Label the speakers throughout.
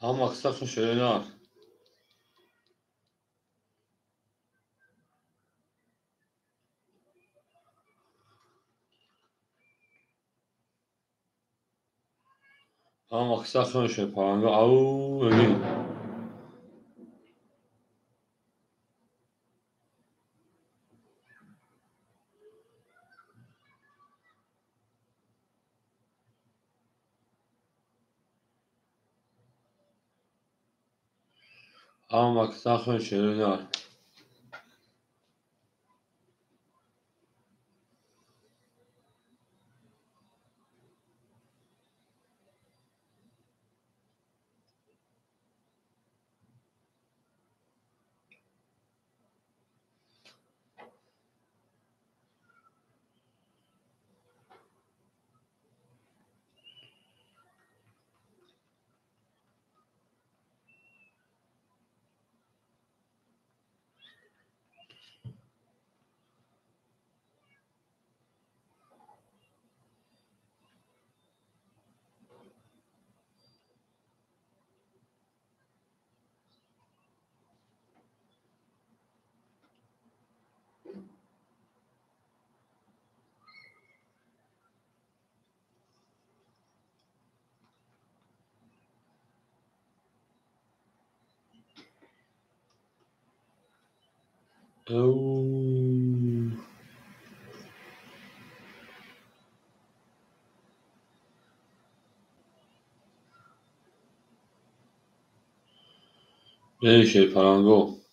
Speaker 1: Ama sakın şöyle al. Ama sakın şöyle paranı au öyle. Ama sakın şöyle al. Au. Ne şey parango.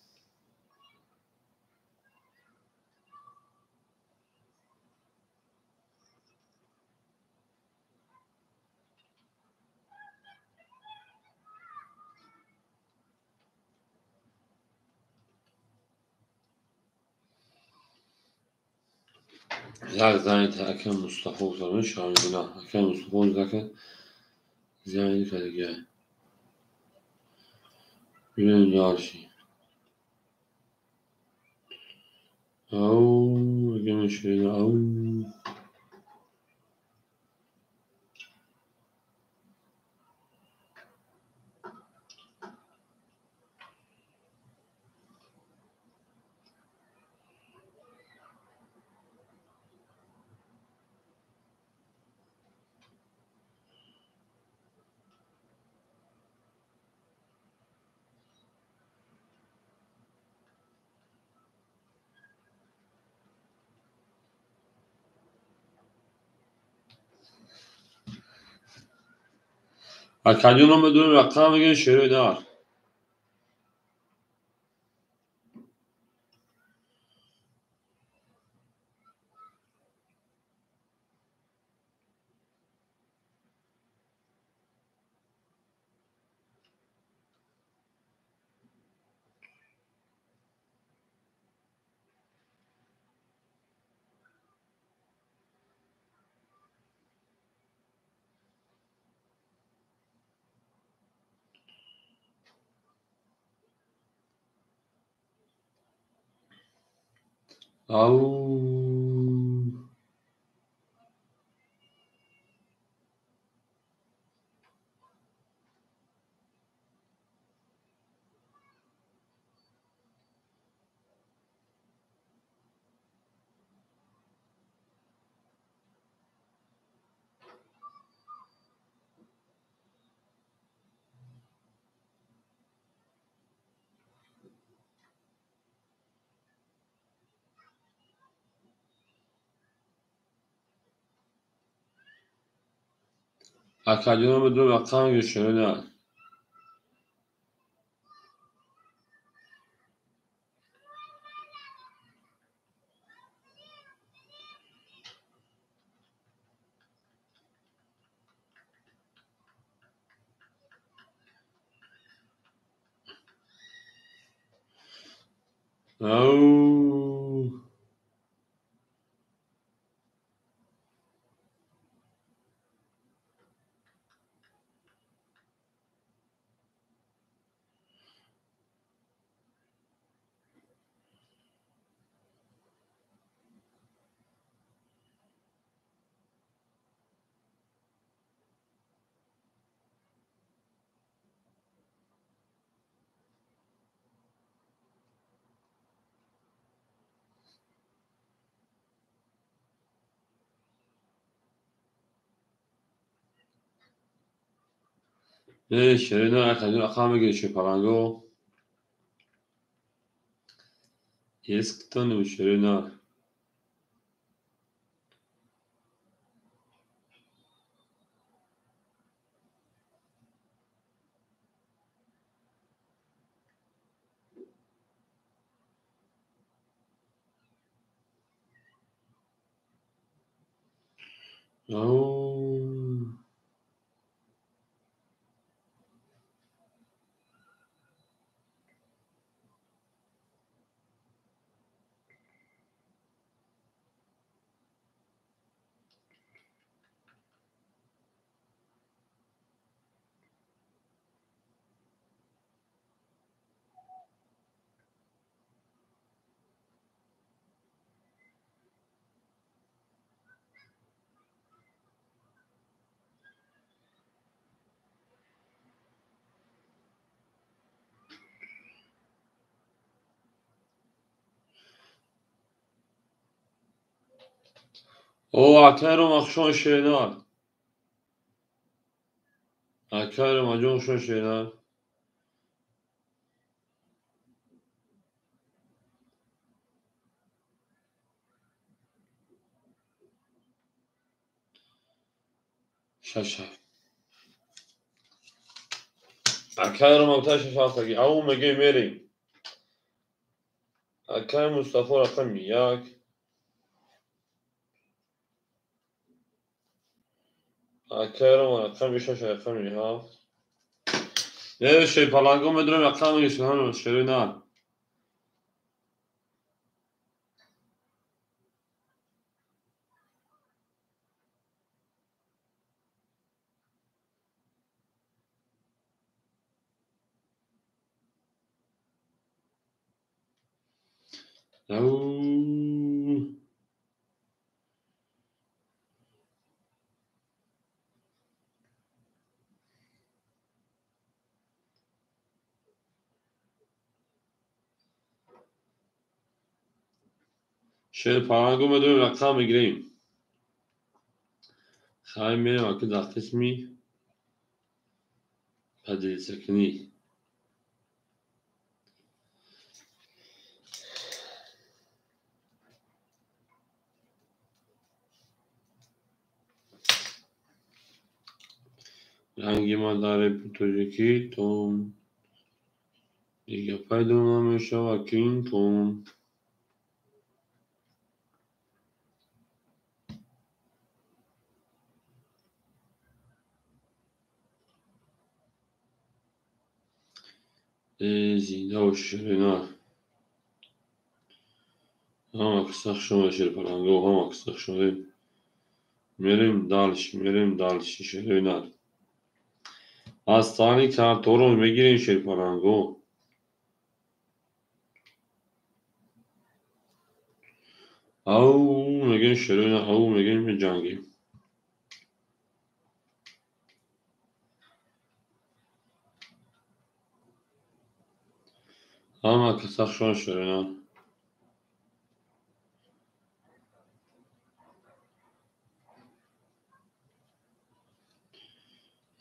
Speaker 1: Ya zannet Hakan Mustafa Uzan'ın şanına. Hakan Mustafa Uzan'ın zannet kalıyor. Günün yarışı. Au. Günün şöyle au. Hakan olmadığın rakam gün şöyle var. Au. Hakan olmadığın rakam gün şöyle var. Au. شیرینار اخیدون رقم بگیر شیر پلنگو اسکتون شیرینار او اکرم اخشان شیرینار اکرم اجون شون شیرینار شش اکرم اوتاش شافتگی او مگه میریم اکرم مصطفی رقم یک اکرم رقم شش رقم هفت شیر پلنگو میدونم رقم شیرینار او شیر پلنگو میدونم رقم میگیریم خواهیم میریم اکی در قسمی پدیل سکنی رنگی ما داره پوتوژکی توم دیگه پیدا نمیشه وکین توم زینده و شیرینار هم اکسخ شما شیر پلنگو هم اکسخ شما میریم دالش شیرینار از تانی کار تو رو میگیریم شیر پلنگو او میگین شیرینار او میگین به جنگیم هم اکسخ شما شیرینار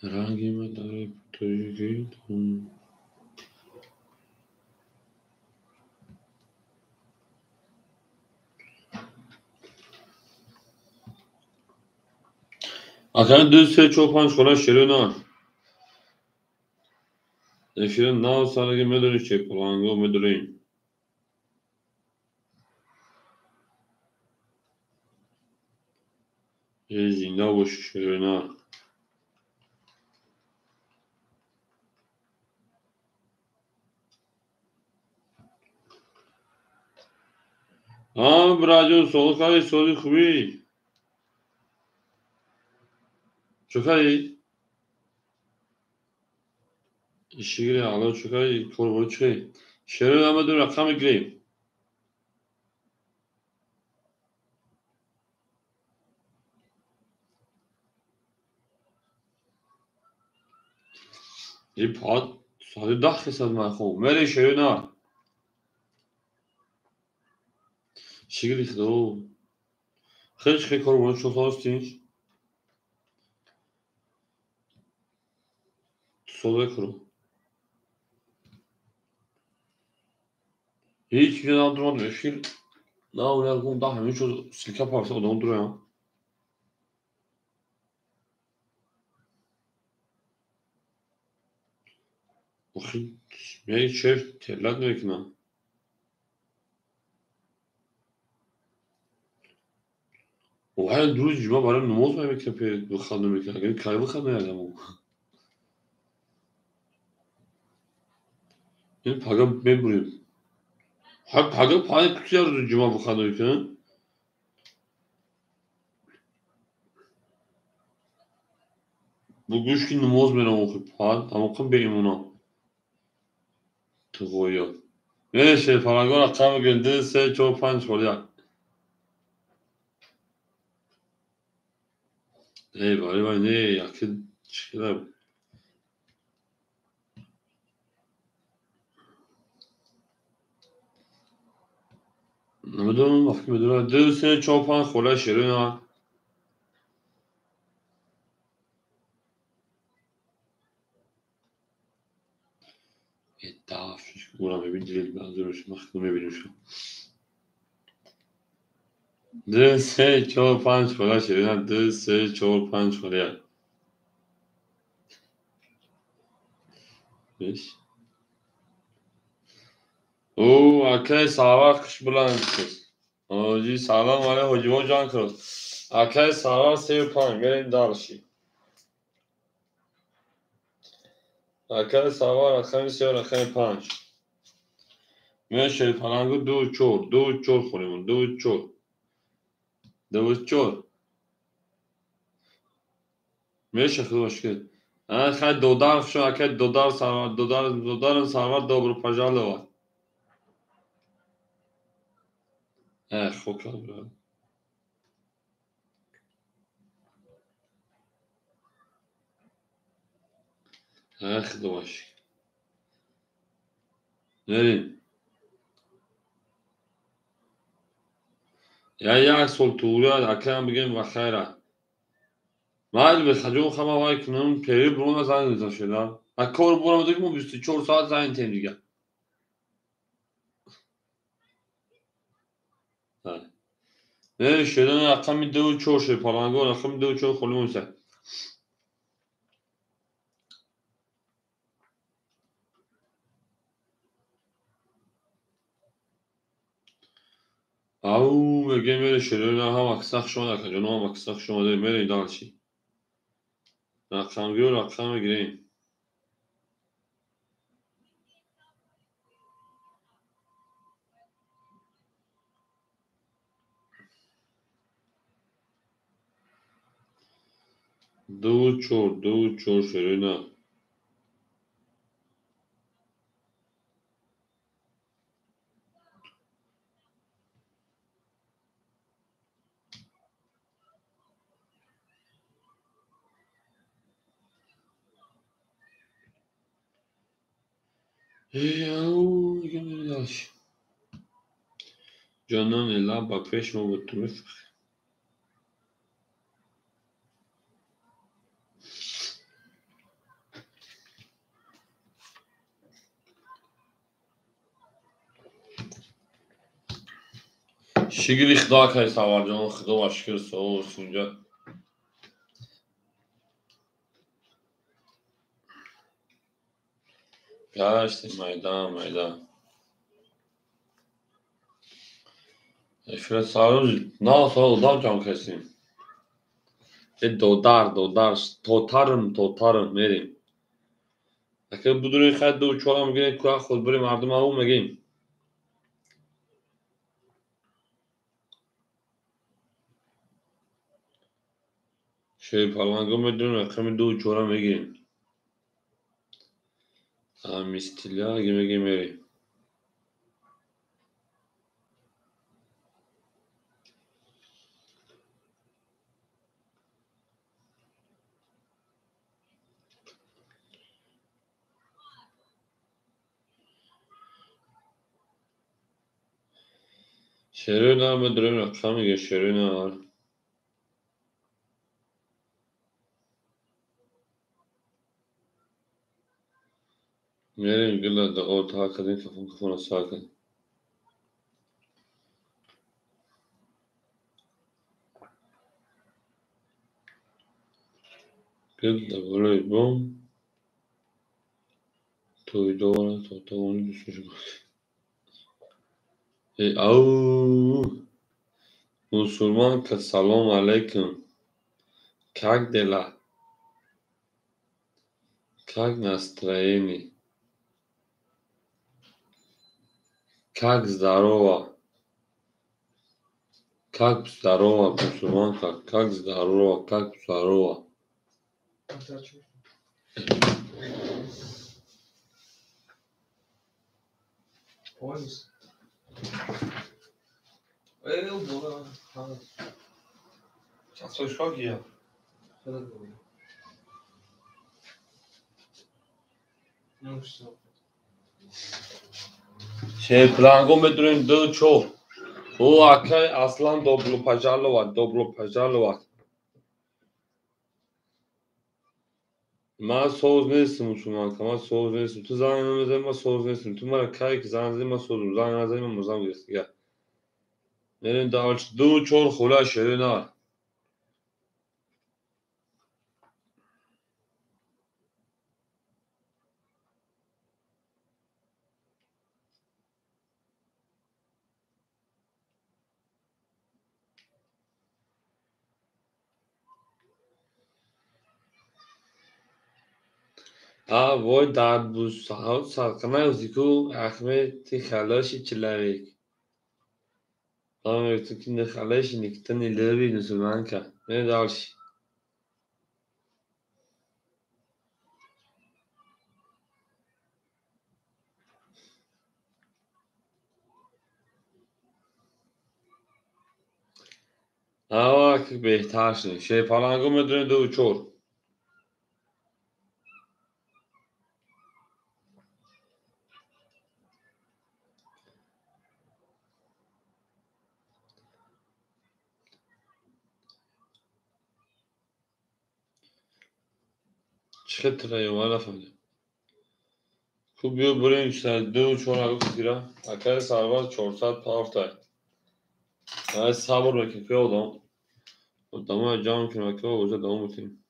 Speaker 1: رنگی ما داره پوتوژکی توم اکنون دو سه چو پنج خونه شیرینار شیرین 9 سالگی میدونی شیر پلنگو میدونیم زینده و شیرینار براجون soğuk soğuk خوبی چکایی شیری حالا چکایی کربو چی شیرین هم بدون رقم گریم این پاد ساده 10 قسمت من خوب میری شیرین ها شیری خدو خیلی کربو چو هستیش Sola kuru. Hiç güzel durmadı. Eşkil. Daha uyargın daha hemen şu silke parça odamı duruyor. Bakayım. Ne içer? Terler ne ki lan? O her duru cima barem namaz mı yemek yapıyor? Bu kadın yemek yapıyor. Kaybı kadın yani bu. Yani paga ben burayım. Ha paga pay tutuyordu cuma bu kadın yemek. Bu güç ki namaz ben okuyup ha. Ama kim benim ona? Tıgoyor. Ne şey falan gora kahve geldi. Se çok panç oluyor. Eyvah eyvah ne yakın çıkıyor. نمیدونم وقتی میدونم دو سه چهار پنج خله شیرین ha. daha buna ببین منظورش مخدوم میبینیم شو دو سه چهار پنج خله شیرین دو سه چهار پنج خله beş. Oo arkadaş sağlar kış bulan kız. Hoca sağlam var ya hoca can kız. Arkadaş sağlar sev pan gelin darışı. Arkadaş sağlar arkadaş sev arkadaş panç. Meşe falan dو çor خوریم دو çor. Meşe kız başka. Ha خیلی دودار شو اکه دودار سالار دودار سالار dobro پجاله var. Çok abi. Baş. Nereye? Ya sol tuğla akşam bugün vakayra. Mal be hacı khama vay kunun peri buna zan zaşela. Akor buna dedik mi biz 4 saat zan temdiga. Ha. Ne şeyden akşam bir de çok şey falan gol akşam bir de çok kolumsa. Au mege mere şeyden ha maksak şu an akşam no maksak şu an mere dalşi. Akşam gör akşam gireyim. دو چور شروع Au mege dalşi. Canın illa bak peş mi götürmüş. Şigil ihda kaysa var canım xıda başkır sağ olsun ca. Ya işte mayda. Şöyle sağır nasıl oldu can kesin. Totarım vereyim. Akıl bu duruyu xəd o çoğam gerek kuğa xod بریم مردم او مگیم. Şey falan gömedin akımı do çoğam megim. Ha mistilya gime gemeri. Şeröna mı duruyor akşam ge şeröna var. Merin gülle de orta kadın kafana sakın. Gülle böyle bom. Toydora tota onu düşürüm. Au. Musulman ka salam aleyküm. Как дела? Как настроение? Как здорово? Как здорово, мусульманка? Как здорово? Как здорово?
Speaker 2: Pois. Eu vou lá.
Speaker 1: Já sou escoguia.
Speaker 2: Não estou.
Speaker 1: Şey plangon bedürün dı çok. O akay aslan doblo pajarlı var. Doblo pajarlı var. Ma soğuz neysin Müslüman kama soğuz neysin. Tu zanyanımız ama soğuz neysin. Tu mara kay ki zanyanımız ama soğuz. Zanyanımız ama muzam girsin. Gel. Merin dağılç dı çok hula şerin var. Ha voy dar bu saat sarkana uziku Ahmet khalashi chilarik. Ama tu kinde khalashi niktan ileri Müslüman ka. Ne dağılç. Ha ki behtarsin. Şey plangon bedürün dı çok. Çıkıtırayım valla falan. Kubiyo buraya yükseldi. Çoğun kira. Akar sarvar 4 saat paftay. Yani sabır bekliyor adam. Adama cam kırmak var. Oca devam edeyim.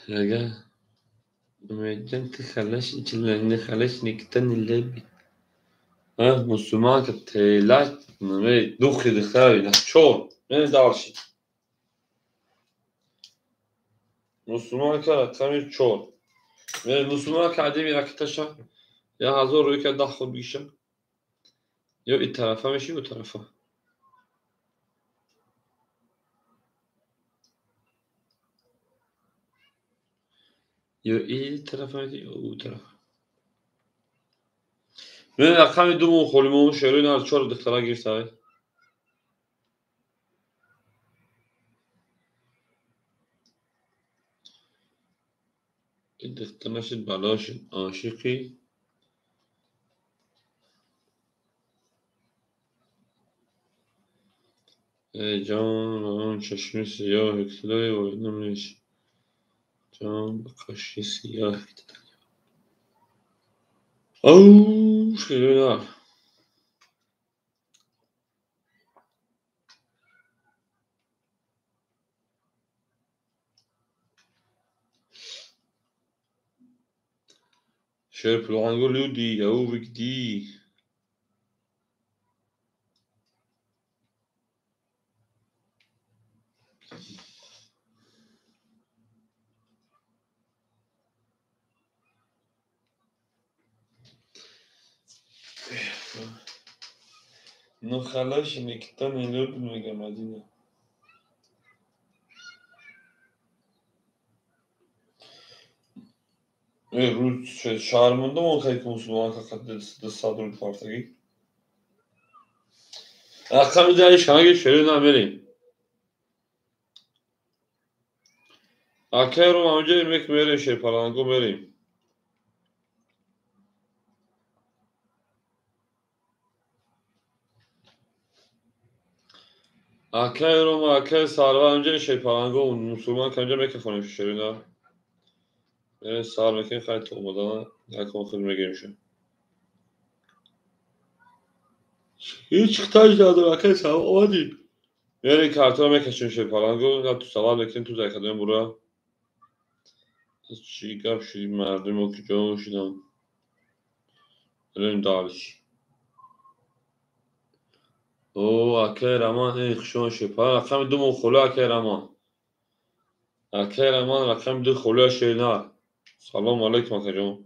Speaker 1: Raga. Mecden tıkalaş içilerini kalaş nikten ille bir. Ha Müslüman ka telaş. Ne duhi dıkhavi. Çoğun. Ne darşi. Müslüman ka kanı çoğun. Ve Müslüman ka ademi rakitaşa. Ya hazır rüyke dakhul bişe. Yo it tarafa meşi bu tarafa. Yo iyi tarafa meşi yo bu tarafa. Ben akşam dumu kholimu şöyle nar çor dıkhala girse. dıktanışın balaşın aşıkı. Can çeşmi siyah hüküle oynamış. Can kaşı siyah. Au şöyle nar. Şöyle plan golü di yavu bikdi. Nukhalaş niktan ilir bilmegemedine. Rus şarmında mı kayık Müslüman kakadesi de sadrul partagi. Akşam bir daha iş kana geç şöyle nar vereyim. Akşam önce yemek vereyim şey falan, go vereyim. Akay Roma, Akay Sarva önce şey Palango, Müslüman kanca mekke şerina. Yani Sarva'nın kayıt olmadan yakın filme girmişim. Hiç çıktaşlardır Akay Sarva o değil. Yani kartona mekke şey Palango, ya tu saval mekken tu zakadın bura. Çiğ şey merdim okuyacağım şundan. Öyle dağılış. O Akay Raman خشون شپا رقم دو مخلو Akay Raman. Akay Raman رقم دو خلو شینا. سلام علیکم Akay جان.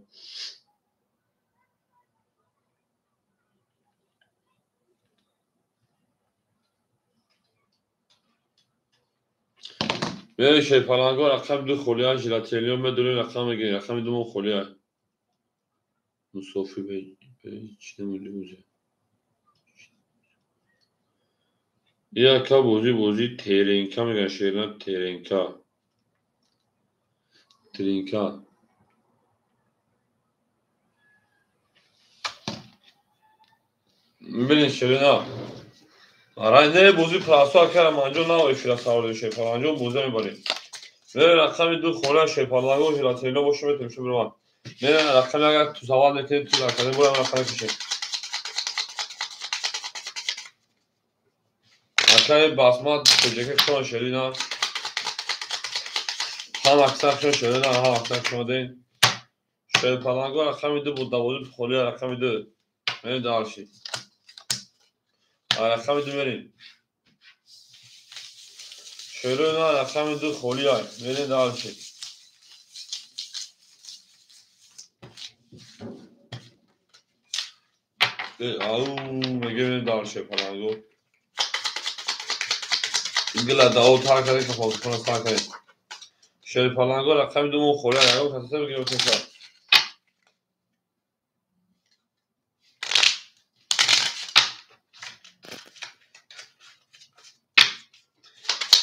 Speaker 1: به şey Palango رقم دو خلو ژلاتینیوم بدون رقم میگه رقم دو مخلو. Musofi Bey hiç ne biliyoruz. Ya bozi Terenka میگن شیرنا Terenka. Terenka. ببین شیرنا آره نه بوزی پلاسو کردم انجام نه iflas آورده şey falan انجام بوزه میبریم نه رقم دو خونه şey Palango ژلاتینیوم باشه میتونیم شو برام نه رقم اگر تو سوال نکنید تو رقم برام رقم کشه Akay basma çekecek son şerina هم اکثر شده نه هم اکثر شده شاید Palango رقم دو بود داوود خلی رقم دو من دارشی رقم دو بریم شروع نه رقم دو خلی های من دارشی او میگه من دارشی Palango İngilizce داوود تا کنه که خود کنه تا کنه شاید Palango رقم دو مو خلی های کسی بگیره کسی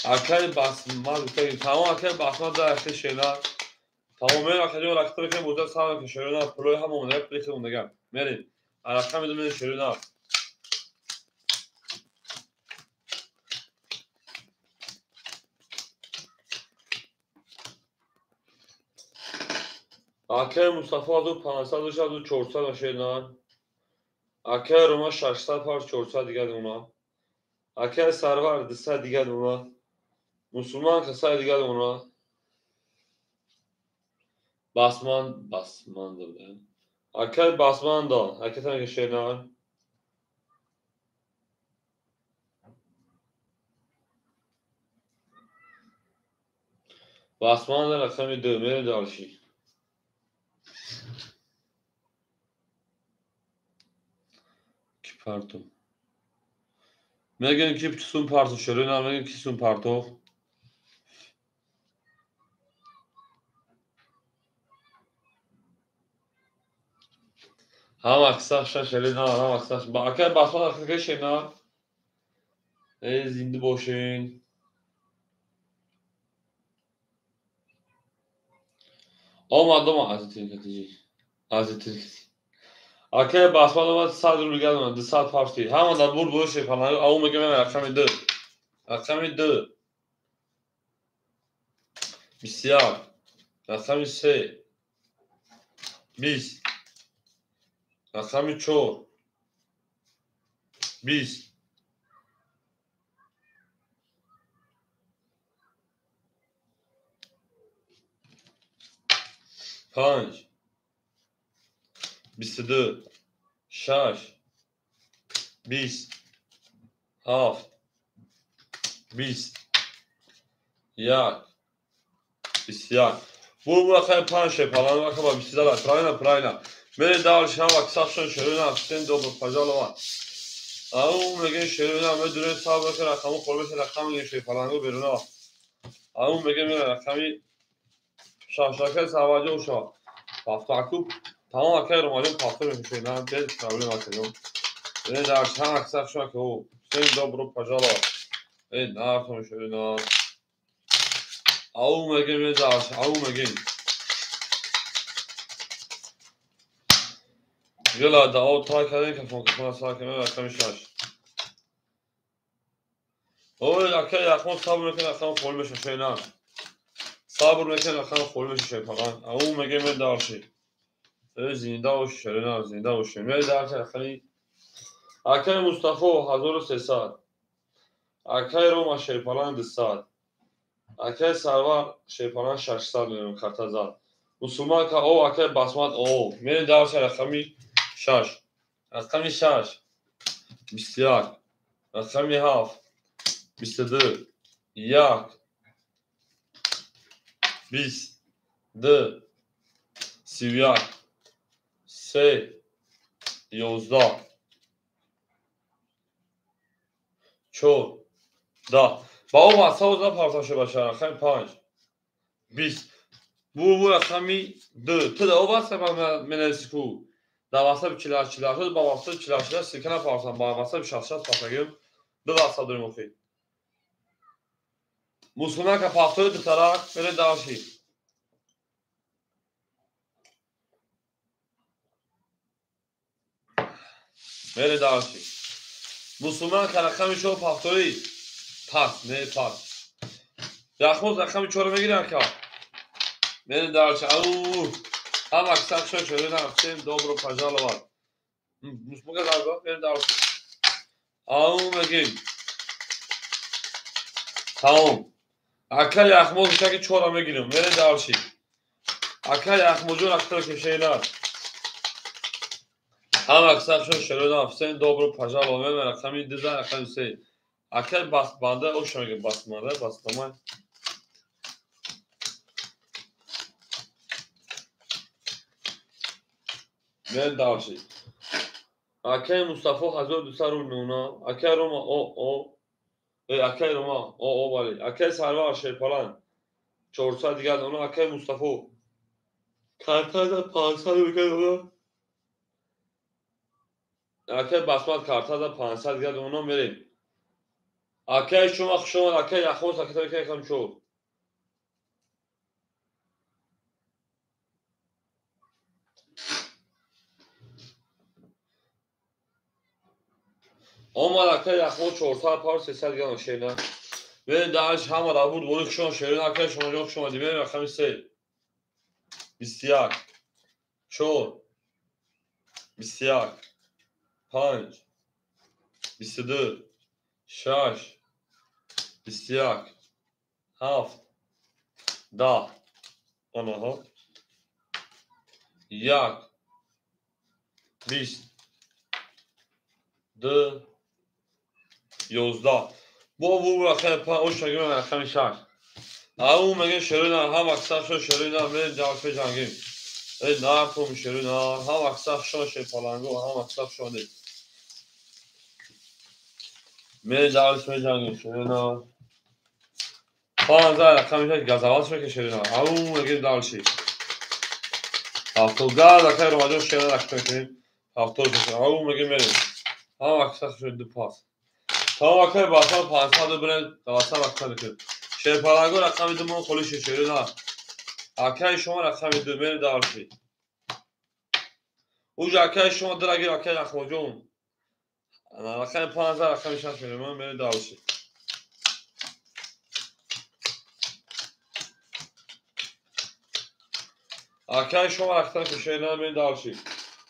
Speaker 1: Akay basma bir tamam Akay basma da işte şeyler tamamen Akay'ı bıraktı ki burada sağ ki şöyle pro'yu hem onu hep birlikte onda gel. Merin. Arakam edin şöyle ne? Akay Mustafa adı Panasal dışarı adı çorsa da şey ne? Akay Roma şaşta par çorsa diğer ona. Akay Sarvar dışa diğer ona. Müslüman kısa diğer ona. Basman da ben. Akay basman da. Hakikaten ki şey ne? Basman da rakamı dövmeye de alışıyor. Pardon. Megan ki sun parto şöyle ne Megan ki sun parto. هم اکثر شده نه هم اکثر با اگر basma dakika şey ne? Zindi boşun. Olmadı mı Hazreti Katici? Hazreti Akaya basma da sadece rüzgar mı? Dışarı parti. Hem de bu şey falan. Ama mı gene akşam dı. Akşam dı. Misyar. Akşam şey. Biz. Akşam ço. Biz. Panj. Bisıdı. Şaş. Biz. Haft. Biz. Yak. Bisiyar. Bu bırakayım pan şey falan bakama bir şeyler var. Prayna. Beni dağılışına bak sakşın şöyle nakitten dobro pajalo var. Ama megan şöyle ne dure sabır ki rakamı kolbeş rakamı şey falan go beruna var. Ama megan ne rakamı şaşaka savacı uşa. Paftaku tamam akar malum pafta bir şey ne bir problem atıyorum. Beni dağılışına bak sakşın ki o sen dobro pajalo var. Ne yaptım şöyle ne. Ama megan ne dağılış ama megan. Yıla da o ta kadar ki fonksiyona sakin ve rakamı şaş. اوه اکه یخمون صبر میکنه اخم خول بشه شوی نه صبر میکنه اخم خول بشه شوی فقط او میگه من دارشی زنده و شرنا زنده و شرنا دارشی اخلی اکه مصطفی 1300 اکه روما شیپالان 200 اکه سرور شیپالان 600 میلیون خطا زد مسلمان که او اکه بسمت او من دارشی اخمی 6 اخمی 6 21 اخمی 7 22 1 20 2 31 3 11 4 10 با او واسه اوزا پارتاشه باشه خیلی 5 20 بو رقمی 2 تو da o واسه من سکو da واسه 40 شد با واسه 40 سکنا پارتام با واسه 60 پارتاگم دو واسه داریم اخی مسلمان که پارتای دو طرف بره داشی بره داشی مسلمان که رقمی شو پارتای پاس نه پاس رقم رقمی چهار میگیرن که بره داشی او هم اکثر شده نه dobro пожаловать مسلمان که دارگاه بره داشی او میگیم تمام اکل یخمو که چهار میگیرم بره داشی اکل یخمو جون اکثر کشینا هم اکثر شده نه dobro пожаловать من رقمی دیزن رقمی سه اکل بس بنده او شما بس مانده بس تمام بره داشی اکل مصطفی 1209 اکل روما او اکل روما او ولی اکل سرور شیپالان 400 دیگه اونا اکل مصطفی کارتا 500 میگه اونا اکل بسمت کارتا 500 دیگه اونا میریم اکل شما اکل یخوز اکل که کم شو اومد اکل یخوز 400 پار 300 دیگه شینا و داش هم را بود ولک شما اکل شما جو شما دیگه رقم 3 21 4 21 5 22 6 21 7 10 آنها 1 20 2 11 bu رقم 5 شگیم رقم 6 او میگه شروع هم اکثر شروع میره جواب جنگیم نه تو شروع هم اکثر شش پالانگو هم اکثر شده میره جواب جنگیم شروع 5000 رقم گزاوات شو که شروع او میگه دالشی 70 رقم رو ماجو شروع رقم کنیم 70 او میگه میره هم اکثر شده دو پاس تا وقتی باسا 500 برن واسه وقت کنید شیپالانگو رقم دوم خودش شروع اکای شما رقم دو میره دالشی او اکای شما درگیر اکای اخوجون رقم 5000 رقم 6 میره میره دالشی اکای شما رقم کشیدن میره دالشی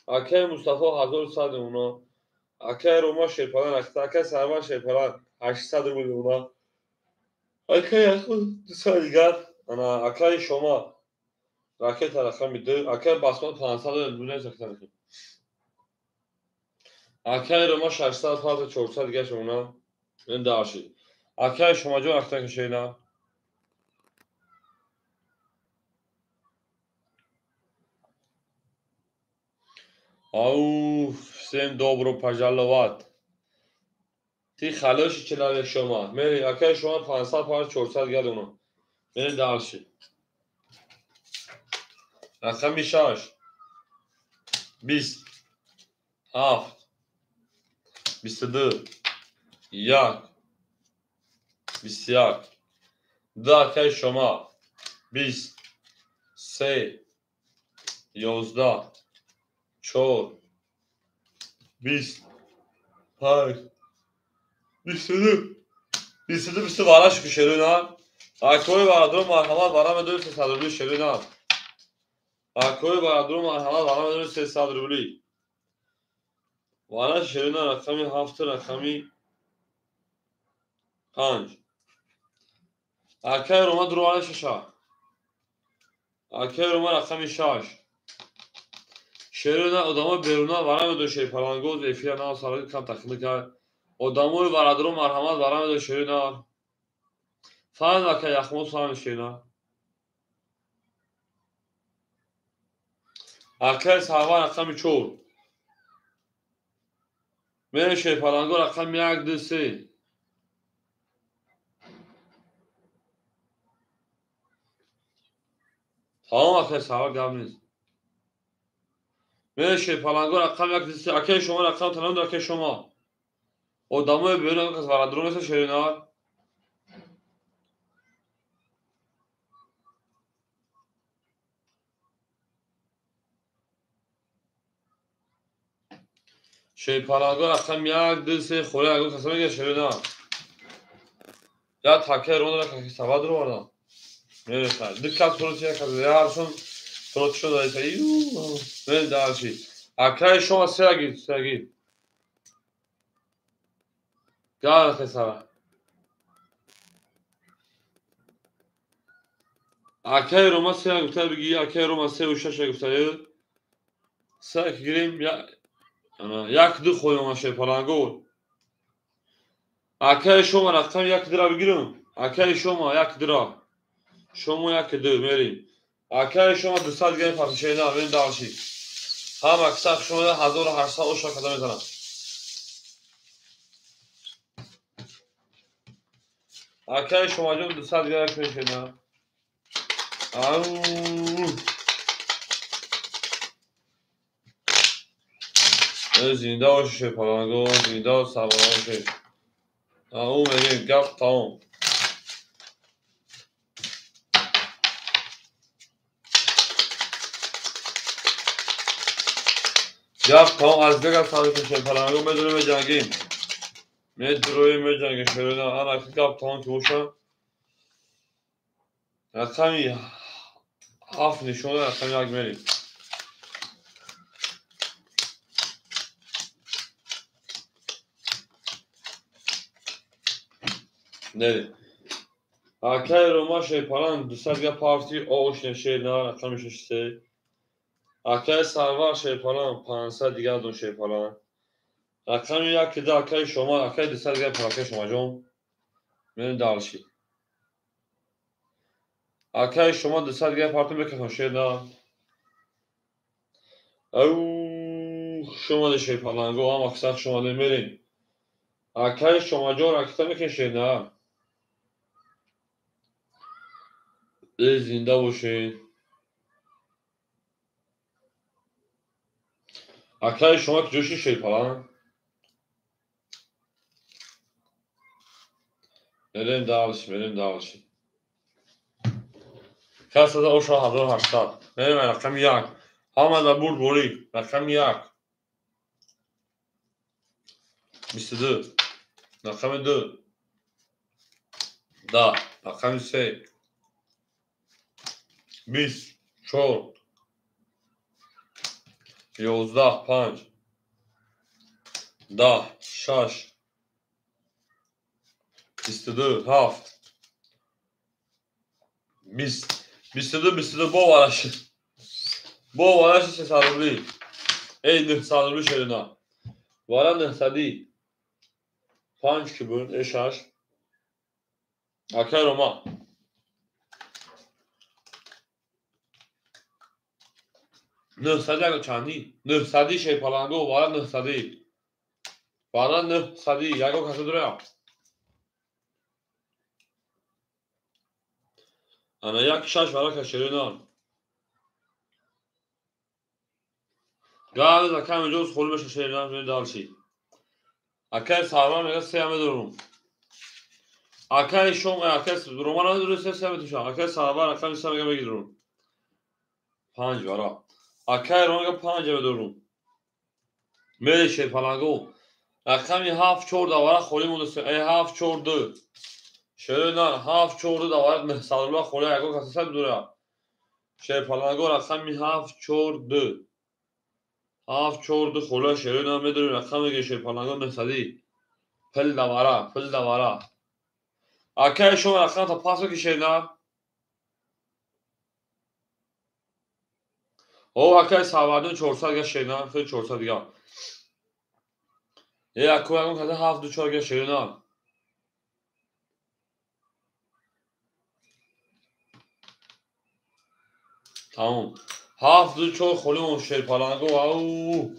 Speaker 1: اکای مصطفی 1100 اونا اکای روما شیپالان اکای سرور شیپالان 800 بود اونا اکای اخوج 200 دیگر انا اکای شما راکت رقم 2 اکای باسمت 500 دونه زکتن اکای روما 600 پاس 400 دیگه شما این داشی اکای شما جو رقم کشیدن او всем добро пожаловать تی خلاش چلال شما میری اکای شما 500 پاس 400 دیگه اونا میری دالشی رقم 6 20 7 22 1 21 دو اکای شما 20 3 11 4 20 5 22 22 varaş ki şerinan. Akoy baradro marhamat varam edur 300 şerinan. Akoy baradro marhamat varam edur 300 rubli. Varaş şerinan rakami hafta rakami 5. Akay Roma dro varaş şa. Akay Roma rakami 6. Şerinan odama beruna varam edur şey parangoz efiya na sarı kan takımı ka. Odamoy baradro marhamat varam edur şerinan. Falan akay yakmos falan şerinan. Akay sahavan rakami 4. Mere şey parangoz rakami 1 Tamam arkadaşlar gelmeniz. Böyle şey palango rakam yaklaşık akey şoma rakam tanımda akey şoma. O damı böyle kız var. Adro mesela şöyle ne var? Şey palango rakam yaklaşık xore agro kasama gel şöyle ne var? Ya taker onu da kakı savadır orada. Böyle şey. Dikkat soruya kadar ya arson soruçta da şey. Böyle daha şey. Akey şoma sergi. Gel arkadaşlar. Akey Roma sergi tabii akey Roma sergi uşaşa gösteriyor. Sergi gireyim ya. Ana yak dı koyma şey palango. Akay şoma rakam yak dira bigirəm. Akay şoma yak dira. Şoma yak dı verin. Akay şoma dısal gel parça şeyini avın dalşı. Ham aksak şoma da hazır harsa o şakada mesela. Akay şoma cüm dısal gel parça şeyini. Au. Zinde o şey falan go zinde o sabah şey. Au verin gap tamam. Yap tamam az da gap sağlık şey falan go medreme cangim. Medroy cangim şöyle ana gap tamam ki boşa. Rakami haf nişonu rakami agmeri. Ne? Akay Roma şey falan dışarıya parti o şey ne rakam işte. Akay sarvar şey falan pansa diğer don şey falan. Rakam ya ki de akay şoma akay dışarıya parti şoma jon. Benim dalşı. Akay şoma dışarıya parti bekleyen şey ne? Au şoma da şey falan go ama kısa şoma demeliyim. Akay şoma jon rakam bekleyen şey ne? Zinde bu şey. Akay şoma coşu şey falan. Benim dalşı. Kasa da o şu hazır hasta. Benim rakam yak. Ama da bur bori. Rakam yak. 22. Rakam 2. Da. Rakam 3. 20. 4. 11. 5. Da. 6. 22. 7. 20. 22 bu varaşı. Bu varaşı se sarıbli. Ey ne sarıbli şerina. Varan ne sadi. 5 kibun eşaş. Akar Roma. Ne sadi agı çani. Ne sadi şey palango varan ne sadi. Varan ne sadi. Yago kası duruyor. Ana yak şaş vara kaşerina. Galiba zakam joz khol besh şerina ne dalşi. Akay sarvan ne seyame durum. Akay şom akay romana durursa seyame tuşa. Akay sarvan akay seyame gebe gidiyorum. 5 vara. Akay ronga 5 eve durum. Mere şey falan go. رقمی 7 4 دواره خوری مونده ای 7 4 2 شروع 7 4 2 دواره نهصد خوری اگه کسی سد دوره شیر پالانگو رقمی 7 4 2 7 4 2 خوری شروع میدونی رقمی که شیر پالانگو نهصدی پل دواره اکه شما رقم تا پاس که شیر او اکه سوادون 400 که شیر خیلی 400 دیگه یه اکو اگه کسی 7 2 4 که شیر تمام 7 2 4 خوری اون شیر پالانگو او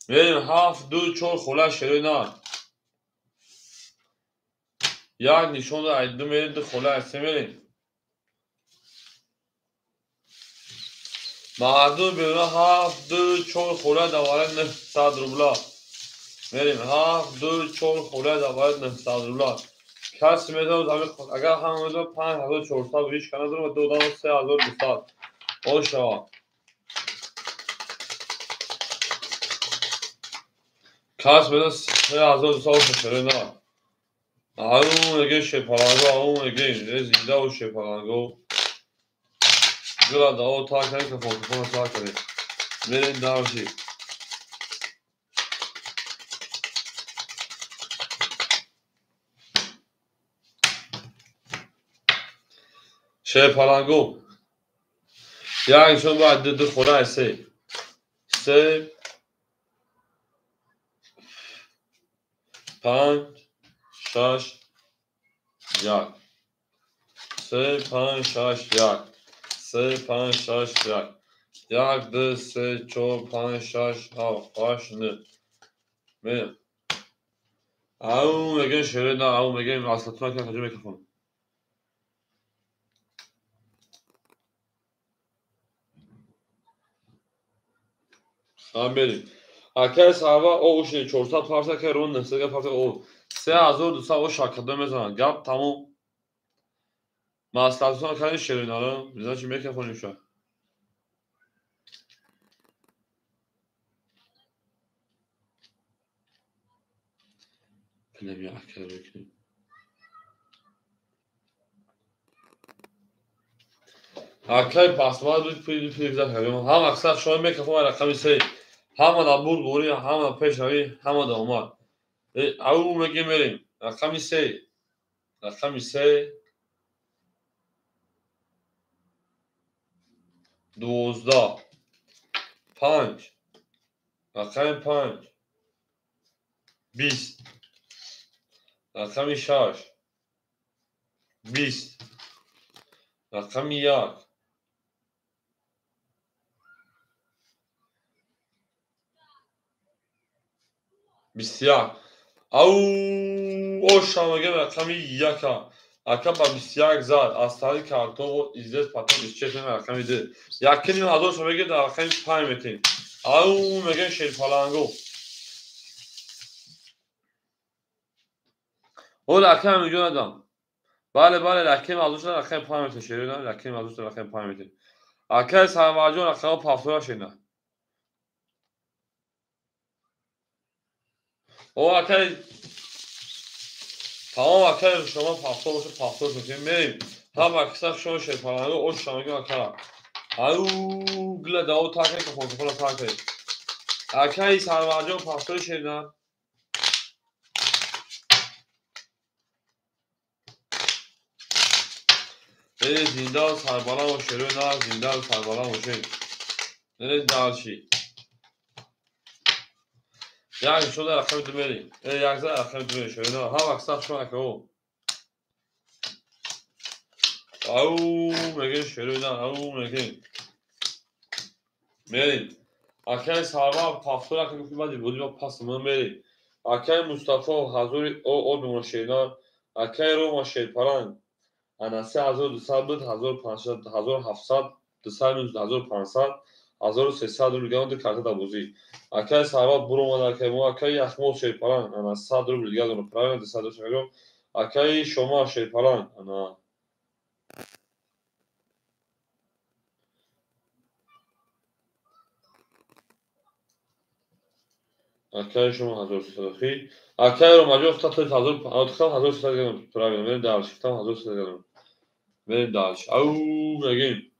Speaker 1: بریم 7 2 4 خوری شیر یک نشون رو ایدو میریم تو خوله هستی میریم مردم بیرون 7 2 4 خوله دواره 900 روبلا میریم 7 2 4 خوله دواره 900 روبلا کسی میدون اگر همه میدون 5400 و هیچ کنه دارم و دودان 3200 او شما کسی میدون 3200 شده نه اون نگه شپالانگو اون نگه زیده و شپالانگو گلا داو تا کنی که فوتوفون تا کنی میرین دارشی شپالانگو یعنی شما باید دو خوره سه 5 6 1 3 5 6 1 3 5 6 1 1 2 3 4 5 6 7 8 9 میرم او میگه شده نه او میگه اصلا که کجا میکفون هم بریم اکه سروا او شده 400 پارسا که رون نسته پارسا او 3200 او شاکده میزنن گپ تموم مصلحتون کنی شیرین آره بیزن چی میکفونیم شد پلمی اکه رو کنیم اکه پاسوال بود پیل زخم هم اکثر شما میکفون رقمی سه همه دا بور گوری همه دا پیش روی همه دا اومد او میگه میریم رقمی سه 12 5 رقمی 5 20 رقمی 6 20 رقمی 1 21 او شامگه رقمی 1 اکا با 21 زد از طریق کارتو و ایزد پاتون بیشتر رقمی ده یکی نیم هزار شامگه در رقمی 5 میتین او میگه شیر پالانگو او لکه هم میگه ندم بله لکه مازوش در رقمی 5 میتین شیر نه لکه مازوش در رقمی 5 میتین اکا سرماجون رقمی پافتورا شینه او اکا تمام اکا شما پافتور باشه پافتور میتین میریم هم اکثر شما شیر پالانگو او شامگه اکا او گله داو تا کنی که فوتوفون تا کنی اکای سرماجون پافتور شینه زنده و سربالا و شروع نه زنده و سربالا و شروع نره دارشی یک شده رقم دو بریم یک زده رقم دو بریم شروع نه هم اکساق شما که او میگه شروع نه او میگه میریم اکای سربالا پافتور که گفتیم بعدی بودی با پاس من بریم اکای مصطفی و حضور او بمون شیرنا اکای رو ما شیر پران انا 3200 بود 1500 1700 200 1500 1300 رو گاند карта да бозӣ акай сарва буромада акай мо акай яхмол шерпалан ана 100 рубл дига дон правильно 200 шагам акай шома шерпалан ана اکای شما 1300 اکای رو ماجو افتاد تا 1300 گرم правильно بریم дальше там 1300 گرم بریم дальше او بگیم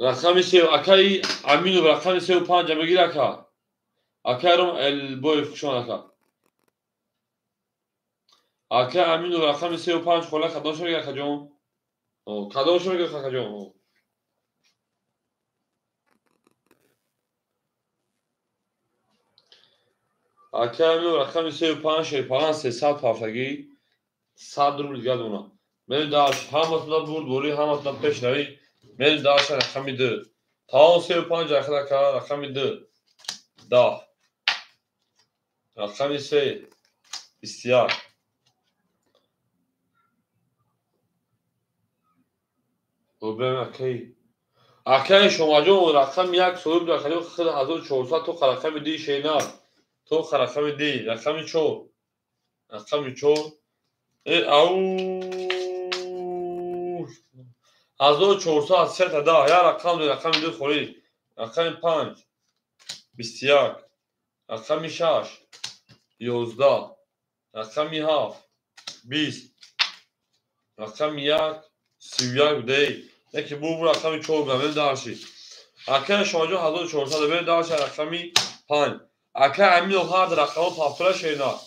Speaker 1: رقم 3 اکای امینو رقم 35 میگیره اکا اکای رو البوی فشون اکا اکای امینو رقم 35 خلا کدومش میگیره اکا جون او کدومش میگیره اکا جون اکای امینو رقم 35 شیپالان 300 پافشگی 100 روبل دیگه اونا بریم داشت همتون برد بوری همتون پیش نوی بریم داشت رقم 2 تا 35 اخلا کار رقم 2 10 رقم 3 بسیار و بریم اکی اکی شما جون رقم 1 صدور داخلی خود 1400 تو رقم دی شینار تو رقم دی رقم 4 رقم 4 او 1400 3 تا 10 یا رقم 2 خوری رقم 5 بسیار رقم 6 11 رقم 7 20 رقم 1 31 بوده یکی بو رقم 4 ببین داشتی اکه شما جو 1400 ببین داشتی رقم 5 اکه امین و هر رقم پافتره شینا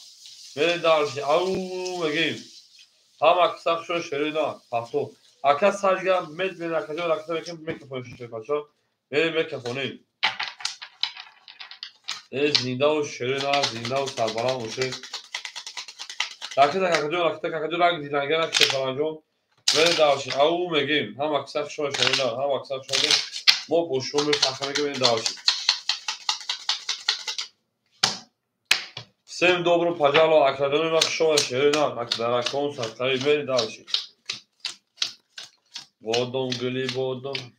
Speaker 1: ببین داشتی او بگیم هم اکساق شو شینا پافتو اکه سرگه مد بین اکه جو رقم بکن میکفون شیشه پاچا ببین میکفونه زنده و شینا زنده و سربران باشه اکه رنگ دیدنگه نکشه فرانجون بریم داشتی او میگیم هم اکساق شو شینا هم اکساق شو ما بوشون به تخمه که بریم داشتی Всем добро пожаловать в Академию Макшова Шерина, на концерт, بریم داشتی بادم گلی بادم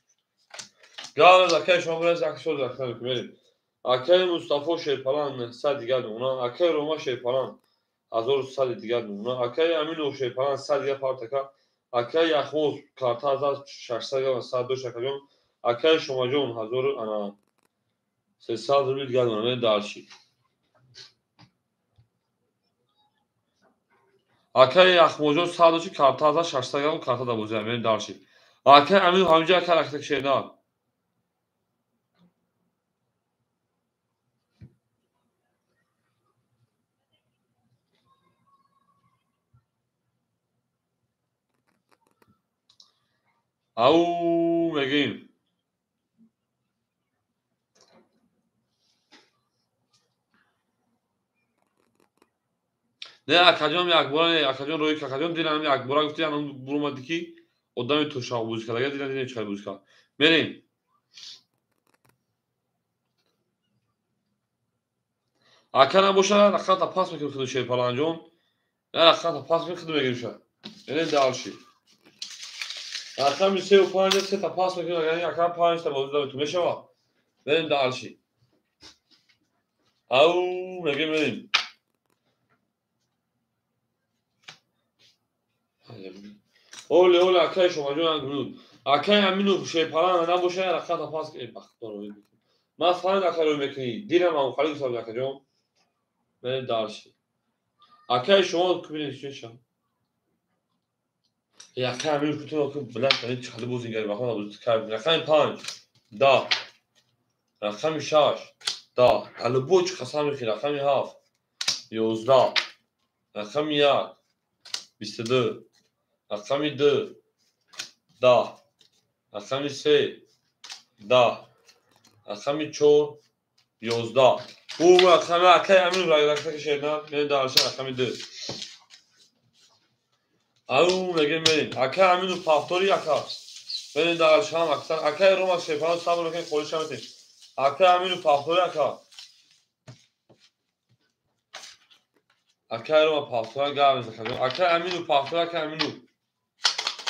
Speaker 1: گل اکه شما برید اکسو دکتر بریم اکه مصطفی شیپالان 100 دیگه اونا اکه روما شیپالان 1100 دیگه اونا اکه امینو شیپالان 100 دیگه پارتکا اکه یخموز کارتا از 600 و 102 شکلیون اکه شما جون 1300 روبل دیگه اونا بریم داشتی اکه یخموزون 100 کارتا از 600 کارتا دا بوزه بریم داشتی اکه امین همینجا اکه رکتک شینا او میگیم نه اکادیون یک بار اکادیون روی اکادیون دیدم یک بار گفتی الان برو اومدی کی قدام تو شاق بوز کرد اگه دیدن چیکار بوز کرد بریم اکنا باشه رقم تا پاس میکنه خود شیر پالانجون نه رقم تا پاس میکنه بگیریم شد بریم دالشی رقم 35 سه تا پاس میکنه یعنی رقم 5 تا بازی داره تو میشه بریم دالشی او میگیم بریم اولی اولی اکای شما جون انگلود اکای امینو شیر پالان نه باشه رقم تا پاس که بختار ما فاید اکای میکنی دیرم هم خالی سال اکجون بریم دالشی اکای شما کبیرین چیشم اکای امینو کتون که بلند کنید چخاله بوزین گری بخواه بوزید کرد رقم 5 دا رقم 6 دا الو بوچ قسم میخی رقم 7 11 رقم 1 22 رقم 2 دا رقم 3 دا رقم 4 11 او رقم اکای امینو رقم شیدن بریم دالشی رقم 2 او میگیم بریم اکای امینو پافتوری اکاست بریم دالشی هم اکسان اکای روما شیفان صبر بکنید خودش هم میتیم اکای امینو پافتوری اکا اکای روما پافتوری گرم نیست اکای امینو پافتوری اکای امینو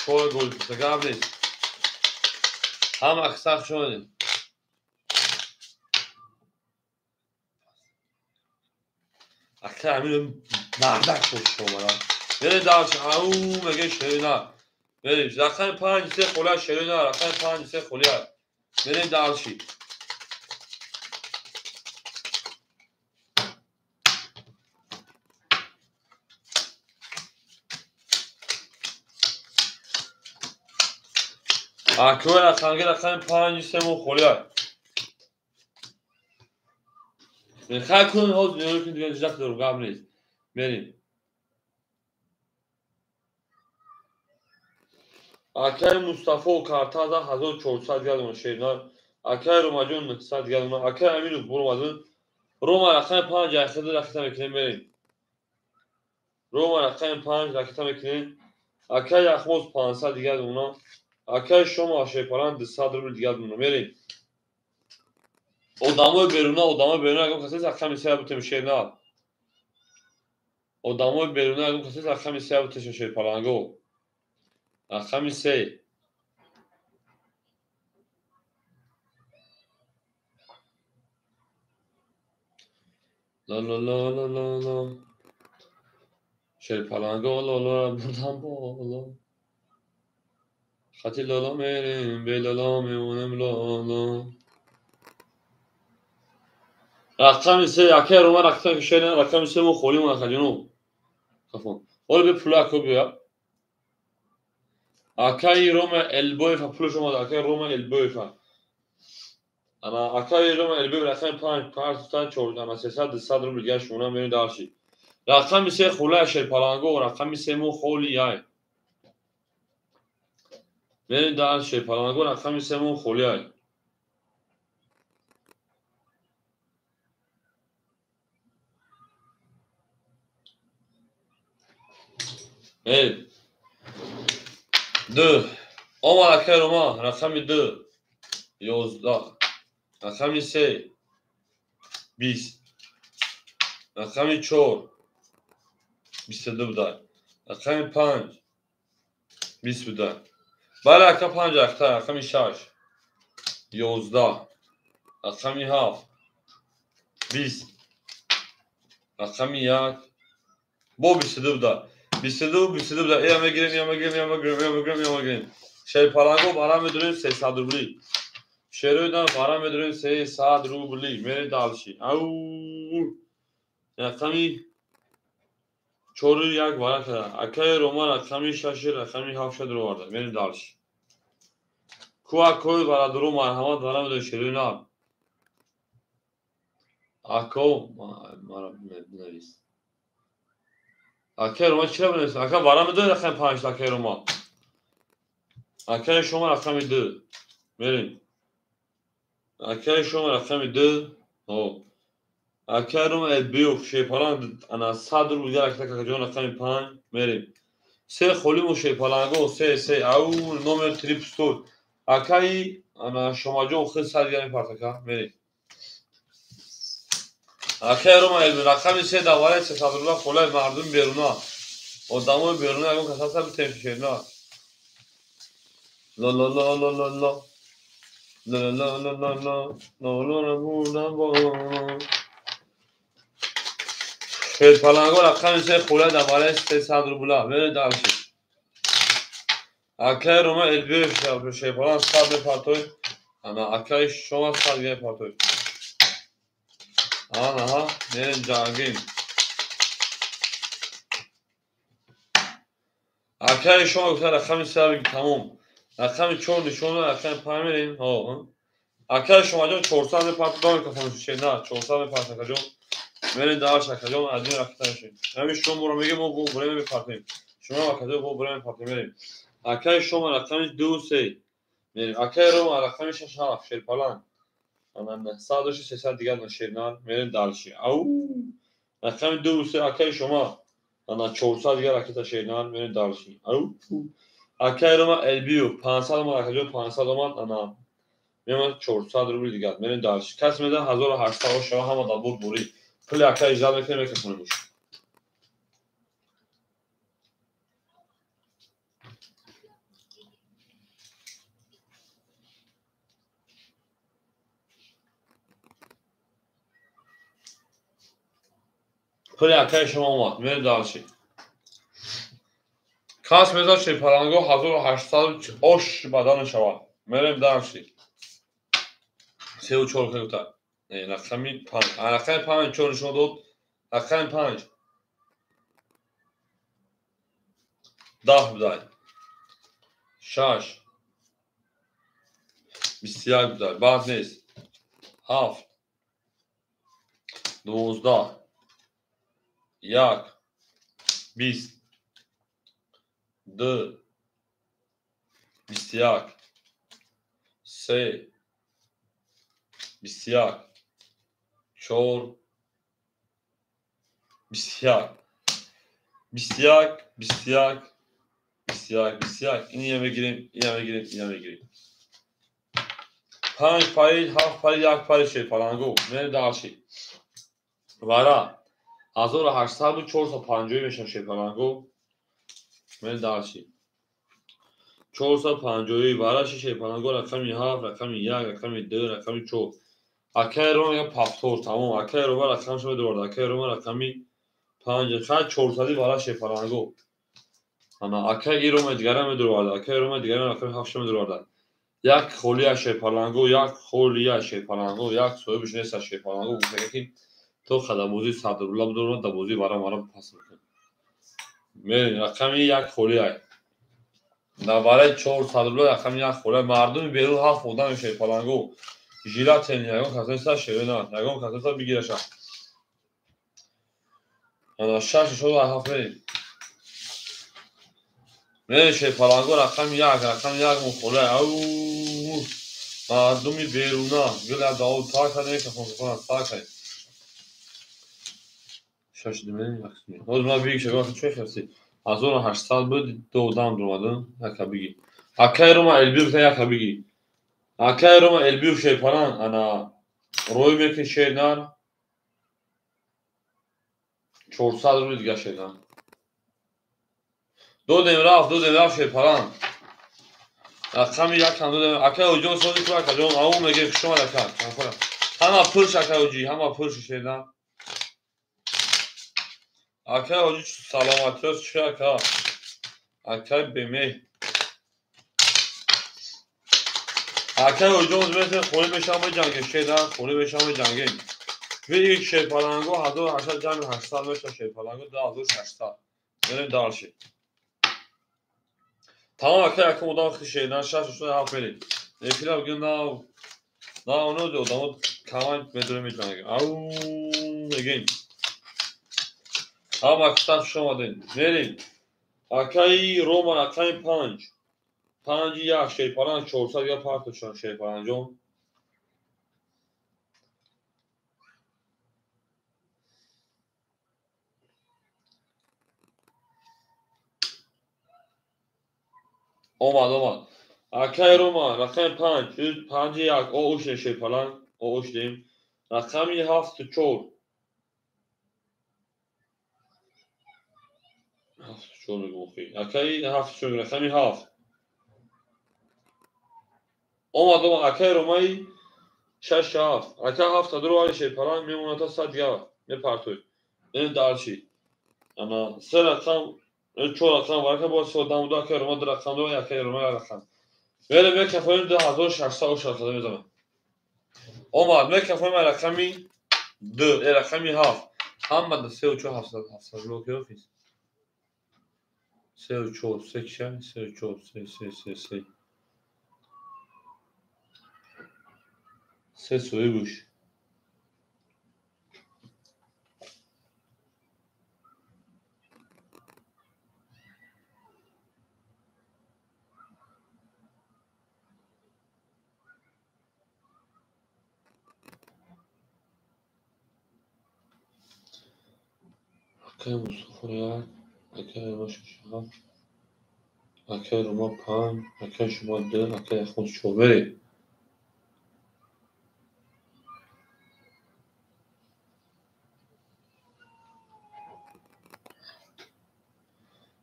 Speaker 1: شوی گل بیسته گرم نیست هم اکساق شدیم اکای امینو مردک خوش شما بریم دالشی او میگه شیرینه بریم رقم 5 3 خوله شیرینه رقم 5 3 خوله بریم دالشی اکوی رقمگی رقم 5 سمو خولیای خیلی کنیم حوض نیارو که دیگه جزاک دارو قبل نیست بریم اکای مصطفی و کارتازا 1400 گردون شیرنار اکای روماجون 900 گردون اکای امینو برمازون روما رقم 5 اخیده رقیتا میکنیم بریم روما رقم 5 رقیتا میکنیم اکای اخموز 500 گردون اکای شما شیپاران 200 روبل گردون بریم odamı beruna agam kasız akşam ise bu temşe ne odamı beruna agam kasız akşam ise bu temşe palango akşam ise la la la la la la şey palango la la buradan bola Hati la la merim be la la meonem la la akşam ise akşam Roma akşam şeyle akşam ise mu kholim akşam kafam ol bir pula kobiya akay Roma elboy fa pulu şoma akay Roma elboy fa انا اکای روم البی رقم 5 تا 4 انا 300 صدر میگه شما میرین دارشی رقم میشه خوله شل پالانگو رقم میشه مو خولی یای میرین دارشی پالانگو رقم میشه مو خولی یای میرین دو اما اکای روما رقم 2 11 رقم 3 20 رقم 4 22 بودای رقم 5 20 بودای بله اکا 5 اکتا رقم 6 11 رقم 7 20 رقم 1 bu 22 بودای 22 بودای یما گیریم şey parango para müdürün 300 rubli şehirden para müdürün 300 rubli mere dalşi au raqami çoru yak var kadar akay roma raqami şaşır raqami hafşad ro vardı mere dalşi kuwa koy var duru marhamat para müdür şehirden al ako mara nevis akay roma çile benes akay para müdür raqam 5 akay roma akay şoma raqami 2 merin akay şoma raqami 2 o akay roma elbiyo şeyparan ana sadr uydar akta kakajon raqami 5 merin se kholim u şeypalango se au nomer trip store akay ana şomajon khil sadgani partaka merin akay roma elbi raqami se davale se sadrullah kholay mardum beruna odamı beruna agam kasasa bir temşirna la la la la la la la la la la la la شل پلنگو رقم میشه خوله دماله 300 روبلا بره دارشی اکای روما البیو شل پلنگ 100 پاتوی اما اکای شما 100 پاتوی آها میرین جانگین اکای شما گفته رقم 3 تموم رقم 4 نشونه رقم 5 میرین اکای شما جان 400 پاتو دارم که فهمش نه 400 پاتو کجا میرین دارش کجا از این رقم میشین همین شما رو میگم ما بریم میپاتیم شما کجا بریم میپاتیم میریم اکای شما رقم 2 3 میریم اکای روما رقم 6 7 شل پلان انا 100 300 دیگه نشینار میرین دارشی او رقم 2 3 اکای شما انا 400 دیگه رقم شینار میرین دارشی او اکای روما البیو 500 ما کجا 500 ما انا میام 400 روبل دیگه میرین دارشی کس میده 1800 شما هم دابور بوری پول اکای اجازه میکنه که کنه میشه پول اکای شما اومد میرین دارشی کاس میذار چه پلنگو 1800 اوش بدن شوا میریم دارشی 3 و 4 کلوتر رقمی 5 رقم 5 4 شما داد رقم 5 10 بدای 6 بسیار güzel. بعد نیست. 7 12 1 20 2 21 3 21 4 21 21 این یه بگیریم اینم بگیریم 5 پای 7 پای 1 پای şey پالانگو نه další vara 1800 بود 450 میشن şey پالانگو نه další 450 vara şey پالانگو رقمی 7 رقمی 1 رقمی 2 رقمی 4 اکه رو میگه پاپتور تمام اکه رو رقم شده دور اکه رو رقمی 5 خط 400 vara şey پالانگو انا اکه ایرو دیگه هم دور اکه رو دیگه رقم 7 شده دور یک خولیه şey پالانگو یک خولیه şey پالانگو یک soyuş neyse şey پالانگو bu ki تو خدموزی صدرالله بدون دبوزی برام پاس میکنه میرین رقمی یک خولیه نواره 4 صدرالله رقمی یک خولیه مردم بیرون هفت بودن şey پالانگو ژیلات یگان کاسه شده نه یگان کاسه بگیرش انا شش شو هفت میرین şey پالانگو رقمی یک خولیه او مردمی بیرونا گل داو تا کنه که خون تا کنه شاشیدم وقتی باز ما بیگ شگاه چه خرسی 1800 بود دودم durmadım yakabigi akayroma elbiu yakabigi akayroma elbiu şey falan ana roy mekin şeyler 400 رو دیگه şeyler دو demir şey falan رقمی یک هم دو demir akay hocam sözü kurak hocam ama mege kuşuma da kar ama pırş akay hoci ama pırş şeyler akay hoci salamatiyos çıkar ka akay bemey akay hocam mesela خونه بشم جنگ şeyden خونه بشم جنگ ve ilk şey palango hado aşağı cami 800 metre şey palango daha zor 800 benim dalşı tamam akay akım odan şeyden şaş şuna hafeli nefiler bugün daha onu diyor adamı kaman medremeyeceğim au again ama kısa şomadın verin akay Roma akay panj ya şey falan çorsa ya parto çan şey palanco اومد akay Roma rakam panj yak o uç şey falan o uç diyeyim rakami hafta çor hafta çor gofی akay hafta çor rakami hafta اومد akay Roma'yı شش هفت akay hafta دروازه şey falan میمونه تا 100 ya ne partoy ne dalşi ama سه rakam چهار rakam var ki bu sodan da akay Roma rakam da akay Roma rakam böyle bir kafayı da 1600 o şarkıda mesela اومد bir kafayı rakami 2 rakami hafta هم da 3 hafta lo که ofis 3 80 3 soyuş akay Mustafa ya akay Roma şaşa akay Roma pan akay şuma 2 akay خود شوبری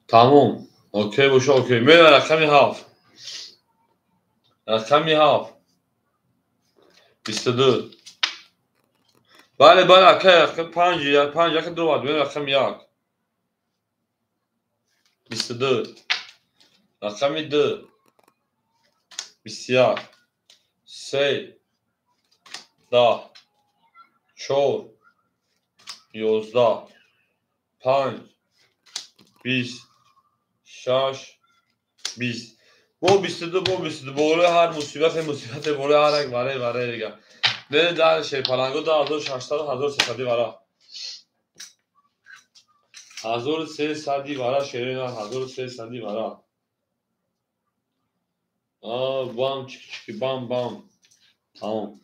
Speaker 1: tamam okey boşa okey میره رقمی 7 رقمی 7 22 بله akay 5 ya 5 yakın durmadı میره رقمی 1 22 رقمی 2 21 3 10 4 11 5 20 6 20 با 22 بالا هر مصیبت بالا هر یک وره دیگه بریم در شیر پلنگو 2600 و 1300 وره 1300 وره شیرین 1300 وره بام چیکی بام تمام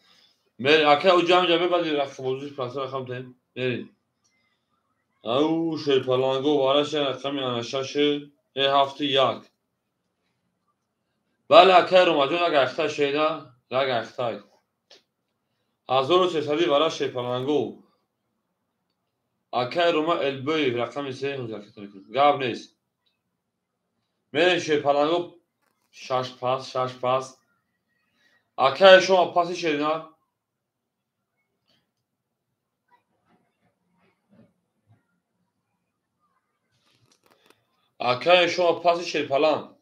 Speaker 1: بریم اکه او جمع ببندی رقم موضوعش پرسه رقم تیم بریم او شیر پلنگو وره شیر رقمی انشاش یه هفته یک بله اکه رو مجون اگه اخته شیده اگه اخته 1300 وره شیر پلنگو اکه روما البوی رقم سه مذاکره کنیم گاب نیست من شیر پلنگو شش پاس اکه شما پاسی شیرین اکه شما پاسی شیر پلنگ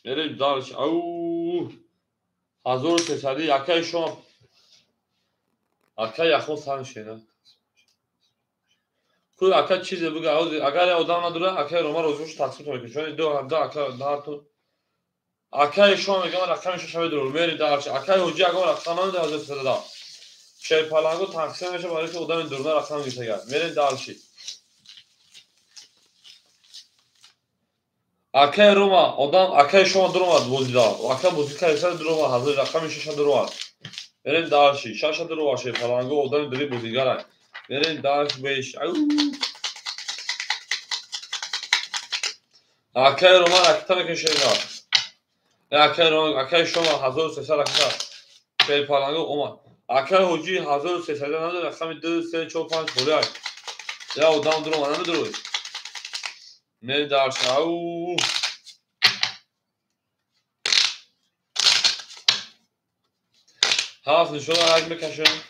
Speaker 1: بریم دارش او 1300 اکه شما اکه یخون سن شیرین کوی اکه چیزی بگه اگر آدم نداره اکه روما روزوش تقسیم کنید چون دو اکه هر اکه شما میگم رقمش شوید رو میری دارش اکه حجی اگه رقم نداره 1300 شیر پلنگو تقسیم میشه برای که آدم دورنه رقم گیته میرین دارشی اکه روما آدم اکه شما درآمد بوزیدا اکه بوزیکا ایسا درآمد حاضر رقم شش درآمد میرین دارشی شش درآمد شیر پلنگو آدم دری بوزیگاره میرین دارش بیش اکه روما رقم کشیدا اکه روما اکه شما 1300 رقم شیر پلنگو اومد اکه حجی 1300 نداره رقم 2 3 4 5 بوله یا آدم درآمد نداره میرین دارش او هفت نشون رنگ بکشم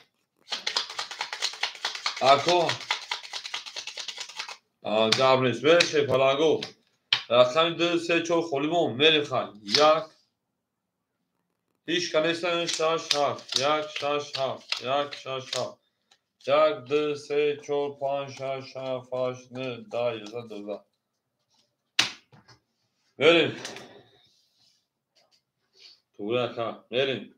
Speaker 1: اکو جاب نیست بریم شیر پلنگو رقم 2 3 4 خلیمون میریم خواهیم یک هیچ کنیستن شش هفت یک شش هفت یک شش هفت یک 2 3 4 5 6 7 8 9 10 11 12 بریم توی اکا بریم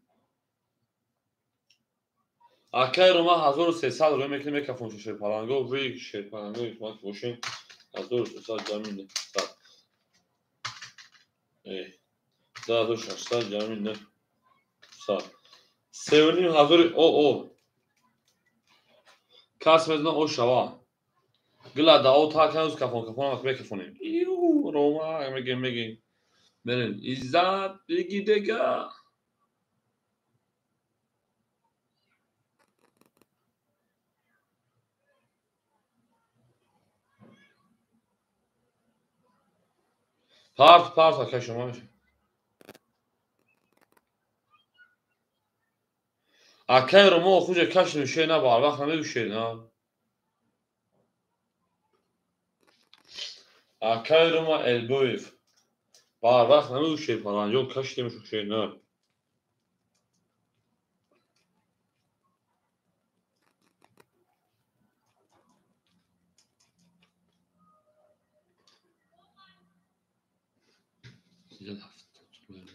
Speaker 1: اکای روما 1300 روی میکنیم یک کفون شیر پلنگو روی شیر پلنگو اکمات باشیم 1300 جمعی نه 1600 جمعی نه سه و نیم هزار او کس میزنه او شوا گلا دا او تا کنوز کفون هم کفونیم ایو روما میگیم بریم ایزاد بگی دیگه پارت اکه شما میشه اکه روما خوش کش نمیشه نه بار وقت نمیشه نه اکه روما البویف بار وقت نمیشه پلنجون کش نمیشه نه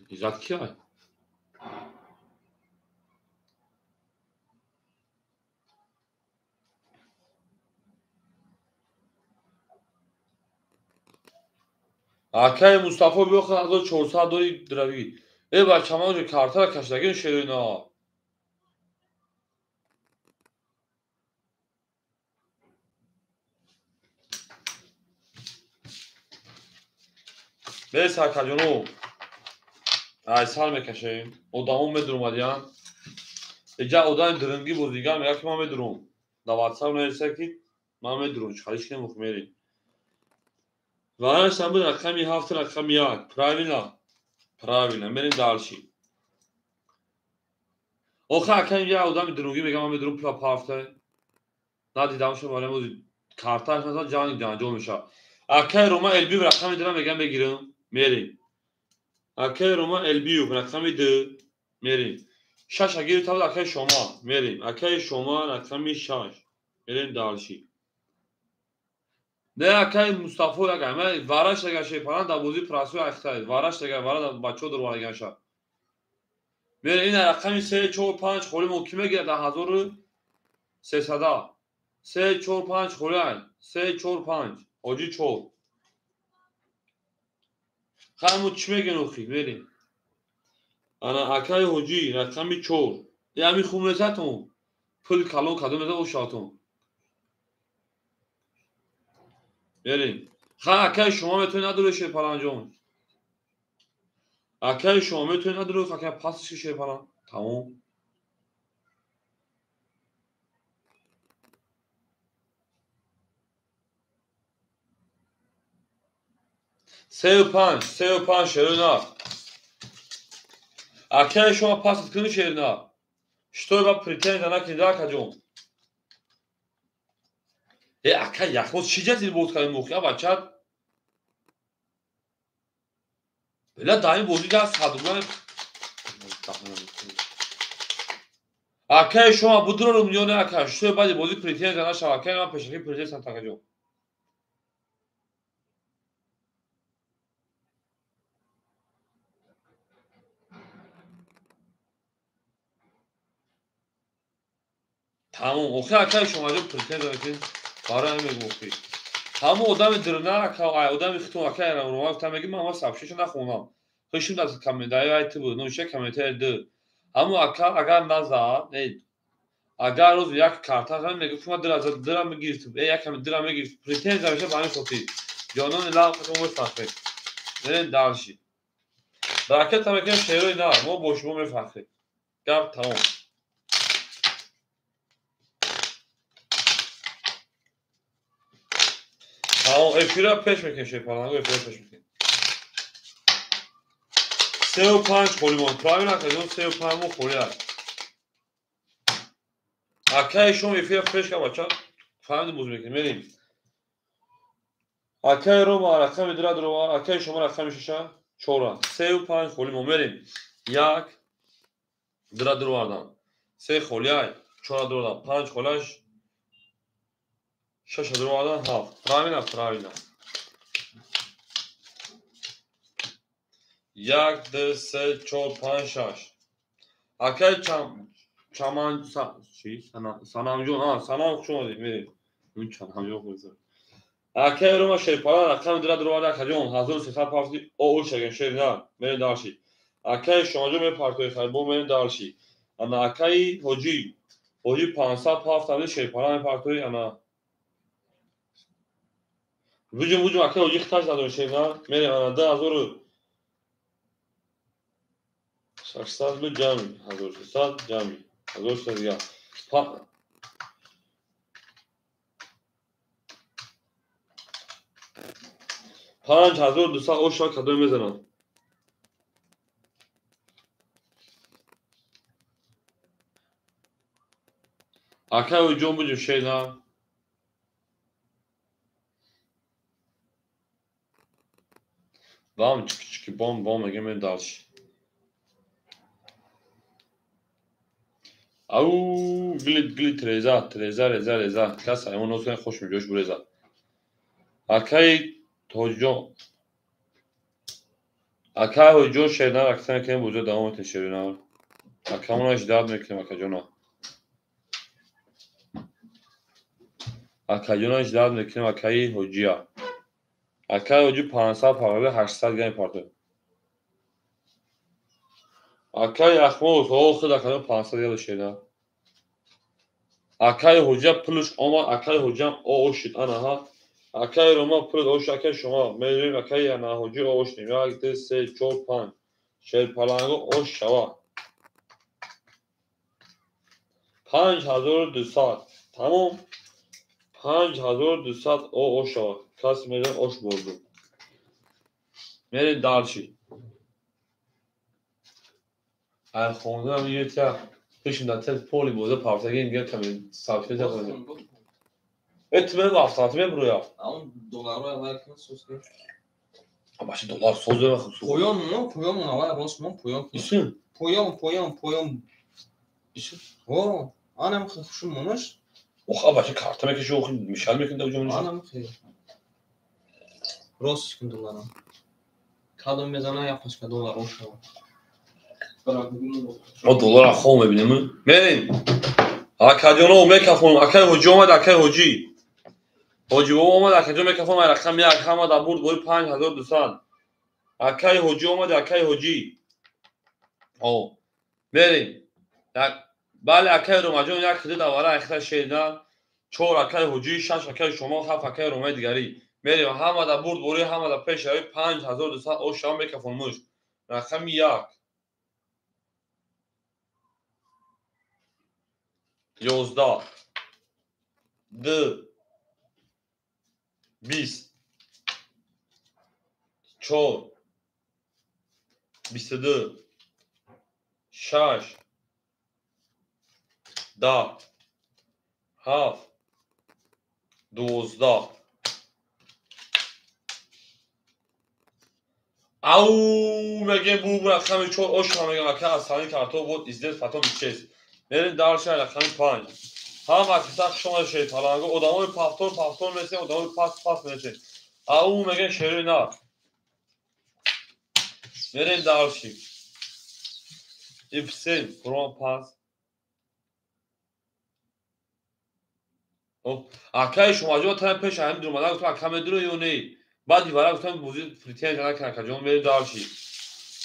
Speaker 1: ایزاد کیه اکه مصطفی بیوخه 1400 دوری دروی ای بچه ما اونجا کارتر کشدگین شده نه بیس اکه جونو ایسال میکشیم او دامون میدروم آدیان اینجا اودان درنگی بودیگم میگه که ما میدروم دا واتساپ نوشته که ما میدروم چکاریش که میریم وارش هم بود رقمی هفت رقم یک پراوینا میریم دالشی اوخه اکه یه اودان درنگی میگه ما میدروم پلا پافته ندیدم شما ولی مودی کارتاش مثلا جانجو میشه اکه روما البی رقم دیدم میگم بگیرم میریم اکه روما البی رقم دو میریم شش اگه تو اکه شما میریم اکه شما رقم شش میریم دالشی نه اکای مصطفی اگه من وارش اگه شیپان دا بازی پراسو اختای وارش اگه وارد بچه در وارگان شد بیر این رقمی 3 4 5 خوری مکیمه گیره در 1300 3 4 5 خوری 3 4 5 اوجی 4 خامو چی میگن اوخی بریم انا اکای اوجی رقمی 4 یعنی خونزتون پول کالون کدوم ده او شاتون بریم اکای شما میتونی نداره شیپان جون اکای شما میتونی نداره اکای پاسش شیپان تمام 35 35 شیرنا اکای شما پاس کنی شیرنا شتوی با پریتنز انا کنده کجون اکای یخوز چیجه زیر بود کنی موخیا بچه بلا دایم بودی که صدوگان اکای شما بودرو رو میونه اکای شتوی با بودی پریتنز انا شما اکای من پشکی پریتنز سنتا کجون تمام اوخی اکای شما جو پریتنز انا کاره همه موخی همه آدم درنه اکای آدم اختون اکای انا رو ما میگیم من ما سبشش نخونم خشم دست کمیده یا ایت بود نوشه کمیته ده همه اکای اگر نزد نید اگر روز یک کارتا هم میگه شما درم میگیرید یک کم درم میگیرید پریتنز همیشه با همین صوتی جانان لا خودمون فخر نه دارشی راکت هم که شیروی نه ما باش ما میفخر گپ تمام تمام افیرا پیش میکنه شیپانگو افیرا پیش میکنه 35 خولیمون پرامی نکنید 35 مو خولی هست اکای شما افیرا پیش که بچه فهمید موز میکنید میریم اکای رو ما رقم درد رو اکای شما رقم ششه 4 35 خولیمون میریم یک درد رو آدم 3 خولیای 4 درد آدم 5 خولیش 6 درد آدم 7 پرامی نه 1 2 3 4 5 6 اکای چمان چی سنام جون سنام شما میریم اون چنم جون خوزه اکای رو ما شیپالا رقم درد رو آدم کجون 1350 او شگن شیر نه میریم دارشی اکای شما جو می پارتوی خربو میریم دارشی انا اکای هوجی 507 شیپالا می پارتوی انا وجود اکای هوجی خطاش دادون شیر نه میریم انا 1600 جمعی 1600 جمعی 1600 دیگه 5200 او شا کدوم میزنم اکای جون بجو شینا بام چکی بام میگه من دالش او گلی ترزا کس همون نوزن خوش میجوش برزا اکای توجو اکای جو شینا اکسن که بوجو دوام تشرینا اکامون اجداد میکنیم اکاجونا اکاجونا اجداد میکنیم اکای هوجیا اکای هوجی 500 پاگه 800 گیم پارتو اکای اخموز او خود اکای 500 گیم شینا اکای هوجیا پلوش اما اکای هوجیا او شید انا ها اکای روما پلوش او شاکای شما میریم اکای انا هوجیا او شدیم 1 2 3 4 5 شیر پالانگو او شوا 5200 تمام 5200 او شوا کس میره اوش بولدو میریم دالشی خونده هم یه تا پیشم در تل پولی بوده پارتگی میگه کمی سابقه تا کنیم اتمه وقتات برویا
Speaker 2: اون دلار رو اول کنه سوز کنه
Speaker 1: باشه دلار سوز بخوام
Speaker 2: پویان اول راست من پویان
Speaker 1: ایشون
Speaker 2: پویان
Speaker 1: ایشون
Speaker 2: آنم خوشم منش
Speaker 1: باشه کارت میکشه میشال میکنه دو جمعه
Speaker 2: آنم خیلی Roskin dolara. Kadın mezana yapışka dolar o şu an.
Speaker 1: o dolar خو میبینیم بریم اکادیونا و میکافون اکای حجی اومد اکای حجی بابا اومد اکادیو میکافون رقم یک هم دا برد بوی 5200 اکای حجی اومد اکای حجی او بریم بله اکای رومجون یک خدید اواره اختا شیدن 4 اکای حجی 6 اکای شما 7 اکای رومای دیگری بریم هم دا برد بوی هم دا پیش 5200 او شام میکافون مش رقم یک 11 2 20 4 22 6 10 7 12 او میگه بو رقم 4 اوش میگه که اصلا کارتو بود ازدت فتو میچس بریم دارش رقم 5 هم اکثر شما شی پلنگو ادامه پافتور مثل ادامه پاس مثل او میگه شری نه بریم دارشی افسن پرو پاس او اکای شما جو تا پیش هم درمانا تو کم درو یونی بعد دیوارا گفتم بوزی فریتین جنا کنه جون بریم دارشی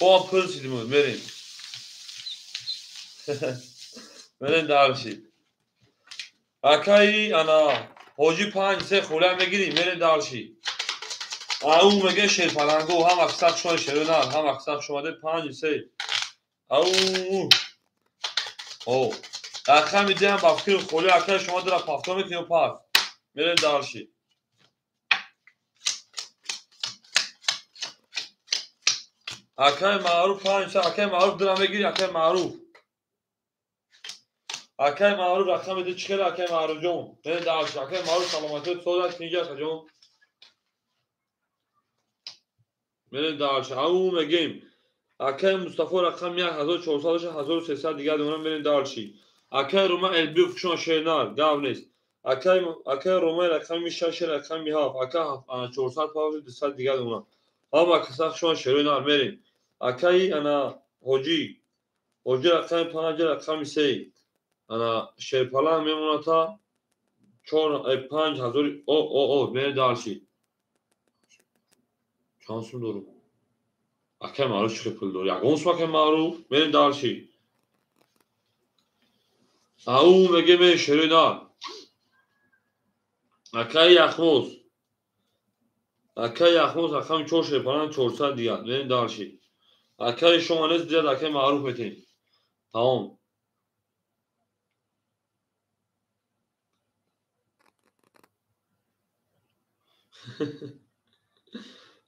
Speaker 1: با پرسیدیم بریم بریم دارشی اکای انا حاجی 5 3 خوله میگیری بریم دارشی او میگه شیر پلنگو هم اکثر شما شیرونر هم اکثر شما ده 5 3 او رقم میدیم با فکر خوله اکای شما در پافتو میکنیم پاس بریم دارشی اکای معروف 5 3 اکای معروف درم میگیری اکای معروف اکای معروف رقم میده چیکار اکای معروف جون بریم دارشی اکای معروف سلامتی صحبت میگه جون بریم دارشی او میگیم اکای مصطفی رقم 1400 1300 دیگه دونم بریم دارشی اکای روما البی فشون شینار گاو نیست اکای روما رقم 6 رقم 7 اکای 400 پاور 200 دیگه دونم هم اکسا فشون شینار بریم اکای انا حجی رقم 5 رقم 3 انا شیرپلان میمونه تا 5000 او بریم دارشی شانسم دارم اکای معروف چه پول داری اگونس اکای معروف بریم دارشی او میگه من شیرینار اکای یخموز رقم 4 شیرپلان 400 دیگه بریم دارشی اکای شما نیست دیگه اکای معروف میتین تمام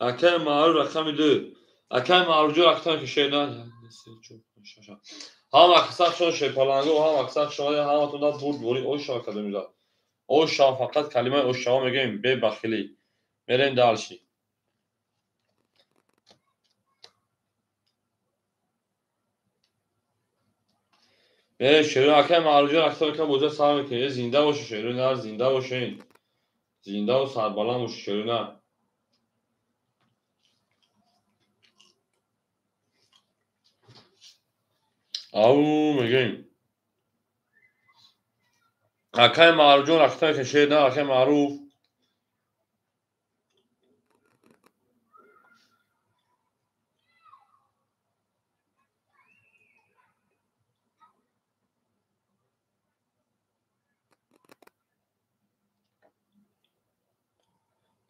Speaker 1: اکای معروف رقم 2 اکای معروف جو رقم که شیرینار هم اکثر شما شیرپلانگو هم اکثر شما هم تون داد برد بوری او شما کده میداد او شما فقط کلمه او شما میگیم به بخیلی بریم دارشی شیرین اکای معروف جو رقم که بوده سر میکنه زنده باشه شیرینار زنده باشین زنده و سربلند باشه شیرینار او میگیم اکای معروف جون رقم که شیرینار اکای معروف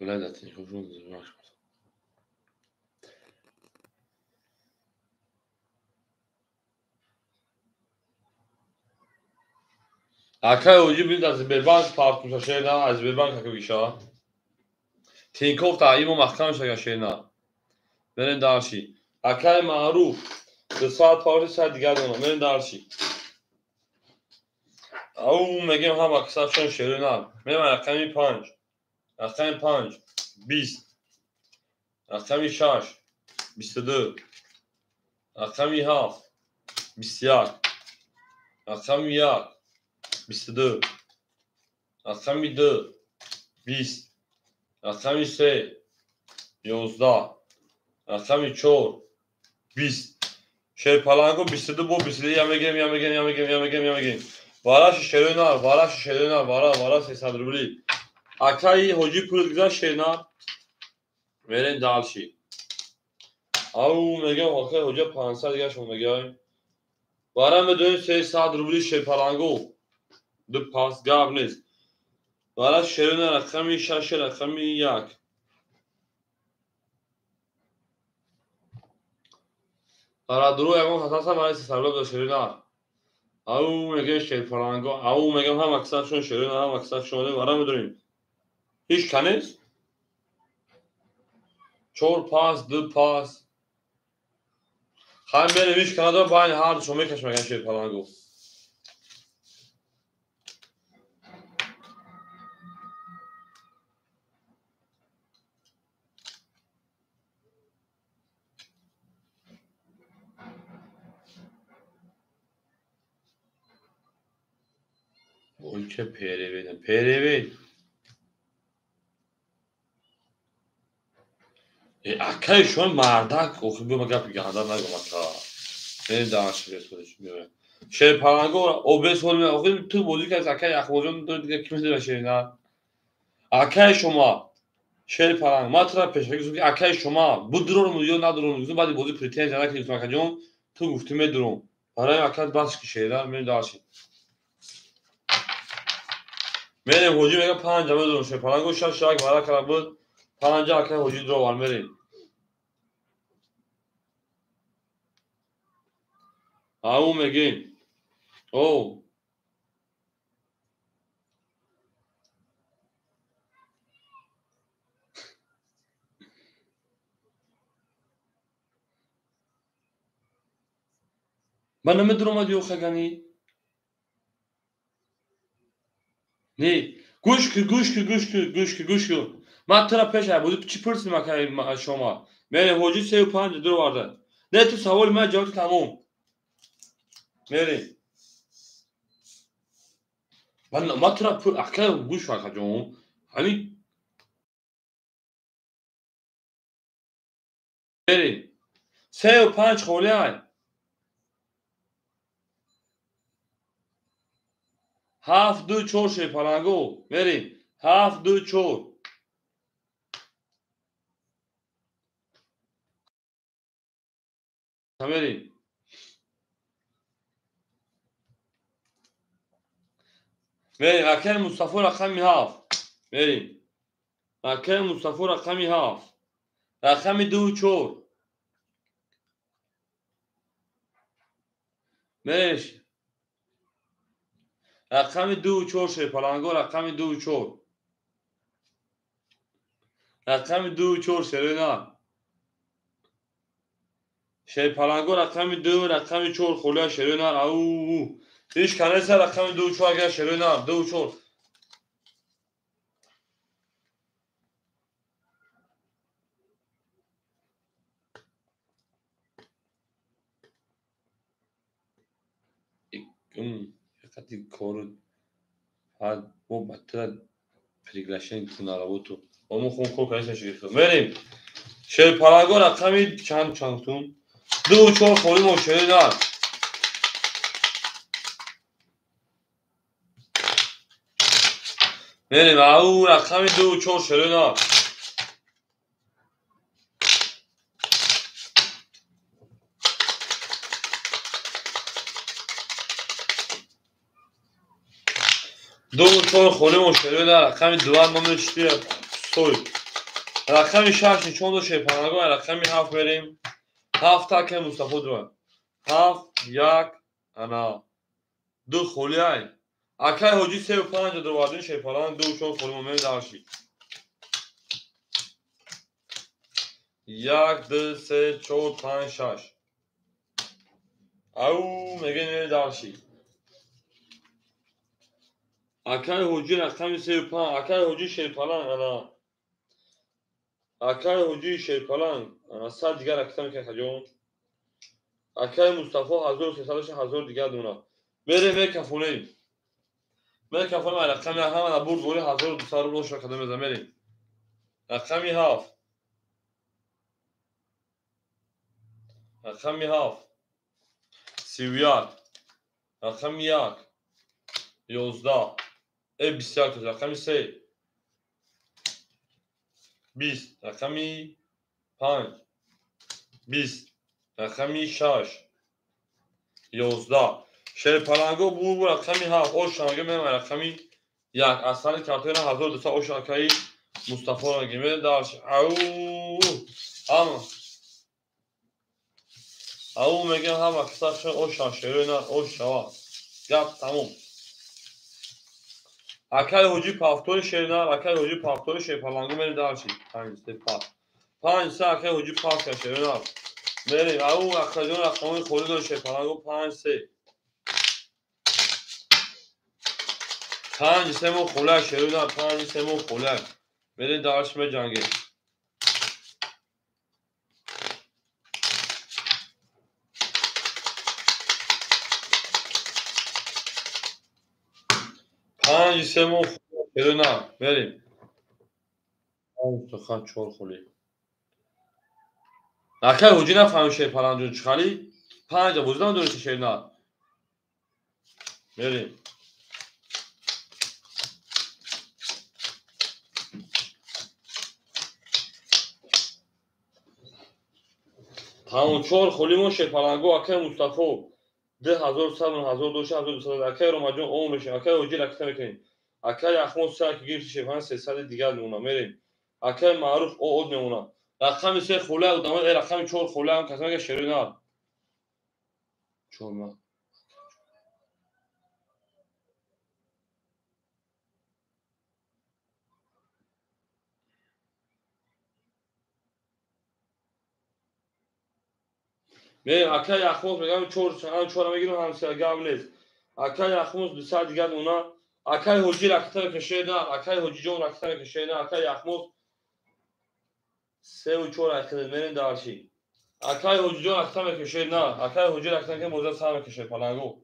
Speaker 1: ولادت يخرجون زواج اکای اوجی بید از بیربانک پارت میشه شیرینار از بیربانک که بیشه تینکوف تعییم و محکم شده شیرینار بریم دارشی اکای معروف 200 پارت سر دیگر دونم بریم دارشی او میگیم هم اکثر شون شیرینار بریم رقمی 5 رقم 5 20 رقمی 6 22 رقمی 7 21 رقمی 1 22 رقمی 2 20 رقمی 3 11 رقم 4 20 شیرپلنگو 22 bu 22 یمگیم وارا شیرینار وارا 300 روبلی اکای حجی پول گذاشت شیرینار برین دالشی او میگم آخه حجا 500 دیگه شما میگم وارا بدون 300 روبلی شیرپلنگو دو پاس گاب نیست وارا شیرینار رقمی 6 رقمی 1 وارا درو یکم حساسا برای 300 روبلی شیرینار او میگه شیرپلنگو او میگم هم اکثر شون شیرینار هم اکثر شونه وارا میدونیم هیچ کنیست 4 پاس 2 پاس خواهیم بریم هیچ کنادا با این هر شما میکش میگن شیرپلنگو Oy که پیروید اکای شون مردک اوخی بیم اگر گهدار نگم اکا این دانش بیسولش بیمه شیرپلنگو او بیسول اوخی تو بودی که از اکای اخوازون دو دیگه کمی دیگه شیرینار اکای شما شیرپلنگ ما ترا پیش بگیزم که اکای شما بود درون یا ندرون گفتم بعد بودی پریتین زنه که گفتم جون تو گفتی می درون برای اکای باش که شیرینار می داشی میریم حجی میگه 5 جمع درون شیرپلنگو شش یک برای کلا بود 5 اکای حجی درو وار میریم او میگیم او من نمیدونم دیو خگانی نه گوش کن من ترا پیش بود چی پرسیدم که شما میره حجی 35 درو وارده نه تو سوال من جواب تموم میری من ترا اکای گوش فقط جون همین میری 35 خولی های 7 2 4 شیرپلنگو میری 7 2 4 میری اکای مصطفی رقمی 7 میری اکای مصطفی رقمی 7 رقمی 2 4 میش رقمی 2 4 شیرپلنگو رقمی 2 4 رقمی 2 4 شیرینار شیرپلنگو رقمی 2 رقمی 4 خوله شیرینار او هیچ کنیسه رقمی 2 4 اگر شیرینار 2 4 یکتی کارو هر با بطر پریگلشن کنار بود تو اما خون کار کنیسه شگیخت میریم شیرپلنگو رقمی چند تون 2 4 خولی و شیرینار میریم او رقمی 2 4 شیرینار دو چهار خوله مشتری در رقمی دوان ما میشتی سوی رقمی 6 چون دو شیرپلنگو رقمی 7 بریم 7 تا که مصطفی دوان 7 1 انا دو خوله های اکای حجی 35 دو وادین شیرپلنگ 2 چون خوله ما داشتی 1 2 3 4 5 6 او میگه داشتی اکای حجی رقمی 35 اکای حجی شیرپلنگ انا اکای حجی شیرپلنگ انا 100 دیگر رقمی که خجون اکای مصطفی 1300 1000 دیگر دونا بریم میکفونیم رقمی هم برد بولی 1200 رو شو کدام میریم رقمی 7 رقم 7 31 رقم 1 11 21 رقم 3 20 رقم 5 20 رقم 6 11 شیر پلنگو بو رقمی 7 اوش همگه میرم رقمی 1 اصلا کارتون 1200 اوش اکایی مصطفی رو گیمه دارش او میگم هم اکساش اوش شیرو نه اوش شوا گپ تموم اکای هوجی پافتور شیر نه اکای هوجی پافتور شیر پلنگو میرم دارشی 5 3 5 3 اکای هوجی پاس شیر نه میریم او اکای رقمی خوردن شیر پلنگو 5 3 5 3 مو خوله شیر نه 5 3 مو خوله میریم دارش می جنگی 5 3 مو شیر نه میریم تو خان چور خولی اکای هوجی نفهم شیر پلنگو چخالی 5 بوزدان درست شیر نه میریم تمام چهار خولیمون شیر پلنگو اکای مصطفی 10,000 1200 اکای رمجان اون میشه اکای هوجی رکته میکنیم اکای اخمون سر که گیرش شیفان 300 دیگر میمونه میریم اکای معروف او اود میمونه رقم 3 خوله و داماد رقم 4 خوله هم کسایی که شیرین ها چون میریم اکای اخمون میگم 4 میگیرم همسایه گام نیست اکای اخمون 200 دیگر میمونه اکای هوجی رکته میکشه نه اکای هوجی جون رکته میکشه نه اکای اخمون 3 و 4 رکته میریم دارشی اکای هوجی جون رکته میکشه نه اکای هوجی رکته که موزه سر میکشه پلنگو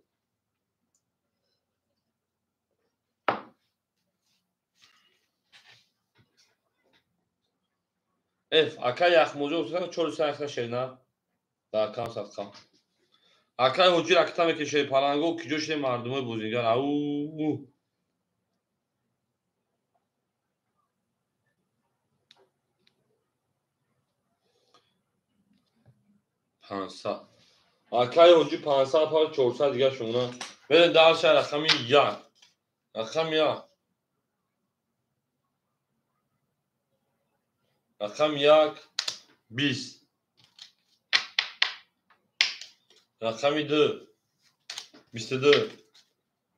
Speaker 1: اف اکای اخموجو اصلا 4 شیر نه در کام صدقه اکای هوجی رکته میکشه پلنگو کی جوش مردمه بوزینگر او 500 اکای هوجی 500 پا 400 دیگه شونه بره درش رقم 1 رقم 1 رقم 1 20 رقم 2 22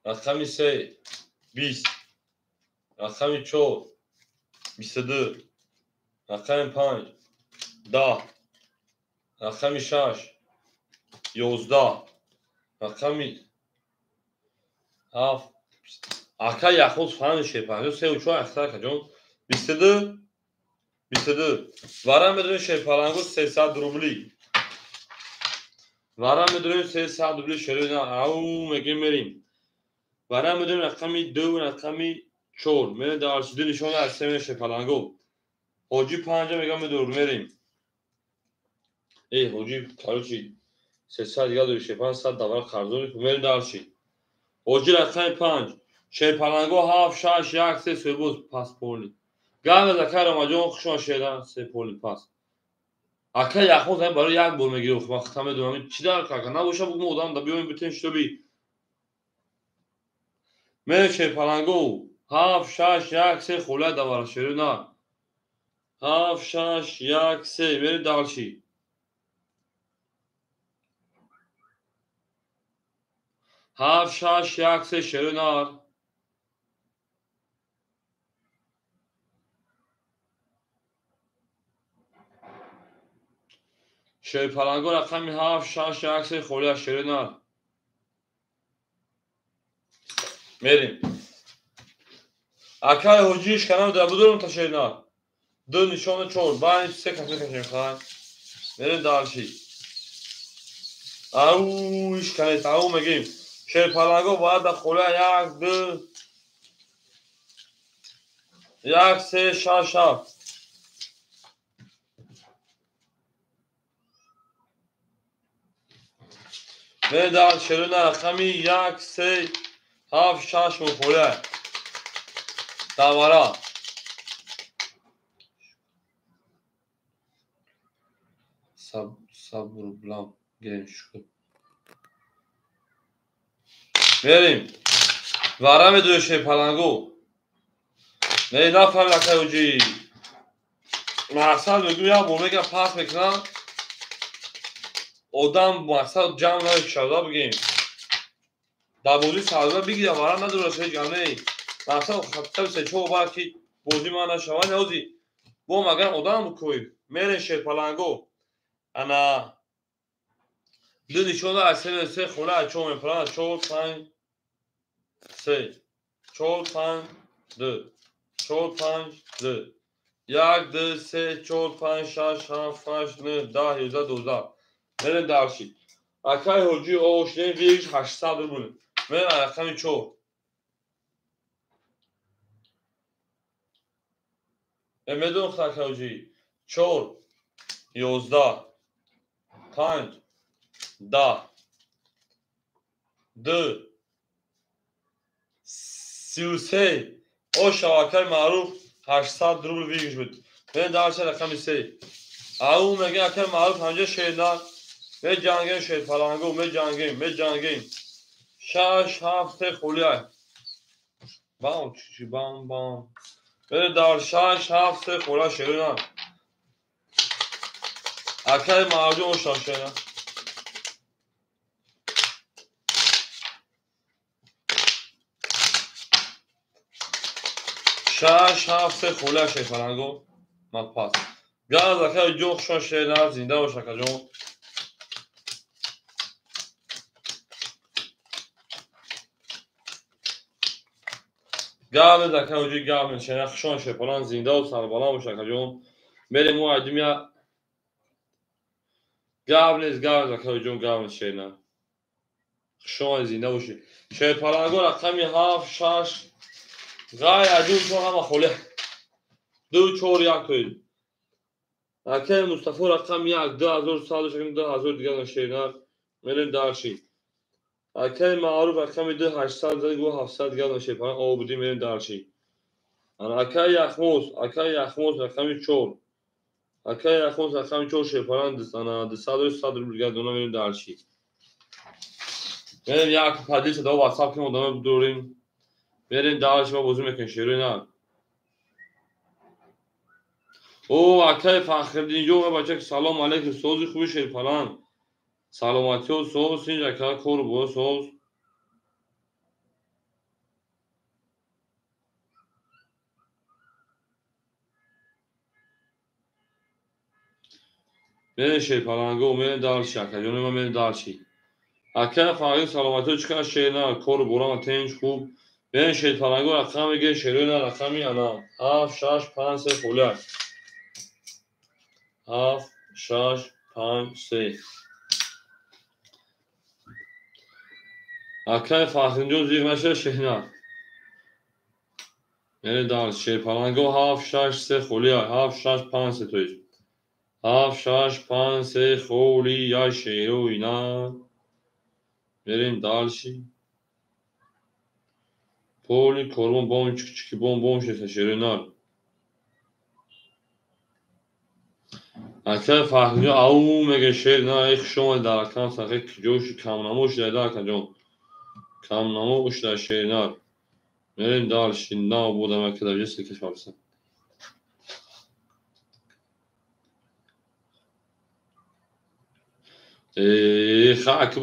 Speaker 1: رقم 3 20 رقم 4 22 رقم 5 10 رقم 6 11 رقم 7 اکای یخوز فهم شیر پلنگو 3 و 4 اختر که جون 22 22 ورم بدون شیر پلنگو 300 روبلی ورم بدون 300 روبلی شیر نه او میگیم میریم ورم بدون رقمی 2 و رقمی 4 میره دارشیده نشان از سمین شیر پلنگو هوجی 5 میگم بدون میریم ای هوجی کارو چی 300 دیگه دوی شیر 500 دوار خرزونی که میره دارشی هوجی رقم 5 شیر پلنگو 7 6 1 3 سویبوز پاس پولی گام زکر اومجون خوشون شیدن 3 پولی پاس اکا یخوز هم برای یک بول میگیره خب ختم دومی چی دار کاکا نباشه بگم ادام دا بیایم بتین شو بی میره شیر پلنگو 7 6 1 3 خوله دوار شیر نه 7 6 1 3 میره دالشی 7 6 1 3 شیر نه شیر پلنگو رقم 7 6 1 3 خوله شیر نه میریم اکای هوجیش کنم در بدون تا شیر نه دو نشان چور باید 3 کسی کشیم خواهد میریم دالشی اوش کنید او میگیم شیر پلنگو باید در خوله 1 2 1 3 6 7 میریم در شیرین رقمی 1 3 7 6 میخوره دوباره صبر بلام گریم شکر میریم ورم دوشه پلنگو نه نفر لکوجی مقصد بگو یا بومه پاس میکنم آدم مقصد جمع نای شده بگیم در بودی سالبه بگیرم ورم نداره جمعه مقصد خطب سه چو بار که بودی ما نشوه نوزی بو مگر آدم بکوید میرین شیر پلنگو انا دو نشونه از سه خوله چون میپرن 4 5 3 4 5 2 4 5 2 1 2 3 4 5 6 7 8 9 10 11 12 میرین درشی اکای حجی اوشنه ویش 800 بونه میرین رقمی 4 میدون خاک حجی 4 11 5 10 2 33 او شبکه معروف 800 روبل ویگش بود میرین درشی رقمی 3 او میگه اکای معروف همجا شیدن می جنگیم شید پلنگو می جنگیم 6 7 خولیه بام چی بام بام بره در 6 7 خوله شیرینه اکای مردم شاشینه 6 7 خوله شید پلنگو من پاس گاز اکای جوخ شون شیرینه زنده و شکا جون گاز اکای وجود گاز من شیرینه خشون شید پلنگ زنده و سربالا و شکا جون میریم مو عدمیا گاز اکای جون گاز شیرینه خشون زنده و شید پلنگو رقمی 7 6 غای عجون چون همه خوله 2 4 1 توید اکای مصطفی رقم 1 2100 شکل 2000 دیگر شیرینه میریم درشی اکای معروف رقم 2 800 زدی گو 700 دیگر شیرینه او بودی میریم درشی اکای یخموز رقم 4 اکای یخموز رقم 4 شیرینه 200 دیگر دونا میریم درشی میریم یک پدیل صدا و واتساپ که مدامه بدوریم میریم درشی ما بازی میکنیم شیرینه او اکای فخردین جو بچه سلام علیکم سوزی خوبی شیر پلان سلامتی و سوز این اکای کور بو سوز میرین شیر پلانگو میرین دارشی اکای جونی ما میرین دارشی اکای فخردین سلامتی و چکن شیر نه کور بورا تنج خوب میرین شیر پلانگو رقم میگه شیرین رقمی انا 7 6 5 3 خوله 7 6 5 3 اکای فخردین جو زیر مشه شیرینه میرین دارشی شیر پلانگو 7 6 3 خوله 7 6 5 3 تویش 7 6 5 3 خولی یا شیرو اینا میریم دالشی پولی کربون بوم چکی بوم شده شیرینار اکای فخری او میگه شیر نه ایک شما در اکان ساقه جوشی کم نموش دیده اکا جون کم نموش در شیرینار میریم دالشی نا بودم اکا در جسی کش بابسن خاک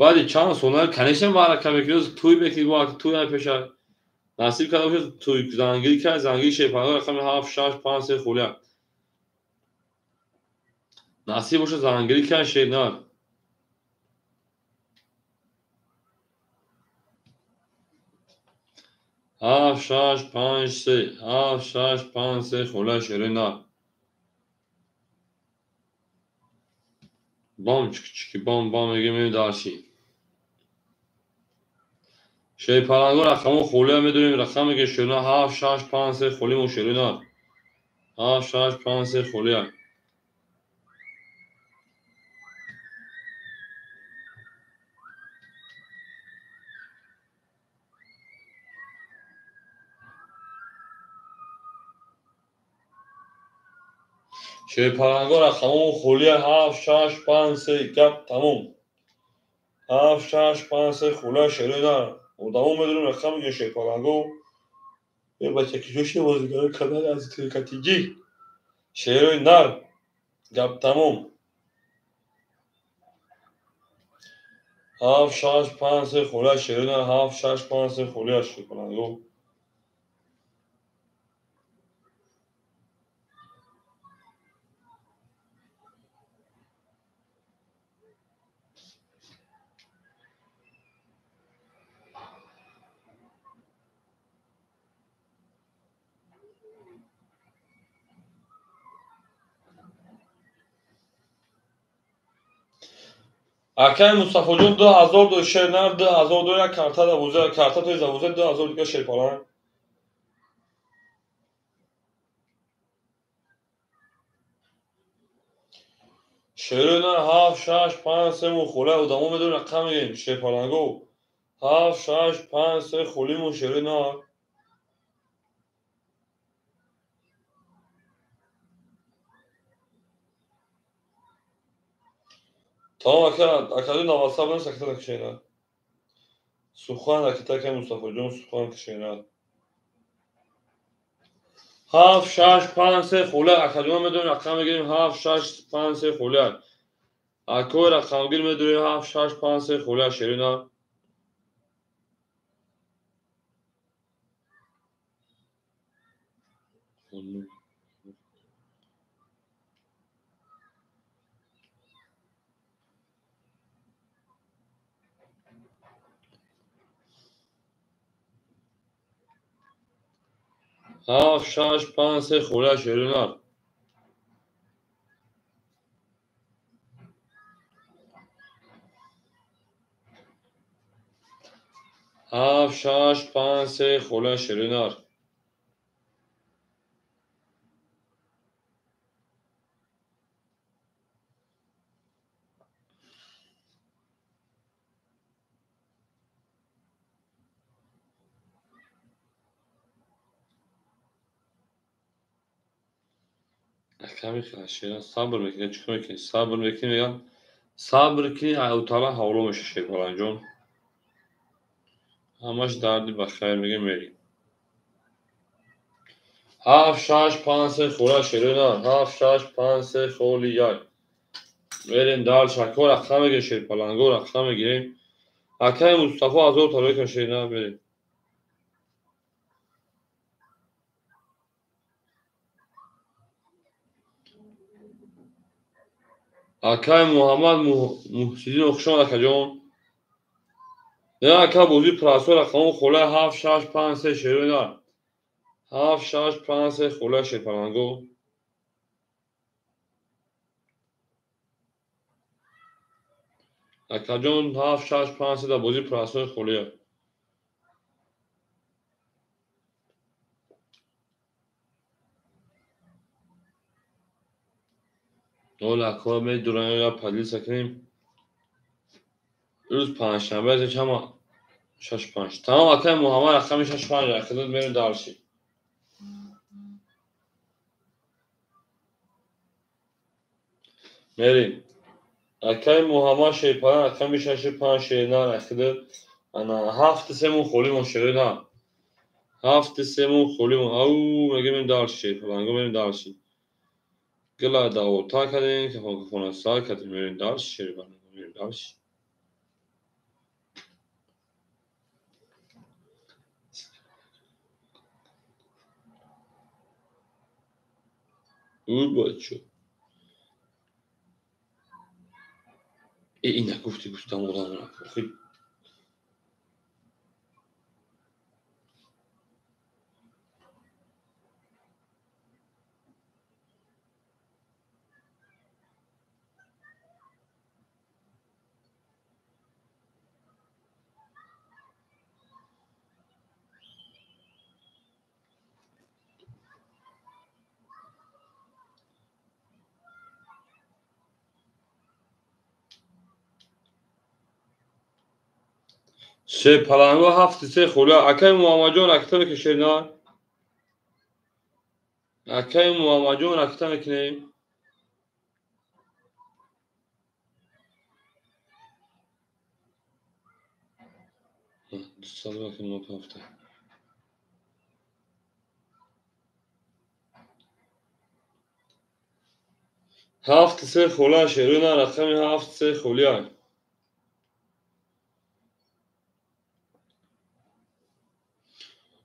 Speaker 1: بادی چند سونر کنیشن بارکه میکنیز توی بکی گوه توی های پیشه نصیب کرده باشه توی زنگیری که زنگیری شیپانه رقم 7 6 5 3 خوله نصیب باشه زنگیری که شیرینار 7 6 5 3 7 6 5 3 خوله شیرینار بام چکی بام میگه میریم دارشی شی پلنگو رقمو خوله میدونیم رقم میگه شیرینار 7 6 5 3 خولی مو شیرینار 7 6 5 3 خوله شیر پلنگو رقم خولی 7 6 5 3 گپ تموم. 7 6 5 3 خوله شیر نر ادامه میدونیم رقم میگه شیر پلنگو یه بچه که جوشی بازیگر کانال از کریکاتیجی شیر نر گپ تموم. 7 6 5 3 خوله شیر نر 7 6 5 3 خوله شیر پلنگو. اکای مصطفی جون 2002 شیر نر 2002 یک کارتا دوازه کارتا توی دوازه 2000 دیگه شیر پلنگ. شیر نر 7 6 5 3 مو خوله ادامه میدونیم رقم میگیم شیر پلنگو. 7 6 5 3 خولی مو شیر نر. Tamam akadın WhatsApp'ını sakın şeyler. Suhan akitake Mustafa Can Suhan şeyler. Haf şaş panse khula akadın medun rakam girim haf şaş panse khula. Akor rakam girim medun haf şaş panse khula şerina. Haf şaş panse khula şerina. Haf şaş panse khula şerina. Akami şerina sabır mekine çıkıyor ki sabır mekine ya. Sabır ki utala havlu meşe şey falan John. Amaç derdi başka yerine meri. هفت شش پنج سه خوره شیرینان هفت شش پنج سه خولی یک بریم دال شکر رقم بگیر شیر پلنگو رقم بگیریم حکم مصطفی از او طلوی کن شیرینان بریم حکم محمد محسیدین اخشان اکا جان نه اکا بوزی پراسو رقم خوله هفت شش پنج سه شیرینان هفت شش پنج سه خوله شیر پلنگو اکا جان هفت شش پنج سه دا بوزی پراسو خوله اول اکا می دورانه را پدیل سکنیم روز پنجشنبه از چما شش پنج تمام اکای محمد رقم شش پنج اخداد میریم دارشی میریم اکای محمد شیپان رقم شش پنج شیرینان اخداد انا هفت سمون خولی من شیرینان هفت سمون خولی من او میگیم دارشی شیپان میریم دارشی گلا داو تا کردیم که خونه سال کردیم میریم دارشی شیپان میریم دارشی او بچه این نگفتی گفتم غلام خیلی سه پلنگو هفت سه خوله اکای محمد جان اکتر که شیرینان اکای محمد جان اکتر کنیم دوستان bakayım not hafta. هفت سه خوله شیرون رقم هفت سه خولیان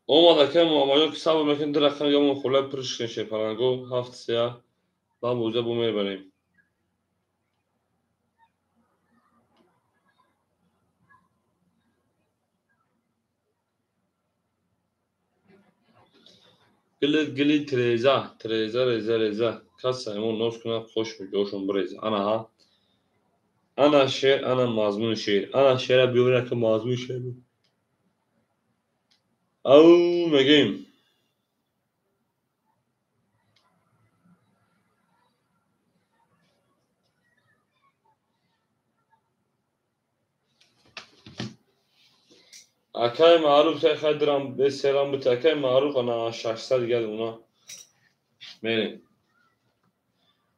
Speaker 1: اومده که معامله که صبر میکنیم در رقم یا من خوله پرش کنشه پرنگو هفت سه با موزه بو میبریم گلید تریزه ریزه کس سایمون نوش کنه خوش بجوشون بریزه انا ها انا شعر انا مضمون شعر انا شعر بیونه که مضمون شعر او میگیم اکای معروف که خیلی درم به سلام بوده اکای معروف انا 600 گل اونا میریم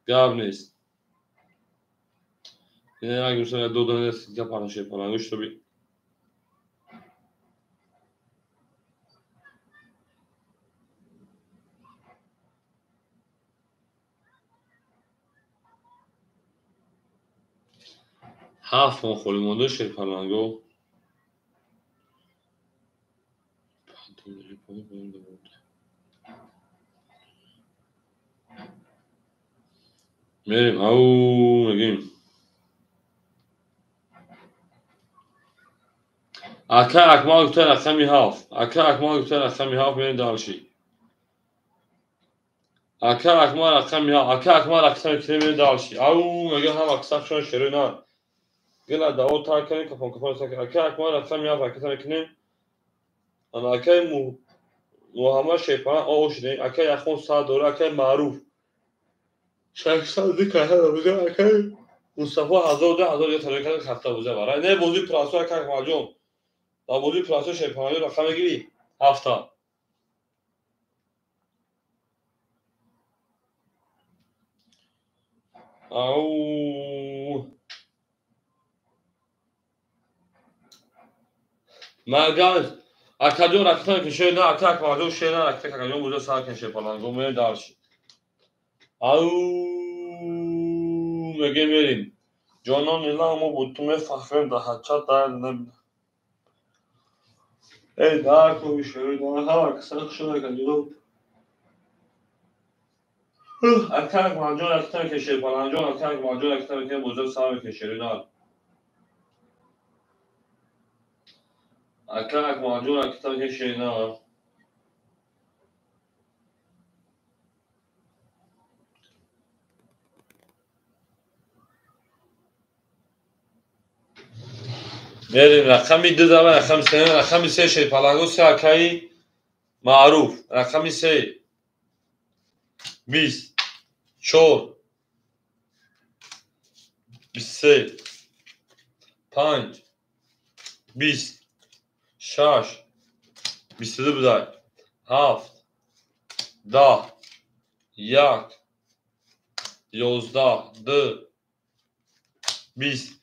Speaker 1: گاب نیست یعنی اگه مثلا دو دانه سکه پانشه پانگوش تو بی هفت من خولی مونده شیر پانگو میریم او میگیم اکا اکمال گفتن رقمی هفت اکا اکمال گفتن رقمی هفت میریم دالشی اکا اکمال رقمی هفت اکا اکمال رقمی کنیم میریم دالشی او میگیم هم اکساف شون شروع نه گلا داو تا کنیم کپون کپون سکر اکا اکمال رقمی هفت اکا کنیم انا اکای محمد شیپان او شدیم اکا یخون سا دوره اکای معروف 600 ذکر هر بوده اکای مصطفی 1000 یه تلویزیون خطا بوده برای نه بودی پراسو اکا ماجون دا بودی پراسو شیپانی رقم گیری هفتا او مرگان اکادون رقم کشه نه اکا ماجون شه نه رقم اکادون بوده سال کشه پلان گم دارش او میگه میریم جانان نیلا ما بود تو میفهمیم ده حچات در نه ای دار کوی شوی نه ها کسر شده کدیدو اکا ماجون رقم کشه پلان جون اکا ماجون رقم که بوده سال کشه نه اکا ماجون رقم کشه نه میریم رقمی دو دامه رقم سه رقمی سه شیر پلنگو سه اکایی معروف رقمی سه 20 4 23 5 20 6 22 بودای 7 10 1 11 2 20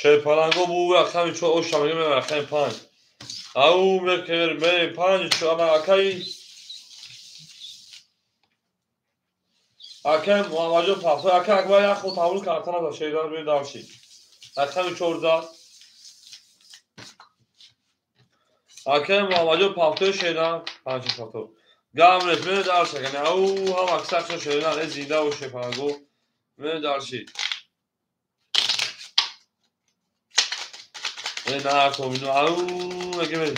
Speaker 1: شیر پلنگو بو رقمی چو او شامگه میرم رقمی 5 او میریم 5 چو انا اکایی اکای محمد پاسو اکای اکبر یک خود تحول کارتنا دا شیدار بیر دارشی رقمی 14 اکای محمد پاسو شیدار 5 فاتو گام رسمه دارشه کنه او هم اکثر شو شیدار زیده و شپانگو من دارشی نه هر تومینو او مگه می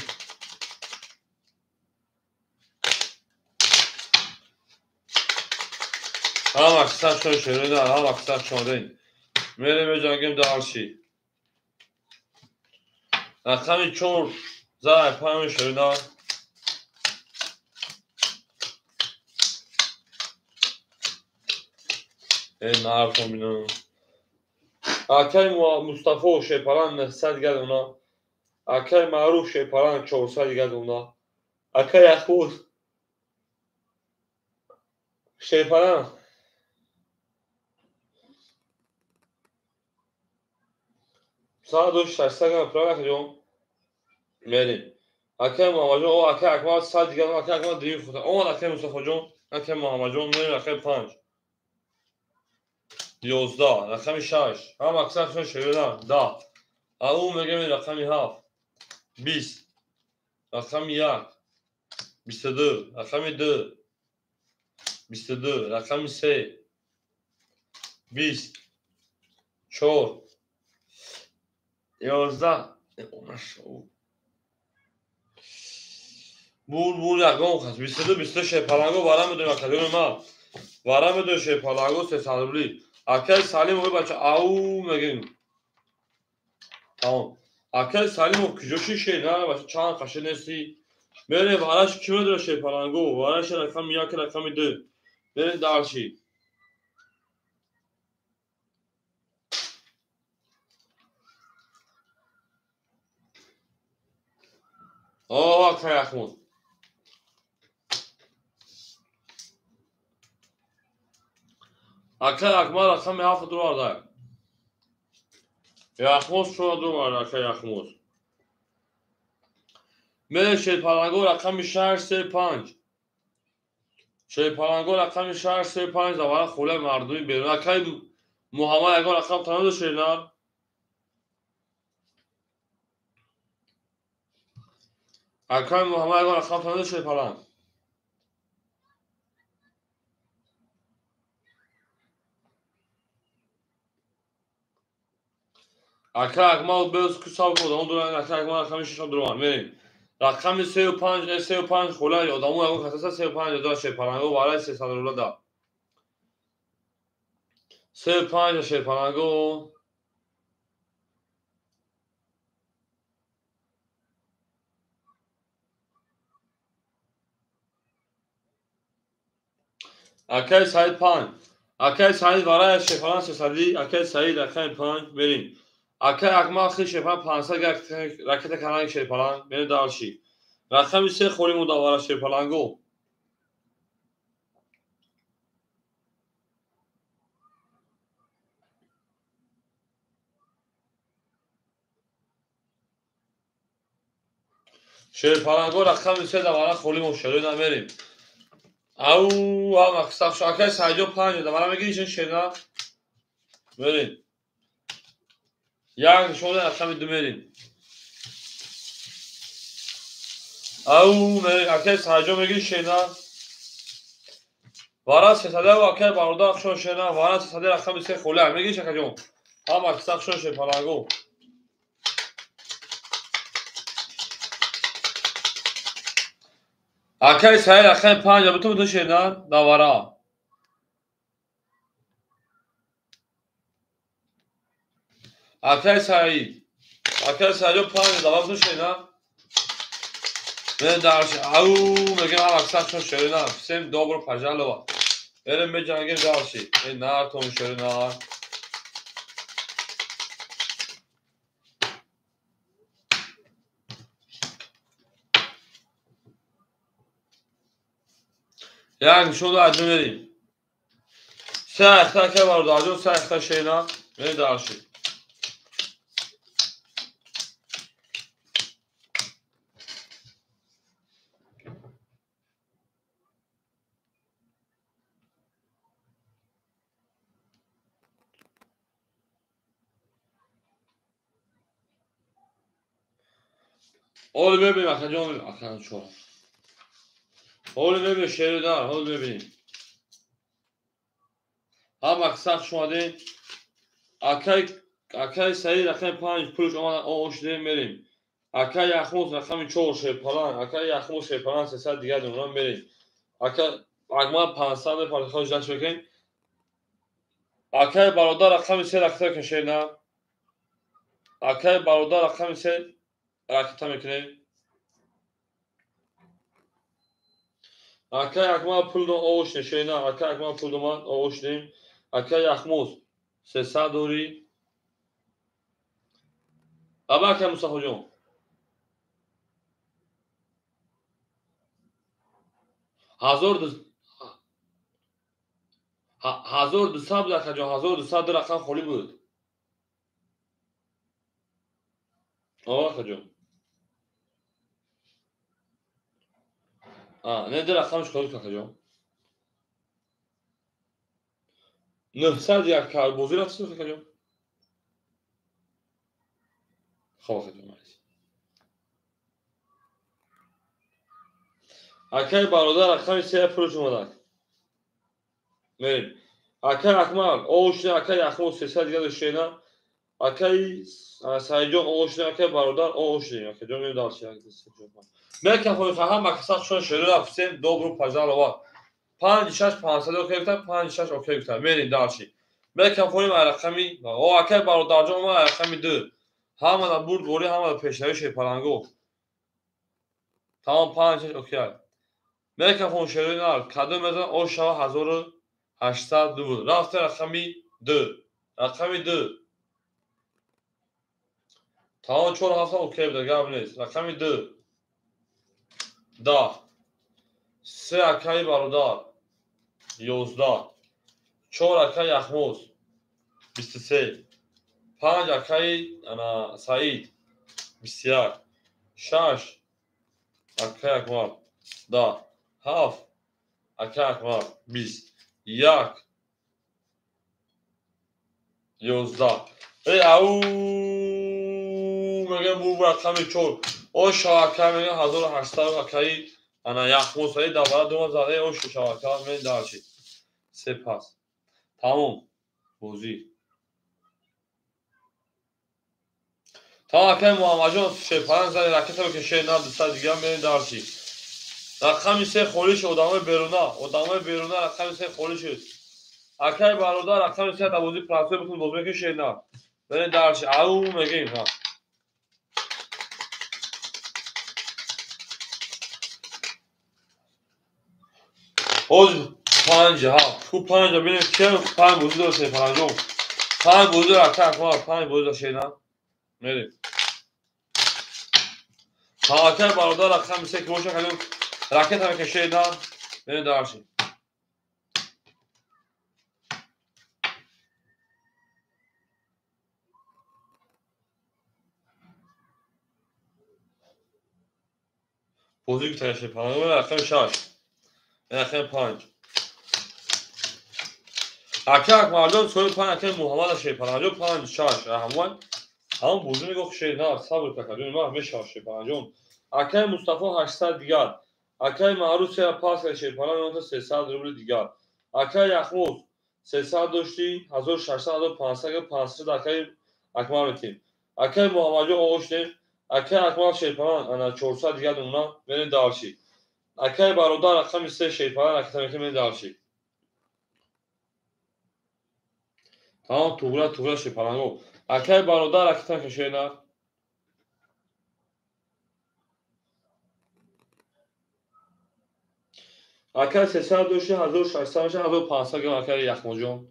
Speaker 1: هم اکثر شو شیدار هم اکثر شده میره به جنگیم دارشی رقمی 4 زای 5 شیدار نه هر تومینو اکای مصطفی و شیپاران 100 گل اونا اکای معروف شیپاران 400 گل اونا اکای اخوز شیپاران ساعت 600 گل پرا کنیم بریم. اکه محمد جان او اکه اکمال 100 دیگه اکه اکمال دیگه خود اون اکه مصطفی جان اکه محمد جان میریم اکه 5 11 رقم 6 هم اکثرشون شده 10 او میگه می رقم 7 20 رقم 1 22 رقم 2 22 رقم 3 20 4 11 بور یگان خست 22 23 پلنگو وارم میدونم کدوم ما وارم میدونم شه پلنگو 300 روبلی اکل سالم او بچه او میگیم تمام اکل سالم او کجوشی شه نه بچه چند قشه نستی بره وارش کی میدونه شه پلنگو وارش رقم 1 رقم 2 بره دارشی آه که اخمون اکل اکمال رقم 7 دو داره یخموز شو دو بار اکل یخموز بره شه پلنگو رقم 6 3 5 شه پلنگو رقم 6 3 5 دوباره خوله مردمی بیرون اکل محمد اگه رقم تنها داشته نه اکل محمد اگه رقم تنها داشته پلنگ اکل اکمال بیز کساب کود اون دوران اکل اکمال رقم 6 دوران میریم رقم 3 و 5 3 و 5 خوله آدمو اگه خاصه 3 و 5 داشته پلنگو بالای 300 روبله دا 3 و 5 شه پلنگو اکل سعید 5 اکل سعید برای شه پلنگ 300 اکل سعید رقم 5 بریم اکل اکمال خیلی شه پلنگ 500 رکت کلنگ شه پلنگ بین دارشی رقم 3 خولی مداوره شه پلنگو شه پلنگو رقم 3 دوباره خولی مشتری نمیریم او هم اکساق شاکر سعیدو 5 دوباره میگیری چه شنا بریم یک شده رقم 2 میریم او میریم اکر سعیدو میگیری شنا وارا 300 و اکر باردار شو شنا وارا 300 رقم 3 خوله میگیری چه کجون هم اکساق شو شه پلنگو اکر سعید رقم 5 بتون دو شنا دوباره اکر سعید اکر سعیدو 5 دوباره دو شنا من درش او میگم هم اکساق شو شنا سیم دو برو پجالو بریم به جنگیم دارشی این نار تون شده نار یک شده ادو بریم سه اختا که بارو دارجون سه اختا شینا بریم دارشی اول ببینیم اختا جون ببینیم اختا چون اول ببینیم شیره دار اول ببینیم هم اکساق شماده اکای سعید رقم 5 پولش آمدن آوش دیم بریم اکای یخموز رقم 4 شیپلان اکای یخموز شیپلان 300 دیگه دونان بریم اکای اگمان 500 پارتخوش دست بکن اکای برادر رقم 3 رکتا کشه نه اکای برادر رقم 3 رکتا میکنه اکای اگمان پول دون آوش نشه نه اکای اگمان پول دون آوش دیم اکای یخموز 300 دوری ابا اکای مصطفی جون 1200 بود اکای جون 1200 رقم خولی بود آه اکای جون nedir rakamı çıkardık kakacağım. 900 یک karbozi رفت kakacağım. خب kakacağım. Akay برادر رقم 3 پروژه اومدن. بریم. Akay akmal. O işte akay akmal 300 دیگه داشته اینا. Akay سایجان o işte akay برادر o işte akay جان میاد داشته. من که خواهم خواهم مکسات شون شروع رفتیم دو برو پجال و 5 6 500 اوکی گفتم 5 6 اوکی گفتم بریم داشتی. من که خواهم رقمی o akay برادر جان ما رقمی 2. همه دا برد وری همه پیشنهادش پلنگو. tamam 5 6 اوکی. Мекафон шеринар кадом мезан о шава 1802 буд. Рафта рақами 2. Рақами 2. Тамом 4 ҳафта окей буда гап нест. Рақами 2. 10. 3 акаи бародар 11. 4 акаи ахмоз 23. 5 акаи ана саид 21. 6 акаи акмал 10. 7 акаи акмал 20. 1 11. ای او میگم بو رقمی 4 او شاکر میگم 1800 اکایی انا یخموس های دوباره دوم زده او شاکر میگم دارچی سپاس تمام بوزی تا اکای محمد جان شپران زده راکت رو کشه نه دوستا دیگه میگم دارچی رقمی 3 خولیش ادامه بیرونا رقمی 3 خولیش اکای برادر رقمی 3 دوازی پلاسه بتون بزرگ کشه نه ببین دارچی او میگیم ها اوز 5 ها تو 5 ببینیم چه 5 بوزی درسته پنجم 5 بوزی را تک ما 5 بوزی را شینا میریم تاکر برادر رقم میشه که باشه کنیم راکت هم که شینا میریم دارشیم بوزی که تایشه پنجم رقم 6 رقم 5 اکر مردم سوی 5 اکر محمد شیپنجم 5 6 رحمان همون بوزی میگه شینا صبر تکریم ما همیشه شیپنجم اکر مصطفی 800 دیگر اکر معروف سه پاس شیپنجم اون 300 روبل دیگر اکر یخموز 300 داشتی 1600 500 500 اکر اکمال میتیم اکر محمد جو اوشته اکر اکمال شیپنجم انا 400 دیگر اونا برین دارشی اکر برادر رقم 3 شیپنجم اکر میتیم برین دارشی tamam tuğla şipalango akay barodar akitan keşena akay 300 داشته 1600 میشه 1500 گرم akay یخموجون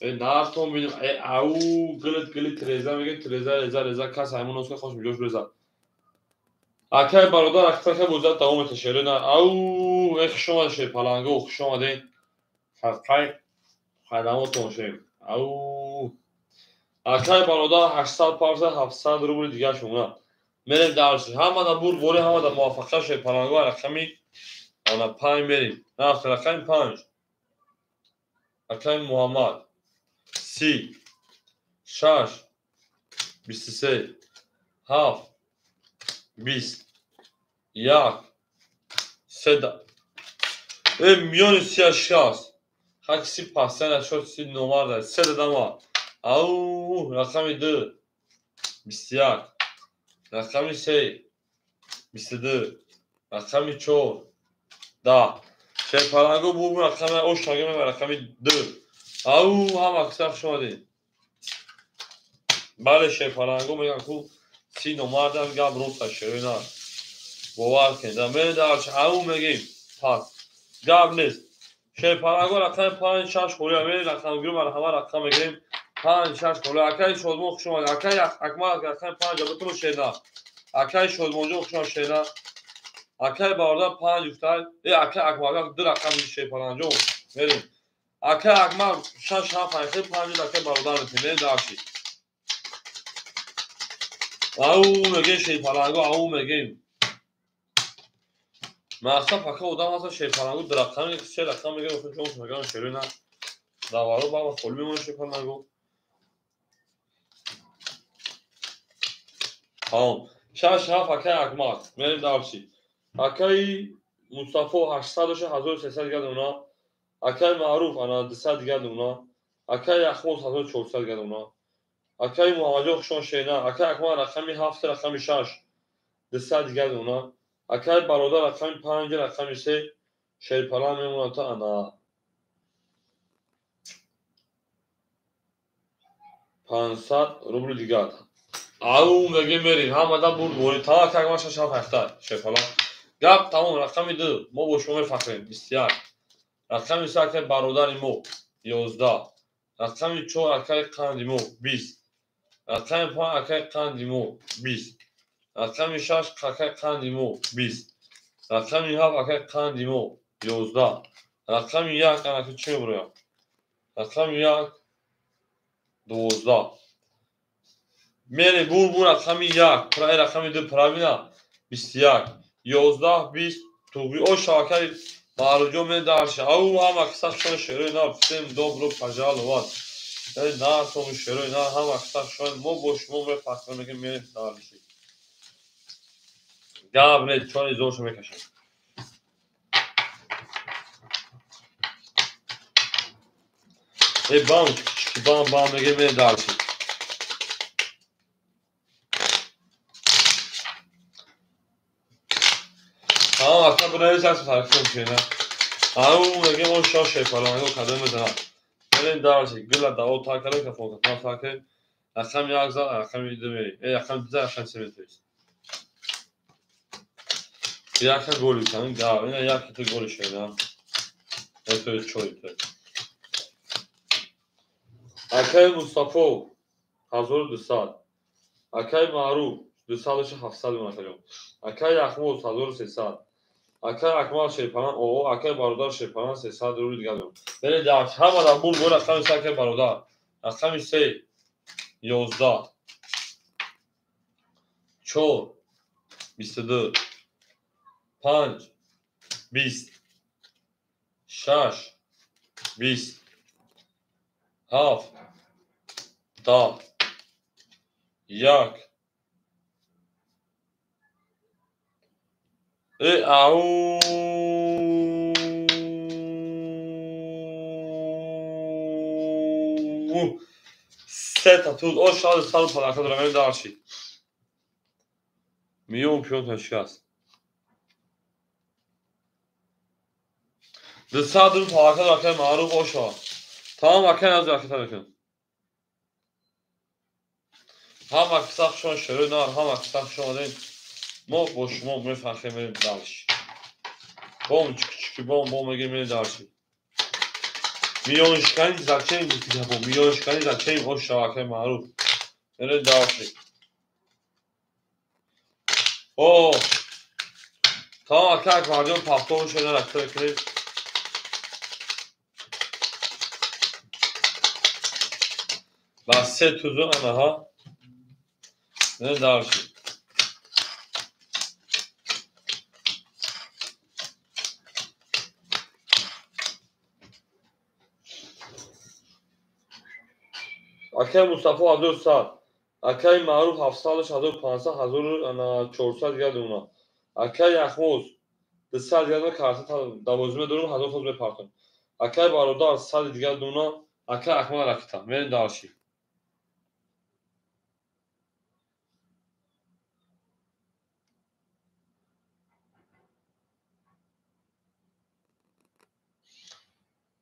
Speaker 1: نارتون ببینیم او گلت تریزا میگه تریزا کس همون نسخه خوش میجوش بزن akay barodar akitan که بوزد تمام تشرینا او اخ شما شیپالانگو خوش اومدین خرقای خدماتون شیم او akay barodar 800 پارسه 700 روبل دیگه شما میریم درسی همه دا بود وری همه دا موافقه شد پلانگو رقمی آنا 5 میریم نه رقم 5 رقم محمد 30 6 23 7 20 1 3 میون 36 خاک پاسن شد 30 نمبر داد 3 دادم او رقم 2 21 رقم 3 22 رقم 4 10 شیپالانگو بو رقم او شاگرد رقم 2 او هم اکثر شدید بله شیپالانگو میگن کو 30 نمبر دادم گاب روز شیرینا باور کن من دارش او میگیم پاس گاب نیست شیپالانگو رقم 5 6 خوری میری رقم گیرم همه رقم میگیم 5 6 خوری اکای شدمون خوش اومد اکای اکمال رقم 5 بتون شینا اکای شدمون خوش اومد شینا اکای باردار 5 افتاد اکای اکمال 2 رقم شیپالانگو میریم اکای اکمال 6 7 5 اکای باردار میتونیم داشتی او میگه شیپالانگو او میگیم Maqsad пока odam hasa shaytanagу درختان یک سه رقم میگه گفتم چون میگم شروع نه دوارو بابا خول میمونه شیطانagو تمام شش هفت اکای اکمال میریم دارچی اکای مصطفی 800 1300 دیگه اونا اکای معروف انا 200 دیگه اونا اکای اخموس 1400 دیگه اونا اکای مهاجر شون شینا اکای اکمال رقمی 7 رقمی 6 200 دیگه اونا اکای برادر رقمی 5 رقمی 3 شیرپلان میمونه تا انا 500 روبل دیگه او میگه میریم هم آدم بود تا که اگه شش هفته شفالا گپ تمام رقم دو ما با شما میفخریم بسیار رقم سه که برادر مو 11 رقم 4 اکای قند مو 20 رقم 5 اکای قند مو 20 رقم 6 اکای قند مو 20 رقم 7 اکای قند مو 11 رقم 1 اکای چی برو رقم 1 12 میره بور رقم 1 پرای رقم 2 پراوینا 21 11 20 توبی او شاکر معروجو می دارش او هم اکثر شون شروع اینا بسیم دوبرو پجال واد نه تو شروع اینا هم اکثر شون مو بوش مو می فکر میگه می دارشی گاب نه چون زورشو میکشن ای بام میگه می دارشی tamam hatta buraya ses farklı bir şey ne او میگه اون شاشه فلان رو کدوم میزنم بریم دارشی گل دا او تا کلو که فوق ما فاکر رقم 1 رقم 2 میری رقم 2 رقم 3 میتوی یک گلی کنیم گاو اینا یک تو گلی شده تو چوی تو اکای مصطفی 1200 اکای معروف 2700 میتونیم اکای احمد 1300 اکای اکمال شیپان او اکای برادر شیپان 300 رو دیگه دارم بریم دارش هم آدم بول بول رقم 3 اکای برادر رقم 3 11 4 22 5 20 6 20 7 10 1 او سه تا توز او شاد سال پلاکا درمه دارشی میون پیون تشکست دستا درم پلاکا درکه معروف او شاد tamam اکن از درکه ترکن هم اکساق شون شروع نار هم اکساق شون دین ما boş ما میفخه میریم دارشی بوم چکی بوم بوم میگه میریم دارشی میونشکانی زکچه میتیده بوم میونشکانی زکچه او شاکه معروف میریم دارشی او tamam akak vardiyon pafton şeyler aktarıp bahset tuzu anaha ne darşı akay Mustafa hazır saat akay maruf hafsalış hazır pansa hazır ana çorsa diye ona akay Ahmuz dışarı diye karşı davuzme durum hazır toz ve parton akay baroda sal diye ona akay akmal rakita ne darşı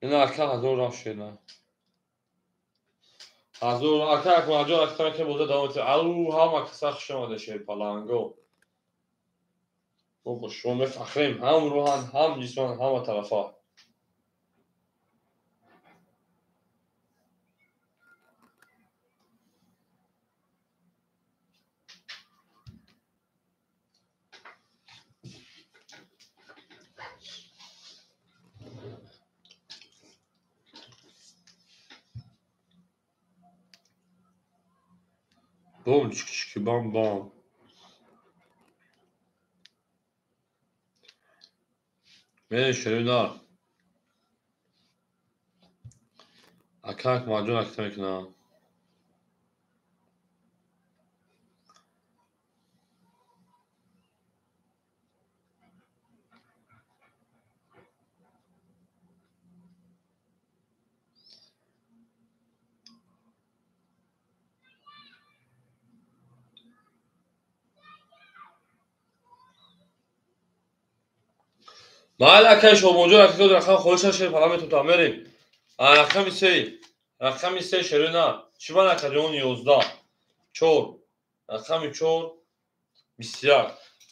Speaker 1: ne akay hazır rafşena hazır akay akmal hazır rakita که بوده دامت او هم اکساخ شما دشه پالانگو بابا شما مفخریم هم روحان هم جسمان هم طرفا بوم چکی بام بام میره شروع اکاک ماجون اکتر کنم محل اکای شما موجود اکتر رقم خودشان شیر پلامتون تا میریم رقمی سه شروع چیبان اکجون 11 4 رقمی 4 21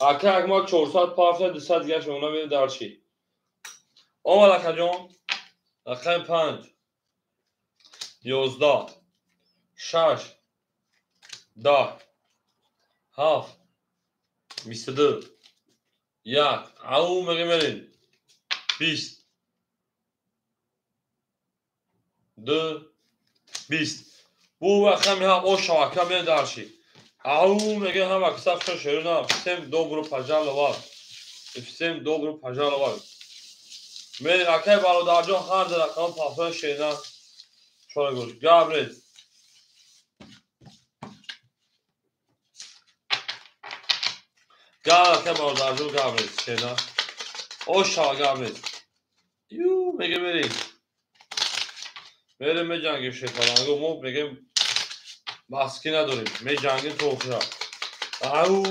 Speaker 1: اکای اکمال 400 پافت 200 دیگه شما میره درچی اول اکجون رقم 5 11 6 10 7 22 1 او میگه میرین 20 2 20 bu raqami ham o şavaka men darshi au mege ham aksaf sho sheruna всем добро пожаловать всем добро пожаловать men akay barodarjon har da raqam pafra shena chora gosh gabret akay barodarjon gabret shena o şava gabret yu mege meri mere me jange she falan go mo mege maski nadorim me jange tokhra au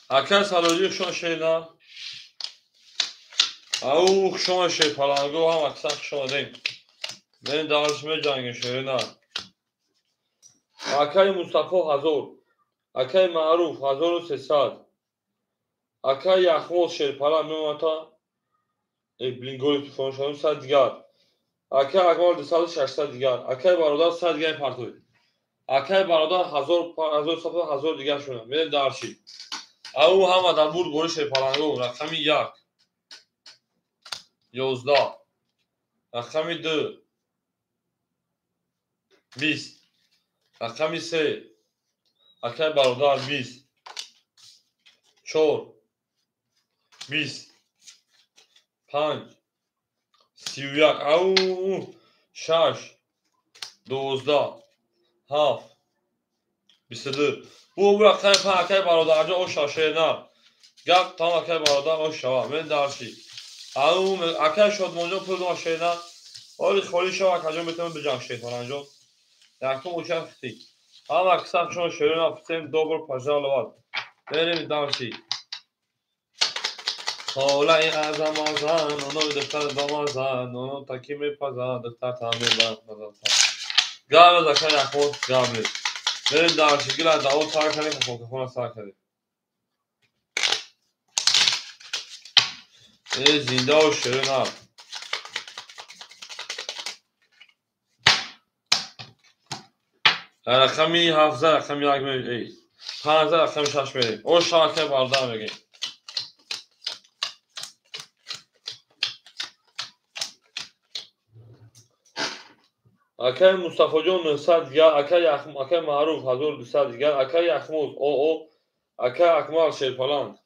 Speaker 1: akay salori sho shena او شما شی پلنگو هم اکثر شدیم من دانشمه جنگ شیرنا اکای مصطفی هزار اکای معروف 1300 اکای یخموز شیر پلنگ میموتا بلینگوی فونشانو 100 دیگر اکای اکمال 200 دیگر اکای برادر 100 دیگر پرتوی اکای برادر 1000 صفحه 1000 دیگر شونه من دارشی او هم آدم بود گوری شیر پلنگو رقمی 1 11 رقمی 2 20 رقمی 3 اکای برادر 20 4 20 5 31 او 6 12 7 22 bu raqam akay barodarja o shashena gap tam akay barodar o shava men darshi au akay shodmonjo pul mashena oli kholi shava akajon betam bejam shaytananjo yakum uchafti ham aksam shon sherena всем добро пожаловать بریم darshi حالا این اعظم آزن اونو دختر دامازن اونو تکی میپزن دختر تعمیر بزن گام دکتر یخمون گامی بریم دارشی گل از داو سار کنیم که فوکفون سار کنیم این زنده و شیرین هم رقمی 17 رقمی 1 میریم 15 رقمی 6 میریم او شاکه باردار میگیم اکای مصطفی جون 900 دیگر اکای معروف 1200 دیگر اکای یخموز او اکای اکمال شیرپلنگ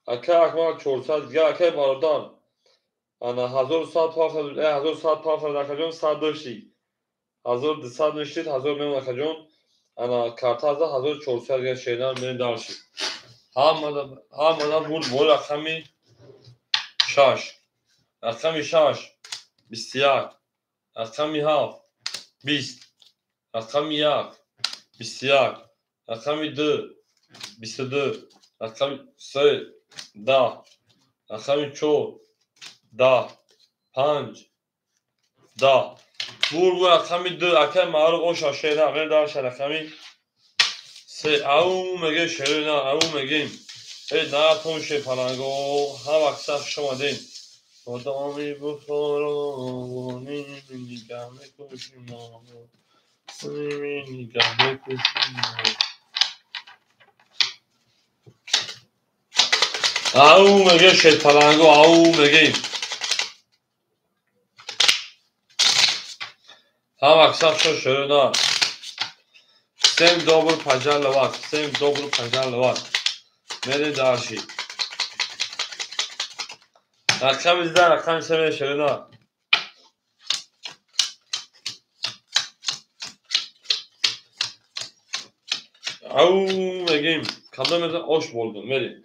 Speaker 1: اکای اکمال 400 دیگر اکای برادر انا 1100 پافد 1100 پافد اکاجون 100 داشتی 1200 داشتید 1000 میون اکاجون انا کارتازا 1400 دیگر شیدن من داشتی هم مدام بود رقمی 6 رقمی 6 21 رقمی 7 20 رقمی 1 21 رقمی 2 22 رقمی 3 10 رقمی 4 10 5 10 bu raqami 2 akay معروف o shashena men dar raqami 3 au mege sherina au megim na ton she palango ham aksar shomadin odami buforoni nigame kushimo nigame kushimo au mege she palango au megim هم اکثر شو نه سیم دوبل پنجر لوات سیم دوبل پنجر لوات میرین دارشی رقم زده رقم سیم شده او میگیم کدام مثلا آش بولدم میریم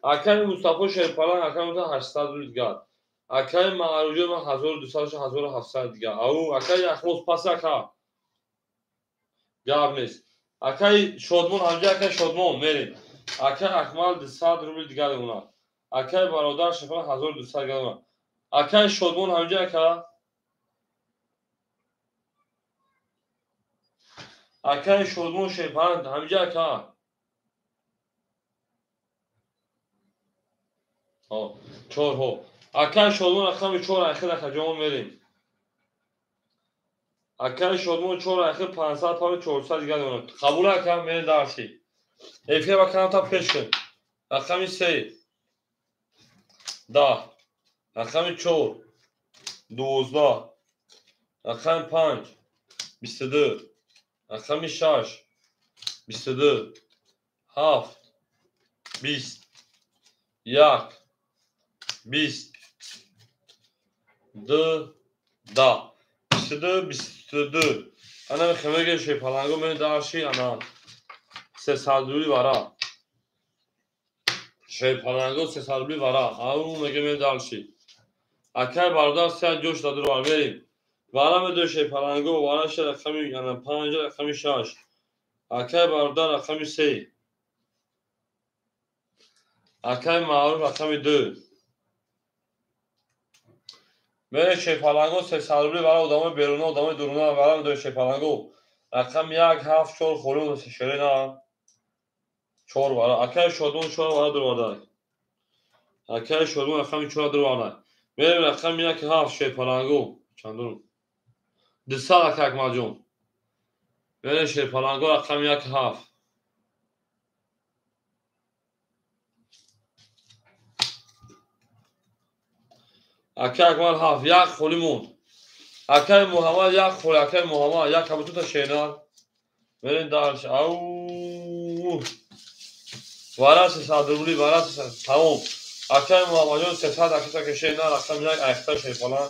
Speaker 1: اکای مصطفی شیرپالان اکای مثلا 800 دیگر اکای معروجه من 1200 1700 دیگر او اکای اخلاص پس اکا گاب نیست اکای شادمون همجا اکای شادمون میریم اکای اکمال 200 روبل دیگر اونا اکای برادر شفا 1200 دیگر اونا اکای شادمون همجا اکا اکای شادمون شیرپالان همجا اکا چهار ها اکای شادمون رقم 4 اخیر اکا جوان میریم اکای شادمون 4 اخیر 500 پاند 400 دیگر اونا قبول اکا میریم دارشی ایفیه با کنم تا پیش کن رقم 3 10 رقم 4 12 رقم 5 22 رقم 6 22 7 20 1 20 2 10 22 22 انا خمه شی پلنگو من دارشی انا 300 روبل ورا شی پلنگو 300 روبل ورا او میگه من دارشی اکای باردار سه جوش دادر var بریم ورا دو شی پلنگو ورا ش رقم یعنی 5 رقم 6 اکای باردار رقم 3 اکای معروف رقم 2 من شی پلنگو 300 روبل ورا ادامه بیرون ادامه درون ورا دو شی پلنگو رقم 1 7 4 خورو شرینا 4 ورا اکای شادون 4 ورا در وردا اکای شادون رقم 4 در وردا بریم رقم 1 7 شی پلنگو چندون 200 اکای ماجون بریم شی پلنگو رقم 1 7 اکای اکمال 7 1 خولیمون اکای محمد 1 خول اکای محمد 1 کبوتو تا شینار بریم دارش او ورا 300 روبلی ورا 300 تمام اکای محمد جون 300 اکای تا شینار رقم 1 اکتا شی پلنگ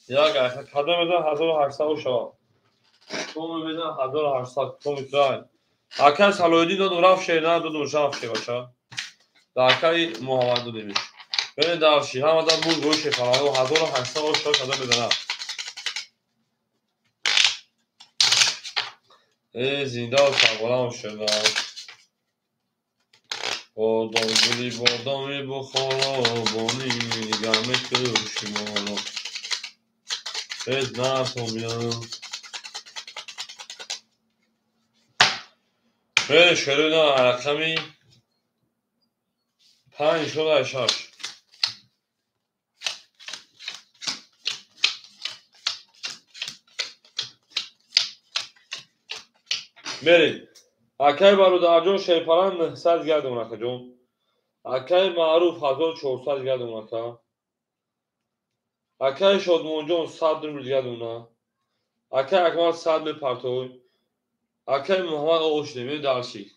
Speaker 1: 1 اکتا کدام میدن 1800 شو تو میدن 1800 تو میترای اکای سالودی دو رفت شینار دو رفت شی باشه اکای محمد دو دیمیش بریم دارشی هم آدم بود گوش شی پلنگ 1800 شو کدام میدن زنده و سربلند شدم بادام گلی بادامی بخارابانی نگمه که شمالو از نفهمیم خیلی شروع رقمی 5 شده 6 برید اکای برادر جون شیپران 900 گردم رکه جون اکای معروف 1400 گردم رکه اکای شادمون جون 100 روبل گردم اکای اکمال 100 به پرتوی اکای محمد آوش نمی دارشی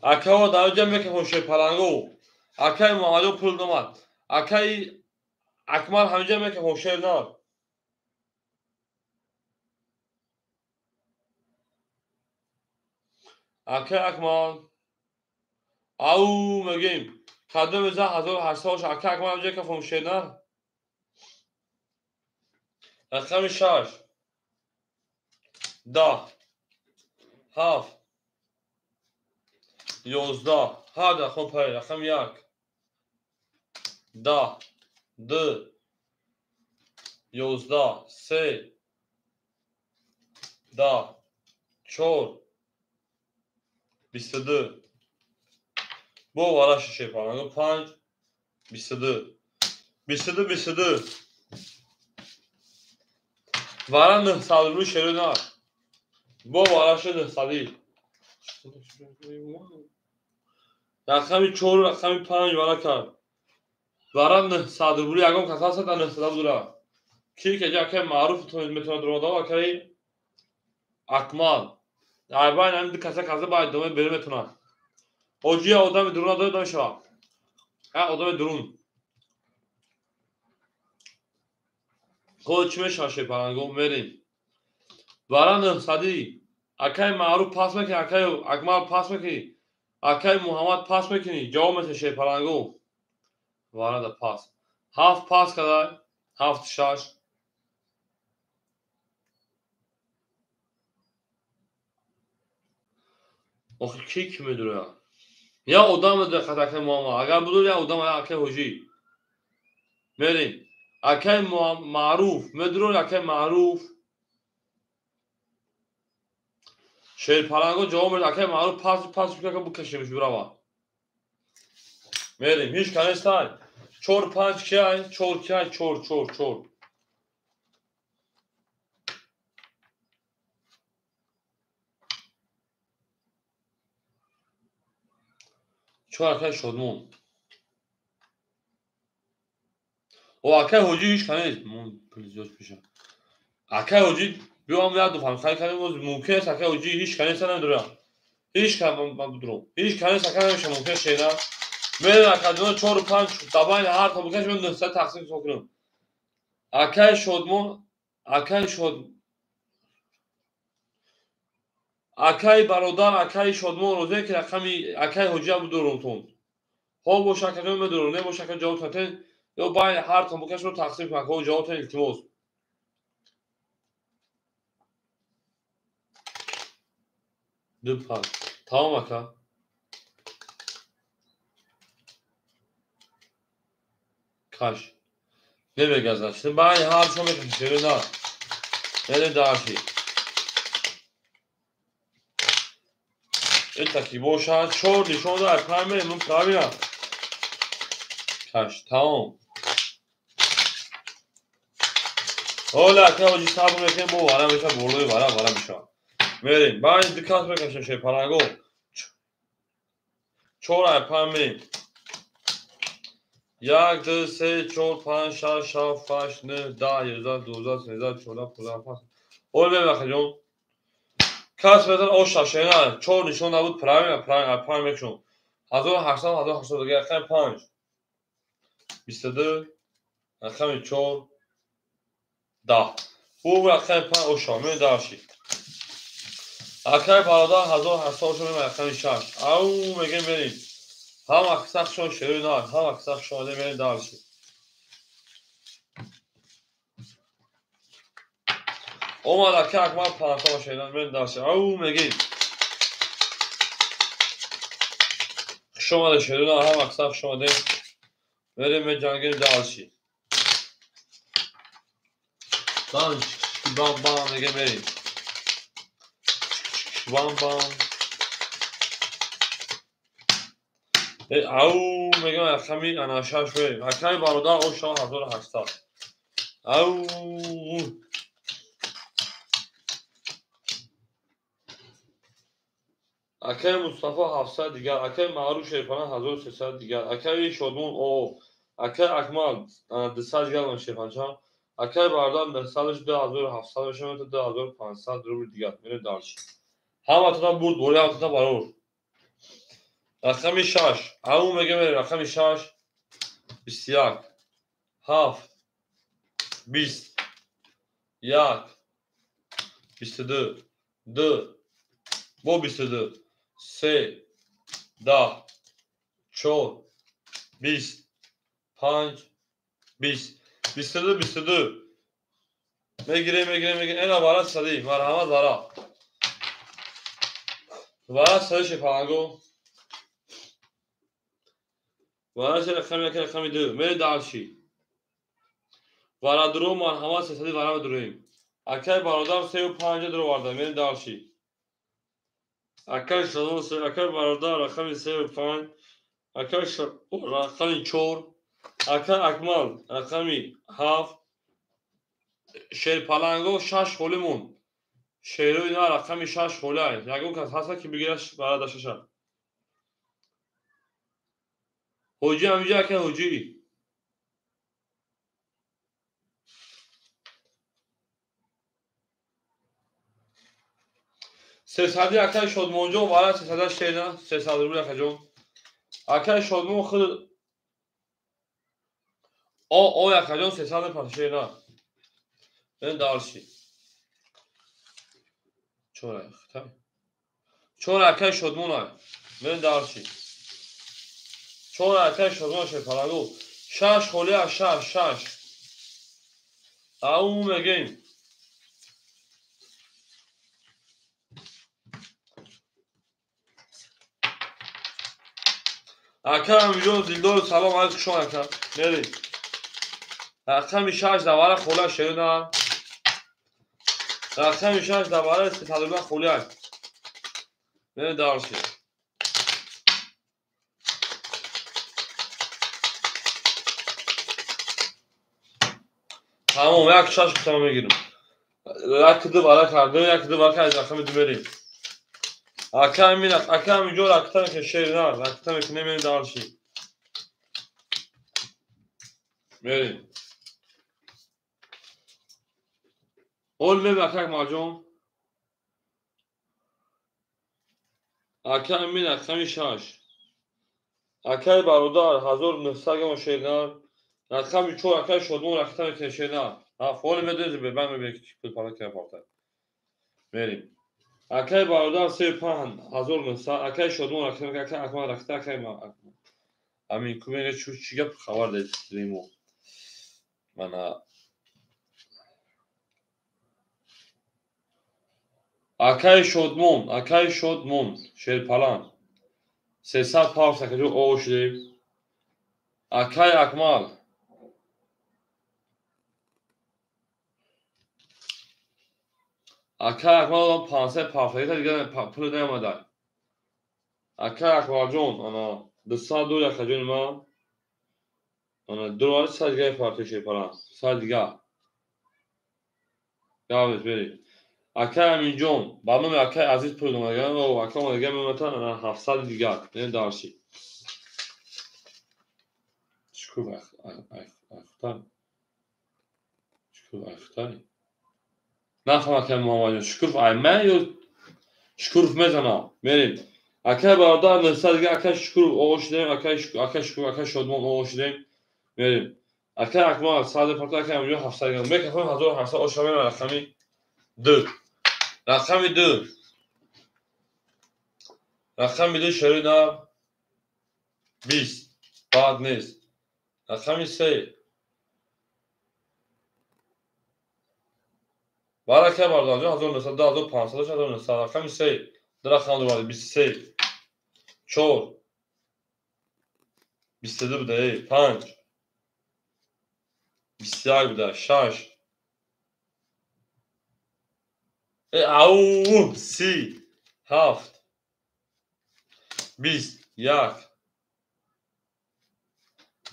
Speaker 1: اکای در جمع که خوش پلنگو اکای محمدو پول دومد اکای اکمال همینجا میگه خوشه نار اکای اکمال او میگیم کدوم میزه 1800 اکای اکمال همینجا که خوشه نار رقم 6 10 7 11 هذا خب پای رقم 1 10 2 11 3 10 4 22 bu vara şişe parango 5 22 vara ne sadru şeruna bu vara şeruna sadi rakami 4 rakami 5 vara kar vara ne sadru yagam kasasa da ne sadru ki ke ja ke maruf to metro droda va kai akmal ayban hem kasa kasa bay dome beri metuna hojiya odam duruna da şa ha odam durun koçme şaşe parango merim vara ne sadi akay maruf pas meki akay akmal pas meki akay muhammad pas meki jawab şey parango vara da pas half pas kadar half şaş o ki kimi duruyor ya odam da kadar muamma agar budur ya odam akay hoji merim akay maruf medro akay maruf şer parango jawab akay maruf pas bu kaşımış brava merim hiç kanestan çor panç kay çor çor akay şodmun o akay hoji hiç kanes prizyoz pişa akay hoji بیام یاد بفهم خیلی کاری موز ممکنه سکه اوجی هیچ کنی سنم دارم هیچ کاری من بدرم هیچ کنی سکه نمیشه ممکنه شینا من اکادون 4 و 5 دباین هر تا بکش من دسته تقسیم کنم اکای شدمون اکای شد اکای برادر اکای شدمون روزه که رقمی اکای حجی هم بدرم تون ها با شکل بدرم نه با شکل جواب تاتن یا باین هر تا بکش رو تقسیم کنم که جواب تن التماس Dıpar. Tamam aka. Kaş. Ne be gazlar. Şimdi ben harcama yapıyorum. Daha. Ne daha şey. Taki boşa çor nişon da parmağımın pravina. Kaş. Tamam. Ola که اوجی صبر میکنم با وارم میشه بردوی وارم میشه میریم بعد دقت بکنیم شه پرنگو چهار اپام میریم 1 2 3 4 5 6 7 8 9 10 11 12 13 14 15 اول ببخشید کاس بدن او شاشینا چهار نشون نبود پرنگ اپام میشون 1800 دیگه اخم 5 22 اخم 4 10 او اخم 5 او شامل داشتی اکای برادر 1800 شما اخم 6 او میگه بریم هم اکساق شما شروع نه هم اکساق شما میرین داشتی اومد اکای اکمال 500 شما میرین داشتی او میگه شما شروع نه هم اکساق شما میرین به جنگل داشتی بام میگه بریم بام او میگم اخمی اناشاش بریم اکای برادر او شما 1800 او اکای مصطفی 700 دیگر اکای معروف شیپانه 1300 دیگر اکای شدمون او اکای اکمال 200 دیگر من شیپانچا اکای برادر 200 2700 بشه تا 2500 روبل دیگر میره دارش هم تا بود بوری تا برور رقم 6 او میگه میره رقم 6 21 7 20 1 22 2 bu 22 3 10 4 20 5 20 22 میگیره اینا برای صدی مرحمت برای صدی شفاهنگو برای رقمی 2 میره دارشی برای درو مرحمت صدی برای درویم اکای برادر 35 درو وارده میره دارشی Akay Şadman, Akay Baradar, Rakami 5, Akay Rakami 4, Akay Akmal, Rakami 7, Şer Palango 6 xolimon. Şeroy na Rakami 6 xolay. Yagon kas hasta ki bigirash baradashasha. Hoji amija Akay Hoji. Sesadi Akay Şadmanjon vara sesada şeyna sesadru Akajon. Akay Şadman xil o Akajon sesadı parşeyna. Ben darshi. Çora tabii. Çora Akay Şadman ay. Ben darshi. Çora Akay Şadman şey Palango. 6 xolay 6. Aum again. Akam milyon zildor salam aleyküm şon akam. Neri? Akam 6 davara xola şerina. Akam 6 davara tadırma xola. Ne darşı? Tamam yak şaş tamam girin. Rakıdı var kardı yakıdı var kaydı akam dümeri. Akam minat akam milyon aktan ke şerina. Aktan ke ne darşı. Neri? Olme bakak macun. Akam minat kami şaş. Akay Baradar 1900 şerina. Rakam 4 Akay Şadman aktan ke şerina. Ha fol medez be ben mi bir para ke yapar. Vereyim. Akay Baradar 5,000 Akay Şadman Akay Akmal Akay Amin kumene çu yap xabar dedim o. Bana Akay Şadman şer palan 300 pound sakıcı o şey. Akay Akmal Akay Akmal 500 pound دیگه pul ödemedi. Akay Akmaljon ana 202 yakacın ma ana doları sadece parça şey palan sadece davet vereyim. Akay Aminjon babam Akay Aziz pul ödemedi o Akay ödemedi mesela 700 دیگه ne darşı. Şükür ayaktan. Şükür ayaktan. Ne falan ki Muhammed şükür aymen yok. Şükür mezana. Benim. Akay Baradar mesela Akay şükür o işlem Akay şükür Akay Şadman o işlem. Benim. Akay Akmal sadece farklı Akay milyon 700 geldi. Belki falan 1700 o şamen rakami 2. Rakami 2. Rakami 2 şerina 20. Bad nez. Rakami 3. Akay Baradar 1900 1500 rakami 3. Rakam var 23. 4. 22 bude 5. 21 bude 6. Au 3. 7. 20. Yak.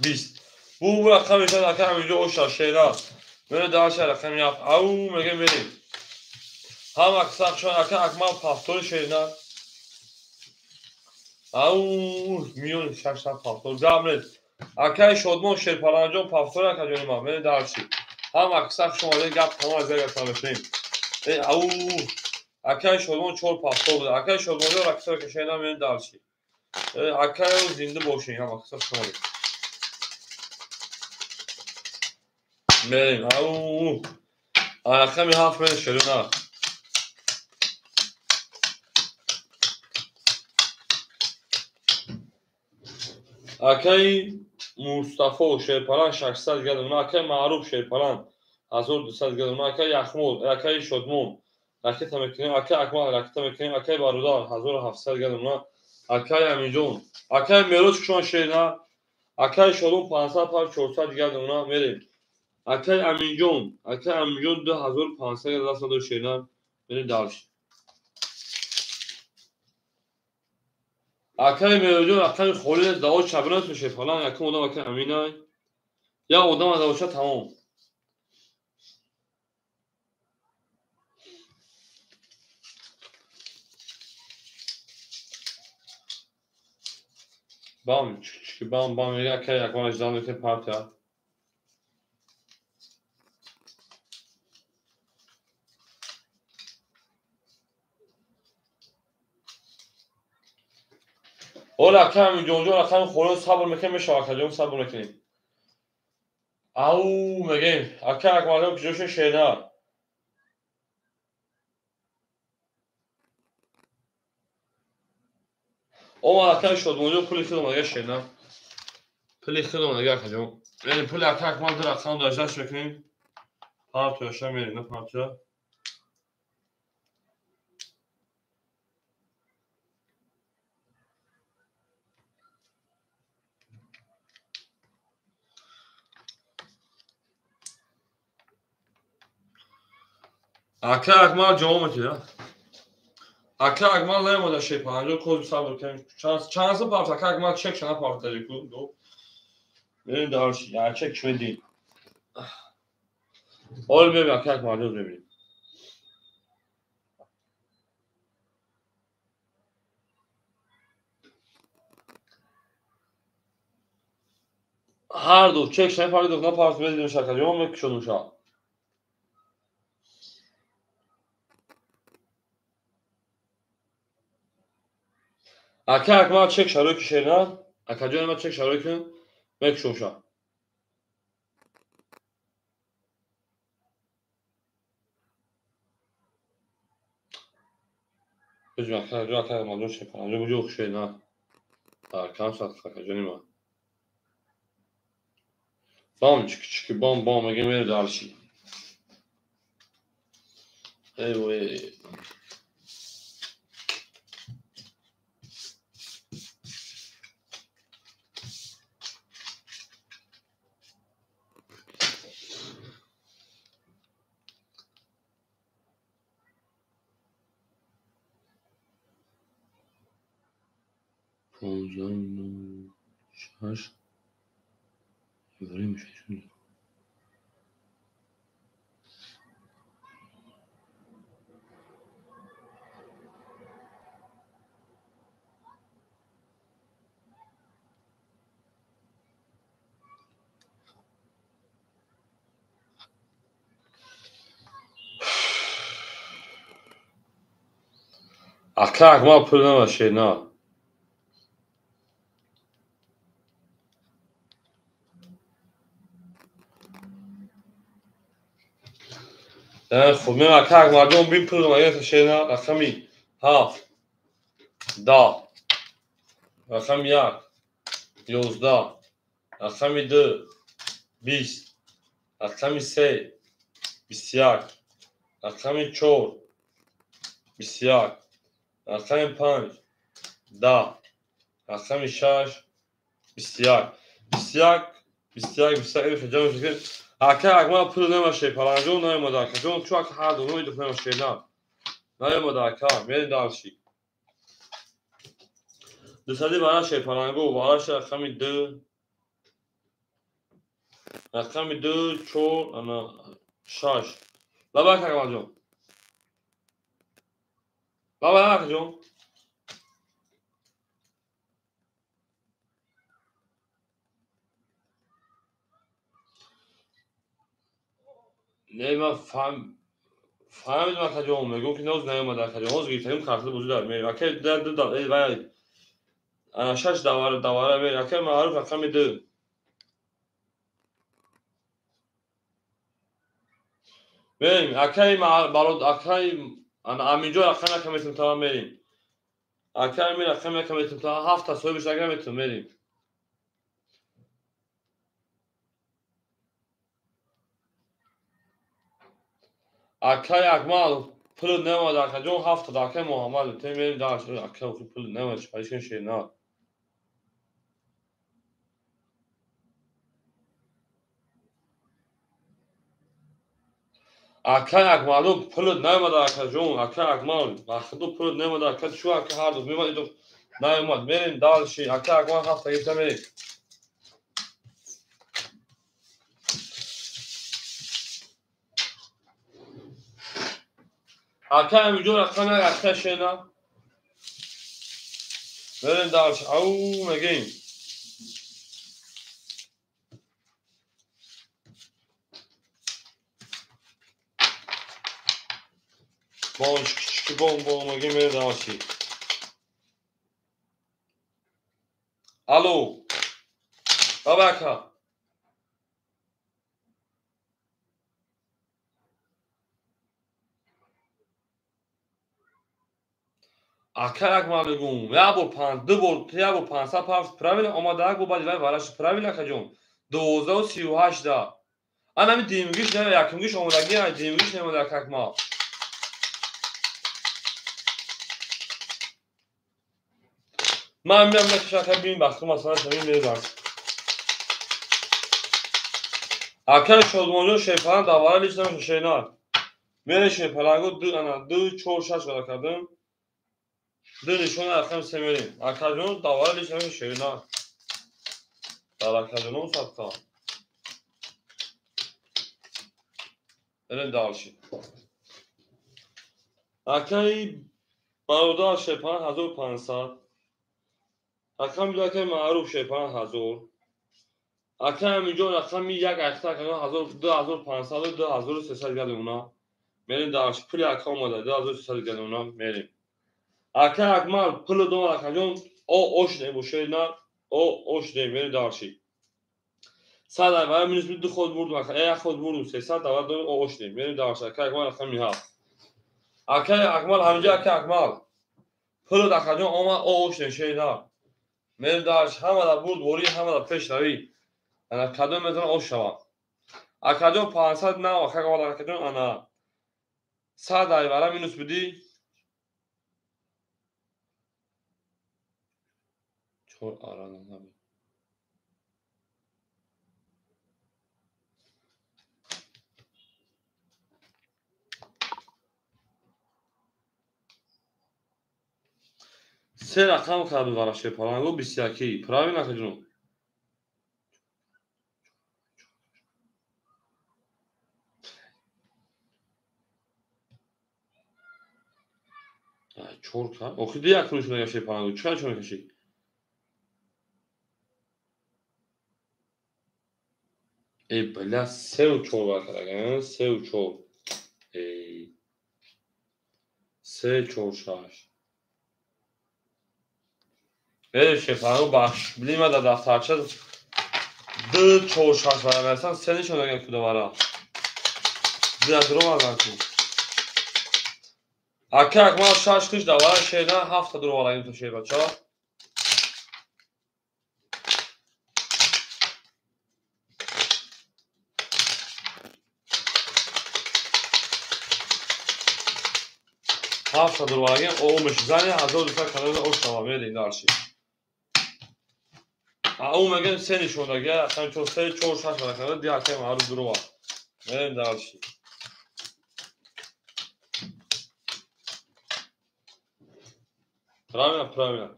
Speaker 1: 20. Bu rakam işte rakam önce o şeyler. Böyle daha şey rakam yap. Au mege beri. Ham aksak şu an akmal pastor şeyler. Au milyon şaşlar pastor. Devam et. Akay Şadman şer palanjon pastor akacağım ama beni daha şey. Ham aksak şu an gap tamam güzel tanışayım. Au Akay Şadman çor pastor. Akay Şadman aksak şeyler beni daha şey. Akay o zinde boşun ya aksak şu an. Benim. Au. Rakami 7 şerina. Akay Mustafa Şerpalan 600 geldi. Akay Maruf Şerpalan 1200 geldi. Akay Yaxmol, Akay Şadman, Akay Temekini, Akay Akmal, Akay Temekini, Akay Baradar 1700 geldi. Akay Aminjon, Akay Meroç şu an şeyna, Akay Şadman 500 par 400 geldi. Ona verin. Akay Aminjon 2500 geldi. Aslında şeyna beni davş. Akay mevcut akay خالی داو چبرات میشه فلان یکم اونم akay امینای یا اونم از داوچه تمام بام چی بام میگه akay یکم اجرا میکنه پارتیا اولا akay می جونجو akay خالی صبر میکنه میشه akay جون صبر میکنیم او میگیم akay یکم الان جوش شینا او akay شد اونجا پولی خیلی مگه شینا پولی خیلی مگه akay جون یعنی پولی akay یکم در akay داشتش میکنیم پارتیا شما میریم نه پارتیا akay یکم جوم میکنه akay یکم نمیاد شی پنجاه کوز صبر کنیم چانس پارت akay یکم چک شنا پارت دیگه دو میریم دارش یا چک شدی اول ببین akay یکم رو ببین هر دو چک شنا پارت دو پارت بدیم شکل جوم میکشون شا akay یکم چک شروع کشیدن akay جون چک شروع کن میکشون شا بجون akay جون akay یکم شی پنجاه جو کشیدن کام ساعت akay جونی ما بام چکی بام میگه میره دارشی ای وای پونزده شش یوری میشه چون akay یکم پول نمیشه نه خب میرم akay یکم جون بیم پول نمیشه شینا رقمی هفت ده رقم یک یازده رقم دو بیست رقم سه بیست یک رقم چهار بیست یک رقم پنج ده رقم شش بیست یک بیست یک بیست یک بیست یک بیست جمع شکل akay یکم پول نمیشه پلنجون نمیاد akay جون چون akay هر دو نمیده نمیشه نه نمیاد akay میریم دارشی دوستانی برای شی پلنگو براش رقم دو چهار انا شش بابا akay جون بابا akay جون نه من فهمیدم akay جون میگم که نوز نمیاد akay جون گیریم خاطر وجود داره میریم akay در ای وای انا شش دواره میریم akay معروف رقم دو میریم akay بالود akay انا همینجا رقم یکم میتونم تا میریم akay می رقم یکم میتونم تا هفت تا صبح بشه میتونم میریم akay یکم پول نمیاد akay جون هفت تا akay محمد تو میریم دارش akay پول نمیاد چایشون شینا akay یکم پول نمیاد akay جون akay یکم وقتی پول نمیاد akay شو akay هر دو میاد نیومد. بریم دالشین. اکه اکوان 7 گرفتم بریم. اکه همینجور رقم اکه شینا. بریم دالشین. او مگیم. Bom, que bom, alguém me dá assim. Alô? Babaca. Akarak malugum. Ya bu pan, ya bu pan, sa pan pravila omadak bu badi varash pravila kajom. 1238 da. Ana mi dimgish ne yakimgish omadagi ya dimgish ne omadak akma. من میام نکشاکر بیم بخت مثلا شمیم میدم اکر شدمانجو شیپران دواره لیشتم شینار میره شیپرانگو دو چور شش بدا کردم دو نشون اخم سمیریم اکر جون دواره لیشتم شینار در اکر جونم سبتا بریم دارشی اکری برادر شیپران 1500 اکر میده که معروف شیپران 1000 اکر همینجا رقم یک اکتا کنه 2500 و 2300 گرد اونا میریم دارش پلی اکا اومده 2300 گرد اونا میریم اکر اکمال پل دوم اکر جون او اوش نیم و شینا او اوش نیم میریم دارشی 100 اول منوس بید خود بردم اکر خود بردم 300 دوار دوم او اوش نیم میریم دارش اکر اکمال رقم میها اکر اکمال همینجا اکر اکمال پل اکر جون اومد او اوش نیم شینا میریم دارش همه دا برد بوری همه دا پیش روی انا کدوم میتونم اوش شوام اکر جون 500 نه اکر جون انا 100 اول منوس بدی چور آرام نمی سه رقم کرد وارش پرانگو 21 پراوی نکجون چور کرد اوخی دیگه کنشون نگه پرانگو چرا چون کشی ای بلا سه و چور برکرد سه و چور ای سه چور شاش ای پرانگو بخش بلیم در دفترچه دو چور شاش برای مثلا سه نشون نگه کده برا دو از رو مزن کن اکه اکمال شاش کش دواره شیده 7 درو برای تو شیده بچه ها هفت درو برای او مش زنی 1200 کنه او شما میدین دارشی او میگن سه نشون نگه اصلا چون سه چور شاش برای کنه دیگه اکه معروف درو برای میدین دارشی Правильно.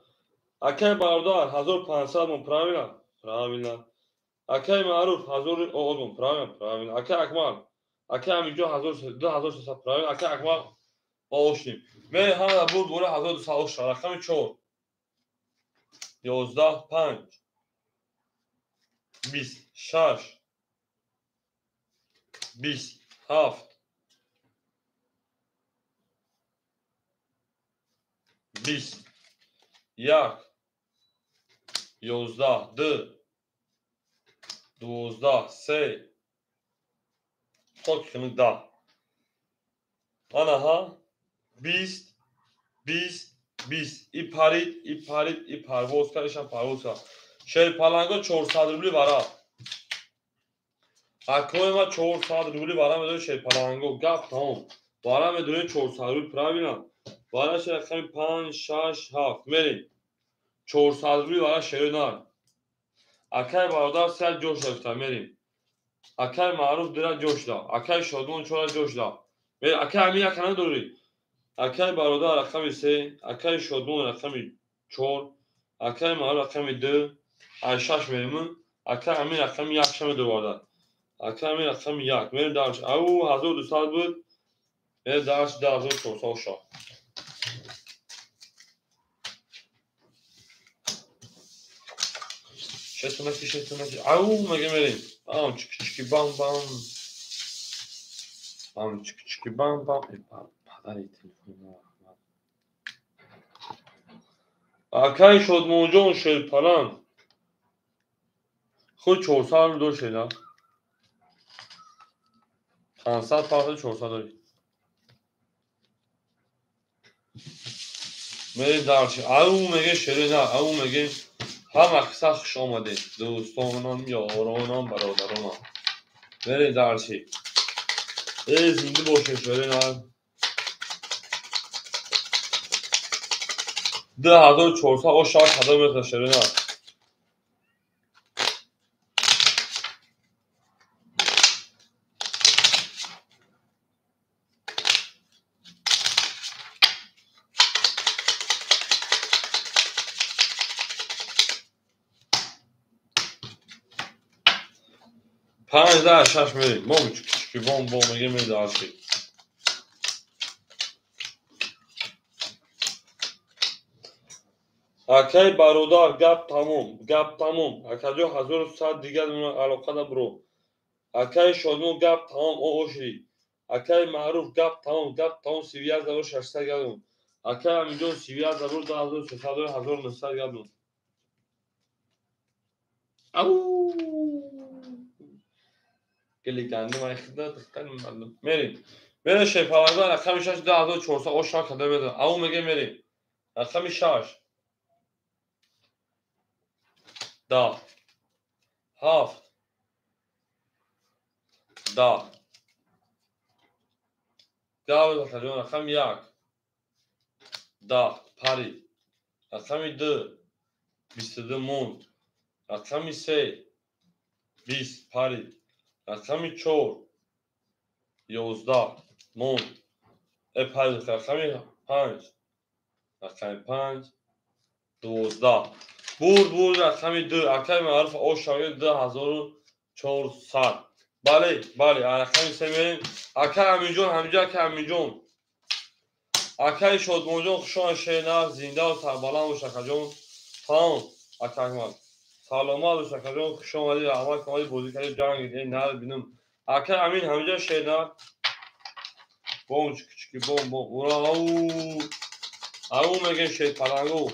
Speaker 1: Акай бардор 1500 мон правильно. Акай маруф 1000 мон правильно. Акай акмал. Акай аминҷо 2300 правильно. Акай акмал ошним. Ме ҳама буд бола 1200 рақами 4 11 5 26 27 20 یک 11 2 12 3 خود 10 آنها 20 ای پرواز کردشم پرواز کرد شیر پلنگا 400 روبلی برا اکوی ما 400 روبلی برا میدونه شیر پلنگا گفت هم برا میدونه 400 روبلی پراوینا برا شیر خمی 5 6 7 میریم 400 روبلی برا شیر نار اکای برادر سر جوش داشتم میریم اکای معروف دیره جوش دا اکای شادمون چورا جوش دا میریم اکای همین اکنه دوری اکای برادر رقمی 3 اکای شادمون رقمی 4 اکای ما رقم 2 6 میریم اکای همین رقم 1 شم دوباره اکای همین رقم 1 میریم درش او 1200 بود میریم درش 10400 شد شتونکی او مگه میریم بام چکی بام بام چکی بام پدری تلفن اکای شد موجون شد پلان خود 400 دو شد 500 فرق 400 داری میریم درش او میگه شده نه او میگه هم اقصا خوش آمده دوستانم یارانم برادرانم میریم درشی زنده باشه شده نه 2400 o şart adam arkadaşları ne? 15 şaş verin. Bom küçük bom yemeği de açık. Akay barodar gap tamam. Akajo 1100 دیگر اون علاقه da bro. Akay şodmo gap tamam o oşri. Akay maruf gap tamam سیویاز دارو 600 گردون. Akay milyon سیویاز دارو 2300 1900 گردون. Au. گلی گندم ایخدا دختن مردم. میریم شفاوردار رقم 6 10400 o şart da بده. او میگه میریم. رقم 6 10 7 10 Gavl bakacağım rakam 1 10 pari rakam 2 22 mond rakam 3 20 pari rakam 4 11 mond pari rakam 5 rakam 5 12 bur rakam 2 akay معروف o şagird 2400 بله rakam 3 میریم akay همینجون اکای شد موجون خوشان شینا زنده و سربالان و شکجون تمام اکای سلامات و شکجون خوشان ولی رحمت کمالی بودی که جنگ دیگه نر بینم اکای امین همینجا شینا بوم چکی بوم اونا او میگن شید پلنگو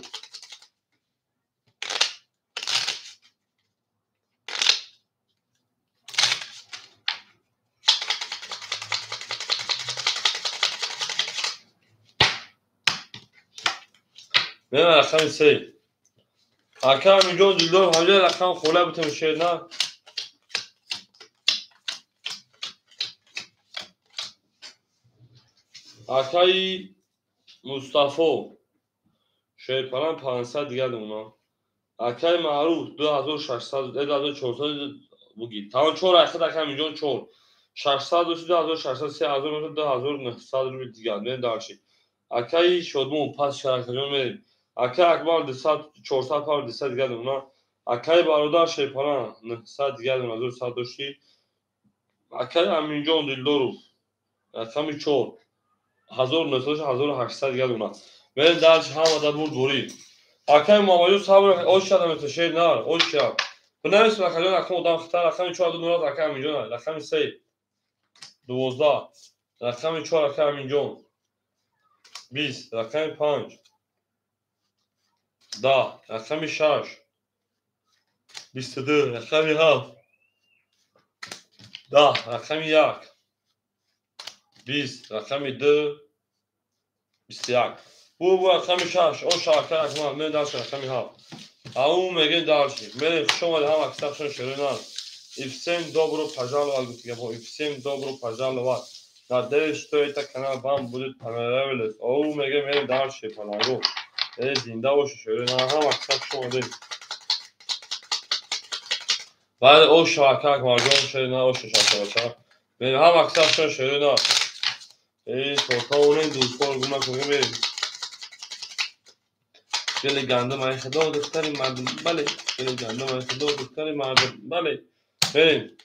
Speaker 1: نه رقم 3 اکای همینجون دلدار همینجا رقم خوله بتم شینا اکای مصطفی شید پلنگ 500 دیگه اونا اکای معروف 2600 2400 بگید تمام 4 اخیر اکای میلیون 4 600 2600 3000 2900 رو دیگه نه داشت اکای شدمون پس شرکتون میریم اکای اکبر 200 400 پار 200 دیگه اونا اکای برادر شیپانا 900 دیگه اونا 200 داشتی اکای امینجان دلدارو رقم 4 1900 1800 دیگه اونا میریم درش هم آده بود دوری اکای مامایو صبر اوش شدم تشیر نار اوش شد بنویس رقم رقم ادام خطر رقم 4 دو رقم اینجا رقم 3 12 رقم 4 رقم اینجا 20 رقم 5 10 رقم 6 22 رقم 7 10 رقم 1 20 رقم 2 21 bu رقم 6 o şarkı رقم من درس رقم 7 او میگه درشی من شما هم اکثرشون شروع И всем добро пожаловать, и всем добро пожаловать. Надеюсь, что это канал вам будет понравилось. Оу, мега дальше помогу. Зинда уж шöyle нахам аксак şöyle. Vay o şarkı var, şöyle o şarkı. Ben ham aksak şöyle na. Torta onun دوستان گفتم میگم گل گندم های خدا دختری مردم. بله گل گندم های خدا دختری مردم. بله بریم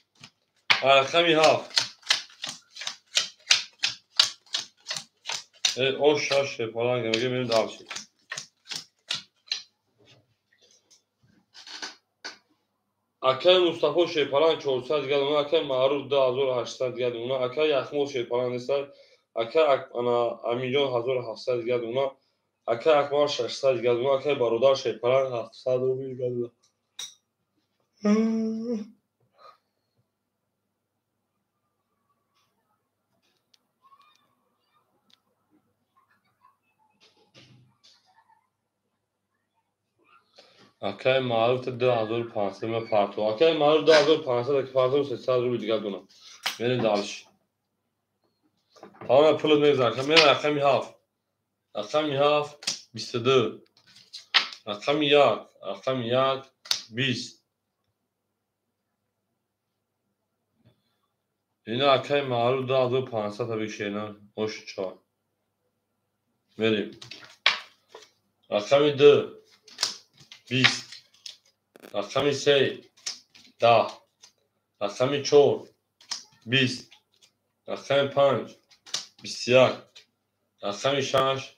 Speaker 1: رقمی 7 او شاش فلان میگه بریم دالشی. اکای مصطفی شیپالان 400 گردونه اکای معروف 2800 گردونه اکای احمد شیپالان نیستد اکای انا امیجان 1700 گردونه اکای اکمال 600 گردونه اکای برادر شیپالان 700 گردونه اکای معروف 2500 من پارتو اکای معروف 2500 که پارتو 300 روی گردونه بریم دالشی. تمام پول میذارم من رقمی 7 رقمی 7 22 رقمی 1 رقمی 1 20 اینا اکای معروف 2500 تا بکشینا خوش 4 بریم رقمی 2 20 رقمی 3 10 رقمی 4 20 رقمی 5 21 رقمی 6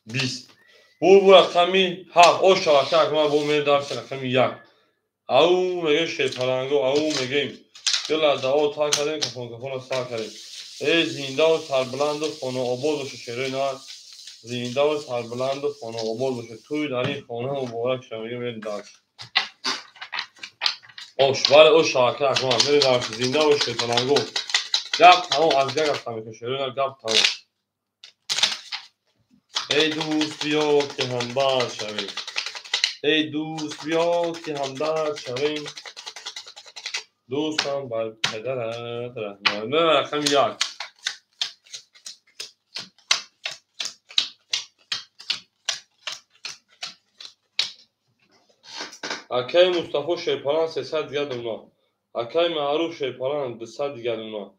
Speaker 1: 20 bu رقمی 7 o şarkı ما bu میدارش رقمی 1 او میگه شیطانگو او میگیم دل دعا تا کردیم کفون سا کردیم ای زنده و سربلند و خانه آباد باشه شیرین زنده و سربلند و خانه آباد باشه توی در این خانه مبارک شد میگه میرین داشت اوش بله او شاکر اکمان میرین داشت زنده و شیطانگو گپ تمام از گپ تمام که شیرین گپ تمام ای دوست بیا که همبر شویم ای دوست بیا که همدرد شویم دوستان بر پدرت رحمان نه رقم 1 اکای مصطفی شیپالان 300 گردونه اکای معروف شیپالان 200 گردونه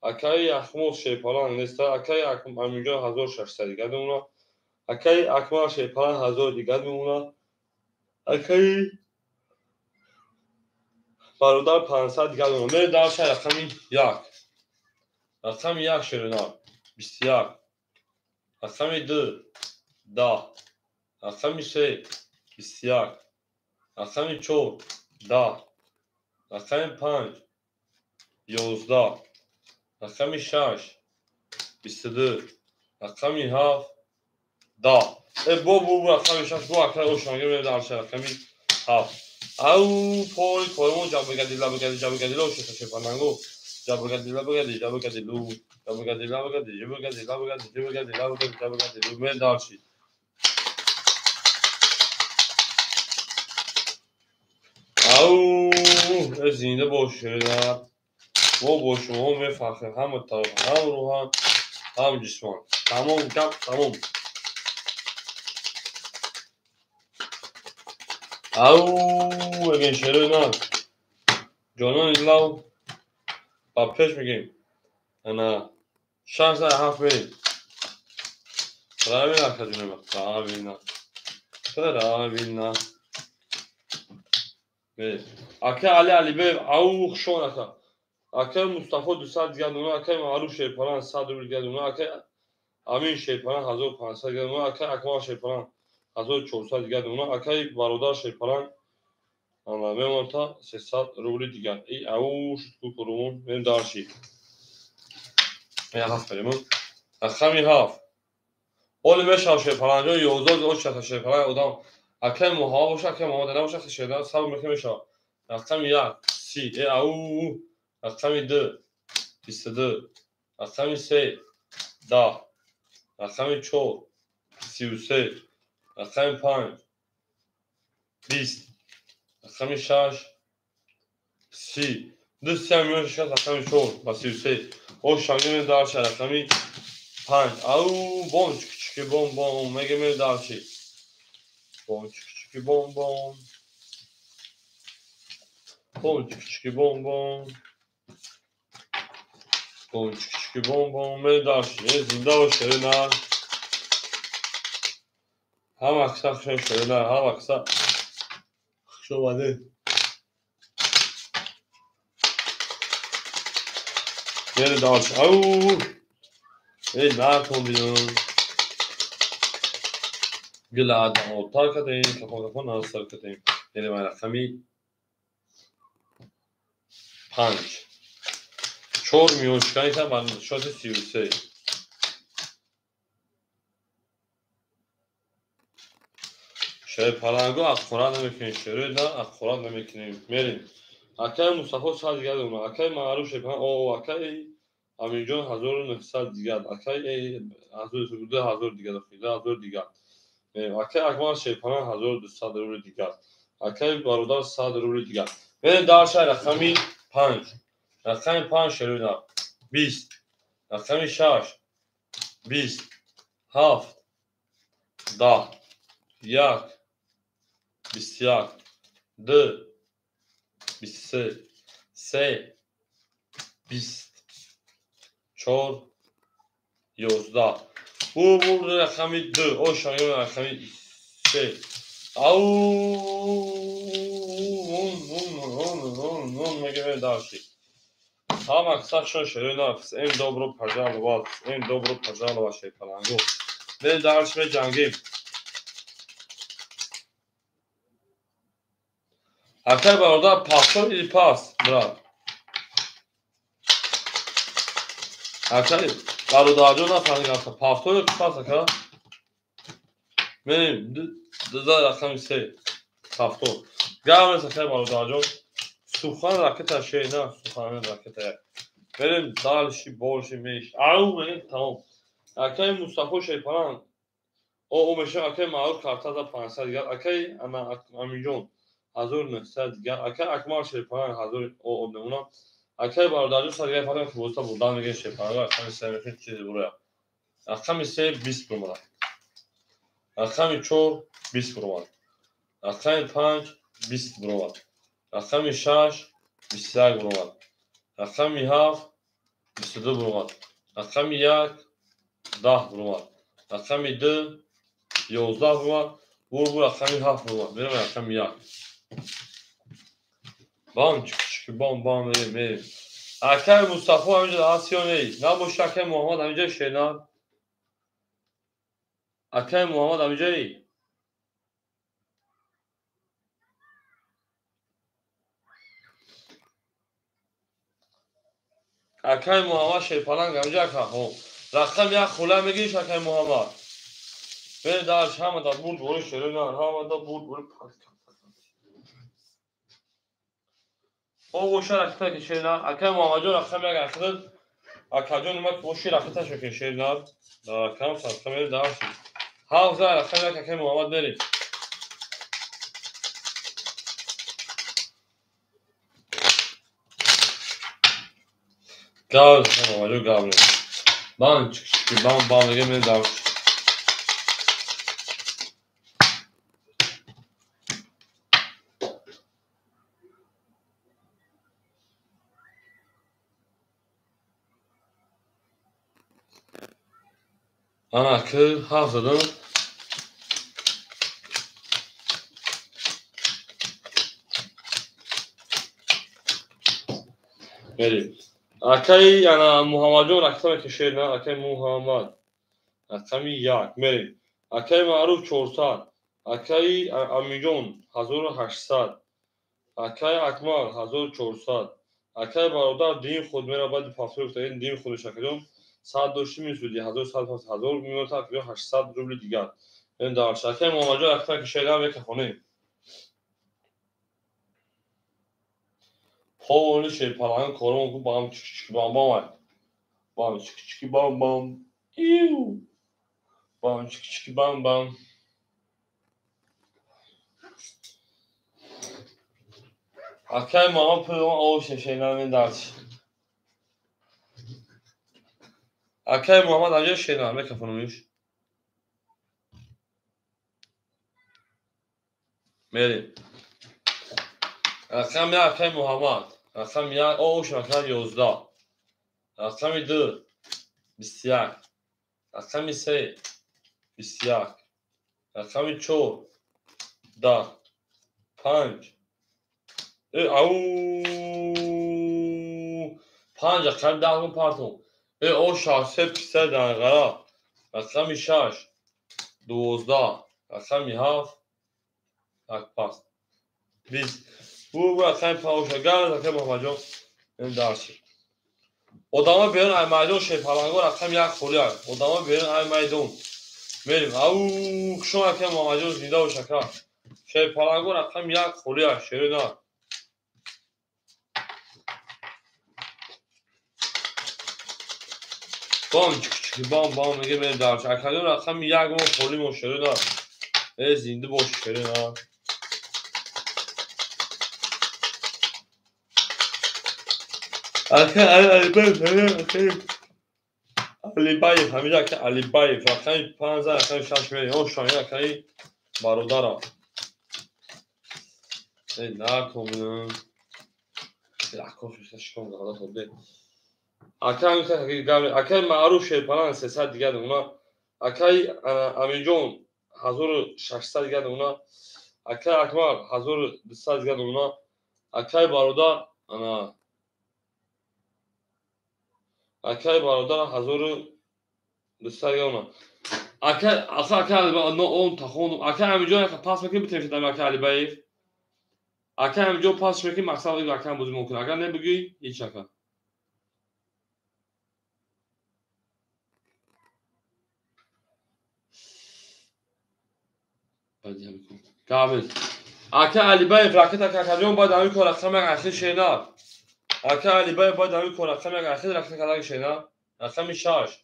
Speaker 1: اکای احمد شیپالان نیست اکای امیجان 1600 گردونه اکای اکمال شیپالان 1000 گردونه اکای برادر 500 گردونه میره داشت رقمی 1 رقمی 1 شیرینار 21 رقمی 2 10 رقمی 3 21 رقمی 4 10 رقمی 5 11 رقمی 6 22 رقمی 7 10 بو رقمی 6 بو اکای اوشانگه میره دارش رقمی 7 او پول کارمون جابگدی لو شیپانگو جابگدی لو میره دارشی او زنده باشه ما با شما میفخریم هم طرف هم روحان هم جسمان تمام گپ تمام او اگه شروع نه جانان لو با پیش میگیم انا 6.5 بریم راوی نکردیم راوی نه بریم اکه علی بریم او خشون اکه مصطفی 200 گردونه اکه معروف شیپالان 100 گردونه اکه امین شیپالان 1500 گردونه اکه اکمال شیپالان 1400 گردونه اکه برادر شیپالان اما میمون تا 300 روبلی دیگر ای او شد کرومون بریم دارشی هفت بریم رقمی 7 اول میشه شیپالان جو 11 او شد شیپالان ادام اکه موها باشه اکه موها نباشه شیپالان سب میشه رقمی 1 30 ای او رقمی 2 22 رقمی 3 10 رقمی 4 33 رقمی 5 20 رقمی 6 30 200 میلیون شد رقمی 4 با 33 او شانگه دارش رقمی 5 او بوم چکی بوم مگه می دارشی بوم چکی بوم بوم چکی بوم بوم چکی بوم می دارشی زنده باشه نه هم اکسا خشون شده نه هم اکسا خشون اومده بره دارش اوه ای نکن بیرون گلاد اوتار کدیم کپون ناصر کدیم یعنی من رقمی 5 4 میونشکانی تا من شد 33 شاید پلنگو از خورد نمیکنیم شروع نه از خورد نمیکنیم میریم اکای مصطفی سال دیگه دونه اکای معروف شد او اکای امین جان 1900 دیگه اکای 1000 دیگه دفعه 1000 دیگه اکای اکمال شیپانا 1200 روبل دیگه اکای برادر 100 روبل دیگه بریم دارش رقمی 5 رقمی 5 شروع نه 20 رقمی 6 20 7 10 1 21 2 23 3 20 4 11 bu burada raqami 2 o şayın raqami 3 au on megeme další Samak sačo šerina em dobro pardalovat em dobro pardalovat şey palango ben dalšme jangim Akay barada pastor ili pas bra Akay barada na palango pastor pas akay benim da raqam 3 pastor Gavres akay barada سوخان راکت شی نه سوخان راکت بریم دالشی بولشی میش او من تمام اکای مصطفی شیپان او میشه اکای معروف کارتا دا 500 دیگه اکای اما امیجون 1900 دیگه اکای اکمال شیپان 1000 او نمونه اکای بارداجو سریع فقط فوستا بودن میگه شیپان اکای سرفی چیزی بریا اکای سه 20 برمار اکای 4 20 برمار اکای 5 20 برمار اکای 6 21 برمار رقمی 7 22 برمار رقمی 1 10 برمار رقمی 2 11 برمار bu رقمی 7 برمار بریم رقمی 1 بام چکی بام بام بریم اکای مصطفی همینجا آسیونی نباشه اکای محمد همینجا شینار اکای محمد همینجایی اکای محمد شیپالنگ همینجا که رقم 1 خوله میگیش اکای محمد بریم دارش همه دا بود بوری شیرینار همه دا بود بوری او وشا رکھتا ہے شیرنا اکا محمد جان رکھتا ہے اکا اکا جان ما وشی رکھتا ہے شیرنا کام سات کمر دار شي ها وزا رکھتا ہے اکا محمد بری گاو محمد جو گاو بان چکی بان بان میگه من دار انا که حافظم بری اکای انا محمد جان رکھتا ہے شیرنا اکای محمد رقمی 1 بری اکای معروف 400 اکای امیجون 1800 اکای اکمال 1400 اکای برادر دین خود میرا بعد پاسپورت گفته این دین خودش کردم 100 داشتی میسودی 1000 میلیون تا 800 روبل دیگر این دارش اکای محمد جان رکھتا که شیرنا یک خونه پاولی شیپالان کارون کو بام چکی بام بام بام چکی بام بام ایو بام چکی بام بام اکای محمد پدرام آوش شیرنا این دارش اکای محمد اینجا شیرنا یک خونهش میریم رقم 1 اکای محمد رقم 1 اوش رقم 11 رقم 2 21 رقم 3 21 رقم 4 10 5 او 5 رقم 10 پارتون او 6 پیسه در قرار رقم 6 12 رقم 7 tak pas biz bu رقم پاوشگر رقم محمد این درسی odama بیرون ای میدون شی پلنگو رقم 1 خولیار odama بیرون ای میدون بریم او شما که محمد زنده و شکر شی پلنگو رقم 1 خولیار شیرین بام بام بام میگه بریم درس اکادون رقم 1 مو خولی مشتری دار زنده باش شیرین علی بایف همیشه که علی بایف رقم 15 رقم 6 میلیون اون شاید که برادرم نه کنم لاکوش شکم غلط بوده اکای که اکای معروف شه پلان 300 دیگه اونا اکای امیجون 1600 دیگه اونا اکای اکمال 1200 دیگه اونا اکای برادر انا اکای برادر 1200 دیگه اونا اکای اون تخون اکای امیجون که پاس میکنه بتونید در اکای علی بایف اکای امیجون پاس میکنه مقصد اکای بودی ممکن اگر نمیگی هیچ اکای کامل اکای علی بایف راکت اکای باید همین کار رقم اخیر شینا اکای علی بایف باید همین کار رقم اخیر رقم کلاگ شینا رقم 6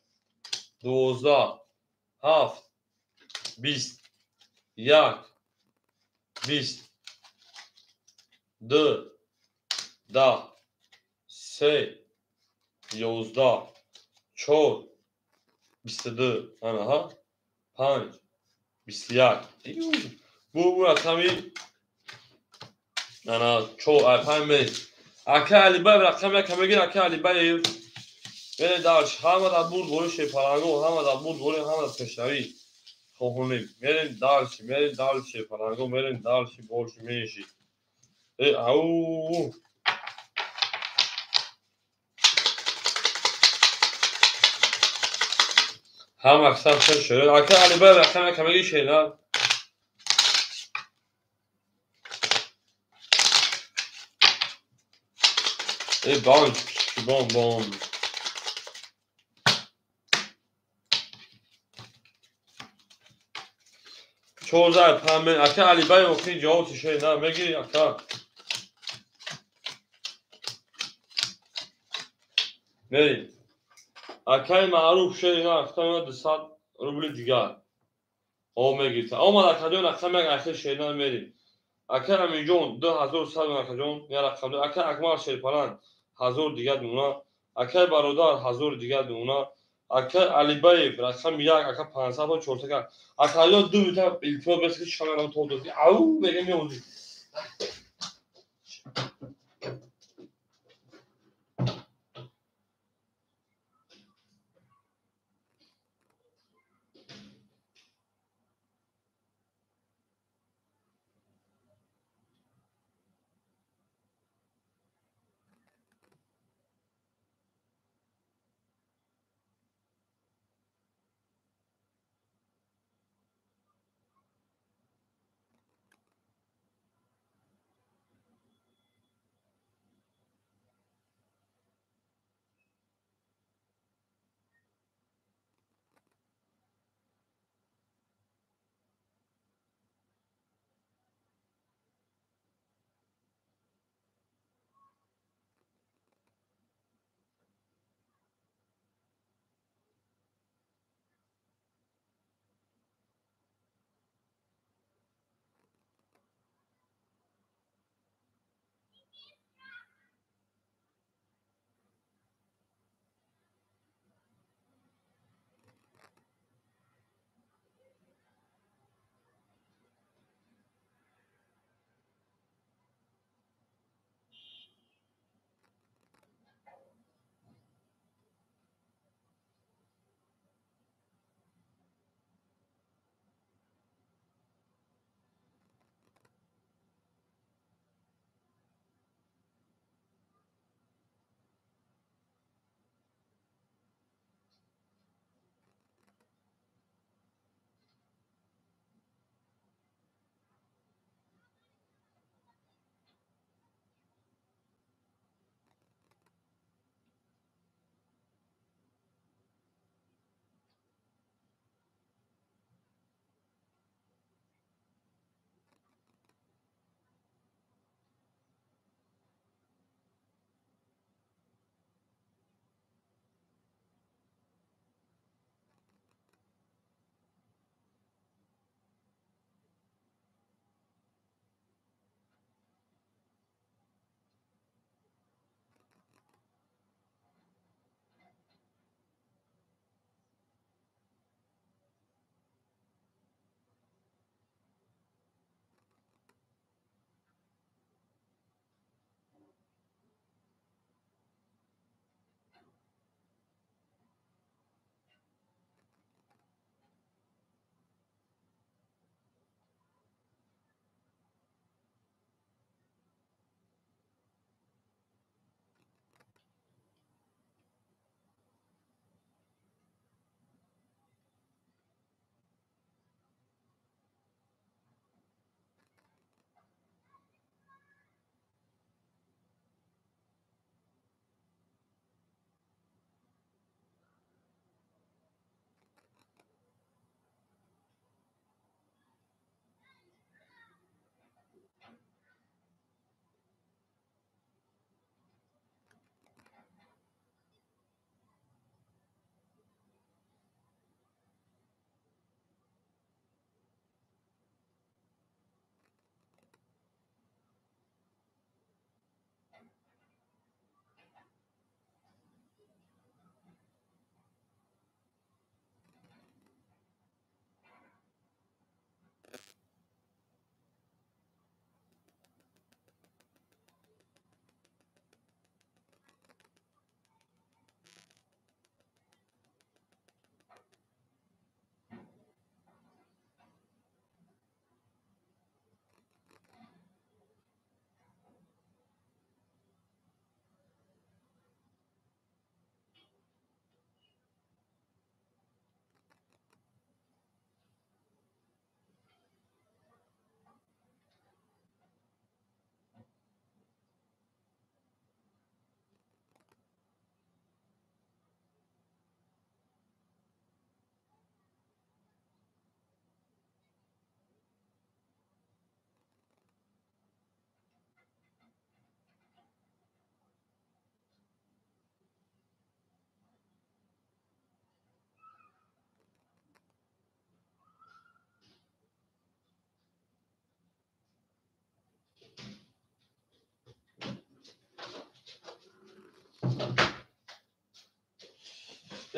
Speaker 1: 12 7 20 1 20 2 10 3 11 4 22 انا ها 5 21 bu رقمی انا چو 5 اکای علی بایف رقم کم بگیر اکای علی بایف بره دارش همه در بود گوشه پلنگو همه در بود گوشه همه در پشتوی خوهونیم میرین دارش پلنگو میرین دارش گوش میشی او هم اکثر شده اکای علی بایف رقم کم بگیر شینا بام بام بام 14 پنبه اکای علی بایف اوکی جواب شینا میگیری اکای میرین اکای معروف شینا اکای 200 روبل دیگر او میگیره اما اکای رقم اخیر شینا میرین اکای امیجون 2100 اکای یا رقم اکای اکمال شیر پلان 1000 دیگه دونا اکای برادر 1000 دیگه دونا اکای علی بایف رقم 1 اکای 500 با چورتکا اکای دو تا التوا بس که شما تو دوزی او میگه میوزی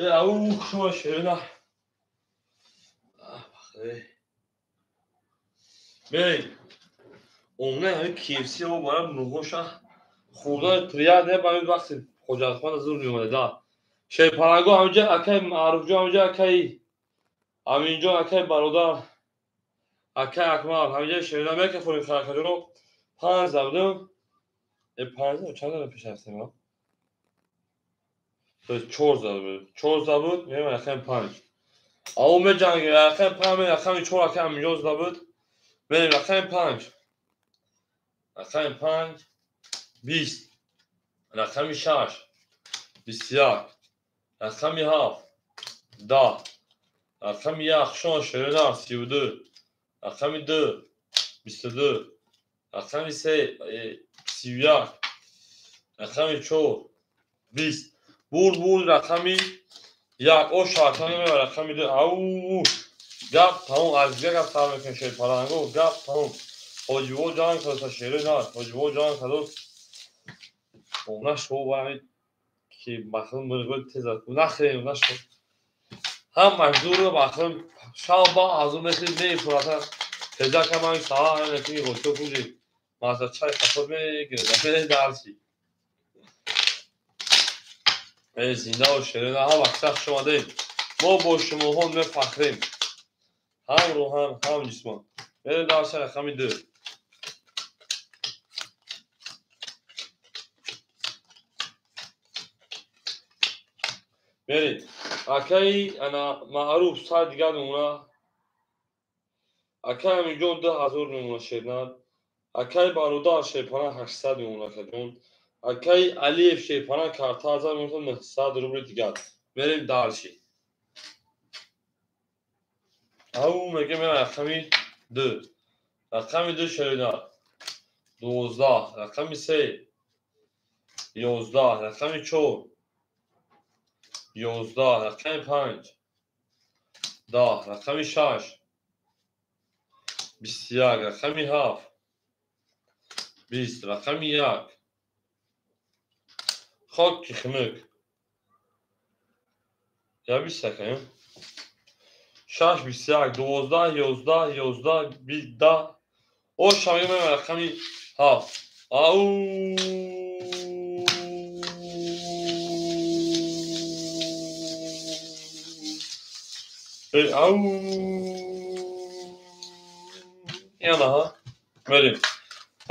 Speaker 1: او شما شیرنا بریم اونه همه KFC ها برای نوگوشا خوردن پریاده باید وقتی خوجاتخوان از اون میومده دا شی پرنگو همینجا اکای معروف جو همینجا اکای همینجا اکای برادر اکای اکمال همینجا شیرنا میگه خوری خرکه رو 15 بودم 15 چند داره پیش هستیم ها 14 بود 14 بود میگم اکای 5 اون به جنگ اکای 5 اکای 4 اکای همینجا بود بریم اکای 5 اکای 5 20 اکای 6 21 اکای 7 10 رقم 1 شما شیرنا 32 رقم 2 22 رقم 3 31 رقم 4 20 بود رقم 1 او شاطانه می رقم 2 او گپ تموم از گپ تموم میکنه شیر پرنگو گپ تموم حاجبو جان کدوم شیرنا حاجبو جان کدوم اون شو باید که مثلا مرغ تیز نخریم نشو هم مجبور رو بخورم شام با از اون مثل میفورتن تجا که من ساعت نکنی گوشت کنی مازه چای خفه میگیره دفعه درسی زنده و شیرین ها وقت شما دیم ما با شما هم میفخریم هم روحان هم جسمان بریم درس رقم 2 بریم اکای انا معروف ساعت دیگر نمونه اکای همینجا 2000 نمونه شیرنان اکای برادر شیپانه 800 نمونه کدون اکای علیف شیپانه کارتا 1900 روبل دیگر بریم دارشی او میگه من رقمی 2 رقم 2 شیرنان 12 رقم 3 11 رقم 4 11 رقم 5 10 رقم 6 21 رقم 7 20 رقم 1 خاک خمک یا 20 رقم 6 21 12 11 11 20 10 او شاید من رقم 7 او او یانا ها بریم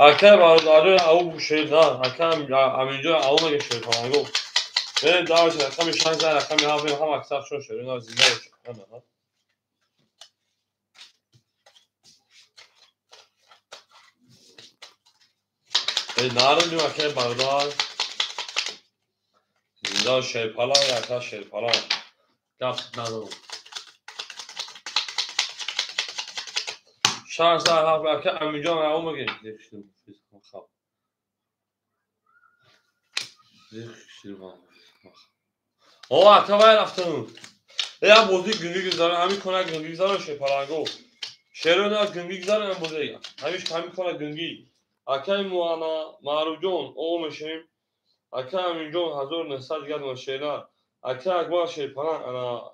Speaker 1: اکه برادر او شیرنا اکه همینجا او مگه شیر پرنگو بریم دارش رقم 16 رقم 7 هم اکثر شون شیرنا زنده باشه ها نارنجی اکه برادر زنده شیر پرنگ اکه شیر پرنگ گفت ندارم شهر سر حق اکه همینجا او مگه دیخشتم خب دیخشتم او اکه باید رفتم یا بازی گنگی گذارن همین کنه گنگی گذارن شیر پرنگو شیرنا گنگی گذارن هم بازی همیش همین کنه گنگی اکه موانا معروف جون او میشیم اکه همینجا 1900 گرد و شیرنا اکه اکبر شیر پرنگ انا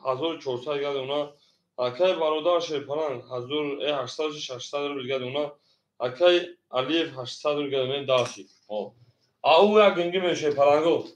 Speaker 1: 1400 گرد اونا اکه برادر شیر پرنگ 1800 600 رو گرد اونا اکه علیف 800 رو گرد من داشی او یا گنگی میشه پرنگو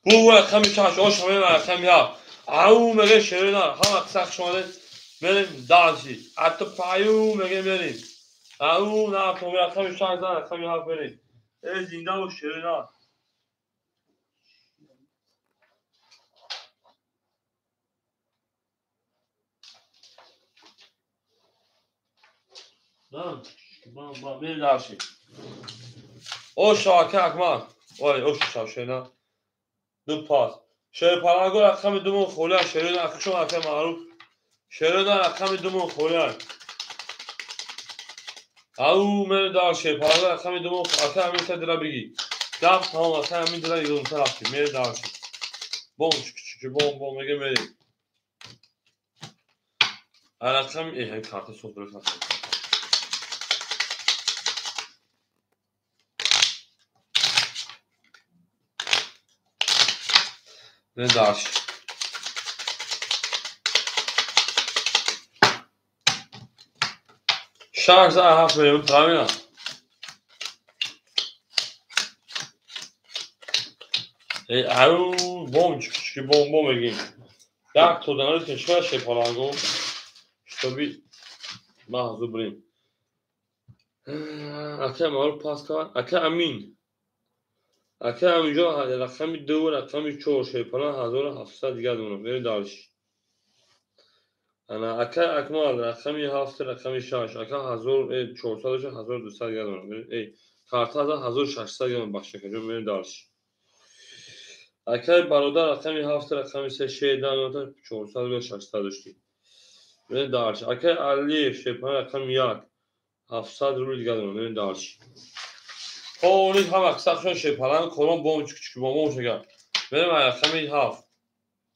Speaker 1: بو رقم 6 او شما رقم 7 او میگه شیرنا هم اکثر شما بریم دانشی حتی پایو میگه بریم او نه تو رقم 6 رقم 7 بریم زنده و شیرنا نه بریم دانشی او شاکه اکمال وای او شاوشینا دو پاس شیر پرانگو رقم دومون خوله شیرین اکشون اکه معروف شیرین رقم دومون خوله او من دار شیر پرانگو رقم دومون اکه همین سه درا بگی دب تمام اکه همین درا یون طرفی من دار شیر بوم چکی بوم میگه میری رقم این کارت صبح درست نکنم من دار شیر شارژ هفت میلیون تامینه او بوم چکی بوم میگیم در تودانوی کشور شیپالانگو شتابی محضو بریم اکه معروف پاس کار اکه امین اکه همینجا رقمی دو رقمی چور شیپالان 1700 دیگه دونم بری دارش انا اکه اکمال رقمی هفت رقمی شاش اکه 1400 1200 دیگه دونم ای کارت 1600 دیگه بخشه کنم بری دارش اکه برادر رقمی هفت رقمی سه شیدان 400 و 600 داشتی بری دارش اکه علی شیپالان رقم یک 700 روبل دیگه دونم بری دارش اونی هم اکثرشون شیپالان کلون بوم چکی بوم شگر بریم رقمی هفت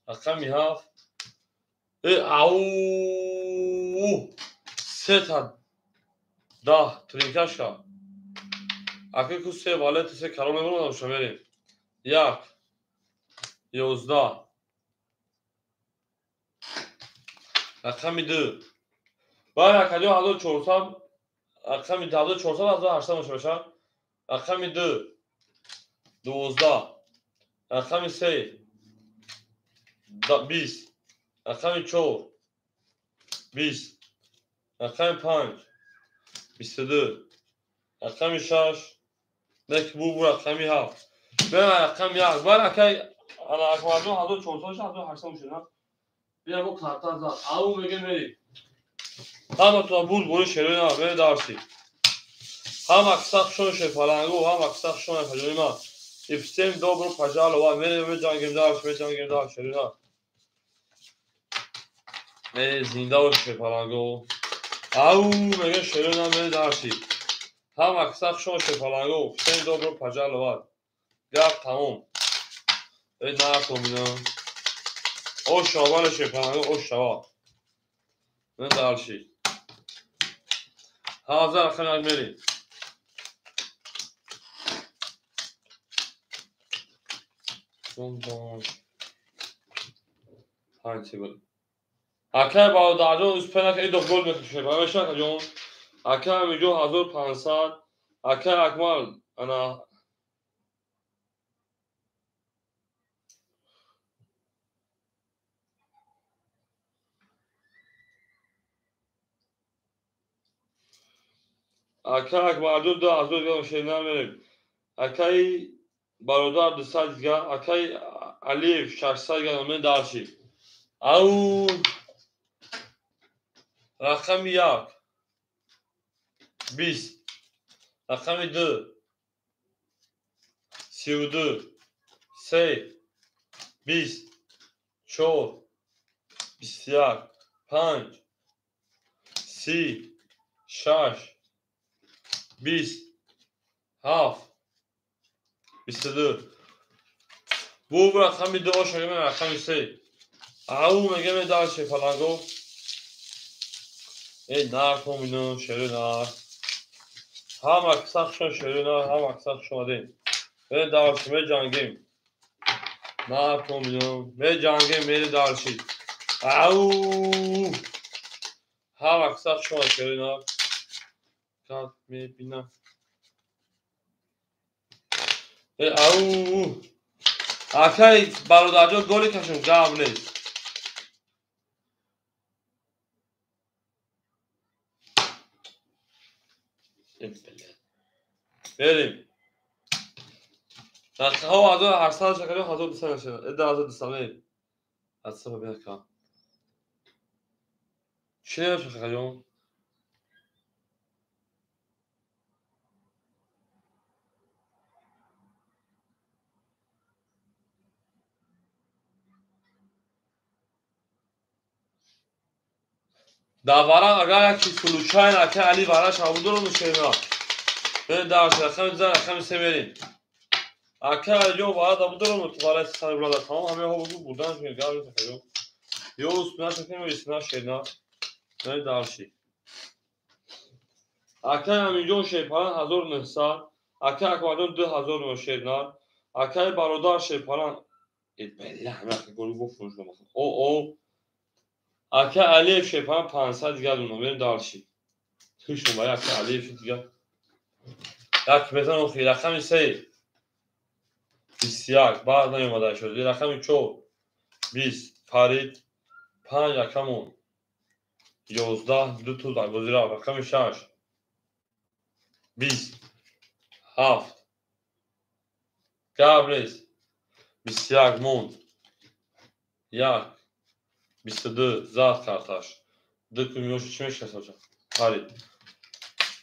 Speaker 1: رقمی هفت او سه تا ده ترینکش که اکی که سه والت سه کرام نمونم شمیریم یک 11 رقمی دو باید اکدیو 1400 رقمی 1400 1800 بشه رقمی دو 12 رقمی سه 20 رقمی چور 20 رقمی 5 22 رقمی 6 نک بو رقمی 7 بریم رقم یک باید اکی انا اکمالدون 1400 1800 میشه بیا بو کارت از او میگه میری هم تو بول شیرین ها بری دارسی هم اکساق شون شیپالانگو هم اکساق شون پجونی ما افسیم دو برو پجال و میری جانگیم دار شیرین ها میری زنده و شیپالانگو او میگه شیرین ها میری دارسی هم اکساق شون شیپالانگو افسیم دو برو پجال و گفت تموم ای نکن بیدم او شابال شیپالانگو او شبا من دارشی حاضر خنال میری پنج گل اکه با داجو اس پناک ای دو گل میکشه با شاک جون اکه میجو 1500 اکه اکمال انا اکه اکمال دو 2000 شینا میریم اکه برادر 200 دیگه اکه علی 600 دیگه من دارشی او رقم یک 20 رقم دو 32 سه 20 چهار 21 5 سی 6 20 7 22 بو رقم دو شده من رقم سه او میگه می دار شیپالانگو ای نار کومینو شده نار هم اکساق شون شده نار هم اکساق شده می دارشی می جانگیم نار کومینو می جانگیم میری دارشی او هم اکساق شون شده نار کات می بینم او اکای برادرجو گلی کشم جواب نیست بریم رقم ها 1800 شکلی 1200 نشه ادعا 1200 نیم از سبب بیاکا چی نمیشه خیلی Davara agar ki suluçayın ake Ali vara şabudur onu şeyna. Ben darşı rakam güzel rakam severim. Ake Ali o vara da budur onu tuvara sana burada tamam ama o bu buradan şimdi galiba takıyorum. Yo üstüne takayım ve üstüne şeyna. Ben darşı. Ake milyon şey paran hazır nısa. Ake akvadon 2000 şeyna. Ake barodar şey paran belli hemen golü bu fırlamak. O Ake Ali şey paran 500 دیگه دونم بریم دارشی. توش اون ake Ali دیگه. یک بزن اون خیلی رقمی سه. بیسیاک بعد نیومده شد رقمی چو 20 فرید 5 رقمون 11 دو تو در گزیره رقم 6 20 7 قبلش بیسیاک موند 1 22 زاد kardeş 2 milyon 3 hocam فرید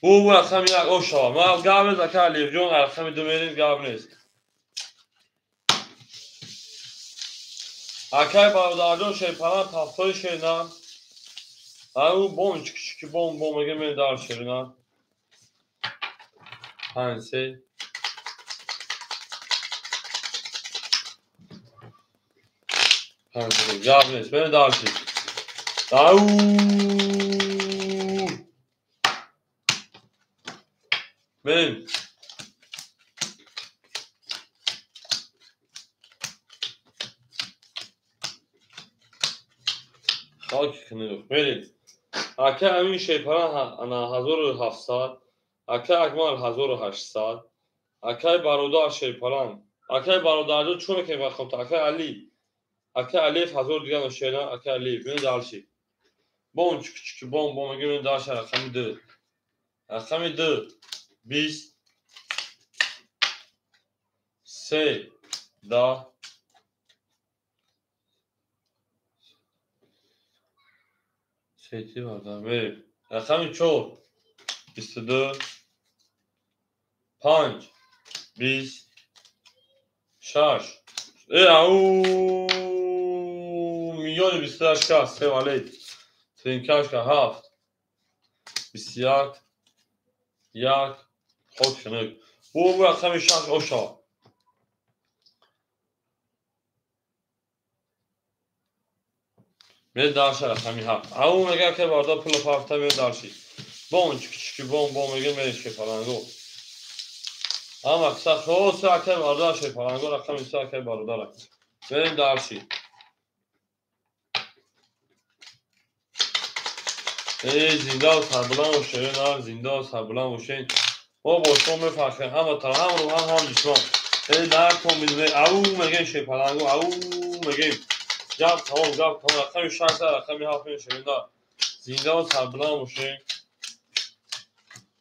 Speaker 1: bu raqam یک oşa ma قبل ذکر لیویون رقم دومرین قبلش Akay bardardo şey falan tahtayı şeyler. Bu bom küçük bom اگه من دار شدن. Hansi. Hansi. Yavnes beni dar şey. Benim. خاک کنید برید اکه همین شیپران انا 1700 اکه اکمال 1800 اکه برادر شیپران اکه برادر چون که بخوام تا اکه علی 1000 دیگه نشینا اکه علی ببین دالشی بون küçük bom gibi daha şey rakam 20 se da şeyti var da ve rakam çok 24 5 20 şarj milyon 28 kas sevalet trinkaş ka haft bisyak yak hoşnuk bu rakam şarj oşa به داشتم همین هفت اون میگه که باردا پول هفته به داشتی بون چکی بون میگه میش که پلنگو اما اکثر خود سه که باردا شه پلنگو رقم سه که باردا را بریم داشتی زنده و سربلند باشه نه زنده و سربلند باشه ما با شما میفرقیم اما تا هم رو هم جسمان در تو میدونه او میگه شه پلنگو او میگه Gap tamam rakam 3 rakam hafif şeyinde zinde sablan olmuşum.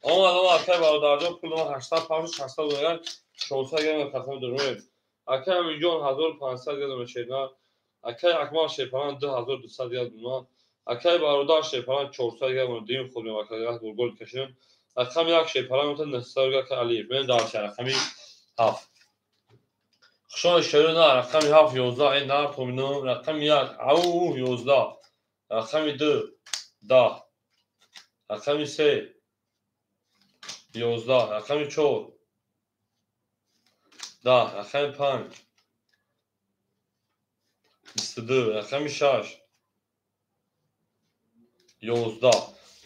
Speaker 1: Ama adam arkaya bardarda puluma 80 pound 80 dolar şolsa gelme takım duruyor. Akay milyon 1500 gelme şeyler. Akay akmal şey falan 2200 gelme. Akay barda şey falan 400 gelme deyim خودم akay gol کشیم. Rakam yak şey falan متن نستارگا که علی من دار رقمی 7 خشون شروع نه رقم 7 11 این نار تومینو رقم 1 او 11 رقم 2 10 رقم 3 11 رقم 4 10 رقم 5 22 رقم 6 11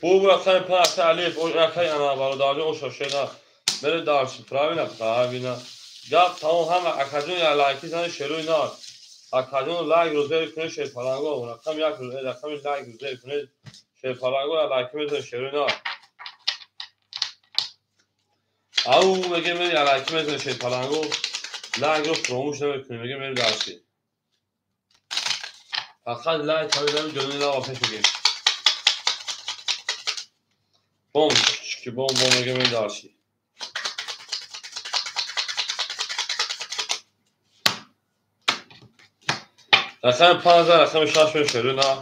Speaker 1: bu رقم 5 الف o رقم انا برادری o شاشنا بره دارش پراوینا گپ تمام هم اکادون یا لایکی زن شروع نه اکادون لایک روزه کنه شه پلنگو رقم 1 رقم لایک روزه کنه شه پلنگو لایک میزنه شروع نه او میگه من لایک میزنه شه پلنگو لایک رو پروموش نمیکنه میگه من داشتی فقط لایک کردن جلوی نه آفش میگه بوم که بوم میگه من داشتی رقم 15 رقم 6 شروع نه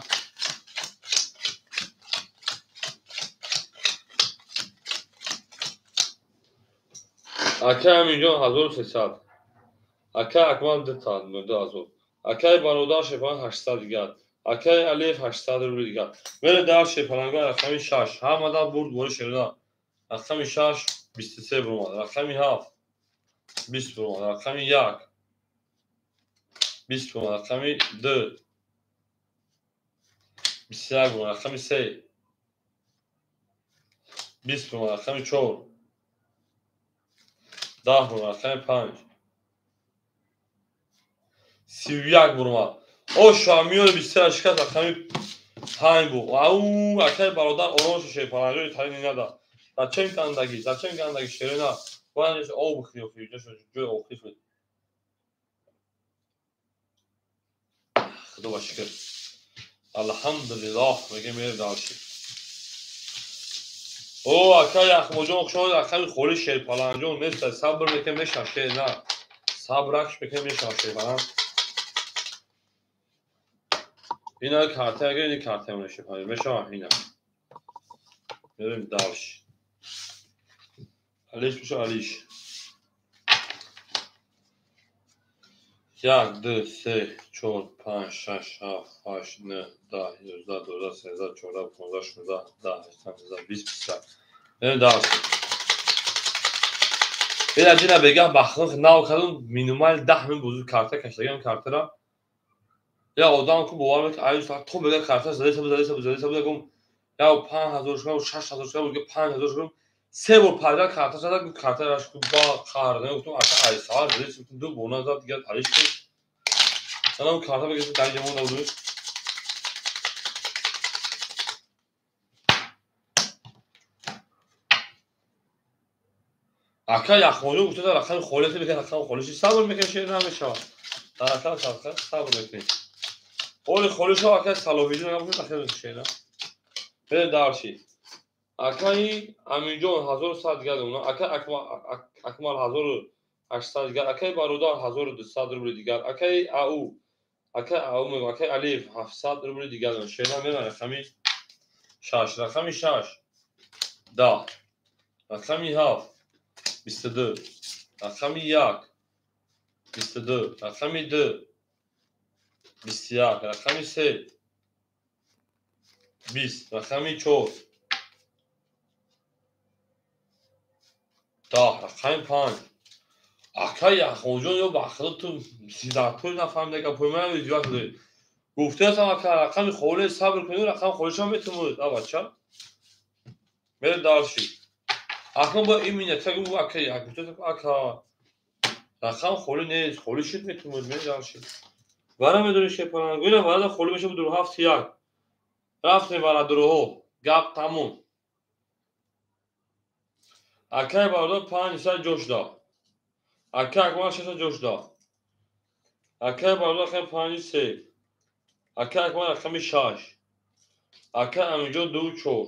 Speaker 1: اکه میلیون 1300 اکه اکمال 2000 اکه برادر شپان 800 دیگه Akay Aliyev 800 rubl دیگر. میره در شیپالنگو رقمی 6 همه برد بوری شیرنا رقمی 6 23 برماد رقمی 7 20 برماد رقمی 1 20 برماد رقمی 2 21 برماد رقمی 3 20 برماد رقمی 4 10 برماد رقمی 5 31 برماد او شامیون 23 شکست رقمی 5 بود او اکای برادر آرامش شیپالنگو ترین ندا Зачем гандагӣ? Зачем гандагӣ ширина? Бояд об бихӯрӣ, ҷои охир шуд. Худо ба шукр. Алҳамдулиллоҳ мегем мер далши. О, ака яхмоҷон охшон рақами холи шерпаланҷон нест. Сабр мекем мешав шерна. Сабракш мекем мешав шерпалан. Ина карта агар ин карта мешав. Мешав ина. Мерем далши. Алиш бошо алиш. 1, 2, 3, 4, 5, 6, 7, 8, 9, 10, 11, 12, 13, 14, 15, 16, 17, 18, 20, 21. Nereye dağılsın? Bir acına begah bakın ne okudun minimal 10 min bozuk karta kaçtayım kartlara. Ya odan ku boğar ki aynı saat to begah karta zade gum ya 5000 şuna 6000 şuna 5000 şuna سه بار پدر کارت زدن کارت راش با خارنه گفتم اصلا ایسار بده دو بونا زد دیگه پاریش کرد سلام کارت بگید در جمعون بود اکا یخمونو گفته در رقم خالصی بکن رقم خالصی صبر میکنه شیر نمیشه در رقم صبر میکنی اولی خالص ها اکا سلاویدی نگفت رقم شیر بده دارشی اکای امینجان 1100 دیگر اونا اکا اکمال 1800 دیگر اکای برادر 1200 روبل دیگر اکای او اکای الیف 700 روبل دیگر شینا میرن رقمی 6 رقمی 6 10 رقمی 7 22 رقمی 1 22 رقمی 2 21 رقمی 3 20 رقمی 4 10 رقمی 5 اکای یخموجون یا بخدا تو 13 توی نفهمیده که پای من ویدیو شده گفته هستم اکا رقم خوله صبر کنید رقم خولش هم میتونید بچه میره دارشی اکا با این مینه تگو بو اکا یک گفته اکا رقم خوله نیست خوله شد میتونید میره دارشی برای میدونی شپران گوینه برای خوله میشه بود 27 رفتیم برای دروها گپ تموم اکای برادر 5 سال جوش دا اکای اکمال 6 جوش دا اکای برادر رقم 5 3 اکای اکمال رقم 6 اکای امینجا 2 4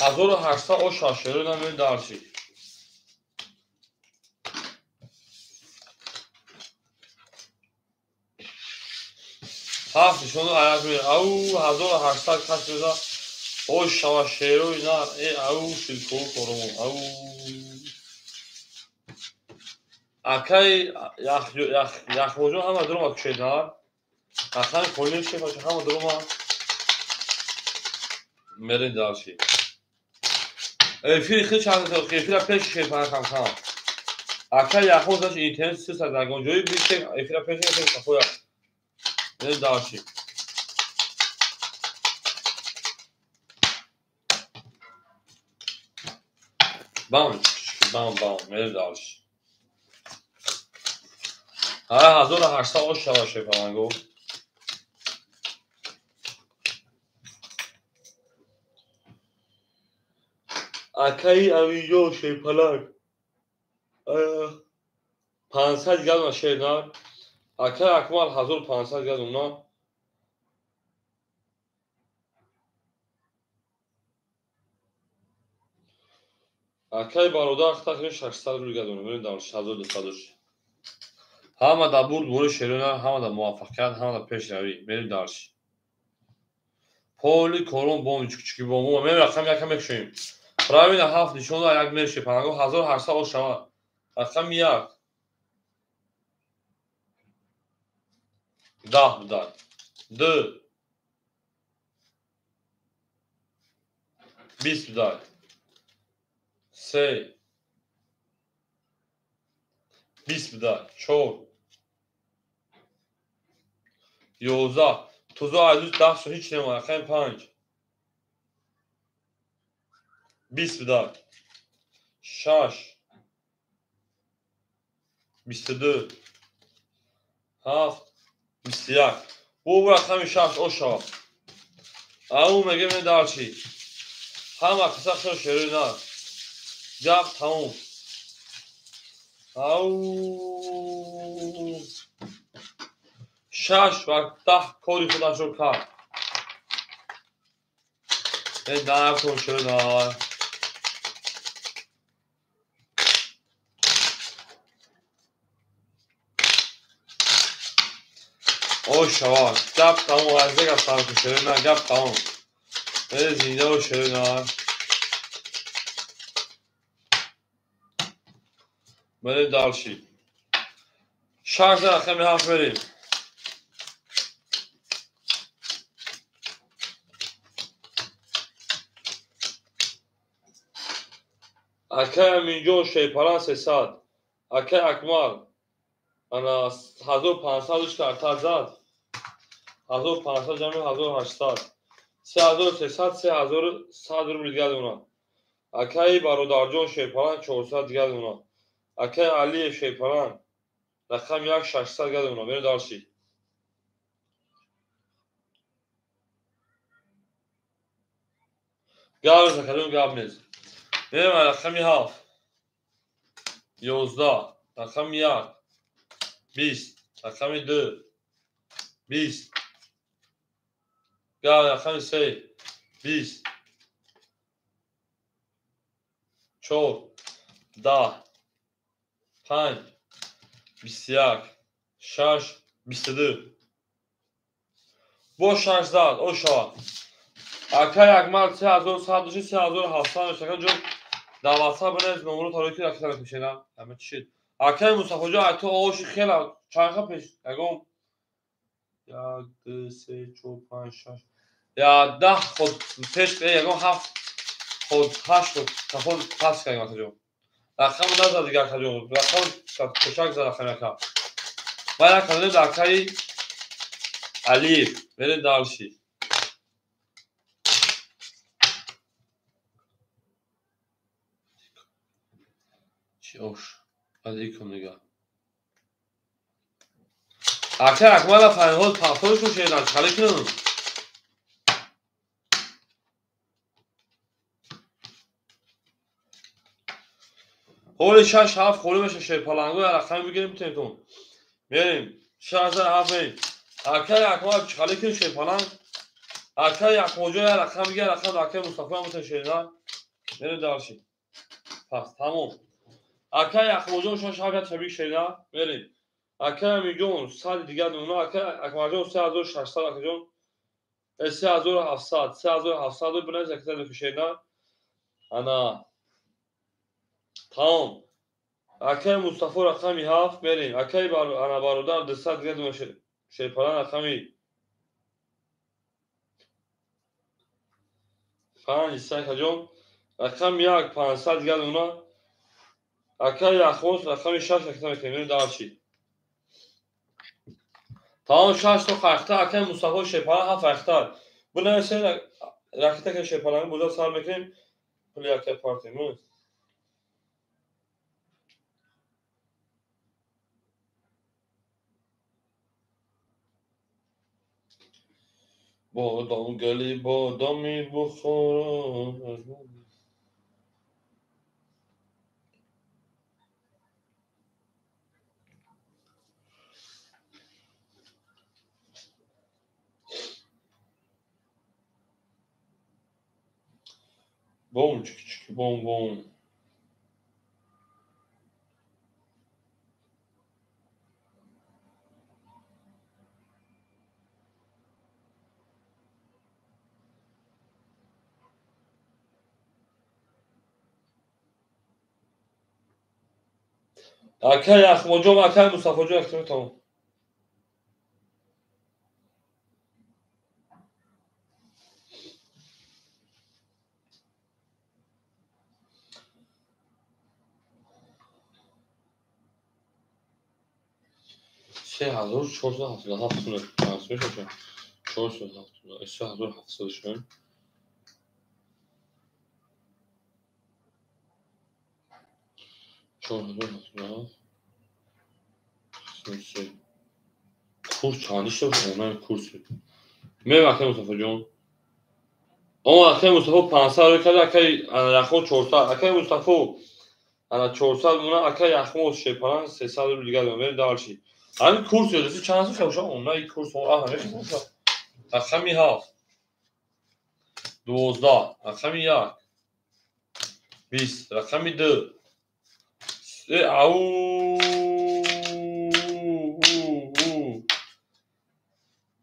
Speaker 1: 1800 o şaşırır hemen dersi. Hafta sonu ayak bir au 1800 kaçırda o şaşırır oynar au silko korumu au akay yaxmocu ama durma kuşeydiler akay koyun şey başı ama durma merin dersi. Efir خیلی چند تا efir پیش شیپان خام اکا یخوزش اینترنت 300 درگان جوی بیشه efir پیش خیلی خویا نه داشی بام نه داشی ها 1800 o شیپان گو اکای امینجو شیپالک 500 گرم شیرنار اکای اکمال 1500 گرم اونا اکای برادر تقریبا 600 روی گرم اونا بریم دارش 1200 همه دا برد بوری شیرنار همه دا موفقیت همه دا پیش روی بریم دارش پولی کلون بوم küçük بوم من رقم یکم بکشیم برای 7 نشون یک میشه پنگو 1800 او شما رقم 1 10 بدار 2 20 بدار 3 20 بدار 4 11 tuzu ayrı 10 شو هیچ نمونه خیلی 5 20 بدار 6 22 7 21 bu rakam 6 o şava او مگه من دار چی هم اقصا خود شروع نه جب تموم او 6 و 10 کاری خودش رو کرد این در کن شروع نه او شوا جب تموم از دیگه سر کن شروع نه جب تموم این زینده و شروع نه بریم دارشی 6 رقم 7 بریم اکه اینجا شیپران 300 اکه اکمال انا 1500 کارتا زد 1500 جمع 1800 3300 3100 رو دیگه اونا اکه برادرجان شیپران 400 دیگه اونا اکه علی شیپران رقم 1600 دیگه اونا بریم دارشی گاب زکرون گاب نیز بریم رقم 7 11 رقم 1 20 رقم 2 20 گاب رقم 3 20 4 10 5 21 6 22 با 16 او شوا اکه اکمال 3100 3700 شکل جو در واتساپ بنویس نمره تاریخی را کتاب میشنم همه چی شد اکه مصطفی جان تو آوش خیلی چند خب پیش اگم 1 2 3 4 5 6 یا 10 خود پیش اگم 7 خود 8 خود خود پاس کردیم تو رقم نزد دیگه کجا رقم کوچک زد رقم کا باید کنه دکای علی بره دالشی چی اوش از ایکم دیگه اکه اکمال فنهاد پاپوش رو شیدن خالی کنم حول 6 7 خوله بشه شیپالانگو رقم بگیریم تیتون بریم 6007 بریم اکه اکمال خالی کنم شیپالانگ اکه اکموجو رقم بگیر رقم اکه مصطفی هم متشیدن بریم دالشی پس تموم اکه اکموجو 6 7 شبیه شیدن بریم اکه میلیون 100 دیگه اونا اکه اکموجو 3600 اکه جون 3700 3700 بنز اکتر فشیدن انا تمام اکه مصطفی رقمی 7 بریم اکه انا برادر 200 دیگه دو شیپالان رقمی 5 سک جون رقم 1 500 دیگه اونا اکه اخوس رقمی 6 اکتر کنیم دارچی تمام 6 تا خاخته اکه مصطفی شیپالان 7 اختار بنز رکته که شیپالان بودا سر میکنیم پلی اکه پارتی مون بادام گلی بادامی بخورم بوم چیک چیک بوم بوم اکه اخموجو اکه مصطفی جو اکتر تمام 3477 transfer şöyle. 3477 4000 kurs çağrışı online kursu. Merhaba Akay Mustafa Can. Ama Akay Mustafa 500 رو کرد Akay یخمون 400 Akay Mustafa انا 400 مونه Akay یخمون شپاران 300 رو دیگه دارم دارشی. همین کورس یادسی چند سال شما اونها کورس اون آها نمیشه. رقمی ها 12 رقمی 1 20 رقمی 2 او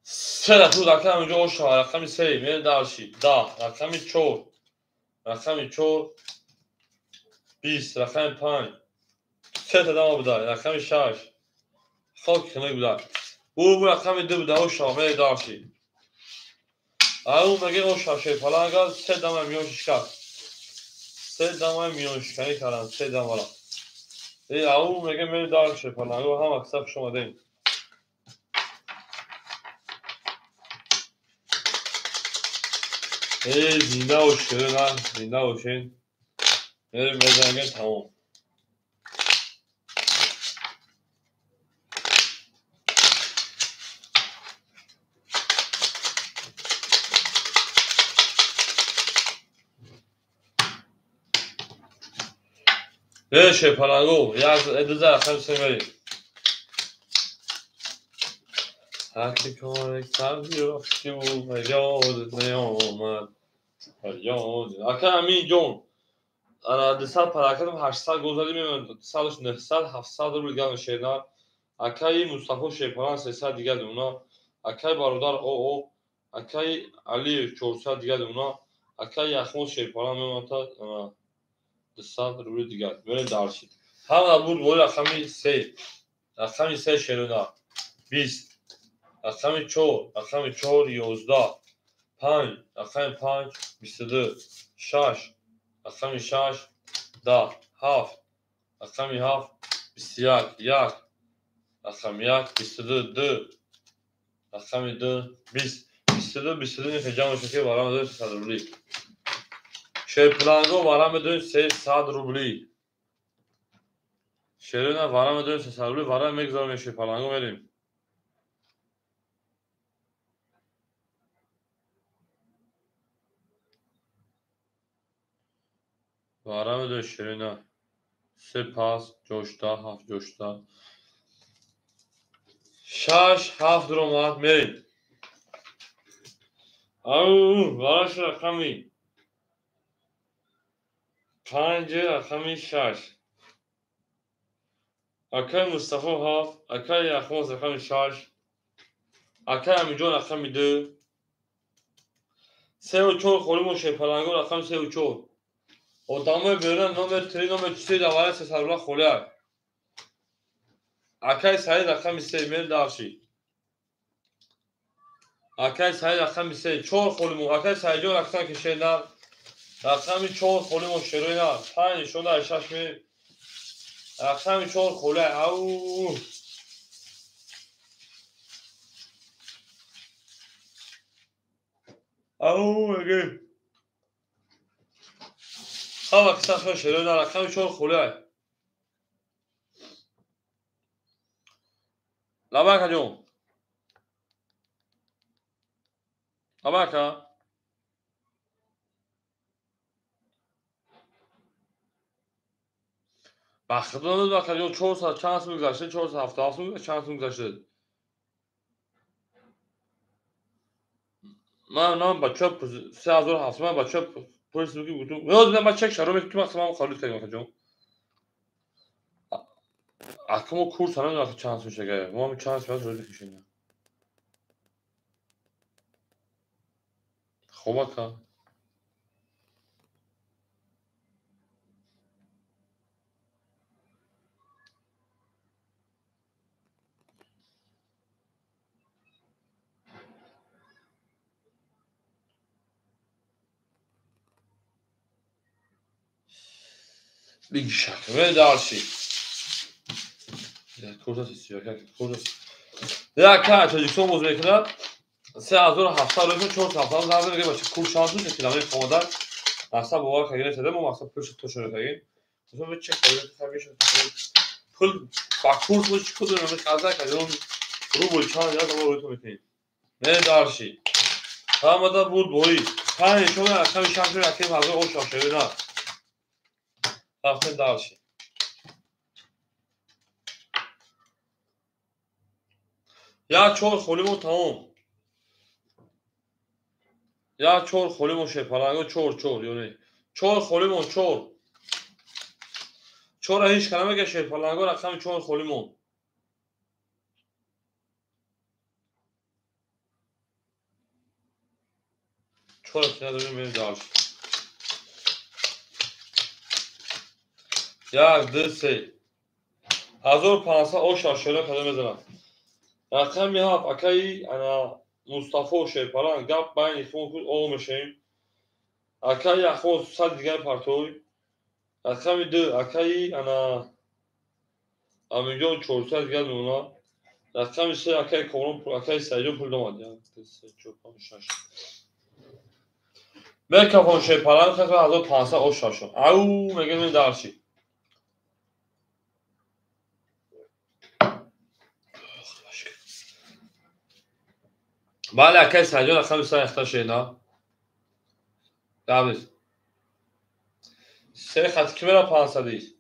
Speaker 1: سه رقم اونجا اوشا رقمی 3 میره دارشی 10 رقمی 4 رقمی 4 20 رقمی 5 سه تا دام بوده رقمی 6 خاک کنه بوده او رقمی 2 بوده اوشا میره دارشی او مگه اوشا شی فلان سه دام میونش کرد سه دام میونش کردن سه دام والا او مگه میره دارشی فلان هم اکسپ شما دیم زنده اوشه نه زنده اوشین میریم بزنگه تمام شی پلنگو یک رقم سه بریم هرکی کار سبزی رفتی و یاد نیامد یاد اکا همین جون انا 200 پراکتم 800 گذاری میمون 100 900 700 رو دیگه شیرنا اکای مصطفی شیپاران 300 دیگه اونا اکای برادر او اکای علی 400 دیگه اونا اکای یخمون شیپاران میمون تا 200 رو دیگه میره دارشید هم بود بود رقمی 3 رقمی 3 شیرنا 20 رقمی 4 رقمی 4 11 5 رقمی 5 22 6 رقمی 6 10 7 رقمی 7 21 1 رقمی 1 22 2 رقمی 2 20 22 22 که جمع شده برام داد 300 روبلی شیر پلانگو برام داد 300 روبلی شیرنا برام داد 300 روبلی برام میگذارم شیر پلانگو بریم برام داد شیرنا سپاس جوشتا هفت جوشتا 6 7 درامات میریم او براش رقمی 5 رقمی 6 اکای مصطفی هفت اکای یخموز رقمی 6 اکای امیجون رقمی 2 3 و 4 خوریم شی پلنگو رقم 3 و 4 ادامه برن نمر 3 نمر 3 دواره 3 سالولا خوله اکای سعید رقمی 3 میل داشی اکای سعید رقمی 3 4 خوریم اکای سعید جون رقم کشه نه رقمی 4 خوریم شروع نه 5 شده 6 میل رقمی 4 خوله او او مگه ها وقت شروع نه رقمی 4 خوله لباکا جون لباکا بخدانه لباکا جون 4 ساعت چند سال گذشته 4 ساعت 7 سال چند سال گذشته من بچه 3700 من بچه پلیس میگی بودم نیاز نه بچه شروع میکنم تو مثلا خالص کنیم جون اکمو کورس هم نه چند سال شده ما هم چند سال روزی کشیدیم خوبه که بیگ شک و دارشی کورس سیاه کورس یک تاجیکستان ازبکستان 3700 روز 4000 زرد میگه باشه کور شانسی که کلمه فومادر اصلا باور خیلی شده ما اصلا پولش تو شده خیلی مثلا چه کاری خیلی پول با کورس بود چیکار دارم قضا کردم رو بود چند یا دوباره تو میکنی نه دارشی همه بود بوی پنج شما اصلا شانس رو اکیم حاضر او شاشه نه اصلا دارشی یا چور خولیمون تمام یا چور خولیمون شپالانگو چور یعنی چور خولیمون چور هیچ کلمه که شپالانگو رقم چور خولیمون چور نداریم بریم دارش یک دو سه 1500 او شاشره کده بزنم رقم هفت اکایی انا مصطفی شیپالان گپ بین خون کود او میشیم اکایی اخون 100 دیگر پرتوی رقم دو اکایی انا امیجان 400 دیگر دونا رقم سه اکایی کورون پول اکایی سیجون پول دومد یک دو سه چهار پنج شش میکافون شیپالان خیلی 1500 او شاشو او میگه من دارشی بله اکایی سیجون رقم سه اختار شینا دابیز سه خط کمه را 500 ایست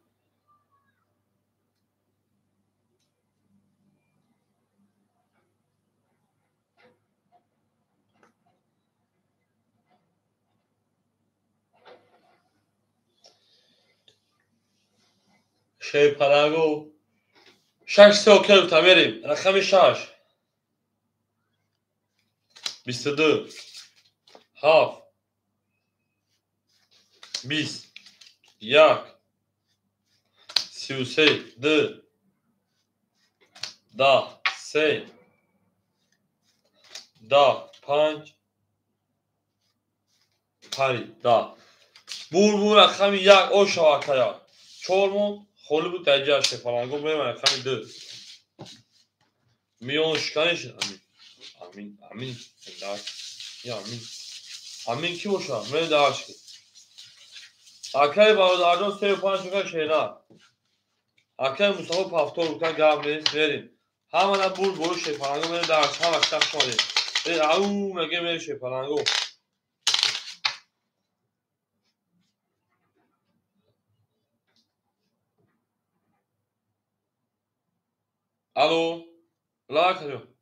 Speaker 1: شیپالانگو 600 کیلومتر میریم رقم 6 22 7 20 1 33 2 10 3 10 5 پری 10 بور رقم 1 او شواکایا چورمون خولی بود درجه شپالانگو بریم رقم 2 میون شکنش امین یا امین کی باشه من دارش کی اکای برادران 35 شکر شینا اکای مصطفی پافتور بکن گرم نیست بریم همه بور شپالانگو من دارش هم اشتاق شده او مگه من شپالانگو الو لا کجا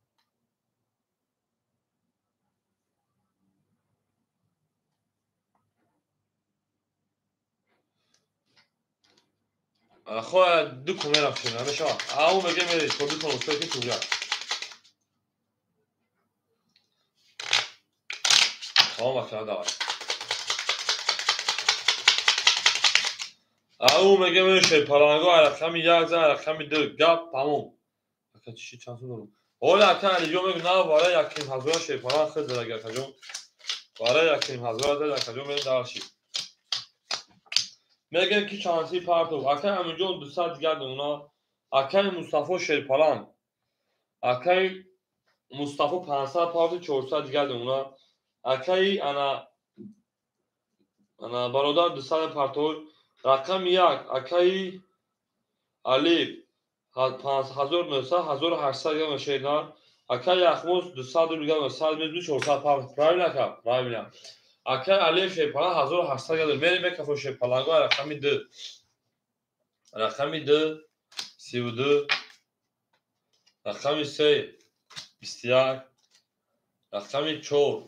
Speaker 1: خو دو کمه رفتیم همیشه او مگه میری تو دو کنوسته که توجه تمام اکران دارم او مگه میری شپالانگو رقم 1 زن رقم 2 گپ تمام اکا چی چند سو دارم اولا اکا علیجو میگه نه واره یکیم هزار شپالان خیلی درگه کجون واره یکیم هزار در کجون میری دارشی میگه کی چانسی پارتو اکا همینجون 200 دیگر دونا اکا مصطفی شپالان اکا مصطفی 500 پارتو 400 دیگر دونا اکای انا برادر 200 پارتو رقم 1 اکای علی 5900 1800 گرم شیدار اکای اخموس 200 گرم 100 میز 400 پارتو پرای نکم پرای اکای علی شیپالا 1800 گرم میری میکفو شیپالانگو رقم 2 رقم 2 32 رقم 3 21 رقم 4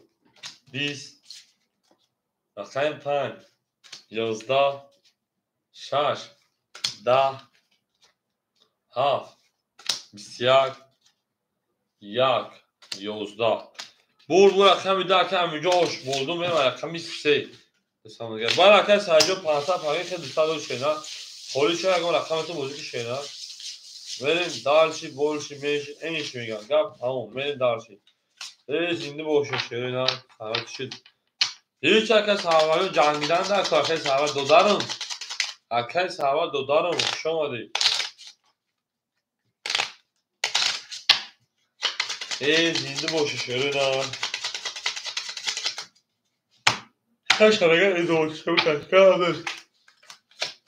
Speaker 1: 20 رقم 5 11 6 10 7 21 1 11 بول رقم 10 که همینجا آش بردم بریم رقم 3 حساب میگه با رقم سرجو 500 پاگه که 200 دور شینا خوری چه رقم رقم تو موزیک شینا بریم دارشی بولشی میش اینش میگم گپ تمام بریم دارشی زنده باشه شینا خراب شد هیچ کس هوا جنگیدن در کاخه هوا دو دارم اکای هوا دو دارم شما دی زنده باشه شروع kaç tane gel izole çabuk kaç kaldır.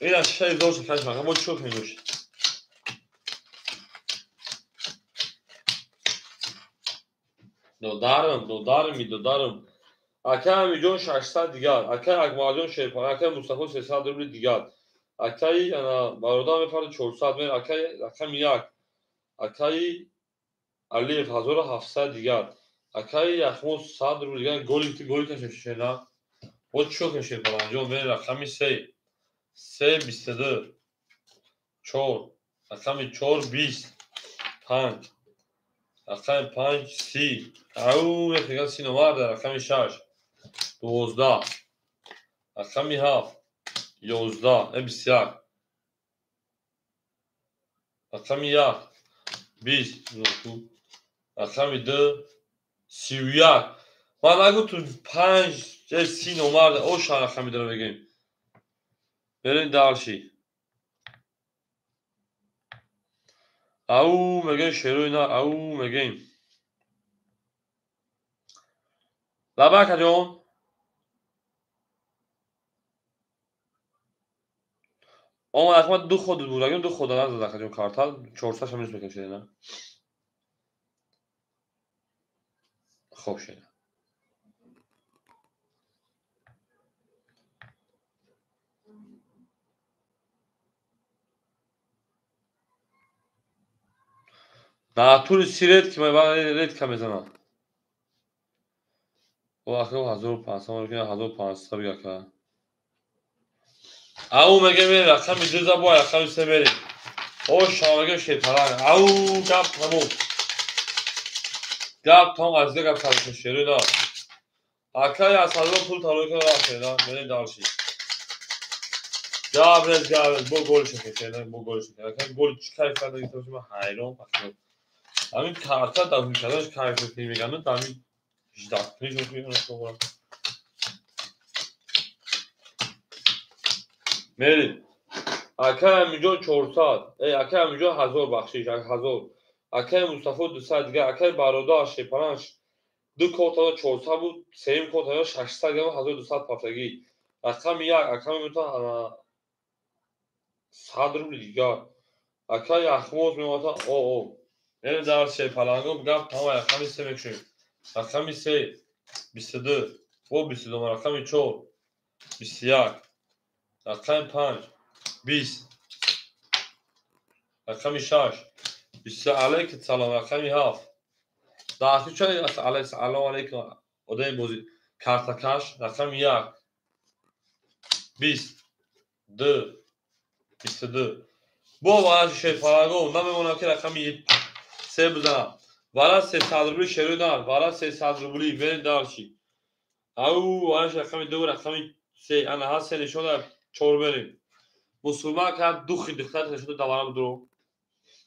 Speaker 1: این از شش izole kaç tane ama çok henüz. دادارم اکه همیجون 600 دیگر اکه اکماجون شیپان اکه مصطفی 300 روبل دیگر اکه انا بارودان میفرد 400 میر اکه میاک اکه علی 1700 دیگر اکه یخموس 100 روبل دیگر گولی کشش نه o çok شیپان انجام بین رقمی 3 22 4 رقمی 4 20 5 رقم 5 30 او یک 30 نمبر در رقم 6 12 رقم 7 11 بسیار رقم 1 20 رقم 2 31 من اگه تو 5 30 نمبر او شان رقمی داره بگیم برین دالشی او میگه شروع نه او میگیم لبک جون اما احمد دو خود بود اگه دو خود نزد اخه جون کارتال 400 هم نیست بکشه نه خوب شد نه طول سیرت که من رد کم بزنم او اخه 1500 رو کنه 1500 بگه که او میگه می رقم 2 زبا رقم 3 بریم او شامگه شیپران او گپ تموم گپ تمام از دیگه گپ تموم شروع نه اکه از حالا پول تالو کنه رفته نه برین دالشی گابرز با گلش کنه با گلش کنه اکه گل چیکار کرده تو شما حیران همین کارتا داخل کردنش کارتی میگن همین 18 نیست میگن تو میرید اکه همینجا 400 اکه همینجا 1000 بخشیش 1000 اکه مصطفی 200 دیگه اکه برادر شیپانش دو کوتا 400 بود سیم کوتا 600 دیگه 1200 پاتگی رقم یک اکه میتونه 100 روبل دیگه اکه یخموز میمونه او میرید در شیپالانگو میگم تمام رقم 3 میکشیم رقم 3 22 و 22 رقم 4 21 رقم 5 20 رقم 6 بسیار علیک سلام رقم 7 دعوتی چه علیک سلام علیکم ادای بازی کارتکش رقم 1 20 2 22 با وارد شیپالاگو نمیمونم که رقم 3 بزنم وارد 300 روبلی شروع دار وارد 300 روبلی برید دارشی او وارد رقم 2 رقم 3 انا هست نشون 4 برید مسلمان که دو خیلی نشون دوام درو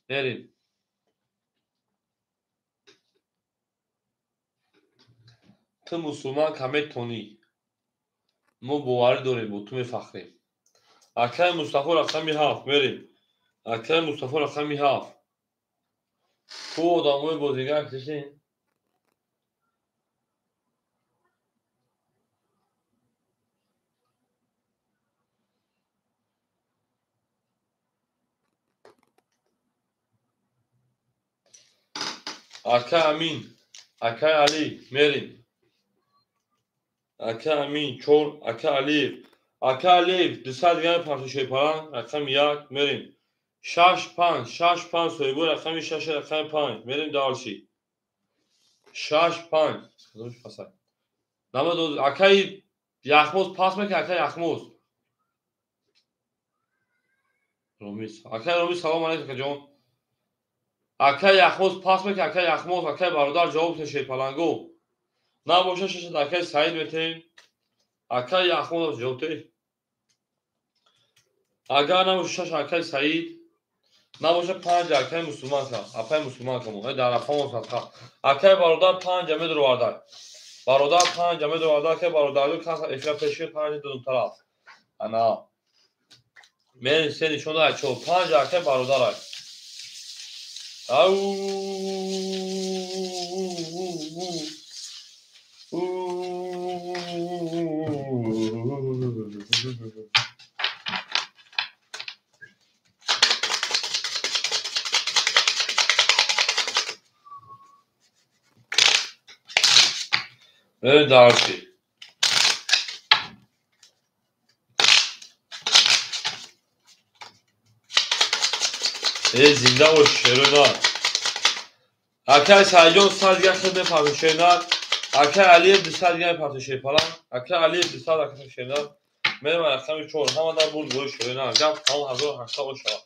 Speaker 1: برید تو مسلمان کمی تونی ما باور داریم با تو میفخریم اکه مصطفی رقم 7 بریم اکه مصطفی رقم 7 تو آدمای بازیگر کشین اکه امین اکه علی میریم اکه امین چون اکه علی 200 دیگه پارچه شیپاران رقم 1 میریم 6 5 سویبو رقم 6 رقم 5 میریم دالشی 6 5 روش پسر نما دو اکه یخموز پاس میکنه اکه یخموز رومیز اکه رومیز سلام علیکم جون اکه یخموز پاس میکنه اکه یخموز اکه برادر جواب شیپالانگو نباشه شش اکه سعید میتین اکه یخموز جوته اگر نباشه شش اکه سعید نباشه 5 اکه مسلمان کا اپای مسلمان کا در افام صدقه اکه برادر 5 جمع در وارد برادر 5 جمع در وارد که برادر کس اشرا پیش 5 دو طرف انا من سه نشون داد چون 5 اکه برادر او Böyle darsi. زنده و شرونا اکر سایجان سازگر خدمت پارتشینار اکر علی دیسازگر پارتشی پلان اکر علی دیساز اکر شینار من رقم 4 هم در بود گل شرونا جام هم 1800 و شما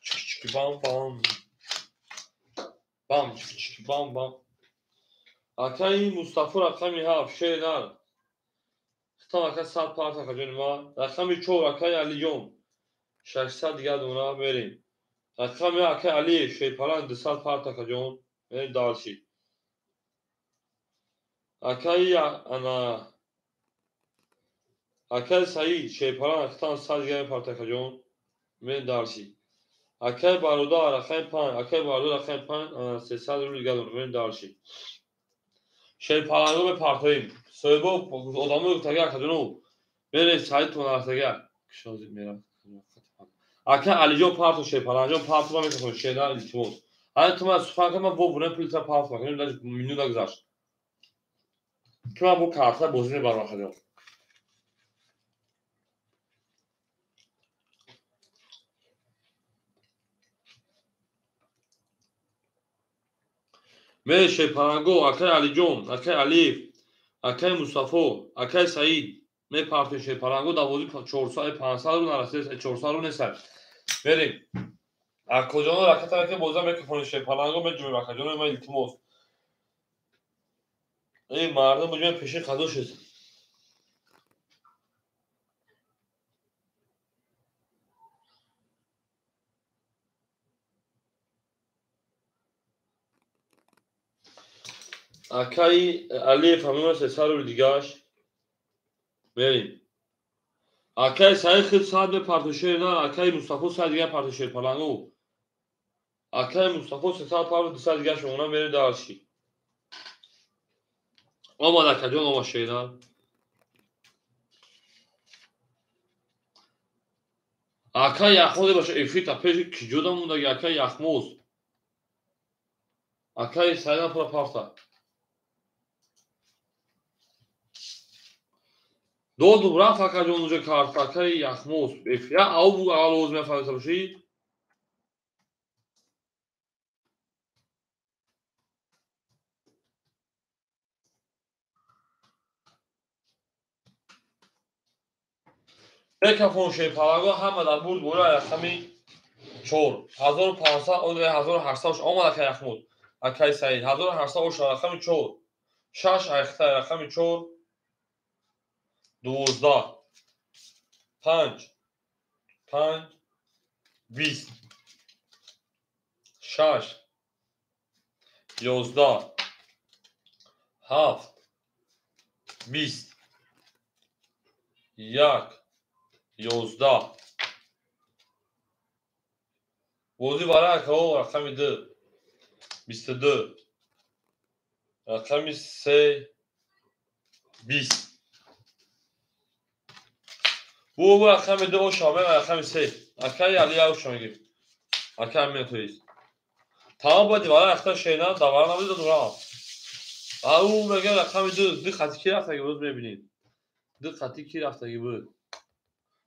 Speaker 1: چیک بام بام بام چیک بام بام اکر مصطفی رقم 7 شینار خطا اکر 100 پارت اکر جنوا رقم 4 اکر علی جون 600 دیگه دونا بریم رقم اکر علی شیپالان 200 پارت اکر جون بریم دارشی اکر سعید شیپالان اختان 100 دیگه پارت جون بریم دارشی اکر بارودار رقم 5 اکر بارودار رقم 5 300 رو دیگه دونا بریم دارشی شیپالان رو به پارتاییم سویبو ادامه اکتاگر اکر جونو بریم سعید تون ارتگر کشازید میرم اکر علی جون پارت و شیپالان جون پارت رو میکنم شیدار التماس hani tuma süper ama bu buraya piltre pass bakın. Öyle menü de güzel. Tuma bu kartla bozunu var bakacağım. Ve şey Parango, Akay Ali John, Akay Ali, Akay Mustafa, Akay Said. Me parti şey Parango da vozi 400 رو نرسه 400 رو نسر. بریم. کجا راکت که بوزا میکروفون شه پلنگو به جوی راکت جون ما التماس. این مردم بجوی پیش قضا شد. Akay Ali فهمیدم 300 رو دیگهش. بریم. Akay Said خود صد به پارتوشیر نه Akay مصطفی صد دیگه پارتوشیر پلنگو. Akay مصطفی 300 پارت 200 دیگه شما برید دارشی. آماده کجا آماشینا. Akay یخموز باشه افریت پیش کی جدا مونده که Akay یخموز. Akay Said پورا پارتا. دو دوباره فقط جون اونجا کارت Akay یخموز افریت او بو آلوز میفهمید باشی. بکفون شی پلاگو همه در بود بوده رقمی 4 1500 اون 1800 آماده که یخموز. Akay Said 1800 رقمی 4 6 اختر رقمی 4 12 5 5 20 6 11 7 20 1 11 بودی برای که او رقمی 2 22 رقمی 3 20 bu رقم 2 شامل رقم 3 Akay علی او شامل Akay میتویست تمام بودی برای اختر شینا دوباره نبود دورا او میگه رقم 2 خطی کی رفته بود ببینید دو خطی کی رفته بود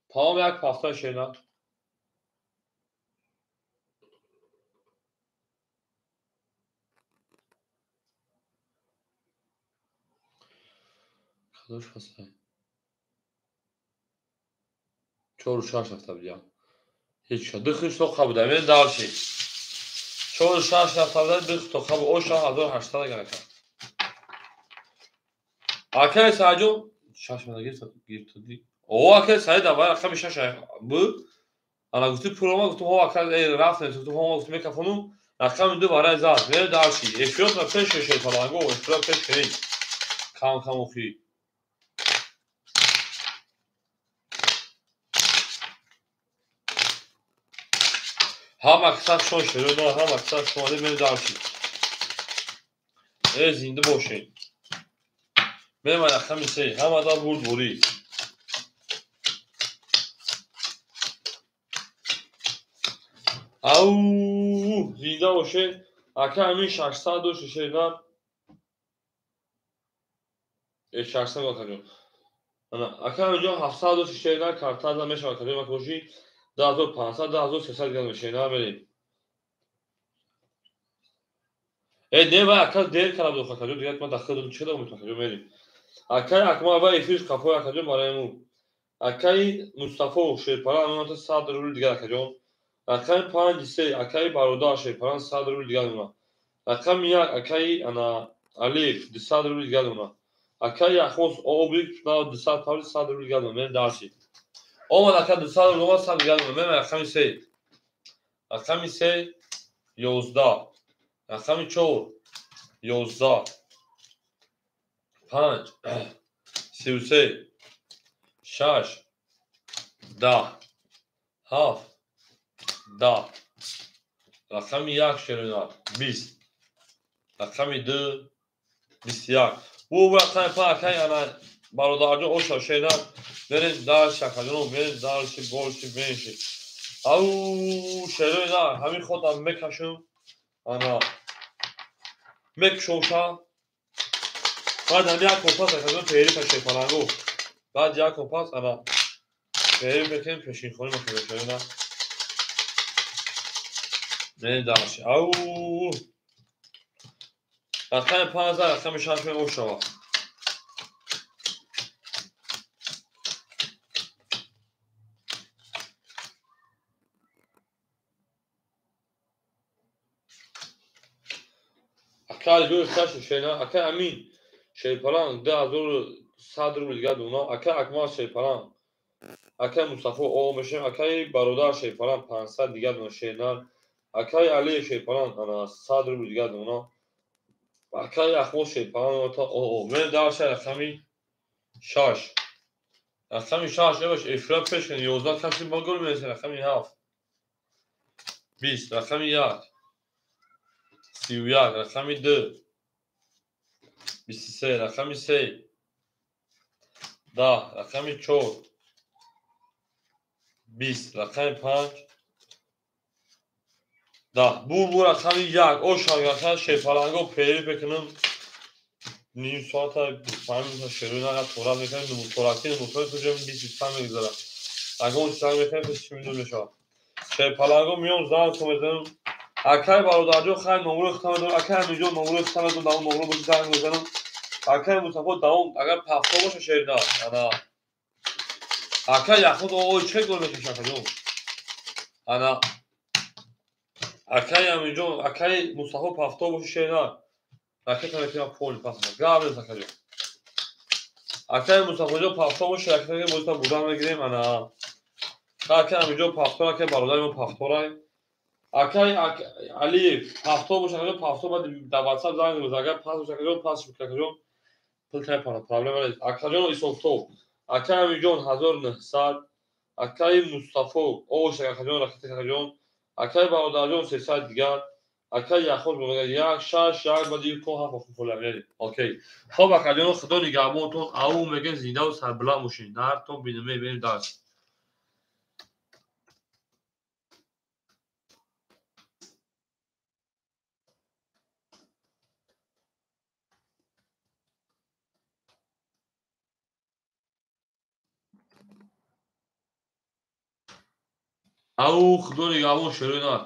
Speaker 1: تمام یک پاستا شینا کدوش پاستا 4 6 رفته بودم هیچ شد دخش تو قبول دارم دارشی 4 6 رفته بود دخش تو قبول او شاه 1800 گرفت Akay Said شش مدگیر گرفتدی او Akay Said دوباره رقم 6 بود انا گفتی پروما گفتم هو Akay رفت گفتم هو گفتم میکروفونو رقم 2 برای زاد میره دارشی افیوت و پیش شش پلنگو افیوت پیش کنی کام کام اخی هم اکثر شون شده نه هم اکثر شماده میره دارشی زنده باشین. بریم رقم 3 همه دا برید. او زنده باشه. اکا همین 606 نر 600 اکا اکا اینجا 706 نر کارتا دا میشه اکا جون باشی 10500 10300 گرم میشه نه بریم. نه و اکا دیر کلام دو اکا جون دیگه ما داخل دو چه دو اکا جون بریم. اکا اکما و افیش کافو اکا جون برایمون. اکای مصطفی شیرپران اونات 100 روبل دیگه اکا جون. اکای 5 3 اکای برادر شیرپران 100 روبل دیگه اونا. رقم 1 اکای انا علی 200 روبل دیگه اونا. اکای اخوس اوبلیک نا 200 پاوند 100 روبل دیگه اونا من داشی. اومد اکا 200 روبل 100 دیگه اونا من رقم 3 رقم 3 11 رقم 4 11 5 33 6 10 7 10 رقم 1 شروع 20 رقم 2 21 bu raqam pakay ana barodarcı o şeyler verin dar şakacını verin dar şey bol şey verin şey. Au şeyler همین خودم میکشم انا میکشوشا بعد هم یک کمپاس اکادون پیری پشه پلنگو بعد یک کمپاس انا پیری بکنیم پشین خونی مکنیم شده نه دارشی او رقم 15 رقم 6 او شما اکای دو استاش شینا اکای امین شیپلان 100 روبل دیگه دونا اکای اکمال شیپلان اکای مصطفی او میشه اکای برادر شیپلان 500 دیگه دونا شینا اکای علی شیپلان انا 100 روبل دیگه دونا اکای اخو شیپلان تا او من دارش رقمی 6 رقمی 6 باش افراط پیش کنی 11 کسی با گل میرسه رقمی 7 20 رقمی 1 31 رقمی 2 23 رقمی 3 10 رقمی 4 20 رقم 5 10 bu رقم 1 o şarkı şepalango peri bekanım نیم ساعت 25 minut شروع نگه تورا میکنیم نمو توراکی نمو توی کجا 20 میگذارم اگه اون سر میکنیم پس چی میدون بشه شیپلانگو میام زن کمیدنم اکای برادرجو خیلی نمورو اختم دارم اکای همینجا نمورو اختم دارم دارم نمورو باشی زنگ بزنم اکای مصطفی دارم اگر پفتا باشه شیر نه انا اکای یخود اوی چه گل بشه شکر جون انا اکای همینجا اکای مصطفی پفتا باشه شیر نه اکای کنه پول پس گابل شکر جون اکای مصطفی جو پفتا باشه شکر که بودتا بودم بگیریم انا اکای همینجا پفتا اکای برادرم پفتا رای اکای علی پفتا باشه شکر پفتا بعد در واتساپ زنگ بزنم اگر پاس باشه شکر پاس شکر جون پول تای پانا پرابلم نیست اکای جون ایسوفتو اکای همینجا 1900 اکای مصطفی او شکر جون رکت جون اکای برادر جون 300 دیگر اکای یخود میگه یک شش یک بعدی کو ها فولا میاد اوکی خب اکای جون خدا نگهبانتون او میگه زنده و سربلند باشین در تو بینم ببینید داشت او خدا نگهبان شروع نه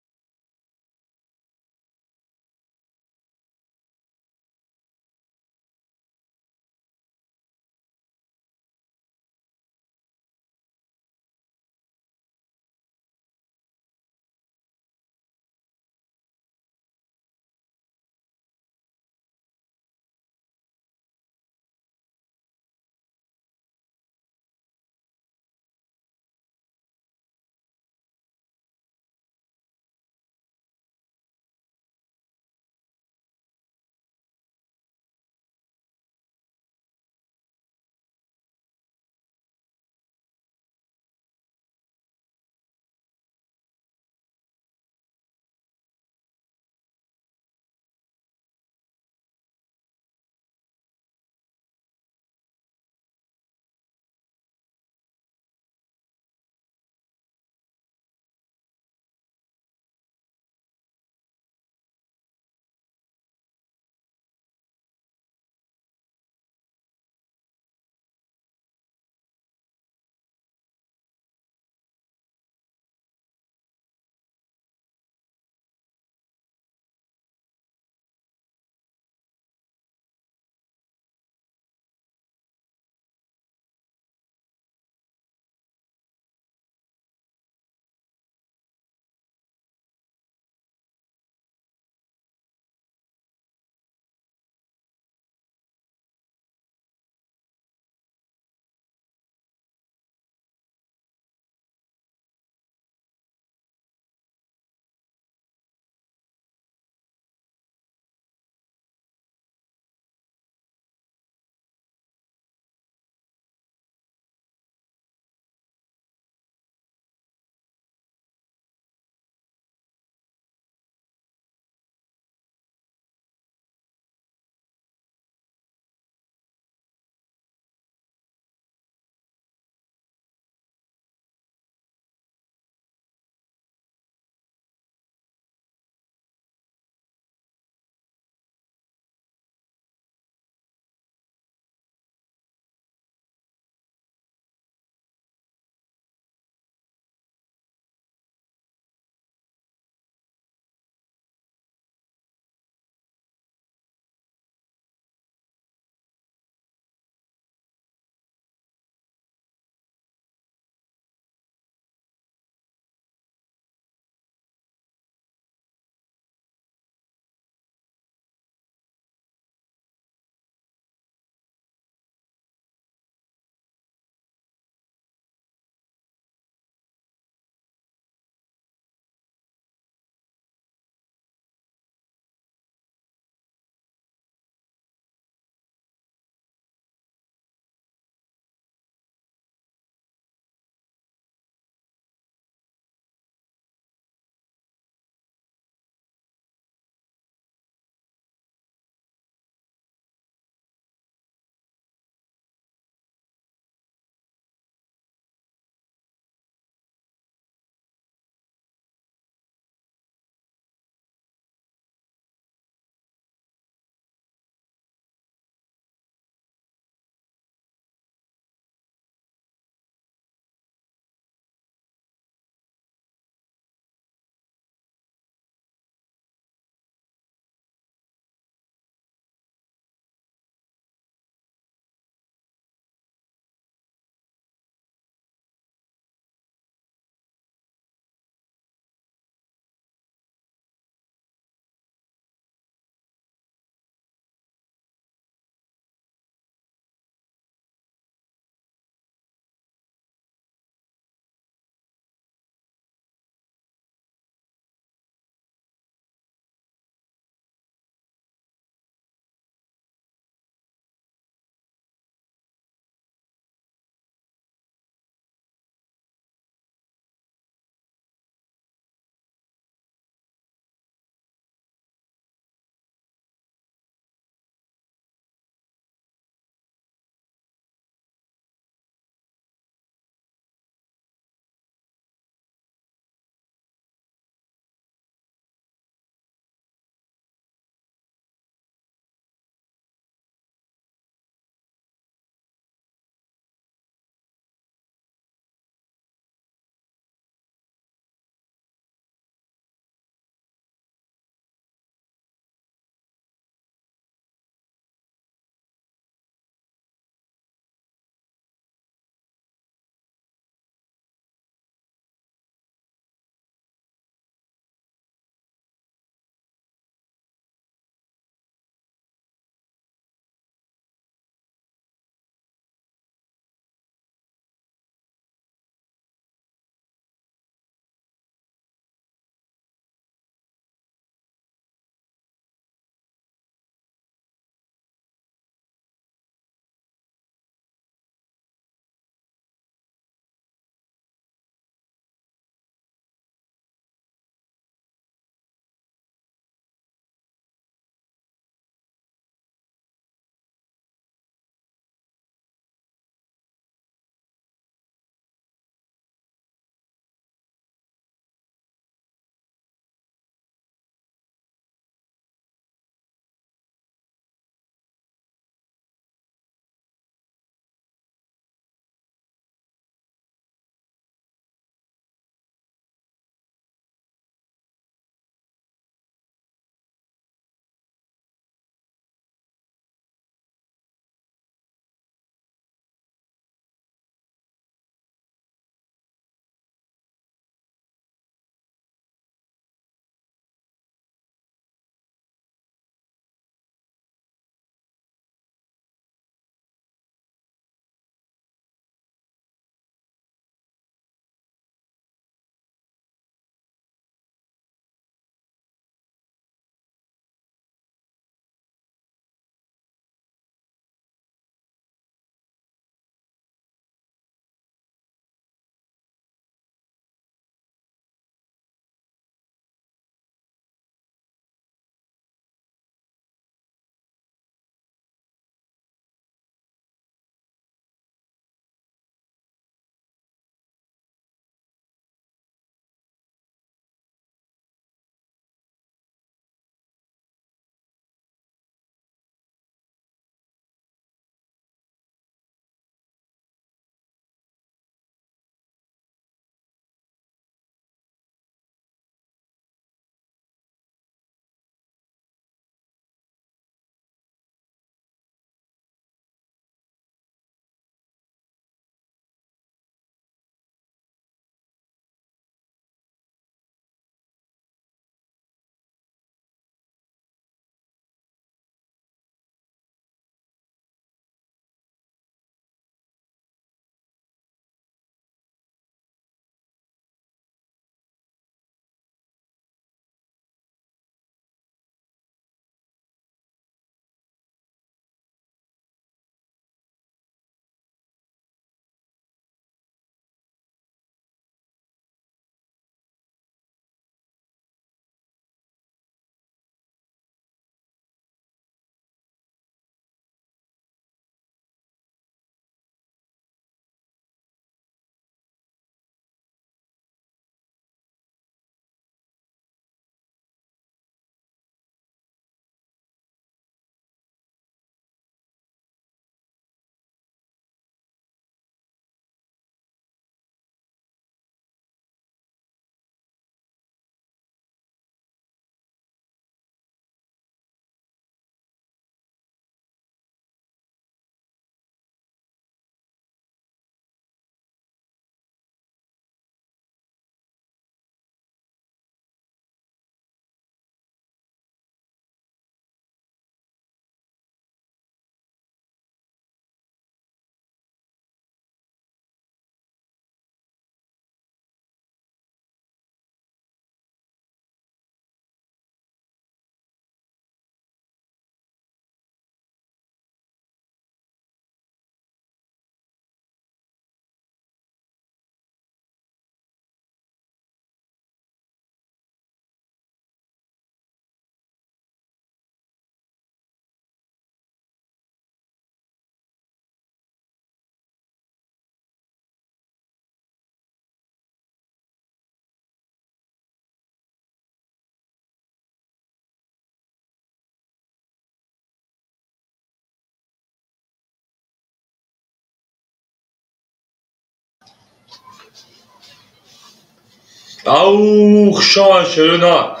Speaker 1: Аух, шашена.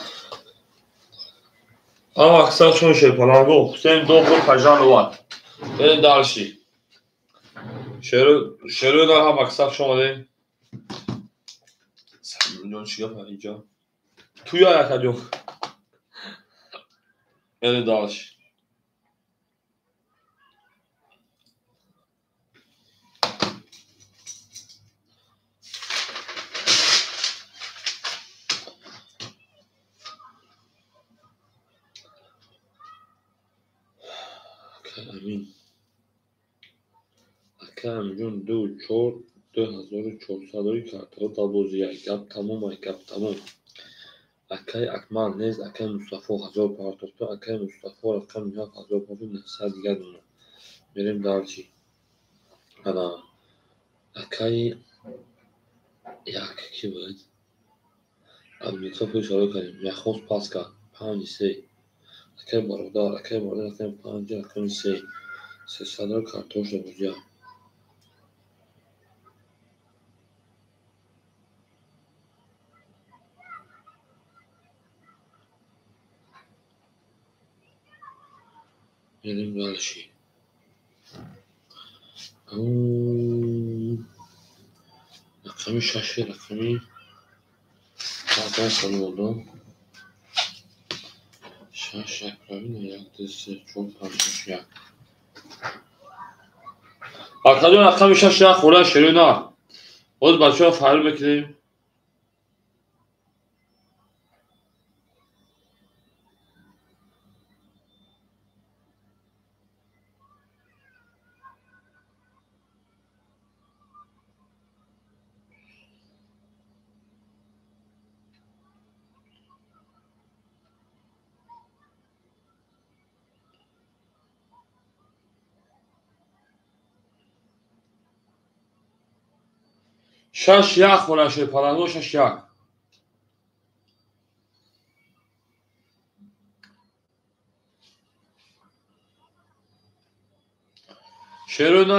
Speaker 1: Аксак шон шепалангу. Хусейн дохо пажануват. بریم دالشی. شروع در هم اکساک شماده. 3 میلیون چیه پر اینجا. توی آیا کجا. بریم دالشی. امین اکرم جون 2400 کارت تا بازی گپ تموم اکای اکمال نیز اکای مصطفی 1000 پارت تو اکای مصطفی رقم 1000 پارت نفسه دیگه دونه بریم دالشی انا اکای یک کی بود میکروفون شروع کنیم یخوز پاسکا 5 اکای بارودار اکای 5 اکای 300 کارتوش بازی بریم دالشی رقمی شاشه رقمی zaten sanı oldu. Şaş yaprağı ne yaktısı çok farklı ya. Arkadaşlar akşam şaş ya خوره شروع باز بچه‌ها فعال بکنیم. شاش یا خوره شروع پلنگو شاش یا. شروع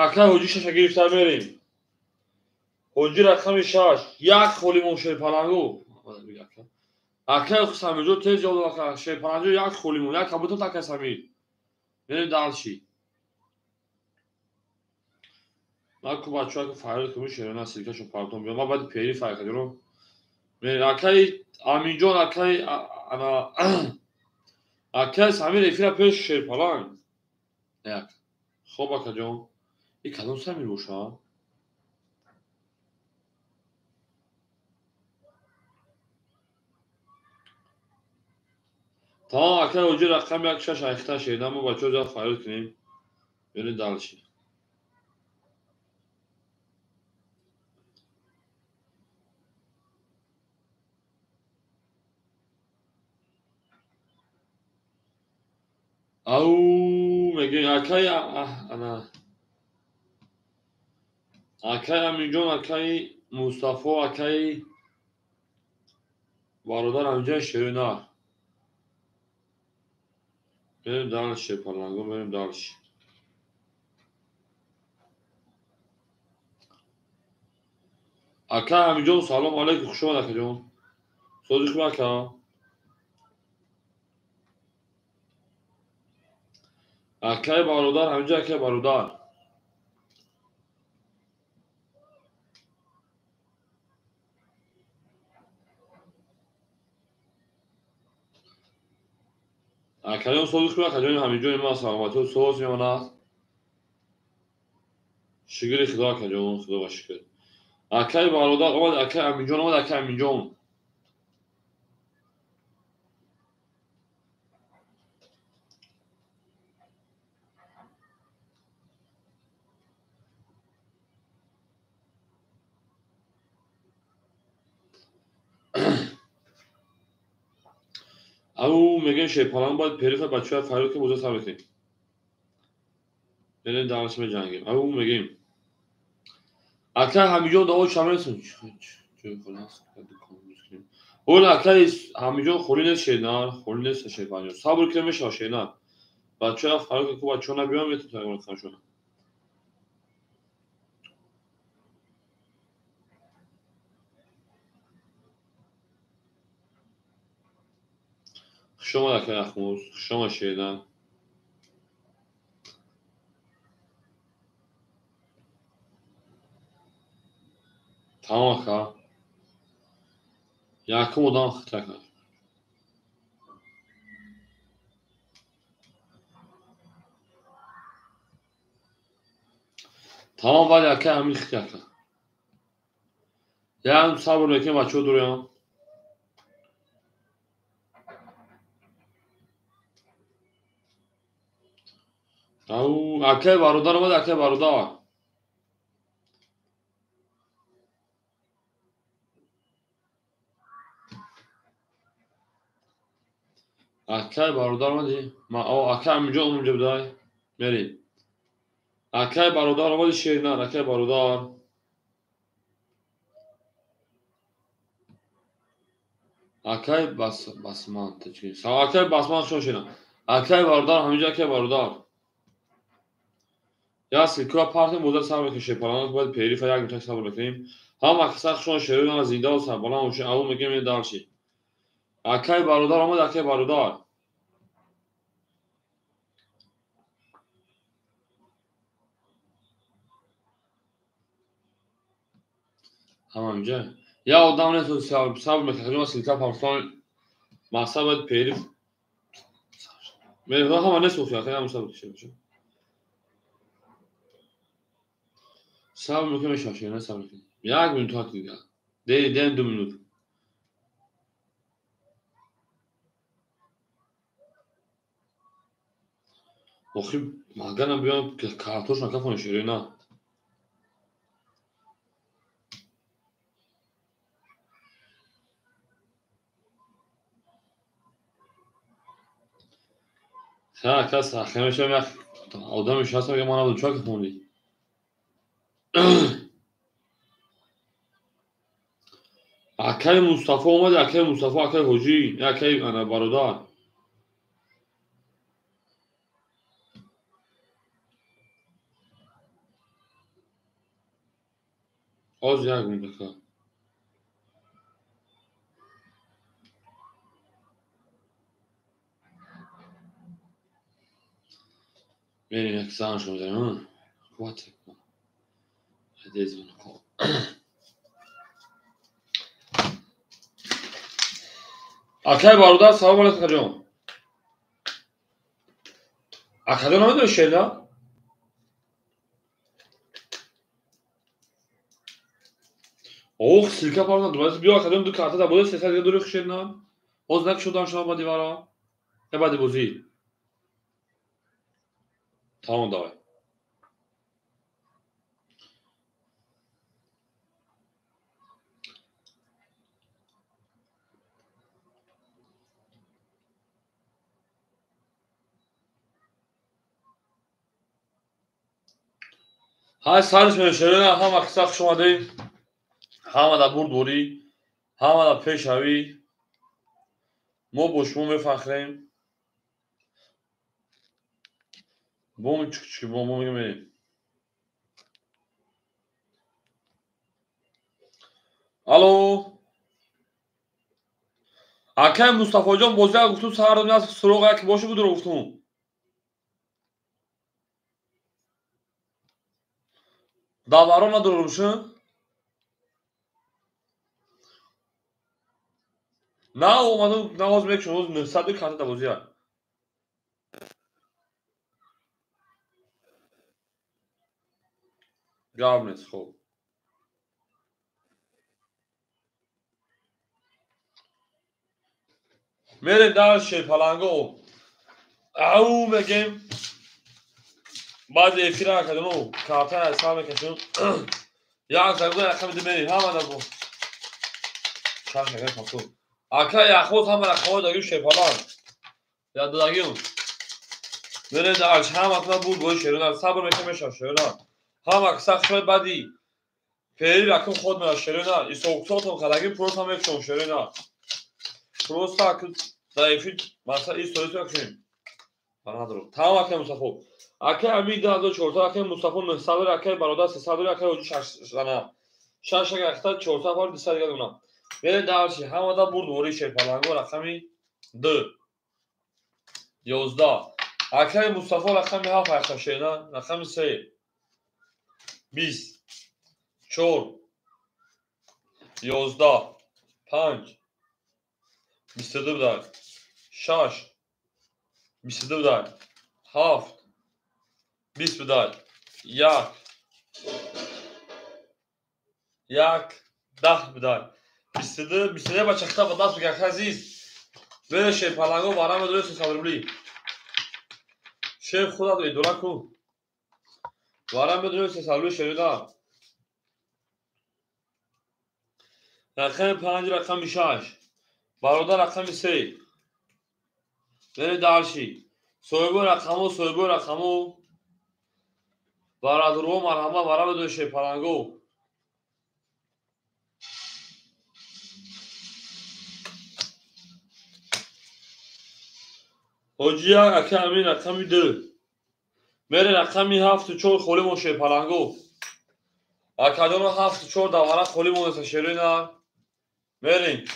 Speaker 1: اکا حجی شاش گرفتار بریم. حجی رقم شاش یک خولیمون شروع پلنگو. اکا سمیجو تیز جلو اکا شروع پلنگو یک خولیمون یک کبوتو تاکه سمیر. بریم دالشی. من کو بچه‌ها که فعال کنیم شروع نسیکشون پارتون بیام ما بعد پیری فعال کنیم. اکای امین جان اکای انا اکای سمیر افیرا پیش شروع پلنگ. یک خوب اکا جان این کدوم سمیر باشه تا اکای حجی رقم یک شاش ایخته شده ما بچه‌ها جا فعال کنیم بریم دالشی. او میگه اکای انا اکای امین جان اکای مصطفی اکای برادر همینجا شروع بریم دالشی پلنگو بریم دالشی. اکای امین جان سلام علیکم خوش اومد اکا جان سوزی خوب اکا اکای برادر همینجا اکای برادر اکا جان سوزی خوب اکا جان همینجا ما سلامتی و سوز میماند شکر خدا اکا جان خدا و شکر اکای برادر اومد اکای امین جان اومد اکای امین جان او میگه شیپالان باید پریخ بچه‌ها فعال که بوده ثابت کنیم بریم دالشی جنگیم او میگیم اکای همینجا داو شاملسون چه خلاص اون اکای همینجا خوری نیست شیدن خوری نیست شیپالان صبر کنیم میشه شیدن بچه‌ها فعال که بچه‌ها نبیان میتونن کنشون شما دکه اخموز شما شیدن tamam ka. Yakım odan xıtrak. Tamam var yakı əmil xıtrak. Yani sabır bekleyin açıyor duruyor. Au akay barudar var akay barudar. Akay barudar var değil. Ma o akay amca olunca bir daha. Meri. Akay barudar var şehirler akay barudar. Akay basman teşekkür. Sağ akay basman şu şeyler. Akay barudar hamca akay barudar. Ya silkwa parti moda sabır ki şey falan باید پیری فیاگ میتونیم sabır بکنیم هم اکثر شون شروع از زنده و سربالان و شون اول میگم دارشی اکای برادر آمد اکای برادر همه اینجا یا آدم نه تو sabır میکنیم سیلکا پارسان ماسا باید پیری میره هم نه سوفیا خیلی هم sabır کشه sabır میکنیم شاشه نه sabır کنیم یک منوت تا دیگه دیم 2 منوت آخه مگه بیام که کارتوش نکافون شیره نه خیلی کس خیلی شما یک آدمش هست میگه ما نبود چاک خوندی اکای مصطفی اومد اکای مصطفی اکای حجی اکای انا برادر آز یک مونده که میریم یک زن شما داریم قوات هدیز من خواب اکای برادر سلام علیکم جان اکای نمیدونی شیلا اوه سیلکا پارسان دوست بیا اکای دو کارت دا بوده 300 دوری خشیدن باز نک شدن شما با دیوارا نه بعد بازی تمام داره های سالش میشه نه هم اکساف شما دی هم دا برد دوری هم دا پیشاوی ما با شما میفخریم بوم چک بوم میگم الو اکای مصطفی جان بازی گفتم سر دنیا از سراغ یک باشه بود رو گفتم داورا ندارمشون نه اومدم نواز میکنم روز 900 کارت بازی ها جواب نیست خوب میریم در شیپالنگو او بگیم بعد یکی را کدوم کارت حساب میکشم یا زرده یکم دی میریم همه در بود چند شکر خواستم اکا یخوز همه رخواه داگیم شیپالان یا داگیم میریم در همه اطلاع بود باید شیرون صبر میکنم میشم شیرون هم اکسا خشمت بدی پیری رکم خود میاد شیرون ای سوکساتون خلقیم پروس هم میکشم شیرون پروس تا که دایفید مثلا این سویت بکشیم ندارم تمام اکای مصطفی اکای امید داد چورتا اکای مصطفی 900 اکای برادر 300 اکای اوجی 6 اکای اختار چورتا بار 200 دیگه دونم میره دارشی همه دا برد وری شیپالنگو رقمی 2 11 اکای مصطفی رقم 7 اخشینا رقم 3 20 4 11 5 22 بدار 6 22 بدار 7 20 بدار 1 10 بدار 22 بچخته با دست بگرد عزیز بره شیف پلنگو وارم درست سالبلی شیف خدا دوی دولا کو وارم درست سالبلی شریدا رقم 5 رقم 6 برادر رقم 3 بره دارشی soygu raqamu baradurgo marhama vara bedo sheparango hojiya akami raqami 2 mere raqami 7 4 kholimo sheparango akadono 7 4 davara kholimo sherina merin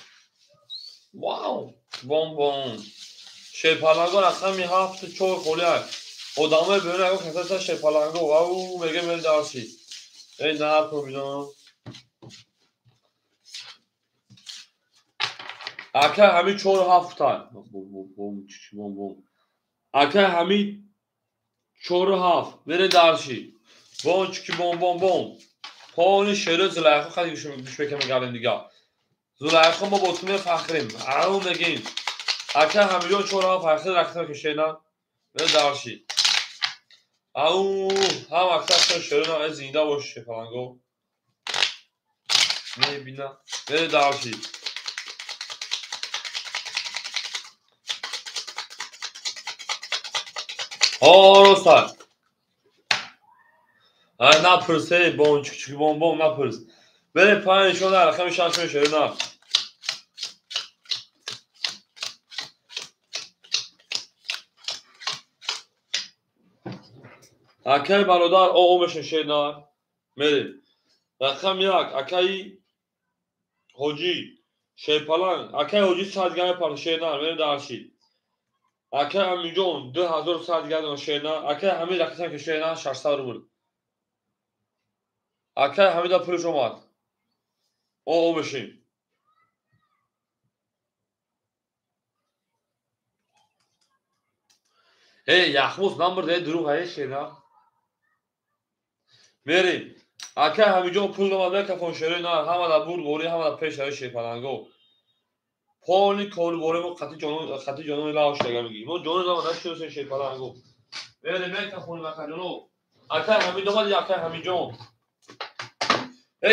Speaker 1: wow bom sheparango raqami 7 4 kholiak odame böyle o kasata sheparango wow mege mel darshi ey ne yapıyorum aka hami 4 hafta bom aka hami 4 haft bere darshi bom çünkü bom poni şöyle zulaykha khadi güç bekeme gelin diga zulaykha ma botme fakhrim au megin aka hami 4 haft fakhir rakta kishena bere darshi au ha vakta şöyle az zinda boş sheparango ne bina bere darshi Dostlar. Ne yapıyoruz? Bon küçük bom ne yapıyoruz? Böyle paylaşıyorlar. Rakam şanslı şöyle ne? Akay barodar o 15 şey ne? Meri. Rakam yak. Akay hoci. Şey falan. Akay hoci saat gene yapar şey ne? Meri darşi. Akay milyon 2000 saat gene şey ne? Akay hamid rakam şey ne? Şartlar vur. Akay hamida pul jomat. O 15. Hey Yahmuz number de duru hay şey ne? Meri. Akay hamijon pul nomada kafon shere na hamada bur gori hamada pesh şey palango. Poli kol gori mo khati jono la hoşlega migi. Mo jono zamanda şiyorsun şey palango. Meri ben kafon makajono. Akay hamidoma ya akay hamijon.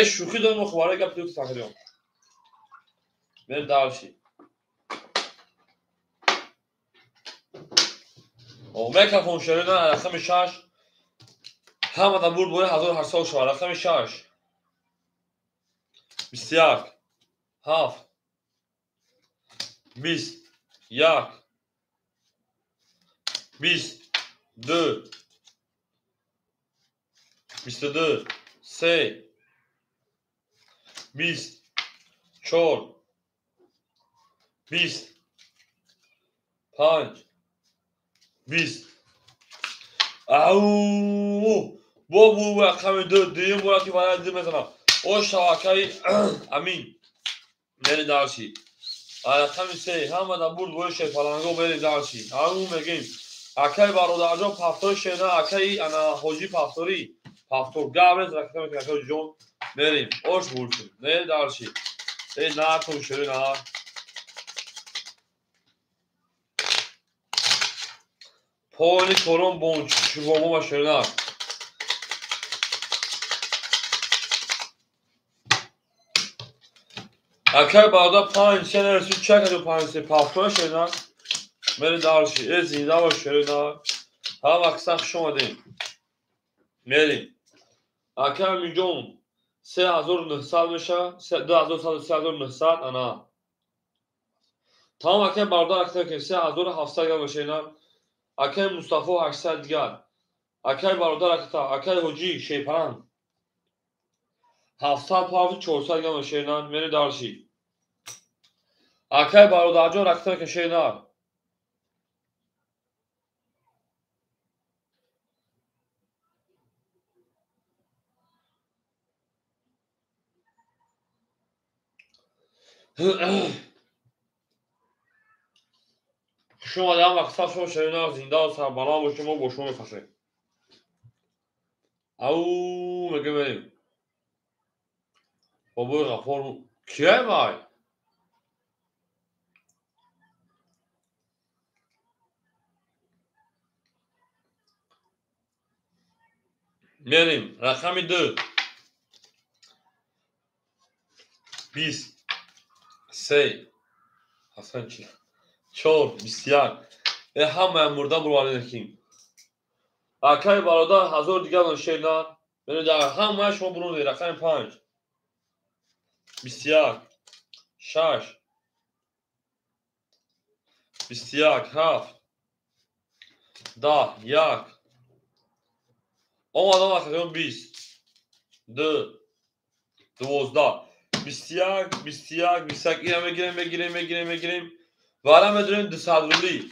Speaker 1: şuki don mo khwara gap tu sakriyon. Meri davshi. O ben kafon shere na rakam 6 hamada bur gori 1800 şo rakam 6 21 7 20 yak 22 22 3 20 4 20 5 20 au bu rakam 4 diyeyim bu rakam var dedim mesela o şavakayı amin beni darshi rakam 3 hamada bur bu şey falango beni darshi au megin akay barodajo paftor shena akay ana hoji paftori paftor gavres rakam akay jon berim hoş bulsun ne darshi ne yapın şöyle na poli koron bonç şu bomba şöyle na akay baroda 5 sene süt çakadı 5 paftor shena beni darshi zinda baş şöyle na ha vaksak şomadin merim akay milyon 3900 میشه 2900 انا تمام اکه باردار اکه که 3700 گرم باشه اینا اکه مصطفی 800 دیگر اکه باردار اکه حجی شیپران 700 پاوی 400 گرم باشه اینا منی دارشی اکه باردار جو اکه که اینا شما در مقصد شما شرینا زنده و سربلند باشیم و با شما میفخریم. او میگه بریم بابای غفار کیه مای؟ میریم رقم 2 20 3 حسن چی 4 21 همه مرده بروانه نکیم اکای برادر هزار دیگه من شیرنان بریم در همه شما برونه رقم 5 21 6 21 7 10 1 آمدم اکادون 20 2 12 21 21 21 اینه میگیریم وارم بدونیم 200 روبلی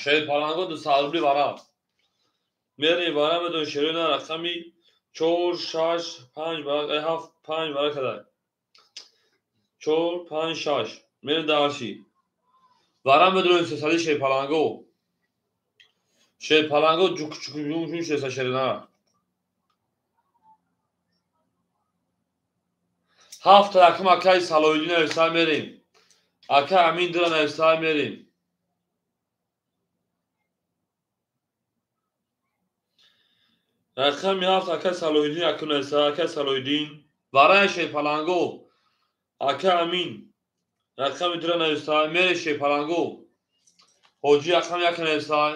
Speaker 1: شاید پالانگو 200 روبلی وارم میریم وارم بدون شیرین رقمی 4 6 5 برای 7 5 برای کدای 4 5 6 میریم دارشی وارم بدون 300 شاید پالانگو جوک جون 300 شیرین 7 رقم اکای سالویدین افسای میریم اکای امین دران افسای میریم رقم 7 اکای سالویدین اکون افسای اکای سالویدین وارای شی پالانگو اکای امین رقم دران افسای میره شی پالانگو حاجی رقم اکون افسای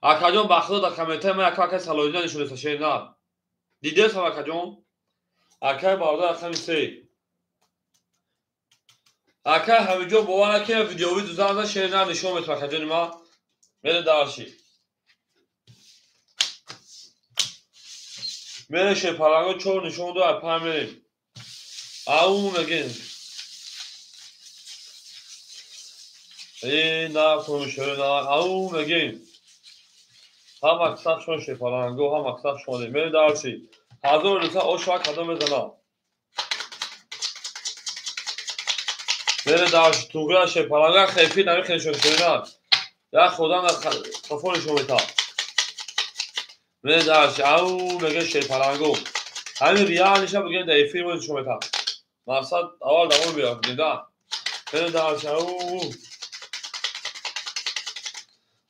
Speaker 1: اکا جون بخدا در کمیته من اکای سالویدین نشون افسای نه دیده سم اکا جون اکای باردار رقم 3 اکای همینجا بوان اکای ویدیوی دوزان شیرین نشون میتونه اکا جون ما میره دارشی میره شی پالانگو 4 نشون دو اپا میریم او میگین ای نه کنو شیرین او میگین هم اکساق شون شی پالانگو هم اکساق شون دی میره دارشی هزار روزا او شوا کدام بزنم میره دارشی توگره شی پالانگو خیفی نمیخین شون شیرین یا خدا خفون شون بیتا میره دارشی او میگه شی پالانگو همین ریال نشه بگه در فیلم شون بیتا مقصد اول دوام بیاد دیده میره دارشی او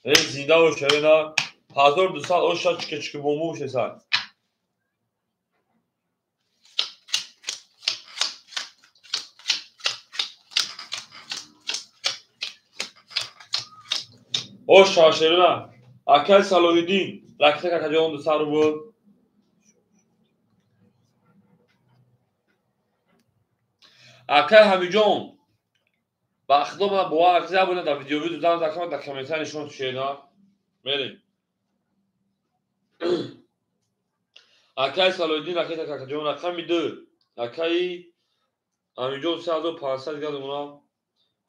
Speaker 1: ای زنده و شیرین 1200 او شا چکه بومو بشه سر او شا شیرین اکای سالویدین لکته که کجا اون 200 رو بود اکای همیجون بخدا من با اکزه بودن در ویدیوی دوزن زکمت در کمیته نشون تو شیرین میریم اکای سالویدین اکای تکاکجون رقم 2 اکای همیجون 3500 گرد اونا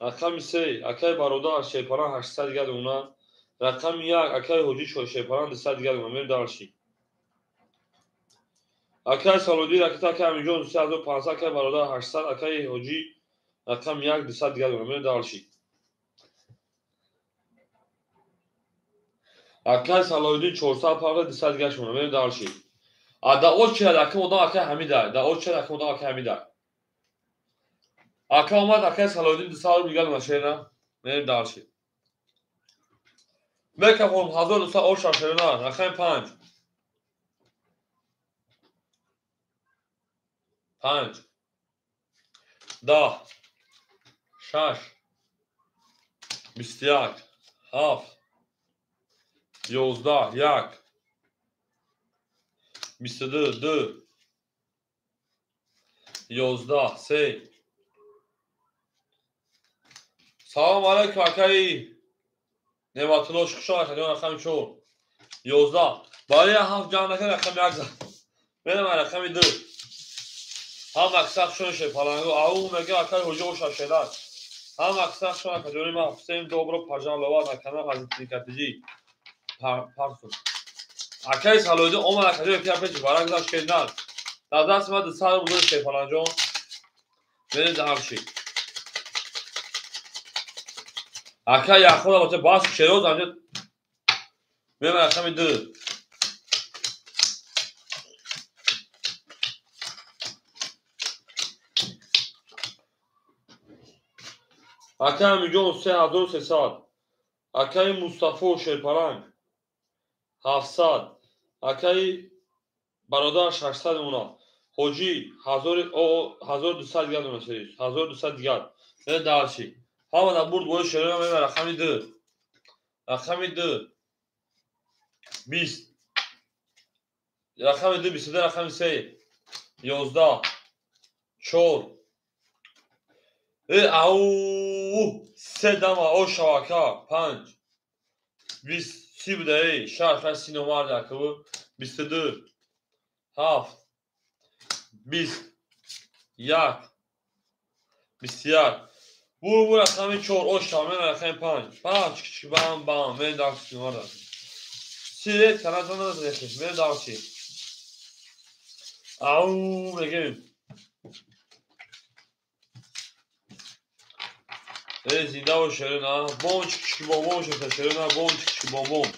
Speaker 1: رقم 3 اکای برادر شیپاران 800 گرد اونا رقم 1 اکای حجی شیپاران 200 گرد اونا میریم دارشی اکای سالویدین اکای همیجون 3500 اکای برادر 800 اکای حجی رقم 1 200 گرد اونا میریم دارشی اکای سالویدین 400 200 گرد اونا میریم دارشی دا اوچ رقم اون اکای همیده دا اوچ رقم اون اکای همیده اکا اومد اکای سالویدین 200 رو میگن ماشین میریم دارشی میکفون 1200 او شا شیرین رقم 5 5 10 6 21 7 11 1 22 2 11 3 سلام علیکم اکای نعمت الله شخشا اکای رقم 4 11 برای 7 جان نکن رقم 1 زد میرم رقم 2 هم اکساق شون شی پالانگو او میگه اکای حجی و شاشیدن هم اکساق شون اکای جوری ما حسین دوبرو پاجان لوا نکنه از تیکاتجی پارسون اکای سالویدین اومد اکای که پیچ برنگ داشت کردن در دست ما 200 رو بوده شی پالانجون بریم دارشی اکا یخون البته باز شروع زنده بریم رقم 2 اکا میلیون 3300 اکای مصطفی شیرپلنگ 700 اکای برادرش 800 اونا حاجی 1200 دیگر اونا سریش 1200 دیگر بریم دارشی همه در برد باید شروع هم بریم رقم 2 رقم 2 20 رقم 2 22 رقم 3 11 4 او 3 دم او شواکا 5 20 30 بوده ای شهر 39 در که 22 7 20 1 21 برو رقم 4 او شامل رقم 5 کشی بام بام من دارشی نمار سیره کنه دونه داشتیم من دارشی او بگیم زنده و شیرین ها بوم چکشی بوم شده شیرین ها بوم چکشی بوم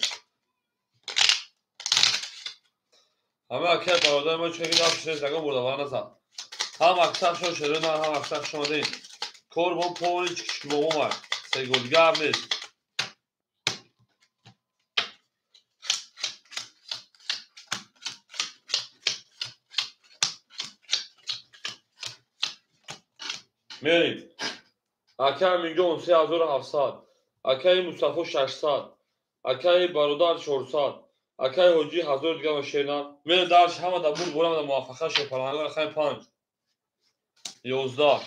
Speaker 1: همه اکر برادر ما چه گیرم شده زگاه بردوانه زد هم اکثر شد شیرین ها هم اکثر شده این کور بوم پولی چکشی بوم ها سه گل دیگه هم نیست میریم اکر میلیون 3700 اکر مصطفی 600 اکر برادر 400 اکر حاجی 1000 دیگه و شیرین میریم درش همه در بود برم در موافقه شیرپلنگا رقم 5 11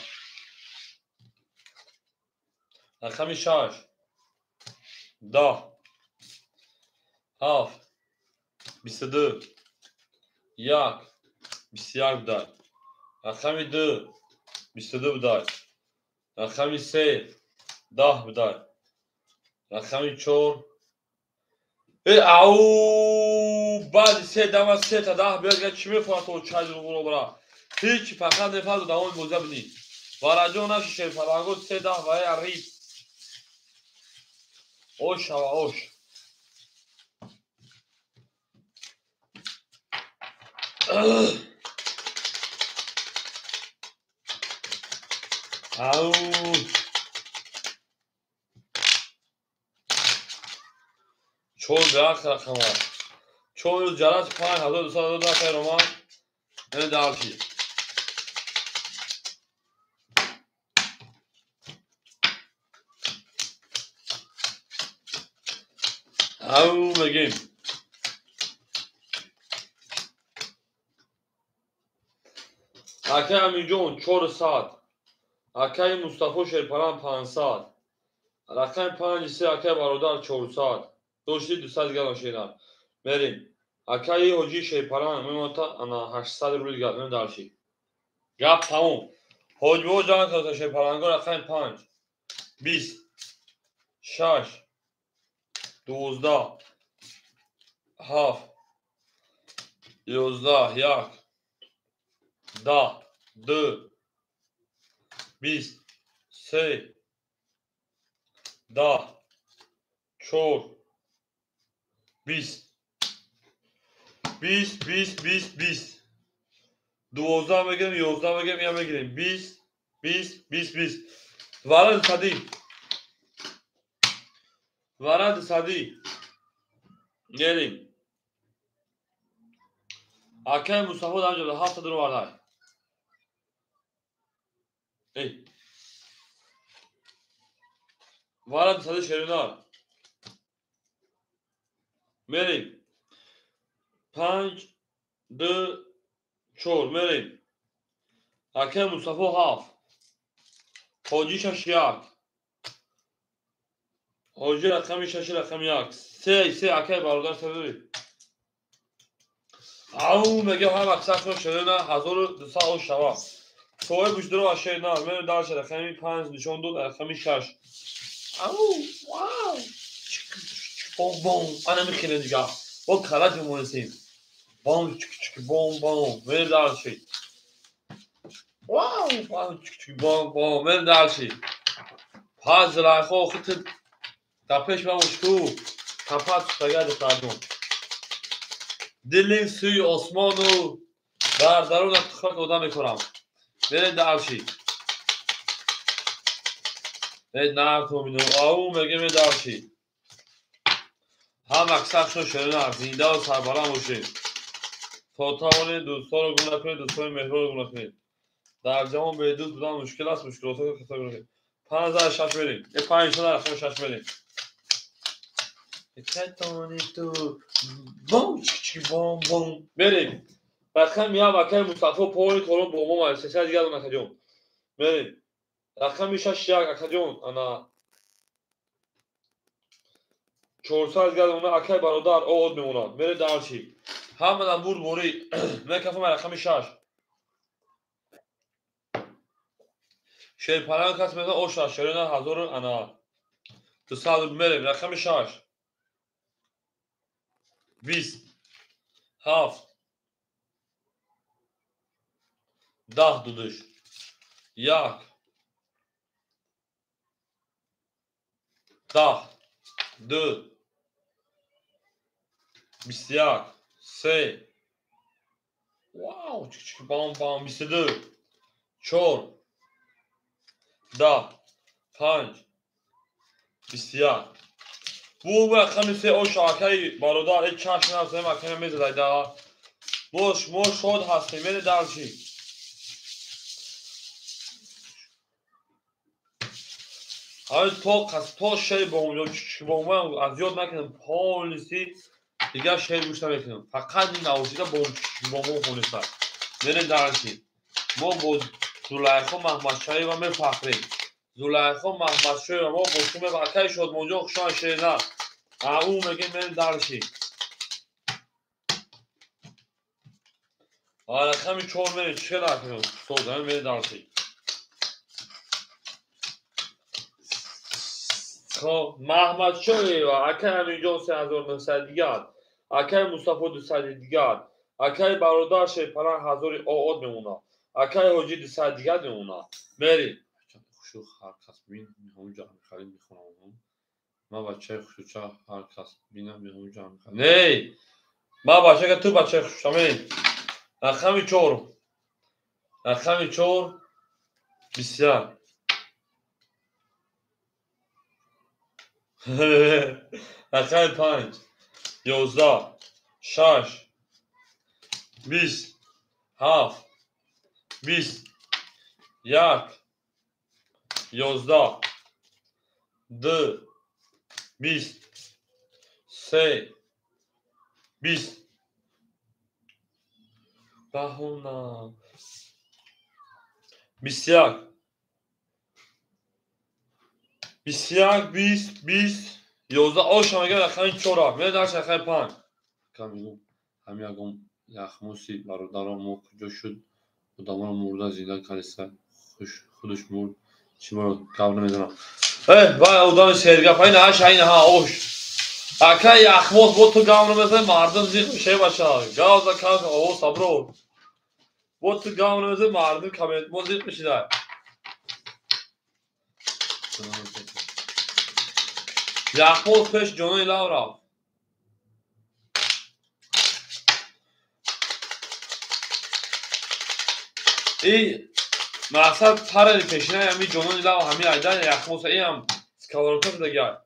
Speaker 1: رقم 6 10 7 22 1 21 بودای رقم 2 22 بودای رقم 3 10 بودای رقم 4 او بعد 3 دم 3 تا 10 بیاد چی میفهمه تو چای رو برا هیچ فقط نفاز دوام موزه بنی وارجو نش شیرپلنگا 3 10 و ریب اوش و اوش او چون درخت رقم ها چون جلس 5200 خیر رومان این دارشی او بگیم اکه میلیون 400 اکه مصطفی شیرپلنگ 500 رقم 5 3 اکه برادر 400 دوشتی 200 دیگه ماشینا بریم اکه حاجی شیرپلنگ میمونتا انا 800 روی دیگه بریم دارشی گپ تموم حاجی و جان که شیرپلنگا رقم 5 20 6 12 7 11 1 10 2 20 3 10 4 20 20 20 20 20 12 بگیریم 11 بگیریم یا بگیریم 20 20 20 20 ورد صدی ورد صدی گیریم اکه مصطفی در جبه 7 درو ورده ای ورد صدی شیرینار میریم 5 2 4 میریم اکه مصطفی 7 حاجی 6 حاجی رقم 6 رقم 1 3 اکه برادر سوی او میگه هم اکثر شد شده نه 1200 او شوا توی بوش درو اشیر نه من دارش رقمی 5 نشون دو رقمی 6 او واو بوم بوم انا میخینه دیگه با کلاج مونسیم بوم چک چک بوم بوم من دارشی واو با من درچی پاز رایخو خیت تپش و مشکو تپات شاید کردم دلین سوی آسمان و در درون خاک اودا میکنم من درچی نه نرتو میدونم آو میگه من درچی هم اکثر شو شنن زنده و سربلند باشید تا توانید دوستان رو گمراه کنید دوستان مهربان رو گمراه کنید در جهان به دوست بودن مشکل است مشکلات رو خطا کنید 5006 بریم یه 5006 بریم کتانی تو بوم چی بوم بوم بریم رقم یا وکر مصطفی پولی تورون بوم ما سه دیگه اون اکادیون بریم رقم 6 یک اکادیون انا 400 دیگه اون اکای برادر اود میمونن بره درچی همه بور بوری میکفم رقم 6 شیر پلان کس میگه او 6 شیرین 1000 انا 200 بریم رقم 6 20 7 10 دودش یک 10 2 21 3 واو چیک بام بام 22 4 10 5 21 bu رقم سه او شاکای برادر یک چشم از هم کنه میزد دا موش شد هستی میره درچی های تو قصد تو شی با اونجا چی با اون از یاد نکنم پالیسی دیگه شیر گوش نمیکنم فقط این نوشیده با اون خونه سر میره درچی ما با زلیخا محمد شایی و میفخریم زلیخا محمد شایی و ما باشیم بکای شد منجا خشان شیرنه او میگه میره درچی رقم 4 میره چه نکنم سوزن میره درچی محمد شایی و اکای امین جان 3900 دیگر اکای مصطفی 200 دیگر اکای برادر شیپلان 1000 آد میمونه اکای حاجی 200 دیگر میمونه میری خوشو هر کس بین همونجا میخوایی میخونم من بچه خوشو هر کس بینم همونجا میخوایی نه من بچه که تو بچه خوشو میری رقم 4 رقم 4 بسیار رقم 5 11 6 20 7 20 1 11 2 20 3 20 بهونه 21 21 20 20 11 آشم اگر رقم 4 میره درش رقم 5 کمیگم همین اگم یخموسی برادرم ما کجا شد خودمان مرده زیده کلیسا خودش مرد چی مرد کم نمیدونم وای اودان شیرگف این هاش این ها اوش اکا یخموس بود تو گام نمیزه مردم زیخ میشه بچه گاز کاز او صبرو بود تو گام نمیزه مردم کمیت مو زیخ میشه در یخموس پیش جونوی لاو را ای مقصد پره پیشینه همی جونوی لاو همی ایدن یخموس ای هم سکاورکت دیگر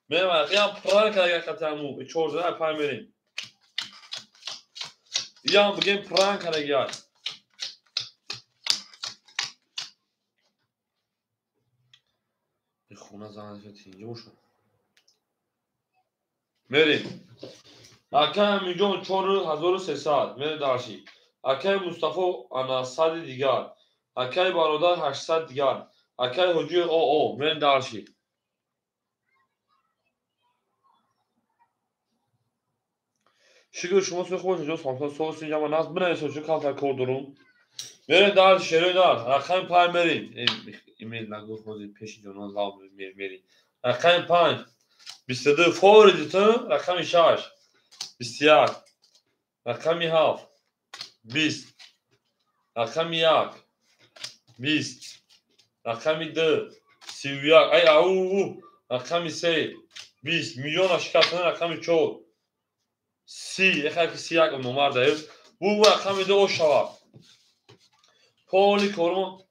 Speaker 1: میرم این پران که دیگر کتامو 14 پای میریم یا بگیم پران که دیگر این خونه زنده شد اینجا باشون میریم اکای امیجان 4300 میره درشی اکای مصطفی انا 100 دیگر اکای برادر 800 دیگر اکای حجی او میره درشی شکر شما سوی خوش جو سامسا سوس اینجا من ناز بنویسم چون کانتر کد دارم میره درشی شروع دار رقم 5 میریم ایمیل نگو خودی پیش جونان لاو میریم رقم 5 22 فور دیتون رقم 6 21 رقم 7 20 رقم 1 20 رقم 2 31 ای او رقم 3 20 میلیون شکستن رقم 4 30 خیلی 31 نمبر داریم bu رقم 2 o şava poli koruma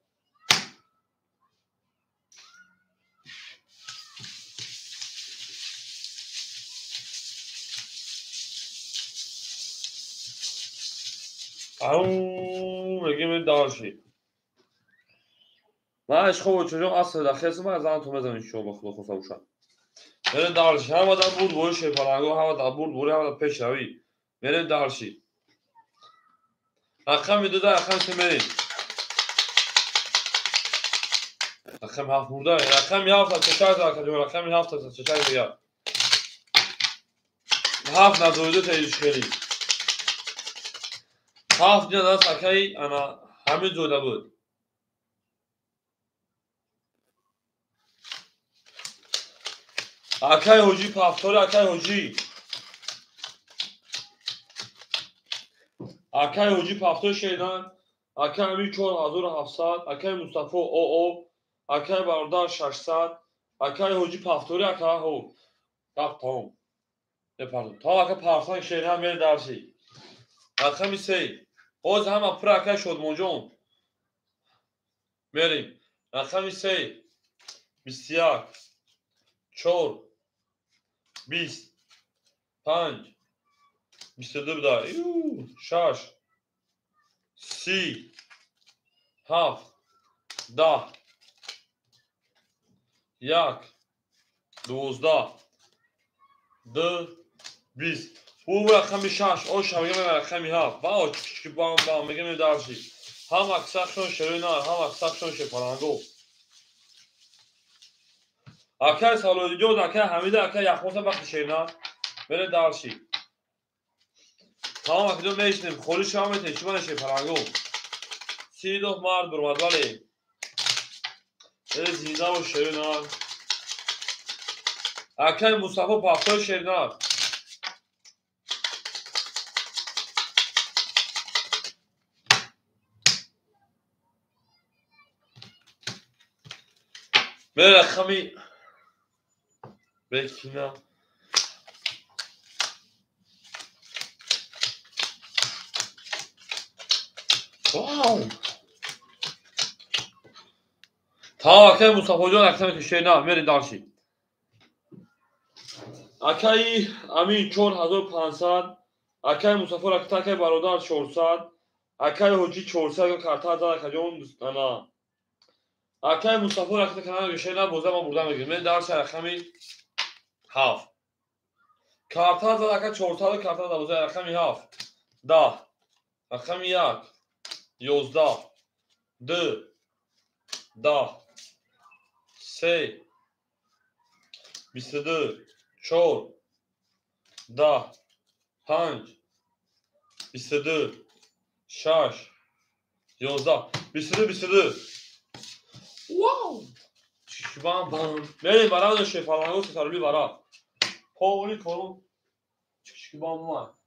Speaker 1: au میگیم داشی من خوب çocuğum asla daxilsi var zaman tutmazam inşallah xudo xohlasa uşaq mere darshi havada bud bo'lish parango havada bud bo'li havada pesh ravi mere darshi raqam 2 raqam semeri raqam 7 burada raqam 7 çeşit raqam 7 çeşit ya 7 nazoyda teyişkeli 7 da sakay ana همه جدا بود اکای حجی پفتار اکای حجی اکای حجی پفتار شیدن اکای امیر 4700 اکای مصطفی او اکای برادر 600 اکای حجی پفتار اکای هو رفتم پardon تا اکای پفتار شیدن میره درسی رقم 3 باز هم اپر اکای شد موجون میریم رقم 3 21 4 20 5 22 da 6 30 7 10 1 12 2 20 bu رقم 6 o şabiye رقم 7 با چی بام میگم دارشی هم اکساکشون شروینا هم اکساکشون شپارانگو اکای سالو دیگه اکای حمیده اکای یخموسا وقت شیرنا بره دارشی تمام اکیدو میشنیم خوری شامه تشیبان شپارانگو 32 مرد برمد ولی بره زیزا و شروینا اکای مصطفی پافتای شیرنا بره رقمی بکینا واو تا اکای مصطفی جان اکتم شیرنا میره دارشی اکای امین 4500 اکای مصطفی اکای برادر 400 اکای حجی 400 کارتا زد کجون دوستانا اکای مصطفی اکای کنار شیرنا بوزه ما بردم میگیم من درس رقمی 7 کارتا زد اکای 400 کارتا زد بوزه رقمی 7 10 رقمی 1 11 2 10 3 22 4 10 5 22 6 11 22 واو بام بام بریم برای شفاهانگو ستارلی برای پاولی کنم چی بام ما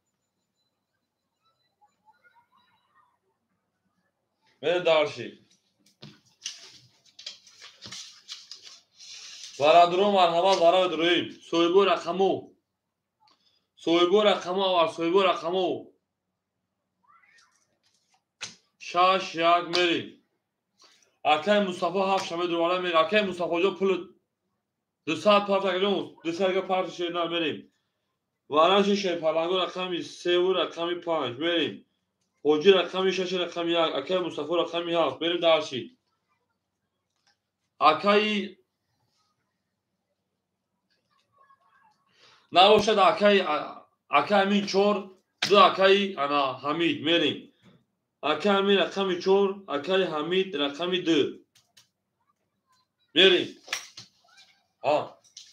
Speaker 1: بریم دارشی برای درو مرحبا برای درویم سویبو رقمو آور سویبو رقمو شاش یک میریم اکای مصطفی 7 شمه دوباره میریم اکای مصطفی جو پول 200 پارت اگرون 200 پارت شیرنا میریم وارانش شیپالانگو رقمی 3 و رقمی 5 میریم حجی رقمی 6 رقمی 1 اکای مصطفی رقمی 7 میریم دارشی اکای نباشد اکای امین 4 دو اکای انا حمید میریم اکای امین رقمی 4 اکای حمید رقمی 2 میریم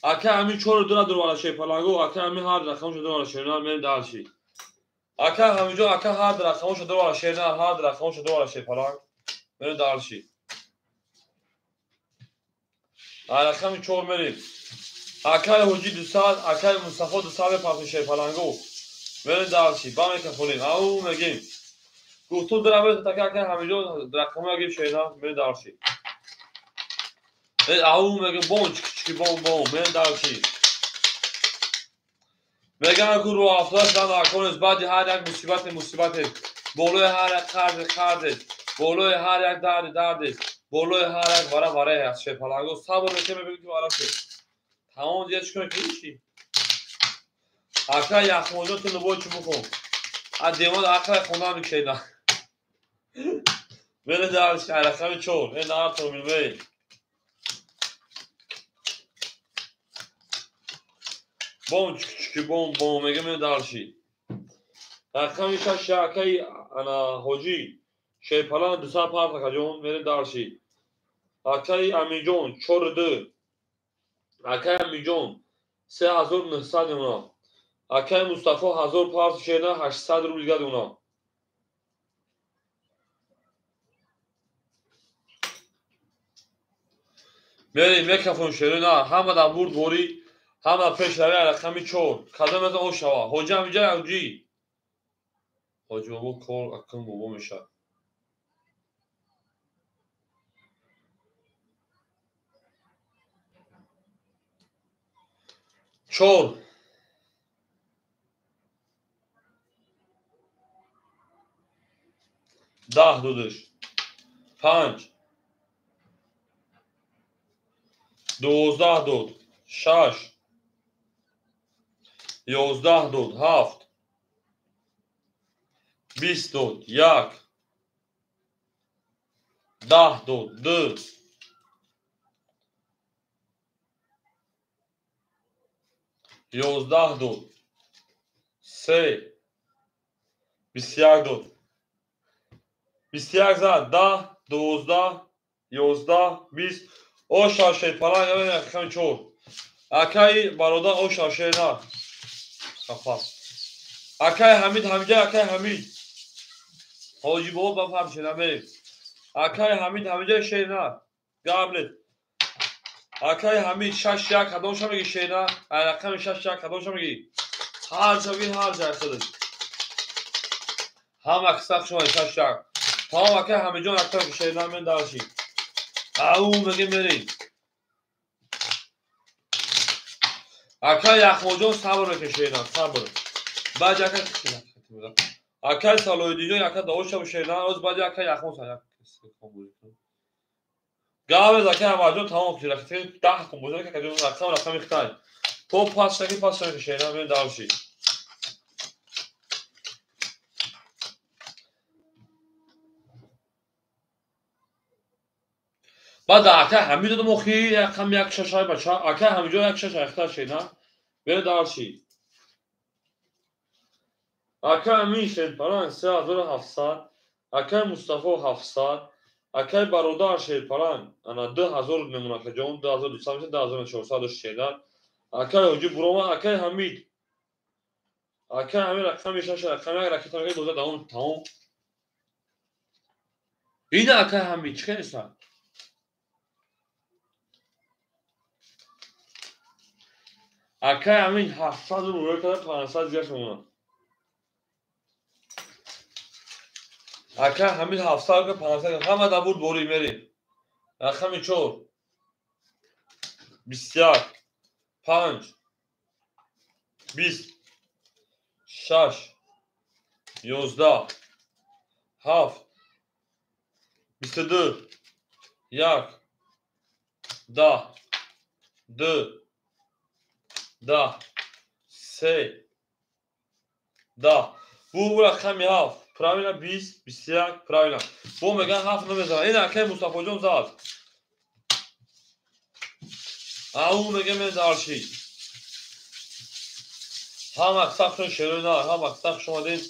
Speaker 1: اکای امین 4 دو دوباره شیپالانگو اکای امین هر رقمش دوباره شیرنا میریم دارشی اکای همینجا اکای هر رقمش دوباره شیرنا هر رقمش دوباره شیپالانگ میریم دارشی رقمی 4 میریم اکای حجی 200 اکای مصطفی 200 پارت شیپالانگو میریم دارشی با میکفولین او میگیم گفتم درآمد تا که همینجا رقم اگه شینا من دارشی اون میگه بون چکی بون من دارشی میگن که رو افلاس دان آکنز بعد هر یک مصیبت بالای هر یک خرد بالای هر یک درد بالای هر یک واره هست شپالانگو صبر میکنه میگه که وارا شد تمام دیگه چیکار کنی اکا یخموجون تو نبود چی بخون از دیمان اکا خوندن میکشیدن بله درش که رقم 4 این نهار تو میلمه بوم چکی بوم میگه من دارشی رقم 6 اکای انا حجی شیپالان 205 کجون میره دارشی اکای امیجون 42 اکای امیجون 3900 اونا اکای مصطفی 1000 پارس شینا 800 روبل دیگه اونا میریم یک کفون شیرین همه در برد بوری همه پیش روی رقمی 4 کدام از اون شوا حجی همینجا حجی حاجی بابا کار اکن بابا میشه 4 10 دودش 5 12 دود 6 11 دود 7 20 دود 1 10 دود 2 11 دود 3 21 دود 21 زد 10 12 11 20 او شاشه پلنگ همین رقم 4 اکای برادر او شاشه نه خفاف اکای حمید همینجا اکای حمید حاجی بابا بفهم شده بریم اکای حمید همینجا شیرنا قبلت اکای حمید 6 1 کدومش میگی شیرنا رقم 6 1 کدومش میگی هر جا بین هر جا خودت هم اکساق شما 6 1 تمام اکای حمید جان اکای شیرنا من داشی او میگه بریم اکای یخموجون صبر میکشه اینا صبر بعد اکای سالوی دیگه اکای داوش هم شیرنا روز بعد اکای یخموج سایا گاوه اکای هماجون تمام کشید رفته 10 کمبوزه که کجا رقم میختای تو پاس شکی پاس شکی شیرنا من داشی بعد اکای حمید دو مخی رقم یک ششای بچه اکای همینجا یک شش اختار شیرنا من داشی اکای امین شد پران 3700 اکای مصطفی 700 اکای برادر شد پران انا 2000 نمونه که جون 2200 میشه 2400 شیدن اکای حجی بروما اکای حمید اکای حمید رقم میشه رقم یک رقم میگه 12 دهم تمام این اکای حمید چه نیست اکای حمید 700 رو کرده 500 دیگه شما اکای حمید 700 که 500 همه در بود بوری میری رقم 4 21 5 20 6 11 7 22 1 10 2 10 3 10 bu رقم 7 правильно 20 21 правильно bu میگن 7 نمیزنه این اکای مصطفی جون زد او میگه من دارشی هم اکساق شروع نه هم اکساق شما دید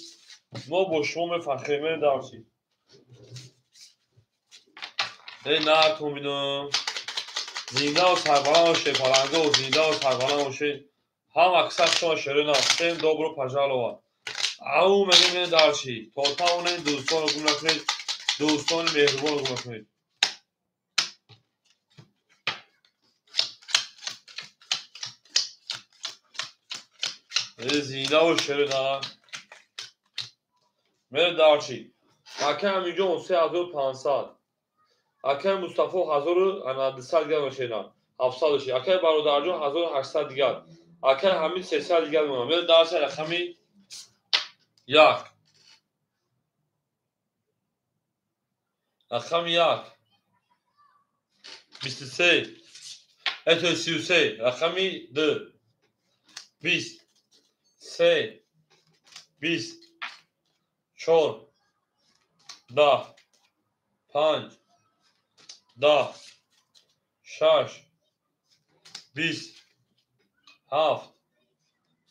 Speaker 1: ما با شما فخری من دارشی این نه تو میدونم زنده و سربلند باشه پلنگه و زنده و سربلند باشه هم اکساق شما شروع نه سیم دوبرو پجالوان او میگه من دارشی تا اون دوستان رو گم نکنید دوستان مهربان رو گم نکنید زنده و شروع نه من دارشی اکه میلیون 3500 اکه مصطفی 1200 دیگر ماشینا 700 شی اکه برادر جون 1800 دیگر اکه همین 300 دیگر میمونه میره درس رقمی 1 رقم 1 23 اتو 33 رقمی 2 20 3 20 4 10 5 10 6 20 7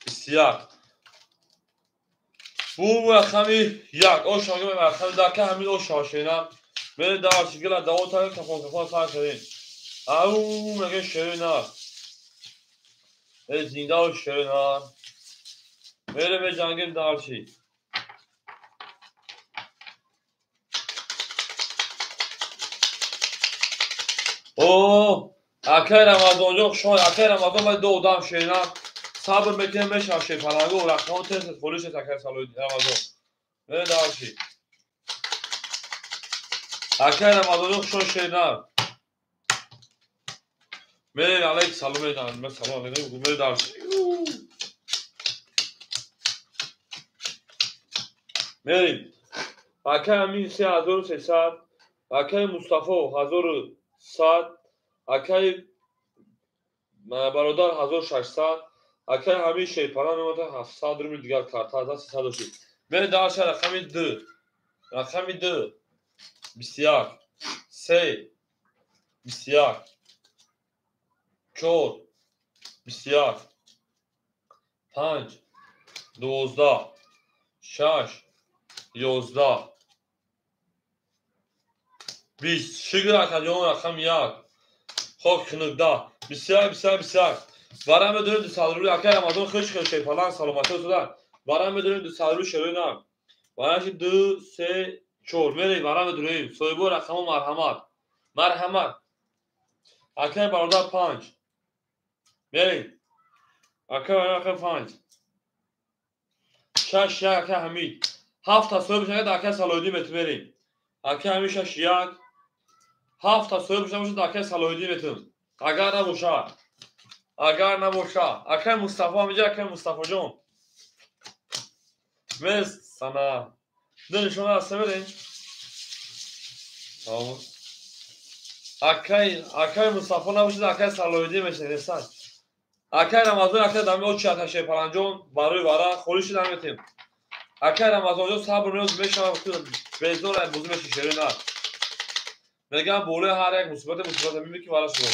Speaker 1: 21 bu raqami 1 o şagı ve raqami daki hamil o şaşıyla beni daha şıkıyla davul tabi kafan sağ şerin au mege şerin ha zinde o şerin ha böyle ve cangim daha şey o akay Ramazan yok şu an akay Ramazan ve doğdam şerin ha sabır bekleyen 5 şaşı falan o raqamı test polisi akay salı Ramazan böyle daha şey akay Ramazan yok şu an şerin ha मेरे अलग सालों में मैं सालों में घूमे दार मेरी आखे अमीन से 1300 आखे मुस्तफा 1700 आखे برادر 1600 आखे همین شیپانا میمونه 700 رو دیگر کارت 1300 شد میره دارش رقمی 2 رقمی 2 21 3 21 4 21 5 12 6 11 20 شگر اکادیون رقم 1 خب خنوگدا بسیار بسیار بسیار برام بدونید دو سال روی اکر رمضان خوش خوش شیپالان سلامتی شدن برام بدونید دو سال روی شروع نام برامش 2 3 4 میری برام بدونید سویبو رقم مرحمت مرحمت اکر برادر 5 میری اکر برادر 5 6 1 اکر حمید 7 تا سویب شده اکر سالودی متر میری اکر حمید 6 1 7 تا سویب شده اکر سالودی متر اگر نباشه اگر نباشه اکر مصطفی میگه اکر مصطفی جون مست سنا دنشون هسته برین اکر مصطفی نباشه اکر سالویدی میشه نیستن اکر رمضان اکر دمی او چی اتشه پرنجون برای خوریش دمیتیم اکر رمضان جو صبر نیوز میشه بیزدور بوزی میشه شیرین ها میگم بوله هر یک مصیبت میبینی که برای شما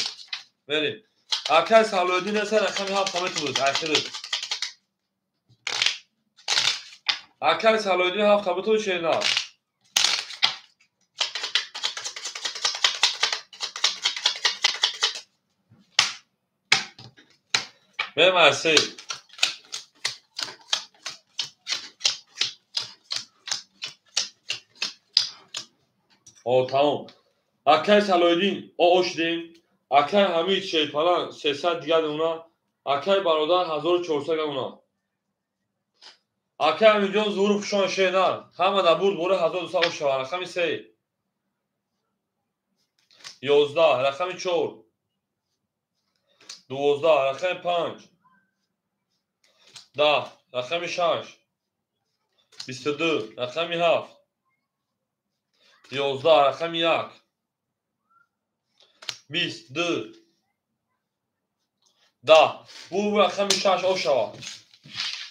Speaker 1: بریم اکر سالویدی نیستن رقمی 7 همه تو بود اکر سالویدی 7 همه تو شیرین ها مرسی tamam اکر سالویدین شدیم اکر همین شیپالان 300 دیگر اونا اکر برادر 1400 اونا اکر میلیون زور فشان شیدن همه نبود بوره 1200 شوان رقمی 3 11 رقمی 4 12 رقمی 5 10 رقمی 6 22 رقمی 7 11 رقمی 1 22 10 bu رقمی 6 او شوا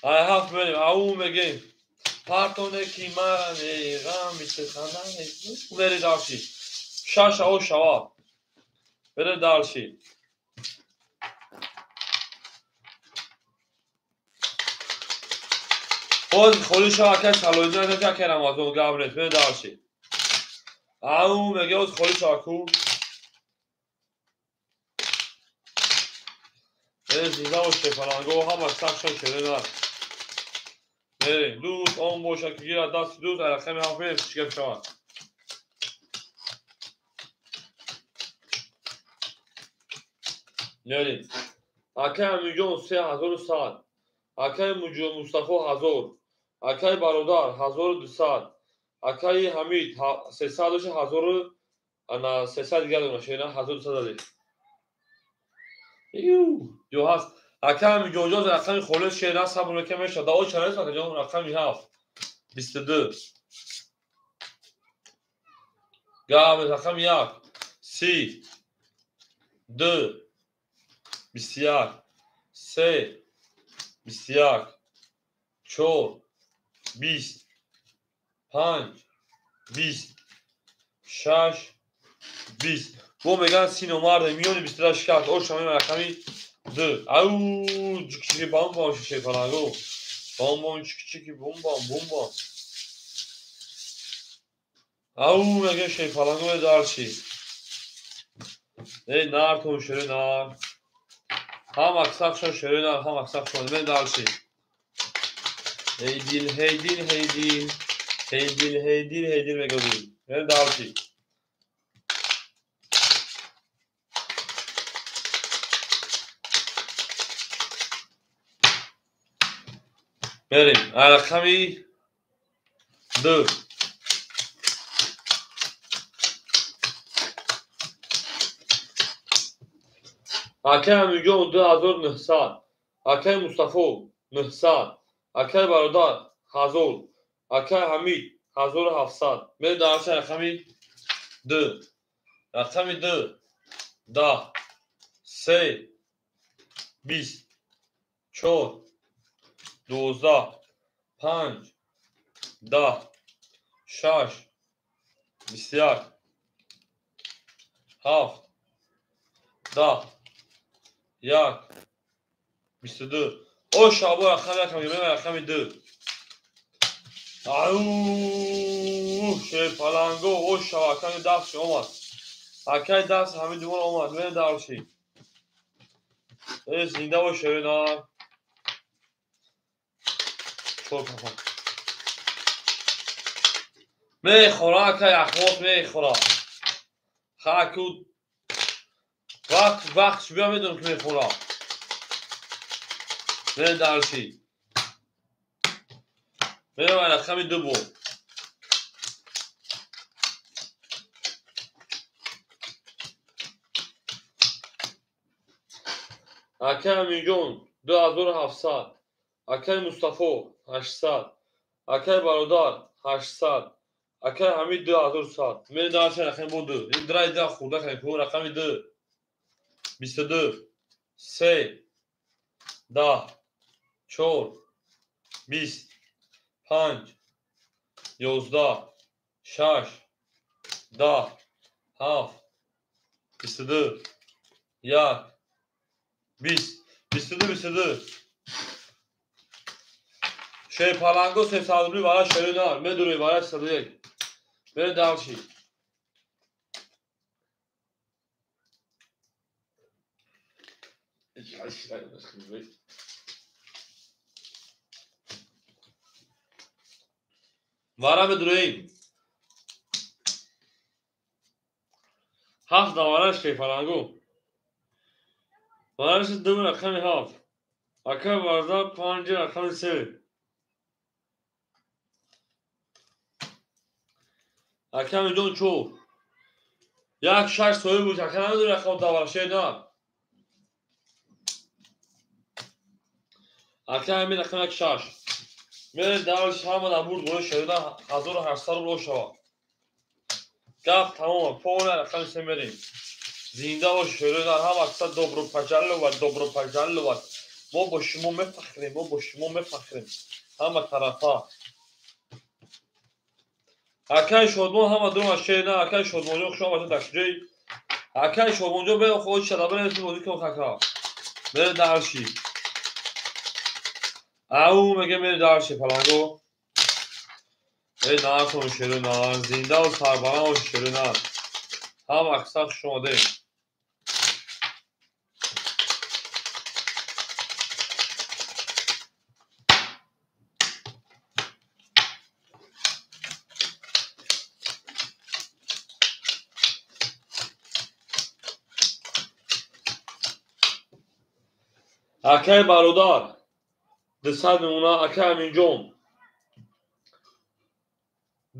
Speaker 1: ای هفت بریم او میگیم پارتونه کی من غم میتخنه بری دارشی 6 او شوا بره دارشی خوری شوا که سالویدی نده که رمضان گابرت بره دارشی او میگه از خوری شوا کو زیده و شفرانگو هم از سخشان شده نه بریم دوست اون باشه که گیر دست دوست رقم حافظ شکف شما بریم اکر میلیون 3100 اکر مصطفی 1000 اکر برادر 1200 Акаи Ҳамид 300 1000 ана 300 دیگر دونه شینا 1200 دادی جو هست акаи Ҳамидҷон рақами холис шена сабур ка меша дао чарас акаҷон рақами 7 22 гам рақами 1 30 2 21 3 21 4 20 5 20 6 20 бо меган синомарда миёни 22 шикафт ошами рақами 2 ау чики бам бам шефаранго бам бам чики бум бам ау меган шефаранго дарчи нар то шери нар ҳам аксақшон шери нар ҳам аксақшон мен дарчи эй дил мегадим мен дарчи بریم رقمی 2 акаи Ҳамидҷон 2900 акаи Мустафо 900 акаи бародар 1000 акаи Ҳамид 1700 мен дарчи рақами 2 рақами 2 10 3 20 4 12 5 10 6 21 7 10 1 22 оша бо рақами мен рақами 2 ау шефаланго оша акаи дастш омад акаи даст Ҳамидҷон омад мен дарчи зинда бош шеринар мехӯра акаи ахмоқ мехӯра хаку вақтш биё медонам ки мехӯра мен дарчи меравай рақами 2 бо акаи Ҳамидҷон 2700 акаи Мустафо 800 акаи бародар 800 акаи Ҳамид 2100 мен дарчи рақами бо 2 ин драй да хурда канем рақами 2 22 3 10 4 20 5 11 6 10 7 22 1 20 22 шефаланго 300 рубли барои шеринар медури барои 301 мен дарчи вара медурем 7 давараш шефаланго вараш 2 рақами 7 акаи бародар 5 рақами 3 акаи Ҳамидҷон 4 як 6 соҳиб буд акаи намедури рақам давараши на акаи Ҳамид рақами 6 мен дарш ҳама набурд бои шерина 1800 рубл шава гап тамома полна рақами 3 мерем зинда бош шерина ҳам аксар добропаҷалловат мо бо шумо мефахрем ҳама тарафа акаи Шодмон ҳама дурумаш шерина акаи Шодмонҷон хушом баша такҷои акаи Шодмонҷон бехоҳ шадабарес бозӣ кун хака мере дарши ау мега мере дарши паланго наркун шерина зиндаву сарбаланд шерина ҳама аксар хушомаде акаи бародар 200 мемона акаи Ҳамидҷон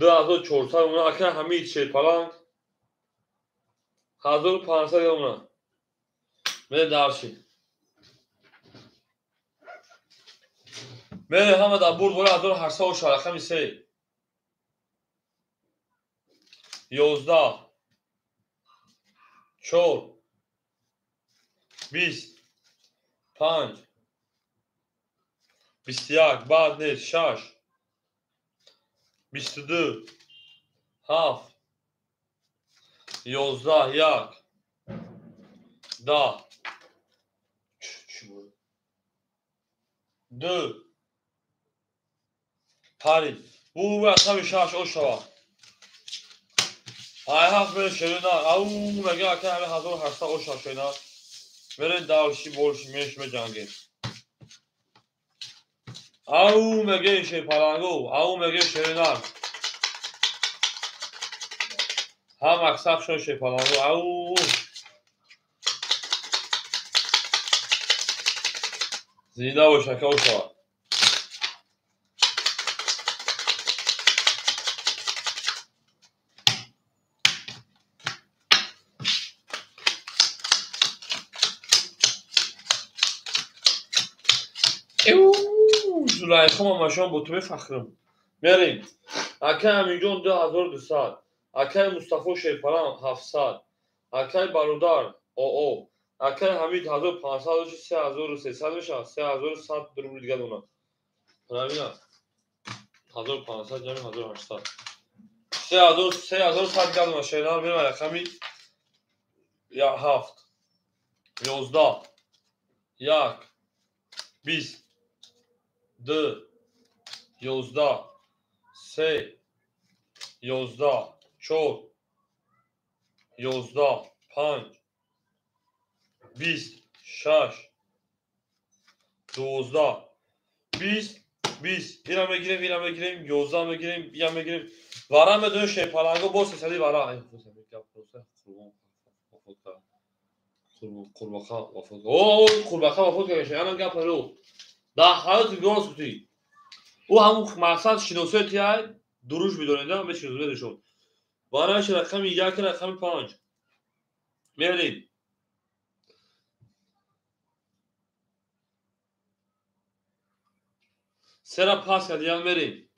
Speaker 1: 2400 اونا اکر حمید شیرپلنگ 1500 اونا میره درشی میره همه در برد ولی 1800 و شرکه میسه 11 4 20 5 21 بعد نیست 6 22 7 11 1 10 2 پری بو اصلا 6 او شوا های هفت میره شیرنا او مگه اکر همه 1800 او شوا شیرنا میره دارشی بولشی میش جنگی او مگه شیرپلنگو او مگه شیرنا هم اکساق شون شیرپلنگو او زیده و شکه او شوا زلیخا ماماشان با تو بفخرم میریم اکر امیجان 2200 اکر مصطفی شیرپلنگ 700 اکر برادر او اکر حمید 1500 و 3300 میشه 3100 درون دیگه دونا پرمینا 1500 جمع 1800 3100 دیگه دونا شیرنا میرم اکر حمید یا 7 11 1 20 2 11 3 11 4 11 5 20 6 12 20 20 اینم بگیریم اینم بگیریم 11 بگیریم اینم بگیریم ورم بدون شیرپلنگو باز سری ورا قورباغه وفات کرد الان گپ رو در حالت گاز بودی او همون مقصد شناسیتی های دروش میدونید هم به شناسیتی شد وارش رقم 1 رقم 5 میریم سر پاس کردیم میریم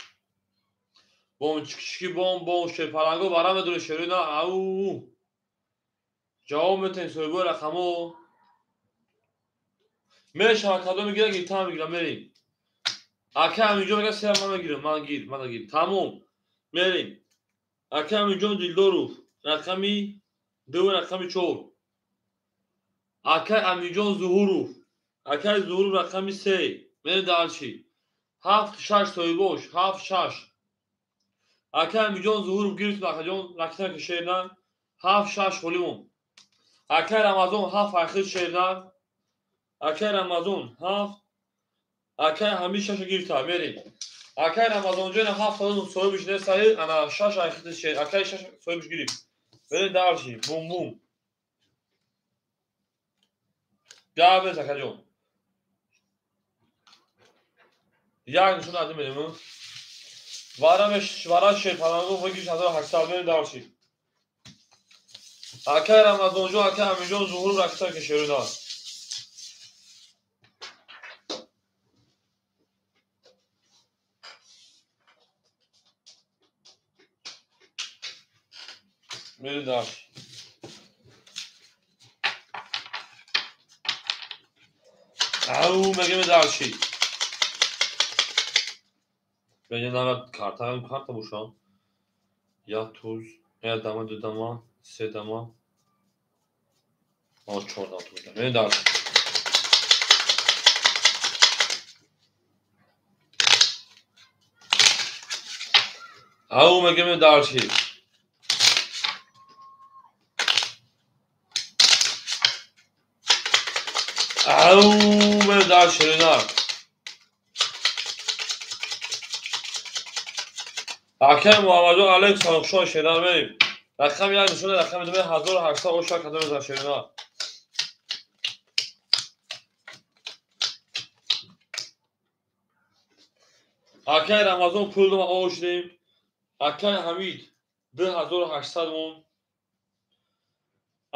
Speaker 1: بون چکشکی بون شیرپلنگو ورم بدون شیرینا او جواب میتین سویگو رقمو میره شرکتو میگیره گیتا میگیره میریم اکه همینجا میگه سه من میگیرم من گیر تموم میریم اکه همینجا دیلدارو رقمی 2 رقمی 4 اکه همینجا ظهورو اکه ظهورو رقمی 3 میره دالچی 7 6 سویگوش 7 6 اکه همینجا ظهورو گیرت اکه رقم شیرنان 7 6 خلیمون اکه رمضان 7 اخیر شیرنان اکه رمضان 7 اکه همیشه گیرتا میریم اکه رمضان جون 7 صاحبش نه صحیح انا 6 اخیر شیر اکه 6 صاحبش گیریم بره دارشی بوم بوم گابه زکه جون یک نشون ادم میدیم وارا شیرپلنگو بگیش 1800 بره دارشی اکه رمضان جون اکه همینجا ظهور رکتا که شیرنا میره دارشی او مگه می دارشی بگه نمید کارت بوشم یا توز یا دما دو دما سه دما 4 دما تو میده میره دارشی او مگه می دارشی او می دارشی نه اکه محمدو علیک سانخشان شیرنا میریم رقم یک نشونه رقم دومه 1800 او شک کدام از شیرنا اکه رمضان پول دو او شدیم акай ҳамид 2800 мон.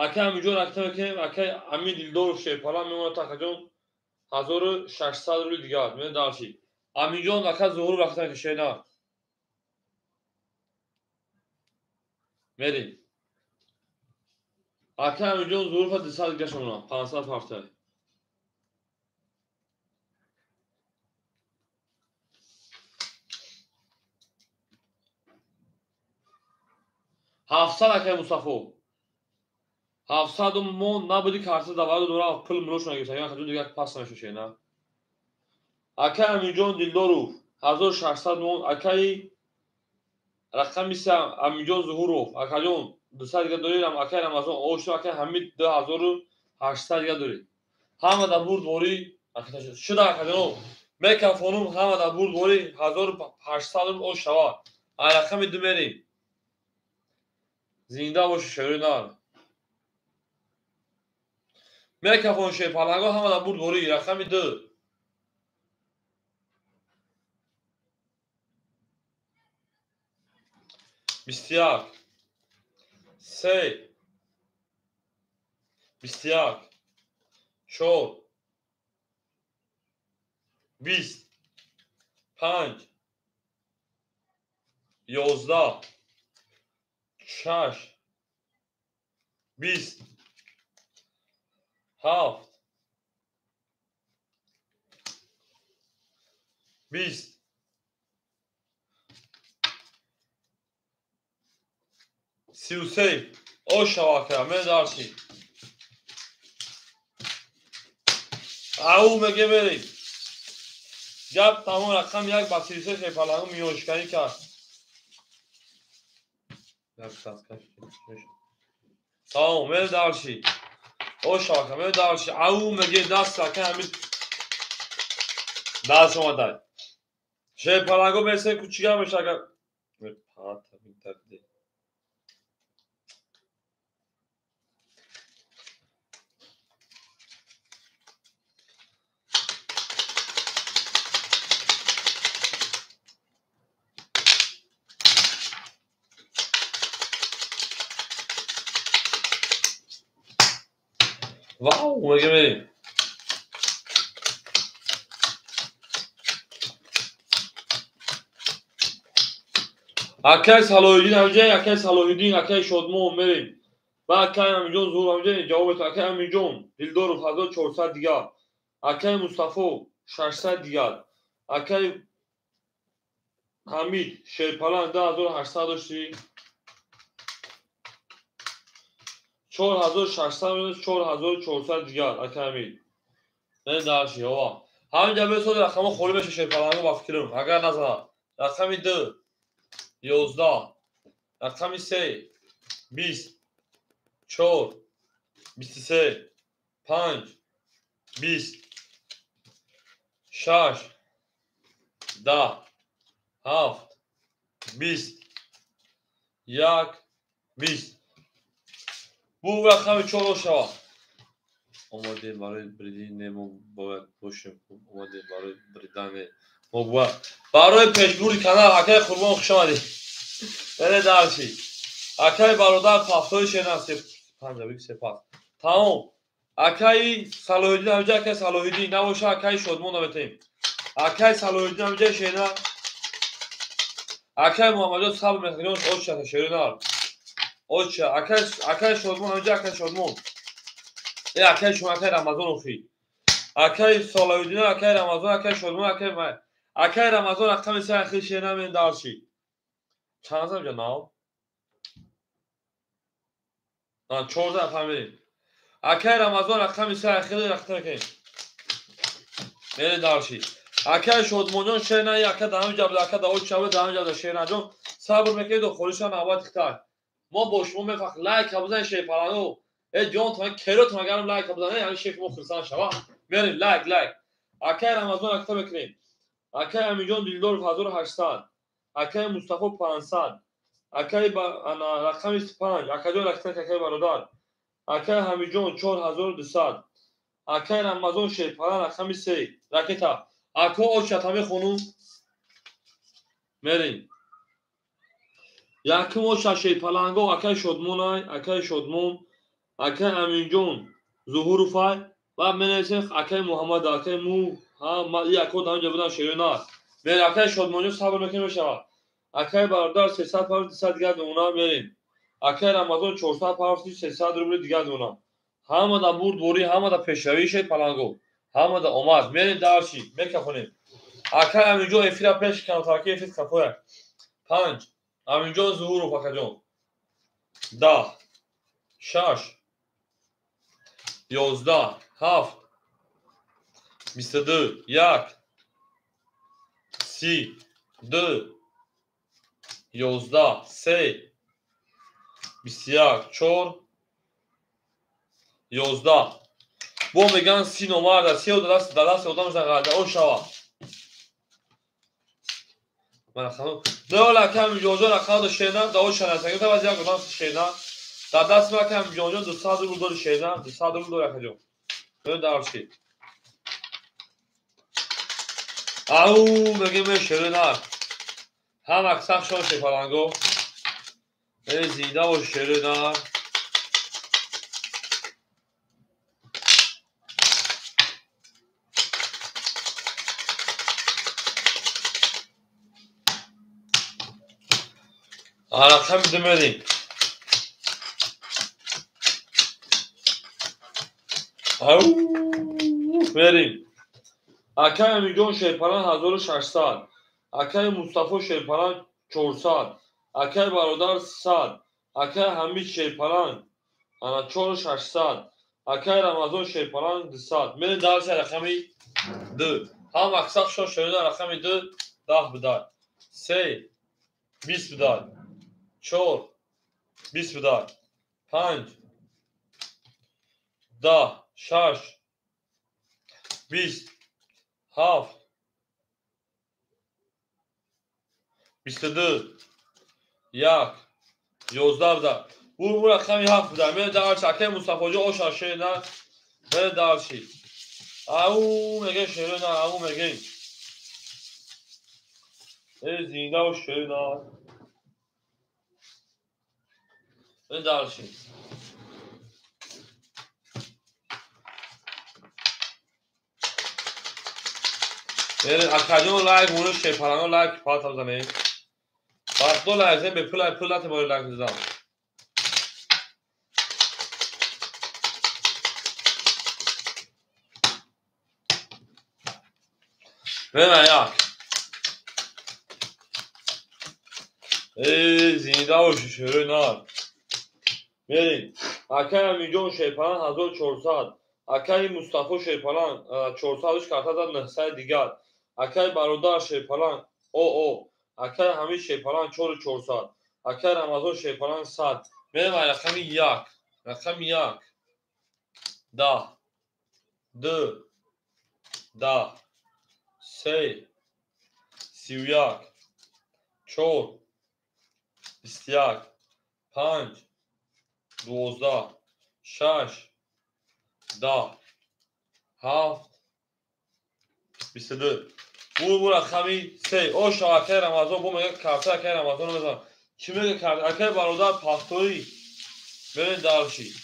Speaker 1: акай ҳамиҷон рахта мекунем. акай ҳамид дилдоров шепалан мемонад акаҷон 1600 рубли дигар меон дарчи. ҳамиҷон акай зуҳур рахта мекунем шена. мерим. акай ҳамиҷон зуҳур фа 200 дигар шомона 500 ҳафта. ҳафтсад акай мустафо 700 мон набуди карта даваду дора пул милош нагирта я хаҷон дигар пас намешо шена. акай ҳамиҷон дилдоров 1600 мон. акай рақами се ҳамиҷон зуҳуров акаҷон 200 дигар дорем. акай рамазон ошо акай ҳамид 2800 дигар дорем. ҳама дар бурд вори шуда акаҷон мекафонум ҳама дар бурд вори 1800 ош шава. ай рақами ду мерем. зинда бош шӯри нар. мекафон шепаланго ҳама дар бурд вори рақами ду. бистияк. се. бистияк. чор. 20. 5. 11. 6. 20. 7. 20. 33. ош шавака мен дарчи. ау меге мерем. гап тамом рақам як ба 33 шепалангу миёшканӣ кард. тамом мен дарчи. ош шавака мен дарчи. ау меге даст акай ҳамид даст омадай. шепалангу месе кучига мешага. вау меге мерем. акай салоҳиддин ҳамиҷон акай салоҳиддин акай шодмон мерем. ва акай ҳамиҷон зуҳур ҳамиҷон ҷавоб мед. акай ҳамиҷон дилдоров 1400 дигар. акай мустафо 600 дигар. акай ҳамид шерпалан 2800 дошти. 4600 4400 дигар акай ҳамид. мен дарчи ова. ҳамин ҷабе соли рақамо холӣ меша шерпаланго ба фикрам. агар назарад. рақами 2. 11. рақами 3. 20. 4. 23. 5. 20. 6. 10. 7. 20. 1. 20. бу рақами 4 шавад. омадем барои бридине мо бояд бошем. омадем барои бридане мо бояд барои пешбурди канал. акай қурбон хушомадед. мене дарчи. акай бародар пафтои шена сепас. тамом. акай салоҳиддин ҳамиҷа акай салоҳиддин набоша акай шодмон наметем. акай салоҳиддин ҳамиҷа шена. акай муҳаммадҷон сабр мехоҷон оча шӯри нар. оча акай шодмон ҳамиҷа акай шодмон. акай шумо акай рамазон охи. акай салоҳиддин акай рамазон акай шодмон акай май. акай рамазон рақами се ахир шена мен дарчи. чанд замҷа нав? 14 нафар мерем. акай рамазон рақами се ахир рахта мекунем. мере дарчи. акай шодмонҷон шена акай даҳам ҷабда акай давои чаба даҳам ҷабда шенаҷон сабр мекунед ва холиша навбат ихтар. мо бо шумо мефах лайк бизанед шепаланго. ҷон то керотон агарам лайк бизанед яъни шеф мо хурсанд шава. мерем лайк. акай рамазон рахта мекунем. акай ҳамиҷон дилдоров 1800. акай мустафо 500. акай рақами 5. акаҷон рахта акай бародар. акай ҳамиҷон 4200. акай рамазон шепалан рақами 3. ракета ако очата мехонум мерем. Яким ошаши паланго акай шодмонай, акай шодмон, акай Аминҷон, Зуҳуруфай ва менесех акай Муҳаммад, акай му ҳама якот ҳамҷа будан ширина. Мер акай шодмонҷо сабр мекунем мешавад. Акай бародар 300 павло 200 дигар дона мерем. Акай Рамазон 400 павло 300 рубли дигар дона. Ҳама да бурдбори, ҳама да пешравӣ шед паланго. Ҳама да омад. Мерем дарчи, мекафонем. Акай Аминҷон эфира пеш камтарки эфир кафоя. 5 Аминҷон Зуҳуров акаҷон. 10 6 11 7 22 1 32 11 3 21 4 11 бо меган 30 номарда 30 дадаст одам загалда о шава мана ханум дола кам ҷонҷон ақалда шена дао шанасаги та вазия гудам шена дадаст ма кам ҷонҷон 200 рубл дори шена 200 рубл дори акаҷон ё дарши ау меге мешерина ҳам аксар шон шефаланго зинда бош шерина арақам димерим ау мерим акай Аминҷон шерпалан 1600 акай Мустафо шерпалан 400 акай бародар 100 акай Ҳамид шерпалан ана 4800 акай Рамазон шерпалан 200 мерем дарси рақами 2 ҳам аксар шон шерина рақами 2 10 бидар 3 20 бидар 4 20 бидар 5 10 6 20 7 22 1 11 бидар бу рақами 7 бидар мерем дарчи акай Мустафоҷо оша шерина мерем дарчи ау меге шерина ау меге зинда бош шерина мерем дарчи мерем акаҷон лайк муно шерпаланго лайк патам занем баъдо лайкзем бе пул натавонем лайк дидам мерем як зинда бош шерина мерем акай Аминҷон шерпалан 1400 акай Мустафо шерпалан 400 карта зад 900 дигар акай бародар шерпалан оо акай Ҳамид шерпалан 4400 акай Рамазон шерпалан 100 мерем рақами 1 рақами 1 10 2 10 3 31 4 21 5 12 6 10 7 22 бу рақами 3 оша акай Рамазон бу мега карта акай Рамазон мезан ки мега карта акай бародар пахтои мерем дарчи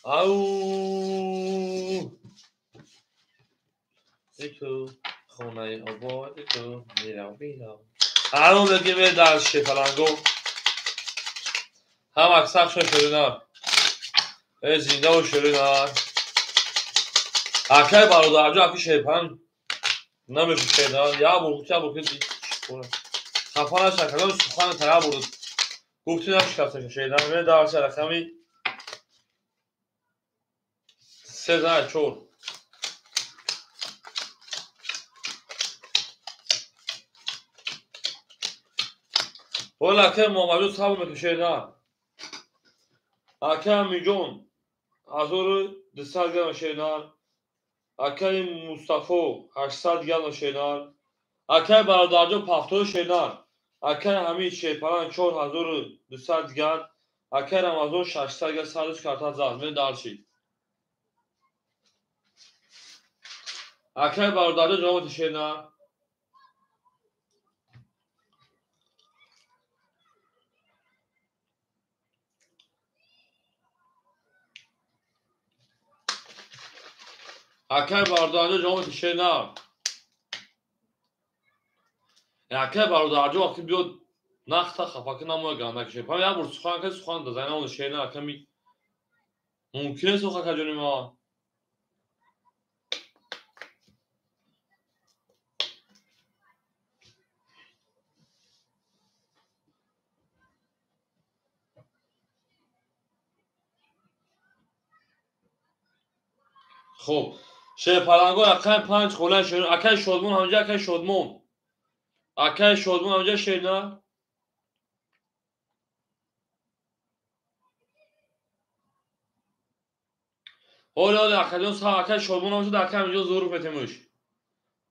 Speaker 1: ау ику хонаи обод ику мирав мирав ау меге мерем дарчи шефаланго ҳам аксар шон шерина зинда бош шерина акай бародарҷо аки шерпалан намешу шерина я бургутя бургут хафа наша кадом сухан тара бурд гуфти нашикаста шерина мерем дарчи рақами 3 зай 4 вола акай Муҳаммадҷон сабр мекун шерина акай Аминҷон 1200 гирам шерина акай Мустафо 800 гирам шерина акай бародарҷон 50 шерина акай Ҳамид шерпалан 4200 дигар акай Рамазон 600 дигар 100 карта зад мерем дарчи акай бародарҷон ҷавоби шерина اکه باردانجا جامعه تشه نه اکه باردانجا وقتی بیاد نختا خفاکه نموی گنده کشه پایم یه برد سخوان که سخوان ده زینه اون شه نه اکه می ممکنه سخوان که جونی ما خب شه پلنگو اکه 5 خونه شه اکه شدمون همجا اکه شدمون اکه شدمون همجا شه نه اولا اکه جون سا اکه شدمون همجا اکه همجا ظروف اتموش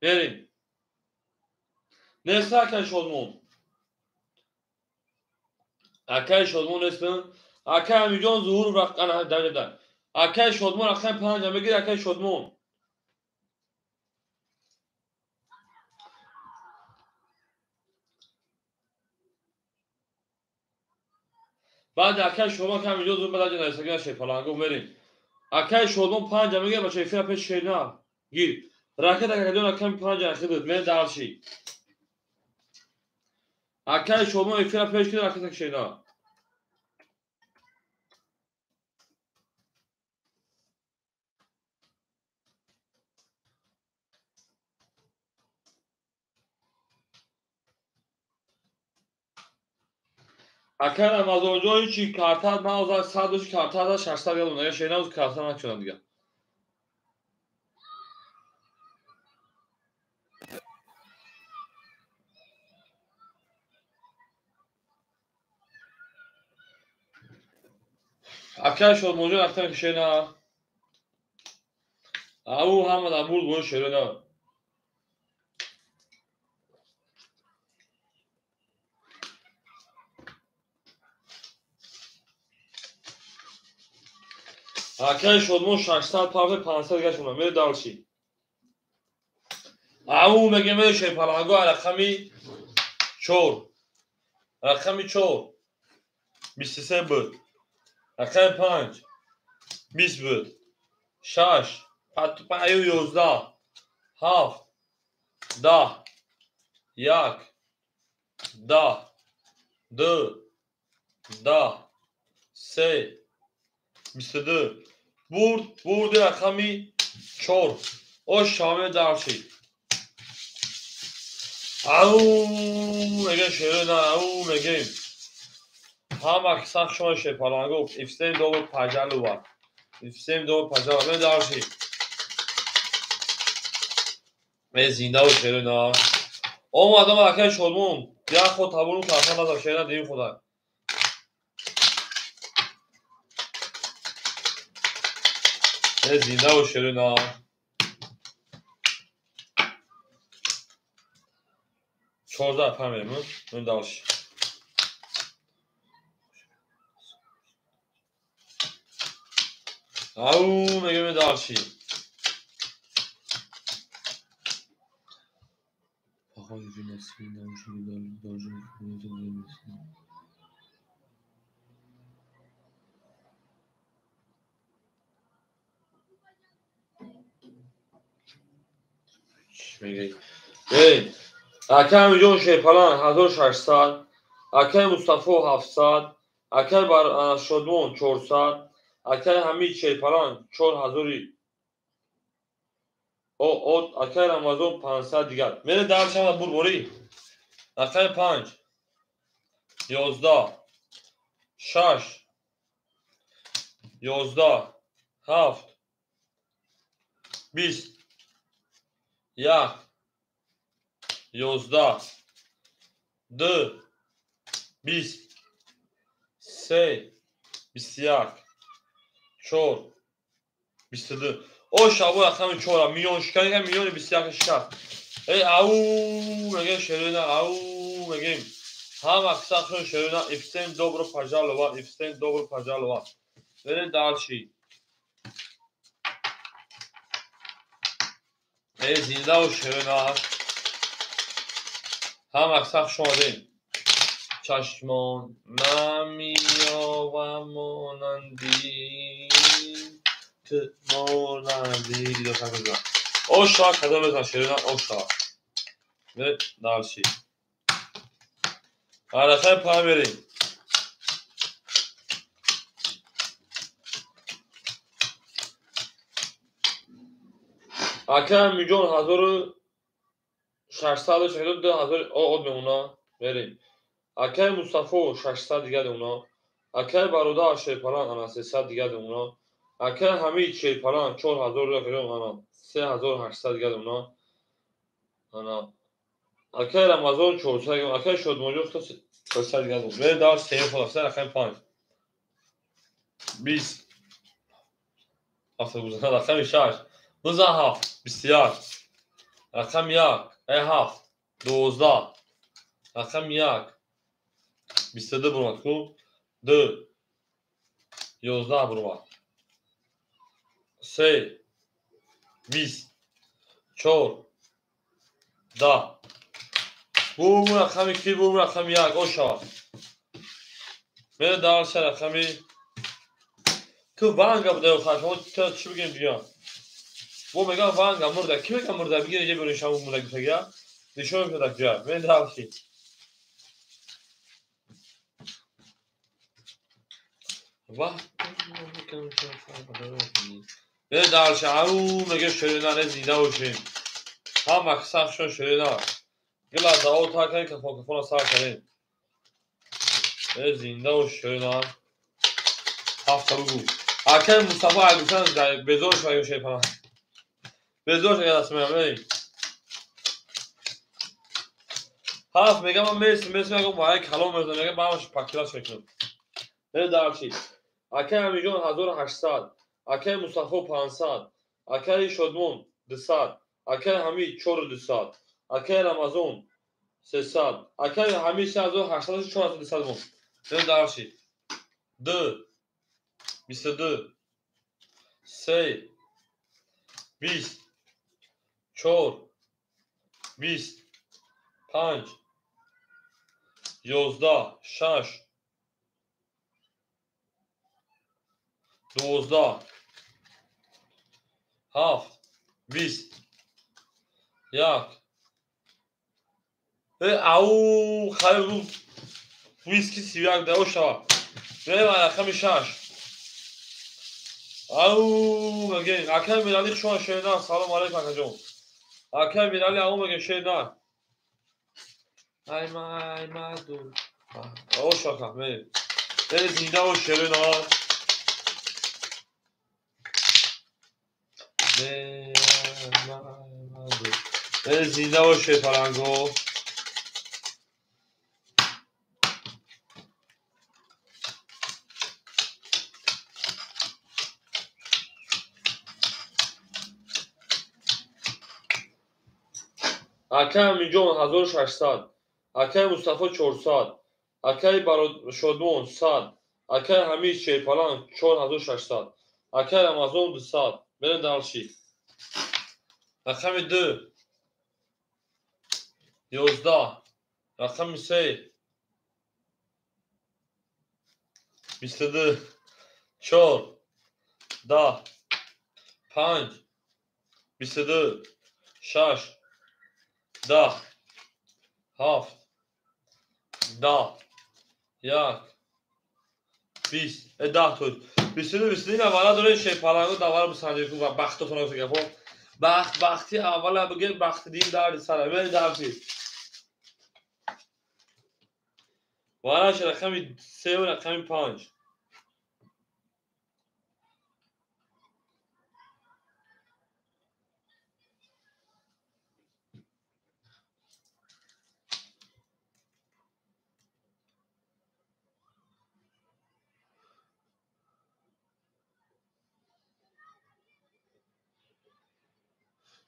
Speaker 1: بریم نسته اکه شدمون اکه شدمون نسته اکه همجا ظروف رقنه در اکه شدمون اکه 5 هم بگیر اکه شدمون بعد اکه شدمون که همجا ظروف بدجه نسته شه پلنگو بریم اکه شدمون 5 هم بگیر بچه فیه پیش شه نه گیر راکت اکه جون اکه 5 هم خیدود من دارشی اکه شدمون فیه پیش کده راکت اکه شه نه اکه هم از اونجا هیچی کارتر من از 100 دوشی کارتر دا 600 گلون اگه شه نه از کارتر نکنم دیگه اکه شدمون جون اکه شه نه او هم da بود بون شه نه اکه شدمون 600 پاپ 500 گشت اونم میره دالشی او مگه میره شه پلنگو رقمی 4 رقمی 4 23 بود رقم 5 20 بود 6 پایو 11 7 10 1 10 2 10 3 22 برد رقمی 4 o شامل دارشی او مگه شده نه او مگه هم اکسان شما شه پلنگو افسیم دو پاجالو var افسیم دو پاجالو من دارشی من زنده و شده نه او آدم اکه شدمون یا خود تابونو کارتان ندار شده نه دیم خدا من زنده و شده نه چورده پامیرم من دارشی او مگه من دارشی آقا یه نسی نموشی دارجون میگه بریم اکه همینجا شه پلان 1600 اکه مصطفی 700 اکه بر شدمون 400 اکه همین شه پلان 4000 او اکه رمضان 500 دیگر میره درشم بربری اکه 5 11 6 11 7 20 1 11 2 20 3 21 4 22 o şabu yakın çoğla milyon şikayet hem milyon 21 şikayet au mege şerine au mege ham aksakın şerine ifsen dobro pajalo var ifsen dobro pajalo var verin dalşi zinde o şerine هم aksak şoma değil چشمان من میابم مانندی که مانندی دو تا بزن اوشا کدام بزن شیرینان اوشا به دالشی حرکت پای بریم اکه میلیون 1642 آقا به اونا بریم اکه مصطفی 600 دیگه ده اونا اکه برادر شیپالان انا 300 دیگه ده اونا اکه حمید شیپالان 4000 دیگه اونا 3800 دیگه ده اونا انا اکه رمضان 400 دیگه اکه شد موجود 300 دیگه ده اونا بریم دار سه خلاصه اکه 5 20 هفته گذشته رقم 6 17 21 رقم 1 7 12 رقم 1 22 برابر خوب 2 11 برابر 3 20 4 10 bu رقم 2 bu رقم 1 اوشا میره دارش رقمی تو وانگا بوده و خواهد چی بگیم دیگه bu میگه وانگا مرده کی میگه مرده بگیر یه برای شما مرده گفته نشون میده که میره دارشی واه میره دارشی او میگه شرینا زیده باشیم هم مکسخ شون شرینا گلا داو تا کنی که فوکفون سر کنیم زنده و شرینا هفته بگو اکه مصطفی علیسان بزرش باید شیء کنم بزرش اگر دست میگم بریم هفت میگم من میگم باید کلام میزنم میگم باید پاکیلاش میکنم بریم دارچی اکه همیجون 1800 اکه مصطفی 500 اکه شدمون 200 اکه حمید 4200 اکه رمضان 300 اکه حمید 3800 4200 مون بریم دارچی 2 22 3 20 4 20 5 11 6 12 7 20 1 او خیلی ویسکی 31 ده اوشا بریم رقم 6 او میگه اکه میرالی شما شیدان سلام علیکم اکه جون اکه میرالی او میگه شیدان ای مدون اوشا کم بریم زیده و شیدان زیده و شیپارنگو اکه میلیون 1600 اکه مصطفی 400 اکه شادمون 100 اکه حمید شیپالان 4600 اکه رمضان 200 بریم دالشی رقم 2 11 رقم 3 22 4 10 5 22 6 10 7 10 1 20 10 توی 22 22 اولا داره شیپالانگو دوار بسنجه کن و بختتون رو بگم بختی اولا بگه بخت دیم داری سره بری دارشی واراش رقم 3 و رقم 5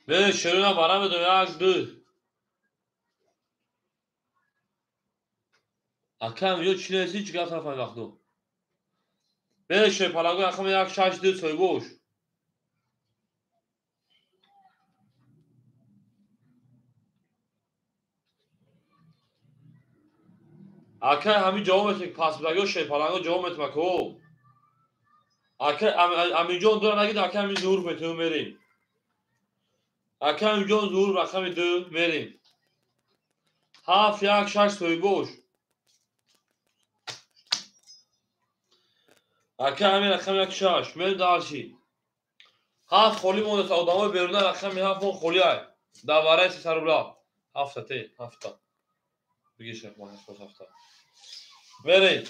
Speaker 1: به شروع نمارم به دنیا از دو اکم یو چی نیستی چی گفت رفت وقتو به شیپالانگو رقم 1 6 2 سوی بوش اکه همین جوابت پاس بدگو شیپالانگو جوابت مکو امینجان دو نگید اکم ظهور بتون بریم. اکم جان ظهور رقم 2 بریم. 7 1 6 سوی boş. اکم رقم 1 6 من دارشی. 7 خالی مونده تا آدمای بیرون رقم 7 اون خالی های. دواره 300 روبلا. 7 تی 7 بگی شیخ ما 7 بریم.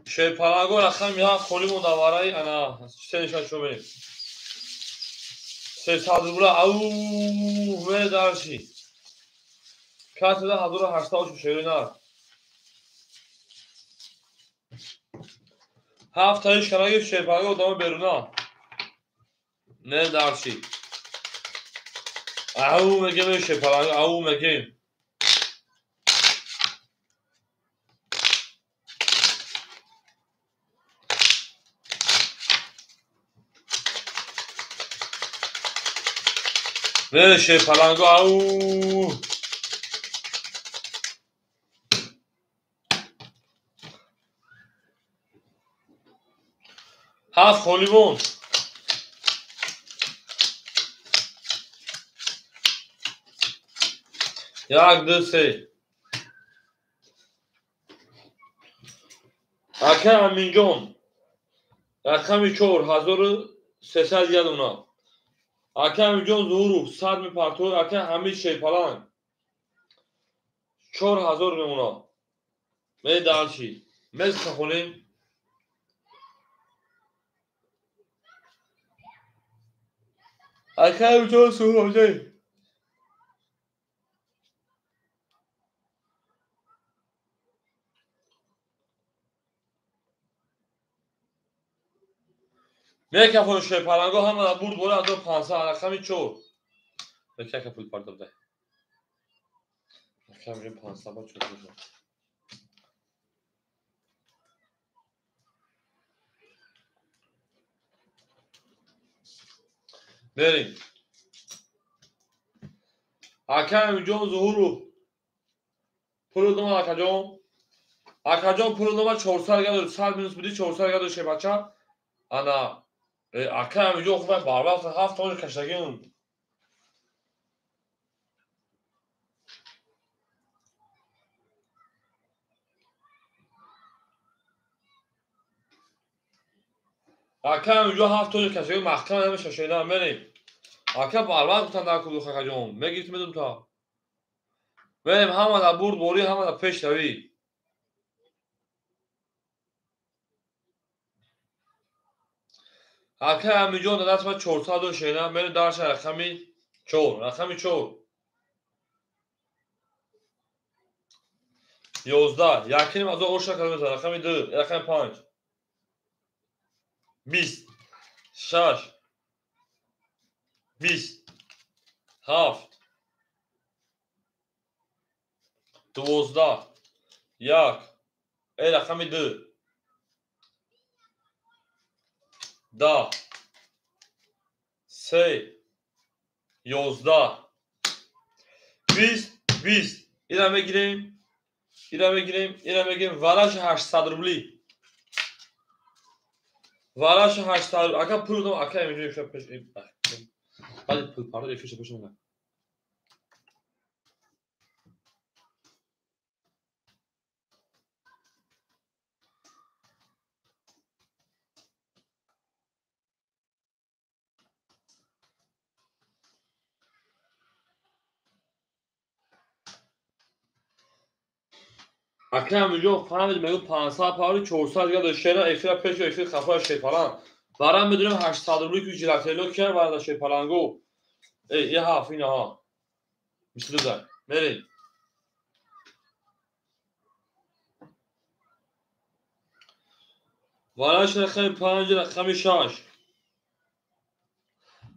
Speaker 1: شی پلنگو رقم 7 خالی مونده دواره انا چه نشان شو بریم. 300 روبلا او من دارشی. کات ده 1800 شوی نه. 7 تایش کنه شی پلنگو آدمای بیرون نه دارشی. او میگه میشه پلنگ او میگه میشه پلنگ او 7 خالیمون 1 2 3 اکه امینجان رقم 4300 یاد اونا اکه امینجان ظهور 100 میپرتو اکه همین شی پلنگ 4000 میمونا می دالشی مز خونیم اکه امینجان سوراجه می که شی پلنگو هم برد بوله 1500 رقم 4 بکه که پول پردم ده اکه امینجان 500 با 4 بریم اکه امینجان ظهور پول دوم اکجان پول دوم 400 گرد 100 minus بدی 400 گرد شه بچه انا اکه همینجا خوبه بار وقت 7 تاش کشتگی اون اکه همینجا 7 تاش کشتگی محکم نمیشه شینا بریم اکه بار وقت بتن در کدو خکجان میگیت میدم تا بریم همه در برد بوری همه در پیش روی اکه همینجا در دست من 400 شینا بریم درش رقمی 4 رقمی 4 11 یکینیم از او ارشا کلمه رقمی 2 رقم 5 20 6 20 7 12 1 ای رقمی 2 10 3 11 20 20 اینم بگیریم وراش 800 روبلی وراش 800 اگه پول دم اگه میگیریم شب پیش بعد پول پارو افیش پیش من اگه میگم فهمید میگم 500 پارو 400 یا داشته نه افیش پیش افیش خفا شی پلان برام میدونم 800 روبلی که جلاتلو کرد برای شی پلانگو یه هاف اینا ها مثل ده بریم وراش رقم 5 رقم 6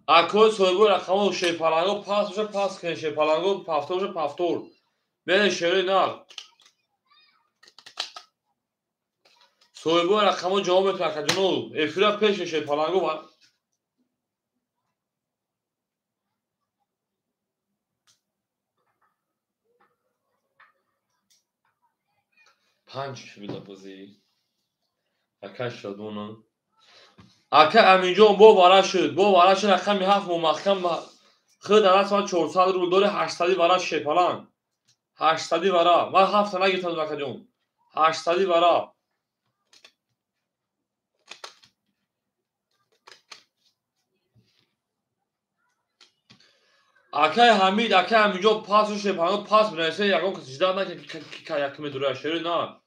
Speaker 1: اکو سویگو رقم شی پلانگو پاس کنه شی پلانگو پافتور بین شیری نال سویگو رقم جواب تاکجنو افرا پیش شی پلانگو با 5 میده بازی اکه شد اونو اکه امینجان با وارا شد با وارا شد اکه می هفت ممخم خود دارد سال 400 رول داره 800 وارا شپالان 800 وارا من 7 نگیتم اکه جون 800 وارا اکه حمید اکه امینجان پاس رو شپالان پاس برسه یکم کسی جدا نکه که یکم دوره شده نه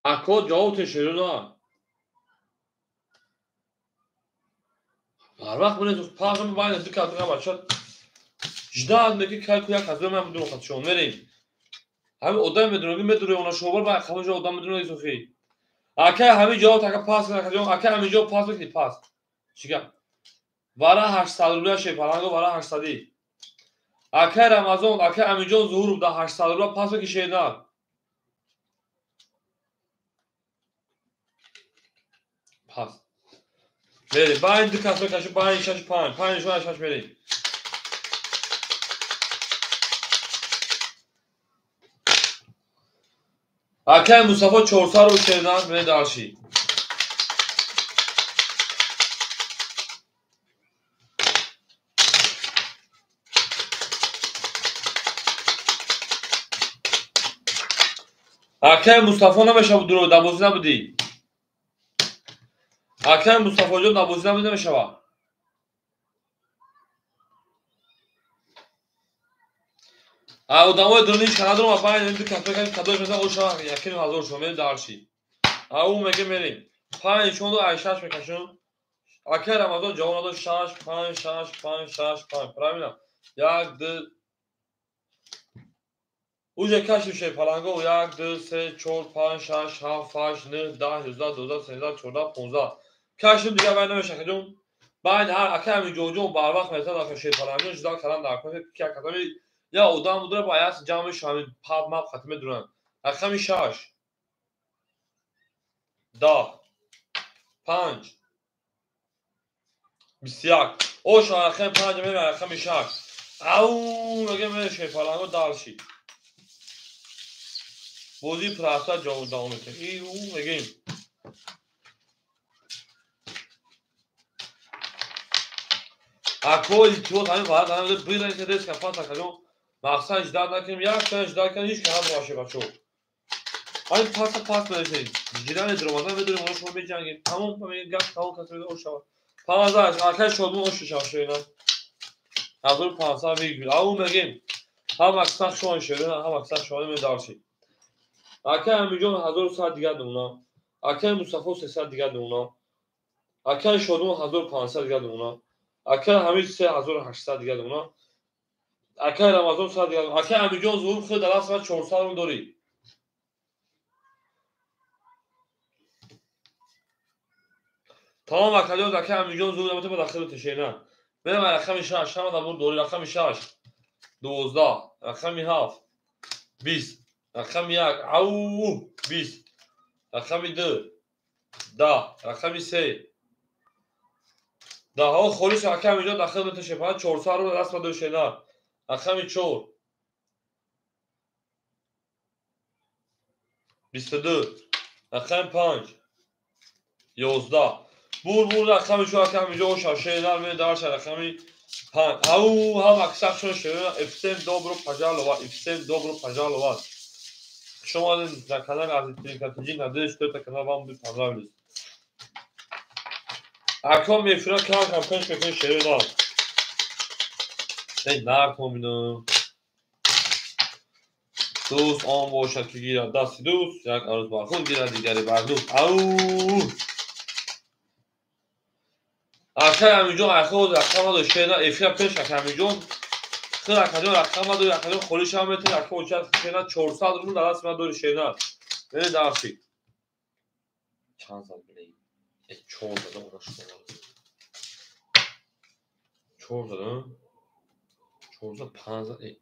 Speaker 1: اکه جاوت شده نه هر وقت بونه تو پاس رو باید از دکتر بگم بچه جدا نکی که یک از من بدون خود شما میریم همه odam میدونه اونا شوبر با خموش odam میدونه ایسوفی اکه همین جا تا پاس کنه اکه همین جا پاس بکنی پاس چیکار وارا 800 روبل شه پلنگو وارا 800 اکه رمضان اکه همین جا ظهور بوده 800 روبل پاس بکی شیدار پاس بری باید دو کسر کشو باید شش پنج شو شش بری اکه مصطفی 400 رو شیدار بری دارشی اکه مصطفی نمیشه بود درو دبوزی نبودی اکه مصطفی جان دبوزی نبودی نمیشه با آدمای درونیش کنار رو باید این دو کسر کشو کدوش مثلا اوشا یکی 1000 شو بری دارشی او میگه میریم 5 چون دو 8 میکشون اکه رمضان جوان دو 6 5 6 5 6 5 پرامینا یک دو اوجه کش میشه پلنگو 1 2 3 4 5 6 7 8 9 10 11 12 13 14 15 کشم دیگه باید نمیشه خیدون بعد هر اکه همین جوجون بر وقت مثلا داخل شه پلنگو جدا کردن در کنه که کدامی یا اودام بوده باید جمع شامل پاب ماب ختمه دورن اکه می 6 10 5 21 اوش اکه 5 میره اکه می 6 او میگه میشه پلنگو دالشی بودی پراسا جوون داون میکنه ای او میگیم اکو ایتو همین باید همین بیرن که دست کفات نکنم مقصد اجداد نکنیم یک تا اجداد کنیم هیچ که هم باشه بچه همین پاس برسید جیران درمازن بدونیم اونو شما بجنگیم تمام همین گفت تمام کسی او شود 15 اکه شدون او ششم شوینا حضور 500 میگیم او میگیم هم اکساق شوان شده هم اکساق شوان می دارشی اکه همیجون 1100 دیگر دونا اکه مصطفی 300 دیگر دونا اکه شدون 1500 دیگر دونا اکه همین 3800 دیگر دونا اکه رمضان 100 دیگر اکه همیجون ظهور خود در اصل 400 رو داری تمام اکلیات اکه همیجون ظهور البته به داخل تشینه بریم رقم 6 هم دور دوری رقم 6 12 رقم 7 20 رقم 1 او 20 رقم 2 10 رقم 3 ده ها خورش اکه همیجون داخل به تشینه 400 رو دست به دوشینه رقم 4 22 رقم 5 11 بور رقم شو رقم اینجا شاشه در می دار رقمی 5 او هم اکسق شده شده افتن dobro пожаловать افتن dobro пожаловать شما در کانال عزیزترین کاتجی نداشت تا کانال вам будет понравилось اکام میفرا کار کمپش میکنه شده دار ای نکن اینو دوست آن باشد که گیرد دست دوست یک عروض بر خود گیرد دیگری بر دوست او اکه همینجون اخو رقم داشته نه افیا پیش اکه همینجون خیلی اکادیو رقم داره اکادیو خولیش هم میتونه اکو اوچت شینا 400 رو در دست من داره شینا ببین درسی چند سال بینی 4 دادم اونا شما 4 دادم 415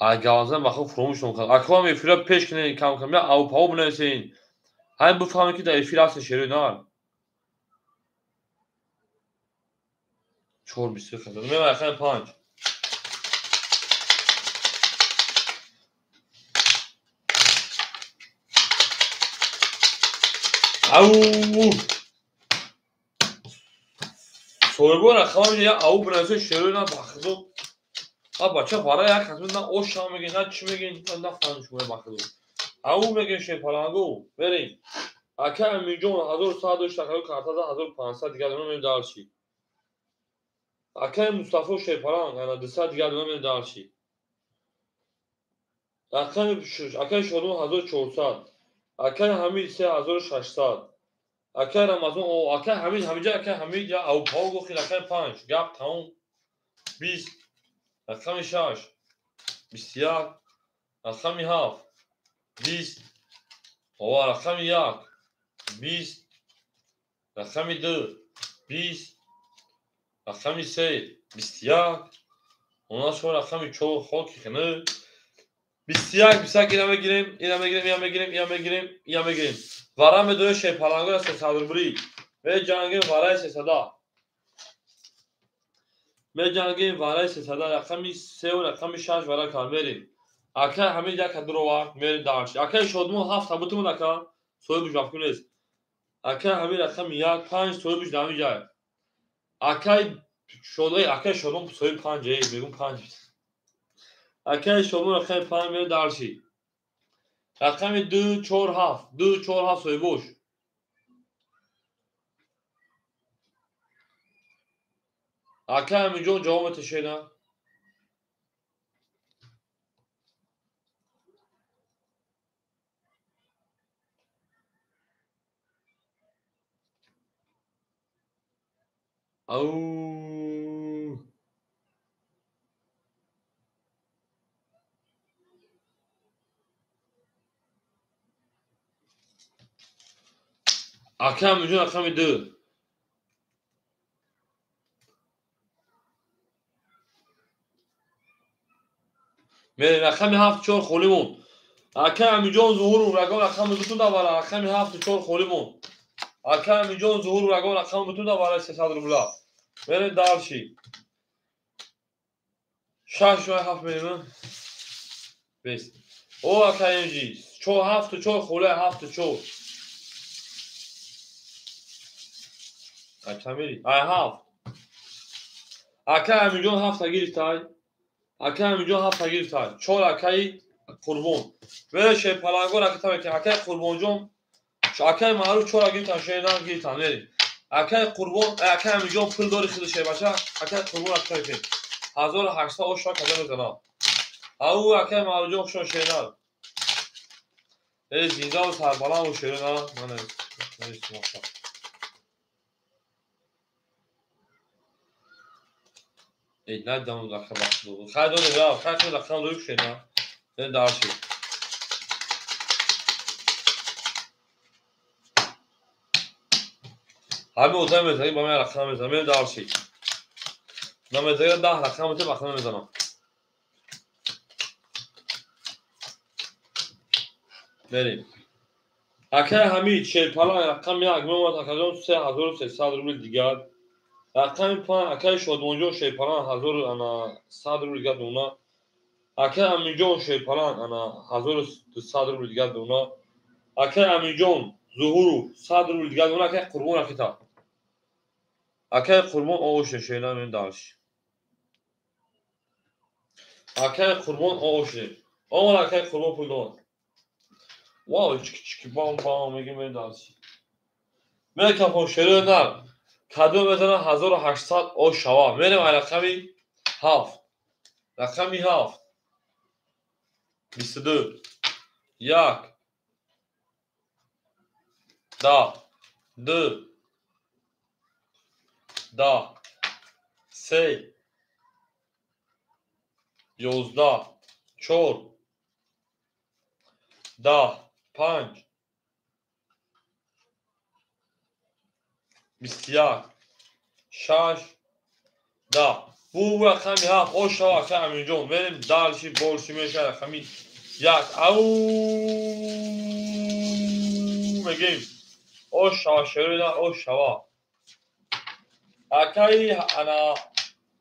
Speaker 1: اگه آزم بخو فرومشون کنم اکو هم افیا پیش کنه کم کم یا او پاو بنویسین همین بفهمی که در افیا هست شیری نه 4 20 خدمت میام اخر 5 او soygu rakamı ya av bırakıyor şöyle bakıyor. Ha bacak para ya katında o şamı gene çime gene ne falan şöyle bakıyor. Av megen şey falan go vereyim. Aka milyon hazır saat şakalı kartada hazır pansa diğer dönem darşi. Aka Mustafa şey falan yani dışa diğer dönem darşi. Aka şunu hazır çoğursat. Aka hamil ise hazır şaşsat. Aka Ramazan o aka hamil ya av pav go khil aka panç gap tamam biz aka şaş bisiyar aka haf biz o aka yak biz aka dı biz aka şey bisiyar ondan sonra aka çoğu hok khine bisiyar gireyim. Varan ve döne şey palangora se sadır buri ve cangin varay se sada. Ve cangin varay se sada rakami sev rakami şaş vara kalmeri. Aka hamil ya kadro var meri darş. Aka şodmu haft tabutumu daka soy bu jafkunes. Aka hamil rakami ya panç soy bu dami jay. Aka şodum soy panç begun panç. Aka şodmu rakami panç meri darşi. Rakami du çor haf soy boş. Aka milyon cevap teşena. Au. Aka milyon rakami du. من رقم 7 4 خودمون اکم جون ظهور و رقم رقم بتون دا بالا رقم 7 4 خودمون اکم جون ظهور و رقم رقم بتون دا بالا 300 روبلا من دارشی شش و 7 میلیون بس او اکم جی 4 7 4 خوله 7 4 اکمری ای 7 اکم جون 7 گیر تای اکم جون 7 گیر تای 4 اکی قربون و شه پلانگو رکتا که اکی قربون جون اکای معروف چورا گیتن شیدان گیتن نری اکای قربان اکای میلیون پول داری خیلی شه باشه اکای قربان اکای که 1800 اوشا کجا میزنه او اکای معروف جون شون شیدان ای زیندا و سربالا و شیدان من نمی‌شناسم ای نه دام داخل بخشو خیلی داره یا خیلی داخل روی شیدان نه دارشی همه اوضاع میزنی با من رقم میزنم دارشی نمیزنی 10 رقم میزنم رقم میزنم بریم اکای همین شیر پلان رقم یک میومد اکایون 3300 روبل دیگر رقم پلان اکای شادمانجو شیر پلان 1100 روبل دیگر دونا اکای امیجون شیر پلان 1200 روبل دیگر دونا اکای امیجون ظهورو 100 روبل دیگر دونا اکای قربون اکیتا اکای قربون اوش شینا من داش اکای قربون اوش اون اکای قربون پول دون واو چیکی بام میگه من داش من کافو شیر نه کادو بزنم 1800 او شوا میرم رقمی 7 رقمی 7 22 یک ده دو ده سه 11 4 10 5 21 6 10 bu رقمی 7 او شوا که همین جون بریم دالشی بولشی میشه رقمی یک او میگیم او شوا شروع او شوا اکای انا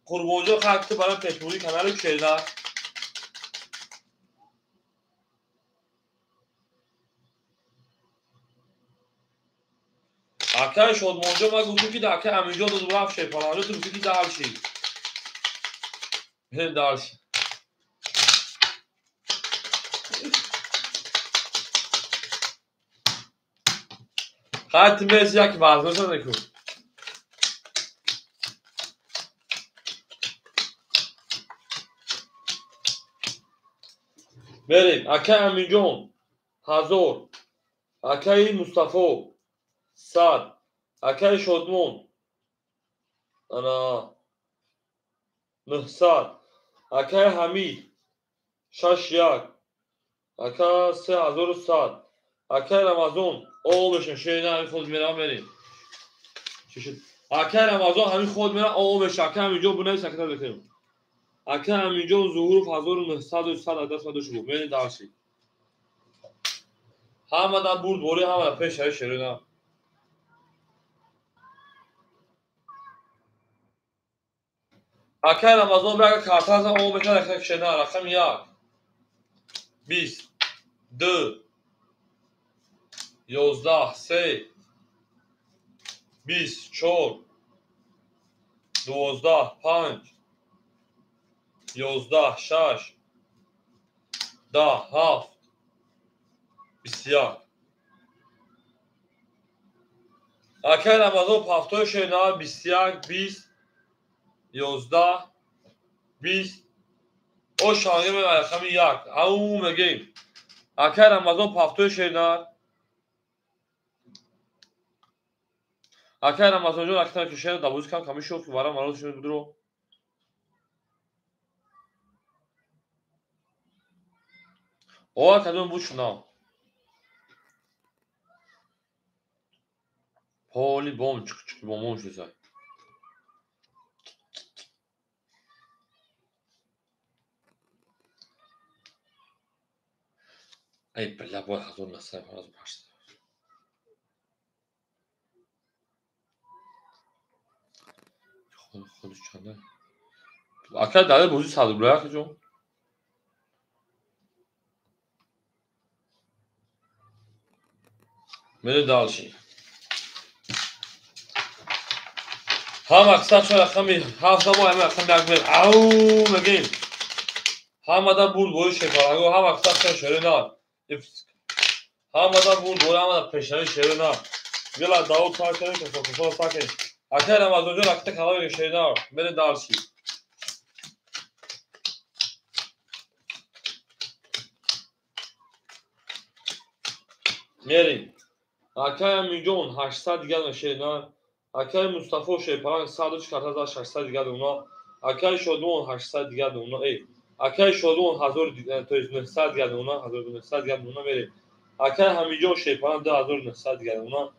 Speaker 1: قربونجو خاطر برام پشموری کانال کشیدن اکای شادمانجا ما گفتم که دکه همینجا دو رفت شه پلانجا تو گفتی که دالشی بریم دالشی خط میز یک وزنش نکن بریم اکای همینجا 1000 اکای مصطفی 100 اکای شادمان انا 900 اکای حمید 61 اکای 3100 اکای رمضان آقا بشن شیرینه همین خود میرم بریم چی شد اکای رمضان همین خود میرم آقا بشن اکای همینجا بونه سکتر بکنیم اکای همینجا ظهور 1900 و 100 عدد ساده شد بریم درشی همه دا برد بوری همه دا پیش های شیرینه اکای رمضان برگه کارت هستم آقا بشن رقم شیرینه رقم 1 20 2 11 3 24 12 5 11 6 10 7 21 اکای رمضان پفتای شیرینه 21 20 11 20 او شانگه به رقم 1 او میگیم اکای رمضان پفتای شیرینه اکای رمضان جون اکتر کشید دبوز کم کمی شد که برام مراد شد بدرو او کدوم بود شنا پولی بوم چک چک بومون شد ای بله باید هزار نسای از پشت خودش چنده اکای داده بوزی صد روبره که جون میره دالشی هم اکثر شد رقمی 7 با همه رقم یک میل او میگیم هم دا برد بوی شکارگو هم اکثر شد شیرینه هم دا برد بوی هم دا پیشنوی شیرینه گلا داود ساکنه که فکر ساکنه اکای رمضان جون اکتا کلاوی شیرینه میره دالشی میریم اکای همینجون 800 دیگر شیرینه اکای مصطفی شیپران 104,600 دیگر اونا اکای شادمون 800 دیگر اونا اکای شادمون 1900 دیگر اونا 1900 دیگر اونا میریم اکای همینجون شیپران 2900 دیگر اونا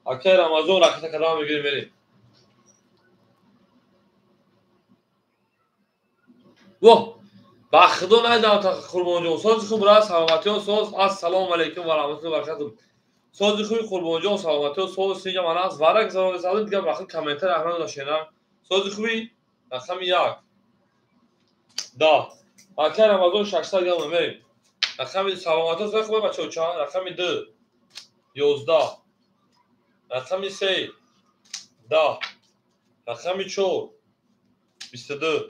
Speaker 1: اکای رمضان رکت کلام میگیریم میریم واه بخدا ندارم تا قربان جون ساز خوب را سلامتی و ساز السلام علیکم و رحمت الله و برکاته سازی خوبی قربان جان سلامتی و ساز سینجا من از ورق زدم دیگه بخاطر کامنتر احمد داشتم سازی خوبی رقم 1 10 اکای رمضان 600 گرم میریم رقم سلامتی و خوبه بچه‌ها چند رقم 2 11 رقم 3 10 رقم 4 22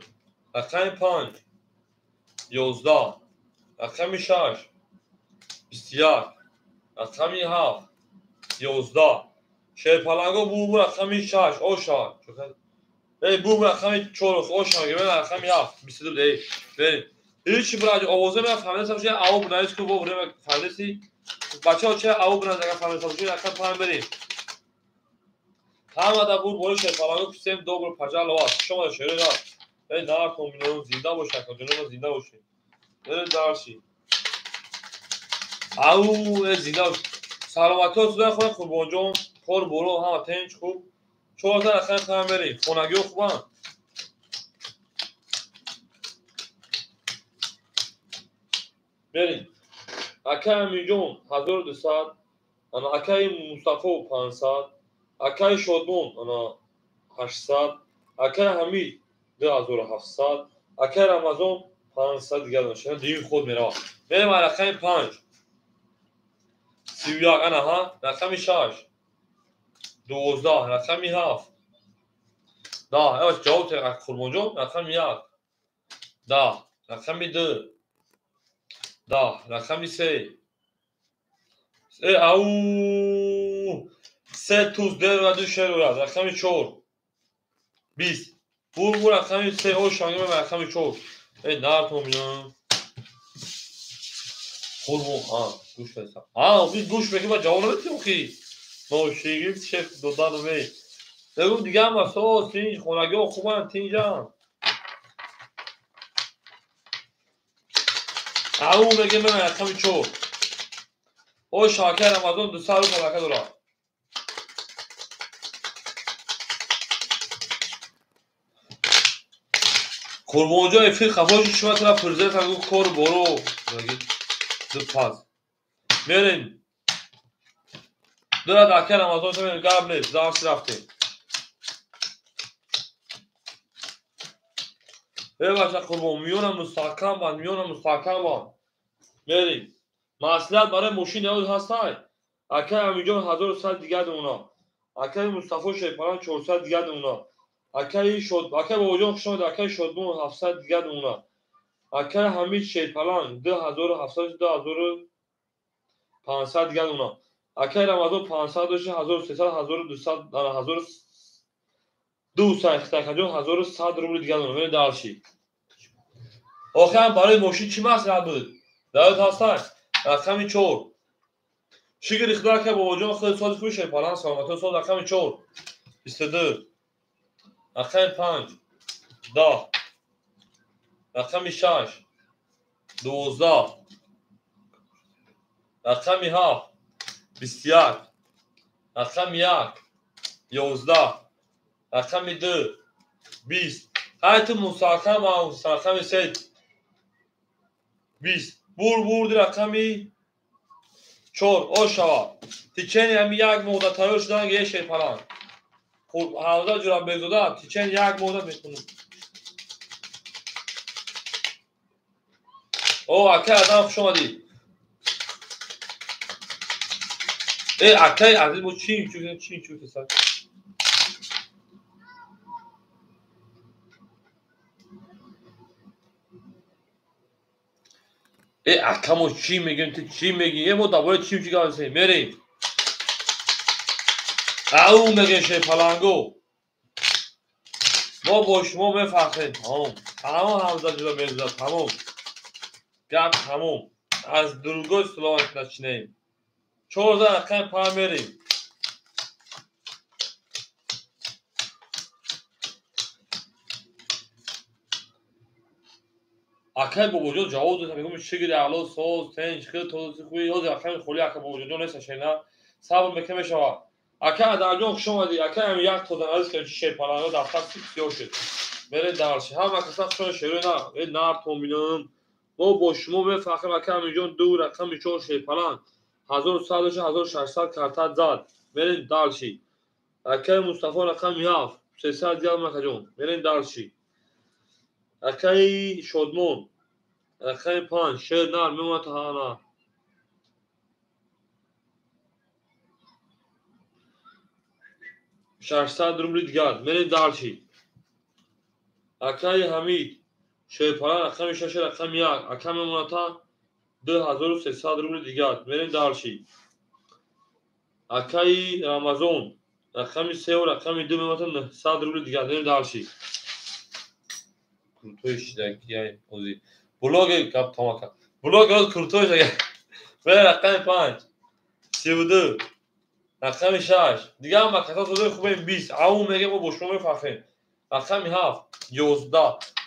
Speaker 1: رقم 5 11 رقم 6 21 رقم 7 11 شیرپلنگو بو رقم 6 اوشان ای بو رقم 4 اوشان گیرم رقم 7 22 دی بریم هیچ برای آوازه من فهمیدم چه او بنایست که بو بریم فهمیدی بچه‌ها چه او بنایست اگه فهمیدم چه رقم پایین بریم هم دا بو بول شیرپلنگو سیم دوبل پجال واس شما شیرین ای دار کومینو زنده باشه کنجونو زنده باشه بریم دارشی او زنده سلامتی و سوده خود قربان جون پر برو هم تنج خوب چهار تا رقم پایین بریم خونگی خوبن بریم اکای همینجون 1200 انا اکای مصطفی 500 اکای شادمون انا 800 اکای حمید 2700 اکای رمضان 500 دیگر نشه دیگه خود میره بریم رقم 5 31 انا ها رقم 6 12 رقمی 7 10 یواش جواب تقدر قربان جان رقم 1 10 رقم 2 10 رقم 3 او 3 توز در و 2 شیر ورد رقم 4 20 بور رقم 3 او شانگه من رقم 4 نار تو میان قربان گوش بسن گوش بگی با جواب نمیتیم خی ما شیگیل شف دودان می بگو دیگه هم واسه تینج خونگی و خوبان تینجان او بگی من رقم 4 او شاکر رمضان 200 رو ملکه دورا قربان جای فیل خفاشی شما ترا پرزه تنگو کار برو بگی دو پاز میرین دورا دکر رمضان شما گرم نیست زارسی رفتیم بچه قربان میونم مستحکم بان میرین مسئولیت برای ماشین نیاز هستای اکه همینجا 1100 دیگه اونا اکه مصطفی شیپران 400 دیگه اونا اکه با وجود شما اکه شدمون 700 دیگه اونا اکه حمید شیپران 2700 2500 دیگه اونا اکه رمضان 500 داشته 1300 1200 1200 1100 روبل دیگه اونا میره دالشی آخه برای ماشین چی مسئله بود دارد هستن رقم 4 شکر اختیار که با وجود خود سال خوش پالان سلامت سال رقم 4 22 رقم 5 10 رقم 6 12 رقم 7 21 رقم 1 11 رقم 2 20 حتی مستحکم و رقم 3 20 بور رقمی 4 او شوا تیچنی همی یک مدت تایور شدن یه شی پلان حوضا جورا بگذادم تیچنی یک مدت میکنم او اکه ادام خوش آمدی اکه عزیز بود چیم چون تسر اکه مو چیم میگن تو چیم میگی یه مدت باید چیم چی گازه میریم او میگن شی پلانگو ما با شما میفخریم تمام حوضا جورا بگذاد تمام گم تمام از درگاه سلامت نچینیم 14 رقم پا میریم اکه با وجود جواب دادم میگم شگری اعلا ساز تنج خیلی توضیح خوبی یاد رقم خولی اکه با وجود نیست شینا صبر میکنه شوا اکه در جون خوش اومدی اکه هم یک تا از که شی پلانو دفتر سیو شد میره درش هم اکه شون شروع نه نار تو میلم ما با شما میفخریم اکه همینجا دو رقم 4 شی پلان 1100 1600 کارت زد میرین دالشی اکه مصطفی رقم 7 300 دیگه مکه جون میرین دالشی اکه شدمون رقم 5 شیر نار میمونه تا هانا 600 روبل دیگه میرین دالشی اکه حمید شیپران رقم 6 رقم 1 اکه میمونه تا 2300 روبل دیگه میرین دالشی اکه رمضان رقم 3 و رقم 2 میمونه تا 900 روبل دیگه میرین دالشی کورتوی شیدکی های اوزی بلوگ کپ تماکا بلوگ از کورتوی شیدکی میره رقم 5 32 رقم 6 دیگه هم مکتا صدای خوبه 20 او میگه ما با شما میفخریم رقم 7 11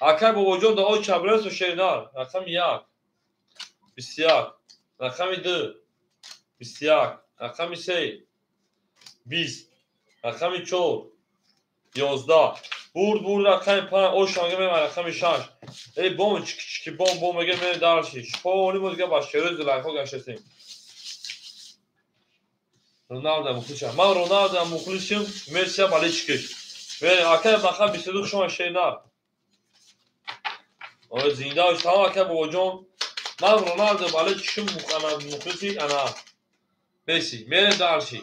Speaker 1: اکه با وجود آی چبرس و شیرنار رقم 1 21 رقم 2 21 رقم 3 20 رقم 4 11 بور رقم 5 او شانگه میمه رقم 6 ای بوم چکی بوم میگه میره درشی شپالی ما دیگه با شیرز لایفا گشتیم رونالدو مخلصم من رونالدو مخلصم مرسی بالی چکش و اکه بخا 22 شما شیرنار او زنده اش تمام اکه با وجود من رونالدو بالی چکم مخلصی انا مرسی میره درشی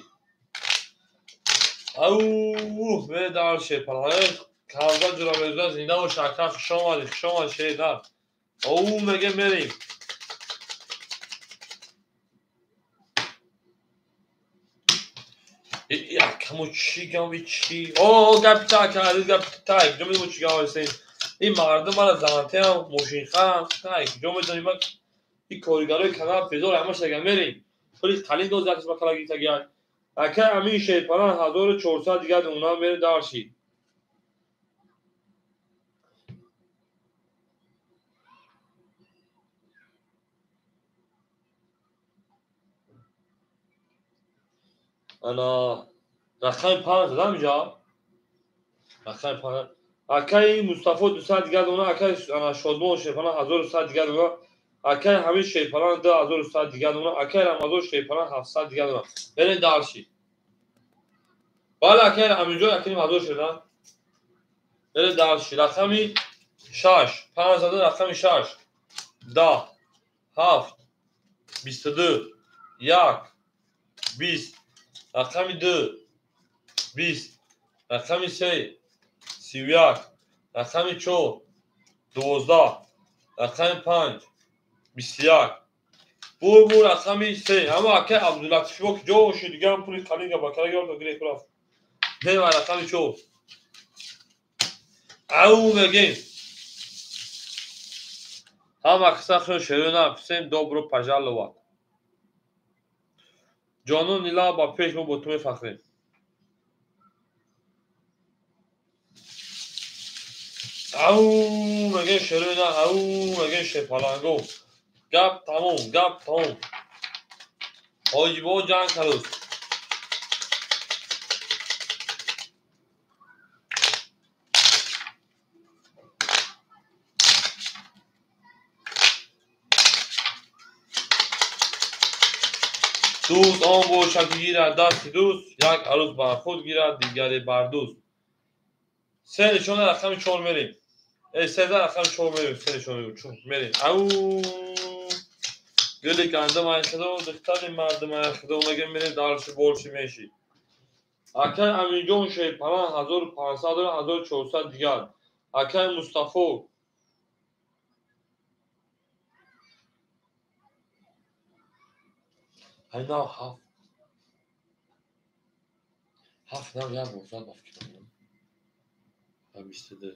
Speaker 1: اوه به دار شه پرانه کاغذ جرابه زنده و شکر شما شه در او میگه بریم یکمو چی گاوی چی او گپ تا کرد گپ تا جو میدونی چی گاوی سین این مردم من زمانته هم موشین خرم تا جو میدونی من این کارگرای کنار پیزور همش دیگه بریم ولی خالی دو زاتش با کلاگی تا گیاد اگه همین شیطان 1400 دیگه اونا میره دارشی انا رقم 5 دادم اینجا رقم 5 اگه مصطفی 200 دیگه اونا اگه انا شادمون شیطان 1100 دیگه اونا اگه همین شیطان 2100 دیگه اونا اگه رمضان شیطان 700 دیگه اونا بره دارشی بالا اگه همینجا اگه مازور شدن بره دارشی رقمی 6 5 داده رقمی 6 10 7 22 1 20 رقمی 2 20 رقمی 3 31 رقمی 4 12 رقمی 5 21 بو رقمی 3 اما که عبداللطیفی با که جا شد دیگه هم پولی خالی که با کلا یار دو گریه کلاف نه و رقمی 4 او بگیم هم اکسا خیلی شروع نفسیم добро пожаловать جانون نیلا با پیش ما با تو میفخریم او مگه شروع نه او مگه شپالانگو گپ تموم حاجی با جنگ کروز دوست آن باشد که گیرد دست دوست یک عروس بر خود گیرد دیگری بر دوست سه نشانه رقم 4 میریم 13 رقم 4 میریم سه نشانه میریم او گلی کنده من خدا دختر مرد من خدا مگه میریم دارش بولشی میشی اکر امینجان شیپران 1500 و 1400 دیگر اکر مصطفی اینا هفت نم یک موزد بافکی کنم بیستده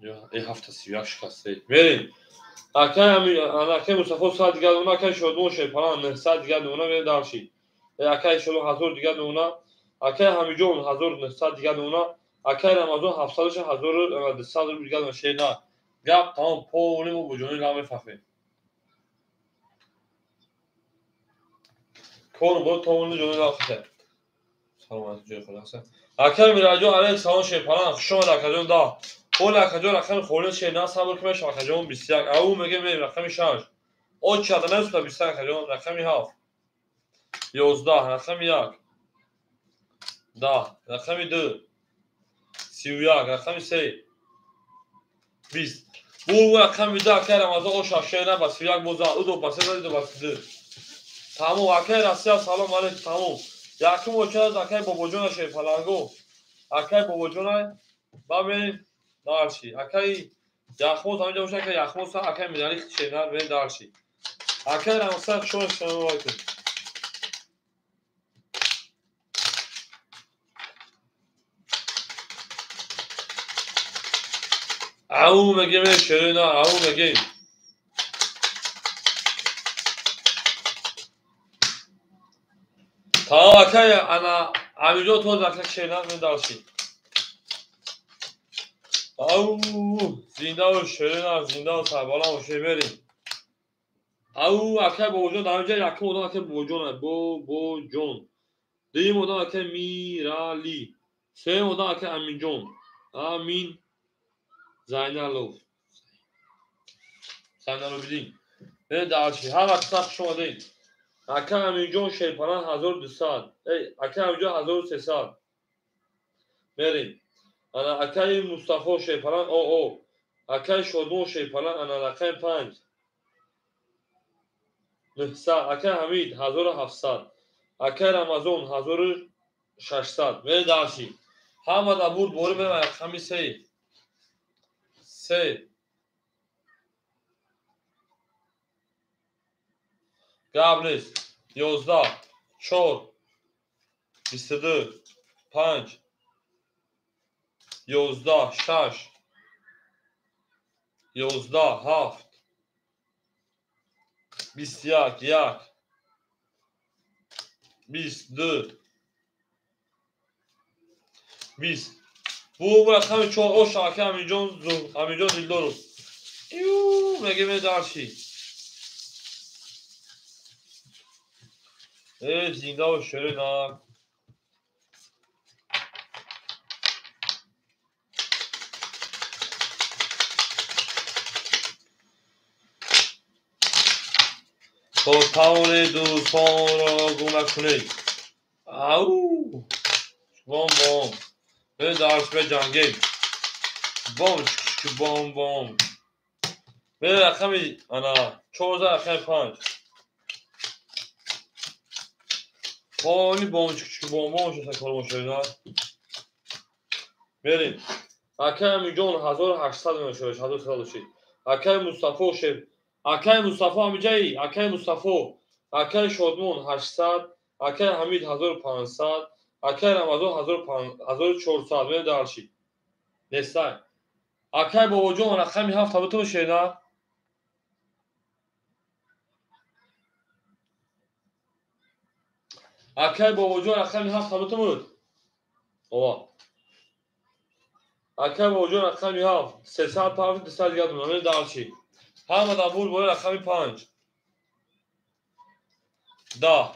Speaker 1: یا ای هفت سیویک شکسته بریم اکر مصطفی 100 دیگر اونا اکر شدون شیپران 900 دیگر اونا میره دارشی اکر شدون 1000 دیگر اونا اکر همیجان 1900 دیگر اونا اکر رمضان 700 1200 دیگر اونا شینا گپ تمام پولیم و بجونی لامه فخری کون بود تمام جونی لامه سلامت جوی خدا هستم اکر میراجو علیه سلام شیپران شما لکجون دا او لکجون رقم خوله شینا صبر کنش لکجون 21 او میگه می رقم 6 او 49 تا 21 لکجون رقمی 7 11 رقمی 1 10 رقمی 2 31 رقمی 3 20 بو رقمی 2 اکر رمضان او شاشینا با 31 بوزا او دو بسه دو بسه تمام اکر راسیا سلام علیکم تمام یکم وچه اکر بابا جون شیپالانگو اکر بابا جون ببین دارشی اکر یخموز همینجا باشه که یخموز اکر میدانی شینا ببین دارشی اکر رمضان شون شما وایتون او میگه می شروع او میگه تا اکر انا همینجا تو اکر شینا ببین دارشی او زنده و شیرین زنده و سربالا و شیرین او اکر بابا جون همینجا یکم اودم اکر بابا جون دیم اودم اکر میرالی سه اودم اکر امین جون امین زینالو بدین به دارشی هر وقت سخت شما دین اکر امین جون شیپران 1200 اکر امین جون 1300 بریم انا اکر مصطفی شیپران او اکر شادمون شیپران انا رقم 5 900 اکر حمید 1700 اکر رمضان 1600 به دارشی همه برد بوری برم رقم 3 3 قبل نیست 11 4 22 5 11 6 11 7 21 1 22 20 bu رقم 4 او شاکه همینجا دیلدارو مگه می درشی زینده و شده نه با تاون دوستان را گونه کنید او بام بام به درش به جنگیم بام بام بام به رقمی انا 14 رقم 5 بانی بام بام بام شده کار باشه بریم اکای میجون 1800 میشه 1300 اکای مصطفی شب اکای مصطفی همینجایی اکای مصطفی اکای شادمون 800 اکای حمید 1500 اکای رمضان 1400 به درشی دستای اکای بابا جون رقمی 7 تو میشه نه اکای بابا جون رقمی 7 تو بود بابا اکای بابا جون رقمی 7 300 پاند 200 دیگه به درشی همه دبور باید رقمی 5 10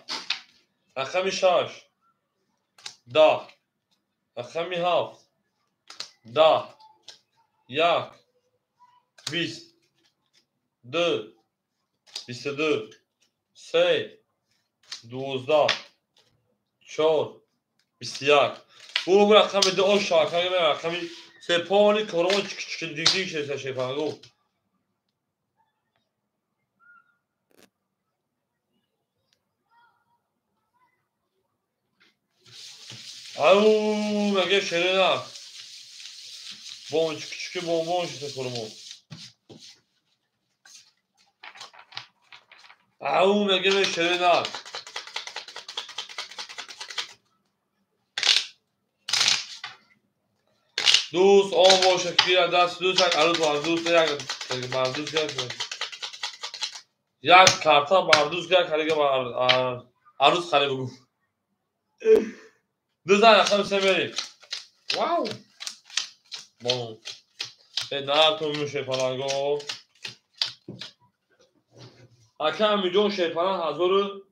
Speaker 1: رقمی 6 10 رقمی 7 10 1 20 2 22 3 12 4 21 bu رقم 2 şarkıya göre رقمی سپانی کارون دیگه چه شفاگو او مگه شده نه بام küçük bonbon işte korumu او مگه شده نه دوست آن باشه که دست دوست یک عروض بردوست یک بردوست یک کارتا بردوست یک خریگه عروض خری بگو دو زن رقم 3 بریم واو بام به نهتون میشه پلنگو اکه میلیون شیپران 1000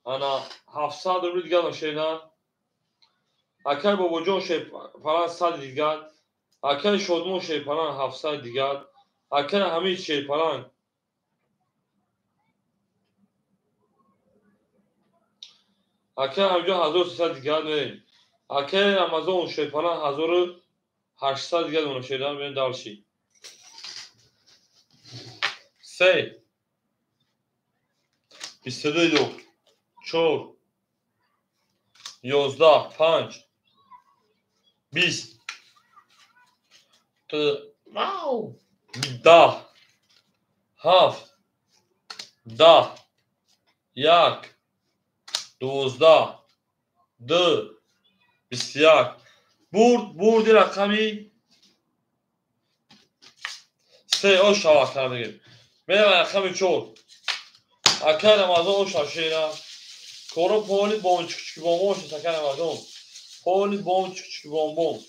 Speaker 1: انا 700 روبل دیگه باشه نه اکه بابا جون شیپران 100 دیگه اکه شادمون شیپران 700 دیگه اکه حمید شیپران اکه همینجا 1300 دیگه بریم اکه رمضان شیپران 1800 دیگه دونه شیدن بریم دالشی 3 22 4 11 5 20 واو 10 7 10 1 12 2 21 برد رقمی 3 او شواکر بگیم میرم رقمی 4 اکه رمضان او شاشینا کورو پولی بام چکچکی بامون شد اکه رمضان پولی بام چکچکی بامون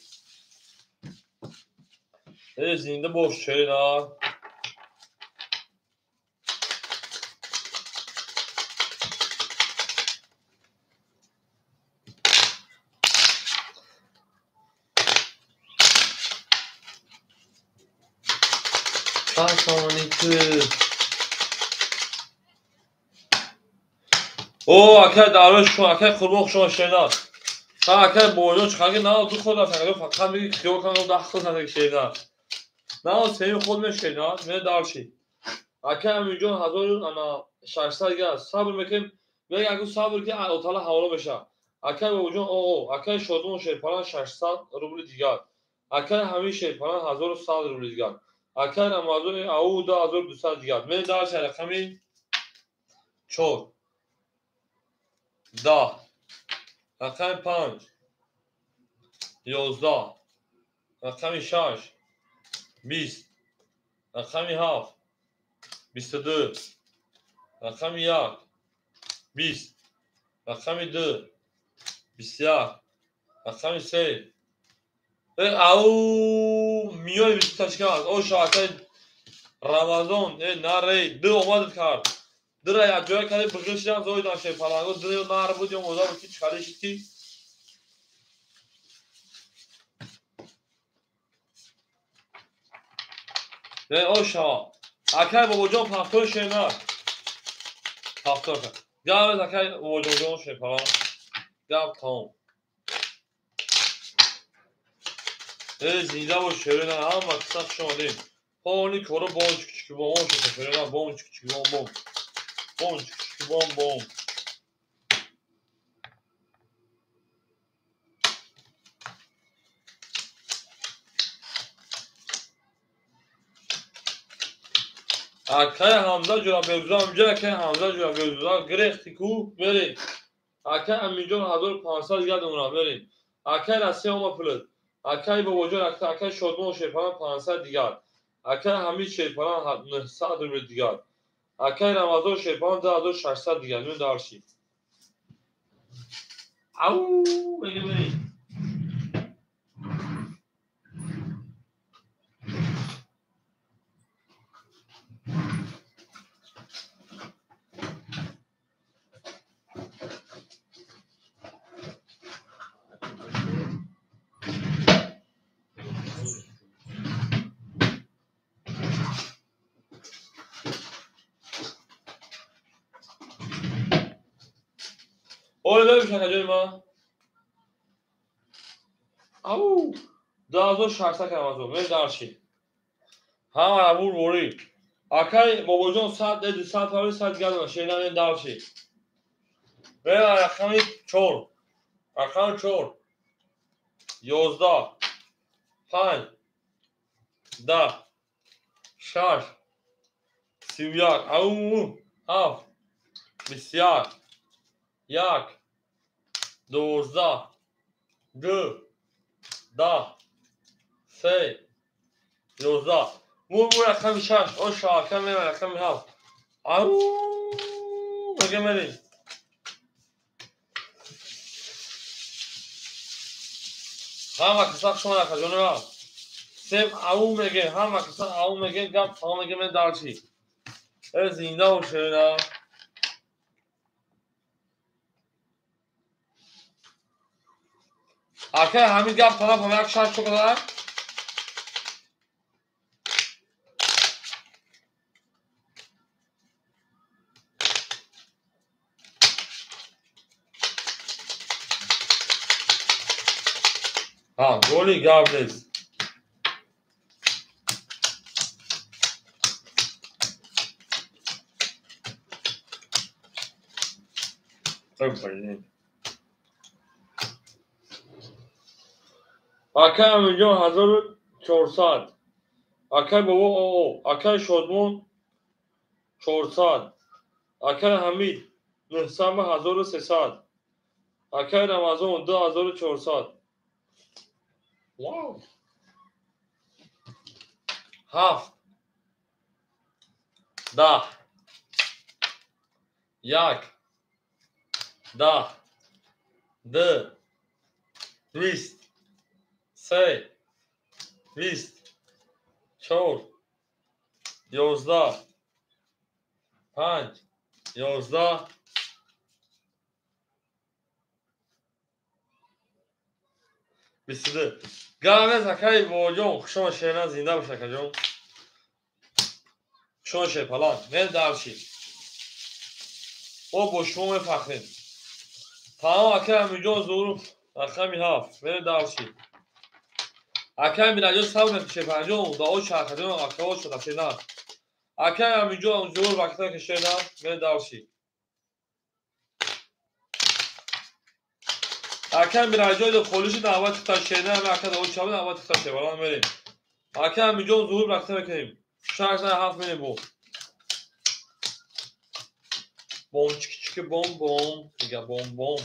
Speaker 1: زنده boş şeyler. او اکه دعوش کن اکه قربان شما şeyler. Ha اکه boyun çıkarken ne oldu خدا فقط فقط میگی خیال کنم ده خود زندگی şeyler. نه سیم خود میشه şeyler. نه دارشی. اکه همینجا 1600 گه صبر میکنیم میگه اگه صبر که اتاق حوالا بشه Akay Babacan o. Akay Şodman Şerpalan 600 rubl digar. Akay Hamid Şerpalan 1100 rubl digar. Akay Ramazan او 2200 digar. من دارش رقمی 4 10 رقم 5 11 رقم 6 20 رقم 7 22 رقم 1 20 رقم 2 21 رقم 3 او میای 20 تشکر او شاکر رمضان نره دو اومد کار دره یا جای کاری بگشتم زوی داشته پلانگو دره نار بودیم اوضاع بکی چکاری شدی نه او شا اکای بابا جان پافتور شینا پافتور کرد گاوز اکای بابا جان شیپلان گاو تاون زیده و شیرین هم مقصد شدیم پانی کارو بانچ کچکی بام شده شیرین بانچ کچکی بام بام بانچ کچکی بام بام اکای حمزه جورا بیوزا همجا اکای حمزه جورا بیوزا گریختی کو بریم اکای امیجان 1500 گرد اونا بریم اکای رسی اوما پلد اکای بابا جان اکای شادمان شیرپران 500 دیگر اکای حمید شیرپران 900 روبل دیگر اکای رمضان شیرپران 2600 دیگر نون دارشی او بگه بریم اوه ببیشن کجای ما او 2600 رمضان نون دارشی هم عبور بوری اکای بابا جان 100 200 پاری 100 گرد شیرین دارشی بریم رقمی 4 رقم 4 11 5 10 6 31 او 7 21 1 12 2 10 3 11 مو رقم 6 او شاکم میرم رقم 7 او بگه بریم همه کسا شما رقم جانو سیم او میگه همه کسا او میگه گم تمام میگه من دارچی زنده و شیرین اکای همین گم طرف همه یک شش چکدن ها گولی گاب نیست اکای همینجا 1400 اکای بابا او اکای شادمون 400 اکای حمید 9300 اکای رمضان 2400 واو 7 10 1 10 2 20 3 20 4 11 5 11 22 گاوه زکای بوجون شما شیرین زنده باشه کجون شما شیپلان من دارشی او بشموم فخرین تمام اکای همینجا ظروف رقمی 7 من دارشی اکای میراجو ساونه شیپنجون دا او شاکجون اکاو شده شیرین اکای همینجا ظروف وقتا که شیرین من دارشی Hakem bir acayip de kolişi dava tıkta şeyine ve arkada o çabı dava tıkta şey var. Vereyim. Hakem milyon zuhur bıraktı bakayım. Şarjına haf beni bu. Bom çıkı çıkı bom bom. Ya bom bom.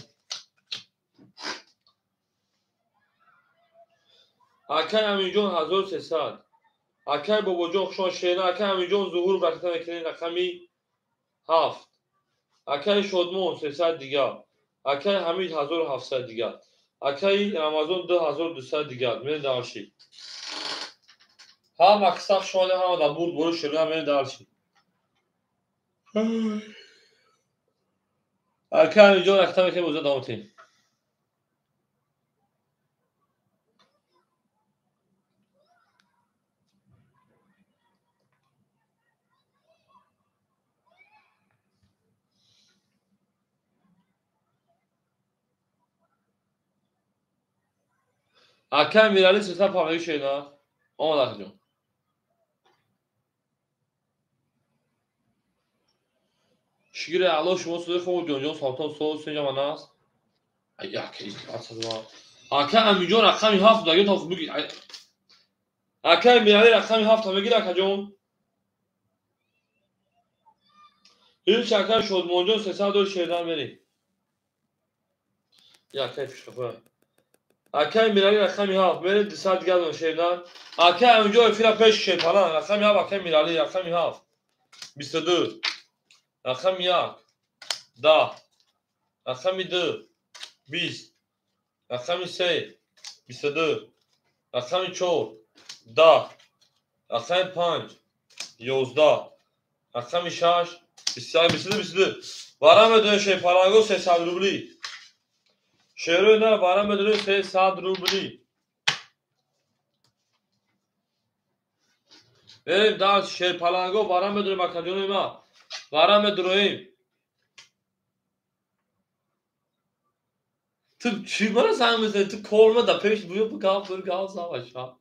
Speaker 1: Hakem milyon hazır sesad. Hakem babacık şu an şeyine hakem milyon zuhur bıraktı bakayım. Rakami haf. Hakem şodmon sesad diga. Hakem hamid hazır hafsa diga. Hakem Ramazan 2200 diga. Men darşi. Ham aksak şu anda ham da bur boru şöyle men darşi. Hakem milyon rakta bakayım uzun davutayım. Hakem virali sesad pavayı şeyine. Ona da kızıyorum. شیر علا شما صدای خود جان سالتان صوت سنجا مناس یا که اصلا اکه همینجا رقمی هفت دیگه تا بگی اکه میاری رقمی هفت تا بگیر اکه جون این شکر شد مونجا 300 دور شیردن بری یا که پیش خفه اکه میاری رقمی هفت بری 200 دیگه دون شیردن اکه همینجا افیرا پیش شد پلان رقمی هفت اکه میاری رقمی هفت 22 رقمی یک 10 رقمی 2 20 رقمی 3 22 رقمی 4 10 رقمی 5 11 رقمی 6 22 وارم بدون شی پالانگو 300 روبلی شیروی نه وارم بدون 300 روبلی بریم دار شی پالانگو وارم بدون مکانجونی ما وارم بدونیم تو چی برای سنگ میزنی تو کلمه دا پیش بگاه سواش ها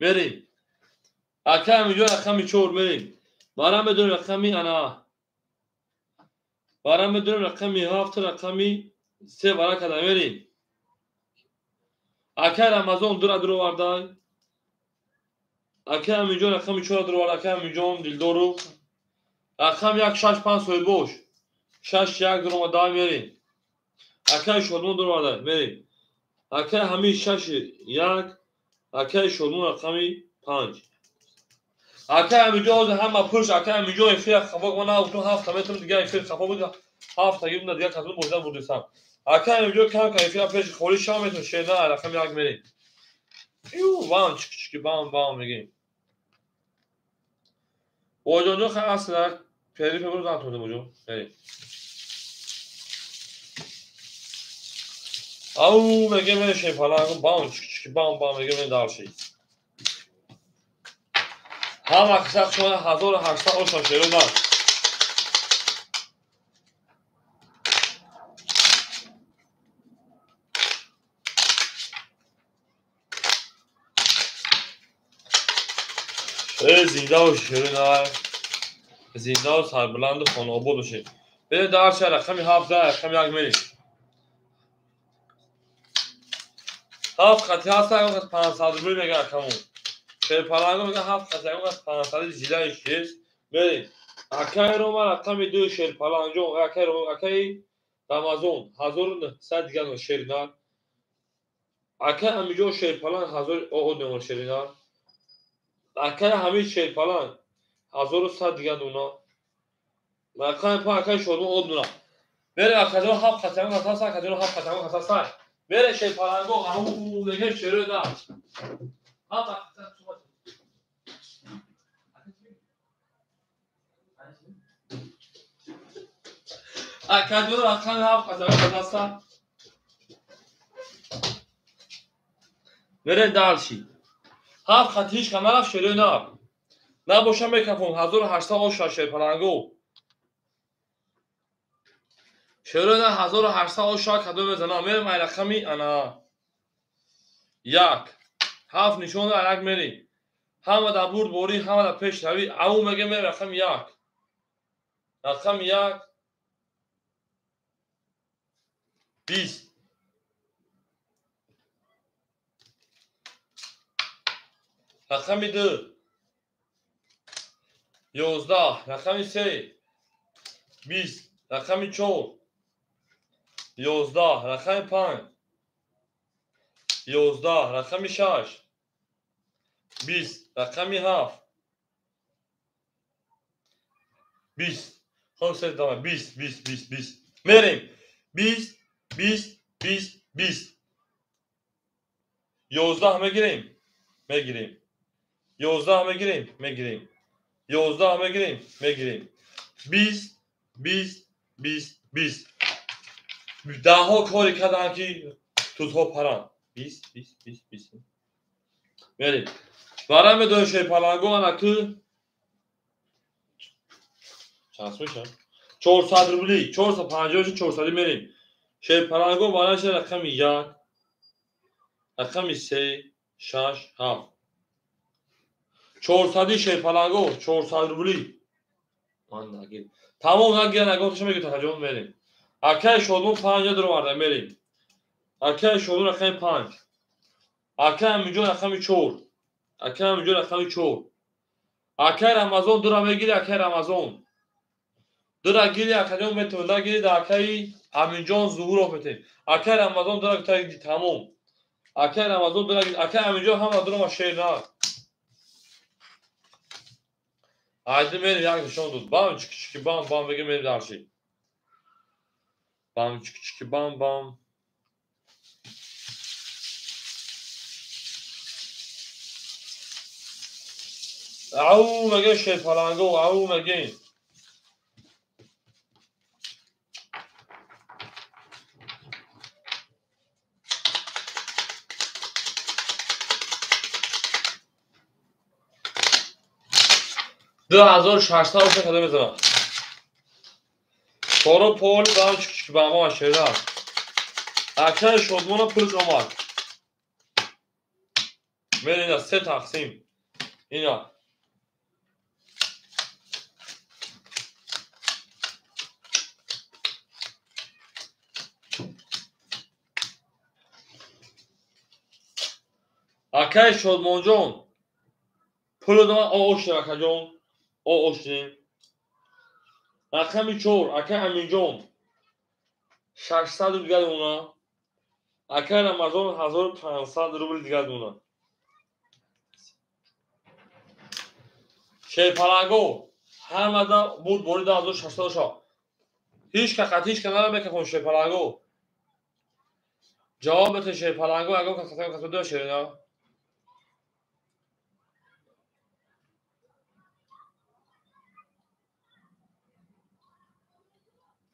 Speaker 1: بریم اکه همینجا رقمی 4 بریم وارم بدون رقمی انا وارم بدون رقمی 7 رقمی 3 وارا کدام بریم اکه رمضان درو واردای اکه همینجا رقمی 4 درو وارد اکه همینجا دیلدورو رقم 1 6 5 سوی بوش 6 1 درو دای بریم اکه شدمون درو واردای بریم اکه همین 6 1 اکه شدمون رقمی 5 اکه همینجا همه پرش اکه همینجا افیر خفاق من اوتون 7 متر دیگه افیر خفاق بود 7 تا گیم دیگه کاتون بودن بودسام اکه همینجا کم کم افیر پیش خوری شامتون شیدا رقم 1 بریم یو وان چک چک بام میگیم اوجونجو خیلی اصلا پیری پیرو زن تونده بوجو بریم او میگه من شی پالانگو بام چک چک بام میگه من دارشی هم اکثر شما 1800 اوشان شیرو نه زنده و شیرو نه زنده و سربلند و خانابود بشه بده دارشی رقمی 17 رقمی 1 میریم 7 خطی هست اگه 500 روبلی میگه اکمون شیر پالانگو میگه 7 خطی اگه 500 جیله شیست بریم اکه رو من رقمی 2 شیر پالانگو اکه رو اکه رمضان 1900 دیگه دون شیرینار اکه همینجا شیر پالان 1000 او دون شیرینار اکه همین شیر پالان 1100 دیگه دونا اکه پا اکه شدون او دونا بره اکه رو 7 خطی اگه 7 خطی رو 7 خطی اگه 7 بره شیر پالانگو او دیگه شیرو دا اکادیو رقم 7 خطا بره دالشی 7 خطیش کنار شیرو نه نباشم بکفون 1800 اوشا شیر پالانگو شیرو نه 1800 اوشا کدو بزنم میرم رقمی انا 1 7 نشون الگ میری همه دا برد بوری همه دا پیش روی او میگه می رقم 1 رقم 1 20 رقم 2 11 رقم 3 20 رقم 4 11 رقم 5 11 رقم 6 20 رقم 7 20 خب سر دامه 20 20 20 20 میریم 20 20 20 20 11 میگیریم 11 میگیریم 11 میگیریم 20 20 20 20 ده ها کاری کردن که توت ها پرن 20 20 20 20 میریم برای میدون شوی پلنگو انکو چند میشه 400 روبلی 450 400 میریم شوی پلنگو برای شوی رقم 1 رقم 3 6 7 400 شوی پلنگو 400 روبلی من نگیر تمام نگیر نگاتش میگه تا جون میریم اکای شدمون 50 درو ورده میریم اکای شدمون رقم 5 اکای همینجا رقم 4 اکای همینجا رقم 4 اکای رمضان درو میگیری اکای رمضان درو گیری اکای میتونه گیری در اکای همینجا ظهور افته اکای رمضان درو تا تمام اکای رمضان درو گیری اکای همینجا هم درو ماشه نه haydi میریم یک نشان داد بام چیک چیک بام بام بگه میریم در چی بام چیک چیک بام بام او مگه شی پلنگو او مگه دو هزار ششصد روپیه کده میزنم کارو پولی بام چیک چیک بام بام شیده اکشن شدمون پولش آمد میریم اینا 3 تقسیم اینا اکای شدمون جون پول دام اوشتیم اکا جون اوشتیم رقم 4 اکای همین جون 600 رو دیگه دونا اکای رمضان 1500 روبل دیگه دونا شی پلنگو همه دا بود برید 1600 شا هیچ که قطع هیچ که نرمه که شی پلنگو جواب بده شی پلنگو اگه قطع دو شیره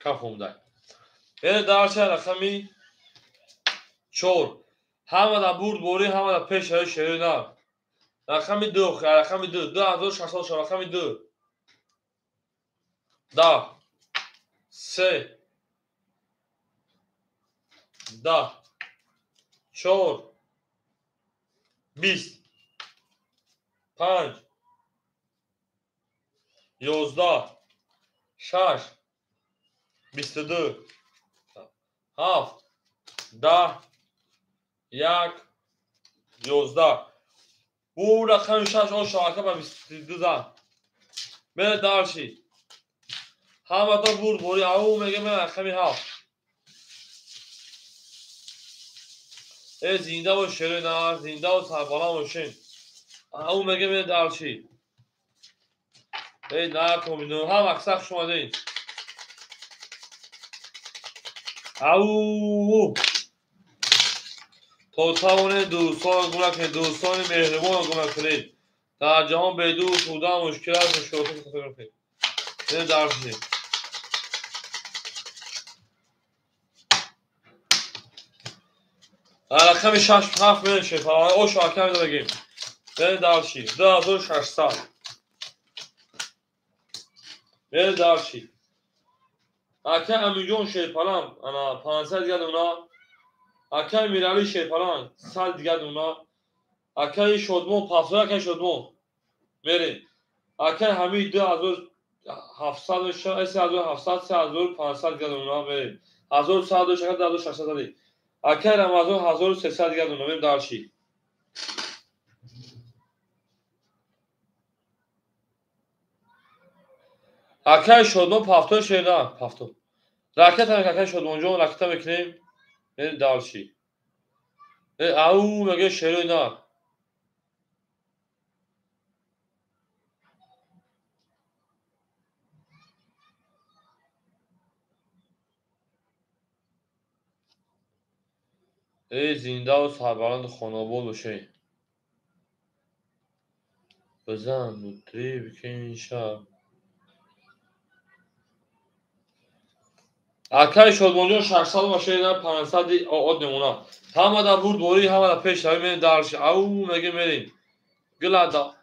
Speaker 1: کفونده یه درچه رقمی 4 همه دا برد بوری همه دا پیش های شیره نه رقم 2 رقم 2 2600 شا رقم 2 10 3 10 4 20 5 11 6 22 7 10 1 11 او رقم 6 آن شاکه با 22 زن بره دارشی همه تا برد بوری او میگه من رقمی 7 ای زنده و شیرین نه زنده و سربالا باشین او میگه من دارشی ای نه کمیدون هم اکسق شما دین او توتاون دوستان گونه که دوستان مهربان گونه کنید در جهان بدون سودا مشکلات مشکلات فوتوگرافی این درسی رقم 6 7 میشه فعلا او شاکر میده بگیم این درسی 2600 این درسی اکه امیجون شیپالام انا 500 دیگه دونا اکه میرالی شیپالام 100 دیگه دونا اکه شدمون پاسو اکه شدمون میریم اکه همین 2700 شا 3700 3500 دیگه دونا میریم 1100 شکل 2600 دی اکه رمضان 1300 دیگه دونا میریم دارشی Akay Şodman pafton şeyler. Pafton. Raket hem Akay Şodman John rakete bekleyeyim. Beni dalşi. Au mege şeri ne? زنده و سربلند خانوار باشه. بزن مطری بکن شب. Akay Şodman 600 باشه نه 500 آد نمونه. همه در برد باری همه در پیش روی من درش. او مگه میریم. گلادا.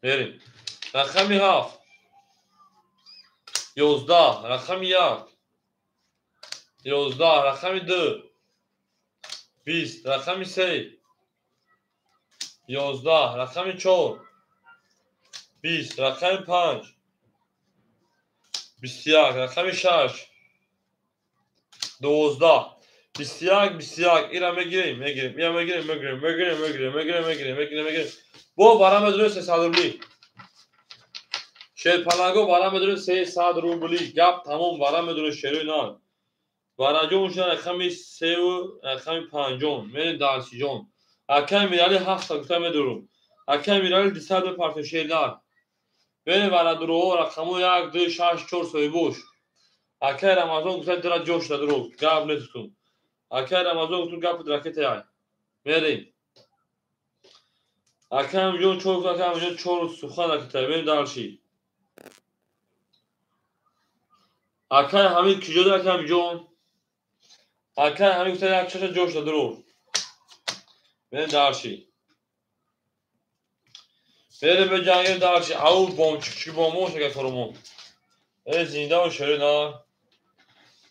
Speaker 1: میریم. رقمی 7. 11. رقمی 1. 11. رقمی 2. 20. رقمی 3. 11. رقمی 4. 20. رقمی 5. 21. رقمی 6. 12. 21. اینا میگیریم. میگیریم. Bu bana ödülü 300 rubli. Şerpalango bana ödülü 300 rubli. Gap tamam bana ödülü şeri ne? Bana jomuşan rakami 3 rakami 5. Men dalşijon. Akay mirali 7 sakta medurum. Akay mirali 200 parça şeyler. Ben bana duru rakamu 1 2 6 4 soybuş. Akay Ramazan güzel dira coş da duru. Gap ne tutun. Akay Ramazan tutun gap rakete ay. Verin. Akam John çok akam John çok suhan rakete. Ben dalşi. Akay Hamid kijoda akam John. Akay Hamid güzel akşam coş da duru. Ben dalşi. Verin be cangir dalşi. Au bom çıkışı bomu şeker korumun. زنده و شرینا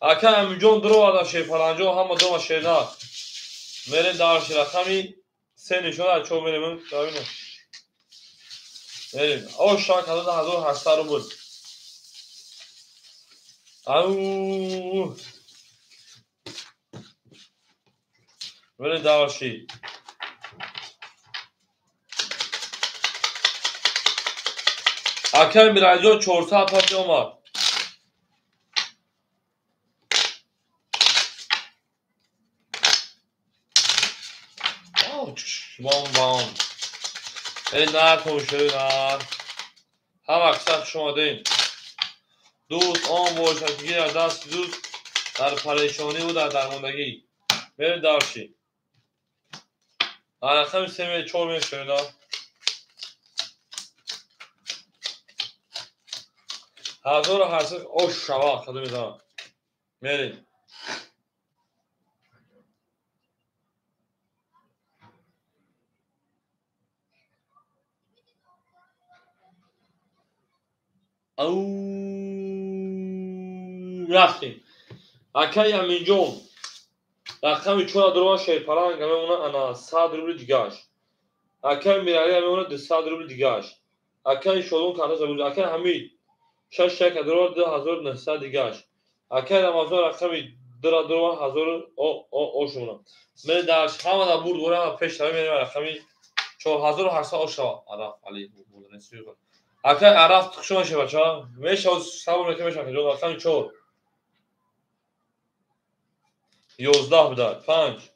Speaker 1: اکا همینجون درو آدم شیر پلنجو همه دوما شرینا میرین دارشی رقمی 3 نشون از چون میریم داریم میرین او شاک 1800 رو بود او میرین دارشی اکا میرانجون 400 پاسی اومد بام این نر کنشه نر هم اکثر شما دین دوست آن باشدگی در دست دوست در پریشانی و در درماندگی برید دارشی رقم 3 4 میشه نه 1800 اوش شوا خدا میدونم میریم او رفتیم اکای همینجون رقمی 4 دروا شیرپلنگ همه اونه انا 100 روبل دیگهش اکای میرالی همه اونه 200 روبل دیگهش اکای شلون کارتا زبون اکای همین 6 دروا 2900 دیگهش اکای رمضان رقمی دروا 1000 او شونه من درش همه دا برد گوره پیش تاوی میریم رقمی 4800 او شوا عرف علی بود نسیو اکای عرف تخشون شه بچه ها میشه سبون که میشه که جو رقمی 4 11 بدار 5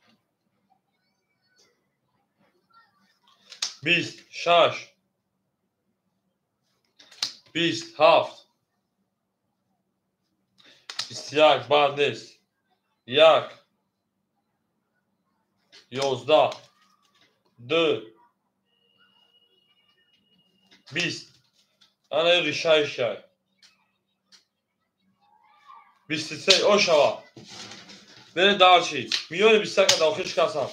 Speaker 1: 20 6 27 21 بعد نیست 1 11 2 20 انا ریشای شای 23 او شوا بره دارچی میون 23 داخلش کسام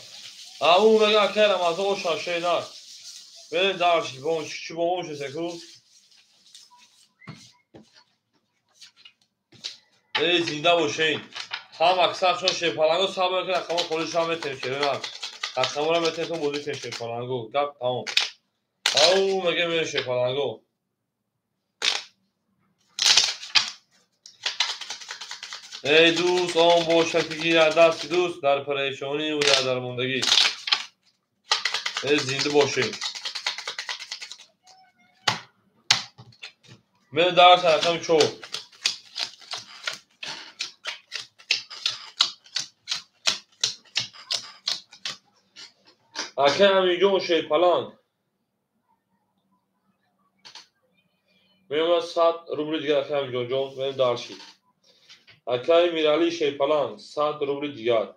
Speaker 1: اما مگه اکرم از او شاشه نه بره دارچی بون چی بون چه سکو زنده باشین هم اکثر چون شیپالانگو صاحب که رقم پلیس هم تمشیره نه رقم را بتن تو موزیک شیپالانگو گپ تمام او مگه میره شیپالانگو ای دوست آن باشد که گیر دست دوست در پریشانی و در درماندگی زنده باشید. من درس رقم 4. اکه امیجون شیپالان میام 100 روبل دیگر اکه امیجون جون من درسی. اکه میرالی شیپالان 100 روبل دیگر.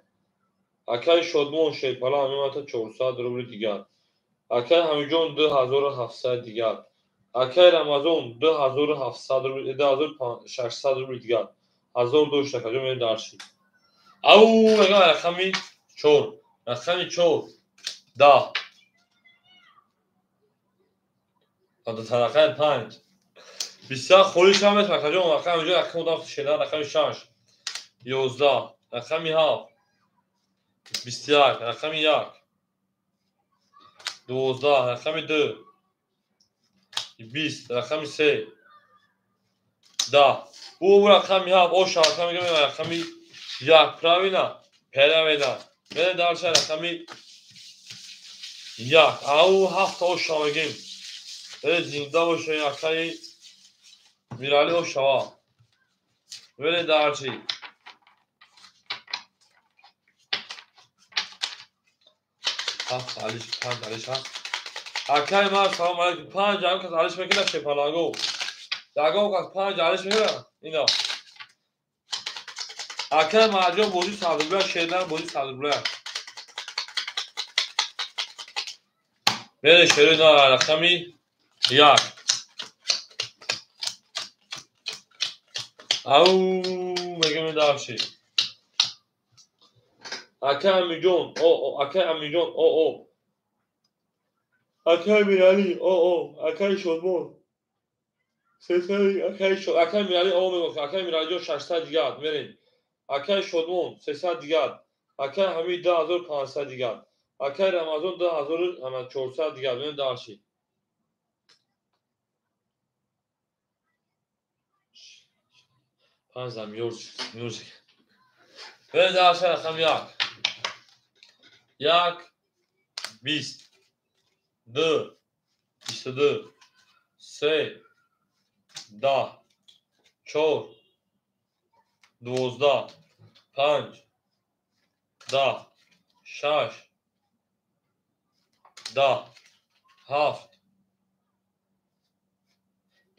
Speaker 1: اکه شادمون شیپالان میام 400 روبل دیگر. اکه همیجون 2700 دیگر. اکه رمضان 2700 روبل 2600 روبل دیگر. 1200 اکه جون من درسی. او مگه رقمی 4 رقمی 4 10 رقم 5 بسیار خولیش هم است رقم جون رقم اینجا رقم دارم شده رقم 6 11 رقم 7 21 رقم 1 12 رقم 2 20 رقم 3 10 او رقم 7 او شرط رقم رقم 1 پراوینا پراوینا من درس رقم 1 او 7 او شامگیم زنده باشه اکای میرالی او شوا من درسی هفت علیش 5 علیش هست اکای ما سلام علیکم 5 جان که علیش میکنه شپالاگو داگو که 5 علیش میکنه اینا اکای ماجو بودی سازبلا شیدن بودی سازبلا من شروع نه رقمی 1 او میگم من درسی اکای میجون او اکای میجون او اکای میرالی او اکای شادمون سسری اکای میرالی او میگم اکای میرالی جو 600 دیگر میرین اکای شادمون 300 دیگر اکای همین 10500 دیگر اکای رمضان 2400 دیگر من درسی پنجم میوزیک من درسی رقم 1 20 2 22 3 10 4 12 5 10 6 10 7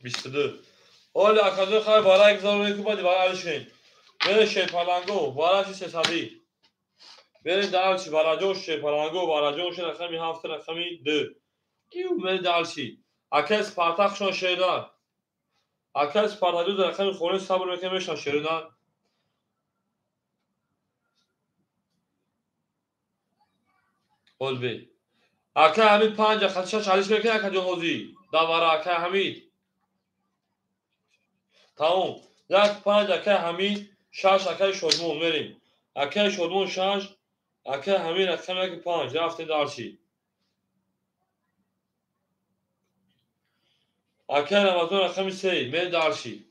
Speaker 1: 22 اولی اکازه خواهی بارا 1001 بادی بارا علشین بره شیپالانگو بارا چی سسادی بره دالچی بارا جوش شیپالانگو بارا جوش رقمی 7 رقمی 2 ایو بره دالچی اکه سپارتاک شون شیدان اکه سپارتاک رقمی خونه صبر میکنه شون شیدان قول بی اکه همین 5 خدشا چالیش میکنه اکه جو حوزی دامارا اکه همین تمام 5 اکه همین 6 اکه شدمون میریم اکه شدمون 6 اکه همین رقم اکه 5 رفتیم دارچی اکه رمضان رقم 3 می دارچی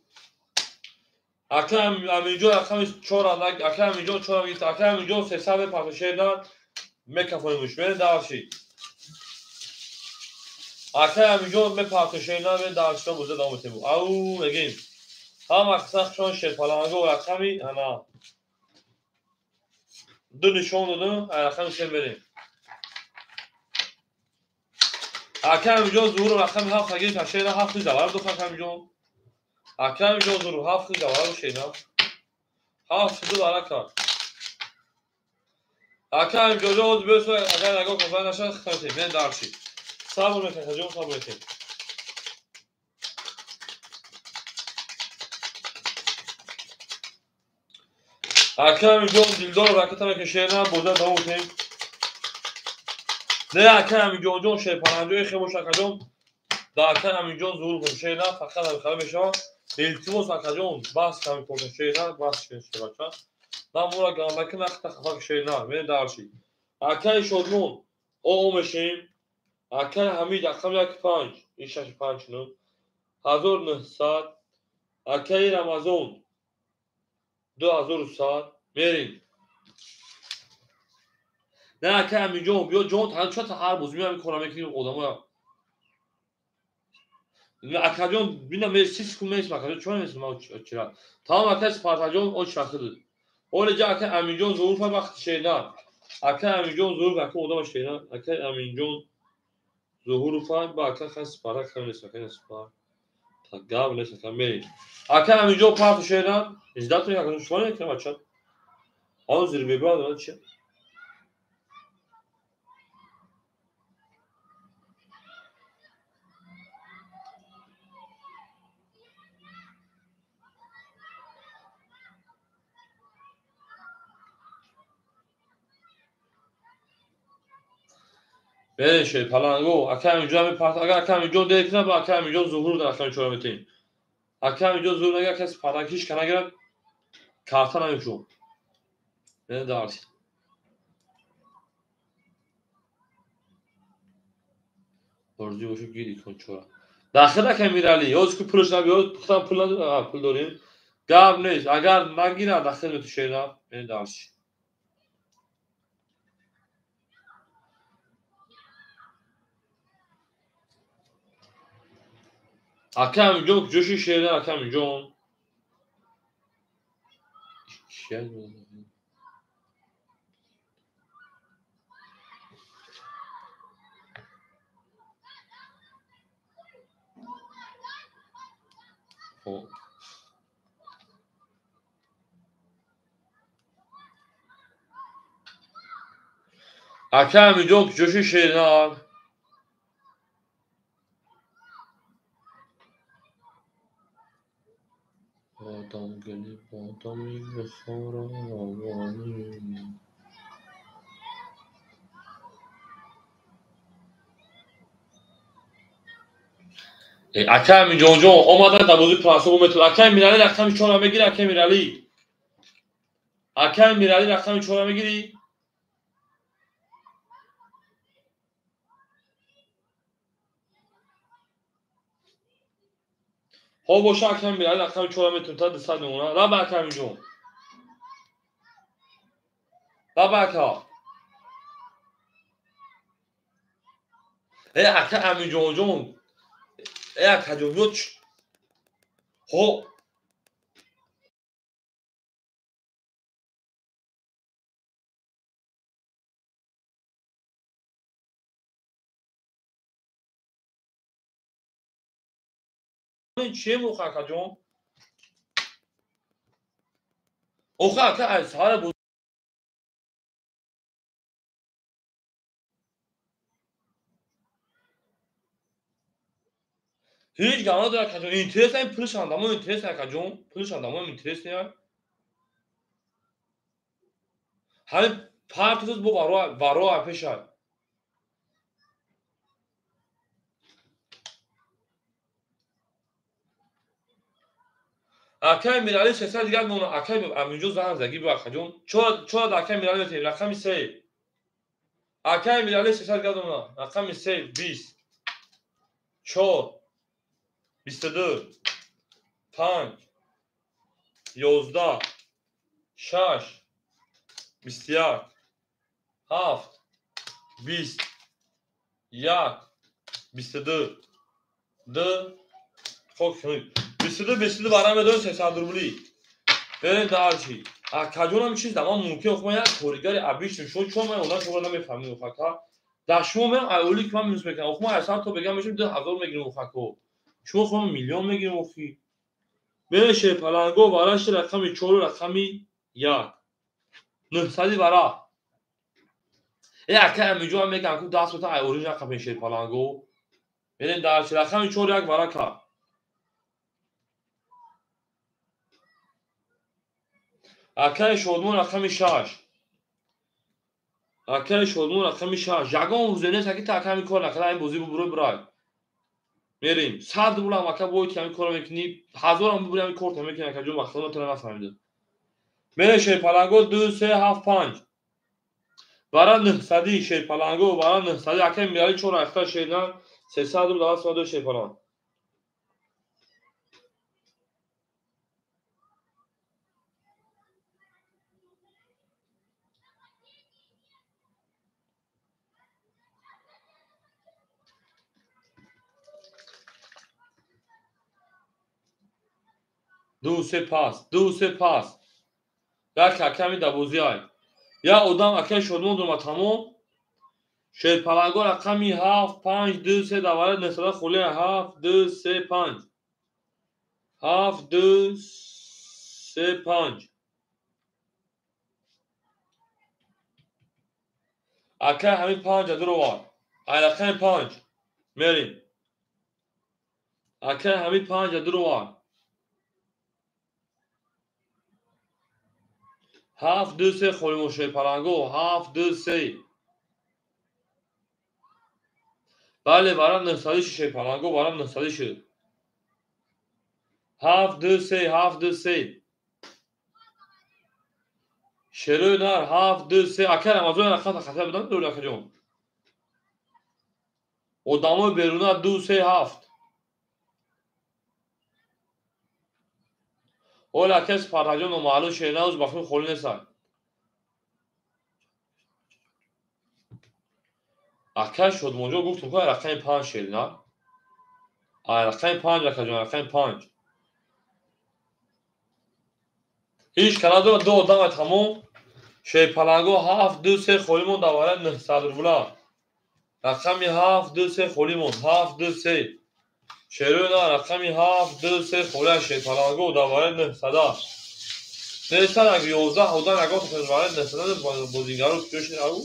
Speaker 1: اکه همینجا رقم 4 اکه همینجا 4 اکه همینجا 300 پاتشیدن میکفونیمش می دارچی اکه همینجا می پاتشیدن می دارچی بوده دامتیم او میگیم هم اکساق شون شیپالانگو رقمی انا دو نشون دادم رقم 3 بریم اکه همینجا ظهور رقم 7 اگه تشیدن 7 زوار دو فکر همینجا اکه همینجا ظهور 7 زوار شیدن 7 دو داره کار اکه همینجا جو بسو اگر نگاه کنفرن نشد خیلی من درشی صبر میکنه جون صبر میکنه اکه همینجا دیلدار راکت هم که شیدن بوده دامتیم نه اکه همینجا جون شیپالانگوی خیموش اکه جون دا اکه همینجا ظهور کن شیدن فقط هم خیلی بشه التماس اکه جون بس کمی کن شیدن بس کن شیدن من مورا گامبکی نخت خفاک شیدن من درشی اکه شدمون او میشیم اکه همین رقم 1 5 این 6 5 نو 1900 اکه رمضان 2100 میریم نه اکه امیرجان بیا جان تا چه تا هر بازی میکنم که آدمو اکه جان ببین میسیس کومش میکنه چون میسم ما چرا tamam اکه سپارتاجون o şarkıdır. Öylece اکه امیرجان ظروف وقت şeyden اکه امیرجان ظروف وقت odama şeyden اکه امیرجان ظهور فان با اکه خاص سپارت کنه سپارت سپارت تا قبل نشه کمی اکه امیرجان پارت şeyden ازدات میکنه شلون میکنه بچه آن زیر بیبرد چه böyle şey palango اکه امیرجان پارت اگر اکه امیرجان دیگه نه با اکه امیرجان ظهور در اکه چهار میتین اکه امیرجان ظهور نگه کسی پارتکیش کنه گرد کارتا نمیشون نه دارتی برزی باشو گیری کن چورا داخل اکه میرالی یوز کو پولش نبیاد پختم پول نداریم پول داریم گاب نیست اگر نگیره داخل تو şeyler نه دارتی اکه امیرجان جوشی şeyler اکه امیرجان şey o اکه امیرجان جوشی şeyler Adam gelip adam yıkar اکه امیرجان جان اومدن در بازی پرنسپو متر اکه میرالی رقم 4 میگیری اکه میرالی اکه میرالی رقم 4 میگیری ها باشه اکه میرالی رقم 4 متر تا دست نمونه را با اکه امیرجان را با اکه اکه امیرجان جان اکه جان یوچ ها این چیه موخه اکه جان اوخه اکه از سال بود هیچ گانا داره اکه جان اینترس این پولش اندامو اینترس اکه جان پولش اندامو اینترس نیار همین پارتوز bu varo apešar اکه میرالی 300 دیگه مون اکه امیرجان زن زگی با اکه جان چرا اکه میرالی میتیم رقم 3 اکه میرالی 300 دیگه مون رقم 3 20 4 22 5 11 6 21 7 20 1 22 2 خب 22 برام بدون 300 روبلی بریم دارچی اکجون هم چیز دما ممکن خب من کوریگر ابیش شو چون من اونا شغل نمیفهمم فقط در شما من اولی که من میز بگم خب من اصلا تو بگم میشه 2000 میگیرم فقط شما خب میلیون میگیرم اخی بشه پلنگو براش رقمی 4 رقمی 1 900 برا اکه میجوام میگم که دست تا اوریج رقم میشه پلنگو بریم دارچی رقمی 4 یک برا کا اکه شودمون رقمی 6 اکه شودمون رقمی 6 جاگون روزنه سکی تا کمی کار نکنه این بازی برو برای میریم 100 بولم اکه باید کمی کار میکنی 1000 هم ببرم کارت میکنه که جو وقتا تو نفهمیده میشه پلنگو 2 3 7 5 برای 900 شه پلنگو برای 900 اکه میاری 4 اختار شیدن 300 رو داست دو شه پلنگ دو سه پاس دو سه پاس یک کمی دوازی های یا ادام اکه شدمون دوما تمام شیر پلنگو رقمی 7 5 2 3 دوباره نسبت خولی 7 2 3 5 7 2 3 5 اکه همین 5 دو رو وار اکه 5 میریم اکه همین 5 دو رو وار 7 2 3 خولی شیر پلنگو 7 2 3 بله برام نسبت شیر پلنگو برام نسبت شد 7 2 3 7 2 3 شروع نار 7 2 3 اکه رمضان رقم خطر بدن دور اکه جون ادامه بیرونه 2 3 7 اول اکه سپارتاجون و معلوم شیرناز بخون خولی نسان اکه شد مونجا گفتم که رقم 5 شیرنا رقم 5 اکه جون رقم 5 هیچ کنار دو ادامه تموم شیر پلنگو 7 2 3 خولیمون دوباره 900 روبلا رقمی 7 2 3 خولیمون 7 2 3 شروع نار رقمی 7 2 3 خوله شیر پلنگو دوباره 900 نوشتن اگه 11 حوضا نگاه کنید دوباره 900 بازیگر رو پیش نرو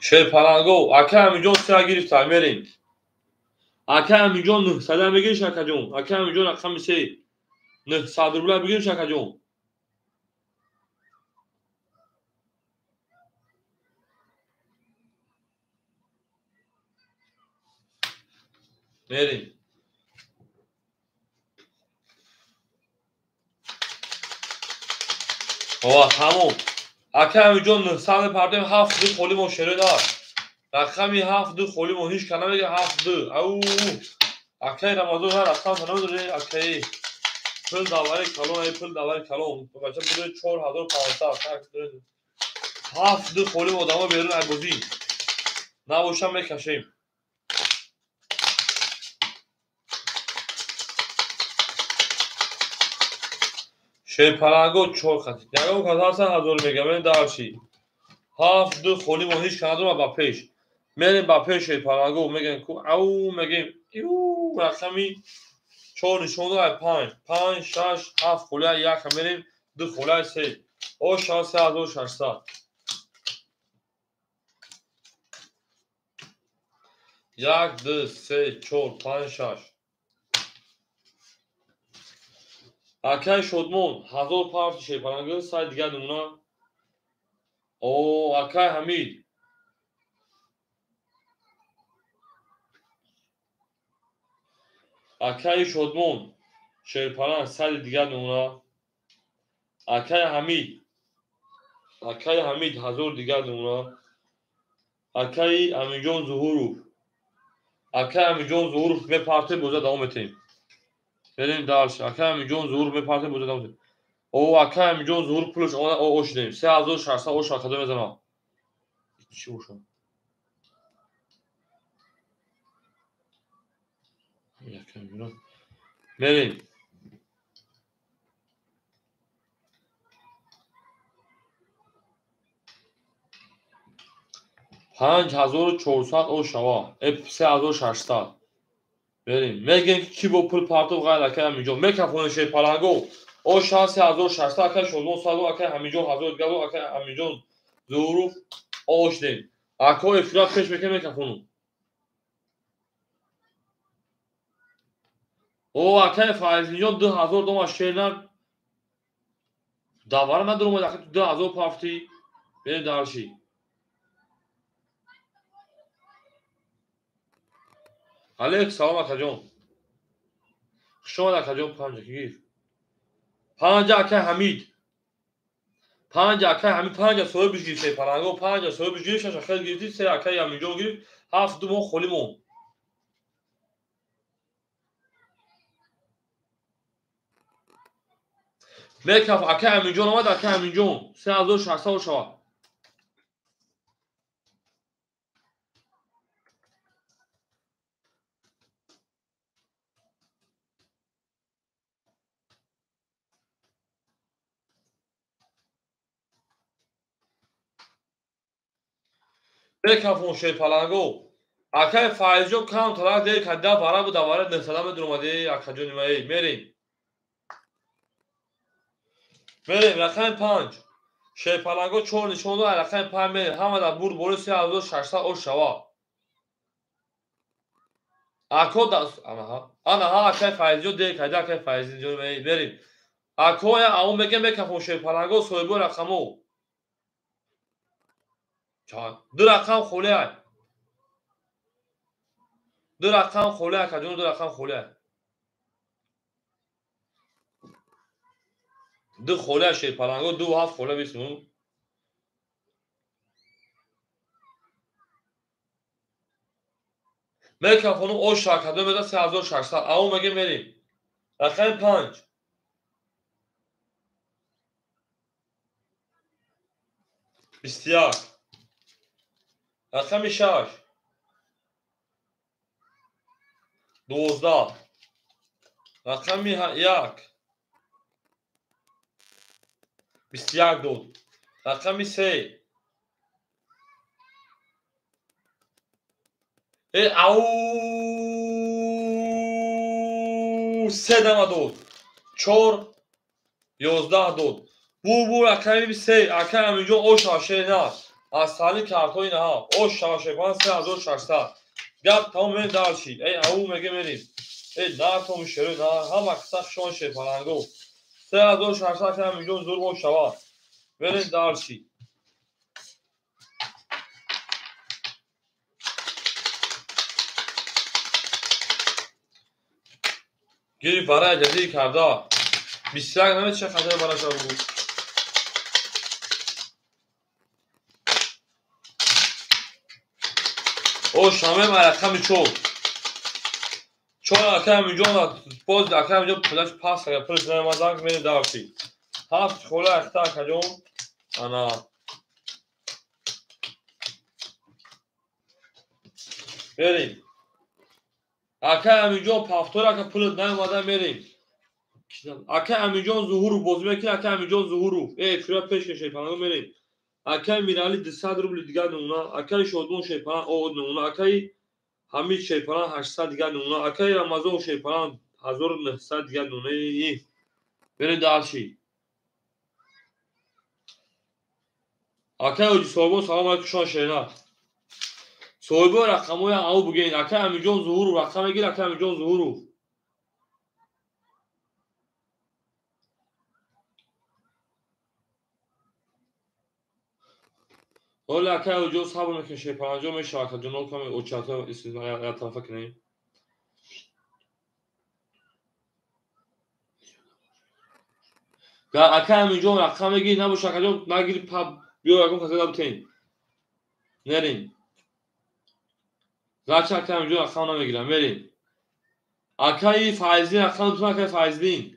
Speaker 1: شیر پلنگو اکه همینجا سر گرفتن میریم اکه همینجا 900 میگیری شکر جون اکه همینجا رقم 3 900 روبلا بگیری شکر جون میریم تموم اکه همینجا 900 پردیم 7 دو خولی ما شروع دار رقمی 7 دو خولی ما هیچ کنه میگه 7 دو او اکه رمضان هر رقم کنه داره اکه پل داوری کلون پل داوری کلون بچه بوده 4500 7 دو خولی ما دامه بیرون عبوزی نباشم میکشیم شیر پلنگو چور خطی یکم کتار سن هزار میگم این دارشی 7 دو خولی ما هیچ کنه دارم با پیش میریم با پیش شیر پلنگو میگن کو او میگیم ایو رقمی 4 نشون داره 5 5 6 7 خولی یک میریم دو خولی 3 او شانس 3600 1 2 3 4 5 6 اکه شدمون 1000 پارت شیر پلنگو سای دیگه نمونه او اکه حمید اکه شدمون شیر پلنگ سای دیگه نمونه اکه حمید 1000 دیگه نمونه اکه امیجون ظهورو اکه امیجون ظهورو به پارتی بوزه دوام میتیم بریم دارش اکه امیجون ظهور به پارتی بوزه دوام میتیم او اکه امیجون ظهور پولش او اوش دیم 3600 اوش اکادمی میزنم چی اوشم یکم میرم بریم 5400 او شوا اپ 3600 بریم میگن کی با پول پارتو غیر اکه امیجون میکفون شیر پلنگو او شانس 1600 اکه شدمون سالو اکه امیجون 1000 دیگه اکه امیجون ظهور اوش دیم اکو افراد پیش میکنه میکفون او اکه فایز میلیون 2000 دوم شیرنر داوار ندارم اکه 2000 پافتی بریم دارشی علیک سلام اکه جون شما اکه جون 5 گیر 5 اکه حمید 5 اکه حمید 5 سوی بگیر شیر پلنگو 5 سوی بگیر شش اکه گیرتی 3 اکه امیجون گیر 7 دوم خولیمون مکف اکه امینجان آمد اکه امینجان 3600 شود. مکف اون شی پلنگو اکه فایزو کام طلاق دی کدا فرا بود دواره نسلام درومدی اکه جونیمایی میریم. میریم رقم 5 شی پلنگو 4 نشون دو رقم 5 میریم همه در بور بوری 3600 شود. اکو دست آنها اکه فایزو دی کدا اکه فایزو جونیمایی میریم. اکو یا اون میگه مکف اون شی پلنگو سویبو رقمو دو رقم خوله دو رقم خوله کدوم دو رقم خوله دو خوله شی پلنگو دو هفت خوله بیسمون میکروفون او شاکدو بده 3600 اون مگه میریم. رقم 5 21 رقم 6 12 رقم 1 21 دود رقم 3 او 3 دم دود 4 11 دود بو رقم 3 اکه همینجا او شاشه نه از سالی کارتوی نه او شاشه 3600 گپ تمام من دارشی او مگه میریم. نه تو میشری نه هم اکساق شون شی پلنگو 3600 که همینجا زور او شوا برین دارشی. گیری برای جدید کرده 21 نمید چه خطر برای شما بود. او شامه مرقم چون اکه همینجا باز اکه همینجا پلش پاس اگر پلش نمازان که میرین دارشی 7 خوله اکتا کجون انا بریم. اکه همینجا پافتور اکه پلش نمازان میریم. اکه همینجا ظهورو بازمه که اکه همینجا ظهورو شویا پیش که شیپانگو میریم. اکه میرالی 200 روبل دیگر نمونه اکه شودمون شیپان او نمونه اکه همین شیپان 800 دیگر نمونه اکه رمضان شیپان 1900 دیگر نمونه بریم دارشی. اکه اوجی صحبه سلام علیکم شما شینا صحبه رقموی او بگین اکه همینجا ظهورو رقم گیر اکه همینجا ظهورو ولی اکه اوجو صبر میکن شیپان انجا میشه اکه جنو کمی اوچاتا اسم یا طرفه کنیم. اکه همینجا رقم گیر نباشه اکه جون نگیری پا بیو یکم کسی دابتین نرین گرچه اکه همینجا رقم نمیگیرم بریم. اکه فایزین رقم دوتون اکه فایزین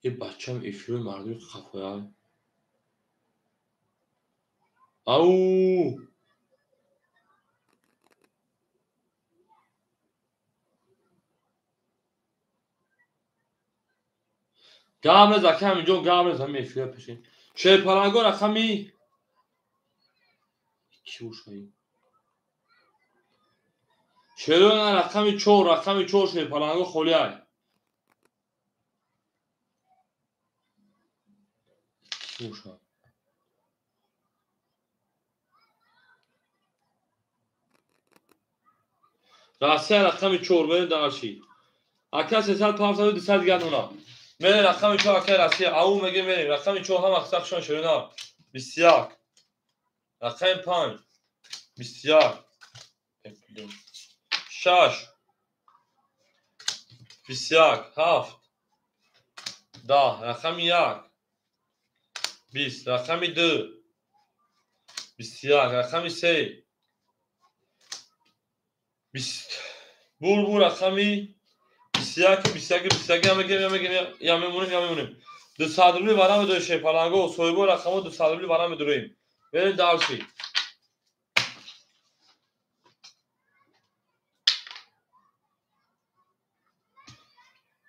Speaker 1: یه بچه هم افیون مردمی خفایه او گامرز اکه همینجا گامرز هم افیون پشین شیپانگو رقمی کی بوشایی شیرون رقمی 4 شیپانگو خولیه کی بوشایی راسته رقمی 4 برین دارشی اکه 300 500 200 دیگر نونا میره رقمی 4 اکه راسته او مگه میریم. رقمی 4 هم اکساق شون شیرون 21 رقم 5 21 6 21 7 10 رقم 1 20 رقم 2 21 رقم 3 20 bu رقم 21 یا میمونیم دو صادروی برام دو شی پلنگو سویبو رقمو دو صادروی برام درویم بریم دالشی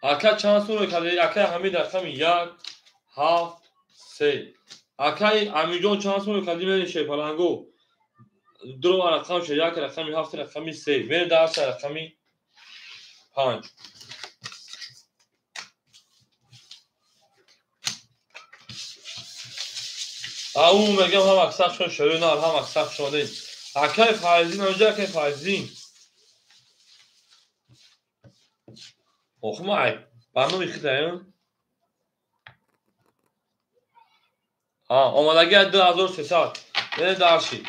Speaker 1: اکا چند سو رو کردی اکا همین رقم 1 7 3 اکا امیجون چند سو رو کردی بریم شی پلنگو درو رقم شد یک رقمی 7 رقمی 3 بریم دالش رقمی 5 او میگم هم اکسق شد شروع نار هم اکسق شده اکای فایزین اونجا اکای فایزین اوخمای برنامه خیلی آمادگی 2300 بریم دالشی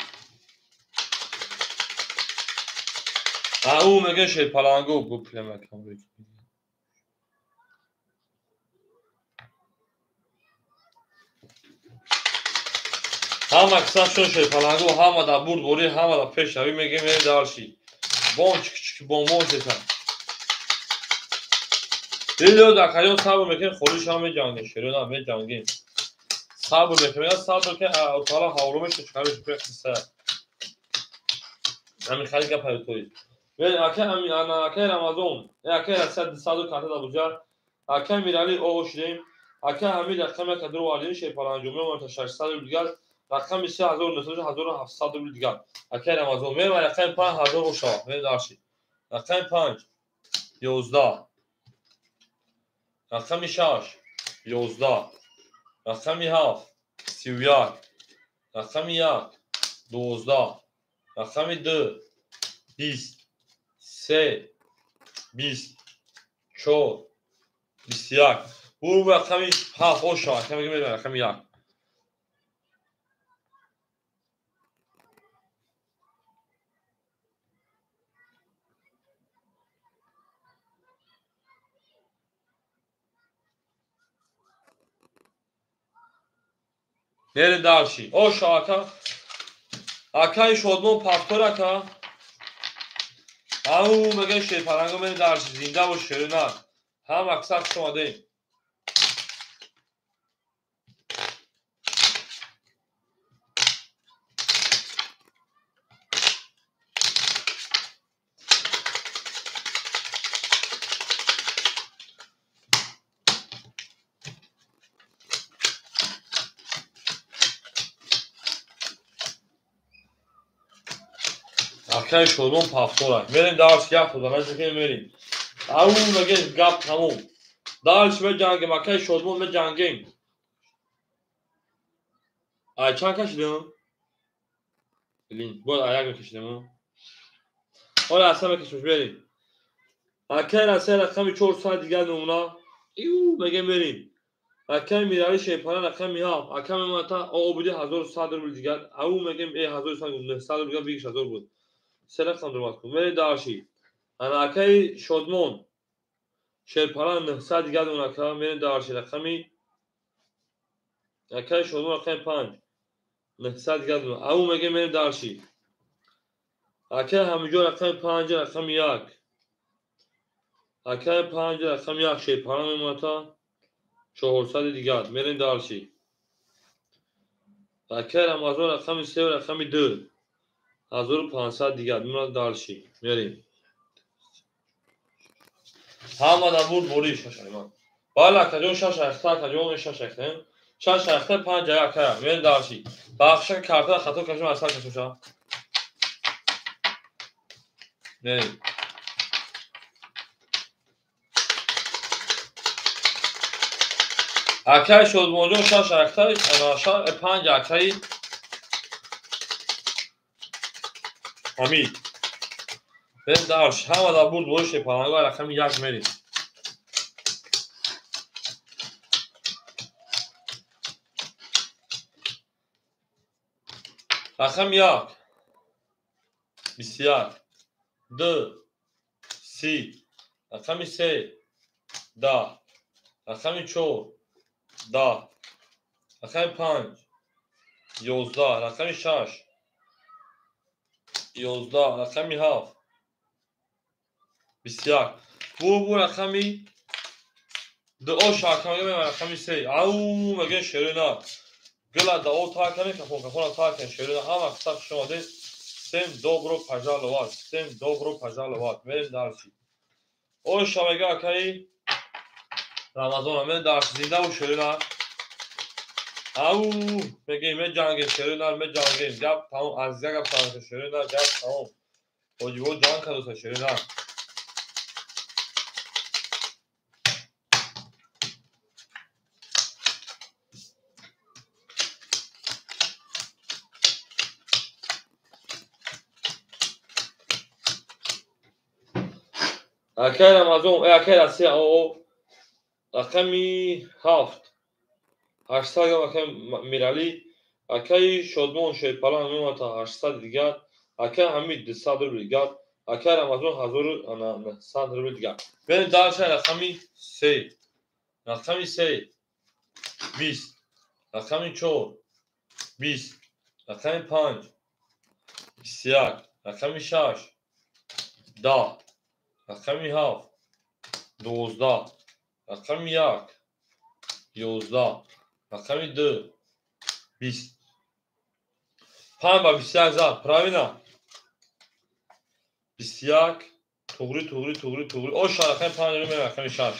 Speaker 1: او میگه شی پلنگو بو پلمکم بود هم اکسق شد شی پلنگو هم دا برد بوری هم دا پیش روی میگه میره دالشی بون چک بون شدن دیدو دا کجا صبر میکنه خودش هم میجنگه شروع نام میجنگه صبر میکنه صبر که اوتالا هاورو میشه چکارش پرسه همین خیلی گپ توی و اکه همین اکه رمضان اکه 100 کارت ابوجا اکه میرالی او شدیم اکه همین رقم که درو واردین شی پلنجومه و 600 دیگر رقم 3700 دیگر اکه رمضان می و رقم 5000 و شاه می داشت رقم 5 11 رقم 6 11 رقم 7 31 رقم 1 12 رقم 2 20 3 20 4 21 bu رقمی 7 o şah که میگم رقم 1 نری دالشی o şah akay şodmon paktor aka او میگه شی پرنگو من دالشی زنده و شیرنا هم اکثر شماده akay şodmon paktor میریم دالش گپ بزنیم چه میریم او میگه گپ تموم دالش به جنگ akay şodmon به جنگیم ay çan kaçdım bilin bu ayak kaçdım o اصلا بکشش بریم akay اصلا رقم 4 ساعت دیگه نمونه ایو میگه بریم akay میرالی شی پرن رقم میام akay متا او بودی 1100 بود دیگر او میگم 1100 دیگر بیش 1000 بود سه رقم درست کن میری داشی انا akay شدمون شی پرن 900 دیگر اون akay میری داشی رقمی akay شدمون رقم 5 900 دیگر او میگه میری داشی akay همینجور رقم 5 رقم 1 akay 5 رقم 1 شی پرن متا 400 دیگر میرین دالشی akay رمضان رقم 3 و رقم 2 1500 دیگر میرین دالشی میریم همه دا بود بوری شاشایمان بالا کجون شاش اختار کجون شاش اختار شاش اختار 5 جای akay میرین دالشی بخش کارت خطا کجون اصلا کشوشا میریم akay شد موجود شاش اختار انا 5 akay حمید بریم دالش همه دا بود بوری شی پلنگو رقم 1 میریم رقم 1 21 2 30 رقم 3 10 رقم 4 10 رقم 5 11 رقم 6 11 رقم 7 21 بو رقمی دو شاکمه رقمی 3 او مگه شیرینه گلا دو تا کنه کفون تا کنه شیرینه هم اکثر شده سیم добро пожаловать سیم добро пожаловать بریم درسی او شامگه اکایی رمضان همه درس زنده و شیرینه او میگه جنگ شیرینه جنگیم جب تمام از یک ساعت شیرینه جب تمام وجبو جان کدوس شیرینه اکای رمضان اکای رسی او رقمی 7 800 اکای میرالی اکای شادمان شیپالان میمون تا 800 دیگر اکای حمید 200 روبل دیگر اکای رمضان 100 روبل دیگر بریم دارش رقمی 3 رقمی 3 20 رقمی 4 20 رقمی 5 21 رقمی 6 10 رقمی 7 12 رقمی 1 11 رقمی 2 20 5 با 21 زد پراوینا 21 توغری او رقمی 5 رقمی 6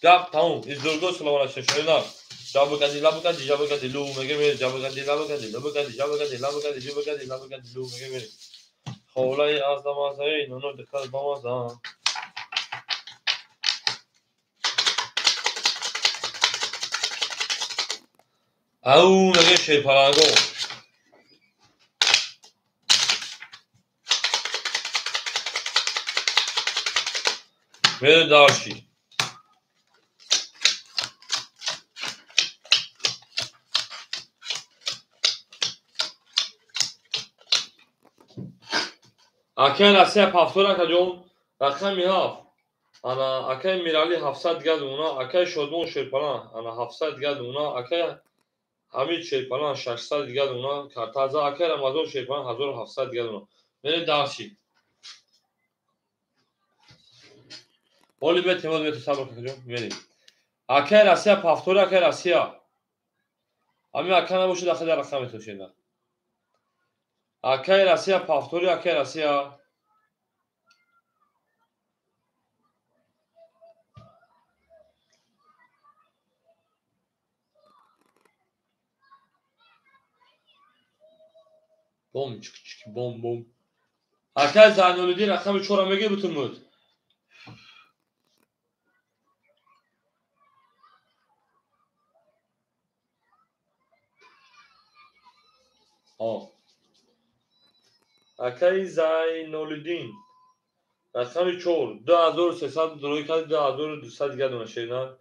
Speaker 1: گپ تموم از درگو سلام علیکم شیرینه جابو کدی لو مگه میری جابو کدی لو مگه میری خولای از دمازه نونو دکل بامازه او مگه شیپالانگو میره دارشی اکای رسی پافتورا کجون رقمی 7 انا اکای میرالی 700 دیگه اونا اکای شادمون شیپالان انا 700 دیگه اونا اکای حمید شیپالان 600 دیگه اونا کارتازا اکای رمضان شیپالان 1700 دیگه اونا میره دارشی اولی بیت تیمود بیت صبر کجون میری اکای رسی پافتورا اکای رسی امی اکای نبوشه داخل رقم تو شینه اکای رسی پافتوری اکای رسی بوم چک چک بوم بوم اکای زنولدی رقم 4 میگه بتونمود اکای زینالدین رقم 4 2300 دروی کردی 2200 دیگه دونه شیرینه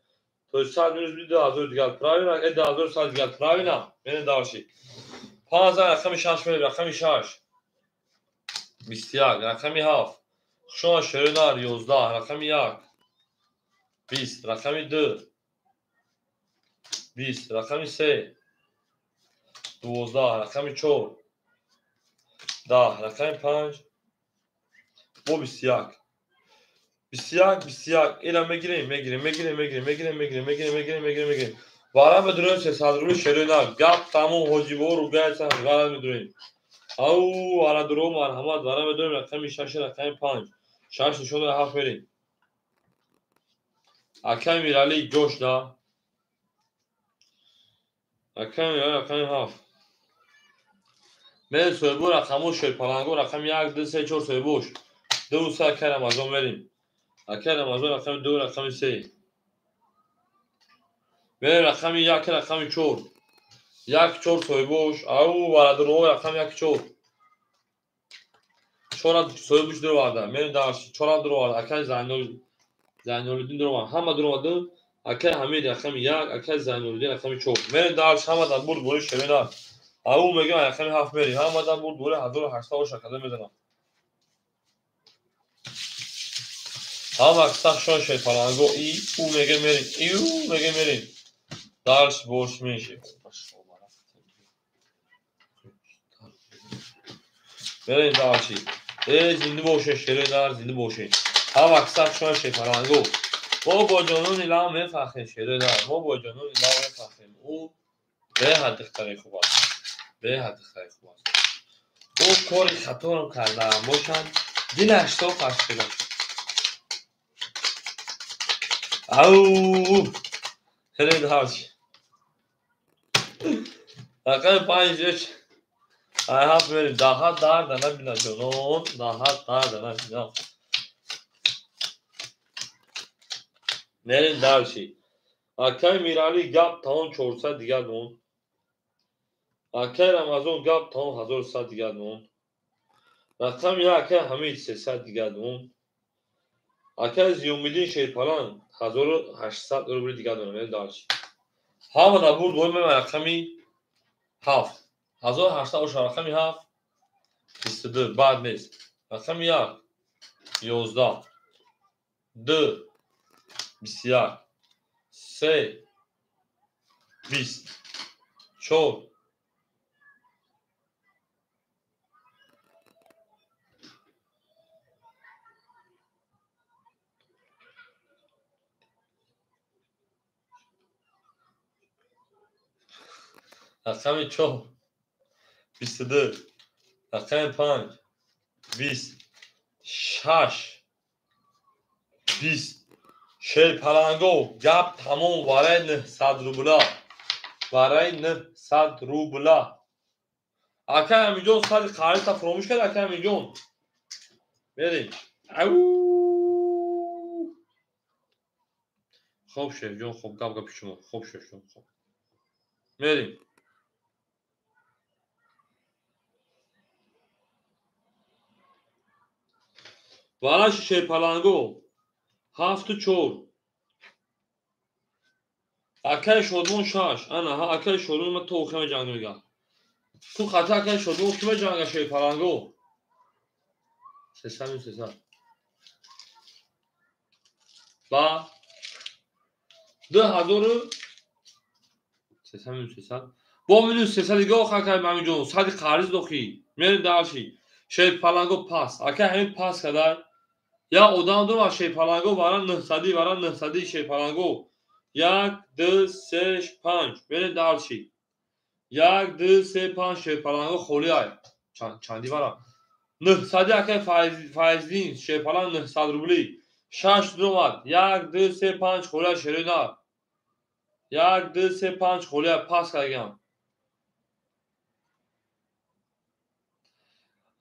Speaker 1: تو 100 میروز بید 2000 دیگه پراوینا اگه 2100 دیگه پراوینا بینه دارشی 5000 رقم 6 میره رقم 6 21 رقم 7 شما شیرینه 11 رقم 1 20 رقم 2 20 رقم 3 12 رقم 4 10 رقم 5 bu 21 اینا میگیریم وارا بدرون سه سال روی شیرینه گپ تموم حاجی برو گایسن وارا بدرون او وارا درو مرحمت وارا بدرون رقم 6 رقم 5 6 شده 7 بریم اکای میرالی جوش دا اکای میرالی رقم 7 من سویبو رقمو شیپالانگو رقم 1 2 3 4 سویبوش دو سه اکای رمضان بریم اکای رمضان رقم 2 رقم 3 بریم رقم 1 رقم 4 1 4 سویبوش او وارا درو رقم 1 4 4 سویبوش درو vardı من داشت 4 درو vardı اکای زینالدین درو vardı همه درو vardı اکای حمید رقم 1 اکای زینالدین رقم 4 من داشت همه دن بود بوری شیرینه او میگم رقم 7 میری همه دن بود بوری 1800 شکل میزنم هم اکثر شون شیپالانگو ای او میگه میری Дальше больше меньше. بریم داشتی زنده باشه شیرینار زنده باشه هم اکثر شما شیپرانگو ما با جانون ایلام میفخیم شیرینار ما با جانون ایلام میفخیم او به حد اختری خوب است به حد اختری خوب است او کاری خطا رو کرده باشن دلش تو خشکی داشت او خیلی داشت رقم 5 I have verið daha dar nefna canım daha dar nefna. Nerin dar şey. Akay mirali gap taon 400 دیگر دون. Akay Ramazan gap taon 1100 دیگر دون. رقم یا akay hamid 300 دیگر دون. Akay ziyumidin şey falan 1800 روبل دیگر دون. Nerin dar şey. Hava da burada olmama rakami haf. 1800 o rakami haf. İstedir bad نیست. رقم یا 11 2 بسیار 3 20 4 رقم 4 22 رقم 5 20 6 20 شیر پلنگو گپ تموم برای 900 روبلا برای 900 روبلا اکه همین جون سال خرید تا فراموش کرد اکه همین جون بریم اوووو خوب شیر جون خوب گپ گپ شما خوب شیر جون خوب بریم والاش شیر پلنگو 7 4 اکه شدمون شاش انا ها اکه شدمون من تو خیمه جنگ میگم تو خطا اکه شدمون کیمه جنگ شیر پلنگو 300 با 2000 300 با میلیون 300 دیگه آخر کردیم همین جون صد قرض دخی میریم داشی شیر پلنگو پاس اکه همین پاس کدای یا odam durma şey palango varan 900 varan 900 şey palango 1 2 3 5 میریم داشی 1 2 3 5 şey palango خولی ای چندی varan 900 اکه فایزین şey palan 900 روبلی 6 دومد 1 2 3 5 خولی شیرینا 1 2 3 5 خولی پاس کردم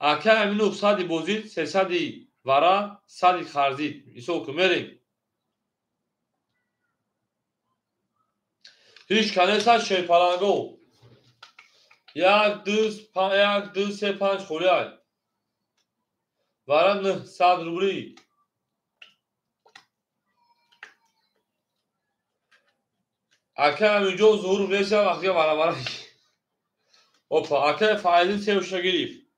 Speaker 1: اکه همین 900 بازید 300 ورا 100 خرجید ایسو که میریم هیچ کنیسا شیر پلنگو 1 2 3 5 خولی های ورا 900 روبلی اکه همینجا ظهور ریسه وقتی ورا اوپا اکه فایزی سیوشتا گریف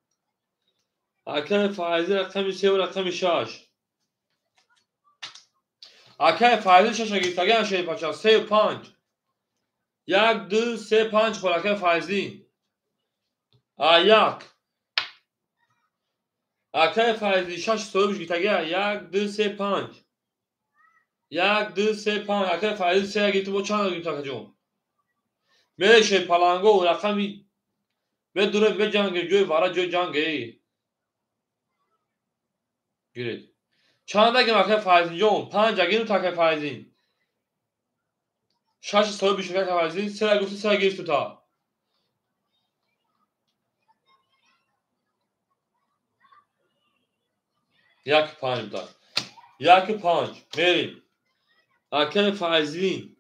Speaker 1: اکه فایزی رقمی سیو رقمی شاش اکه فایزی شاشا گریفتا گیرن شیر پچا 3 و 5 1 2 3 5 خور اکه فایزی یک اکه فایزی شاش سویبش گریفتا گیرن 1 2 3 5 1 2 3 5 اکه فایزی سیو گریفتا با چند گریفتا کجون میره شیر پلنگو رقمی به دوره به جنگ جوی ورا جوی جنگی گیرید چند اگه مکه فایزین جون 5 اگه نو تکه فایزین 6 سوی بیشتر که فایزین 3 اگه گفتی 3 اگه تو تا یک 5 دار یک 5 میریم اکه فایزین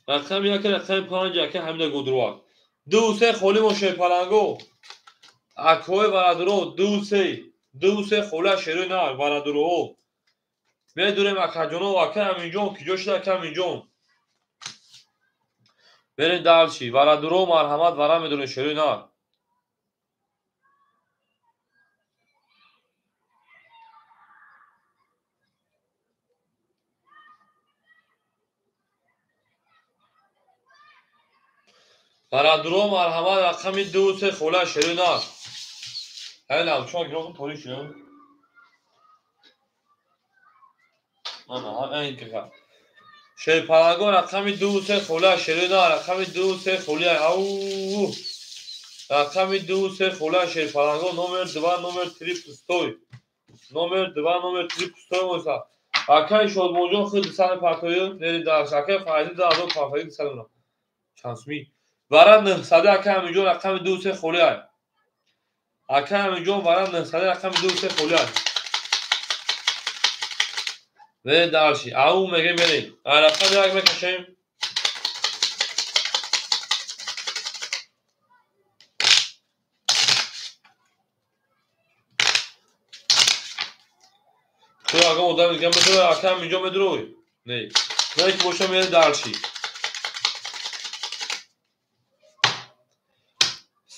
Speaker 1: رقم یک رقم 5 اکه همین گودرواک 2 3 خولی موشه پلنگو اکوی ورادرو 2 3 خوله شیروی نار ورادرو میدونیم اکه جونو اکه همین جون که جوش اکه همین جون برین دالشی ورادرو مرحمت ورا میدونه شیروی نار Paradro marhamat rakami 2 3 خوله شیرینار هلا شما گرفتم پولیس شدم این که شیر پرنگو رقم 2 3 خوله شیرینار رقم 2 3 خوله او رقم 2 3 خوله شیر پرنگو نمر 2 نمر 3 پستوی نمر 2 نمر 3 پستوی موسا اکای شد موجون خود سال پاتوی نری داشت اکای فایده دادو کافی سالنا شانسمی وارد نه ساده اکای میجون رقم 2 3 خوله اکای میجون وارد نه ساده رقم 2 3 خوله و داشی او میگه میری رقم یک میکشیم تو اگه مدام میگم بدروی اکای میجون بدروی نه نه که باشم میره داشی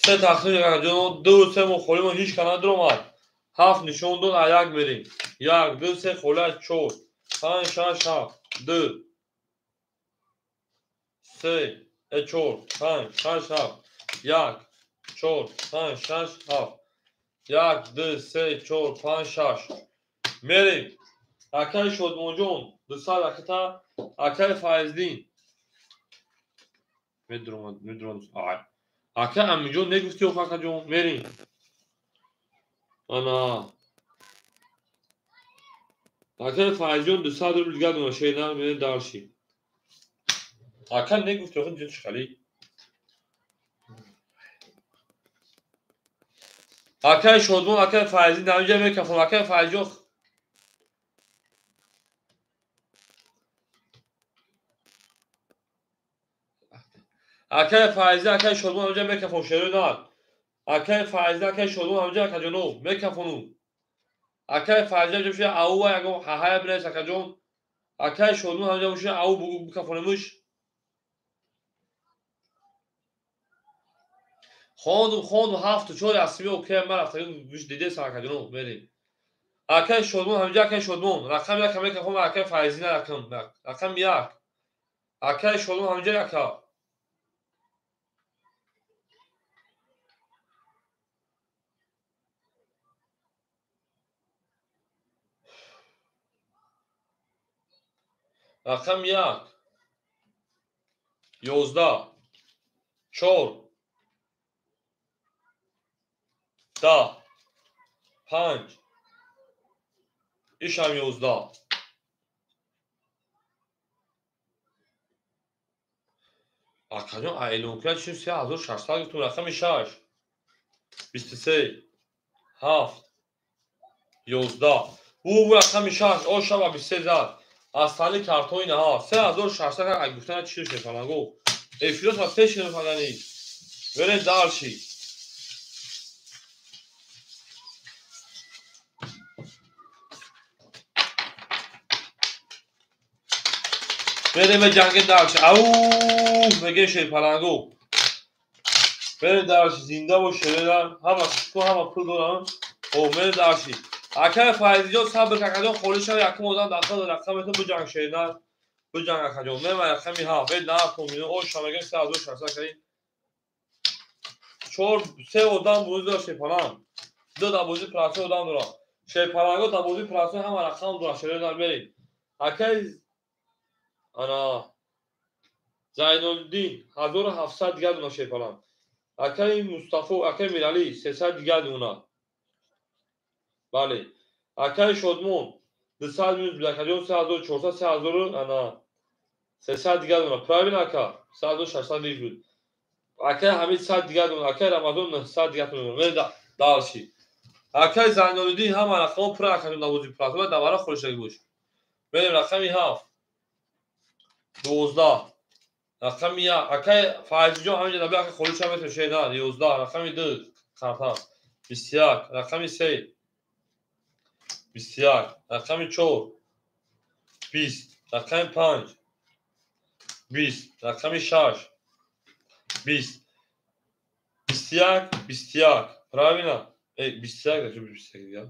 Speaker 1: سه تخمین کنم دو سه مخوری ما هیچ کنه درو ماد هفت نشون دون ایک بریم یک دو سه خوله چور پنج شش هفت دو سه چور پنج شش هفت یک چور پنج شش هفت یک دو سه چور پنج شش میریم اکای شد موجون دو سال اکتا اکای فایزدین میدرون اکای امیجون نگفتی و فاکا جون میریم انا اکای فایزدین دو سال رو بلگرد اون شیدن میره دارشی اکای نگفتی و خود جنش خالی اکای شدمون اکای فایزدین نمیجه میکفون اکای فایزدین اکای فایزدین اکای شدمون نمیجه میکفون شیرو نال اکای فایزدین اکای شدمون نمیجه کجونو میکفونو اکای فایزدین جمشه او و یکو حهای بلیس اکا جون اکای شدمون نمیجه موشه او بکفونموش خواندم هفت و چهار اسمی اوکی من رفتگیم گوش دیده ساکا جونو بریم اکای شدمون نمیجه اکای شدمون رقم یک میکفون اکای فایزدین رقم یک اکای شدمون نمیجه اکا رقم یک 11 4 10 5 ایشم 11 اکانون ایلون کرد چون 3600 گفتم رقم 6 23 7 11 او رقم 6 او شب 23 زد از تالی کارتون نه ها 3600 اگه گفتن چی شد فلان گفت افیروس ما پیش کنیم فلانی بره دارشی بره به جنگ دارشی او بگه شیر پلنگو بره دارشی زنده و شریران همه پول دارن او بره دارشی اکای فایزی جان صبر کردن خورش یکم مدام داخل رقم تو بجنگ شریران بجنگ اکجون من رقمی ها بل نه تومینو او شامگن 3600 کردیم چور سه odam بوز داشت پلان دو تا بوزی پلاس odam دارم شی پلانگو تا بوزی پلاس هم رقم دو شریران بریم اکای انا زینالدین 1700 دیگه دونه شی پلان اکای مصطفی اکای میرالی 300 دیگه دونه بله اکای شدمون 200 میز بلاکجون 3400 3000 انا 300 دیگه دونه پرایوین اکا 1600 دیگه بود اکای حمید 100 دیگه دونه اکای رمضان 900 دیگه دونه داشی اکای زینالدین هم رقم پر اکجون نوازی پلاتو دوباره خودش گوش بریم رقمی 7 12 رقمی 1 اکای فایز جو همینجا دبل اکای خودش هم میشه نه 11 رقمی 2 خطا 21 رقمی 3 21 رقمی 4 20 رقمی 5 20 رقمی 6 20 21 21 правильно 21 da çok 21 ya.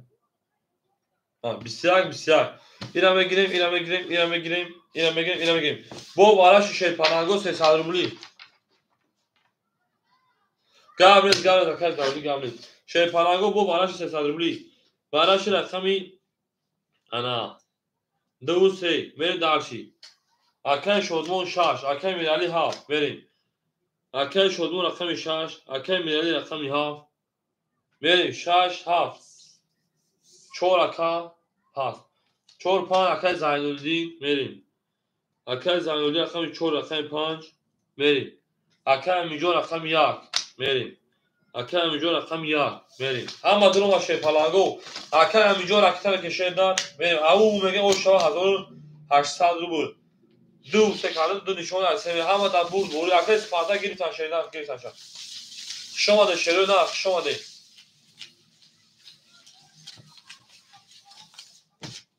Speaker 1: Ha 21 21 اینم بگیریم اینم بگیریم اینم بگیریم اینم بگیریم اینم بگیریم بو بالا شیشه پناهگاه 300 روبلی گام نیست اکای زایندگی گام نیست. شیر پلنگو بو براش 300 روبلی. براش رقمی انا 2 میره دارشی. اکای شادمان 6 اکای میرالی 7 بریم. اکای شادمان رقمی 6 اکای میرالی رقمی 7 بریم 6 7 4 اکا 7 4 5 اکای زایندگی میریم. اکای زایندگی رقمی 4 رقمی 5 بریم. اکای میجون رقمی 1 بریم. اکای میجون رقمی 1 بریم. اما درو باشه پلنگو اکای میجون رقمی که شدن بریم. او میگه او شاه 1800 روبل. دو سکانه دو نشون است. همه تا بود بود اکای سپادا گیرتن شدن گیرتن شد. شما ده شروع نه شما ده.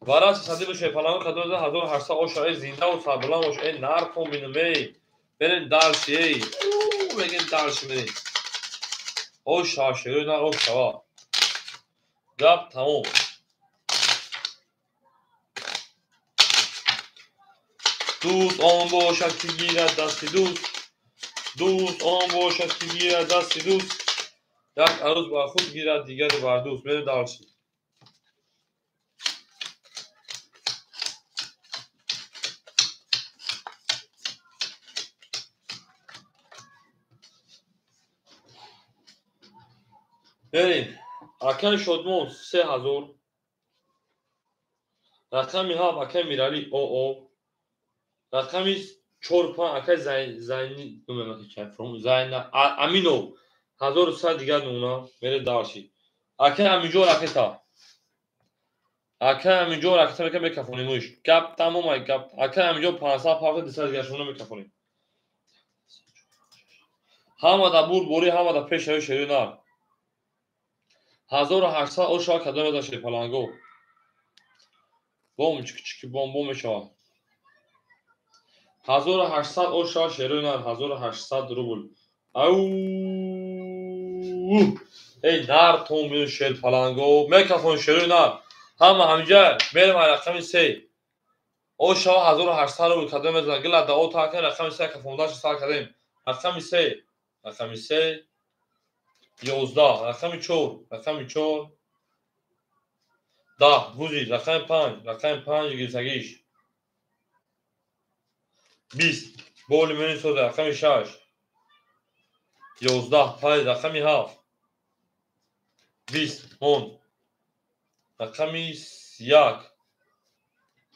Speaker 1: وارد صدی بشه پلنگو کدوم 1800 او شاه زنده و سابلان وش این نار کن بینمی. بریم دارسی. او میگه دارسی بریم. او شاه شروع نه او شاه. گپ تموم. دوست آن باشد که گیرد دست دوست. دوست آن باشد که گیرد دست دوست. یک عروس بر خود گیرد دیگر بر دوست. میره دارسی. بریم. اکای شادمان 3000. رقمی 7 اکای میرالی او. رقمی 4 5 اکای زینی نمیدونم چه فرم زین امینو 1100 دیگر نونا میره دارسی. اکای امیجو راکتا. اکای امیجو راکتا میگه میکفونیمش. گپ تمومه گپ. اکای امیجو 500 پارت دیسا دیگر شما میکفونیم. همه دا بود بوری همه دا پیش های شروع نه 1800 او شاه کدام داشته پلنگو بوم چکی بوم بوم شاه 1800 او شاه شروع نه 1800 روبل او ای نار تو می شیر پلنگو میکافون شروع نه همه همجا میرم رقم 3 او شاه 1800 روبل کدام زنگل دا او تا که رقم 3 کافون داشت سال کردیم رقم 3 رقم 3 11 رقم 4 رقم 4 ده گوزی رقم 5 گیرسگیش 20 بولی منی سوز رقم 6 11 پای رقم 7 20 مون رقم 1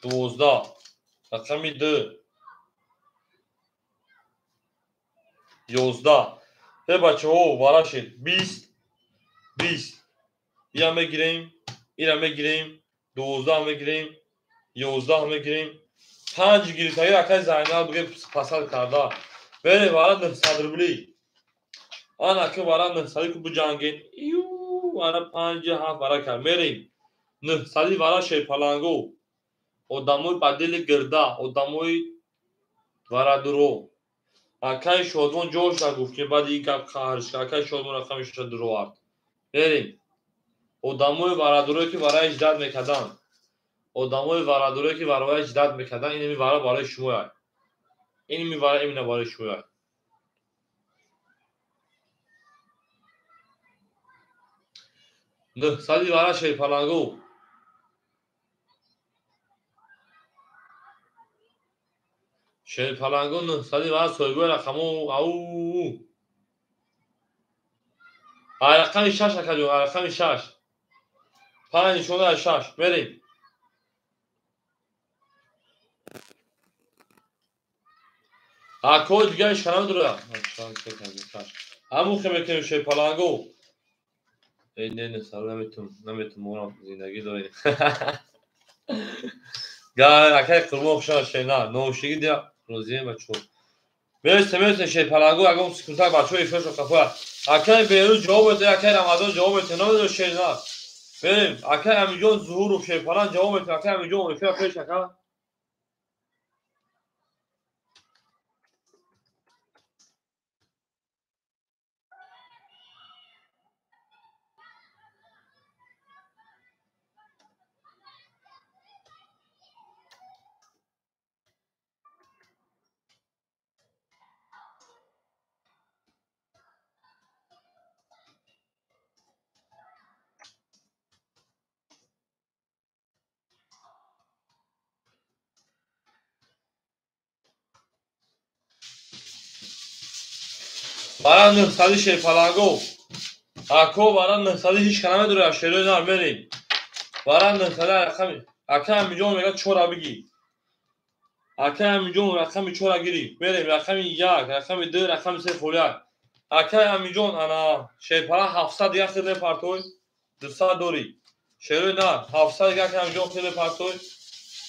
Speaker 1: 12 رقم 2 11 به بچه ها وارا شد 20 یا میگیریم اینا میگیریم 12 میگیریم 11 میگیریم 5 گیرسگی رقم زینال بگه پسند کرده بره وارا 900 روبلی آن که وارا 900 کو بجانگین ایو وارا 5 7 وارا کر میریم 900 وارا شی پلنگو و دموی بدل گردا و دموی وارا درو اکای شادمان جوش دا گفت که بعد این کپ خواهرش اکای شادمان رقمش شد درو آرد بریم و دموی وارا دروی که وارا اجداد میکدن و دموی وارا دروی که وارا اجداد میکدن اینی می وارا بالای شموی اینی می وارا ایمینه بالای شموی 900 وارا شی پلنگو شی پلنگو 900 وارا سویگوی رقمو او رقم 6 اکجو رقم 6 5 شده 6 بریم اکو دیگه اشکالم داره همون که میکنیم شی پلنگو نه سال نمیتون مورم زندگی داریم گه اکای قربان خوشان شینا نوشگی دیا روزیم و چون میرسه شی پلنگو اگه اون سکوتای بچه های فش و کفوه اکای بیروز جواب بده اکای رمضان جواب بده نمیده شینا بریم اکای امیجون ظهور و شی پلنگ جواب بده اکای امیجون افیا پیش اکای برای 900 شیپلنگو اکو برای 900 هیچ کنمه دوره شیروی نار بریم برای 900 رقمی اکه همینجا میگه چورا بگی اکه همینجا رقمی چورا گیری بریم رقمی 1 رقمی 2 رقمی 3 فولیت اکه همینجا انا شیپلنگ 700 دیگه خیلی پرتوی 200 دوری شیروی نار 700 دیگه همینجا خیلی پرتوی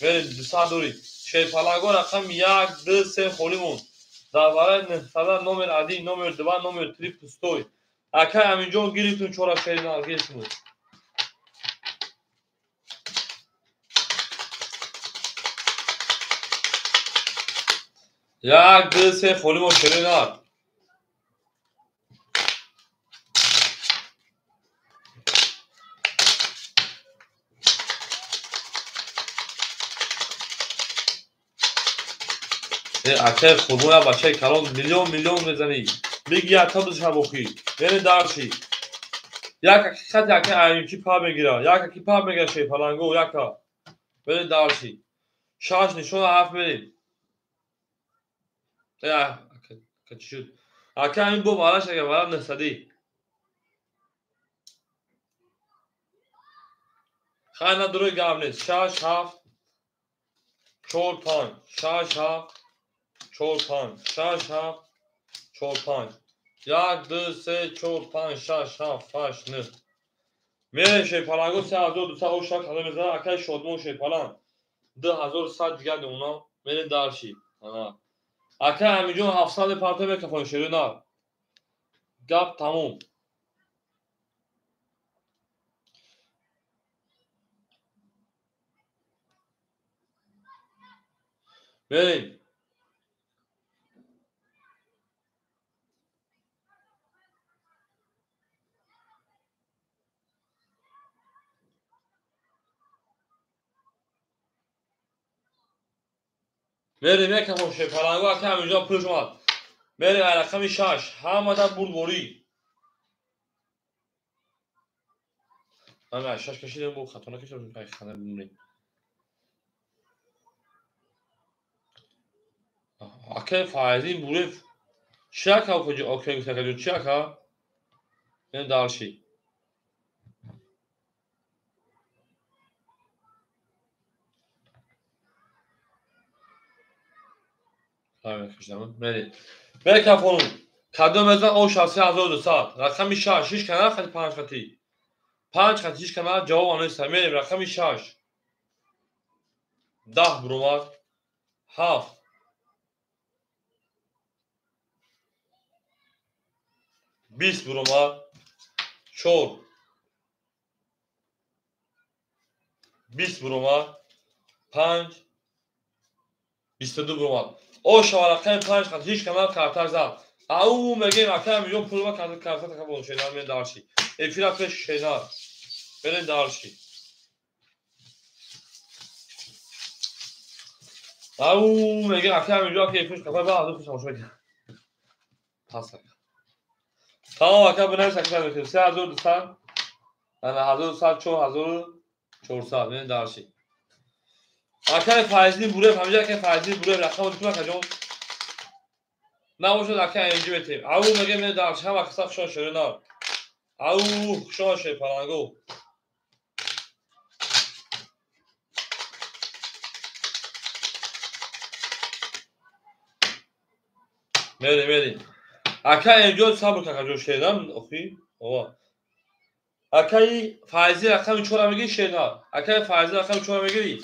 Speaker 1: بریم 200 دوری شیپلنگو رقم 1 2 3 خولیمون درباره 900 نمر عادی نمر 2 نمر 3 پستوی اکه همینجا گیریتون چورا شیروی نار گیریتون 1 2 3 خولیمون شیروی نار اکه خوبونه بچه کلان میلیون میزنی بگی تا دو شبوخی بره درشی یک حقیقت یکی ایمکی پا بگیره یک اکی پا بگیره شیپلنگو یکا بره درشی شاش نشون هفت بریم که چی شد اکه این بو مالش اگه برم نستدی خیلی ندروی گم نیست شاش هفت چور پانچ شاش هفت چور پانچ شاش هفت چور پانچ 1 2 3 4 5 6 7 8 9 میره شیپلنگو 3200 او شاک حالا میزنه اکه شدمون شیپلنگ 2100 دیگه اونا میره درشی اکه همینجا 700 پرتو بکفان شیروی نار گپ تموم بریم بریم یکفان شیپلنگو اکه همینجا پولش اومد بریم رقم 6 همه تا بول من 6 کشیدم بو خطا نکشیدم پای خانه بمونیم اکه فایزین بوره چیکا کجا اوکی کجا چیکا این درشی همین کشیدم بریم کفون کدوم از او شخصی 1200 رقم 6 6 کنار خط 5 خطی 5 خطی 6 کنار جواب آن است میریم رقم 6 10 برومات 7 20 برومات 4 20 برومات 5 22 برومات او شوارقه 5 خط هیچ کنار کارتر زد او میگیم اکه میلیون پول با کارت کارت شینار می دارشی افیرا پیش شینار برین دارشی او میگیم اکه میلیون که پیش کافه با حضور خوش میگه پاس تمام اکه بنای سکتر میکنیم 3200 انا 1200 4400 برین دارشی اکه فایزی بوره همینجا که فایزی بوره رقم تو کجا نباشد اکه اینجی بتیم او میگیم نه دارشی هم اکسا خوش شینار او خوش پلنگو میریم اکه اینجا صبر که کجا شیدم اخی بابا اکه فایزی رقم 4 میگی شینا اکه فایزی رقم 4 میگیری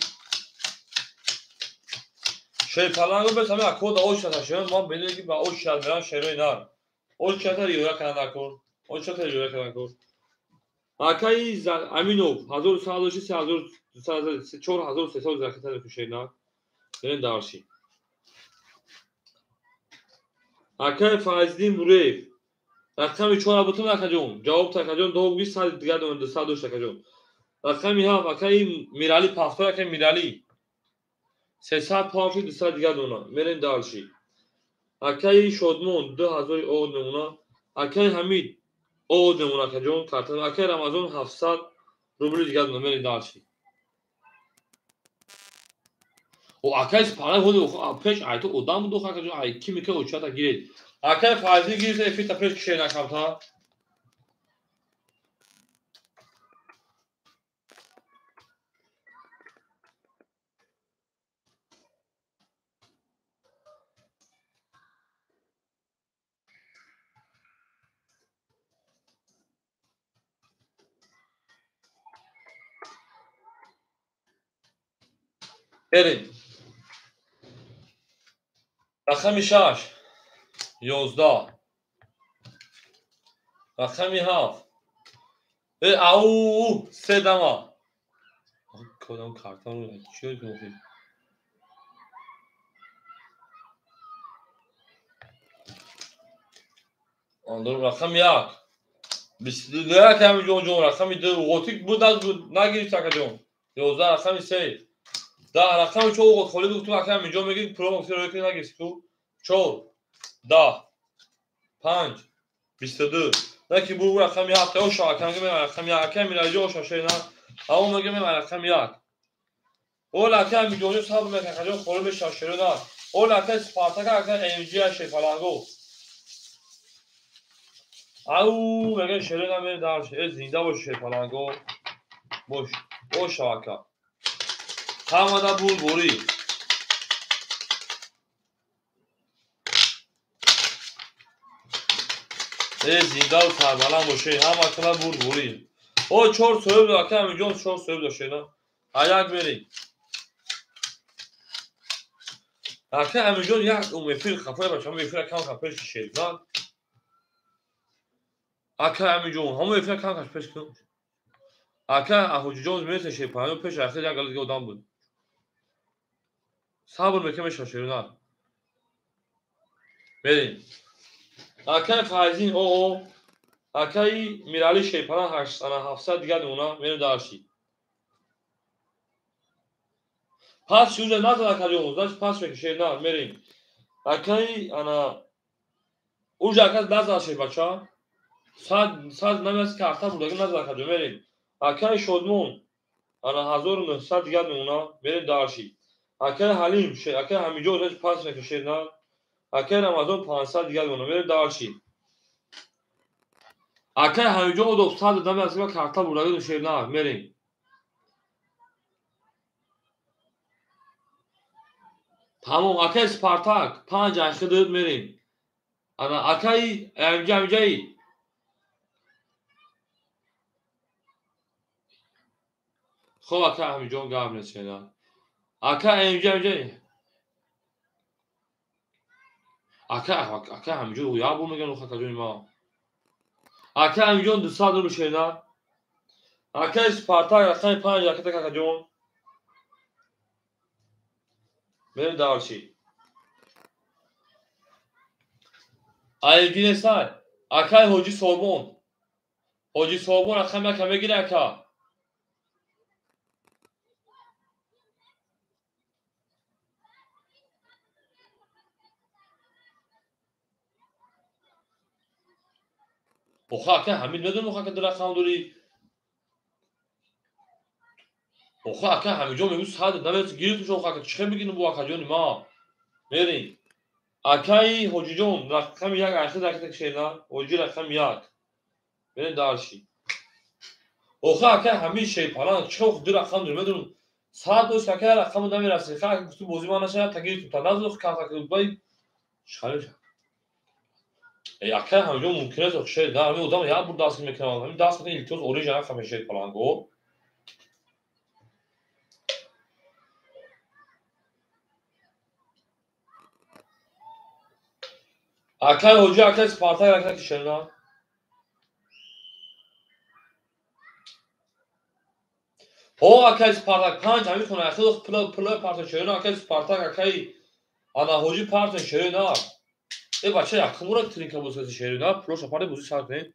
Speaker 1: شیپلنگو بتم اکو دا اوش تا شیران ما بدونیم که با اوش شاد میرن شیروی نار اوش چطور یورا کنن نکن اوش چطور یورا کنن کن اکه امینو 1100 3200 4300 رقم تا شینا برین دارشی اکه فایزی موره رقم 4 بوتم نکجون جواب تکجون 220 سال دیگه 200 تکجون رقمی ها اکه میرالی پافتور اکه میرالی 300 پاوشی 200 دیگه دونا میرین دارشی اکه شدمون 2000 او نمونا اکه حمید او نمونا کجون کارتن اکه رمضان 700 روبل دیگه دونا میرین دارشی و اکه پاره هودو پیش ایتو ادام دو کجون ای کی میکه او چتا گیرید Akay faizi girse efit apres kişiye nakamta. بریم. رقم 6 11 رقم 7 او 3 دما کدام کارتون رو چیه گفتی آندور رقم 1 22 کمی جون رقم 2 اوتیک بود از بود نگیری تا جون 11 رقم 3 ده رقم 4 اوت خالی تو رقم اینجا میگید پرو مکسر رو نگیری تو 4 10 5 22 لكن بقول رقم 7 او شاکم که رقم 1 کمی راجع شاشه نه اما میگم رقم 1 Ola که میلیونی صاحب میکنه خورم به شاشره دار. Ola که سپارتاک که انرژی شفالانگو. او میگه شره نمیره دارش. زنده باش شفالانگو. باش. او شاکا. همه دا بول بوری. زنده و سربلند باشه. همه کلا بول بوری. او چهار سویب دار که میلیون چهار سویب داشته نه. آیاک بری. که میلیون یک میفیل خفای بچه هم میفیل کم خفایش شیران. Aka میلیون همه میفیل کم خفایش کن. Aka احوجی جونز میرسه شیپانو پیش رفته یک گلت گودام بود. صبر میکنه شاشره نه. بریم. Aka فایزین او Akay میرالی شیپانه 8700 دیگه دونا میره دارشی. پس شوزه نزد کجا داشت پس میکشه نه میریم. Akay انا اونجا کس نزد شی بچا. صد نمیاد کارتا بود اگه نزد کجا میریم. Akay شدمون انا 1900 دیگه دونا میره دارشی. Akay حلیم شی Akay همینجا داشت پس میکشه نه. Akay رمضان 500 دیگه دونا میره دارشی. Akay همینجا 200 نمیاد کارتا بود اگه دوشه نه میریم. تمام Akay سپارتاک 5 84 میریم. انا Akay امجای خب Akay همینجا گام نشینا. Akay امجای Akay همینجا یا بو میگن خب کجا ما. Akay همینجا 200 رو بشینا. Akay سپارتاک Akay 5 84 کجا میره دارشی. Alginestay Akay Hoji Sorbon Hoji Sorbon Akay کم میگیره که اوخه Akay همین ندون اوخه که درخام دوری اوخه Akay همینجا میگه 100 نمیاد گیرت میشه اوخه که چه میگین بو Akay جون ما میریم. Akay Hoji جون رقم 1 اخر دکتر شینا Hoji رقم 1 میره دارشی. اوخه Akay همین شیپالان چوخ درخام دور میدون 100 دوست Akay رقم نمیرسه خاک تو بازی ما نشه تگیر تو نازل که که بای شالش Akay همینجا ممکنه تو شیر نه همین ادام یا بود دست میکنه همین دست میکنه ایلتوز اوریجینال خمه شیپالانگو. Akay Hoji Akay Spartak Akay kişilerine. O Akay Spartak 5 همین کنه اخیر پلا پارتن شیرین Akay Spartak Akay ana Hoji پارتن شیرین نه. ای بچه yakımura trinka bozası şehri ne proşa parayı bozu sarkın.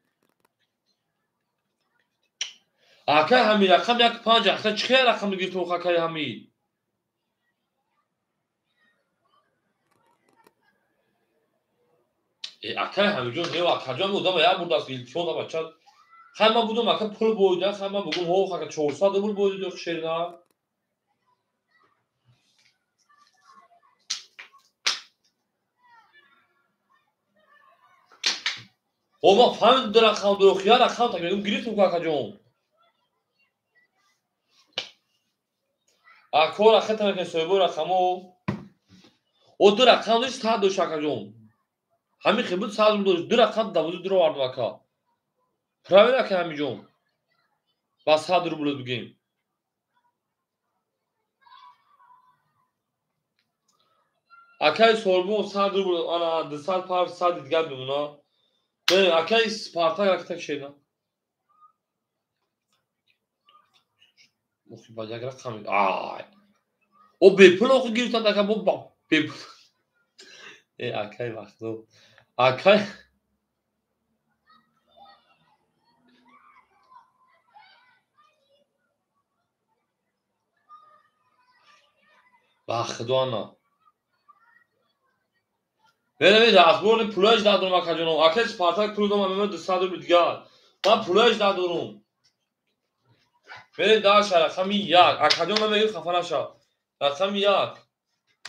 Speaker 1: Akay همین رقم یک 5 اخیر چه رقم میگیر تو Akay همین. Akay همینجا نه و Akay جان ادام یا بود دست ایلتون da بچه همه بودم Akay pul boyda همه bugün ho Akay 400 bul boyda şehri. او ما فهمید در رقم درو خیار رقم تا میگم گرفتم کاکا جون اکور اخه که سویبو رقمو او در رقم داشت تا دو شاکا جون همین خیبود سازم داشت در رقم دوازده درو وارد واکا پراوی که همین جون بس ها درو بلد بگیم اکای سوربو سا درو بلد آنا دسال پار سا دیدگاه بمونا به اکای سپارتا گرفته شینا مخی باجا گرفت خمید آی او بیپل آخو گرفت تا که با بیپل ای اکای وقتو اکای وقتو آنا ببینید اخبار پولاش دادم اکا جونو اکای سپارتا پول دادم من دسال درو دیدگاه من پولاش دادم ببینید داش رقمی یک اکا جون من خفه نشد رقم یک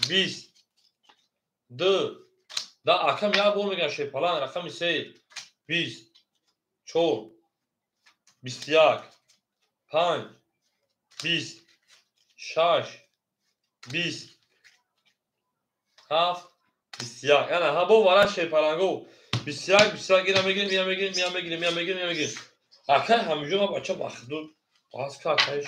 Speaker 1: 20 دو دا اکم یک بار میگن شیپالان رقم 3 20 4 21 5 20 6 20 7 21 یعنی ها بو وارا شیپالانگو 21 21 اینا میگیریم اکم همینجا بچه بخدو باز که اکایش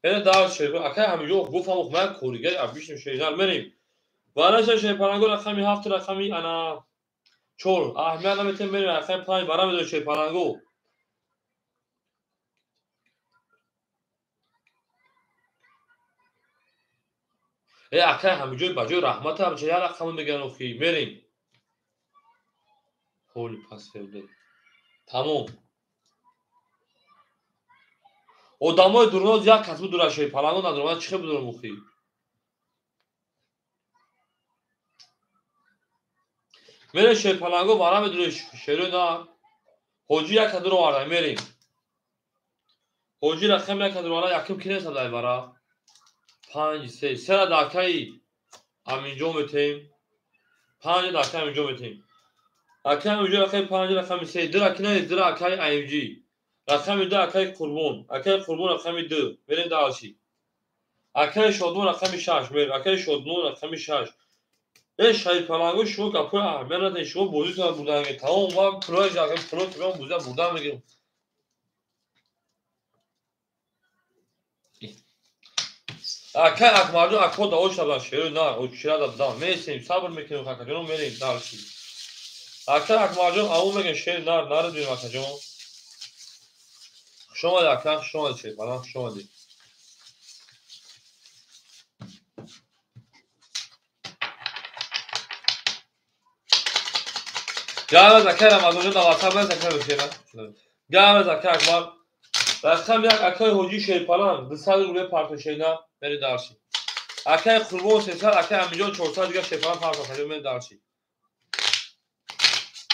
Speaker 1: اینه دار شیپال اکم همینجا گفتم من کوریگر ابیشم شیجال بریم وارا شیپالانگو رقمی 7 رقمی انا چور احمد نمیتونم بریم رقم 5 برام میذاره شیپالانگو ای اکای همینجوری بجای رحمت هم چه یه رقم دیگه نخی بریم هولی پس فرده تمام او دامای درناز یک کسب دوره شیپالانگو ندارم چه بدونم مخی میره شیپالانگو برام میذاره شیرو دا حوجی یک کدر رو آردن میریم حوجی رقم یک کدر رو آردن یکم کنه سبزای برا 5 3 3 داکایی همینجا میتیم 5 داکایی همینجا میتیم اکای همینجا رقم 5 رقم 3 دو رکنه در اکای ام جی رقم 2 اکای قربون رقم 2 بریم دالشی اکای شادمون رقم 6 بریم اکای شادمون رقم 6 ای شیپالانگو شما کپو احمد شما بودی تا بودن تمام ما پروژه رقم پروژه من بودم میگم اکای اکماردو اکو داوش دادن شیر نه او چرا دادن میسیم صبر میکنیم کاکا جون میریم دالشی اکای اکماردو اون میگن شیر نه دیم کاکا جون شما اکای شما شیپالانگ شما دی گاز اکای رمضان دا واسه من اکای بشینه گاز اکای اکمار رقم یک اکای حوجی شیپالانگ 200 روپیه پارت شینا بری دالشی اکای قربون 300 اکای همینجا 400 دیگه شیپالانگ پارت کنیم بری دالشی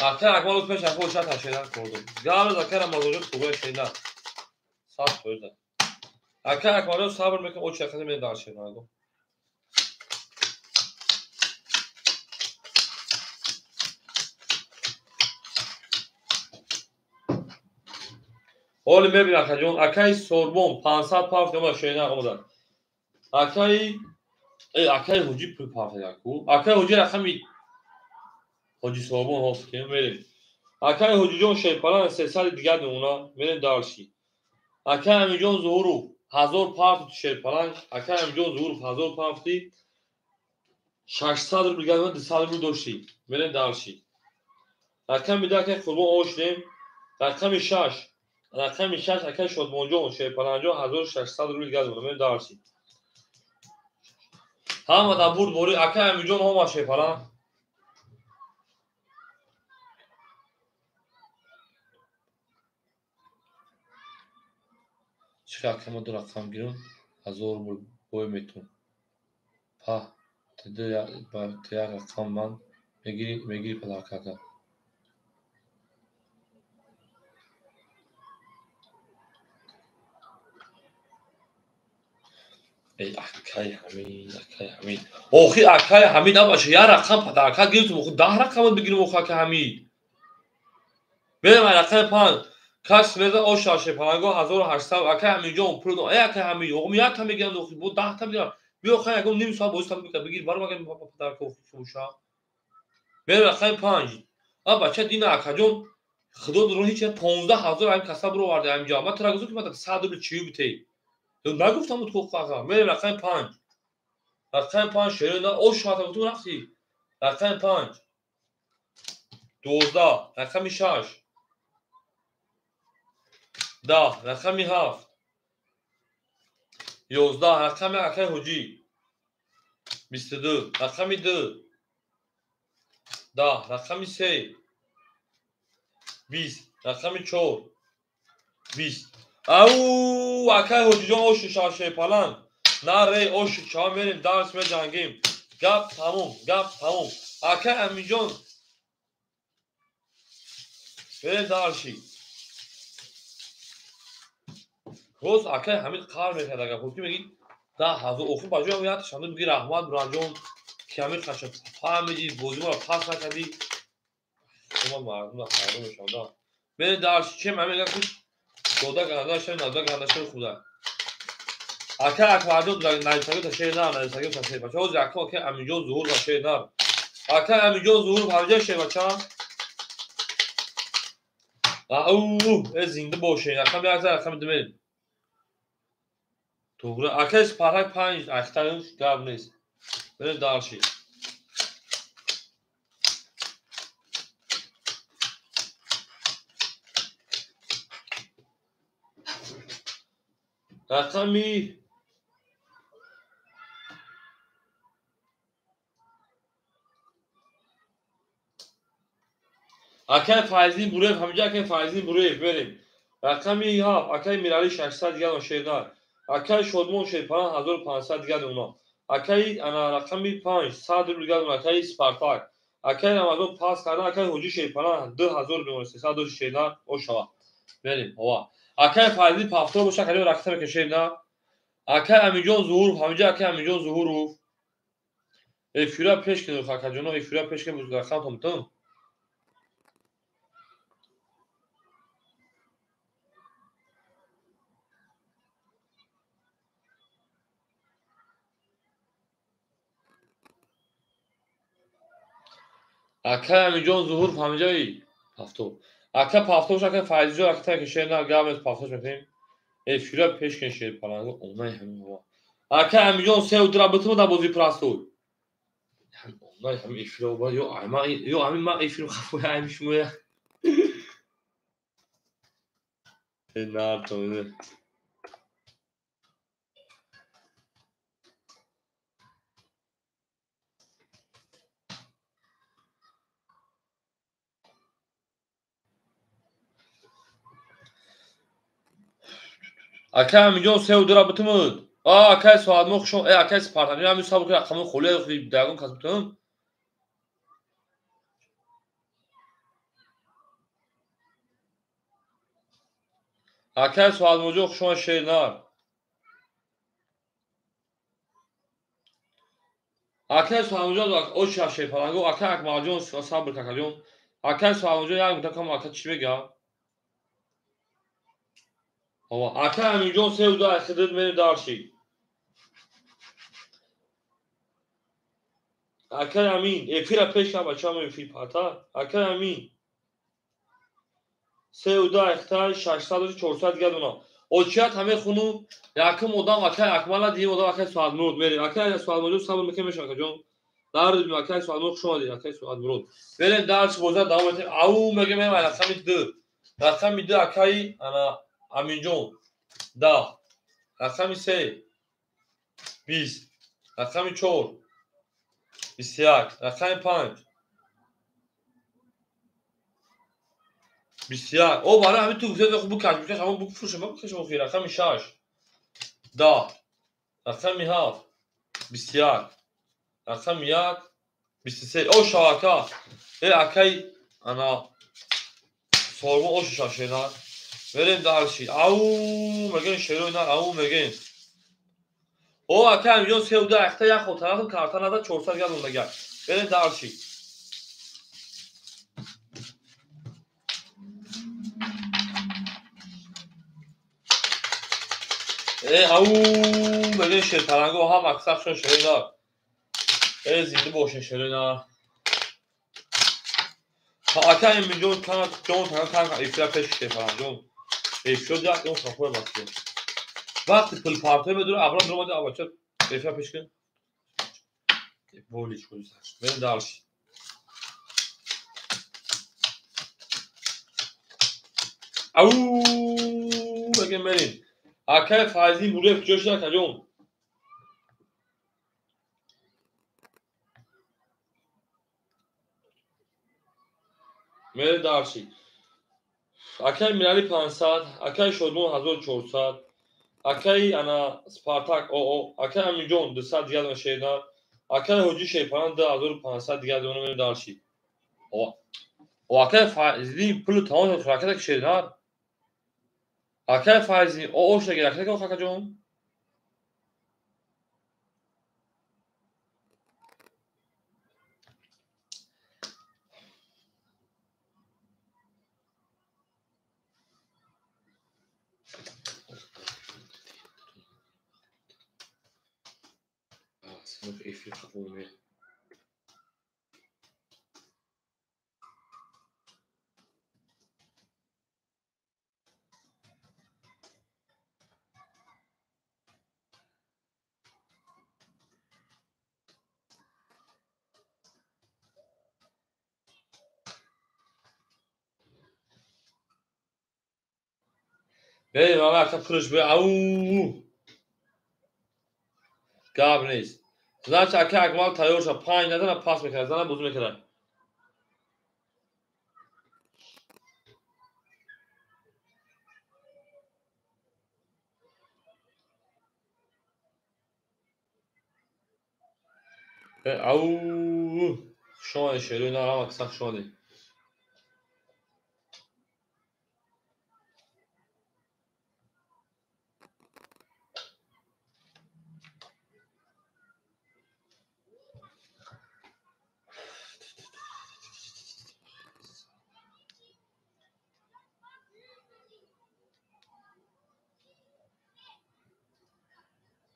Speaker 1: اکای اکمار رو پیش اکو شات شینا کردم گاز اکای رمضان خوبه شینا صاف شده اکای اکمار صبر میکنم او چه بری دالشی نگو اولی میبینی اکا جون اکای سوربون 500 پارت نما شینا آمدن اکای حوجی پارت یکو اکای حوجی رقمی حوجی سوربون هست که میریم اکای حوجی جون شیپالانگ 300 دیگه اونا میریم دالشی اکای همینجا ظهورو 1000 پارت شیپالانگ اکای همینجا ظهورو 1000 پارتی 600 رو دیگه 200 رو داشتی میریم دالشی اکای میده که قربون اوشنیم رقم 6 اکای شادمان جون شیپالانگ 1600 رو دیگه میریم دالشی هم دا بود بوری اکای همینجا هم شیپالانگ چرا کم دو رقم گیرم 1000 بوی میتون ها تده یک رقم من میگیری پلاکاکا ای اکای حمید اوخی اکای حمید نباشه یا رقم پلاکا گیرتون خود 10 رقم بگیریم اوخی اکای حمید بریم رقم 5 کس میده او شاشه پلنگو 1800 اکه همینجا پرودو اکه همینجا او یک تا میگم دو بود 10 تا میگم بیا خیر اگه نیم ساعت بوستم میگم بگیر بار مگه پدر کو فوشا بریم رقم 5 بچه دینا اکجون خدا درو هیچ 15000 هم کسب رو ورده اینجا ما ترا گفتم که من 100 دلار چی بیتی تو نگفتم تو خواهم بریم رقم 5 رقم 5 شیرین او شاته تو رفتی رقم 5 12 رقم 6 10 رقم 7 11 رقم اکه حجی 22 رقم 2 10 رقم 3 20 رقم 4 20 او اکه حجی جان او شاشه پلنگ نه ری او شا میریم درس می جنگیم گپ تموم اکه امین جان بریم درشی روز اکه همین کار میکرد اگر خودتی میگی 10,000 اوفو باجو هم یاد شانده میگی رحمت برانجان که همین خشم فهمیدی بوزی ما رو پاس نکردی شما مردم رو حیران میشونده بریم درشی چه من میگم کش دودا گنده شد نزده گنده شد خوده اکه مردم نایستگی تا شیر نه نایستگی تا شیر بچه روز اکه امین جان ظهور و شیر نه اکه امین جان ظهور همجا شیر بچه او زنده باشه اکه بیازه اکه میدمید توگره اکه سپرهای 5 اخترش گرم نیست بریم درشی رقمی اکه فایزین بوره همینجا اکه فایزین بوره بریم رقمی ها اکه میرالی 600 دیگه شیردار اکه شدمون شیرپان 1500 دیگه اونا اکه انا رقمی 5 100 دیگه اونا اکه سپارتاک اکه نمازون پاس کردن اکه حجی شیرپان 2000 بیمونه 300 دو شیردار او شوا بریم هوا اکه فایزین پافتو باشه کلی رقم که شیردار اکه امیجون ظهور همینجا اکه امیجون ظهور افیرا پیش کنه خاک جنو افیرا پیش کنه بود رقم تام اکه امیجون ظهور همینجایی پافتو اکه پافتوش اکه فایزیو اکه که شیردار گامت پافتوش میکنیم افیرا پیش کنه شیر پلنگو اونای همین هوا اکه امیجون سه درا بتمو دا بازی پراستو اونای همین افیرا با یو همین ما افیرا خفو همیش مو نه تو نه اکه امیجون سه درا بتمو اکه سواد مخ شو اکه سپارتانی همین حساب که رقم خله خو داگون کسبتم اکه سواد موجو شما شیردار اکه سواد موجو او شاشه پلنگو اکه اک ماجون صبر کاکاجون اکه سواد موجو یک متکم اکه چی بگم هوا اکه امیجون سه درا خدمت می دارشی اکه امین افیرا پیش کنه بچه هم افیر پاتا اکه امین سه و دو اختار 600 و 400 دیگه دونا اوچیات همه خونو یکم مدام اکه اکمالا دیگه مدام اکه سوال مرود میری اکه سوال مرود صبر میکنه میشه اکه جون در دیم اکه سوال مرود شما دی اکه سوال مرود بریم درس بوزا دوام بتیم او میگه من رقم 2 رقم 2 اکه انا امین جون 10 رقم 3 20 رقم 4 21 رقم 5 21 او برای همین تو گفته خوب کش میشه همون بو فروش ما بکش مخیر رقم 6 10 رقم 7 21 رقم 1 23 او شاکا ای اکی انا سورما او شاشینا بریم درشی او مگن شیرو اینا او مگن او اکی میون سه و دو اخته یک خود طرفم کارتا نده 400 گرم اون مگن بریم درشی او بگه شیرپلنگو هم اکثر شون شده اینا زیده باشه شده اینا تا اکا این میلیون کنه جون تنها ایفلا پیش شیرپلنگو ایفلا دیگه اون خفوه باشه وقتی پل پارتوی بدونه ابرام رو ماده آباچه ایفلا پیش کن بولیش کنی سرش بریم دارش او بگه بریم اکای فایزی موره جوش نکن جون میره دارشی اکای میرالی 500 اکای شورمون 1400 اکای انا سپارتاک او اکای امیجون 200 دیگه دونه شیدار اکای حجی شیپان 2500 دیگه دونه میره دارشی o اکای فایزی پول تمام خراکت که شیدار اکای فایزی او اوش نگه اکای که خاکا جون sınıf F1 olmuyor. Bey baba akşam kırış be au gab نیست значит اگه اکمال تایور شد 5 ندارم پاس میکنه زنم بوزو میکنه او شما شروع نرم اکسان شما دی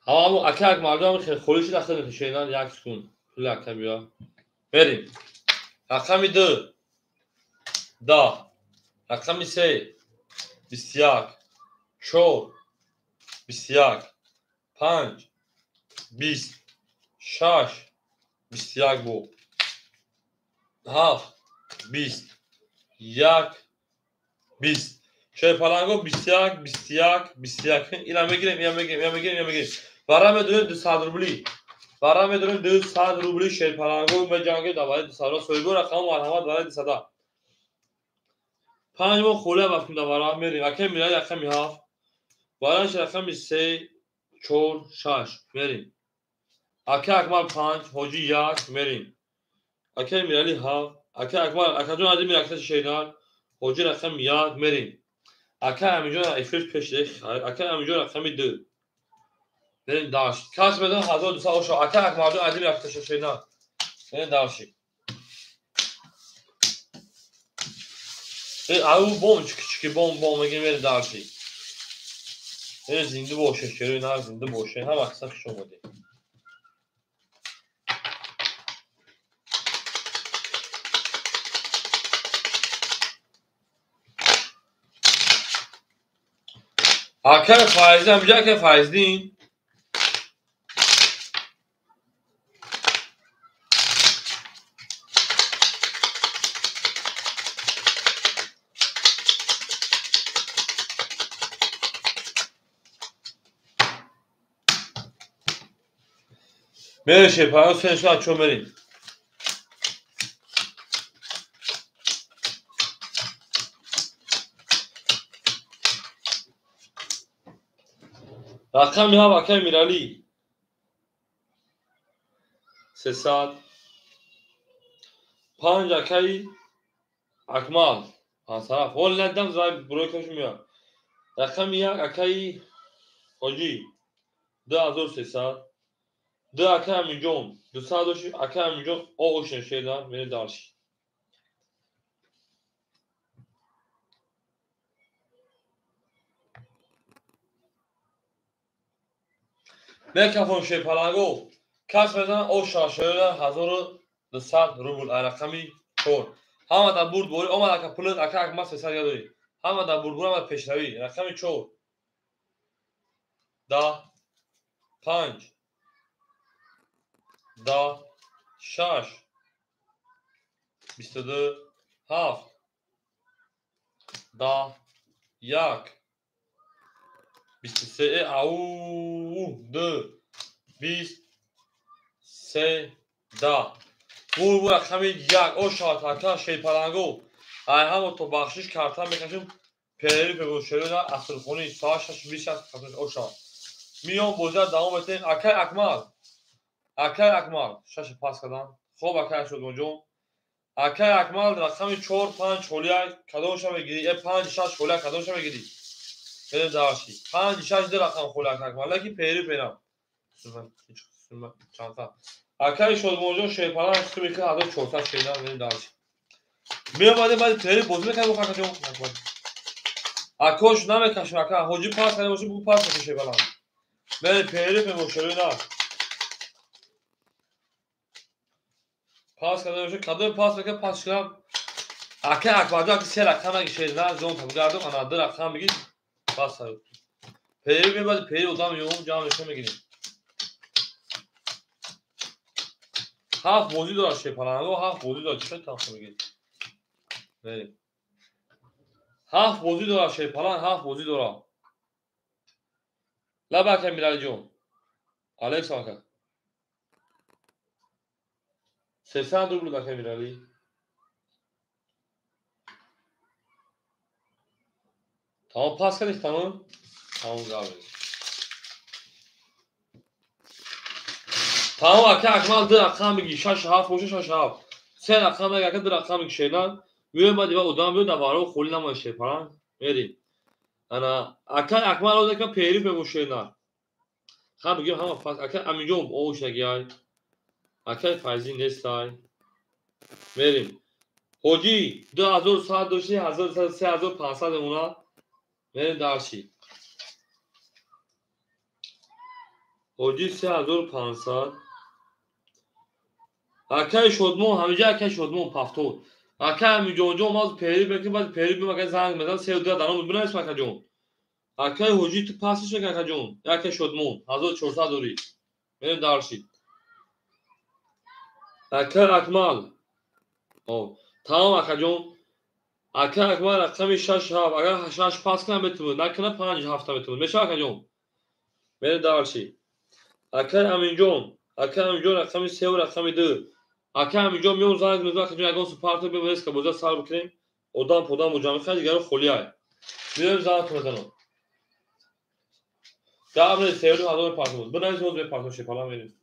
Speaker 1: ama bu akak mardum خیلی خولشی داخل نشینان یک سکون پول اکم بیا بریم رقمی 2 دا رقمی 3 21 4 21 5 20 6 21 bu 7 20 1 20 شیرپلنگو 21 21 21 اینا میگیریم برام بدون 200 روبلی برام بدون 200 روبلی شیرپلنگو به جنگ دوای 200 سویگو رقم مرحمت برای 200 5 ماه خوله وقتی برام میریم اگه میاد رقم ها بالاش رقم 3 4 6 میریم اگه اکمال 5 حجی 1 میریم اگه میرالی ها اگه اکمال اگه جون ادمی رقم شیدان حجی رقم 1 میریم اکا همینجا ایفرش پیش اکا همینجا رقمی 2 بریم داشت کاش بدون 1200 اوشو اکا اکماردون عدیم رفتش شیدان بریم داشتی او بوم چکی بوم میگیم بریم داشتی بریم زنده باشه شروع نه زنده باشه هم اکسا شما دی اکا فایزی همینجا که فایزدین بریم پایان سنشون چون بریم رقمی ها اکا میرالی 300 5 اکای اکمال 5 طرف هول ندم زای بروی کشم میاد رقم 1 اکای حجی 2300 دو اکه همینجون 200 اکه همینجون او اوشن şeyden beni darş. میکروفون شیپلنگو کس بزن او شاشره 1200 روبل رقمی 4 همه در برد بوری اومد که پولت اکا مس سر یادی همه در برد بوری پیشروی رقمی 4 10 5 10 6 22 7 10 1 23 او 2 20 3 10 بور رقمی 1 او شاتاکا شیپلنگو ای همو تو بخشش کارتا میکشیم پیری به شروع اصل خونی ساش 20 او شات میام بوزا دوام بتین اکای اکمال شش پاس کردم خوب اکای شد اونجا اکای اکمال رقمی 4 5 خولیا کدومش میگیری 5 6 خولیا کدومش میگیری بریم داشتی 5 6 در رقم خولیا اکمال لکی پیری پیرم چانتا اکای شد اونجا شیپالا است میگه هزار 400 شیدا بریم داشتی میام بعد پیری بوز میکنم خاطر جو اکوش نمیکشه اکا حاجی پاس کنه باشه بو پاس کنه شیپالا بله پیری به مشکلی نه پاس کرده باشه کدوم پاس بکنه پاس کنم اکه اکبادا که سه رقم اگه شیر نه زون تا بگردم انا دو رقم بگید پاس کرد پیری میباید پیری ادام یوم جامعه میگیریم هفت بازی داره شیپلنگو هفت بازی داره چه تاخت میگید بریم هفت بازی داره شیپلنگ هفت بازی داره لبا که میرالی جون الکس آکا 300 روبل دکه میرالی تمام پاس کردی تمام گاوی تمام اکه اکمال دو رقم بگی 6 7 باشه 6 7 سه رقم اگه دو رقم بگی شیلان میوه بعد دیگه ادام بیاد دوباره خولی نماشه پران میریم انا اکه اکمال رو که پیری به شیلان خب بگیم هم پاس اکه امیجوم او شگیای اکه فایزی نیستای میریم حاجی 2000 ساعت داشتی 1000 3500 اونا میریم داشتی حاجی 3500 اکه شدمون همیجا اکه شدمون پافتور اکه امیجوم جو ماز پیری بگیم بعد پیری بیم اگه زنگ مثلا 3 دو دارم ببینم اسم اکه جون اکه حاجی تو پاسش اکه جون اکه شدمون 1400 دوری میریم داشتی اکه اکمال او تمام اکه جون اکه اکمال رقمی 6 7 اگر 6 پاس کنم بتونه نکنه 5 7 بتونه میشه اکه جون میریم داشتی اکه امینجون رقمی 3 و رقمی 2 اکه امینجون میون زنگ میزنه اکه جون اگه سپارت بیم ریسک بوزا سال بکنیم ادام پودام مجامع خیلی دیگه خولیای میریم زنگ میزنم دامن سیورو هزار پاسپورت بنویس روز به پاسپورت شپالا میریم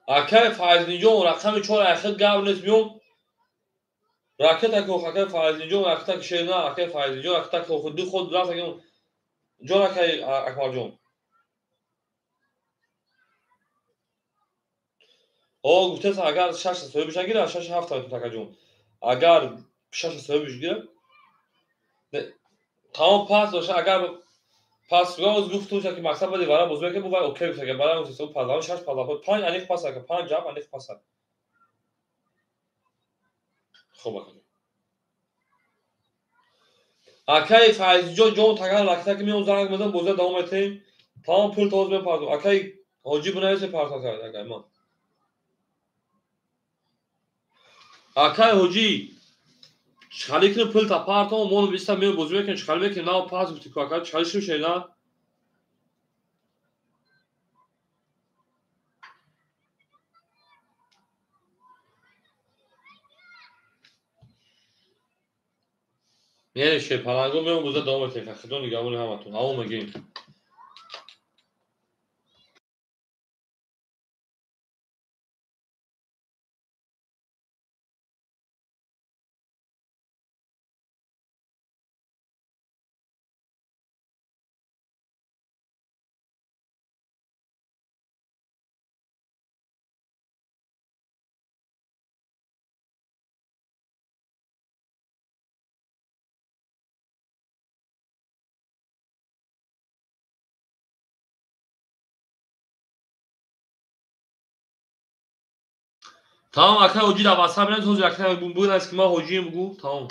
Speaker 1: اکه فایزنجون رقمی 4 اخر گاونس میون راکت اکه اکه فایزنجون راکت شینا اکه فایزنجون راکت خود خود راست اگه جون اکه اکمال جون او گفته اگر 6 سوی بشه گیره 6 7 تا تا جون اگر 6 سوی بشه گیره تمام پاس باشه اگر پاس گاز گفتو که مقصد بده برای بزرگ که بود اوکی بشه برای اون سو پاس 6 پاس 5 انیک پاس که 5 جاب انیک پاس خوب اکای فایزجون جون تاگان راکت که میون زنگ میزنم بوزه دوام اتیم تمام پول توز به پاس اکای حاجی بنویس پاس کرد اکای ما اکای حاجی خالی کنه پول تا پارتو مون بیستا میو بزرگ که خالی که ناو پاس گفتی که اکای خالی شو شینا یعنی شه پلنگو میو بوزه دوام اتیم خدون نگامون همتون همون میگیم tamam arkadaşlar hoca da WhatsApp'dan söz arkadaşlar bugün eskime hocayım bu tamam.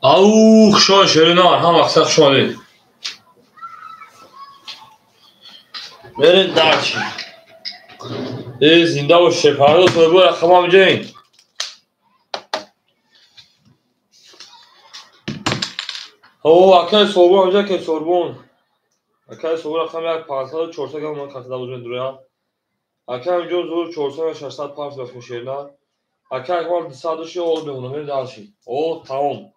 Speaker 1: اوه شاه شیرینان هم اقصاق شمالی برین درچی زنده و شپرده سویبو رقم هم جین اوه اکای صوبو همجا که سوربون اکای صوبو رقم یک 500 گم من کسی دوزمین درویا اکای همجا زور 400 و 600 پارس بخم شیرینان اکای اکمال 200 اول بمونه برین درچی اوه تمام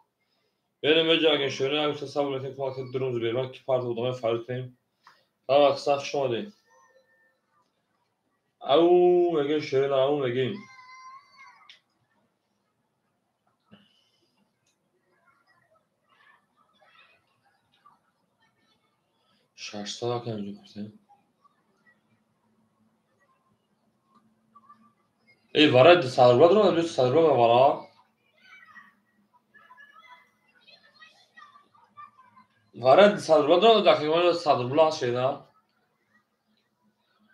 Speaker 1: برین بجا اگه شیرینان اگه سبو نکنیم که وقتی درون زبیرمان که پارس بودمه فرد کنیم هم اقصاق شمالی او میگه شیرینان او میگیم ششتا که اینجا کنیم ای وارد صدرباد رو نمیشه صدرباد وارا وارد صدرباد رو دقیقا صدرباد شده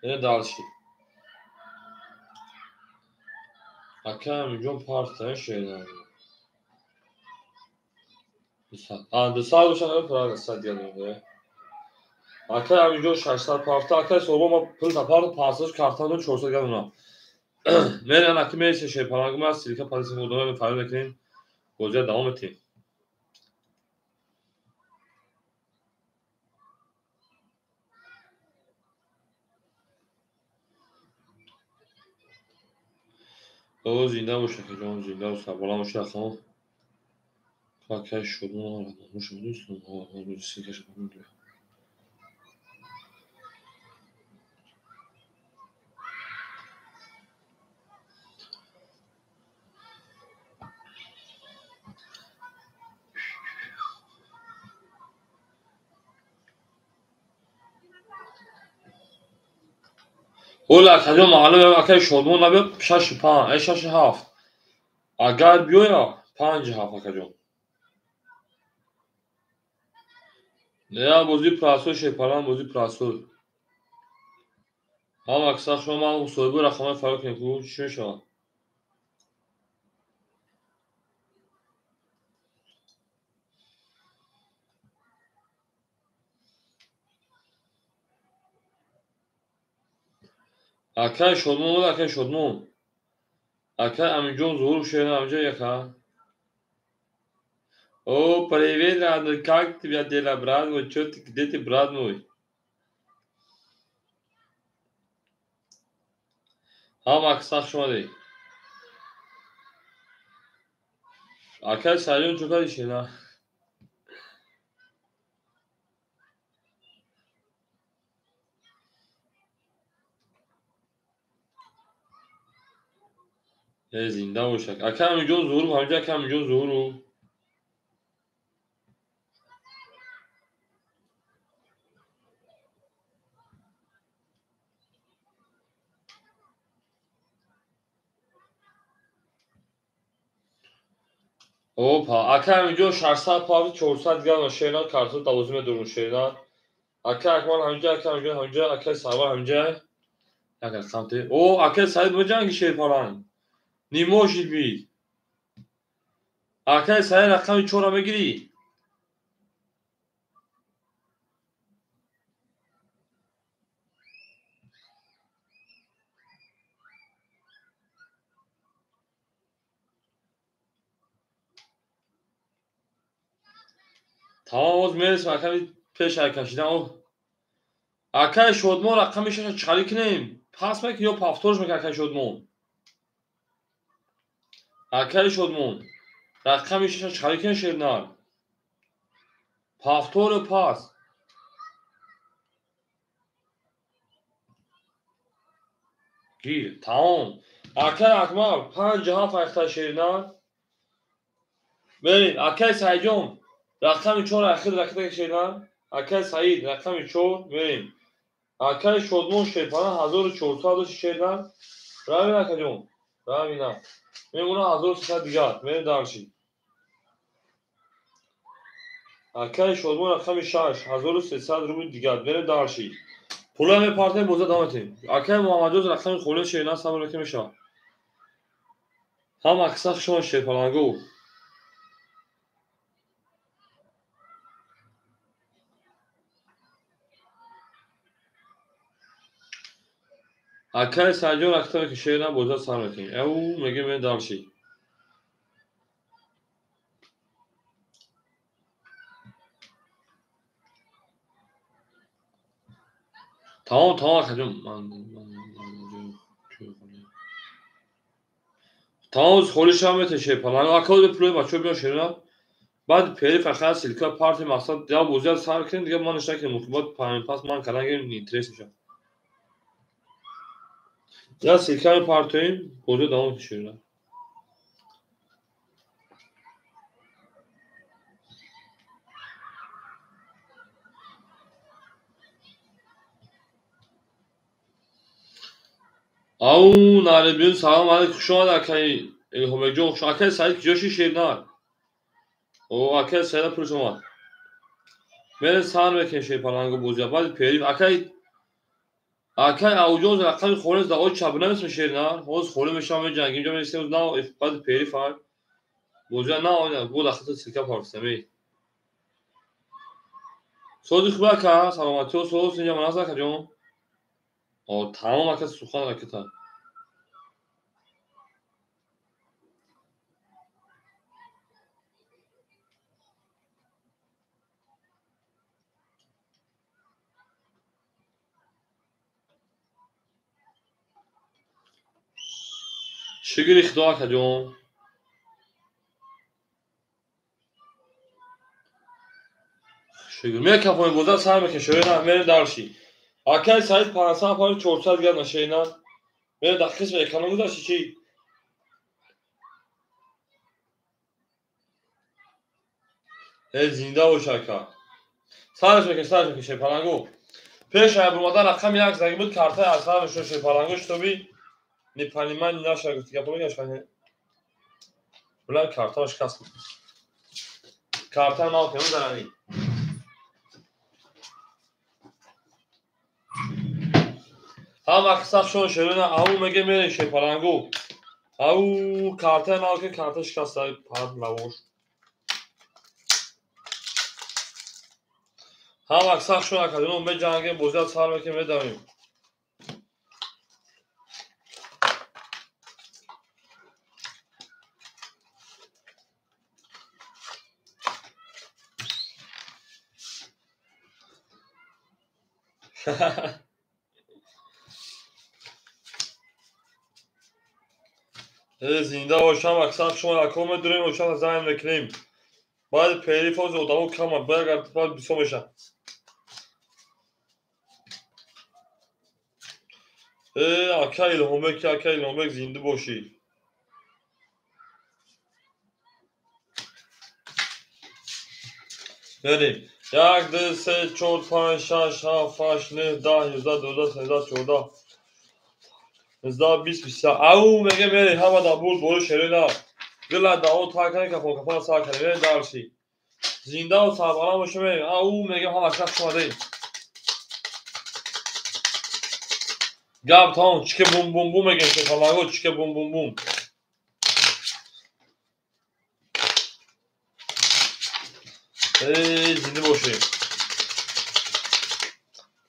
Speaker 1: اینه دارشی اکه میجون پارت شده دو سال بشه نمی پراد سد دیگه نمیده اکه میجون 600 پارت اکه صبح ما پل تا پارت پاسش کارتان رو 400 گم اونا من اکه میشه شی پارانگو ما سیلیکا پالیس مودومه به فایل بکنیم گوجه دوام تیم او زنده باشه که جان زنده و سربالا باشه خان اکه شدون رو موش میدونستم ها روزی که شد میدونم اولا کجا معلومه اکه شدون نبید 6 5 6 7 اگر بیویا 5 7 اکه جان نه بازی پراسو شیپاران بازی پراسو هم اکثر شما من صوبه رقم فرق نکو چی شما اکه شدمون بود اکه شدمون اکه امینجون ظهور شده امینجا یکا او پریوید راند کاک تبیا دیلا براد و چوت دیتی براد موی هم اکثر شما دی اکه سریون چوکا دیشی نه یه زنده باشک اکه امینجون ظهور بود همینجا اکه امینجون ظهور بود اوپا اکه امینجون 600 پاوی 400 گرم شیران کارتون دوازم درون شیران اکه اکمال همینجا اکه امینجون همینجا اکه سوا همینجا اکه سمتی او اکه سعید بجنگی شیپاران نیموشید بید اکه سعید رقم 4 بگیری تمام از میرسیم اکه پیش کشیدن او اکه شدمون رقمش چخالی کنیم پس میکنیم یا پافتورش میکنیم اکه شدمون اکه شدمون رقمش چخالی کنیم شیرنار پافتور پاس گیر تمام اکه اکمال 5 7 اختر شیرنار بریم اکه سعیجون رقم 4 اخیر رکته شیرنار اکه سعید رقم 4 بریم اکه شدمون شیرپانه 1400 شیرنار روی اکه جون روی نه میمونه 1300 دیگر بریم دارشی اکه شدمون رقم 6 1300 روی دیگر بریم دارشی پولا می پارتن بوزه دامتیم اکه محمدوز رقم خوله شیرنار سامو رقم شا هم اکساق شما شیرپانگو Akay sadece olarak ki şeyden boza sarmakın. Evu mege ben dalşi. Tamam akacım. Tamam خوری شامت şey falan. Akıllı bir problem var. Çok bir şey var. بعد پیری فقط سیلکا پارت مقصد یا بوزیاد سر کنیم دیگه ما نشون که مطلوبات پایین پاس من کردن گیریم اینترس میشم یا سیلکا پارتویم بوزیاد دامو düşürürler. Au nare bugün salam aleyküm şu an akay homejo şu akay sayık joshi şehirler. O akay sayıda pulsum var. Ben sağır ve şey palango bozuyor. Bazı peri akay avucuz akay خورز da o çabına mısın şehirler? Hoz خورم شام جنگیم جام استیمز نه bazı peri far. Bozuyor ne oynar? Bu da kısa silka parçası. صوتی خوبه که سلامتی و صحبت اینجا مناسب که جون تمام کس سخن رکتا شگری خدا که جون شگر میه کفای بوده سر میکن شوی نه میره درشی اکای سایت پانسان پاری 400 گرد نشه نه میره دقیقش به اکانومی داشتی چی زنده و شکر سرش میکن شی پلنگو پیش های برمادن رقم یک زنگی بود کارتای از سر میشون شی پلنگوش تو بی نیپانی من نینا شگرتی که پلنگو گشکنه بلن کارتاش کس بود کارتای ما کنم درنی هم اکساق شون شروع او مگه میره شی پلنگو او کارتای ما که کارتاش کس داری پاد لوش هم اکساق شون اکادون به جنگه بوزیاد سال بکنیم بدمیم زنده باشم اکساق شما اکوم دوریم روشن زن بکنیم باید پیری فوز و دامو کمان باید باید بیسو میشن اکای لحومک زنده باشی بریم 1 2 3 4 5 6 7 8 9 10 11 12 13 14 15 20 20 او میگه میری همه دا بود برو شرینا گلا دا او تا کنه که کفا سا کنه دارشی زنده و سابقا باشه میریم او میگه هم اکساق شما دیم گاب تاون چیکه بوم بوم بوم میگه که پلنگو چیکه بوم بوم بوم زنده باشیم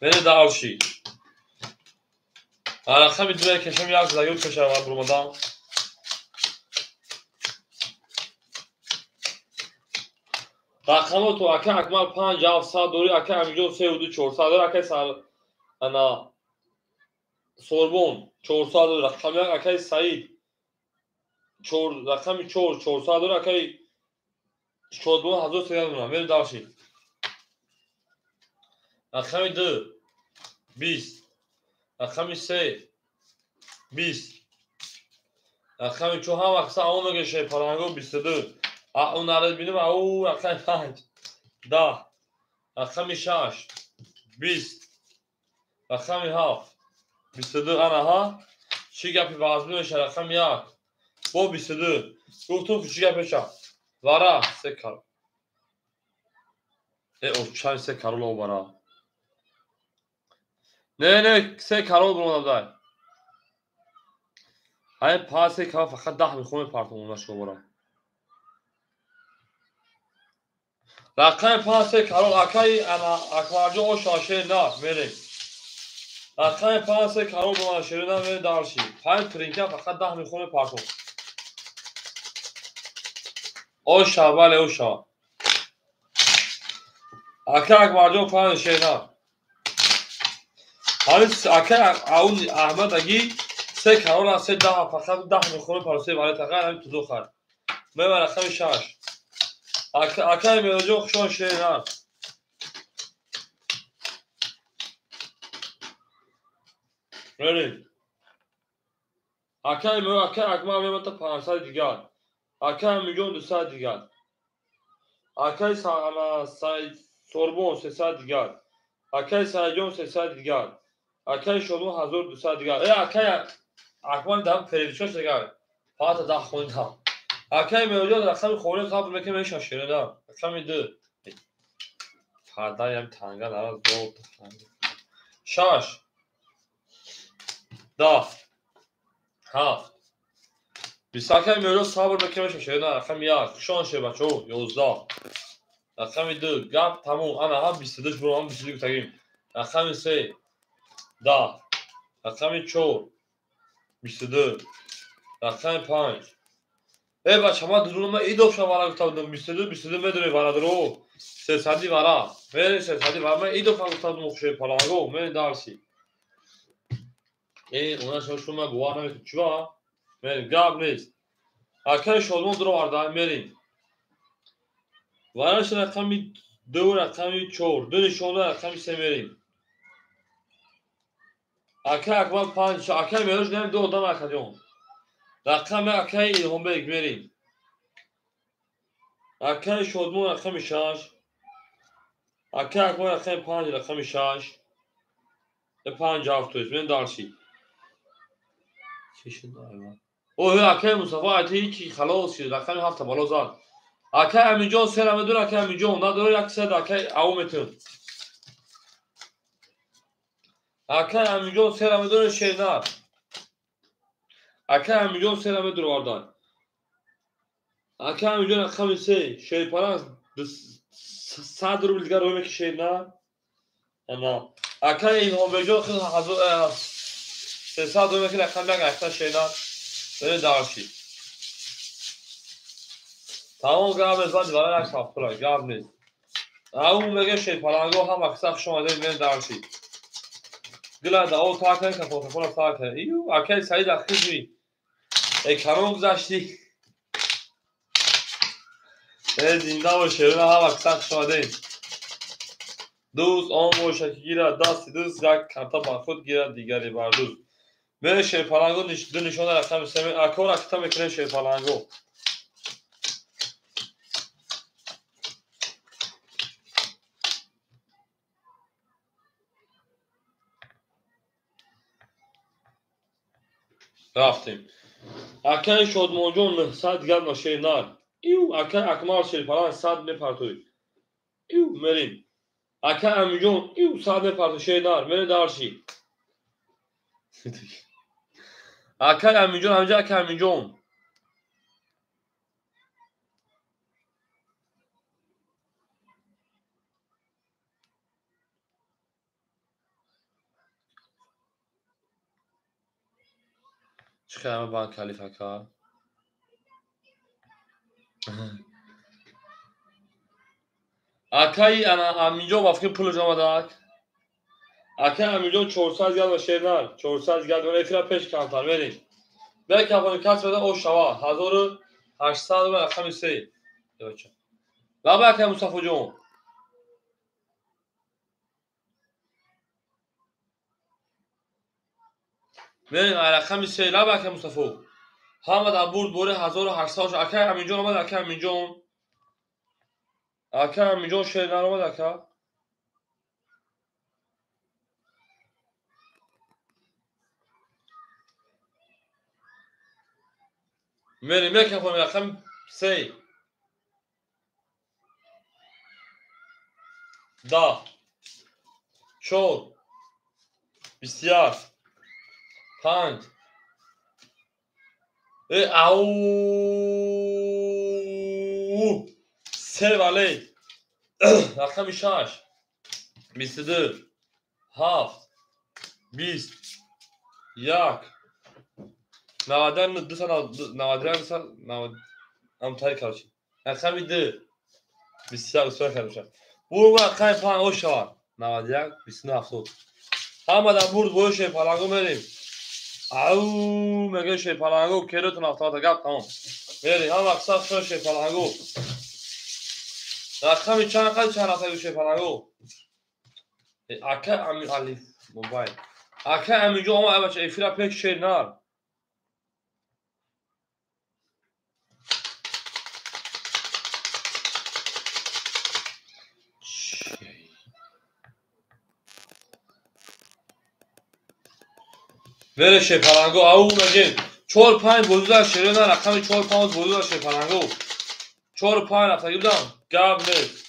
Speaker 1: بره دارشی رقم میدونه کشم یک زگیو کشم و برمادم رقم تو اکه اکمال 5 700 دوری اکه همینجا 3 و 2 400 دور اکه سال انا سوربون 400 دور رقم یک اکه سعید رقم 400 دور اکه شدبون 1300 دور بره دارشی رقم 2 20 رقم 3 20 رقم 4 هم اکسا اون میگه شی پلنگو 22 اون نرد بینیم او رقم 5 10 رقم 6 20 رقم 7 22 انا ها چی گپی وازمی میشه رقم 1 با 22 گفتم که چی گپی وارا 3 کار او چای 3 کارو لو وارا نه 3 کارو برام داد های پاس که فقط 10 میخونه پارتمون شو وارا رقم 5 کارو اکای انا اکواجو او شاشه نه میره رقم 5 سه کارو با شیرینم میره دارشی 5 پرینکا فقط 10 میخونه پارتون اوشا بله اوشا اکا مرجان 5 شیرینم حالی اکا اون احمد اگی سه کارو سه 10 فقط 10 میخونه پارسی ولی تقریبا همین تو دو خر میبر رقم 6 اکا مرجان خوشون شیرینم بریم اکا مرجان اکا اکما میمتا 500 دیگر اکا میلیون 200 دیگر اکای سوربون 300 دیگر اکای سایجون 300 دیگر اکای شلون 1200 دیگر اکای اکمال دام پریدشوش دیگر فقط ده خوندم اکای موجود رقم خوره قبل میکنه میشه شیرینم رقم 2 فردا یم تنگا داره زور شش 10 7 بیساکای موجود صبر میکنه میشه شیرینم رقم 1 شانشه بچو 11 رقم 2 گپ تموم انا هم 22 برو هم 22 تگیم رقم 3 10 رقم 4 22 رقم 5 بچه ما درون ما ایدو شما گفتم 22 میدونی ورا درو 300 ورا میری 300 ورا من ایدو گفتم مخشه پلانگو من دارسی اونا شما بوا نمیتون چوا میری گاب نیست اکای شلمون درو وردا میریم وراش رقم 2 رقم 4 دو نشونه رقم 3 میریم اکای اکبر 5 اکای میروش نیم دو دام اکادیون رقم اکای هم بیگ میریم اکای شلمون رقم 6 اکای اکبر رقم 5 رقم 6 5 هفتویست من دارشی چی شد ایوان اوه اکای مصطفی عطیه چی خلاص شد رقم 7 بالا زد اکای امیجان سر هم دور اکای امیجان نداره یک سر اکای او میتون اکای امیجان سر هم دور شیرنر اکای امیجان سر هم دور واردن اکای امیجان رقم 3 شیرپران 100 روبل دیگر روی میکی شیرنر اما اکای این هم بجان خیلی 300 روی میکی رقم یک اکتا شیرنر بره دارشی تمام گرم ازاد برای یک هفته را گرم نیست اون میگه شیر پلنگو هم اکثر شما دارید من دارشی گلا دا او تا کنه که فوتوفون تا کنه ایو اکی سعید اخیزی ای کنون گذاشتی زنده و شیرون هم اکثر شما دارید دوست آن باشه که گیرد دست دوست یک کنتا با خود گیرد دیگری بر دوست میره شیر پلنگو دو نشانه رقم سمی اکور اکتا میکنه شیر پلنگو رفتیم اکی شد موجون 100 گرم و شیرنار ایو اکی اکمال شیر پلنگ 100 میپرتوی ایو میریم اکا امیجون ایو 100 میپرتو شیرنار میره دارشی اکا امیجون همجا اکا امیجون چه همه با کلیف اکا اکای انا امیجون بافکر پولش آمده اکا امیجون 400 گرد و شیرنار 400 گرد و افرا پیش کمتر میریم به کفانی کس بده او شوا 1800 و رقم 3 و با اکا مصطفی جون میریم رقم 3 لا با اکا مصطفی حامد عبور دوره 1800 اکا امیجون آمد اکا امیجون اکا امیجون شیرنار آمد اکا میریم یک کفانی رقم 3 10 4 بسیار 5 او سه ولی رقم 6 22 7 20 یک نوادر دوستان نوادر امتحان کردیم رقم 2 21 بسیار کردیم bu رقم پنج او شوار 91 29 70 همه در برد بوش پلنگو میریم او میگه شه پلنگو کیلوتون افتاد گپ تمام میریم هم اکسا شه پلنگو رقم چند رقم شه پلنگو اکه امیر علی موبایل اکه امیر جو اما بچه افیرا پک شیر نار میره شه پلنگو او میگه 4-5 بودن شیر نار رقم 4-5 بودن شه پلنگو 4-5 رقم بودن گاب نیست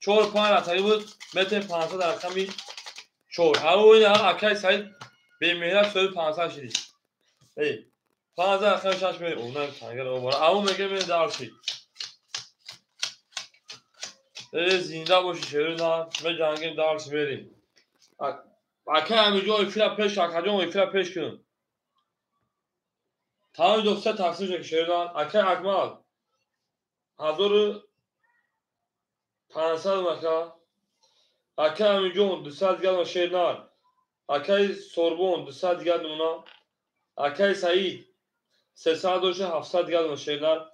Speaker 1: 4-5 رقم بود متر 500 رقمی 4 او این اکه سعید به مهرت سوی 500 شدید ای 500 رقم شش میره اونم تنگر اوماره او میگه میره دارشی زنده باشی شیر نار به جنگیم دارشی میریم اکه همینجا ایفیلا پیش اکه جان ایفیلا پیش کن تمام دوسته تقسیم شد شیر نار اکه اکمال 1500 مکه اکه همینجا 200 گرم شیر نار اکه سوربون 200 گرم اونا اکه سعید 300 گرم شیر نار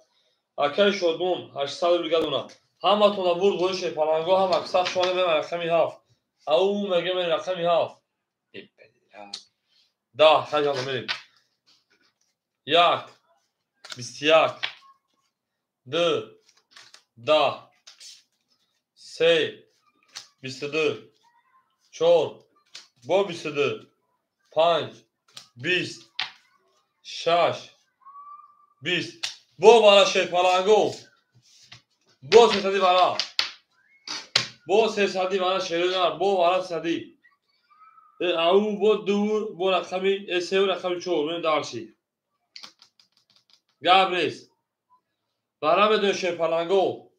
Speaker 1: اکه شدمون 800 گرم اونا همه تون برد گوش پلنگو هم اکثر شانه به رقمی هفت او میگه من رقمی هفت ده خیلی میریم 1 21 2 10 3 22 4 با 22 5 20 6 20 با بالا شه پلنگو با 300 بالا با 300 بالا شیرینار با بالا 300 او با دور با رقمی سه رقمی 4 من دارشی گابریس برام بدون شه پلنگو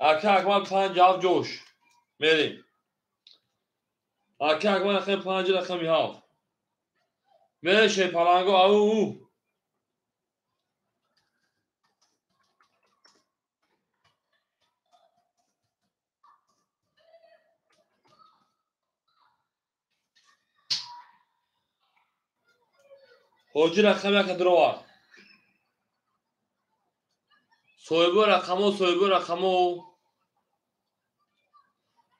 Speaker 1: اکه اکمال 5 جاو جوش میریم اکه اکمال رقم 5 رقمی هاف میره شه پلنگو او حاجی رقم یک دروار صاحبو رقمو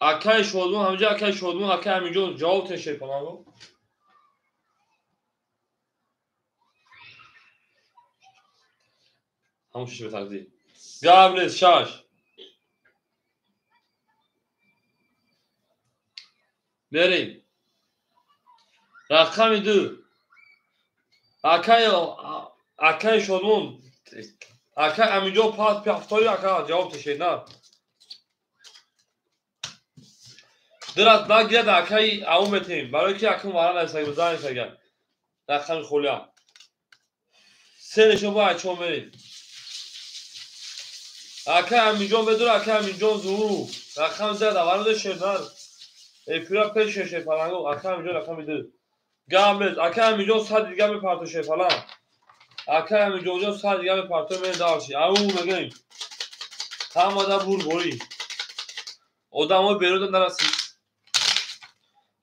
Speaker 1: اکه شدمون همجا اکه شدمون اکه همینجا جواب تشه پلنگو همون شش به تقدیر گابریس شاش بریم رقم 2 اکه شدمون اکه همینجا پاس پیافتاری اکه جواب تشه نه درست نگید اکه او میتیم برای که اکه وارن ایسایی بزن ایسایی رقم خولیا سه نشون با اچه میریم اکه همینجا بدور اکه همینجا زورو رقم زده وارد شدن ایپیرا پیش شه پلنگو اکه همینجا رقم 2 گابریس اکه همینجا 100 دیگه میپرتو شه پلنگ اکه همینجا 100 دیگه میپرتو میره دارشی او میگیم هم آدم بوری آدم های بیرون نرسید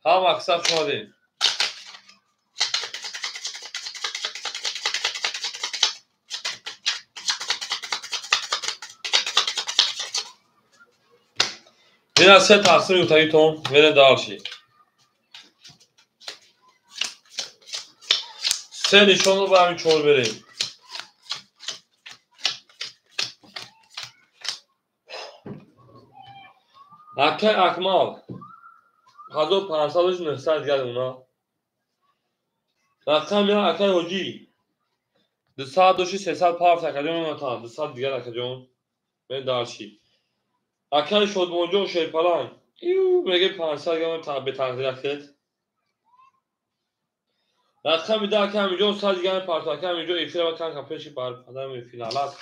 Speaker 1: هم اکثر شدیم این از سه تقسیم یوتایی تون میره دارشی سه نشون رو به همین چور بریم اکه اکمال 1500 900 گرد اونا رقم یا اکه حجی 200 300 پارت اکه جون اونا تا 200 دیگر اکه جون میره دارشی اکه شد مونجون شه پلنگ ایو میگه 500 گرم به تقدیر اکت رقم میده اکه همینجا 100 گرم پارت اکه همینجا ایفیل و کن کپیشی بر پدرم ایفیل علت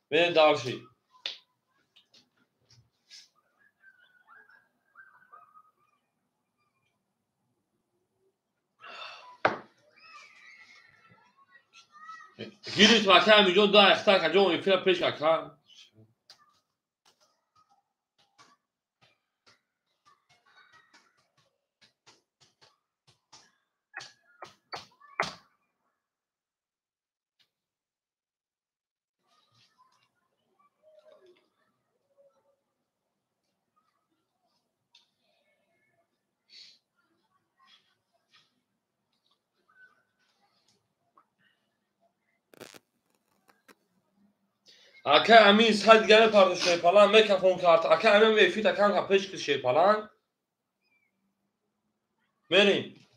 Speaker 1: میره دارشی گیریت مکه همینجا دا اختر کجا اون فیلم پیش ککا اکه امین سال دیگه پارت شی پالان میکافون کارت اکه امین ویفی تا کان پیش کش شی پالان بریم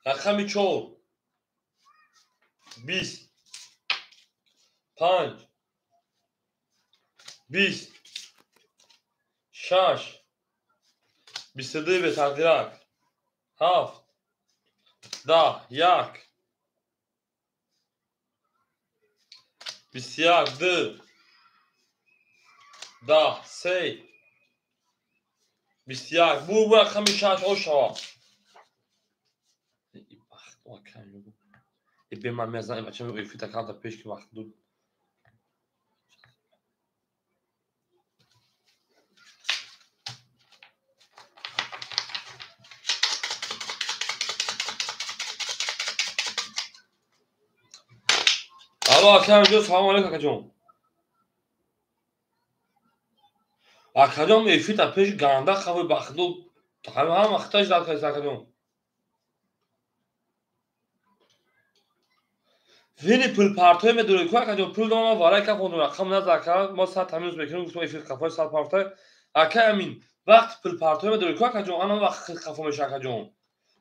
Speaker 1: رقم 4 20 5 20 6 22 به تقدیرک 7 10 1 21 2 10 3 21 bu رقم 6 او شوا وقت اوکی به من میزنم بچه ویفی تا کان پیش که وقت دو الو اکه جو سلام علیکم اکه جون اکه جون ویفی تا پیش گاندا خواه بخدو هم اختاج داد که اکه جون وینی پول پارتوی میدونی که اکه جون پول دوما وارای که خون رقم نزد ما ساعت تمیز بکنیم گفتم ویفی کافای ساعت پارتوی اکه امین وقت پول پارتوی میدونی که اکه جون آنها وقت کافا میشه اکه جون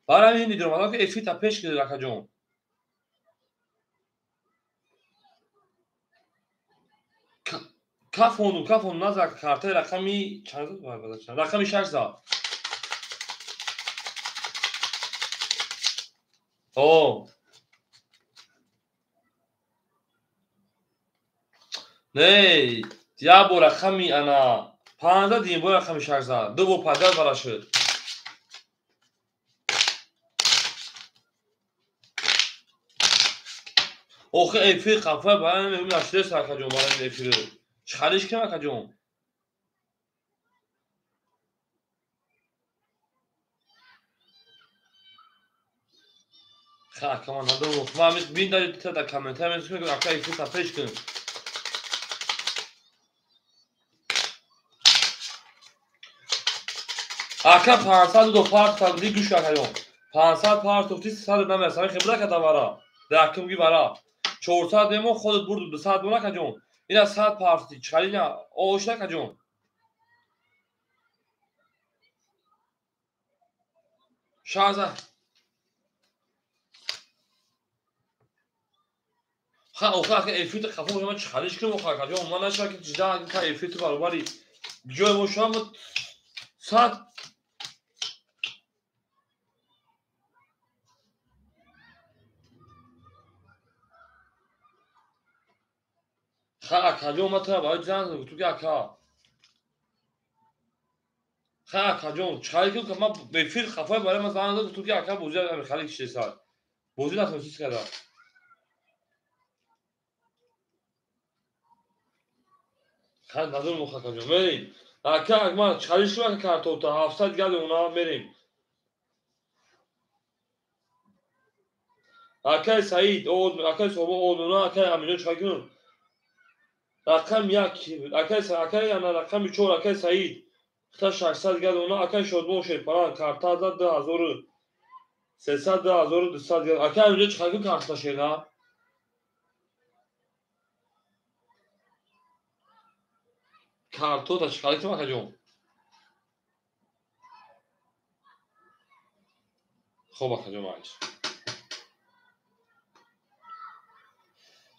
Speaker 1: برای همین دیدم اکه ویفی تا پیش که اکه جون کافون نزد کارتای رقمی چند رقمی 6 زد اوه نه یا بو رقمی انا 15 دیم بو رقمی 6 زد دو بو پدر برا شد اوخه ایفی قفا برای نمیدونم اشتره سرکه جون برای ایفی رو چخلیش که مکه جون خیلی کمان ندارم ما همیز بین دارید تا در کامنت همیز کنید که اکه ایفی تپیش کنید اکه 502 پارت تبدیل گوش که جون 500 پارت توفتی 300 نمیرسه خبره که دارا در کمگی برا 400 دیمو خودت برد 200 بونه که جون این از 100 پارتی چخلی نه اوش نه که جون شازه خا اوخه که ایفی تو خفه ما چخلیش کنم اوخه که جون ما نشه که جدا که ایفی تو برابری جوی مو شام 100 خا کجون مطلب باید جان تو که اکا خا کجون چای که ما به فیل خفای برای ما زمان داد تو که اکا بوزی هم خالی کشی سال بوزی نتونست کرد خا ندارم مخ کجون بریم اکا ما چالیش رو که کارت تا 700 گل اونا بریم اکا سعید او اکا صبح اونا اکا امینو چای کنن رقم 1 اکا انا رقم 4 اکا سعید تا 600 گل اونا اکا شد باشه پلان کارت داد 2000 300 2200 گل اکا امینو چای کن کارت شینا کارتو تا چیکار کنم اکا جون خب اکا جون ماش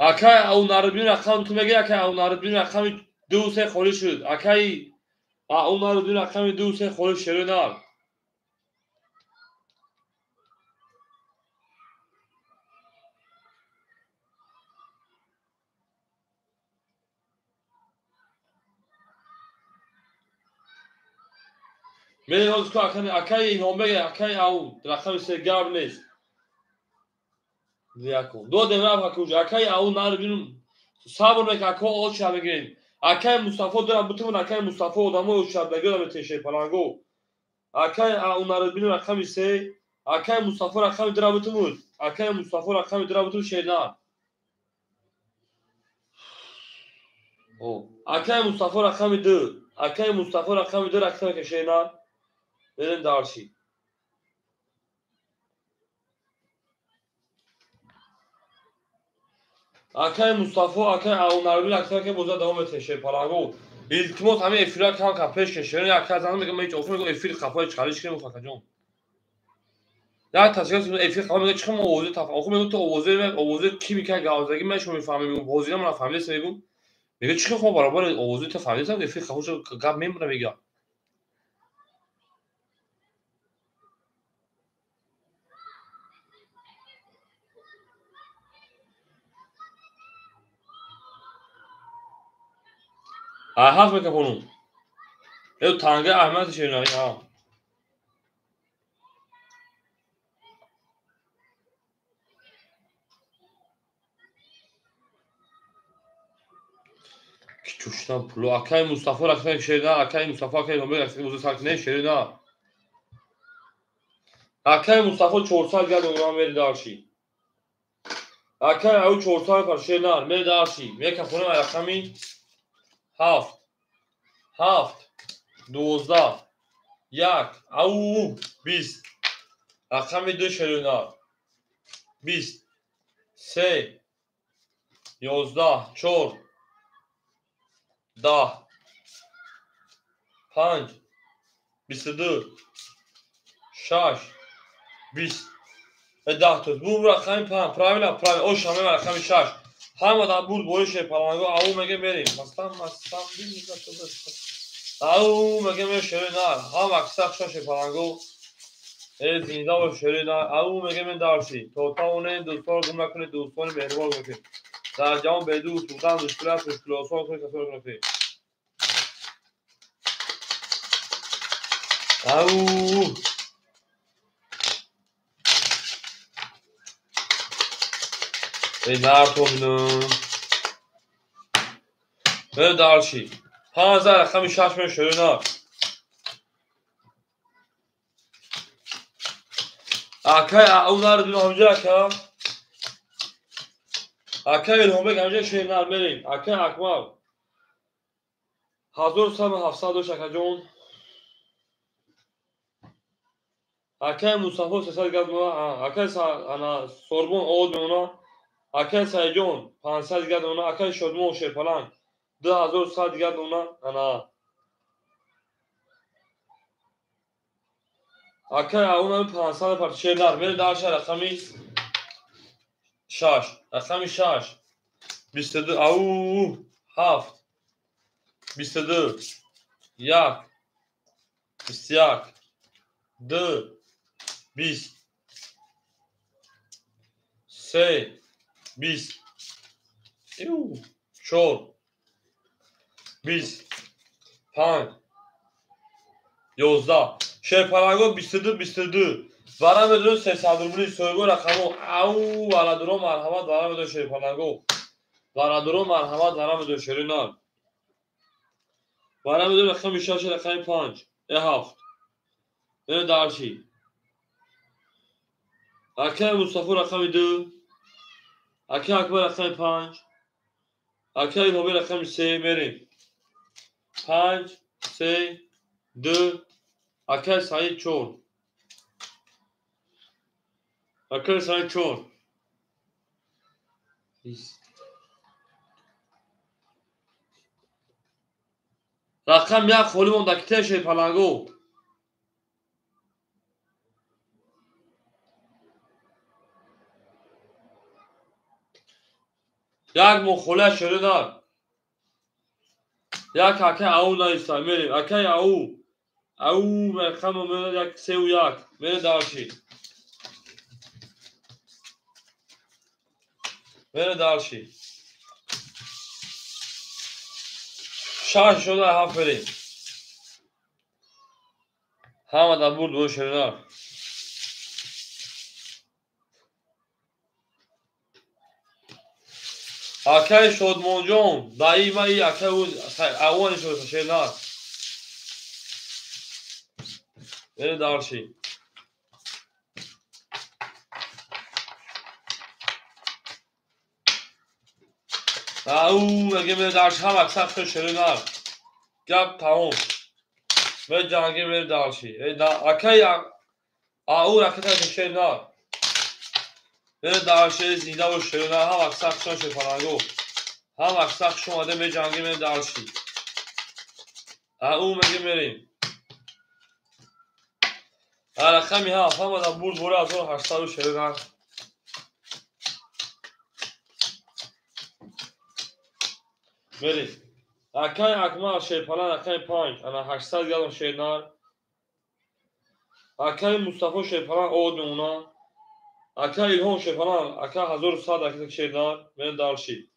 Speaker 1: اکا او ناربین رقم تو میگی اکا او ناربین رقم 2 خوری شد اکای او ناربین رقم 2 خوری شروع نار میلی روز که اکای این هم بگه اکای او رقم 3 گرم نیست Yakov. Do demra fakuj. Akay au nar binum. Sabır mek akov ol şabe girin. Akay Mustafa dora butum akay Mustafa odamı o şabe göre teşe palango. Akay au nar binum rakam ise akay Mustafa rakam dora butum. Akay Mustafa rakam dora butum şeyna. O. Akay Mustafa rakam dı. Akay Mustafa rakam dı rakam ke şeyna. Benim darşi. Akay Mustafa akay au nar binum rakam ke boza devam teşe palango. İltimos همه افیرا کام کپش کشیدن یا که زمان میگم هیچ افیل افیل کپای چالش کنیم فقط جون یا تصویر میگم افیل کپای میگم چخم اوزه تفا آخه میگم تو اوزه کی میکنه گازگی من شما میفهمم میگم اوزه من فهمیده سه میگم میگه چخم خب برابر اوزه تو فهمیده سه افیل کپوش گاب میمونه میگه احاف میکنم ای تانگه احمد شینایی ها کی توشتم پلو اکای مصطفی رفتن شیرنا اکای مصطفی اکای همه رفتن اوزه ساکنه شیرنا اکای مصطفی 400 گرد اونم میری دارشی اکای او 400 پر شیرنا میری دارشی میگه خونه رقمی 7 7 12 یک او 20 رقم 2 شلونا 20 3 11 4 10 5 22 6 20 10 تا bu رقم 5 правильно o şame رقم 6 همه دا بود بولش پلانگو او میگه بریم مستم او میگه می شلونا هم اکثر شش پلانگو زنده و شرینا او میگه من دارشی تا اون دوستان گم نکنید دوستان مهربان باشید در جام بدو سودان مشکلات آسان کنید کسر کنید او ای نارتونو من دارشی 5000 رقم 6 من شرینا اکای اونار دو همجا که اکای الهمه همجا شرینا بریم اکای اکمال 1700 شکر جون اکای مصطفی 300 گرد مونا اکای انا سوربون اول مونا اکای سایجون 500 گرد مونا اکای شدمو شپلان 2100 گرد مونا انا اکای اون 500 پر شیرنار میره دارش رقمی 6 رقمی 6 22 او 7 22 1 21 2 20 3 20 ایو 4 20 5 11 شیرپلنگو 22 برام بدون 300 روبلی سویگو رقمو او والا درو مرحمت برام بدون شیرپلنگو والا درو مرحمت برام بدون شیرینار برام بدون رقم 6 رقم 5 7 اینو دارشی اکای مصطفی رقم 2 اکای اکبر رقم 5 اکای هوبی رقم 3 بریم 5 3 2 اکای سعید 4 اکای سعید 4 رقم 1 خولی موندکیته شیرپلنگو یک مخوله شیرینار یک اکای او نایستا میریم اکای او رقم میره یک 3 و 1 میره دارشی میره دارشی 6 شده 7 بریم همه دا بود بو شیرینار Akay Şodmonjon. Daima iyi akay avon şöyle şeyler. Beni darşı. اگه میره درش هم اکثر خشری نر گب تموم و جنگی میره درشی اکی او رکت خشری نر میره درشی زیده و شری نر هم اکثر خشن شد پرنگو هم اکثر خشن آده میره جنگی میره درشی او میگه میریم رقمی هم آدم بود بوره از اون 800 شری نر میریم اکی اکمال شری پلن اکی 5 انا 800 گلم شری نر اکی مصطفی شری پلن اود اونا اکا ایلهام شفنان اکا 1100 اکا شیردار من دارشی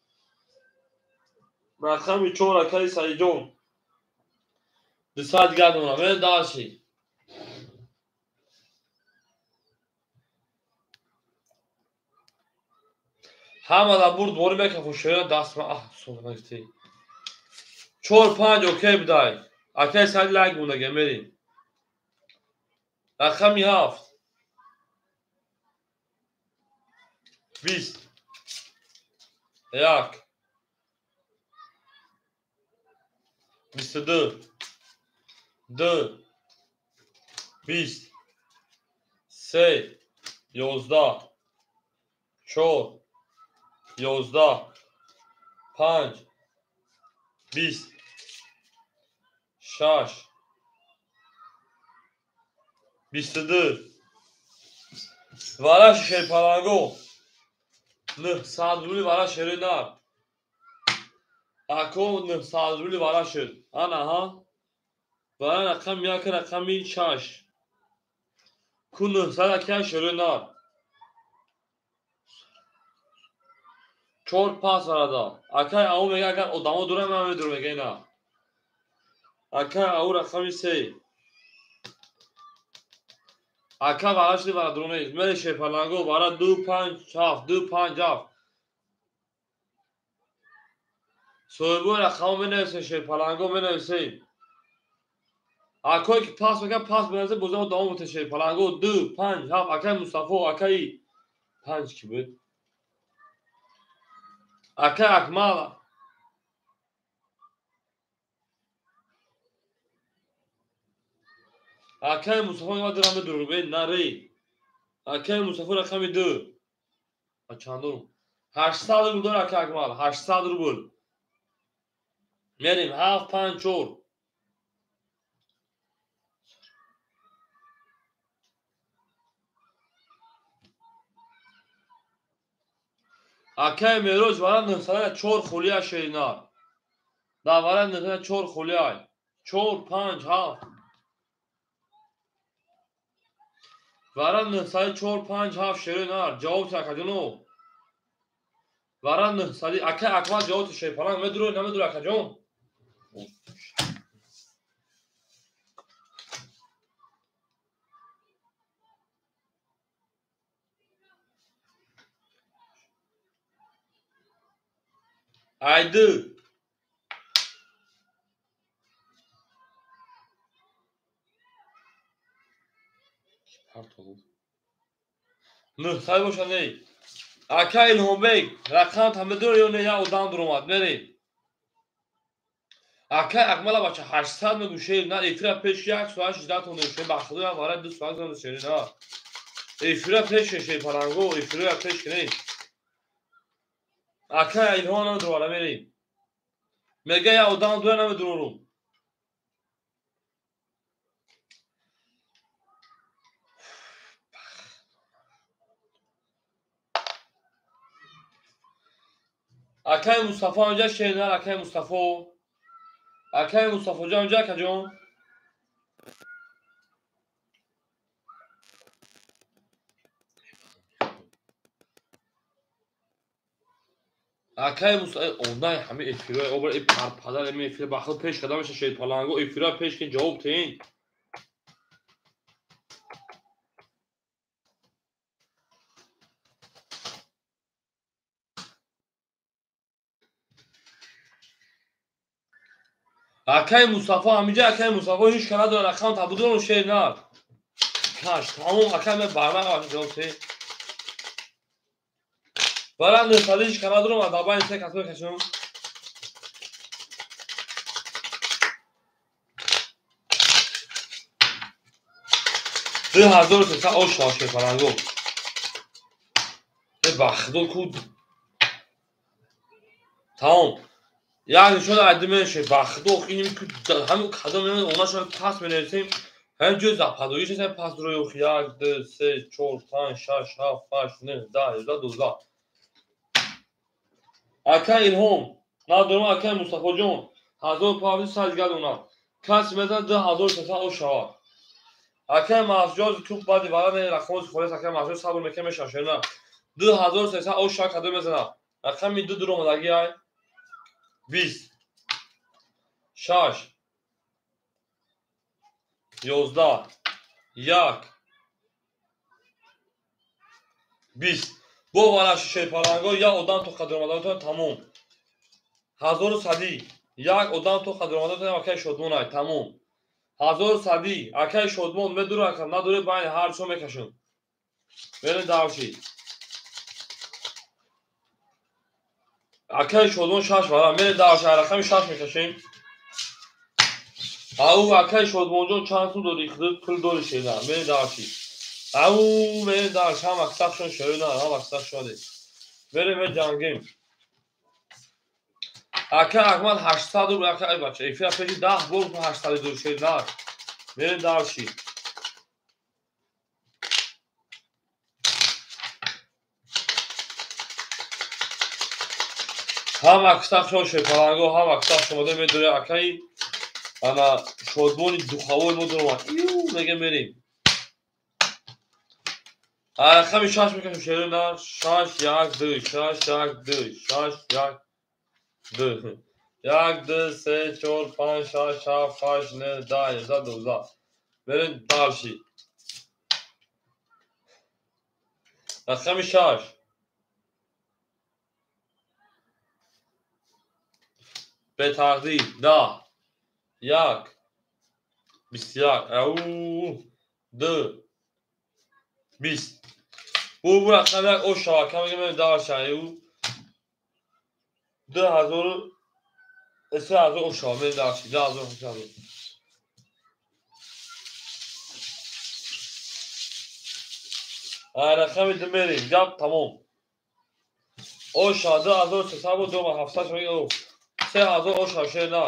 Speaker 1: رقمی 4 اکای سعیجون 200 گردونا من دارشی همه دا برد باری بکن خوشیره دست من سونه نگتی 4-5 اوکی بدای اکای سعید لنگ بونده میریم رقمی 7 20 یک 22 2 20 3 11 4 11 5 20 6 22 وارش شیر پلنگو 900 رولی وارش شیری نر اکو 900 رولی وارش شد انا ها وارا رقم یک رقمی 6 کو 900 اکی شیری نر 4 پاس واردا اکی او میگه اگر ادامه دوره من میدور میگه نه اکی او رقمی 3 اکی وارش دی وارا درونه میره شیر پلنگو وارا 2-5 صوبو رقم منویسه شیر پلنگو منویسه اکوی که پاس میگه پاس بنزه بوزه و دامو بوده شیر پلنگو 2-5 اکی مصطفی اکی 5 کی بود اکی اکمال اکی مصطفی ما درام دروبه نری اکی مصطفی رقمی 2 چندون 800 روبل داره اکی اکمال 800 روبل میریم 7-5-4 اکی میروز وارد 904 خولیه شیرینار دا وارد 904 خولیه 4-5-7 وارد 904-5-7 شیرینار جواب چکدونو وارد 900 اکی اکمال جواب شیر پلنگ میدرو نمیدرو اکی جون ایدو نه باشه نه اکی الهام بیگ رقم هم بدور یا نه یا ادام درومد میریم اکی اکمال بچه 800 میگو شیر نه ایفرا پیش یک سوال 18 تونه شیر بخدو یا وارد 2 سوال زنده شیر نه ایفرا پیش شیر پلنگو ایفرا پیش کنی اکی الهام نمیدرو والا میریم میگه یا ادام دو نمیدرورم اکی مصطفی اونجا شیر نه اکی مصطفی جا اونجا کجون اکی مصطفی اونای همه ایفرا اوبر ای پدر می ایفرا بخدو پیش قدمش شیر پلنگو ایفرا پیش که جواب تین اکای مصطفی همینجا اکای مصطفی هیچ کنه داره رقم تبودون شیر نه کاش تمام اکای من برنامه واجد برای نسادیش کنه دارم و دابای سه کسب کشم 2300 osh باشه فرنگو به بخدو کود تمام یعنی شده عدمه شه بخدو اینی که همون کدام میمونه اونا شده پس بنویسیم هم جز پدویش هست پس روی اخ 1 2 3 4 5 6 7 8 9 10 11 12 اکا الهام ندارم اکا مصطفی جون 1500 سالگرد اونا کس میزن 2300 osh شوار اکا ماسجاز تو بعد وارد رقم خالص اکا ماسجاز صبر میکنه شاشنا 2300 osh شا کدوم میزنم رقم می دو درو مدگی های 20 6 11 1 20 بو والا شیشه پالانگو یا اودان تو قدر اومدن تموم 1100 یک اودان تو قدر اومدن اکای شدمون های تموم 1100 اکای شدمون به دور رقم نداره بین هر چو میکشون برین داوشی اکای شدمون 6 والا میره داوشی رقم 6 میکشیم او اکای شدمون جون چند سو دوری خود پول دوری شیدن میره داوشی او میره داوشی هم اکساق شون شده نه هم اکساق شده بریم به جنگیم اکا اکمال 800 رو اکا ای بچه ایفی اپیجی 10 بول که 800 دور شیدن میره داوشی هم اکساق شون شپرانگو هم اکساق شماده میدوره اکایی انا شدمونی دوخواه مدرمان ایو میگه میریم خمی شاش میکنیم شیرون دار شاش یک دو شاش یک دو شاش یک دو یک دو سه چور پنج شاش هفت هشت نه ده یازده دوزده بریم دارشی خمی شاش به تقدیر ده یک 21 او دو 20 bu rakamlar o şarkı gibi daha aşağıya 2000 2000 o şarkı daha aşağıya رقم دمریم جب تمام او شاده 2300 و 2700 شده او 3000 او شاشه نه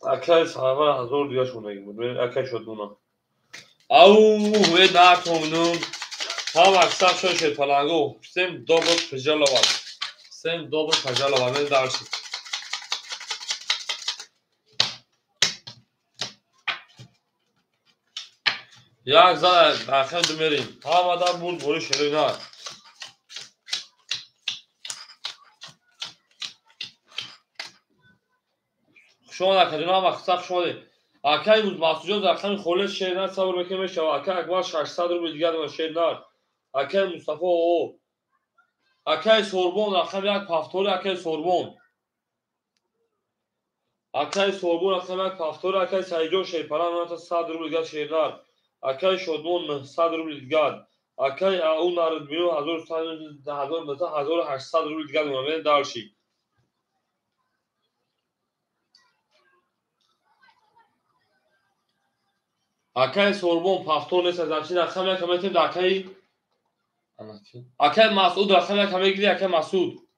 Speaker 1: اکای صحبه 1000 دیگه شونه بود اکای شد دونا او و نکنم هم اکساق شد پلنگو سیم دوبل پجالا باد سیم دوبل پجالا باد من درشید یک زن رقم دمریم هم آدم بود بوری شده نه شما نکردین هم اکساق شده اکای بود مسجد رقم خالص شیرن صبر میکنه شو اکای اکبر 600 رو دیگه دو شیرن اکای مصطفی او اکای سوربون رقم یک پافتور اکای سوربون اکای سوربون رقم یک پافتور اکای سایجو شیپران اون تا 100 رو دیگه شیرن اکای شدمون 100 رو دیگه اکای اون نارد بیرو 1800 رو دیگه دونه دارشی اکای سوربون پافتور نیست از چین رقم یک کمیتیم در اکای مسعود رقم یک کمی گیری اکای مسعود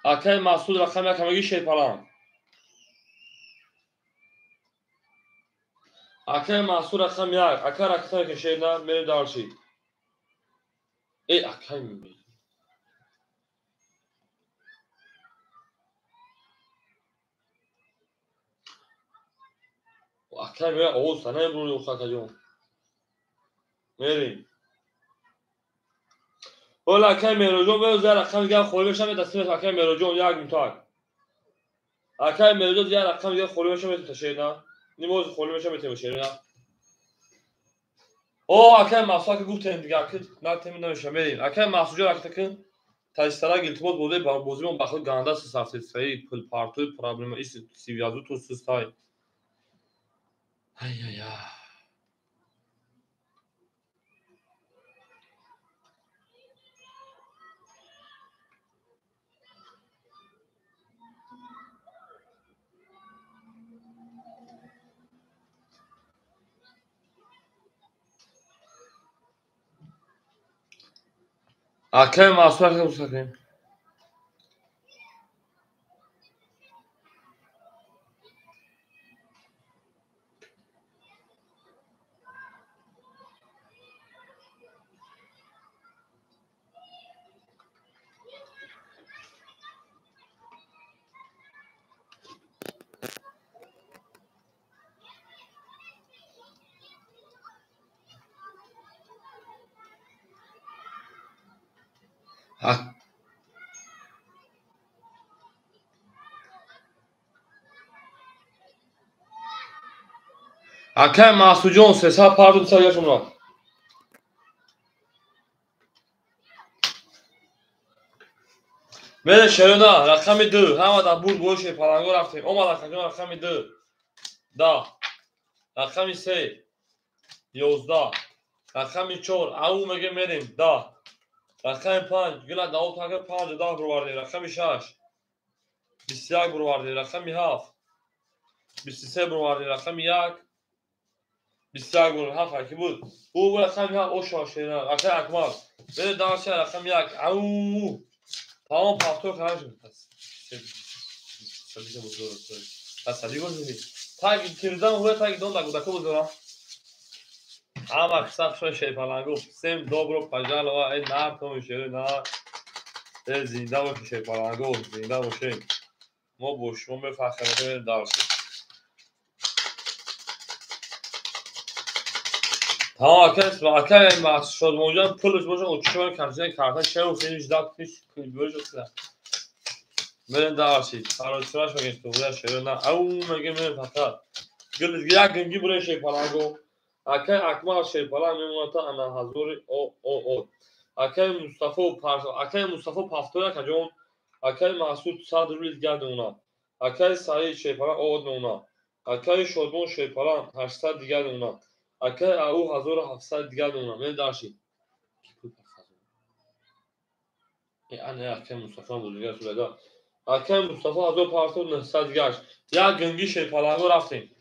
Speaker 1: اکای مسعود رقم یک کمی شیپران اکای مسعود رقم یک اکای رقم که شیرن میره دارشی ای اکای میبینی اکای میره او سنه برونی اخواه جون میریم ولی اکای میروجون به زیر رقم دیگه خوری بشم دستیمت اکای میروجون یک میتاک اکای میروجون دیگه رقم دیگه خوری بشم تشیرن نیموز خوری بشم تشیرن اکه محسوب که گفتیم دیگه که نه تیم نمیشه بریم اکه محسوب جا که تاسترا گلتبوت بوده با بازیمون بخود گاندا سافتری پول پارتو پرابلم است سیویازو تو سستای ای ای اکه محسوب که گفتیم اکه محسوب جون سه سال پارتو سال شما بله شرونا رقم 2 همه در بود گوشه پلنگو رفتیم اومد رقم 2 10 رقم 3 11 رقم 4 او میگه میریم 10 رقم 5 گلا داو تا 5 10 بروردیم رقم 6 21 بروردیم رقم 7 23 بروردیم رقم 1 21 بروردیم 7 کی بود او رقم 7 او شاشینا رقم اکمال بده داش رقم 1 او تمام پافتو خرج شد سالی بزرگ سالی گفتید تاگ کردن هو تاگ دون داگو داکو بزرگ اما صف شو شی پلنگو سم دوبرو پجال و این نار تو میشه نه زنده باشه شی پلنگو زنده باشه ما بوشون به فخر دارش ها کس با که ما شد موجان پولش باشه او چون کنسل کارت چه و فینیش داد پیش کلیبرج اصلا من دارشی فراتراش میگه تو بوده شده نه او میگه من فقط گل یک گنگی بوده شی پلنگو اکه اکمال شی پلنگ میمونه تا انا حضور او اکه مصطفی پافتویا که جون اکه محسود صد روز گرد اونا اکه سعید شی پلنگ اود اونا اکه شدمون شی پلنگ 800 دیگه اونا اکه او 1700 دیگه اونا من داشتی انا اکه مصطفی بزرگ سودا اکه مصطفی 1500 دیگه یا گنگی شی پلنگو رفتیم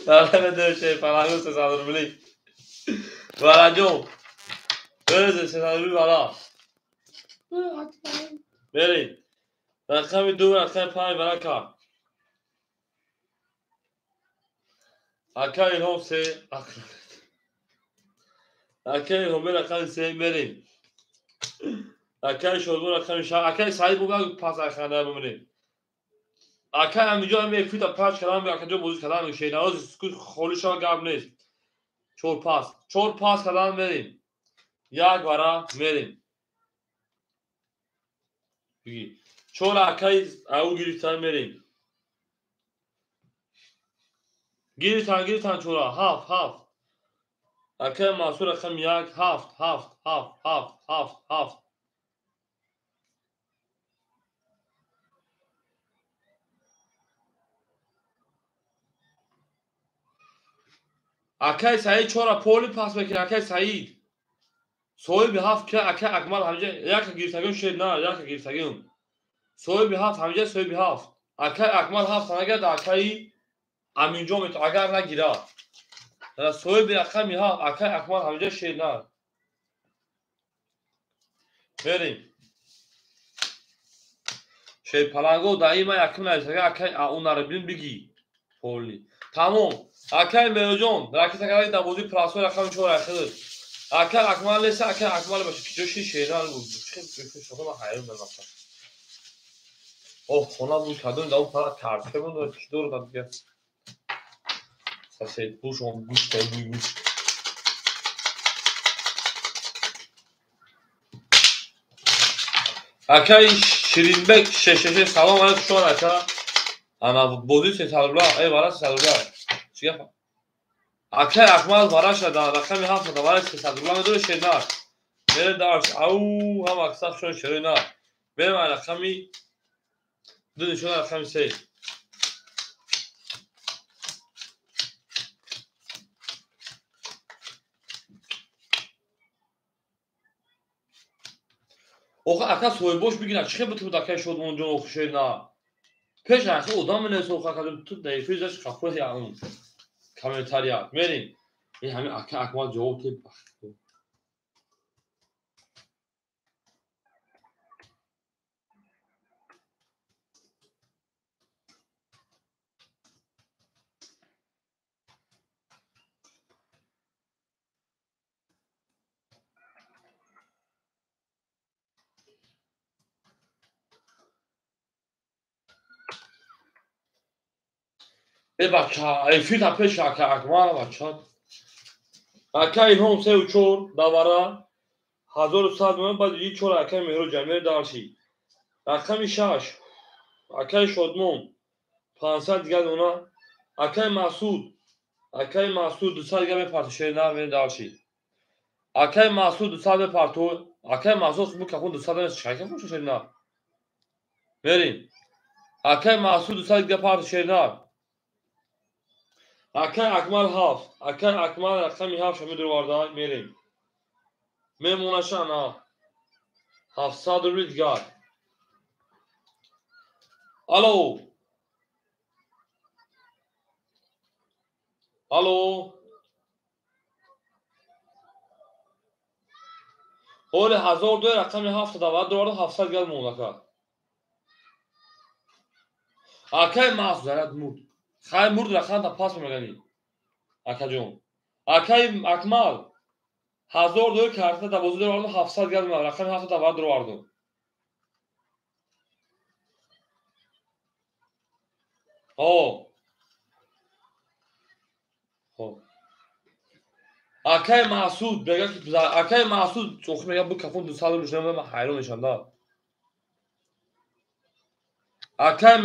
Speaker 1: Ahora me şey falan olsa sanırım bile. Varacağım. Öyle sanırım valla. Beri. Rakam 2 rakam 5 baraka. Akay hom se. Akay hom rakam se beri. Akay şolbu rakam şa. Akay sahip bu pas akhana bumri. Akay همینجا هم یک فیت پاش کلام یا کجا موزیک کلام میشه ناز خولشا گاب نیست چور پاس کلام بریم یک ورا میریم بگی چور اکای او گیریتان میریم گیریتان چورا هفت اکای محصول رقم 1 7 اکای سعید چورا پولی پاس بکنه اکای سعید سوی به 7 که اکای اکمال همجا یک گیرتگون شد نه یک گیرتگون سوی به 7 همجا سوی به 7 اکای اکمال 7 نگرد اکای همینجا میتو اگر نگیره سوی به رقم 7 اکای اکمال همجا شد نه بریم شیپلنگو دائما یکم نایسته اکی اون رو ببین بگی پولی تمام اکی میوجون راکت اگر در بودی پلاسو رقم 4 اخیر اکی اکمال نیست اکی اکمال باشه که جوشی شیران بود چه شما ما حیران بودم اوه خونه بود کدوم داو فقط ترسه بود چی دور داد دیگه سید بوش اون گوش تا گوش اکی شیرینبک شش سلام علیکم شما اکی انا بودی سه سالبلا ای وارا سه سالبلا چیه اکی اکمال وارا شد رقم 7 تا وارا سه سالبلا میدونه شیرنا میره دارش او هم اکثر شون شیرنا میره رقمی دو شون رقم 3 اوخه اکا سوی boş بگیرن چه بتو دکه شد اونجا اوخشه نه پیش اخه ادام منه اوخه کدوم تو دیفیزش کافه یا اون کامنتاریا میریم این همین اکا اکمال جواب تیپ ای بچه ای فیتا پیش اکا اکمال بچه اکا این هم سه و چور دواره 1100 من بعد یک چور اکا مهرو جمعه دارشی رقم 6 اکا شدمون 500 دیگه اونا اکا مسعود 200 دیگه پارتشه نه می دارشی اکای مسعود 200 پارتو اکای مسعود bu kapın 200 şarkı mı şeşirler verin اکای مسعود 200 دیگه پارتشه اکای اکمال هاف اکای اکمال رقمی هاف شمی دور وارد میریم میمونشان ها 700 دیگر الو الو اول 1002 رقمی 7 تا بعد دوباره 700 گل مونکا اکای مسعود زرد مرد خای مرد رقم تا پاس میگنی اکا جون اکای اکمال 1002 کارت تا بازی دوباره 700 گل رقم 7 تا بعد دوباره ها خب اکای مسعود بگه که اکای مسعود چخ میگه bu kapın 200 روشنه من حیرانشم دا اکای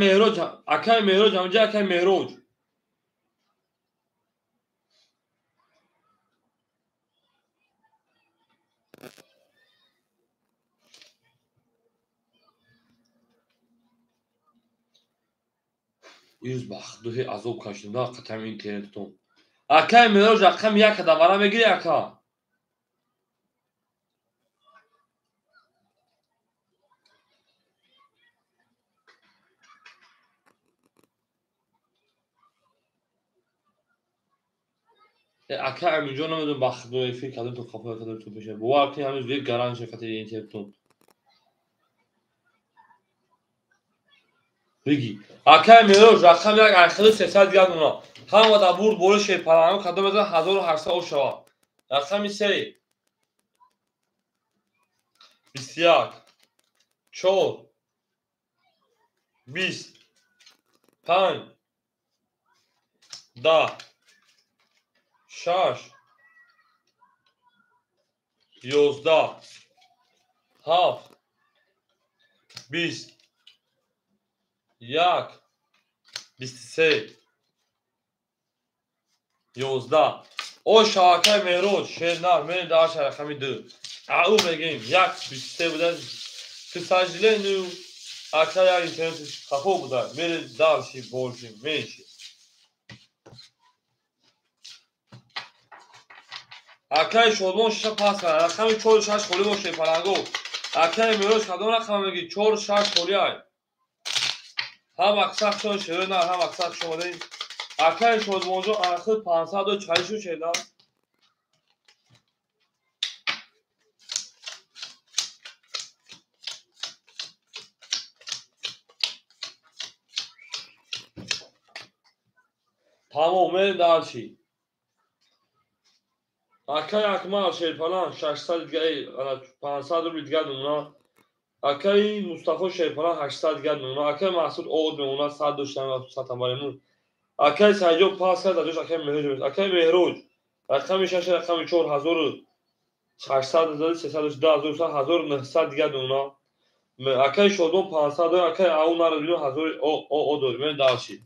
Speaker 1: مهروج همونجا اکای مهروج yüz bak duhi azov kaçtım da katem internetum اکای مهروج رقم 1 دوباره میگیری اکا اکا همینجا نمیدونم بخ دو فکر کردم تو کافه کردم تو بشه bu وقتی هنوز bir گران شرکت اینترنتون بگی اکای مهروج رقم 1 اخر 300 دیگه اونا هم ودا برد بولش پلانو کدوم بزن 1800 او شوا رقم 3 21 4 20 5 10 6 11 7 20 1 23 11 او شاکر مهروج شیرنار من داشت رقمی 2 او بگیم 1 23 بوده تو سجله نو اکثر یا اینترنت خفو بوده میره دارشی بولشی میشی اکای شدمون شیشه پاس کرد رقمی 4 6 خولی باشه پلنگو اکای مهروج کدوم رقم بگی 4 6 خولی های هم اکثر شون شیرنار هم اکثر شون بوده اکای شدمون جو آخر 540 شیرنار تمام میریم در چی اکای اکمال شیرپلان 600 دیگه 500 روبل دیگه نمونه اکای مصطفی شیرپلان 800 دیگه نمونه اکای محسود اود نمونه 100 داشتن 100 تمام اکای سجاد پاس کرد داشت اکای مهروج اکای مهروج رقم 6 رقم 4800 1900 دیگه نمونه اکای شادون 500 اکای اون رو بیرون 1000 او دور من داشتی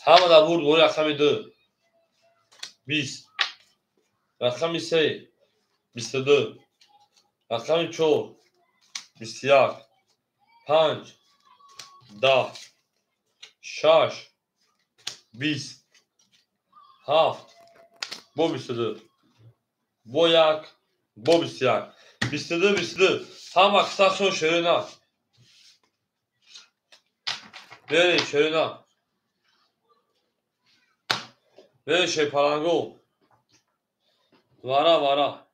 Speaker 1: همه در بود گوری رقم 2 20 رقم 3 22 رقم 4 21 5 10 6 20 7 با 22 با 1 با 21 22 همه کسا شون شروع بریم شروع بریم شی پلنگو وارا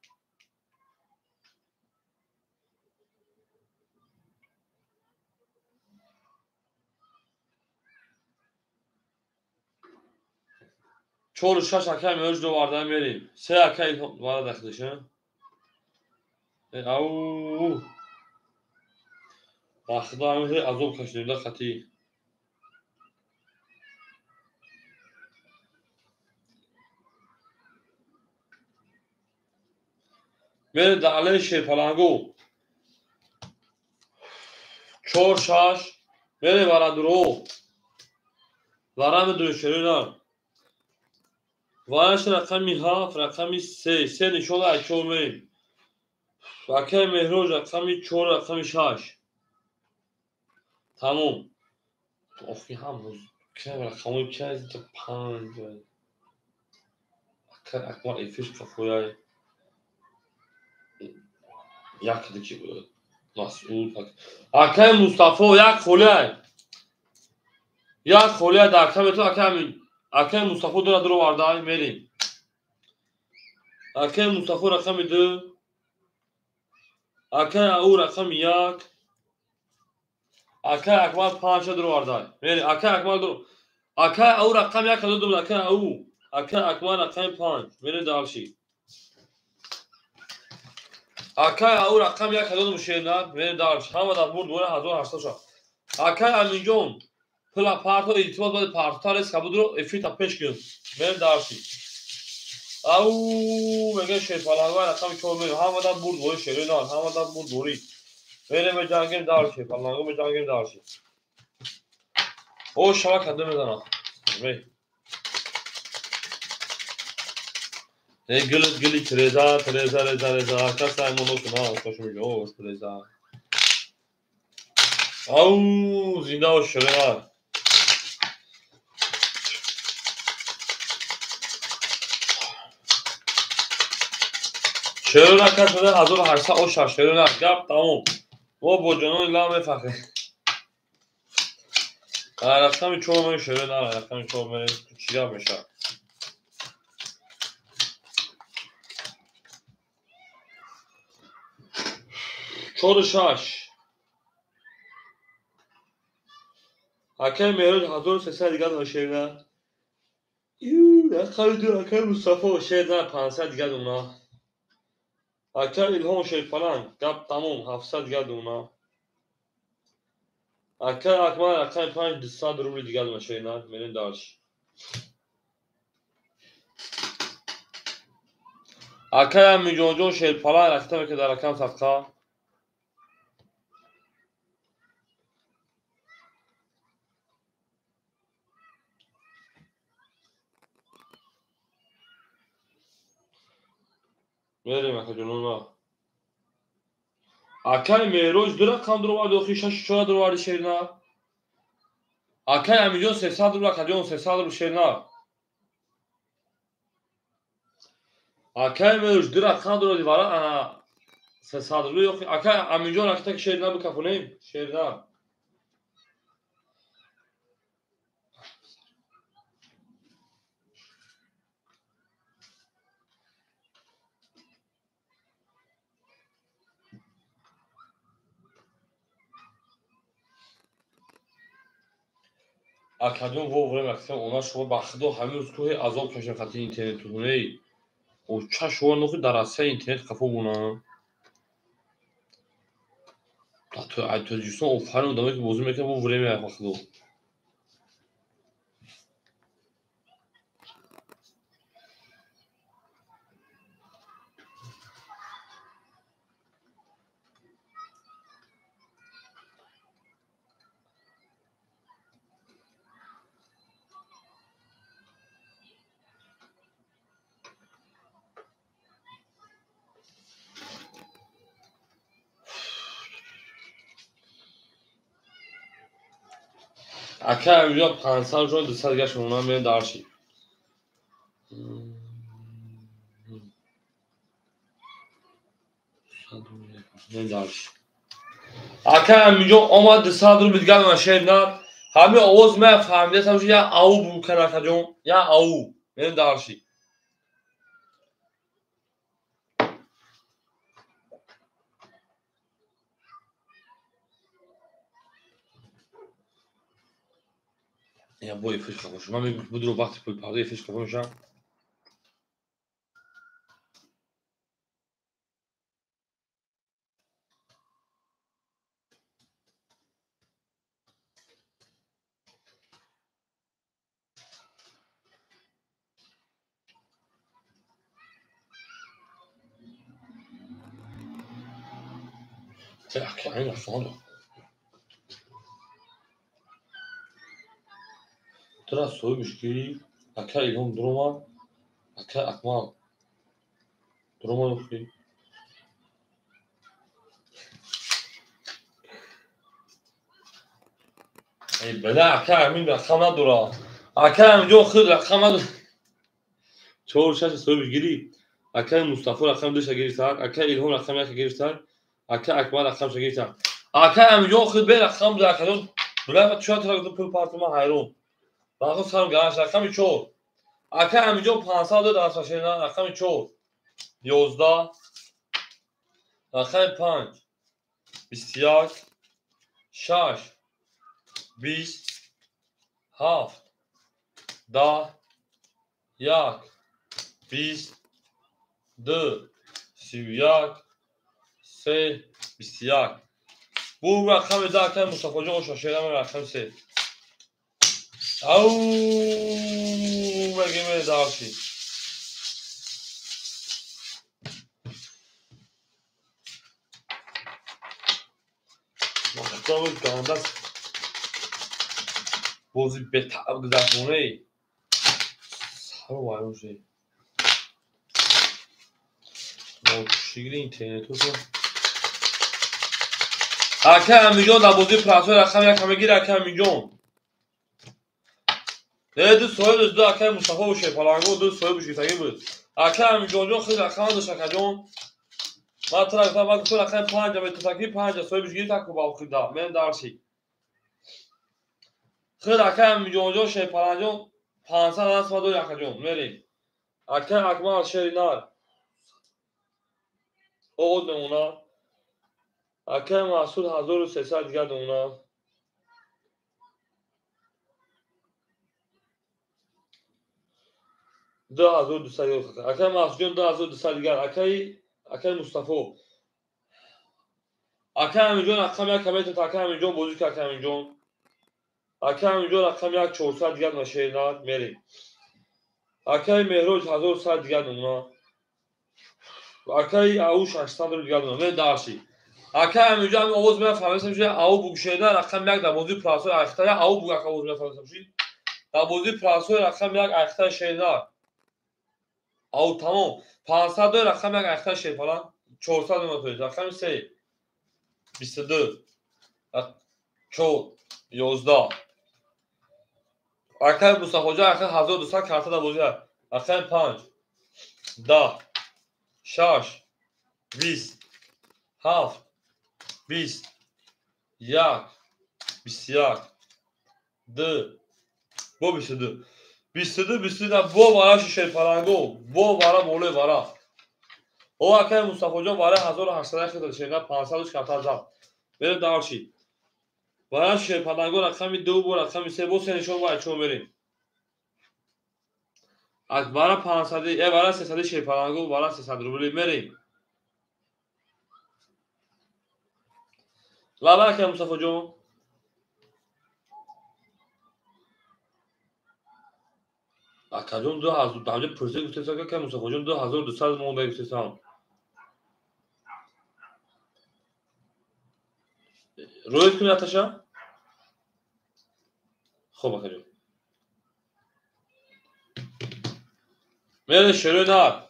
Speaker 1: چور شش اکای مرج دو واردن بریم 3 اکای وارد داخلشه او خدا همه عذاب کشیدیم در خطی بریم در علیه شی پلنگو 4 6 بریم وارد درو وارد دو شروع وارش رقمی 7 رقمی 3 نشون اکیو میریم اکای مهروج رقمی 4 رقمی 6 تموم افی هم روز که رقمی که از 5 اکبر ایفیش کفویای یک دیگه مسئول اکای مصطفی یک خوله در کم تو اکای مصطفی دو واردای میریم اکای مصطفی رقم 2 اکای او رقم 1 اکای اکمال 5 دو واردای میریم اکای اکمال دو اکای او رقم 1 دو اکای او اکای اکمال رقم 5 میریم دالشی اکای او رقم 1 دو مشینات میریم دالش همه در برد 2800 شد اکای امینجون پلا پارتو ارتباط باید پارتو است که بود رو افیتا پیش گیرم میریم دالشی او میگه شیر پلنگوی رقم 4 میریم همه در برد گوری شیرینان همه در برد گوری میریم به جنگیم دالشی پلنگو به جنگیم دالشی او شما کده میزنم گلی تریزا کس ایمونو شما خوش میگه او تریزا او زنده و شریعه شریعه کس بده 1800 او شش شریعه گپ تموم و با جنون لام فخر رقم 4 من شریعه رقم 4 من چیکار میشه چور شش اکای مهرج 1300 دیگه دو شریعه رقم 2 اکای مصطفی شریعه 500 دیگه دونا اکای الهام شیپلان گپ تموم 700 دیگه دونا اکای اکمال رقم 5 200 روبل دیگه دونا شریعه میرین دارش اکای امیجون شیپلان رقم که در رقم صفقه میریم اکا جنون اکای مهروج دو رقم درو وارد اخی 6 درو وارد شریعه اکای امیجون 300 روبل اکا 300 روبل شریعه اکای مهروج دو رقم درو دیواره 300 روبل اخی اکای امیجون رقم که شریعه بکفونیم شریعه акадён вовре мактаб она шумо ба худо ҳамин рӯз ки азоб кашем хати интернетуней оча шумо нохи дар расияи интернет хафо бунам таҷикистон офарин одамое ки бозӣ мекунанд во время ба худо ака амиҷо 500 ҷон 200 гаш монам меем дарши ака амиҷо омад 200 рубл дигар машина ҳамин овоз мефаҳмидед я ау букан акаҷон я ау меем дарши я бо эфиш хафо шуд ман мегӯям будро вақти пулпарда эфиш хафо мешам акаин афонда тра соҳибиш ки ака илҳом дуромад ака акмал дуромад охи бела ака амин рақам надорад ака аминҷо худ рақам надорад 4-6 соҳибиш гирӣ акаи мустафо рақами 2 гирифтад ака илҳом рақами 1 гирифтад ака акмал рақамша гирифтад ака аминҷо худ бе рақам буд акаҷон дулафа чӯ тара пул парту ман ҳайрон бахо сарм гараш рақами 4 ака аминҷо 500 дод асашена рақами 4 11 рақами 5 21 6 20 7 10 1 20 2 31 3 21 бу рақами да акаи мустафоҷон ошашерам рақами 3 ау мегиме дарши бози бетаб гузаштмонеи сару вайрон шуд нотушигири интернетусо ака амиҷон дар бозии платои рақами 1 ҳамагир ака амиҷон ду соҳиб ду акаи мустафо шепаланго ду соҳиб гирифтагӣ буд ака амиҷонҷон худ рақам дошт акаҷон ман тора гуфтам ман ту рақами 5 метусаки 5 соҳибиш гирифтаку ба охида меем дарши худ ака амиҷонҷон шепаланҷон 500 асма дори акаҷон мерем ака акмал шеринар оғоз мемонад акаи маҳсуд 1300 дигар мемонад акаи маҳсудҷон 2200 дигар акаи мустафо ака амиҷон рақами 1 метавонад ака амиҷон бозӣ ки ака амиҷон ака амиҷон рақами 1400 дигар машеринад мерем акаи меҳроҷ 1100 дигар мемонад акаи ау 600 рубл дигар мемонад меем дарши ака амиҷон ҳамин овоз мефаҳмед ау бугшеда рақами 1 дар бозии пласои ахта я ау буг ака овоз мефаҳмед дар бозии пласои рақами 1 ахта шеринад ау тамом 500 дори рақами 1 ахта шепалан 400 мемонад рақами 3 22 4 11 акаи мустафоҷон ака 1200 карта дар бозӣ акаи 5 10 6 20 7 20 1 21 2 бо 22 22 бо бараши шепаланго бо бара болои бара о акаи мустафоҷон барои 1800 шерина 500 карта зад мерем дарши برای شیرپلنگو رقم 2 با رقم 3 با سنشون باید چون بریم. از برای 500 برای 300 شیرپلنگو برای 300 روبلی بریم. لابا که مصطفی جون اکجون 2000 دامجه پرسه گفته ساکه که مصطفی جون 2200 مونده گفته سام رویت کنی اتشا خوب اکجون میره شروع نار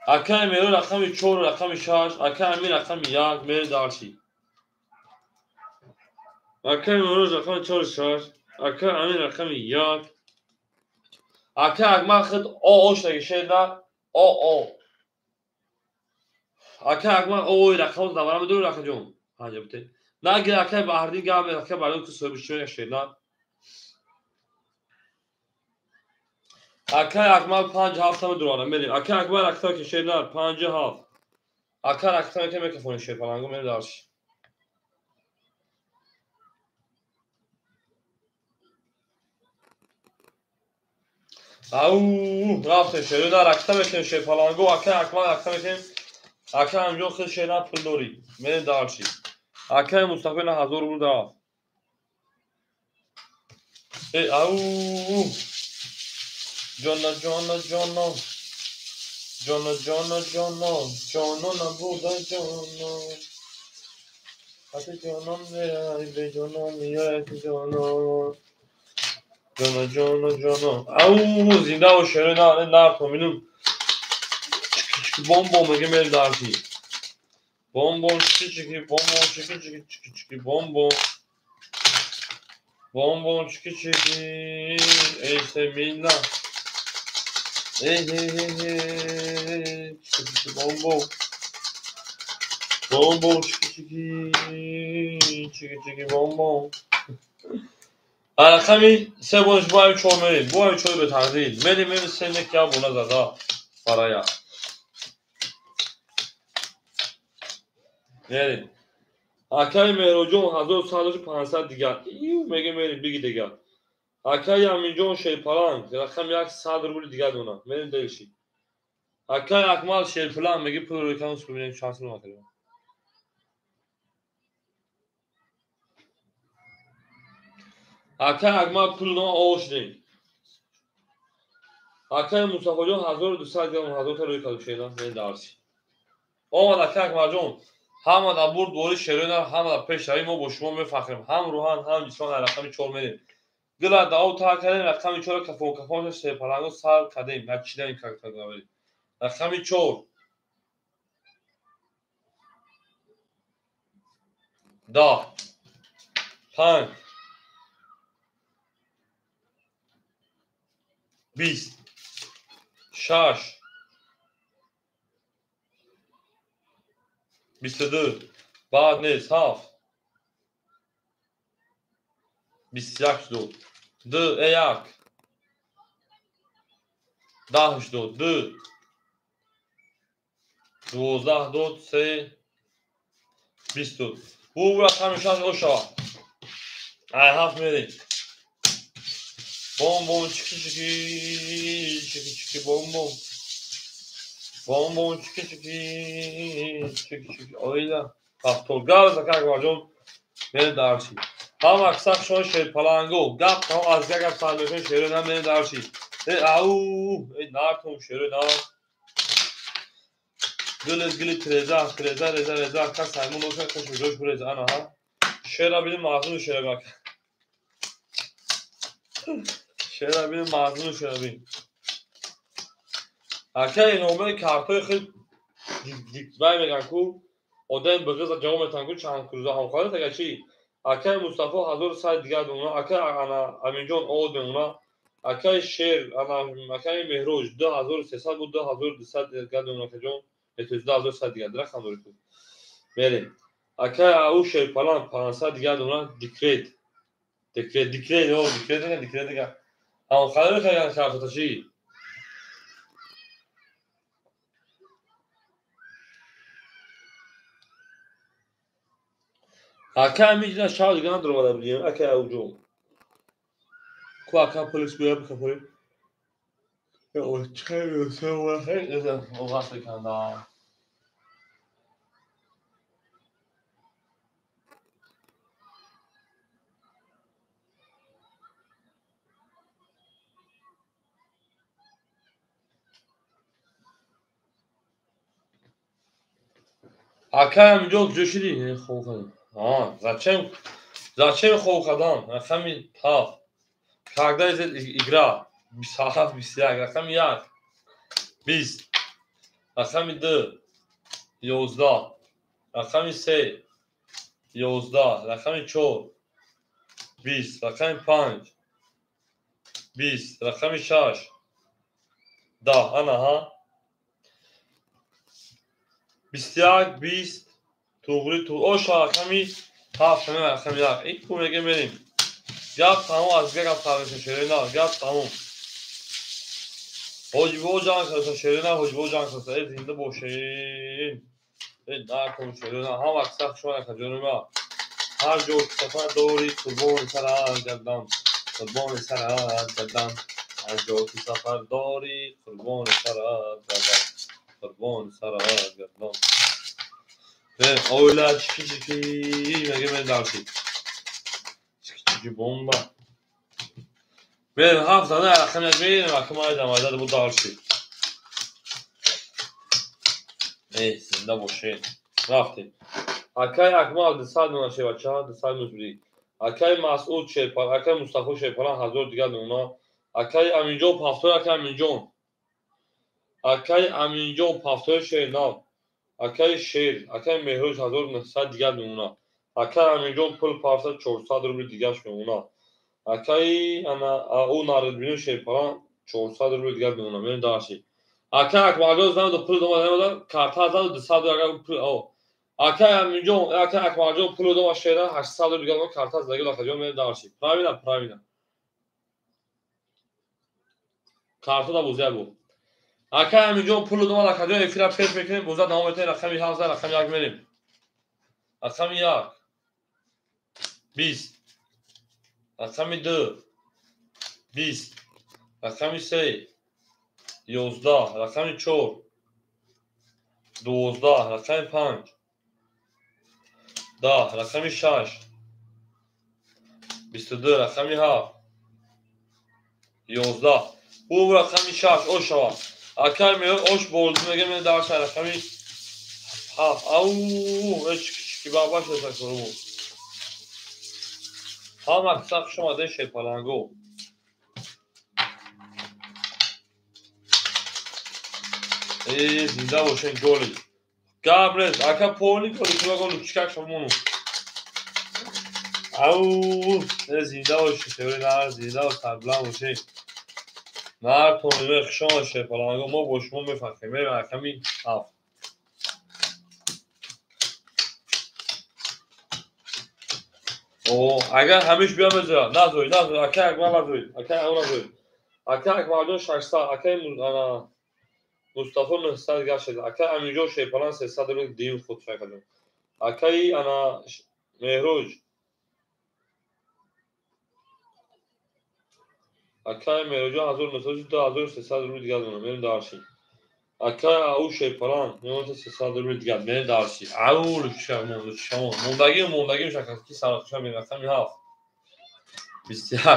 Speaker 1: اکای میرو رقم 4 رقم 6 اکای می رقم 1 میره دارچی اکای میرو رقم 4 6 اکای امین رقم 1 اکای اگما خد او اوش دیگه شیدا او اکای اگما او رقم داورم دو رقم جون هاجه بته نگه اکای بهردی گام اکای بالون که سوی بشوی شیدا اکای اگما 5 هفته دورانه میریم اکای اگما رقم که شیدا 5 هفت اکای رقم که میکفون شیر پلنگو میره دارش او رفت شیدا رقم که شیر پلنگو اکای اگما رقم که اکای همجون خود شیدا پول دوری میره دارشی اکای مصطفی نه 1000 رو دا ای او جانا جانا جانا جانا جانا جانا جانا نبوده جانا حتی جانا میره به جانا میره جانا جانا جانا جانا او زنده و شیره نه نرد میدونم بوم بوم میگه میره درکی بوم بوم چیکی بوم بوم چیکی بوم بوم بوم بوم چیکی ایسه مینا چیکی بوم بوم بوم بوم چیکی بوم بوم رقمی 3 بونش با هم چون میریم با هم چون به تقدیل میریم سنه که بونه زده برای میریم اکای مهروجون 1500 دیگر ایو میگه میریم بگی دیگر اکای امینجون شیرپلنگ رقم 100 روبل دیگر دونه میریم دلشی اکای اکمال شیرپلنگ میگه پول روی کانس ببینیم شانس رو نکنیم اکای اکمال پول نما آوش دیم اکای مصطفی جون 1200 دیگر 1000 تا روی کانس شیرپلنگ میریم دارسی آمد اکای اکمال جون هم در برد دوری شیرین هم در پیش روی ما با شما میفخریم هم روحان هم جسمان رقم 4 میریم گلا داو تا کردیم رقم 4 کفون شیرپلنگو سر کردیم نچیدن این کار کردیم رقم 4 10 5 20 6 22 بعد نیست 7 21 دو 2 1 10 دو 2 12 دو 3 20 دو bu رقم شاید o şava ay haf میریم بوم بوم چیکی بوم بوم بوم بوم چیکی oyla Kaptorgar zakak varjon beni darşi tam aksak şon şerpalango gap tam azga gap sanmışın şerinden beni darşi au nartum şerinden gülü treza ka saymun olsa koşuyor buraya ana ha şera benim mazlum şera bak şera benim mazlum şera benim اکای نومه کارتای خیلی دیکتبای میگن کو آدم بغض جواب میتونن کو چند کروزه هم خواهد تا چی اکای مصطفی 1100 دیگر دونه اکای انا امینجان اود دونه اکای شیر انا اکای مهروج 2300 بود 2200 دیگر دونه که جون 2100 دیگر رقم داره تو بریم اکای او شیر پلان 500 دیگر دونه دیکریت او دیکریت دیگر هم خواهد خیلی کارت تا چی اکه میگن شاید دیگه ندارم آدم بگیم اکه اوجو کو اکه پلیس بیام کپوی او چه سوه هی او واسه کندا اکه میگه جوشیدی خوب کنم зачем خوب کردم رقم هفت когда из игра 27 21 رقم 1 20 رقم 2 11 رقم 3 11 رقم 4 20 رقم 5 20 رقم 6 10 انا ها 21 20 توغری تو او رقمی 7 رقم 1 این کو میگه بریم گپ تمام از گپ خارج شده نه گپ تمام حجبو جان کسا شده نه حجبو جان کسا ای زنده باشین ای نکن شده نه هم اکسخ شما نکجانو ما هر جو سفر دوری قربان سر گردم قربان سر گردم هر جو سفر داری قربان سر گردم قربان سر گردم اولا چیکی چیکی مگه من درسی چیکی چیکی بومبا بریم هفت نه رقم یک بریم رقم های دمایداد بود درسی ای زنده باشین رفتیم اکای اکمال دسال نوشه بچه ها دسال نوشبری اکای مسعود شیرپان اکای مصطفی شیرپان هزار دیگر اونا اکای امینجو پافتور اکای امینجون اکای امینجو پافتور شیرنام اکای شیر اکای مهروش 1900 دیگر اونا اکای امینجو پول پارسا 400 روبل دیگر اونا اکای انا او ناردبینو شیرپان 400 روبل دیگر اونا من داشتی اکای اکمال زدم دو پول دوم کارت زدم 200 دیگر او اکای امینجو اکای اکمالجو پول دوم شیرا 800 دیگر اون کارت از دیگر لخجو من داشتی پراوینا کارت دا بوزه بود اکای امینجو پول دوم لخجو افیرا پیش بکنیم بوزه نام بتین رقمی 7 رقم یک میریم رقم 1 20 رقم 2 20 رقم 3 11 رقم 4 12 رقم 5 10 رقم 6 22 رقم 7 11 او رقم 6 او شوا اکای می اوش بولد میگه من درس رقم 7 او اچ کی بابا شده کرو ها مقصد شما ده شپالانگو ای زنده باشین گلی گابرز اکا پولی گلی که گل چیکار شمونو او زنده باشین شوری نه زنده و تبلا باشین نه تونی شما شپالانگو ما با شما میفهمیم بریم رقمی 7 او اگر همیش بیام بذار نذاری اکا اکمال نذاری اکا اون نذاری اکا اکمال 600 اکا انا مصطفی 900 دیگر شد اکا امینجو شیپالان 300 رو دیم خود شکل اکای انا مهروج اکای مهروج 1900 رو دیگر دونم میریم دارشی اکای او شیپالان 300 رو دیگر میریم دارشی او شما موندگی شکل کی سراغشا میریم رقم 7 21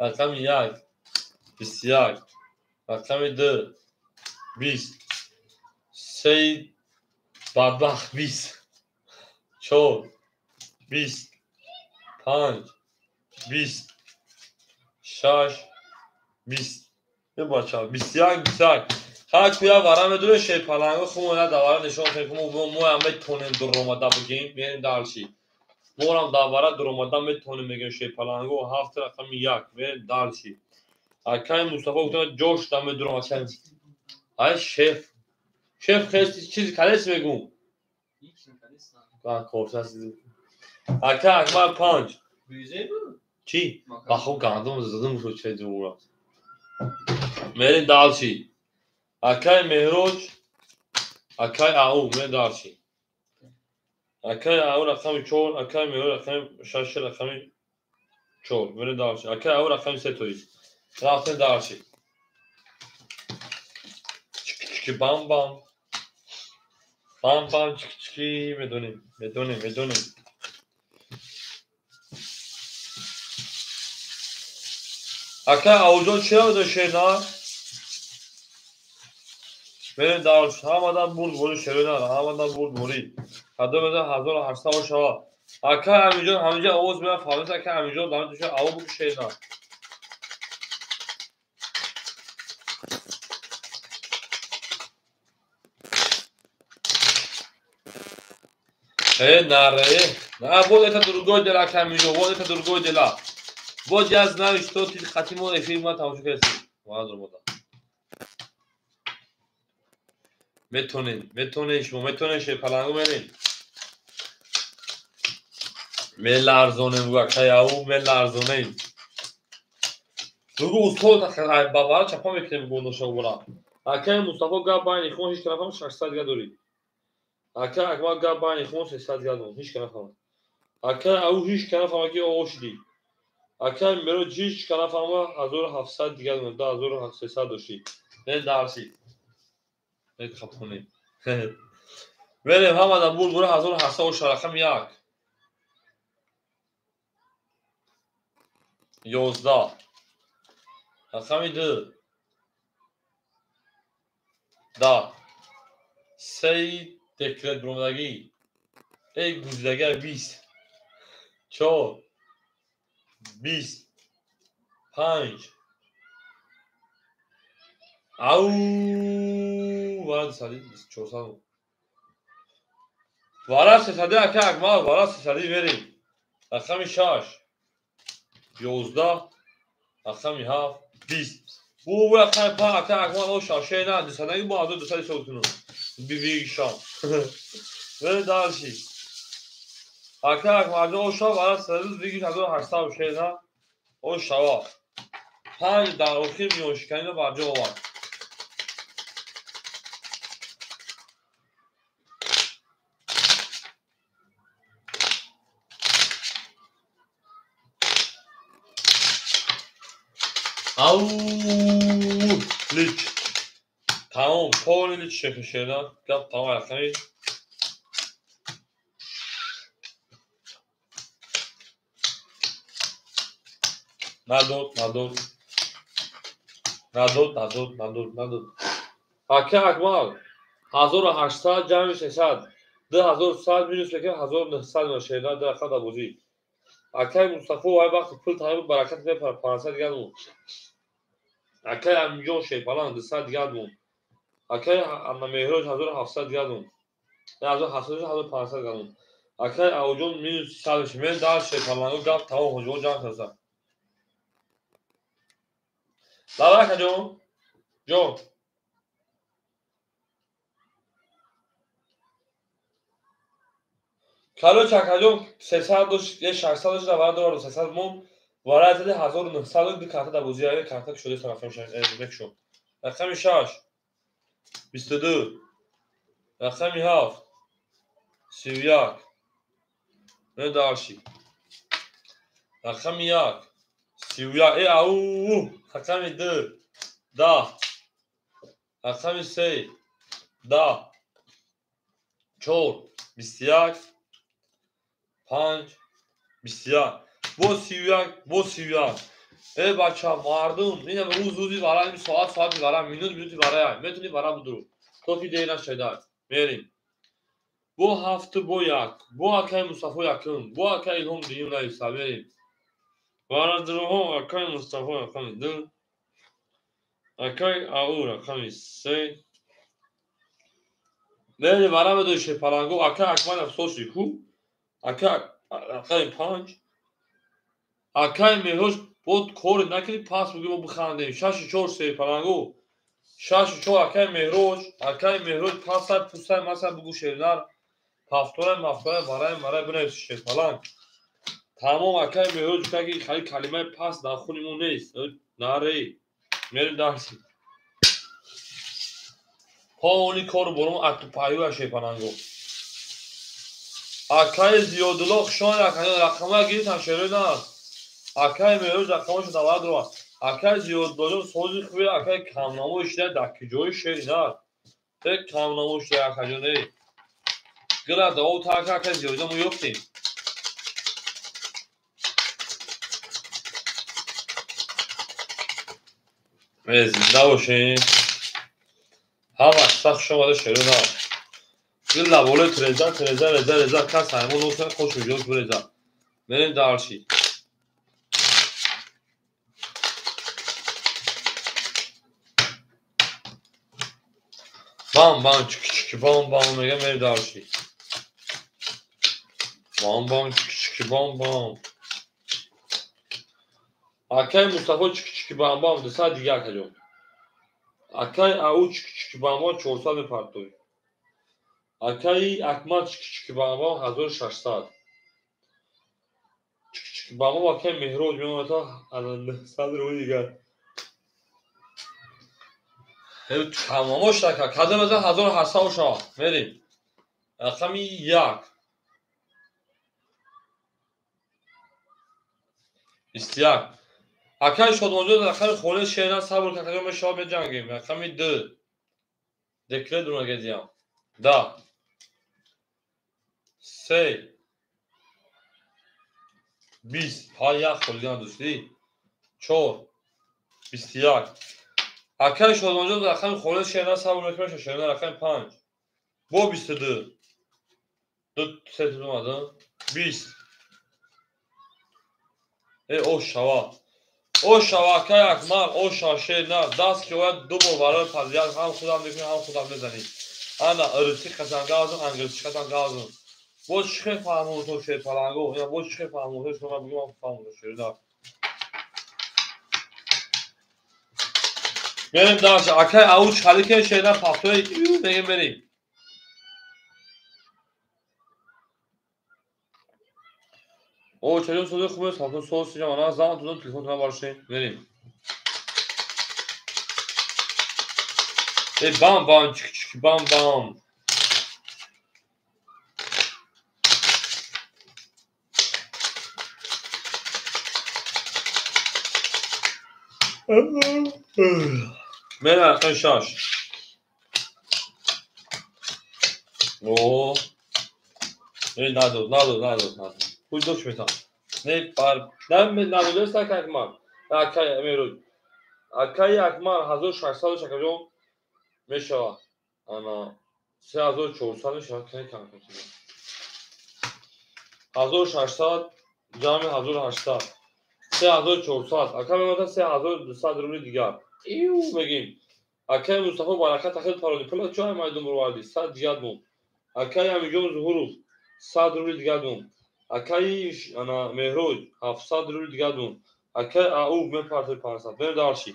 Speaker 1: رقم 1 21 رقم 2 20 3 بدبخت 20 4 20 5 20 6 20 یه بچه 21 21 هر کویا ورم دو شیپالانگو خمونه دواره نشون کنیم مو هم میتونیم در اومده بگیم بیاین دارشی مو هم دواره در اومده میتونیم بگیم شیپالانگو 7 رقم 1 بیاین دارشی اکای مصطفی گفتم جوش دم در اومده های شیف خیلی چیزی کلیس بگو کورساسی اکای اکبر 5 چی؟ بخو گندم زدم شو چه جورا میرین دالشی اکای مهروج اکای او میرین دالشی Akay او رقم 4 akay میره رقم 6 رقم 4 بره دارش akay او رقم 3 تویست رفتن دارشی چکی بام بام بام بام چکی میدونیم akay اوجو چه داشته نه بره دارش همادن بود بوری شروع نه همادن بود بوری حدا بده 1800 شوا akay همینجا آواز میاد فهمیدن که همینجا دارن توش او بود شه نه نره نه بود eta другой дела همینجا بود eta другой дела вот я знаю что ты хотим эфир ما تماشا کردی والا مودا میتونین شما میتونین پلنگو برین ملارزونه وقتی او ملارزونه بگو استاد خدای بابا چپا میکنیم گوندوشو برا اکه مصطفی گابانی خون هیچ طرفم 600 گا دوری اکه اکما گابانی خون 300 گا دون هیچ طرفم اکه او هیچ طرفم کی اوشدی اکه مرو هیچ طرفم 1700 دیگه دون 2300 دوشی نه دارسی نه خپونی بریم همه بول برو 1700 شرخم یک 11 رقم 2 10 3 دکلت برومدگی یک گوزدگر 20 4 20 5 او وارد سالی 400 وارد 300 اکه اکمال وارد 300 بریم رقم 6 11 رقم 7 20 bu رقم 5 اکه اکمال او شاشه نه 200 bu azı 200 soğutunu bir şam böyle daha şey اکه اکمال او شام وارد 300 دیگه 1800 şey نه او شوا 5 دقیقه میوشکنه برجا اومد او لیچ تمام پول لیچ شکل شده گفت تمام رقمی ندود اکه اکمال 1800 جمع 300 2100 minus بکن 1900 میشه نه در خط ابوزی اکه مصطفی وای وقت پول تمام برکت به 500 دیگه دون اکه میلیون شه فلان 200 دیگه دون اکه اما مهروج 1700 دیگه دون نه 1700 دیگه دون اکه اوجون minus 100 من دار شه فلان گفت تمام هجوم جان کرد لا جون کالو چکاجون 300 دوش یه 600 دوش دوباره دور 300 مون وارد زده 1900 دی کارت ابوزی های کارت شده طرفم شد رقم 6 22 رقم 7 31 نه داشی رقم 1 31 ای او رقم 2 10 رقم 3 10 4 21 5 21 bu 31 ای بچه مردم اینم روزی برای ساعت برای minut برای میتونی برای بدرو توفی دینا شده بریم bu hafta bu yak bu akay Mustafa yakın bu akay ilham diyeyim la isaberim vardır o akay Mustafa yakındır akay aur akay se ne var ama şey parango akay akman afsosi ku akay punch akay mehoş بود کور نکردی پاس بگیم ما بخندیم 6 سه پلنگو 6 akay mehroş پاس پوستای مثلا بگو شیرنر پافتور برای بنویسش فلان تمام akay mehroş که خیلی کلمه پاس در خونمون نیست نره میریم درسی پاونی کار برام اتو پایو شی پلنگو акаи Зиёдулло Хушон рақамҳоя гирифт ҳамшерои на акаи Меҳрӯз рақамҳошо давлат ро акаи Зиёдулло сози хуби акаи камномӯ ишида даккиҷои шери на камномӯ ишида акаҷоне гира даво така акаи Зиёдулло мо ёфтем зинда бошем ҳама қисса хуш омада шерои на ин лаболаи реза кас ҳаймон носен хушро ҷош биреза мерем дарчи бам чики бам мегам мерем дарчи бам чики бам акаи Мустафо чики бам дусад дига акаҷон акаи ау чики бам 400 мепартои акаи Акмал чики бам 1600 чики бам акаи Меҳрӯз меомад та 900 рӯи дигар камомо шака кадом меза 1800 шава мерем рақами 1 21 акаи Шодмонҷон рақами холе шена сабр какаҷон мешава меҷангем рақами 2 декле дунагедиям 10 3 20 ҳа як холиган дӯстӣ 4 21 акаи Шодмонҷон рақами холе шена сабр мекунад шашона рақами 5 бо 22 ду сетум омада 20 ошава акаи Акмал ошава шена даст ки ояд ду бор барои падият ҳам худам мекунӣ ҳам худам мезанӣ ана ирти қатангазм ангирчи қатангазм боз чихе фаҳмӯто шерпаланго я боз чихе фаҳмӯто шума бигӯ фаҳмӯто шерина мерем даша акаи аву чалике шена пахтои мегем мерем чаҷон сози хубе сокун соси ҷамана зам тудо телефон тана баршем мерем бам чики бам мерем рақами 6 надод пуй дош метам надодеста Акмал акаи Меҳрӯз акаи Акмал 1600 шакаҷон мешава ана 3400 мешава кай кам 1600 ҷамъи 1800 3400 акаи мемонад 3200 рубли дигар мегим акаи Мустафо барака тахил пароди пула чай майдум бурварди 100 дигар бум акаи Амиҷон Зуҳуров 100 рубли дигар бум акаи ана Меҳрӯз 700 рубли дигар бум акаи ау мепартои 500 мерем дарчи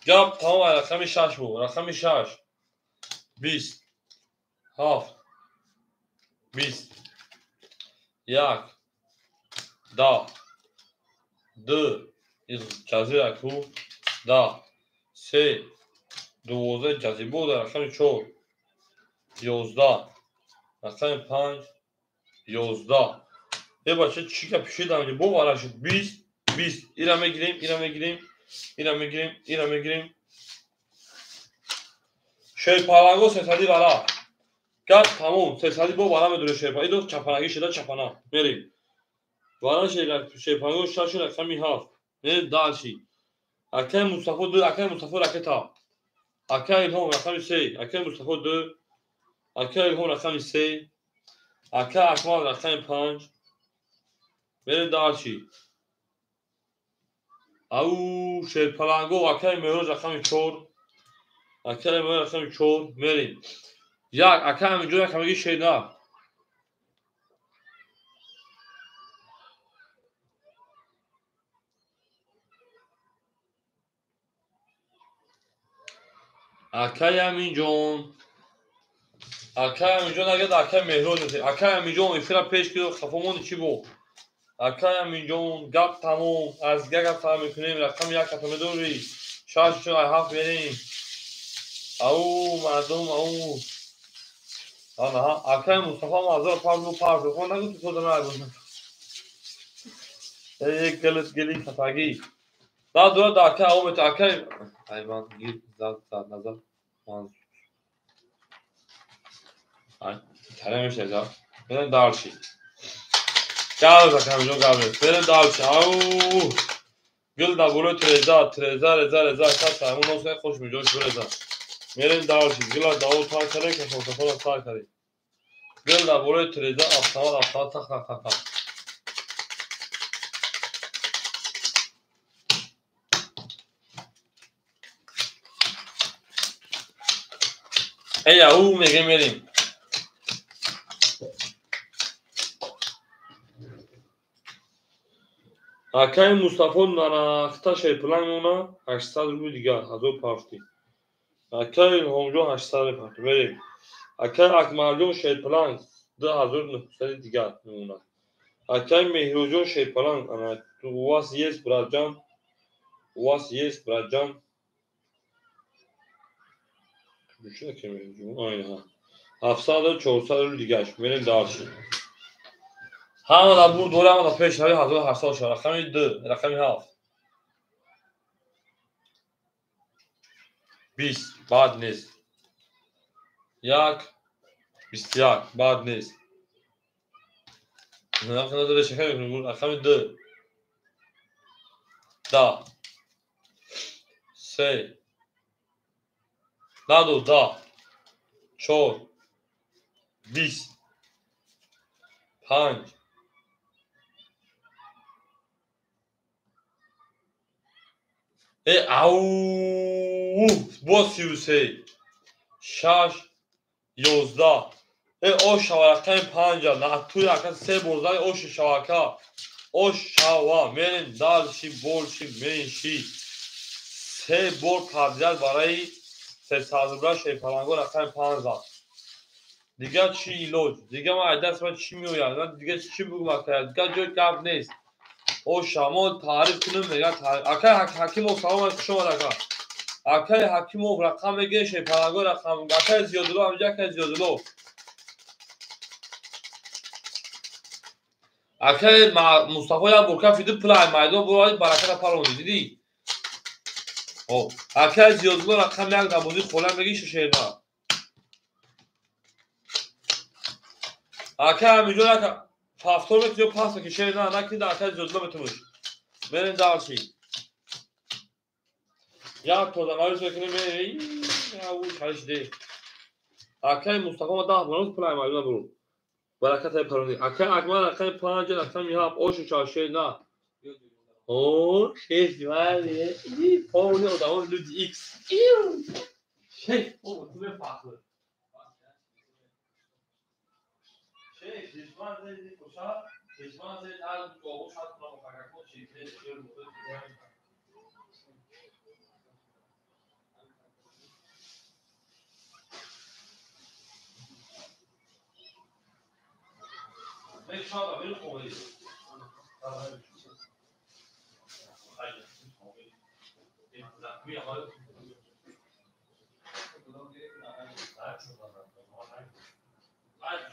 Speaker 1: гап тамом рақами 6 бу рақами 6 20 7 20 1 10 2 ҷазираку 10 3 12 ҷазибода рақами 4 11 рақами 5 11 бача чӣ гап пишидам бовара шуд 20 ира мегирем шерпаланго 300 бара гап тамом 300 бо бара медуре шерпа идо чапанагӣ шуда чапана мерем бара шерпаланго шашу рақами 7 мерем далчи акаи Мустафо 2 акаи Мустафо ракета акаи Илҳом рақами 3 акаи Мустафо 2 акаи Илҳом рақами 3 акаи Акмал рақами 5 мерем дарчи ау шерпаланго акаи Меҳрӯз рақами 4 акаи Меҳрӯз рақами 4 мерем як акаи Амиҷон якамагӣ шена акаи Амиҷон агар акаи Меҳрӯз акаи Амиҷон эфира пеш кидо хафо монди чӣ бо акаи Амиҷон гап тамом аз гап фаҳм мекунем рақами 1 ката медори 6 7 мерем ау мардум Ana akay Mustafa mazur pardu kona negu tu dana bunu. Ek gelit khatagi. Da dura da akay omet akay hayvan git zat nazar. Ay kalamış ya. Ben darshi. Gel bakalım jo gel. Ben darshi. Au. Gül da bunu treza kasa. Bunu olsa hoş mu joş treza. Merin darshi. Gül da o tar kare ke fotoğrafı tar kare. Gül da bunu treza aptal tak. Ey au mege merim. Akay Mustafa nanaxta şey plan ona 800 ruble digar 1000 parti. Akay Honjo 800 parti. Verim. Akay Akmaljon şey plan 2900 digar ona. Akay Mehrojon şey plan ana was yes Brajan. Düşünün ki Mehrojon aynı ha. Hafsada 400 ruble digar. Verim darshi. Hamma da bu do'rama da peshravi 1800 shod. Raqami 2, raqami 7. 20 bad نیست. 21 bad نیست. رقم نداره شکر میکنیم. رقم 2 10 3 ندو 10 4 20 5 او با 33 6 11 او شوارقه 5 نه توی اکن 3 برزای او شوارقه او شوا منیم دالشی بولشی منشی 3 بر پردیل برای 300 شی پلنگو رقم 15 دیگه چی ایلوج دیگه ما دست من چی میوید دیگه چی بگم اکر دیگه جای گپ نیست او شما تعریف کنم میگه اکر حکیم و سلام از شما دکا اکر حکیم و رقم میگه شی پلنگو رقم اکر زیادلو همجا که زیادلو اکر مصطفی یا برکا فیدو پلای مایدو برای برکت پلون دیدی او اکر زیادلو رقم یک دبودی خولم بگی ششیرنا اکر همینجور اکر پافتور بکیو پاس بکی شیرنا نکنید اکر زیادلو بتموش برین دارشی یا توزن آیش بکنی میری یا او چایش دی اکر مصطفی ما ده بونوز پلای مایدو برو برکت پلونی اکر اکمال اکر 5 رقم یهاب اوش چاشیرنا او شیش دیوالیه ای پاونی ادامه لودی ایکس شیش او تو بفخر شیش دیشمان زیدی کشا دیشمان زید از گوهو شد کنم و فکرکو چیزی شیر بودی بیش شاد بیل خوبی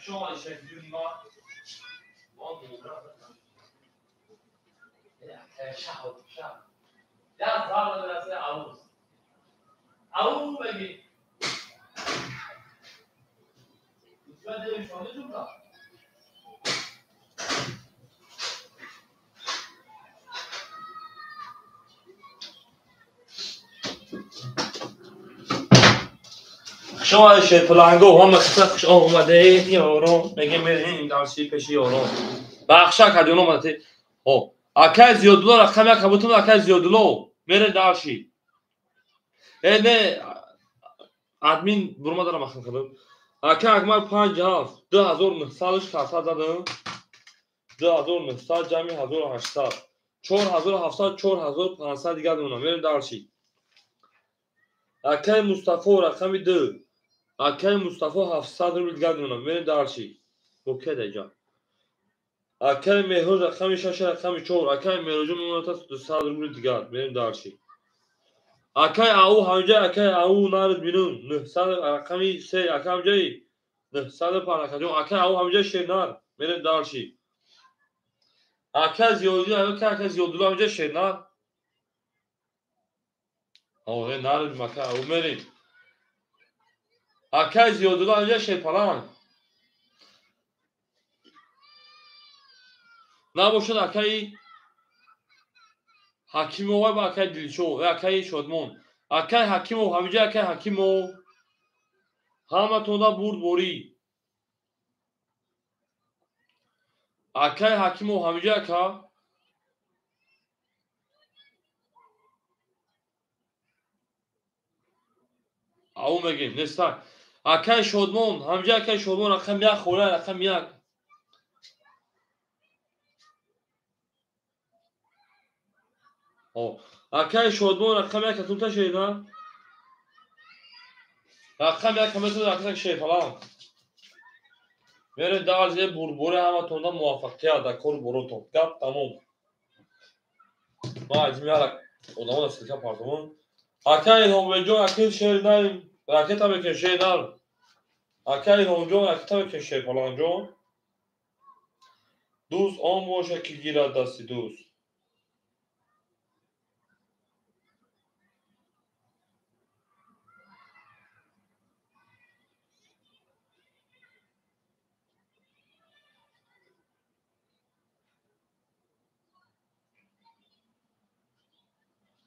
Speaker 1: شما شکلی ما شهر یا زال درسته او بگی بده شما جمله شما شی پلنگو هم خسخش اومده یارو میگه میریم درسی پیش یارو بخشا کدونو اومده او اکای زیادلو رقم یک کبوتون اکای زیادلو میره درسی نه ادمین برما دارم اخن کنم اکای اکمال 50 2900 خاصا زدم 2900 جمعی 1800 4700 4500 دیگه دونم میره درسی اکای مصطفی رقم 2 اکای مصطفی 700 روبل دیگه دونم میره درسی اوکی دیجا اکای مهروز رقم 6 رقم 4 اکای مهروز میمونه تا 200 روبل دیگه میریم درسی اکای او همجا اکای او نارد بینون 900 رقم 3 اکای همجایی نه صد پناکه جون اکه او همینجا شیرنار میره دارشی اکه زیادی اکه زیادی همینجا شیرنار اوه نارد مکه او میریم اکه زیادی همینجا شیرپلان نباشد اکه حکیم و با اکه دلچو اکه شادمون اکه حکیم و همینجا اکه حکیم و همه توندا برد بوری اکه حکیم و همینجا اکه او میگیم نیستن اکه شادمون همینجا اکه شادمون رقم یک خوره رقم یک اکه شادمون رقم یک اتون تشیدن رقم یک همه رقم شیفلان میره در زیر بربوره همه تونده موفقیت در کار بروتون گپ تموم ما از میاره ادامه دستگاه پارتمون اکه هم جون اکیل شیر نیم راکت هم بکن شیر نر اکه هم جون راکت هم بکن شیر فلان جون دوست آن باشه که گیرد دستی دوست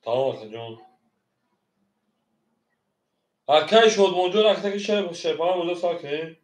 Speaker 1: تمام است جون اکه شد موجود راکت که شیر فلان موجود ساکنی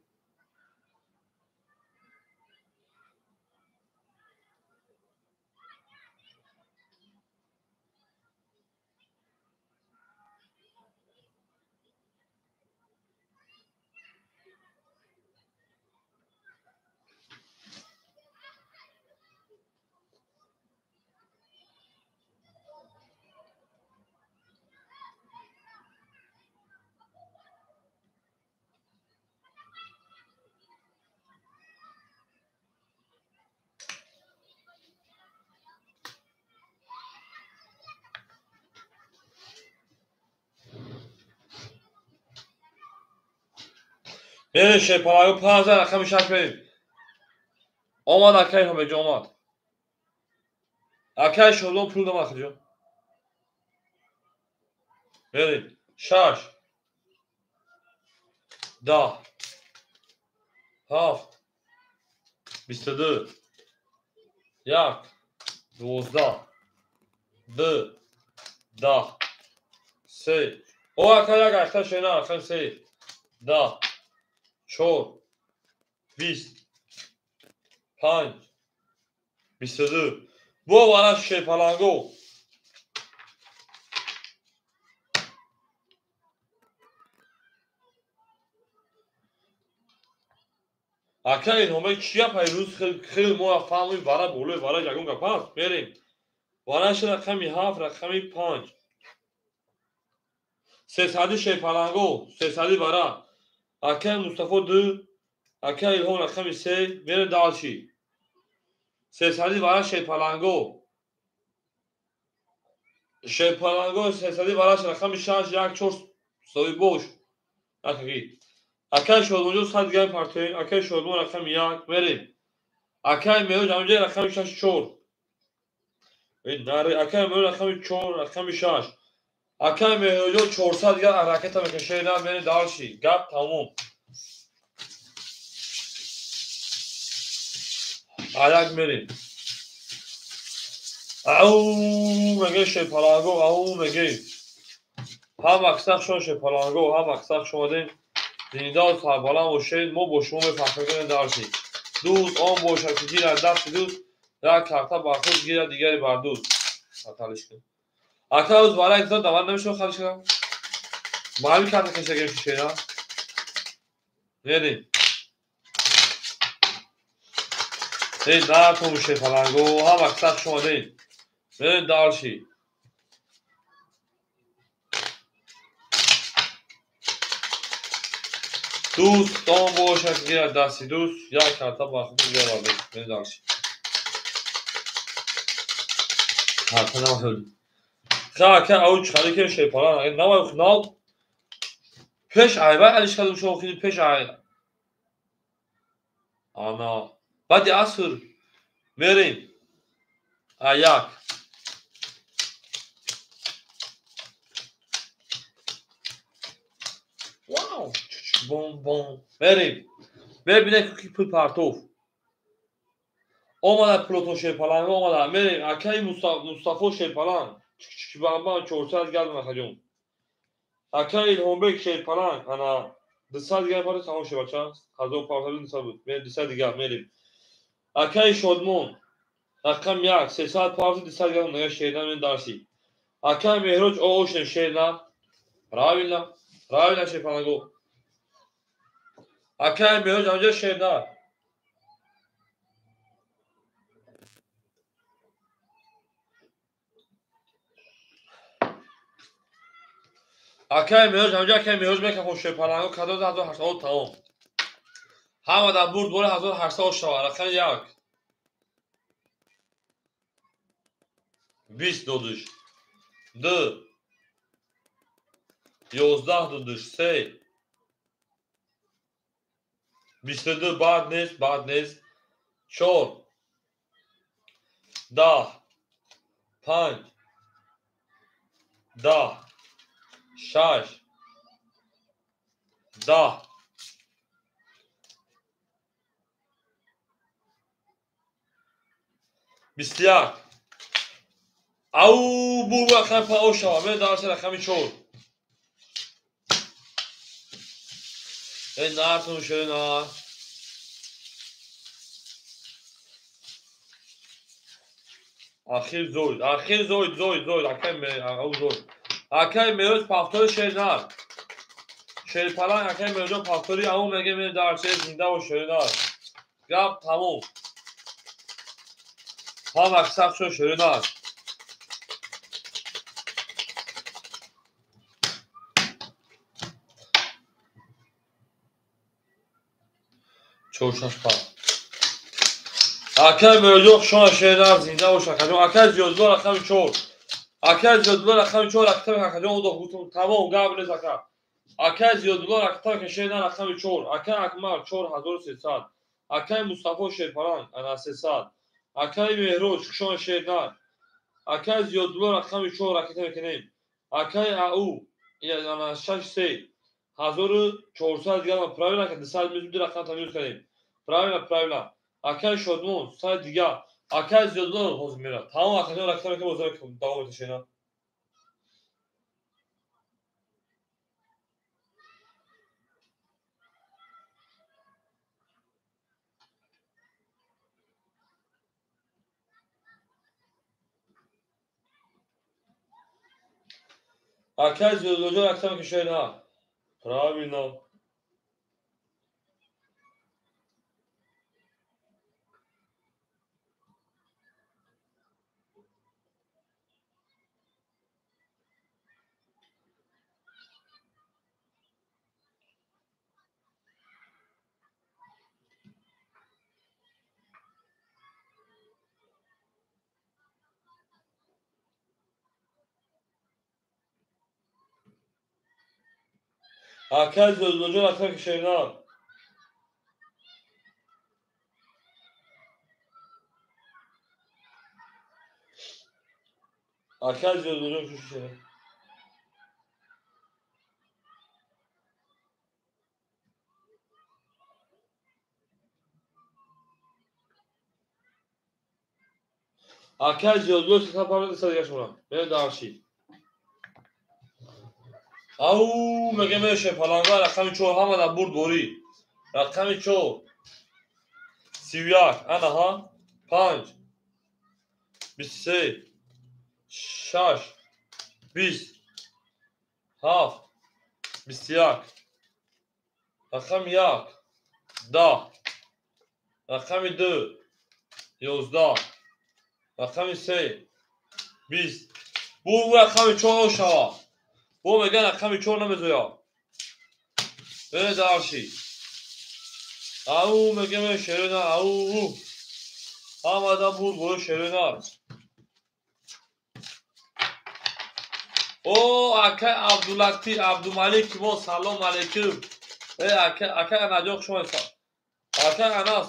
Speaker 1: میره شیر فلان 5000 رقم شش بریم آمد اکه هم جون آمد اکه شد پول دم جون بریم شش 10 7 22 یک 12 2 10 3 او اکه یک اکه شینا اکه 3 10 4 20 5 22 بو وانا شیر پلانگو اکه این همه چیه پیروز خیلی موفقی برای بولوی برای جگون گپاس بریم وانش رقمی 7 رقمی 5 300 شیر پلانگو 300 برای اکه مصطفی 2 اکه الهام رقمی 3 میره دالشی 300 برای شیر پلانگو 300 براش رقم 6 1 4 سوی boş اکی اکی شد 100 گیم پارتی اکی شد رقم 1 بریم اکی میو جامجه رقم 6 4 این ناری اکی میو رقم 4 رقم 6 اکی میو 400 گیم حرکت میکشه نه بین دالشی گپ تموم آیاک میریم او مگه شپلاگو او مگه هم اکثر شون شپلاگو هم اکثر شدیم دیندار سربالان و شید ما با شما مفخرین دارشی دوست آن باشد که گیرد دست دوست یک کرتا بر خود گیرد دیگری بر دوست خطالش کن اکا از برای اکزاد دوان نمیشه خالش کنم با همین کرتا کشه گرفت شینا نیدیم دید در تو میشه فلنگو هم اکثر شما دید برید دارشی دوست آن باشد که گیرد دستی دوست یک کرتا بر خود گیرد بر دوست برید دارشی حرفه نمید خاکه اوچ خالی که شیپالان نمید خنال پیش آی بای علیش کدوم شو خیلی پیش آی ana. Badi asır. Merim. Ayak. Wow. Bom bom. Merim. Ver bir de pul partof. Omada Pluto Şerpalan, omada Merim. Akay Mustafa Şerpalan. Çık bamba çorsaz geldim akacağım. Akay İlhombek Şerpalan. Ana. Dısal gel parça tamam şey bacha. Hazır parçalı dısal bu. Ben dısal diğer Merim. Akay Şodmon. Rakam yak. Sesat parça dısal geldim ne şeyden ben dersi. Akay Mehroç o oşen şeyden. Ravilla. Ravilla Şerpalan go. Akay Mehroç amca şeyden. Akay Mehroç amca akay Mehroç meka hoş Şerpalan go. Kadro da hazır o tamam. Hamada burd bore hazır harsa o şava. Rakam yak. 20 دودش 2 11 دودش 3 22 بعد نیست 4 10 5 10 6 10 21 او bu rakam pa o şava ben derse rakamı 4 ne yaptın şöyle na Akhir zoyd rakam o zoyd akay meroz paftor şeyler Şerpalan akay meroz paftori ama mege men derse zinde o şeyler gap tamam ha maksat şu şeyler çorşaş pa Akay mevcut şu an şeyler zinde o şakacı. Akay ziyodlar akam çor. Akay ziyodlar akam çor aktam akacı o da hutum tamam gabile zaka. Akay ziyodlar aktam şeyler akam çor. Akay akmar çor hazır sesat. Akay Mustafa Şerpalan ana sesat. Akay Mehroç şu an şeyler. Akay ziyodlar akam çor aktam kenim. Akay au yani ana şaş şey. Hazır çorsaz gelme pravila ki dışarı müdür akam tanıyoruz kenim. Pravila. Akay şodmon say diga akay ziyodlar olsun mera. Tamam akay rakam bozar devam et şeyine. Akay ziyodlar rakam şeyine. Pravila. Akay ziyodlar rakam şeyine. Akay ziyodlar şu şeyine. Akay ziyodlar kapandı dışarı yaşmına. Ben darşi. Au mege şey falan var rakam çor hamada burd bori. Rakam çor. Sivyak ana ha. 5 23 6 20 7 21 rakam yak 10 rakam 2 11 rakam 3 20 bu rakam çok şava bu mega rakam çok nemizoya böyle de arşi au mega şerina au hamada bu şerina o akay Abdulatif Abdülmalik mo salam aleyküm akay ana çok şoma akay anas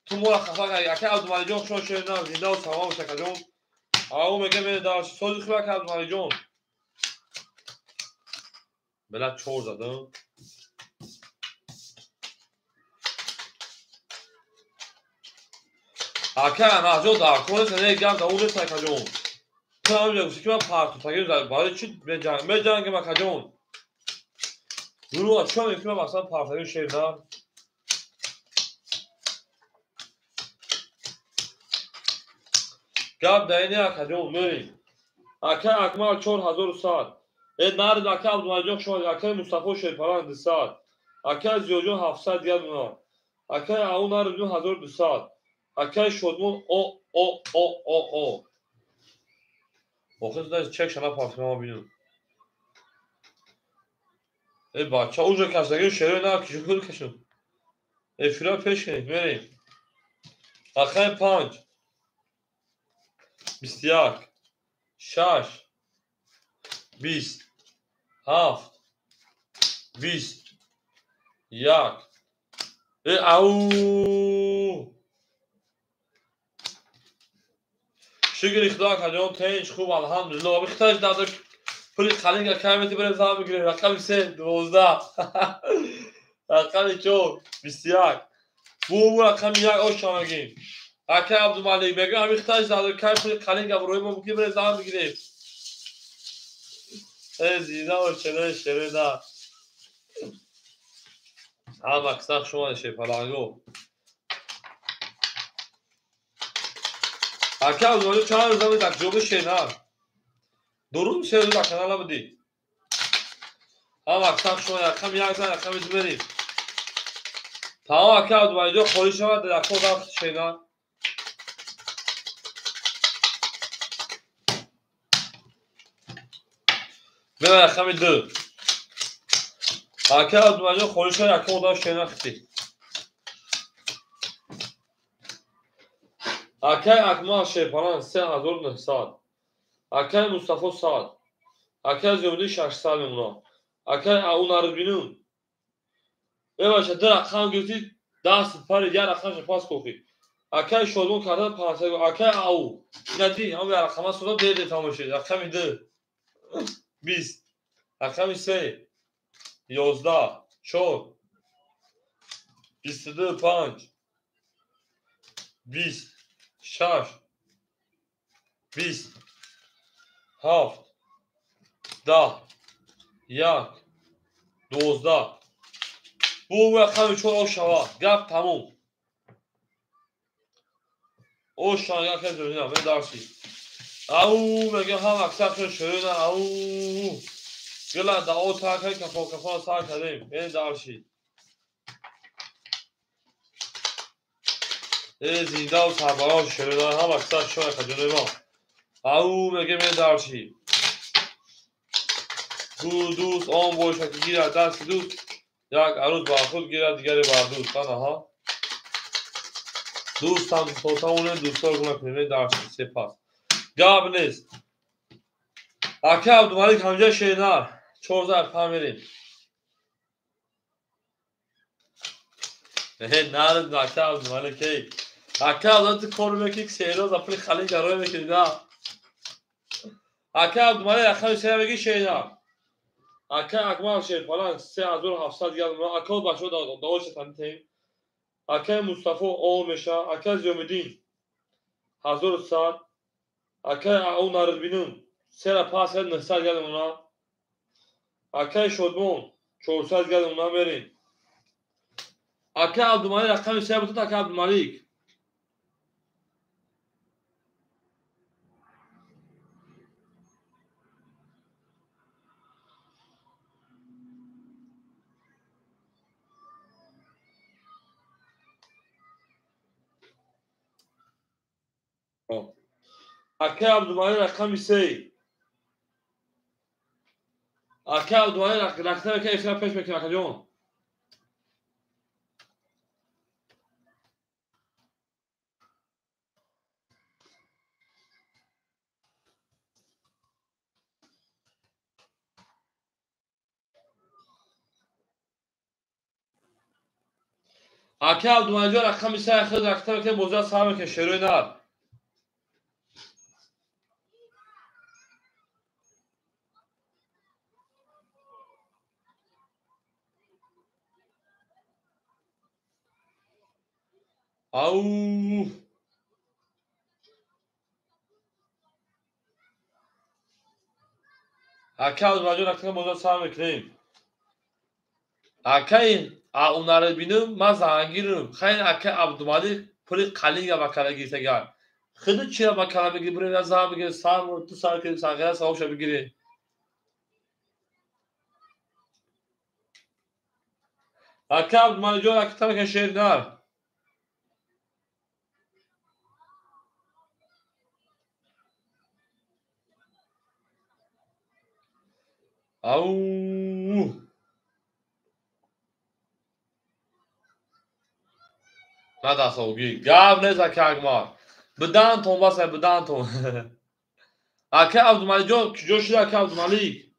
Speaker 1: تو مرا خفا کردی. اکه عبدالمجید جان شما شیرینم زنده و سلام باشه که جان. آقا میگه من داشت صادق خوبه که عبدالمجید جان. بلد چور زدم. اکه محجوب در کنه سنه گم تا اون رسه که جان. تو هم میگوشی که من پرتو تگیر زد. باید چی بجنگ من که جان. شما میگه من مثلا پرتو تگیر شیرینم. گم دینی که جان بریم. اکه اکمال 4000 ساعت. نرد اکه عبدالمجید جان شما اکه مصطفی شیرپران 2 ساعت. اکه زیوجون 700 یاد اونا. اکه اون نرد 1200. اکه شدمون او. آخه چک شما پارتنر ما بینم. ای بچه اونجا کسایی شروع نه کشون کشون. ای فیلم پیش کنید بریم. اکه 5 21 6 20 7 20 1 او شکر خدا کنجان تنج خوب الحمدلله بختاج دادک پولی خالینگ کمیتی برای زمان بگیره رقم 3 12 رقم 4 21 بو رقم 1 آشان میگیم اکه عبدالمجید میگه همین اختاج دادک که پولی خالینگ روی ما بگیره برای زمان بگیره زیده و چنه شره نه هم اکساق شما نشه پلانگو اکه عبدالمجید چند روزه در جوب شنر درون سه روز در کنال بودی هم اکساق شما رقم 1 زن رقم 2 بریم تمام اکه عبدالمجید خوری شود در خود در شنر ببر رقم 2 اکه عبدالمجید خوری شود در خود در شنر خطی اکه اکمال شیرپران 3900 اکه مصطفی ساد اکه زیودی 600 اونا اکه اون عرض بینون بباشه در رقم گرفتی دست پر یه رقمش پاس کوفی اکه شدون کردن پاسه اکه او ندی هم یه رقم سودا دیده تماشید رقم 2 20 رقم 3 11 4 22 5 20 6 20 7 10 1 12 بو رقم 4 او شوا گپ تموم او شانگه که زمینم به دارسی او میگه هم اکسر شروع نه او گلا دا او تا که کفا سار کردیم به دارسی زنده و سربراز شروع نه هم اکسر شوی خجونه ما او میگه به دارسی دوست آن باشه که گیره دست دوست یک عروض با خود گیره دیگری بر دوست ها دوست هم توتاونه دوستار گونه کنیم دارسی سپاس گاب نیست اکه عبدالمجید همجا شیرنر 4000 پامیریم نرد اکه عبدالمجید کی اکه عبدالمجید کار میکنی که 3 روز اپلی خالی گروه میکنی نه اکه عبدالمجید اخوان سه بگی شیرنر اکه اکمال شیرپران 3700 گرم اکه باشو داوش تنتیم اکه مصطفی او میشه اکه زیومدین 1000 ساعت اکه او نرد بینون 3 پاس 900 گرم اونا اکه شدمون 400 گرم اونا بریم اکه عبدالمجید رقم 3 بودت اکه عبدالمجید اکه عبدالمجید رقم 3 اکه عبدالمجید رقم که اخیرا پیش بکنه اکه جون اکه عبدالمجید رقم 3 خود رقم که موضوع سهم که شروع نار او اکه عبدالمجید رقم موضوع سهم کنیم اکه اونا رو بینم من زنگیرم خیلی اکه عبدالمجید پولی قلیگ و کلا گیرتگر خیلی چیه با کلا بگیر بریم یا زن بگیر سهم رو تو سر کنیم سنگیره سهوش بگیری اکه عبدالمجید رقم که شروع نار او نه دست اوگی گاب نیست اکه اگمار بدن تون بسه بدن تون اکه عبدالمجید کجا شده اکه عبدالمجید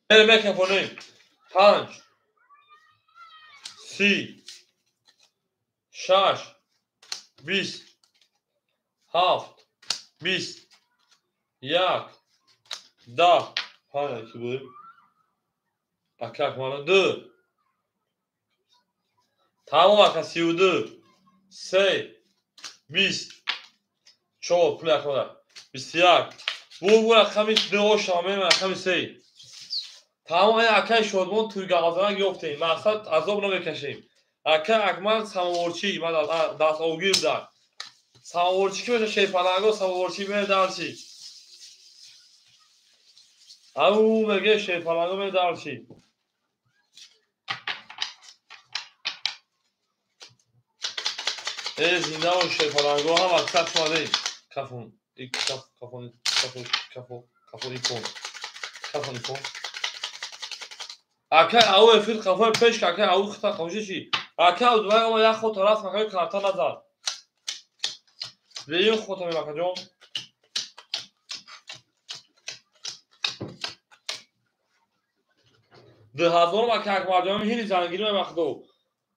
Speaker 1: بریم بکنیم 5 30 6 20 7 20 1 10 پنج کی بود اکک مالا 2 تمام اکک 32 3 20 4 پول اکوالا 21 بو رقم 2 شامل رقم 3 تمام این اکک شدمون توی گازران گفتیم مقصد عذاب رو بکشیم اکک اکمال سماورچی من دست اوگیر بودن سماورچی که بشه شیپانگو سماورچی بره درچی او بگه شیپانگو بره درچی زینده و شیپانگو هم از کف ماده کفون کفون ایکون کفون ایکون اکه او افید کفون پیش که اکه او خطا خوشی چی اکه او دوباره اما یک خود راست مکای کارتا نزد به این خود همی مکا جون ده هزار مکه اکمال جامعه هینی زنگیری مخدو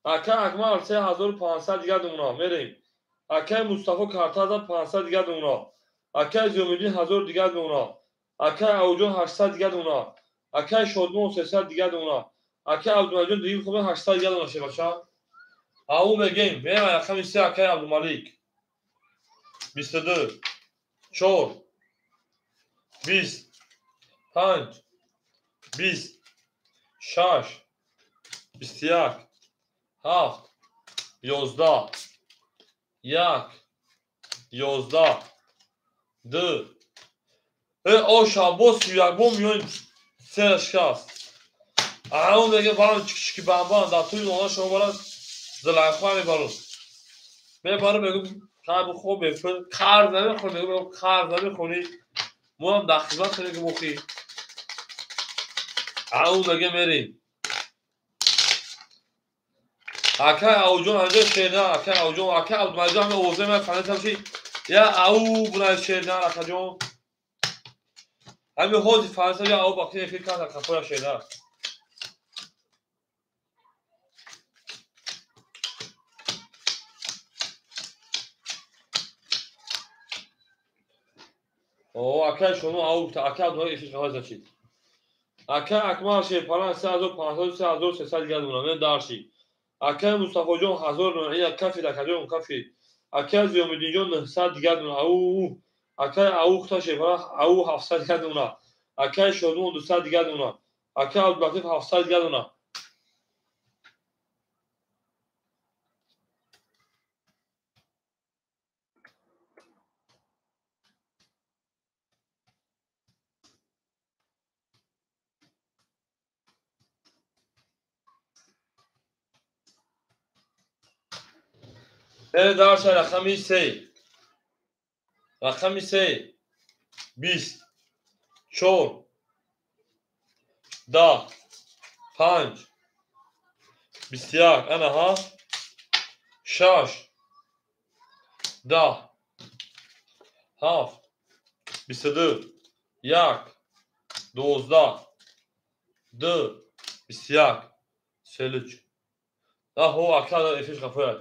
Speaker 1: اکه اکمال 3500 دیگر دومنا میریم اکه مصطفی کارتا زد 500 دیگر دومنا اکه زیومیدی 1000 دیگر دومنا اکه اوجون 800 دیگر دومنا اکه شدمون 300 دیگر دومنا اکه عبدالمجید دیگه خوبه 800 دیگر دومنا شه بچه او بگیم بریم رقم 3 اکه عبدالملیک 22 4 20 5 20 6 21 7 11 1 11 2 او شابوس یک بوم میون سه شکست اون دیگه برام چکی بامبان در توی اونا شما برای زلنخواه میبارم میبارم بگم قرب خوب بفر قرض نمیخونی بگم قرض نمیخونی ما هم دخیبت کنی که بخی اون دیگه میریم اکه اوجون هنجا شیرنه اکه اوجون اکه عبدالمجید همه اوزه من فنیت همشی یا او بنای شیرنه اکه جون همه حوزی فنیت یا او باقی نفید کنه اکه پویا شیرنه او اکه شنو او تا اکه عبدالمجید افید خواهد زچید اکه اکمال شیر پران 3500 3300 دیگر دونم دارشی اکه مصطفی جون 1000 این کافی دکه جون کافی اکه زیومدین جون 900 دیگر دونم او اکه او ختا شیر پران او 700 دیگر دونم اکه شدون 200 دیگر دونم اکه عبداللطیف 700 دیگر دونم دارش رقمی 3 رقمی 3 20 4 10 5 21 انا هفت 6 10 7 22 1 12 2 21 43 ده هو اكاد افیش قفایت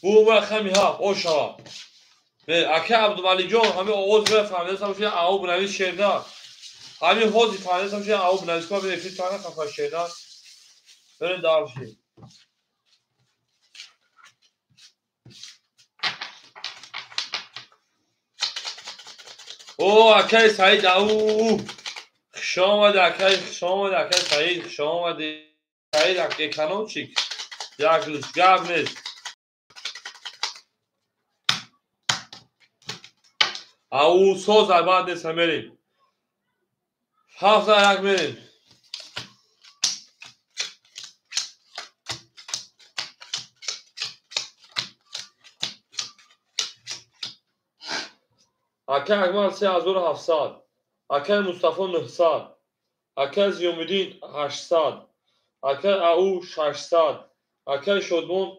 Speaker 1: او و خمی هفت او شوا به اکه عبدالملی جان همه آواز بفهمیده سمشه او بنوی شیردار همه حوزی فهمیده سمشه او بنوی که به افیش تانه قفای شیردار بره دارشی او اکه سعید او خشامده اکه سعید خشامده سعید اکه کنو چیک یک لشگب نیست او سوز بعد نیست میریم 7 میریم اکه اکمال 3700 اکه مصطفی 900 اکه زیومدین 800 اکه او 600 اکه شدمون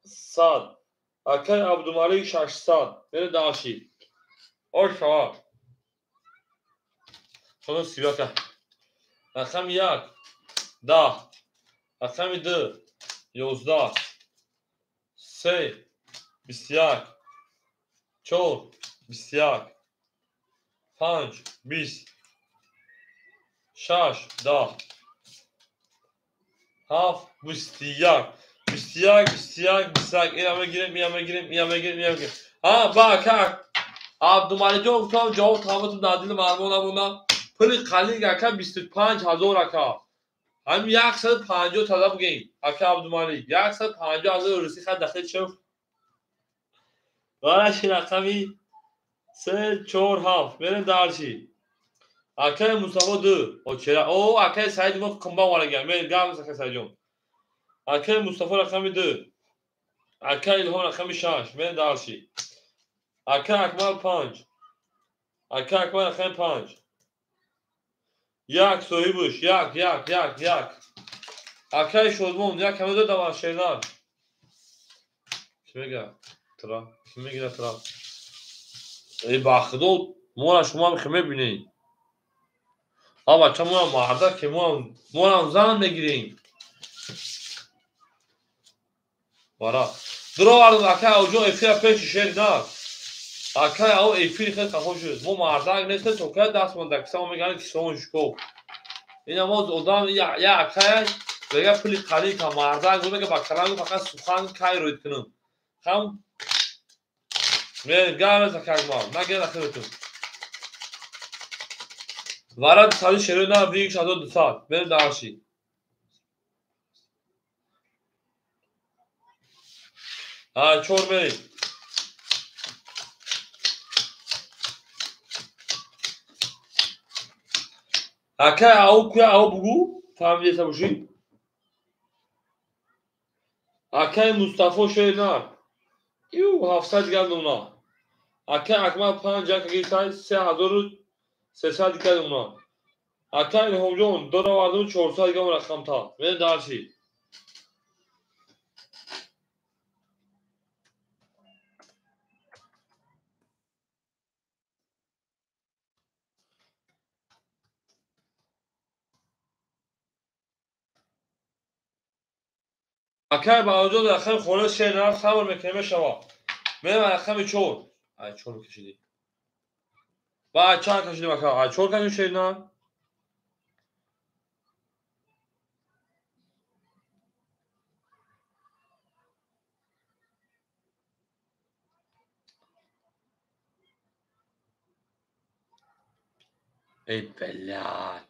Speaker 1: 100 اکه عبدالملی 600 بره داشی او شوا خودم سیبا که رقم 1 10 رقم 2 11 3 21 4 21 5 20 6 10 7 21 اینم بگیریم ها با که عبدالملی جان گفتم جواب تامتون دادیل مرمون نموندم پلی قلیق اکا 25,000 اکا همین 150 طلب بگیم اکا عبدالملی 150,000 روسی خد دخل شد وارش رقمی 3 4 7 بریم دارچی اکا مصطفی 2 او چرا او اکا سعید ما کمبا وارگم بریم گام سکه سعید جان اکا مصطفی رقمی 2 اکا الهام رقمی 6 بریم دارچی اکا اکمال 5 اکا اکمال رقمی 5 یک صاحبش یک اکای شدمون یک همه دو دوان شیرنار کی میگه ترا کی میگه ترا ای باخدو مولا شما میخوام ببینید ها بچه مولا مرده که مولا زن بگیریم وارا درو وارد اکای اوجو افیر پیش شیرنار اکای او افیر خیلی خفه شد مو مرده نیست تو که دست من دکسه ما میگن که سونش کو این ما زودان یا اکای بگه پلی قلی که مرده گونه که با کلام فقط سخن کای روید کنم هم گام زکات ما نگه داخلتون وارد سالی شروع نه بیش از 2 ساعت بر داشی ها چور بری اکا او که او بگو فهمیده باشی اکا مصطفی شیرنار یو 700 گرم اونا اکا اکمال 5 یک گیتای 3300 گرم اونا اکا الهام جون دو رو 400 گرم رقم تا بر داشی اکا با وجود رقم خورده شیرنار خبر میکنه شما میرم رقم 4 ای 4 کشیدی با 4 کشیدیم اکا ای 4 کشیدیم شیرنار ای بلاد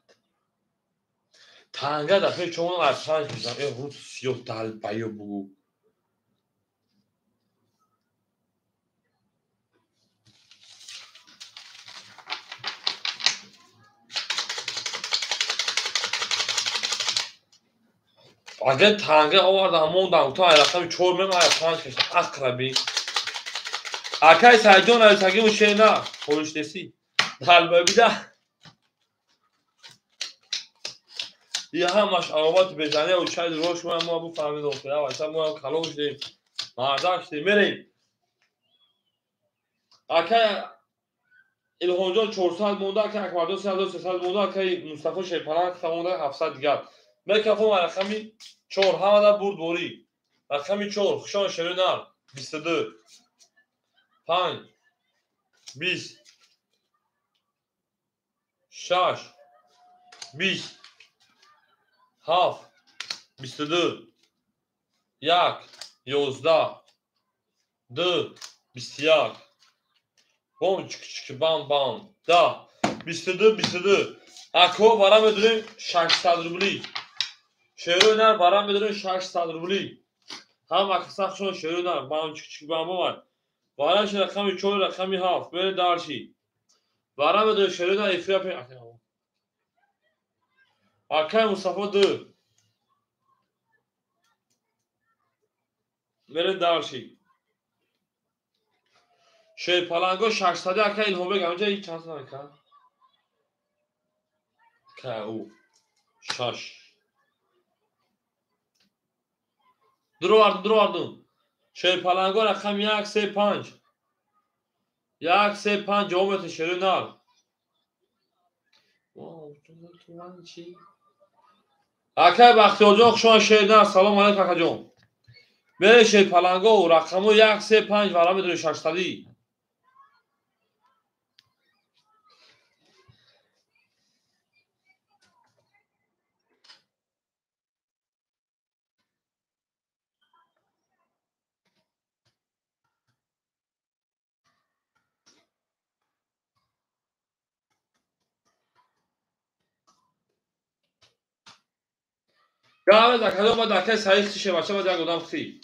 Speaker 1: تانگه دفعه چون از 5 کشیدم ای روز 30 دل بایو بگو اگه تانگه آوردم موندم تا رقم 4 میرم از 5 کشیدم اقربی اکای سعیدون از تگی موشه نه خورش دسی دل بیده یه همش آرامات بزنه و شاید روش ما بو فهمیدم که اصلا ما کلوش دیم مرداش دیم میریم اکا الهونجا 400 مونده که اکبردو 300 مونده که مصطفی شیپالان خمونده 700 دیگر میکفون رقمی 4 همه برد بوری رقمی 4 خشان شرینر 22 5 20 6 20 7 22 1 11 2 21 بام چک چک بام بام 10 22 اکو برام بدونیم 600 روبلی شیرو نر برام بدونیم 600 روبلی هم اکساق شون شیرو نر بام چک چک بام بام باراش رقمی 4 رقمی 7 بره دارشی برام بدونیم شیرو نر افرا پی اکای مصطفی 2 بره دارشی شی پلنگو 600 اکای اینو بگم اونجا هیچ چانس نمیکنه که او شش درو شی پلنگو رقم 1 3 5 1 3 5 جوابت شروع نار واو تو من چی اکای وقتی اوجاق شما شیدن سلام علیکم اکا جون بره شی پلنگو رقمو 1 3 5 ورا میدونی 600 گاوه دکه ما دکه صحیح چیشه بچه ما دیگه گودام خی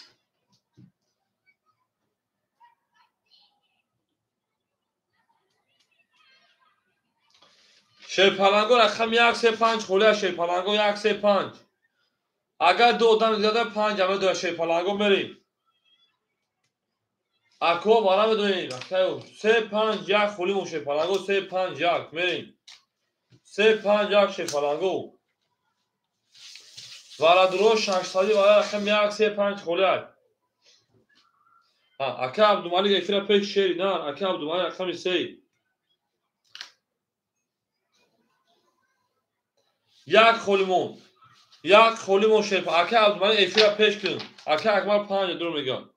Speaker 1: شی پلنگو رقم 1 3 5 خوله شی پلنگو 1 3 5 اگر دو آدم زیاده 5 همه دو شی پلنگو بریم اکو بارا بدونیم اکو 3 5 1 خولیم شی پلنگو 3 5 1 میریم 3 5 1 شی پلنگو ورا درو 600 ورا رقم 1 3 5 خوله اکا عبدالمالک افرا پیش شیری نه اکا عبدالمالک رقم 3 یک خولیمون شیپ اکا عبدالمالک افرا پیش کن اکا اکبر 5 درو میگم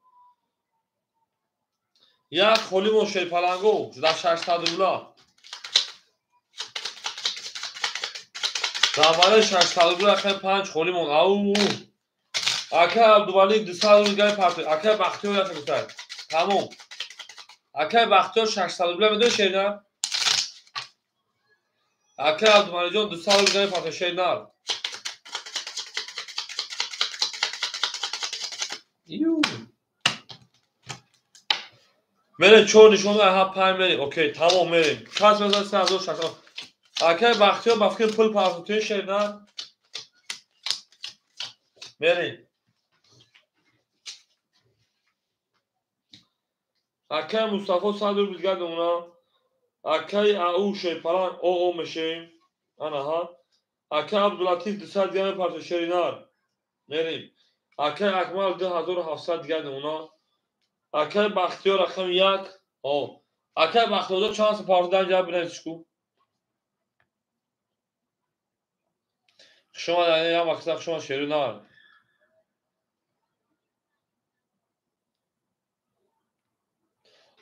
Speaker 1: یک خولیمون شی پلنگو در 600 روبلا در 600 روبلا رقم 5 خولیمون او اکا عبدالمالک 200 روبلا پرت اکا بختیار رقم گفتن تمام اکا بختیار 600 روبلا میدون شیرنر اکا عبدالمالک جان 200 روبلا پرت شیرنر یو میره 4 نشون ها 5 میریم اوکی تمام میریم کس مثلا 3600 اکا بختیار بفکر پول پرت توی شیرنر میریم اکای مصطفی 100 روبل گرد اونا اکای او شی پلان او میشیم آنها اکای عبداللطیف 200 دیگه پرت شیرنر میریم اکای اکمال 2700 دیگه اونا اکای بختیار رقم 1 او اکای بختیار چانس پارت در جا بنشکو شما در یا مقصد شما شیرنر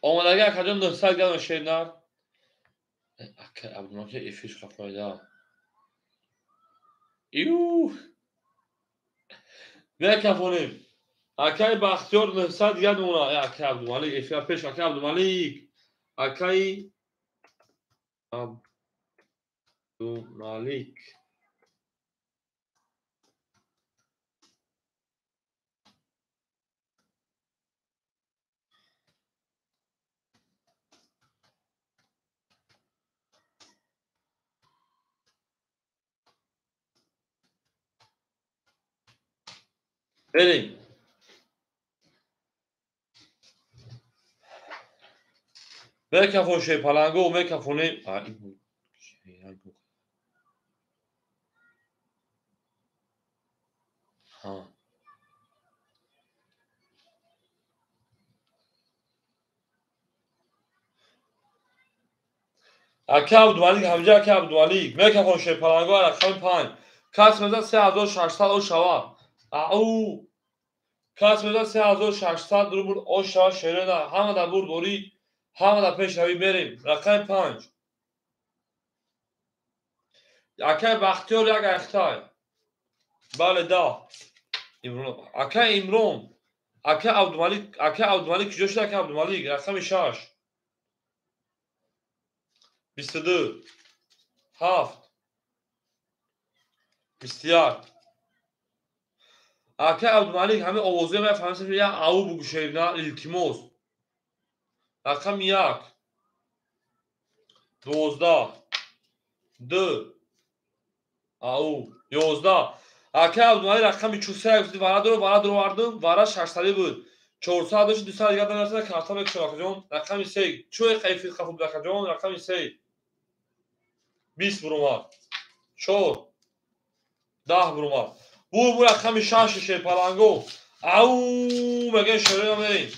Speaker 1: اومدگی اکجان 900 دیگه شیرنر اکای عبدالمالک افیش خفایده ایو نکفونیم اکای بختیار 900 دیگه اونا اکای عبدالمالک افیا پیش اکای عبدالمالک اکای عبدالمالک بریم میکفون شی پلنگو میکفونیم اکه عبدالملیک همجا اکه عبدالملیک میکفان شیپالانگو رقم 5 کس میزن 3600 او شوا او کس میزن 3600 روبل او شوا شیرینه همه در برد بوری همه در پیش روی بریم رقم 5 اکه بختیار یک اختای بله 10 اکه امرون اکه عبدالملیک کجا شده اکه عبدالملیک رقم 6 22 7 21 اکه عبدالملیک همه آوازه می فهمید یک او بگو شیرینه التیموس رقم 1 12 2 او 11 اکه عبدالملیک رقم 43 ورا درو واردم ورا 600 بود 400 داشت 200 دیگه درست کارتا بکش جون رقم 3 چوی قیفی قفوب دکا جون رقم 3 20 بروما 4 10 بروما بو رقم 6 شیپالانگو او مگه شروع میریم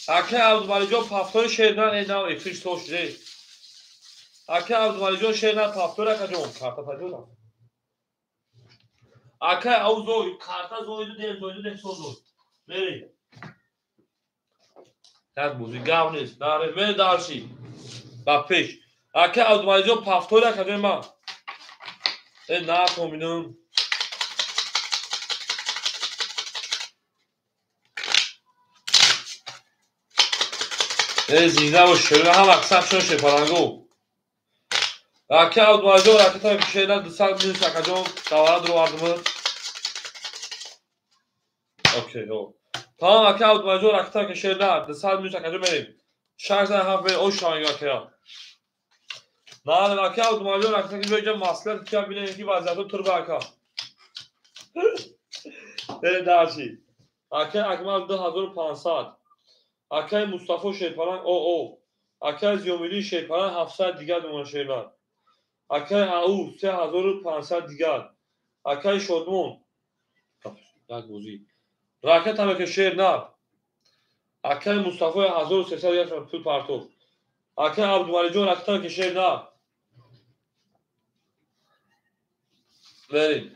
Speaker 1: اکه عبدالملیک جان پافتور شیرینه اینا افریش توش دی اکه عبدالملیک جان شیرینه پافتور اکه جون کارتا پافتور اکه او زوی کارتا زوی ده سوزو میری یک بوزی گاو نیست داره میری دارشی با پیش اکه عبدالملیک جان پافتور اکه جون ما این نه تومینم این زینه و شیرینه هم اکسپ شون شیپالانگو اکه عبدالملیک جان رکتا هم شیرینه 200 میلیون اکه جون دواره درو واردمون اوکی هو tamam اکه عبدالملیک جان رکتا که شیرینه 200 میلیون اکه جون میریم 6 زن هم به او شاینگ اکه نه اکه عبدالملیک جان رکتا که بیایم ماسلر کیا بینه یکی وضعیتو تر با اکه بره درشی اکه اکمل 2500 اکه مصطفی شیپالان او اکه زیومیلی شیپالان 700 دیگر دومان شیرینه اکه او 3500 دیگر اکه شدمون یک بوزی راکت همه که شیرینه اکه مصطفی 1300 دیگر پول پارتو اکه عبدالملیک جان رکتا که شیرینه بریم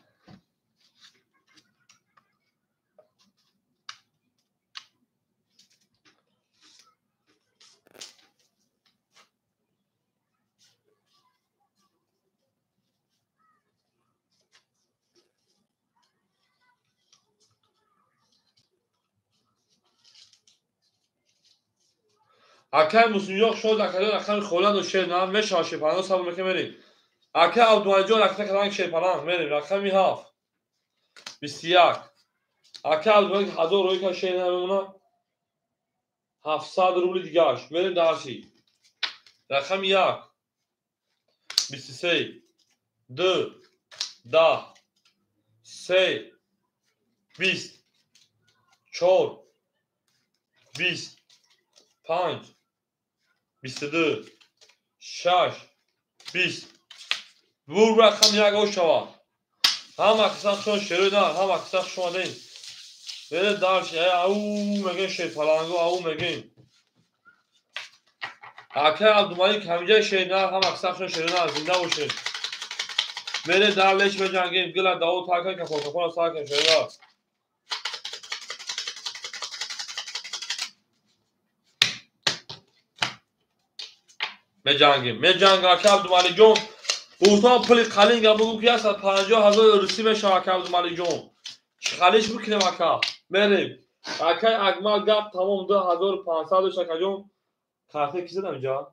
Speaker 1: اکه مسلمیان شد اکه رقم خولند و شیرینه میشه شیپالان سال میکنه میریم اکه عبدالملیک جان رکتا کدان شیپالان میریم رقم 7 21 اکه عبدالملیک 1000 روی که شیرینه بمونه 700 روبل دیگهش میریم درشی رقم 1 23 2 10 3 20 4 20 5 22 6 20 بور رقم 1 او شوا هم اکساق شما شروع نه هم اکساق شما دین بره درشی او مگه شیپالانگو او مگه اکه عبدالملیک همینجا شیرینه هم اکساق شما شروع نه زنده باشه بره در لش بجنگیم گل داو تاکن که پروتکل ساکن شروع میجنگیم اکه عبدالملیک جون بوتان پلی قلینگ بگو که هست 50000 روسی میشه اکه عبدالملیک جون خالیش بکنیم اکه بریم اکه اگمال گپ تمام 2500 اکه جون کارته کی زدم اینجا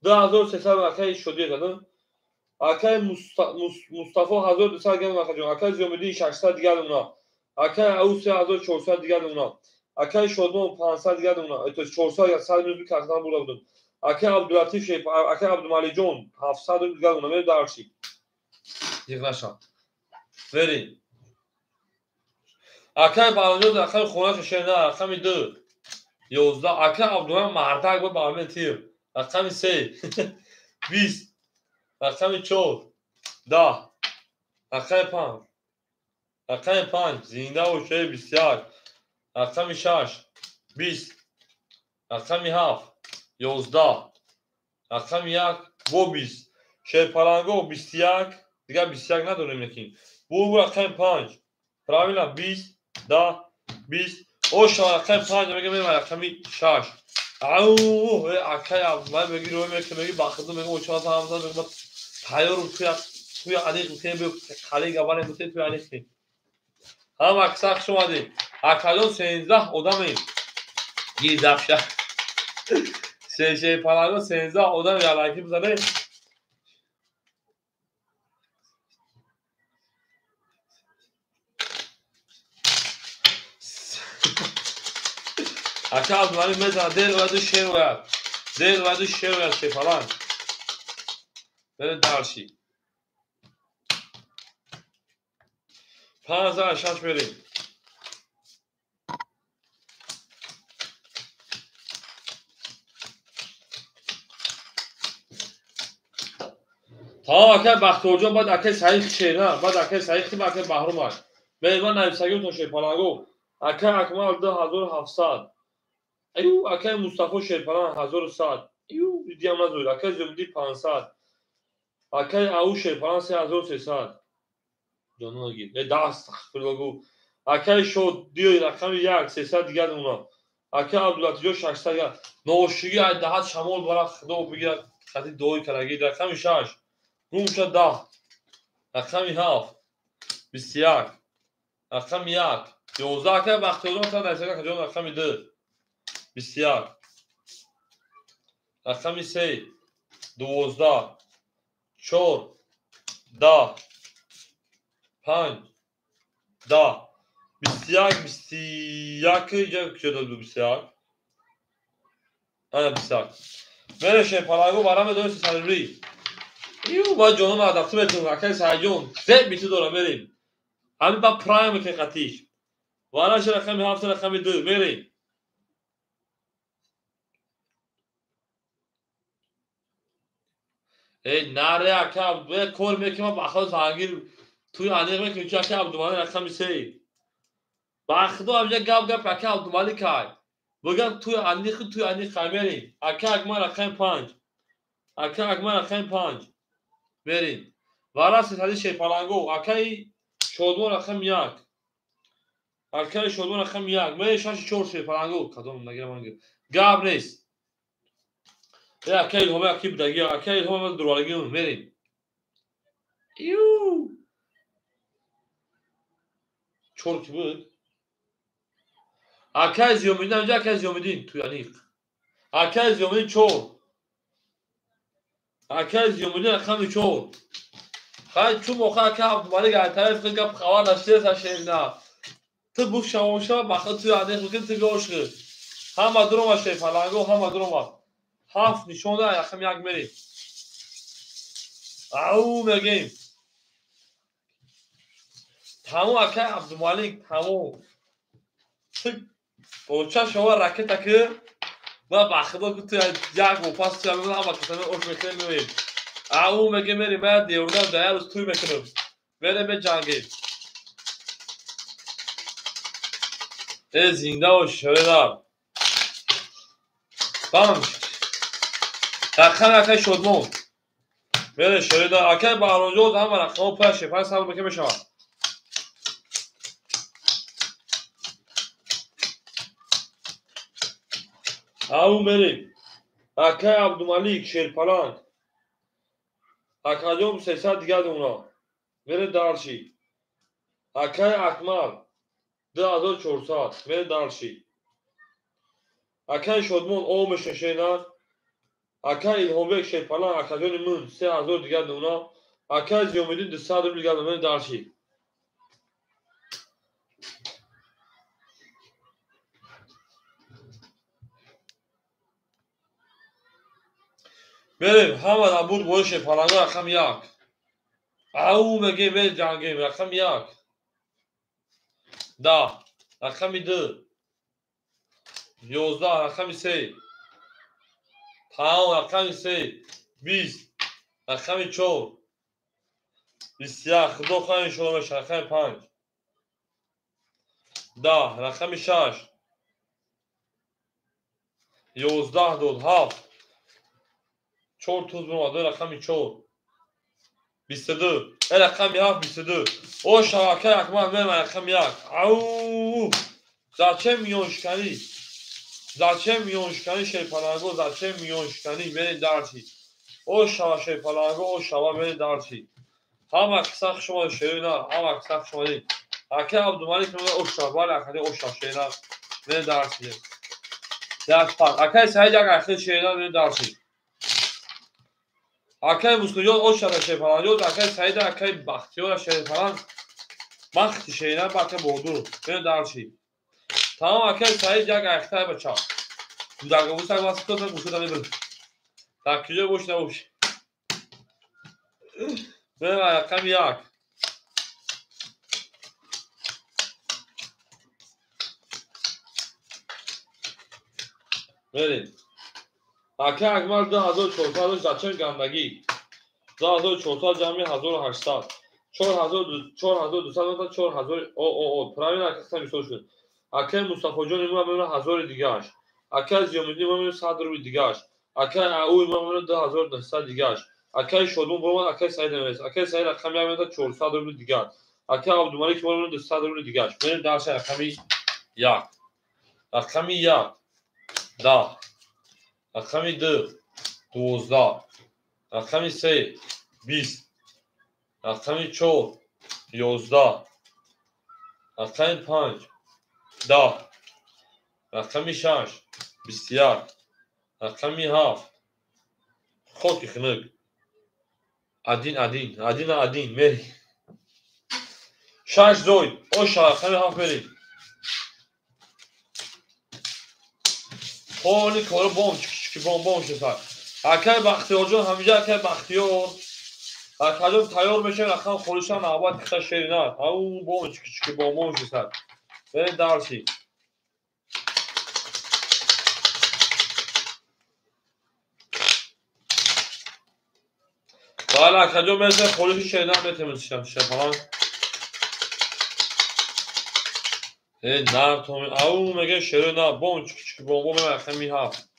Speaker 1: 2300 اکه شدی زدم اکه مصطفی 1200 گرم اکه جون اکه زیومیدی 600 دیگر اونا اکه او 3400 دیگر اونا اکه شدمون 500 دیگر اونا تو 400 یا 100 میلیون کارتان بودم اکه عبداللطیف شیپ اکه عبدالملیک جون 700 دیگر اونا میره درشی دیگه نشد بریم اکه بالانجا اکه خونه شیرینه رقم 2 11 اکه عبدالملیک مردک با بالمن تیر رقم 3 20 رقم 4 10 رقم 5 زنده و شیر بسیار رقم 6 20 رقم 7 11 رقم 1 و 20 شیرپلنگو 21 دیگه 21 نداریم یکی بو رقم 5 правильно 20 10 20 اوش رقم 5 میگه میرم رقم 6 او اکای من میگی روی میگه باخدم میگه اوچا هم میگه تایور توی علیق میگه خالی گوانه میگه توی علیق هم اکثر شما دی اکالون 13 آدمی گیردافشه شیرپلنگو 13 آدم یالکی بزنه اکا عبدالمalik میزنه دل و دو شیر باید دل و دو شیر باید شیرپلنگ بره درشی 5006 بریم تا اکا بختورجا باید اکا صحیح شیر نه باید اکا صحیح خیلی اکا بحرم باید میزبان نویسگیم تا شیرپلنگو اکا اکمال 2700 ایو اکا مصطفی شیرپلنگ 1100 ایو دیدیم نزود اکا زیمدی 500 اکا او شیرپلنگ 3300 جانو نگیر دست استغفرالله اکا شد دیو رقم 1 300 دیگه اونا اکا عبداللطیف 600 نوشیگی دهات شمال برا خدا بگیرد خطی دوی کرگی رقم 6 روم شد 10 رقم 7 21 رقم 1 11 اکا بختیاران تا نایسگا کجان رقم 2 21 رقم 3 12 4 10 5 10 21 21 یک کجا دو 21 آره 21 بره شیرپلنگو برام دو سالری ایو با جانم اداپته بتون اکای سایجون زب بیتو دارم بریم همین با پرایم که قطیش واراش رقم 7 رقم 2 بریم ای نره اکا به کور میکنم با خود زنگیر توی انیق میکنم چه اکا عبدالمalik رقم 3 با خدا همجا گپ اکا عبدالمalik کای بگم توی انیق بریم اکا اکما رقم 5 اکا اکما رقم 5 بریم والا ستادی شیرپلنگو اکای شادمان رقم 1 اکای شادمان رقم 1 من شاش 4 شیرپلنگو کدوم نگیرم انگار گاب نیست اکای الهام اکی بدگی اکای الهام درالگی بریم ایو چور کی بود اکای زیومدین اونجا اکای زیومدین توی انیق اکای زیومدین چور اکای زیومدین رقم 4 خواهد چون موقع اکای عبدالمalik از طرف خیلی گپ خبر نشته تا شیرنا تو بو شما بخاطر توی انیق بگن تو گوش همه درم شیرپلنگو همه درم هفت نشون ده رقم 1 میریم او میگیم تمام اکای عبدالمalik تمام اوچا شما راکت که و بخدا که توی جنگ و پاس چه میمونه همه کسانه اوش میکنیم میمونیم او میگه میریم من دیوردم ده روز توی میکنم بریم به جنگیم ای زنده و شده دار بام رقم اکای شدمون بره شده دار اکای بارونجوز همه رقم پشه پس هم بکه بشم او میریم اکای عبدالمalik شیرپلنگ اکادیوم 300 دیگه اونا میره دارشی اکای اکمل 2400 میره دارشی اکای شدمون اومش نشینن اکای الهامبک شیرپلنگ اکادیون من 3000 دیگه اونا اکای زیومدین 200 دیگه میره دارشی بریم همه بود باید شیرپلنگ رقم 1 او میگه به جنگیم رقم 1 10 رقم 2 11 رقم 3 5 رقم 3 20 رقم 4 21 خدا خواهی شما بشه رقم 5 10 رقم 6 11 داد 7 4 توز بوده رقمی 4 22 رقمی 7 22 او شبکه اکمال بریم رقم 1 او زچه میونشکنی زچه میونشکنی شیپالانگو زچه میونشکنی بریم درچی او شبا شیپالانگو او شبا بریم درچی هم اکساق شما شیرنا هم اکساق شما دیم اکه عبدالمالیک نمونه او شبا لکده او شبا شیرنا بریم درچی یک پاک اکه سعید یک اخیر شیرنا بریم درچی اکه مسکویون او شبا شیپالانگو اکه سعید اکه بختیور شیپالان بختی شیرنا باکه بودو بریم درچی tamam arkadaşlar یک اختر بچا در گوش واسه تو گوش دادی بده تکیه گوش نبوش به رقم 1 بریم اکه اکمال 2400 زچن گندگی 2400 جمعی 1800 4200 4000 او پرامین اکه میشد شد اکه مصطفی جان ما میمونه 1000 دیگه‌اش اکه زیامدی ما میمونه 100 روپیه دیگه‌اش اکه او ما میمونه 2900 دیگه‌اش اکه شدون برمان اکه سعید نمیست اکه سعید رقم میاد 400 روپیه دیگه اکه عبدالمالیک ما میمونه 200 روپیه دیگه‌اش بریم درس رقمی 1 رقمی 1 10 رقمی 2 12 رقمی 3 20 رقمی 4 11 رقمی 5 10 رقمی 6 21 رقمی 7 خود خنک عدین مری 6 زوی او رقمی 7 مری خونی کارو بوم چکی بوم شد اکه بختیار جان همیشه اکه بختیار اکه تیار میشه رقم خودش هم نوبت کتا شیرینه او بوم چکی بوم شد بریم درسی بله اکه جان مثل خودش شیرینه میتونستم شفان نه تومی او میگه شیرینه بوم چکی بوم رقمی 7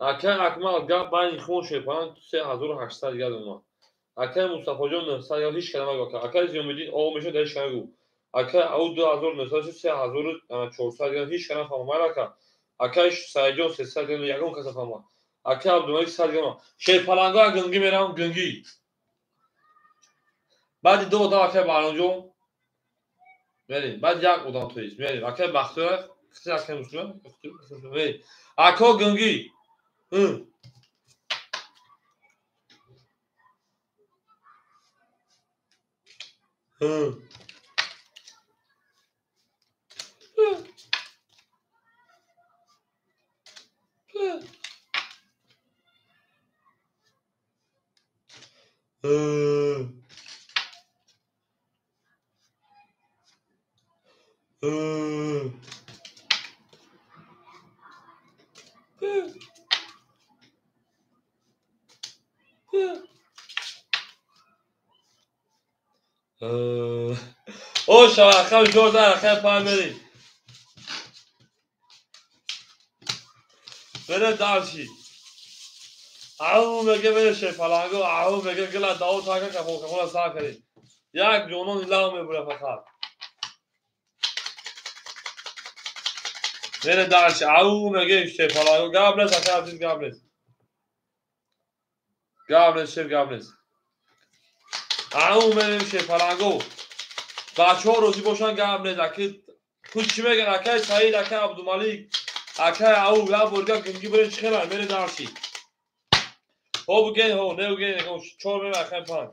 Speaker 1: اکه اکمال گپ بین خون شیپان 3800 گرد اومد اکه مصطفی جان 900 یا هیچ کلمه گفت اکه زیامدین او میشه دهش کنگو اکه او 2900 3400 یا هیچ کلمه فهمه اکه سعید جان 300 یا یگون کس فهمه اکه عبدالمالیک 100 گرم شیپالانگو گنگی میرم گنگی بعد دو تا اکه بارونجو بریم بعد یک بودم تویش بریم اکه بختیار کسی اکه مسلمان بریم اکه گنگی او شبکه جور در رقم 5 بریم بره درشی او میگه بره شیپالانگو او میگه گلا داو تا که کفون سا کنی یک جونون لاو میبره فقط بره درشی او میگه شیپالانگو گابلس اکه عزیز گابلس شیر گابلس او میگه شیپالانگو بچه ها روزی باشن گابلس اکه کچی میگن اکه سعید اکه عبدالمالیک اکه او یا برگا گنگی بره چخیرن بره درشی او بگین هو نه بگین نگو چور میمه اکه 5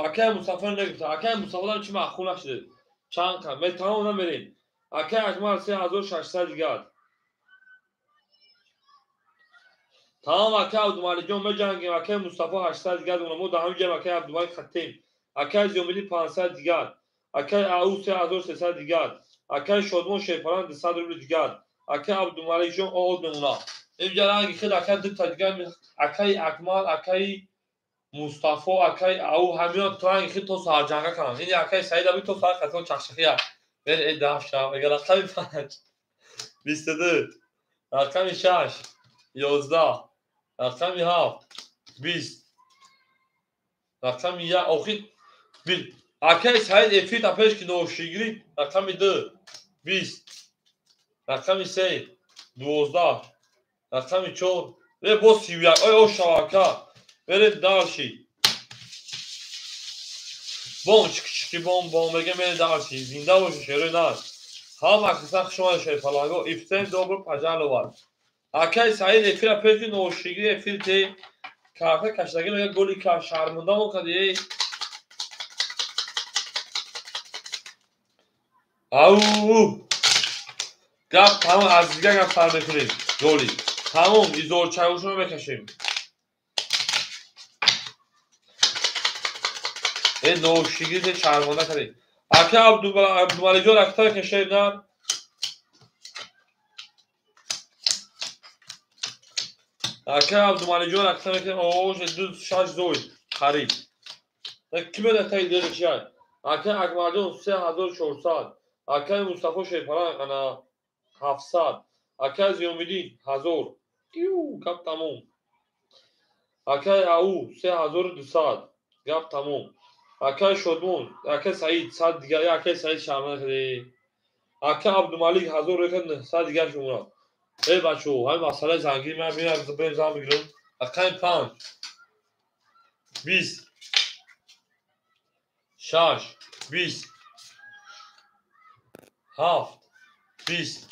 Speaker 1: اکه مصطفی نگفت اکه مصطفی دارم چی مخون نشده چند کم می تمام نمیریم اکه اجمال 3600 دیگر تمام اکه عبدالمالیک جان میجنگیم اکه مصطفی 800 دیگر اونمو دا همینجا اکه عبدالمالیک خطیم اکه زیامدی 500 دیگر اکه او 3300 دیگر اکه شادمان شیپالان 200 روپیه دیگر اکه عبدالمالیک جان آود نمونه اینجا رنگی خیلی اکه دو تا دیگر اکه اکمال اکه مصطفی اکای او همیان تو هنگی تو ساعت جنگه کنم این اکای سعید abi تو ساعت خطا چخشخیه بر ادعا شم اگر رقم 5 22 رقم 6 11 رقم 7 20 رقم 1 آخی bir اکای سعید افی تا پیش که نوشیگری رقم 2 20 رقم 3 12 رقم 4 ve boz 31 ay o şavaka verin dalşi bom çıkışki bom bege meni dalşi zinda boşu şerinan ha maksak şuma şey palago iften dobro pajalo var akay sayid efira peki no şigri efirte kafe kaşdagi no goli ka şarmında mı kadiye au gap tamam az دیگه gap farm کنیم گلی تمام ایزور چاوشو بکشیم این نوشیگی شرمانده کردیم اکه عبدالمالی جان اکتر کشید نه اکه عبدالمالی جان اکتر کشید اوه دو شاش زوید خرید کمی ده تایی دیده چیه اکه اکمال جان 3400 اکه مصطفی شیپران انا 700 اکه زیومیدی 1000 ایو گپ تموم اکه او 3200 گپ تموم اکه شدمون اکه سعید 100 دیگه اکه سعید شرمانده کردی اکه عبدالمالیک 1000 رکن 100 دیگه شما ای بچه های مسئله زنگی من میرم زبین زن بگیرم اکه 5 20 6 20 7 20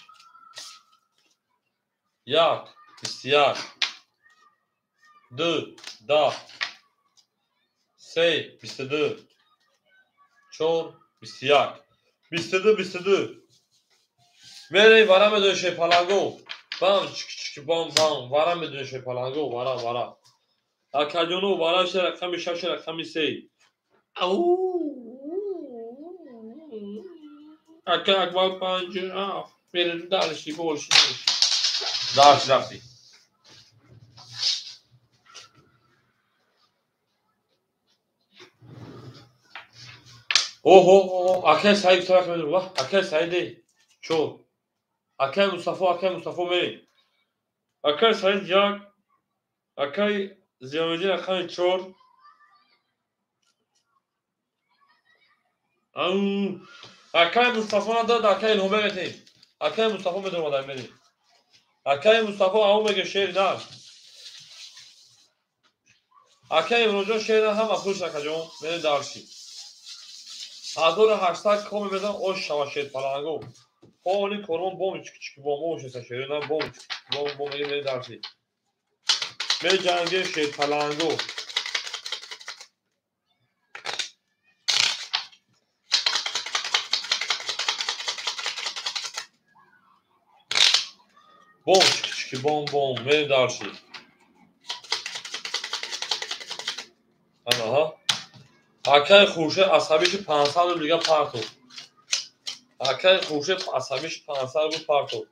Speaker 1: 1 21 2 10 3 22 4 21 22 22 Meri vara me dönüşe palango. Bam çık bam bam vara me dönüşe palango vara. Akaconu vara şey rakam şaşı rakam şey. Au. Akval pancı. Meri dalışi bolşi. Dalış rafi. Oho akay sahip tarak medur vah. Akay sahide. Ço. Akay Mustafa Meri. Akay sahid jak. Akay ziyamedin akay çor. Akay Mustafa'na da akay nome getireyim. Akay Mustafa mı durmadan beni? Akay Mustafa avu mege şehirden. Akay Emrocan şehirden hem apış akacağım. Beni darşı. Adora hashtag komi bezan o şavaşet palango. Oni korun bom çık bom o şehirden bom beni darşı. Beni cange şehir palango. Bom çık bom beni darşı. Aha. Akay Khurshid asabî 500 rû diga parto. Akay Khurshid asabî 500 rû parto.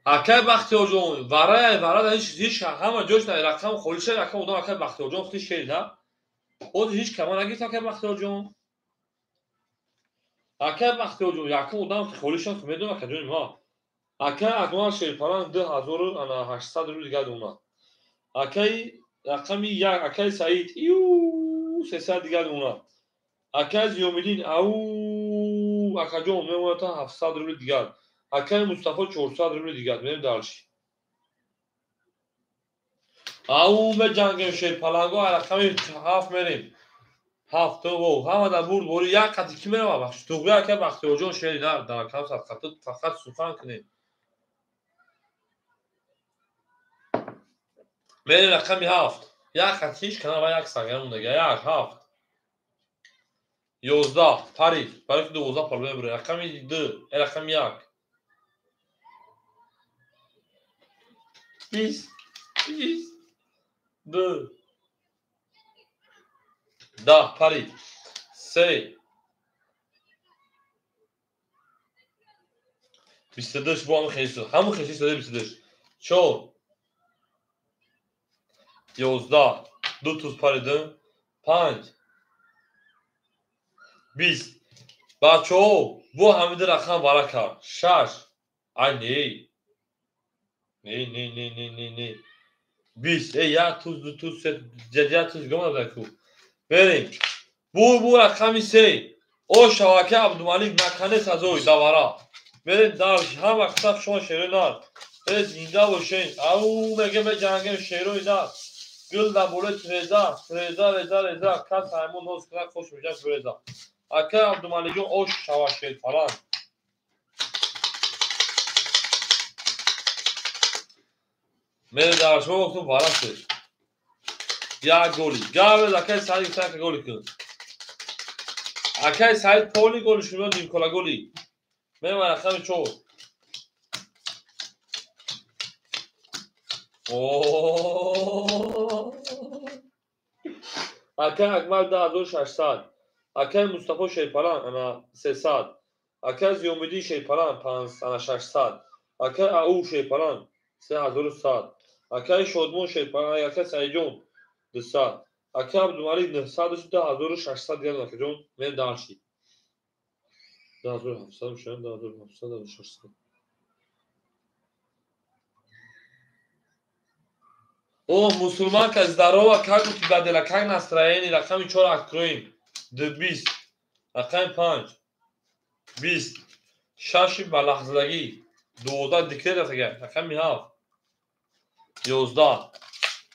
Speaker 1: Akay Baxtiyorjon vara hiç hama coş da rakam Khurshid rakam odan Akay Baxtiyorjon hiç şey da. O hiç kama nagit Akay Baxtiyorjon. Akay Baxtiyorjon rakam odan Khurshid medon Akay ma. Akay Akmal Şerparan 2800 rû diga dona. Akay rakami ya Akay Said iu 300 diga dona. Akay Ziyomidin au akajon memata 700 rû diga. Akay Mustafa 400 rû diga benim dalşi. Au me jangem şer palango rakami haf merim. Hafta o hamada bur boru ya kat 2 merim bak. Tuğra Akay Baxtiyorjon şeri dar dar kam sat katı fakat sufan kine. Meri rakami haft. Ya kat hiç kana va yak sangam diga ya haft. 11 Paris 12 problem bura rakami 2 rakami yak. 20 2 10 Paris 3 22 bu هم خیلی همون خیلی شده 22 4 11 دو توز پریدن 5 20 بچه ها بو حمیده رقم ورق کرد 6 ای نه 20 یک توز دو توز سه یک توز گم نبوده کو بریم بو رقمی 3 او شبکه عبدالملیک نکنه سزوی دواره بریم درش هم وقتا شما شیرون نار بریم زنده باشین او میگه به جنگم شیرون نار گل در بولت ریزا کس همون نوز کنه خوش میشه بریزا اکه عبدالملیک او شبکه فران میره درش ها وقتون فران شد یک گولی گاوه اکه سعید که گولی کن اکه سعید پولی گولی شروع دیم کلا گولی میره رقم 4 اکه اکمل 10600 اکه مصطفی شیپلان انا 300 اکه زیومدی شیپلان 5600 اکه او شیپلان 3100 اکه شادمون شیپلان اکه سعیجون 200 اکه عبدالملیک 900 گرد اکه جون میرم دارشی 10700 میشن 10700 О, мусулманка здорова, как у тебя дела, как настроение, раками 4 откроем. 20, раками 5, 20, шаши ба лаҳзагӣ, 12 дикре рафага, раками 7, 11,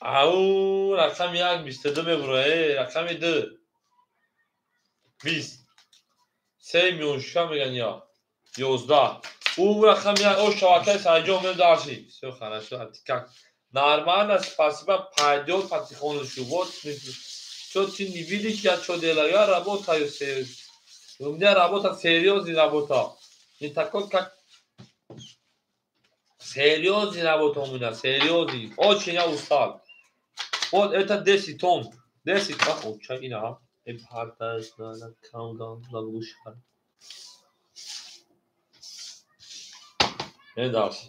Speaker 1: ау, раками 1, 22 мебура, раками 2, 20, 3 миёншика меган я, 11, у раками 1, о шавакаи саиҷон медарши, всё хорошо, атикак. Нормально, спасибо, пойдет потихонечку. Вот, что ты не видишь, я что делаю? Я работаю, у меня работа серьезная работа. Не такой, как серьезная работа у меня, серьезный. Очень я устал. Вот это 10 тонн. 10 тонн. Чай, ина. Импортаж, надо, каунган, лавушка. Не дальше.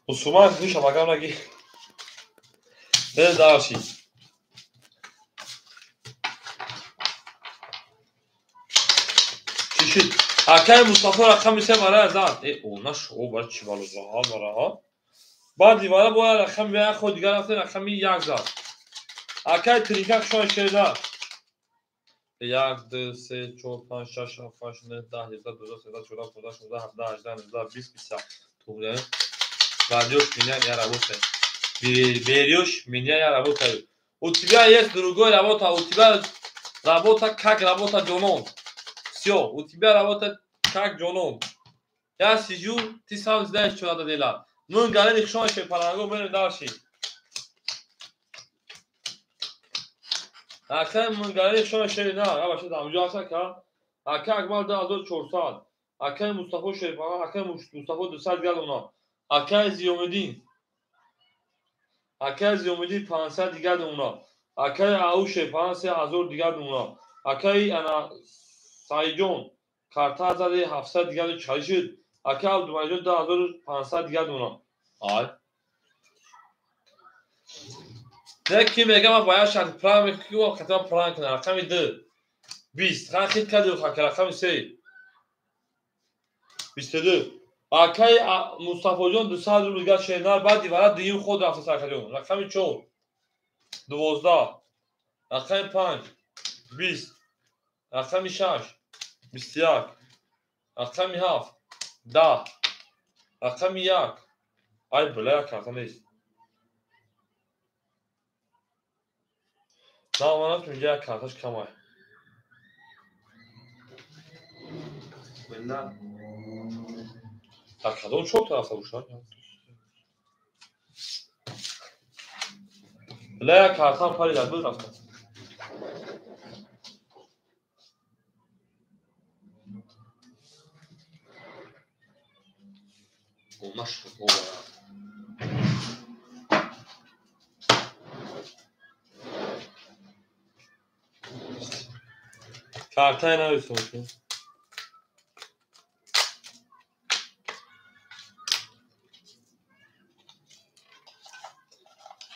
Speaker 1: Усуман душа магам наги. Не дальше. Чишит. Акай Мустафа рақами 3 мара зад. Она шо бар чи балузаҳа мараҳа. Баъд дивара бо рақами як ход дигар рафта рақами 1 зад. Акай тринкак шо шеда. 1 2 3 4 5 6 7 8 9 10 11 12 13 14 15 16 17 18 19 20 20. Вадёш меня я работаю. Берёшь меня я работаю. У тебя есть другой работа, у тебя работа как работа Джонон. Всё, у тебя работа как Джонон. Я сижу, ты сам знаешь, что надо делать. Мы говорили, что еще парагу будем дальше. Акай мы говорили, что еще не надо. Я вообще там ужасно как. Акай Акмал 1400. Акай Мустафа Шерифан, Акай Мустафа 200 градусов. Акай Зиомидин. Акай Зиомидин 500 دیگر اونا. Акай Ауш 5000 دیگر اونا. Акай انا سایجون کارتا زده 700 دیگر چالشید. Акай عبدالمجید 2500 دیگر اونا. آی. یکی میگه من باید شرط پرام کیو خطا پرام کنم. رقم 2 20 خرید کردی و رقم 3 22 Акай Мустафоҷон 200 рубл дига шенар баъд дивара дуюм худ рафта саркаҷон. Рақами 4 12 рақами 5 20 рақами 6 21 рақами 7 10 рақами 1 ай бля карта нест. намонад миҷа як карташ камай.
Speaker 2: Бля.
Speaker 1: Так, кадом чоп тарафта бошад? Бля як картам парида буд рафта. Машин бора. Kartay neyse.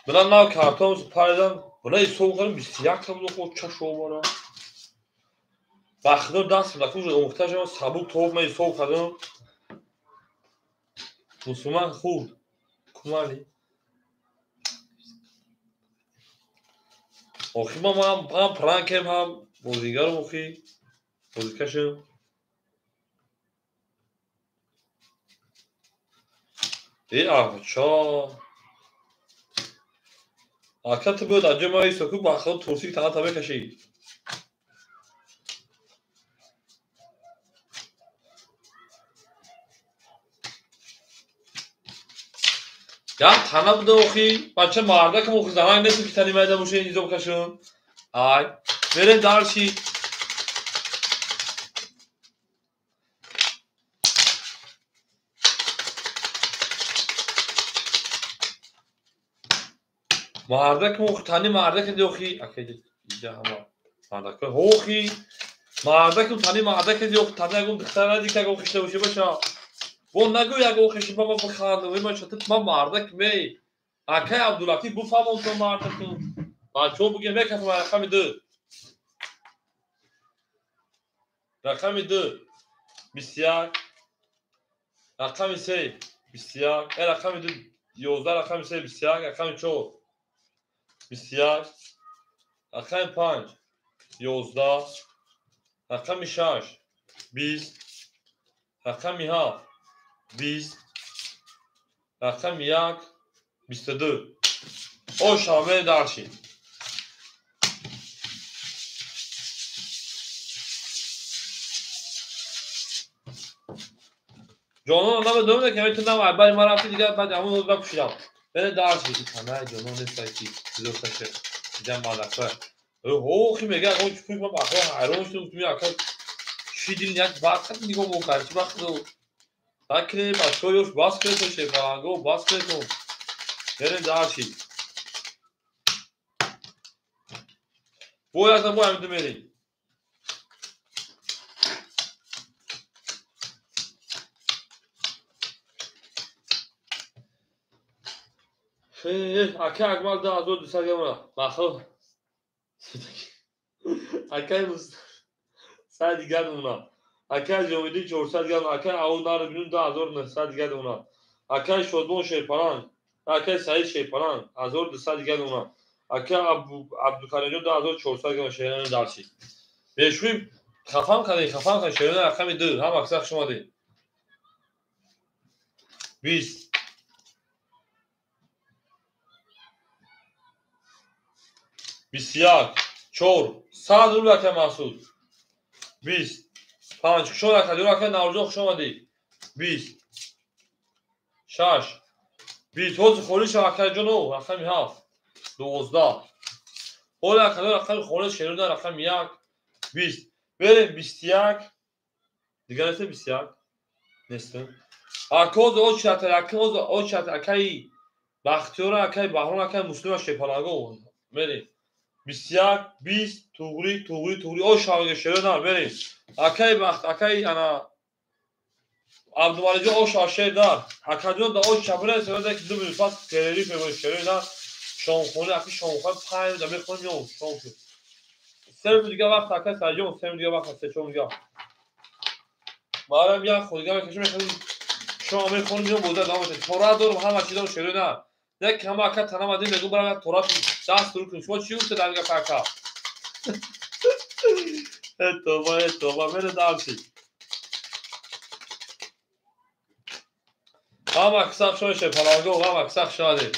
Speaker 1: Buna nav kartımız paydan. Buna soğukların bir siyah kablo koy çaş olmara. Baxdım dast bırakmış muhtaçım sabuk toğmayı soğukadım. Müslüman خوب kumali. Oxi ma ham prankem ham bozingaro oxi. Bozikashim. Acha. Akatı بود acaba sokup bakalım turşu tane tabii kaşı. Ya tanım da oxi. Bacı marda ki oxi zaman nesil ki tanımaya da bu şeyin izom kaşım. Ay. Verin darşi. Marda ki oxi tanı marda ki de oxi. Akedi. İyice ama. Marda ki oxi. Marda ki tanı marda ki de oxi. Tanı agum dikhtara dikta oxi işte başı başa. Bu نگو یک اوخشی بابا بخوانده ما شتت ما مردک می اکه عبداللطی bu فهم تو مردکم بچه بگه میکفم رقم دو رقم دو بسیار رقم سه بسیار رقم دو 11 رقم سه بسیار رقم 4 بسیار رقم 5 11 رقم 6 20 رقم 7 20 رقم 1 22 o şamil darşi. جانون آدم دوم که میتونم اول ما رفتی دیگه بعد همون رو بپوشیدم بره درشی همه جانون نیستی زیرو کشه دیدم مالکه اوه خی میگه اون چی ما باخو حیران شدم تو میگه چی دیدین یک وقت دیگه مو کرد چی وقت رو فکر باشو یوش باس کرد تو شفاگو باس کرد تو بره درشی bu yazdan bu emdi meri اکه اکمال ده از دو سر گمرا باخو اکه مست سر دیگر اونا اکه جویدی 400 گرم اکه اون داره بینون 2900 دیگر اونا اکه شدمون شیپران اکه سعید شیپران 1200 دیگر اونا اکه عبدالکریم 2400 گرم شیران درشی بهشویم خفام کنی شیران رقم 2 هم اکسر شما دی 20 21 4 100 رو لکه محسود 20 5 شو لکه دو لکه نوزوخ شما دی 20 6 20 حوز خوری شو لکه جنو رقم 7 12 حول لکه دو رقم خوری شیرون رقم 1 20 بریم 21 دیگه نسته 21 نسته اکوز او چطر اکوز او چطر اکی بختیور اکی بحرون اکی مسلم شیپاناگو بریم 21 20 توغری او شاوگه شیرون بریم اکی بخت اکی انا عبدالمالی او شاشه دار اکادون دا او چپره سوده که دو میلیفت تریری پیمون شیرون دار شونخونه اکی شونخونه پایم دا میخونیم یون شونخونه سر دیگه وقت اکی سرجون سر دیگه وقت سه چون دیگه مارم یا خودگاه بکشم میخونیم شما میخونیم یون بوده دامته تورا دورم همه چیزا شیرون دار یک همه اکی تنم ادیم بگو برای تورا دست رو کنیم شما چی اون سه درگه فرکا اتوبا بره دارشی هم اکساق شما شپاناگو هم اکساق شاده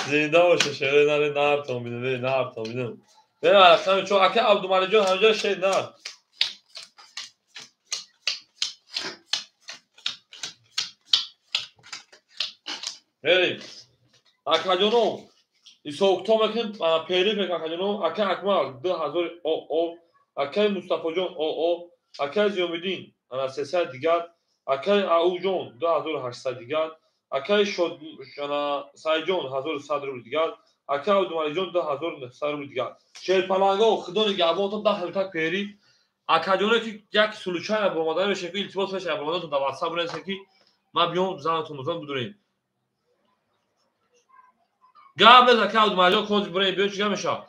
Speaker 1: زنده باشه شیره نره نار تا میده نار تا میده بره مرخم چون اکه عبدالمالی جان همجا شیر نار بریم اکه جانو ایسا اکتام اکه پیری بک اکه جانو اکه اکمال 2000 او اکه مصطفی جان او اکه زیومیدین انا 300 دیگر اکه او جان 2800 دیگر اکه شد انا سای جان 1100 رو دیگر اکا عبدالمجید جان 2900 رو دیگر شیرپلنگا و خدان گبان تا 10 تا پیری اکا جونه که یک سلوچای با مادر به شکل التباس بشه با مادر تو در واتساپ برسه که ما بیام زنتون مزان بدونیم قبل از اکا عبدالمجید کد برای بیو چیکار میشه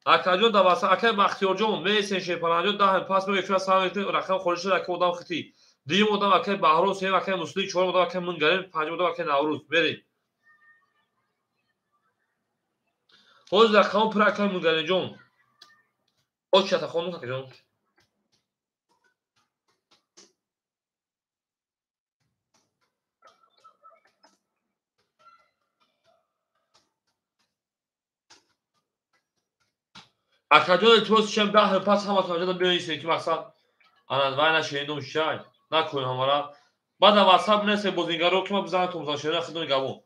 Speaker 1: اکا جون در واتساپ اکا بختیار جان میسن شیرپلنگا 10 پاس میگه که سلام رقم خورش شده که آدم خطی دیم آدم اکا بهرام سیم اکا مسلی چهار آدم اکا منگرین پنج آدم اکا نوروز بریم حوز رقم پر اکا منگرین جان او چتا خانم اکا جان اکا جان التباس شم 10 پاس هم اکا جان بیایید که مثلا انا وای نشینم شای نکنیم همارا بعد واتساپ نسه بازیگرو که ما بزنم تو شده خدمت گابون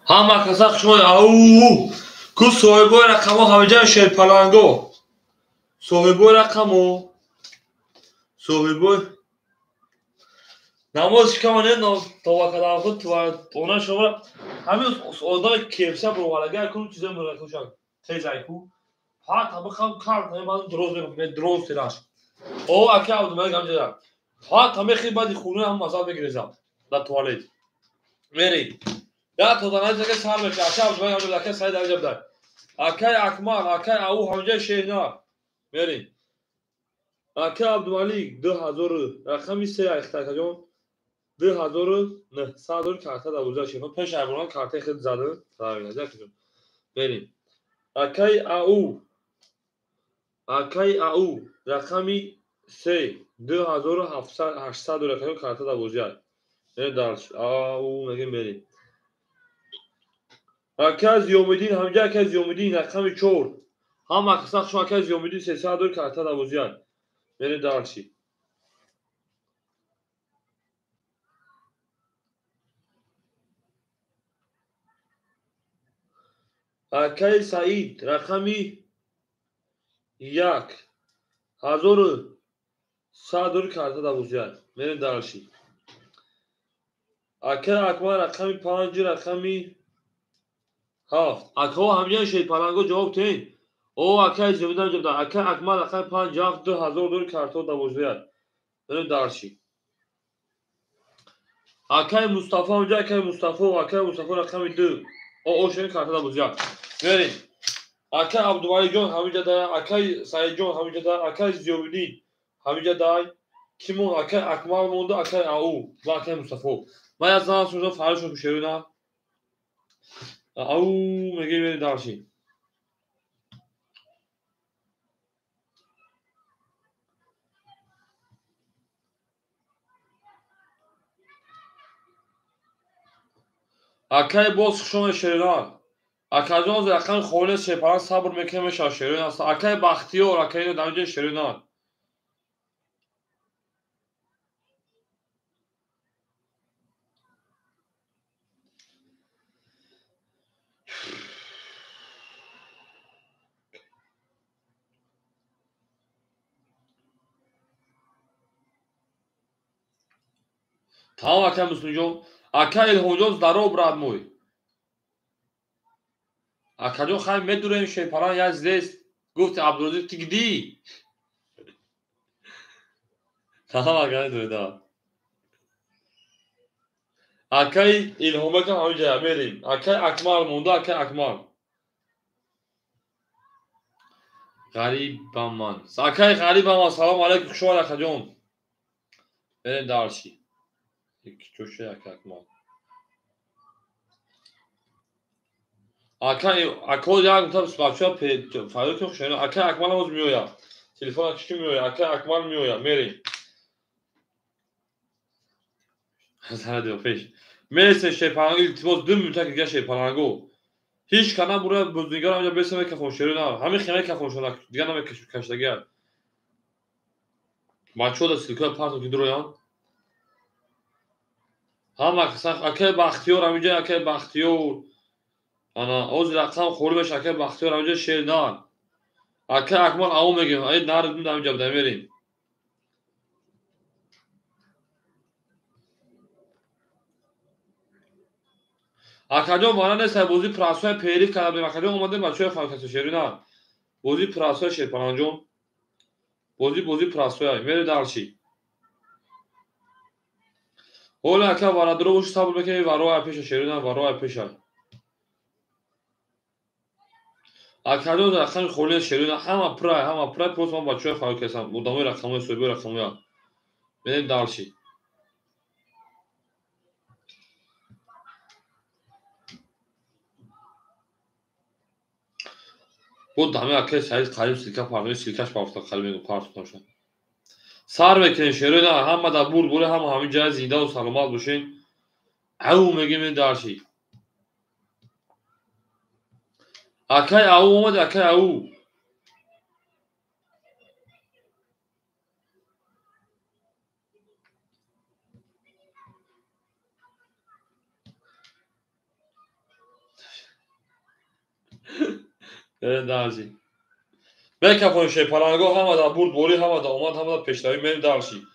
Speaker 1: همه کسا شما او کو صاحبای رقم ها همه جای شیر پلنگو صاحبای رقم ها صاحبای نماز شکمانه توکل خود تو آنها شما همین آدم کیفشه برو کنم چیزا مرکوشن تیز ایکو ها تا بخوام کار کنم بعد دروز تراش او اکی عبد الملک هم جدا ها تا میخوای بعد خونه هم مزال بگیرم در توالت میری یا تو دانایی که سال بشه اکی عبد الملک هم جدا اکی سعید عجب دار اکی اکمال اکی او همجای شهنار میری اکی عبد الملک 2000 رقمی سه اختر جون 2900 کارت دوازده شما پیش ایوان کارت خود زده تمام نکردم بریم اکی او رقمی 3 2700 رقم کارت دوازده نه دارش او میگیم بریم اکی از یومدین همجا اکی از یومدین رقمی 4 هم اکساق شما اکی از یومدین 300 کارت دوازده نه دارشی اکی سعید رقمی 1100 کارت دوازده نه دارشی اکی اکمال رقمی 5 رقمی 7 اکو همجا شیر پلنگو جواب تین او اکی زمیدن جب دار اکی اکمال رقمی 5 7 2000 کارت دوازده نه دارشی اکی مصطفی همجا اکی مصطفی و اکی مصطفی رقمی 2 او شیر کارت دوازده بریم اکی عبدالولی جان همینجا داره اکی سعید جان همینجا داره اکی زیوبدین همینجا داره کیمون اکی اکمال مونده اکی او و اکی مصطفی من از زنان سوزا فرش رو بشیرونم او میگه بری دارشی اکی باز خشون شیران اکی جان رقم خونه سپران صبر میکنه شیرین است اکی بختیار اکی اینو دمیجه شیرینان تمام اکی مسلم جان اکی الهام جان درو براد موی اکی جان خیلی میدوره این شیپران یک زیست گفت عبدالعزیز تیگدی تمام اکی دوره دار اکی الهام کن همینجا میریم اکی اکمال مونده اکی اکمال غریب بمان اکی غریب بمان سلام علیکم شما اکی جان بریم دارشی یک چوشه اکی اکمال اکی اکمال یک مطلب بچه ها فایده که خوشنه اکی اکمال هموز میویا تلفن اکی میویا اکی اکمال میویا میریم از هر دیو پیش میرسه شیپرانگو التماس 2 منوته که گه شیپرانگو هیچ کنه برای بزنگار همینجا برسه که خونشیری نه همین خیمه که خونشونه دیگه نمی کشتگر بچه ها در سیلکای پارتو که درویان هم اکی بختیار همینجا اکی بختیار انا اوز رقم خوری بشه اکی بختیار همینجا شیرنان اکی اکمال او میگیم ای نردون همینجا بده میریم اکی جا مانه نیست بوزی پراسوی پیری کردیم اکی جا اومده بچه های خانکست شیرنان بوزی پراسوی شیرپنان جون بوزی پراسوی میری دارشی اولا اکی وارد رو بوش صبر بکنی وروی پیش شیرنان وروی پیش اکادو رقم خوری شیرین همه پرای پروس ما بچه خواهی کسان بودمای رقمای سویبی رقمای ها بینید دارشی بود همه اکی سعید قریب سیلکه پارنوی سیلکش بافتن قلبی پارت کنشن سر بکنین شیرین همه در بوره همه همین جای زیده و سلامت باشین او میگیم دارشی اکی او اومد اکی او درزی بکپون شی پلنگو همه برد بوری همه اومد همه پیشروی میریم درشی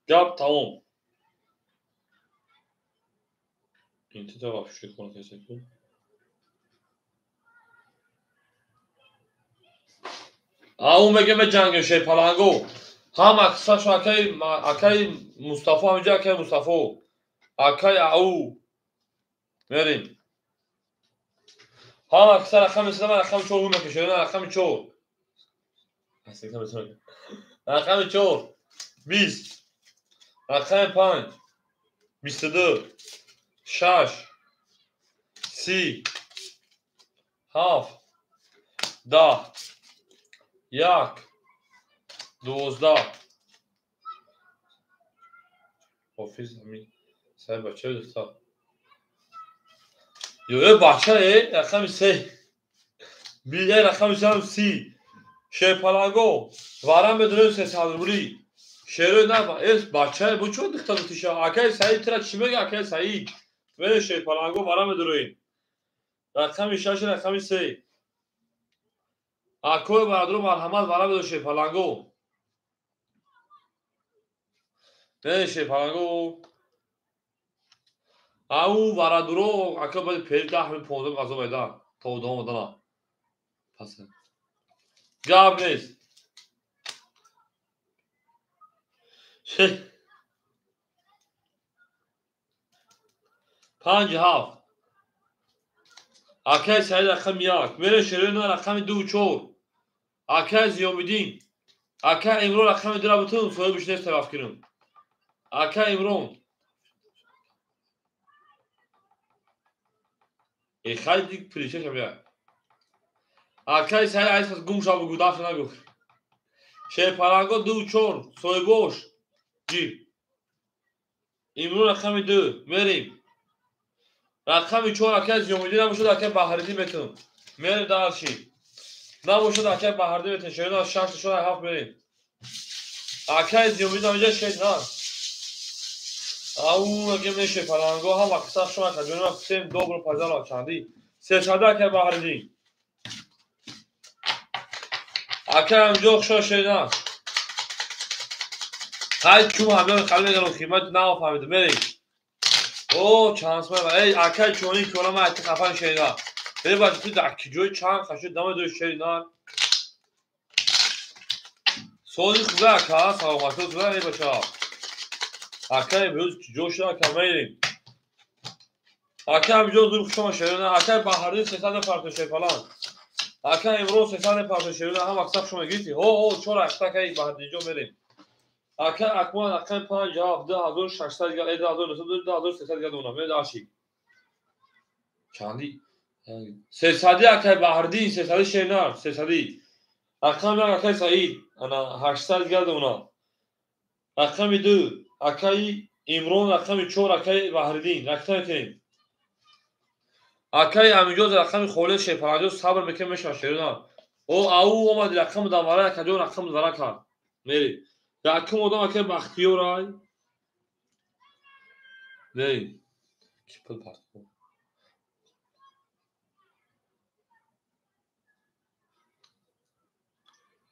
Speaker 1: گپ تمام این تو طرف شوخی کنه کسی کو او میگه به جنگ شی پلنگو هم اکساش اکای مصطفی همینجا اکای مصطفی اکای او میریم هم اکثر رقم سلام رقم 4 اون میکشه رقم 4 رقم 4 20 رقم 5 22 6 30 7 10 1 12 حافظ همین سر بچه دستا یه بچه رقم 3 بیده رقم 30 شی پلنگو وارم بدون سه سالوری شیرو نه اس بچه bu çok dikkat tutuşa akay Said tira çime akay Said ve şey palango varam بدون رقم 6 رقم 3 اکوی برادر مرحمت وارم بدون شی پلنگو نه شی پلنگو او برادرو اکو باید پیدا همین 15 غذا میدن تا دوم دادن پس گاب نیست 5 7 اکای سعید رقم 1 میره شیرین رقم 2 4 اکای زیامدین اکای امرو رقم 2 را بتون صاحب بیشتر طرف کنم اکای امرو ای خیلی دیگه پریشه کمیه اکای سعید عیس از گم شاب گوداف نگو شی پلنگو 2 4 صاحبوش جی امرو رقم 2 میریم رقم 4 اکای زیامدین هم شد اکای بحردی بتون میریم دارشی نباشد اکای بحردی بتون شیرین 6 شد 7 میریم اکای زیامدین هم اینجا شید نه او اگه میشه پلنگو هم اکثر شما که جنوب سیم دو برو پایدار آچاندی سه چاده که بحردی اکه هم جوخ شو شیدن های چون همه قلبه گرم خیمت نو فهمیده بریم او چانس من ای اکه چونی کنم من حتی خفن شیدن بری باید تو دکی جوی چند خشید دم دوی شیدن سوزی خوبه اکه سلامتی خوبه ای بچه ها اکه بیوز جوش شده که میریم اکه هم جوز دور شما شیدن اکه بحردی 300 پرتوشه فلان اکه امروز 300 پرتوشه هم اکثر شما گیتی هو چرا اکتا که بحردی جو میریم اکه اکمان اکه 5 7 10600 گل 12900 10300 گل اونم داشی چاندی 300 اکه بحردی 300 شینار 300 اکه من اکه سعید انا 800 گل اونم اکه 2 اکه امرون اکه 4 اکه بحردی اکه کنیم اکه امیجوز اکه خوله شپراجو صبر میکنه میشه شیرنا او اومد رقم دواره اکه جو رقم دواره کرد میری اکه مودم اکه بختیورای میری کیپل پارت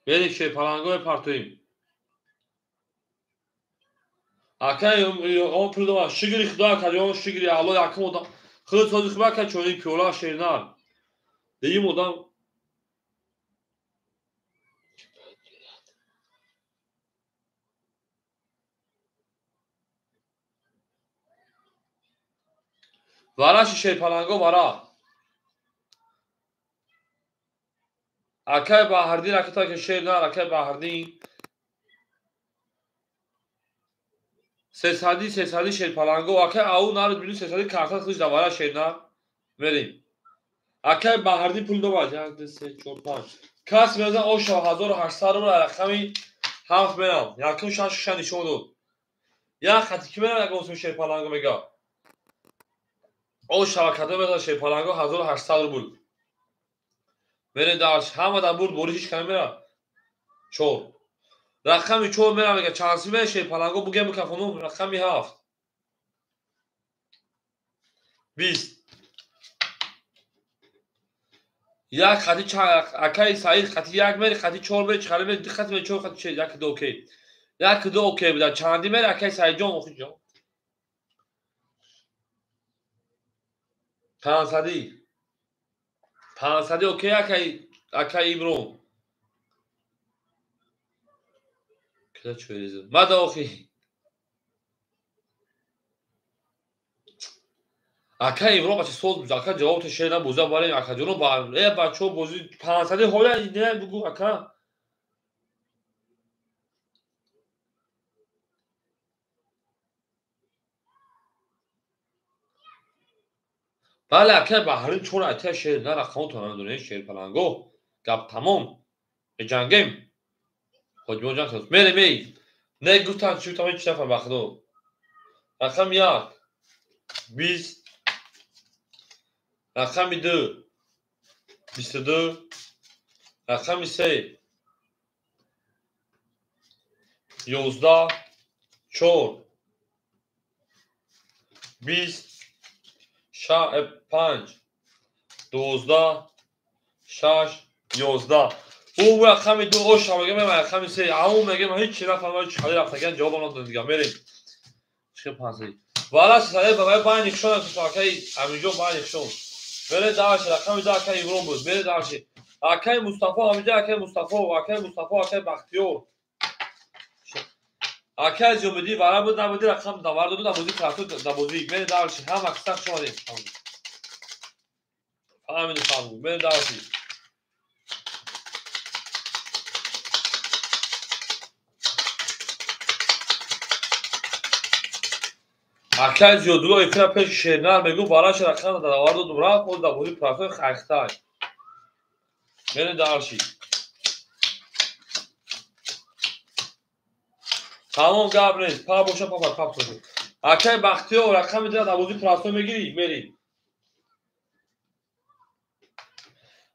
Speaker 1: بریم شی پلنگو پارتویم اکه اون پردوم شگری خدا کرد اون شگری الله اکه مودم خود سازی خبر کرد چونی پیولا شیرنار دیگه مودم وراش شی پلنگو ورا اکه بحردین اکه تا که شیرنار اکه بحردین 300 شیر پلنگو اکه او نارد بینی 300 کارتا خودش دواره شیرنار بریم اکه بحردین پول دو باید 1 2 3 4 5 کس میزن او 1800 رو رقمی 7 میرم یکم 6 نشون داد یا خطی که میرم اگه شیر پلنگو میگه او شبکته میزن شیر پلنگو 1800 رو بود میره داشت همه در بود بوری هیچ کمی میره چور رقمی چور میره میگه چانسی میره شیر پلنگو بگه مکفونم رقمی 7 20 یک خطی اکای سعید خطی یک میری خطی 4 میری چخاله میری 2 خط میری 4 خط چه یک دو اوکی یک دو اوکی بوده چندی میری اکای سعید جان اوکی جان 500 اوکی اکای ایبرو کدا چوریزم ماده اوکی اکای ایبرو بچه سوز بود اکا جواب تو شیر نبوزه ولی اکا جانو با ای بچه بازی 500 حالا نه بگو اکا بله اکا بحرین چون اتیا شیر نه رقم تو ندونه شیر پلنگو گپ تمام جنگیم خود جان خود میری نه گفتن چی تو چی نفر بخدو رقم 1 20 رقم 2 22 رقم 3 11 4 20 5 12 6 11 او رقم 2 اوش میگه من رقم 3 اون میگه من هیچ چی نفهمیدم چه خالی رفتگان جواب اون داد دیگه میریم چه پاسی والا ساده بابا با نیکشون تو اکای امیجو با نیکشون بره داش رقم 2 اکای ایبرون بود بره داش اکای مصطفی امیجو اکای مصطفی و اکای بختیور اکای زومدی والا بود نبودی رقم داور داد بودی پراتو دبوزی بره داش هم اکثر شما دید فهمیدم بره داش اکای زودو افرا پیش شیرنال میگو بالاش رقم داور داد برا خود دبوزی پراتو خاختای بره داش تمام گابریل پا باشه پا تو اکای بختیور رقم میده دبوزی پراتو میگیری میری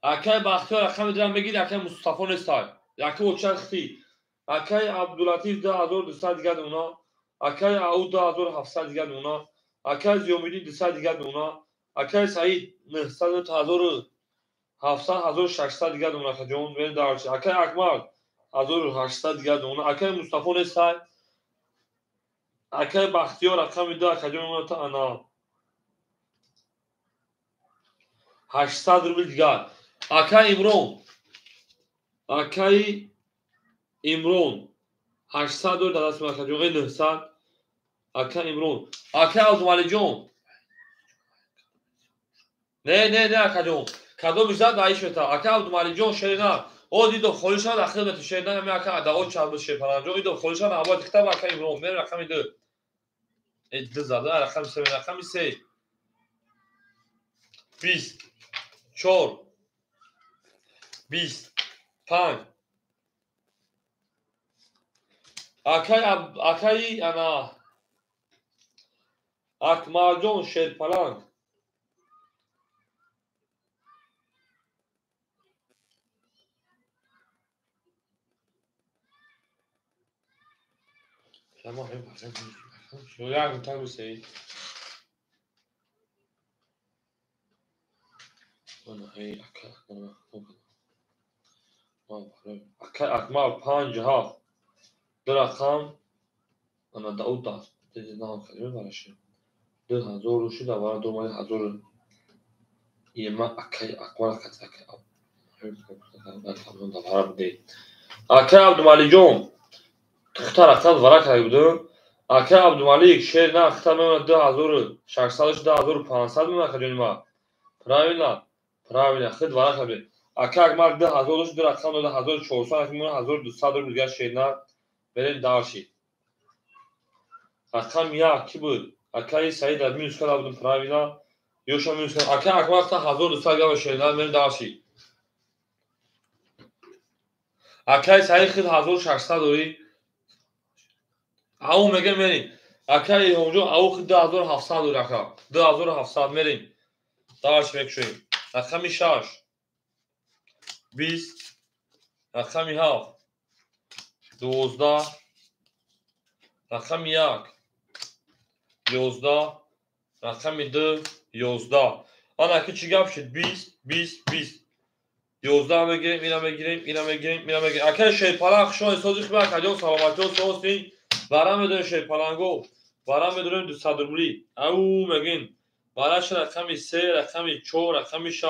Speaker 1: اکای بختیار رقم میدونم بگید اکای مصطفی نستای اکای اوچن خطی اکای عبداللطیف 2200 دیگه اونا اکای عود 2700 دیگه اونا اکای زیومیدی 200 دیگه اونا اکای سعید 900 1700 1600 دیگه اونا که جون وین دارش اکای اکمال 1800 دیگه اونا اکای مصطفی نستای اکای بختیار رقم میده اکای جون اونا تا انا 800 روبل دیگه اکای امرون 800 دور دست ما جوغه 900 اکا امرون اکا اوزمالی جون نه اکا جون کدو میزد دایش بتا اکا اوزمالی جون شرینا او دیدو خولشان اخیر بتو شرینا همی اکا داو چال بشه پرانجو دیدو خولشان آباد کتاب اکا امرون میره رقم دو دو زده رقم 3 رقم 3 20 4 20 5 اکای انا اکمال جون شیر پلنگ شما هم شو یا گفتم بسی انا هی اکمال 5 ها دو رقم انا داود داد دیدی نه کجا براشه 2000 شده و دو ماه 1000 یما اکمال کات اکمال داور بده اکای عبدالمالی جون تختار رقم ورق بوده اکای عبدالمالی شیر نه ختم 2600 2500 میمونه کجا ما правильно خد ورق بده اکای اکمال 2000 دو رقم 1400 میمونه 1200 دیگه شیر نه بریم داشی رقم 1 کی بود اکای سعید از میوس کلا بودم правильно یوشا میوس اکای اکمال 1200 گام شیر نه بریم داشی اکای سعید خد 1600 دوری او میگه میریم اکای اونجا او خد 2700 دوری اکا 2700 میریم داش بکشیم رقم 6 20 رقم 7 12 رقم 1 11 رقم 2 11 آن اکی چی گپ شد 20 20 20 11 هم بگیریم، اینم بگیریم، اینم بگیریم، اینم بگیریم. اکه شیپالنگ شما سازی خبر کجا سلامتی و سوستین ورام بدون شیپالنگو ورام بدون 200 روبلی او مگین بالاش رقمی 3 رقمی 4 رقمی 6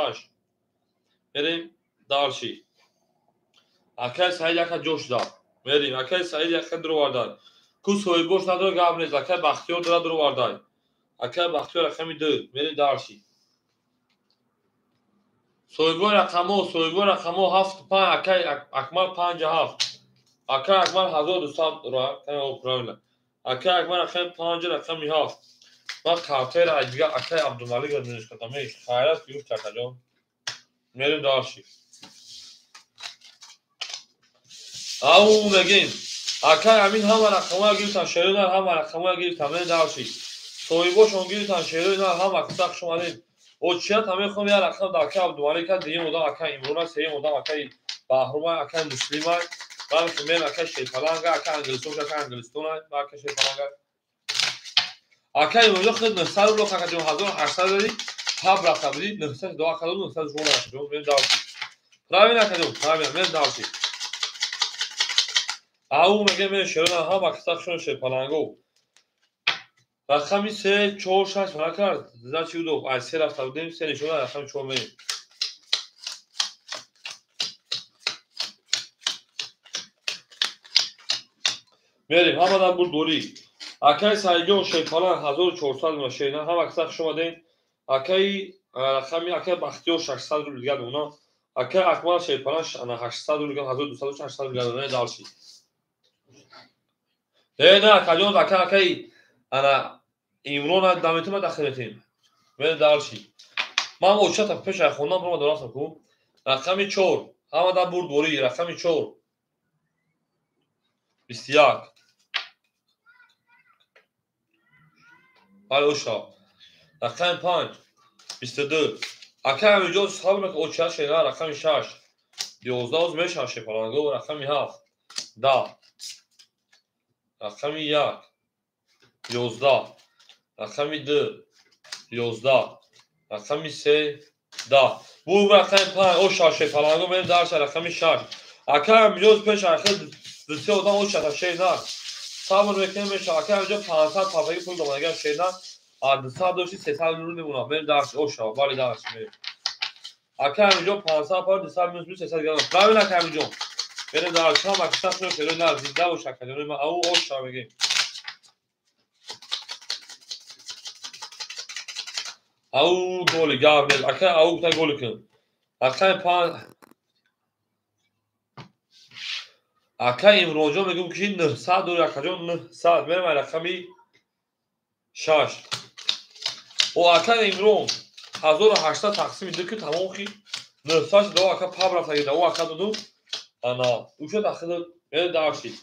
Speaker 1: بریم دارشی اکه سعید یک جوش داد بریم اکه سعید یک درو واردای کو سوی بوش نداره گاب نیست اکه بختیار داره درو واردای اکه بختیار رقمی 2 بریم دارشی سویگور رقمو 7 5 اکه اکمال 57 اکه اکمال 1200 را کنه اوپراویلا اکه اکمال رقم 5 رقمی 7 ما کارتر اجگا اکه عبدالمالک رو نوشت کردم خیرات بیوت کرد جان میریم دارشی او نگین اکه همین همه رقمو گرفتن شیرین همه رقمو گرفتن میریم دارشی سویگوش اون گرفتن شیرین همه کتاک شما دید او چیت همه خون یه رقم در اکه عبدالمالک دیگه مدام اکه امرونا سه مدام اکه بحرما اکه مسلمان بعد که میریم اکه شیپالنگ اکه انگلیسون اکه انگلیستون اکه شیپالنگ اکه امرونا خود 900 رو که جو 1800 داری هب رقم بدید 900 دو اکه 900 رو رقم میریم دارشی پراوین اکه جو پراوین میریم دارشی او میگه میره شیرین هم اکه شون شیپالنگو رقمی 3 4 6 فرا کرد زد چی دو از 3 رفت بودیم 3 نشون رقم 4 میریم میریم هم آدم بود دوری اکه سایجون شیپالنگ 1400 ماشین هم اکساق شما دین اکه رقمی اکه بختیار 600 رو دیگه اونا اکه اکمال شیپالنگ 800 رو دیگه 1200 800 رو دیگه دارشی نه کجا اکه انا ایمرون دامتون داخلتیم میریم دارشی من اوچتا پیش خوندم برام درست کو رقمی 4 هم آدم بود دوری رقمی 4 21 Aluşa. Rakam 5 22 اکه همینجا صاحب که اوچه شینا رقم 6 11 از میشه شیپالنگو رقم 7 10 رقم 1 11 رقم 2 11 رقم 3 10 بو رقم 5 اوچه شیپالنگو میریم درش رقم 6 اکه همینجا پیش اخر دسته آدم اوچه شینا صاحب میکنه میشه اکه همینجا 500 پاپایی پول دومانگه شینا 200 داشتی 300 رو نمونه میریم درش اوچه بالی درش میریم اکه همینجا 500 پار 200 میلیون 300 گرم پراوین اکه همینجا بریم درش هم اکه شخص رو شروع نزدیده و شکل ما او اوچه میگیم او گل گابل اکه او تا گل کن اکه 5 اکه امروزا میگم که 900 دور اکه جون 900 میرم رقمی 6 او اکه امروز 1800 تقسیم 2 که تمام کی 900 دو اکه پاب رفت اگه دو اکه دو انا اوچه داخل میره داشتی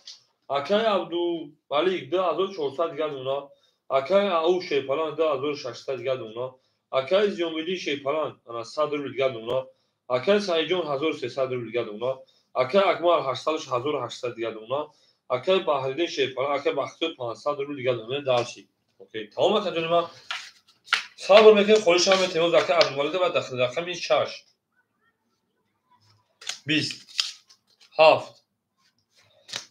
Speaker 1: اکه عبدالمالک 2400 دیگه اونا اکه او شیپالنگ 2600 دیگه اونا اکه زیومیدی شیپالنگ انا 100 رو دیگه اونا اکه سایجون 1300 رو دیگه اونا اکه اکمال 800 1800 دیگه اونا اکه بحریدین شیپالنگ اکه بختیار 500 رو دیگه اونا داشتی اوکی تمام اکه جون ما صبر میکنیم خودش هم تیموز اکه عبدالمالک و داخل رقم 6 20 7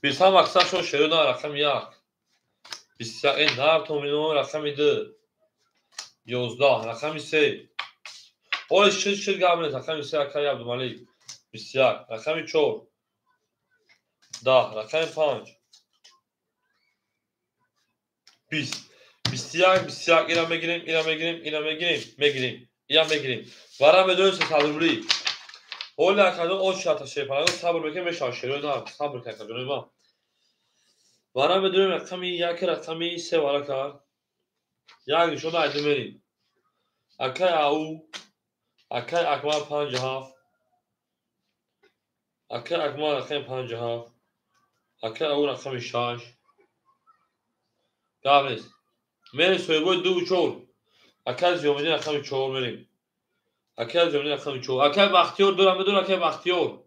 Speaker 1: 20 هم اکثر شون شیرین رقم 1 21 این هر تومینو رقم 2 11 رقم 3 اول شد گابل رقم 3 اکه عبدالمالک 21 رقم 4 10 رقم 5 20 21 اینا میگیریم اینا میگیریم ورا بدون صدوری اول اکه او شات شیپالنگ صبر میکنیم میشه شیرین صبر کنیم ما ورا بدون رقم 1 رقم 3 ورا کار یک شده ادامه میریم اکه او اکه اکمال 57 اکه اکمال رقم 57 اکه او رقم 6 گابل میریم سویگوی 2 و 4 اکه زیومیدی رقم 4 میریم اکه زیومیدی رقم 4 اکه بختیار دورم بدون اکه بختیار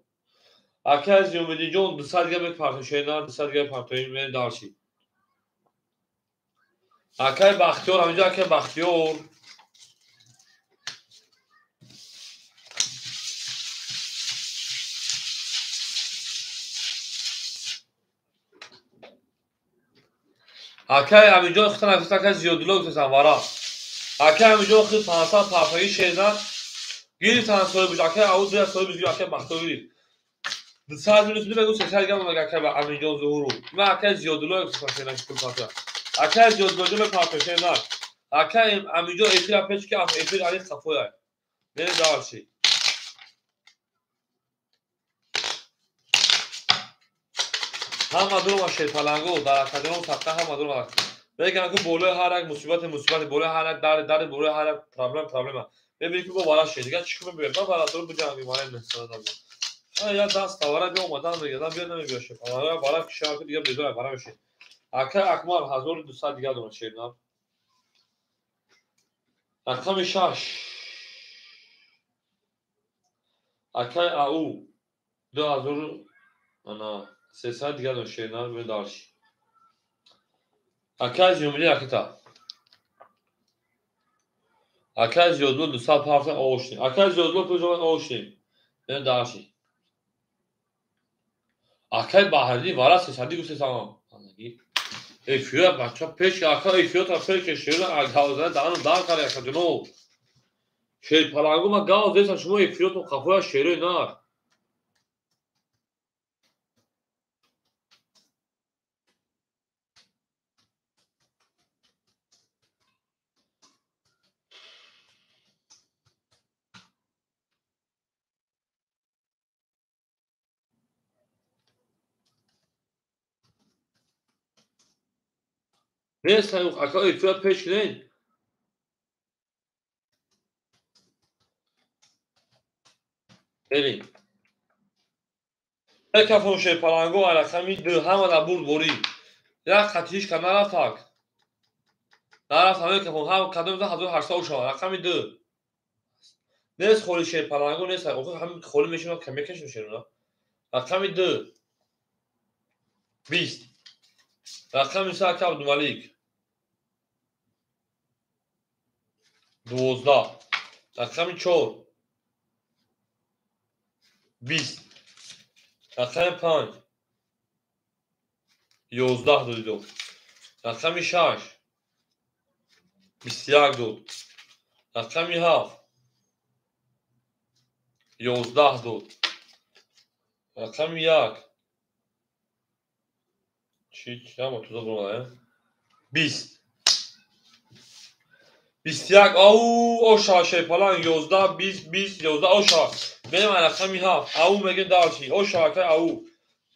Speaker 1: اکه زیومیدی جون 200 دیگه یک پارتو شینا 200 دیگه پارتوین میریم دارشی اکه بختیار همینجا اکه بختیار Akay همینجا اختن افستا که زیادولا گفتن وارا Akay همینجا خود 500 پاپایی شیدن گیری تنسوی بوش Akay اول دوی سوی بوش Akay بختوری ساعت minus بگو سه ساعت گم مگه Akay با همینجا ظهورو من Akay زیادولا گفتن شیدن کل پاپا Akay زیادولا به پاپا شیدن Akay همینجا افیر اپش که افیر علی خفوی نه دارشی هم مدرو ماشه پلنگو در اکادمی تقه هم مدرو ماشه بگم که بوله هر یک مصیبت بوله هر یک در بوله هر یک پرابلم ببینید که با والا شه دیگه چیکار می‌برم من بالا دور بجام میمونه مثلا دادم یا دست تاوره بیا اومدم میگم بیاد نمیگه شه بالا کشار که دیگه بذار برام شه اکه اکمال 1200 دیگه دونه شه نه رقم 6 اکه او 2000 انا 300 دیگه دونه شه نه به دارش اکه جمله اکتا اکه زیادلو 200 پارت اوشتیم اکه زیادلو پوزوان اوشتیم نه دارشی اکه باهری وارا 300 گوشه سام anladın Efiyor bak peş arka efiyor ta peş şöyle gazdan dağın kare kadını şey palanguma gaz desen şunu efiyor to kafaya şöyle nar neyse yok arka efiyor peş gideyin elin kafam şey palango ala kami de hama da bur bori ya khatiş kanara tak nara fahme kafam ham kadın da 1800 uşağı kami de neyse خالی şey palango neyse o ham خالی میشینه کمکش میشه نه رقم 2 20 رقم İsa Abdülmalik 12 رقم 4 20 رقم 5 11 دو رقم 6 21 دو رقم 7 11 دو رقم 1 چی هم تو دو 20 21 او شاشه پلان 11 20 20 11 او شا benim رقم 7 او میگه دارشی او شاکه او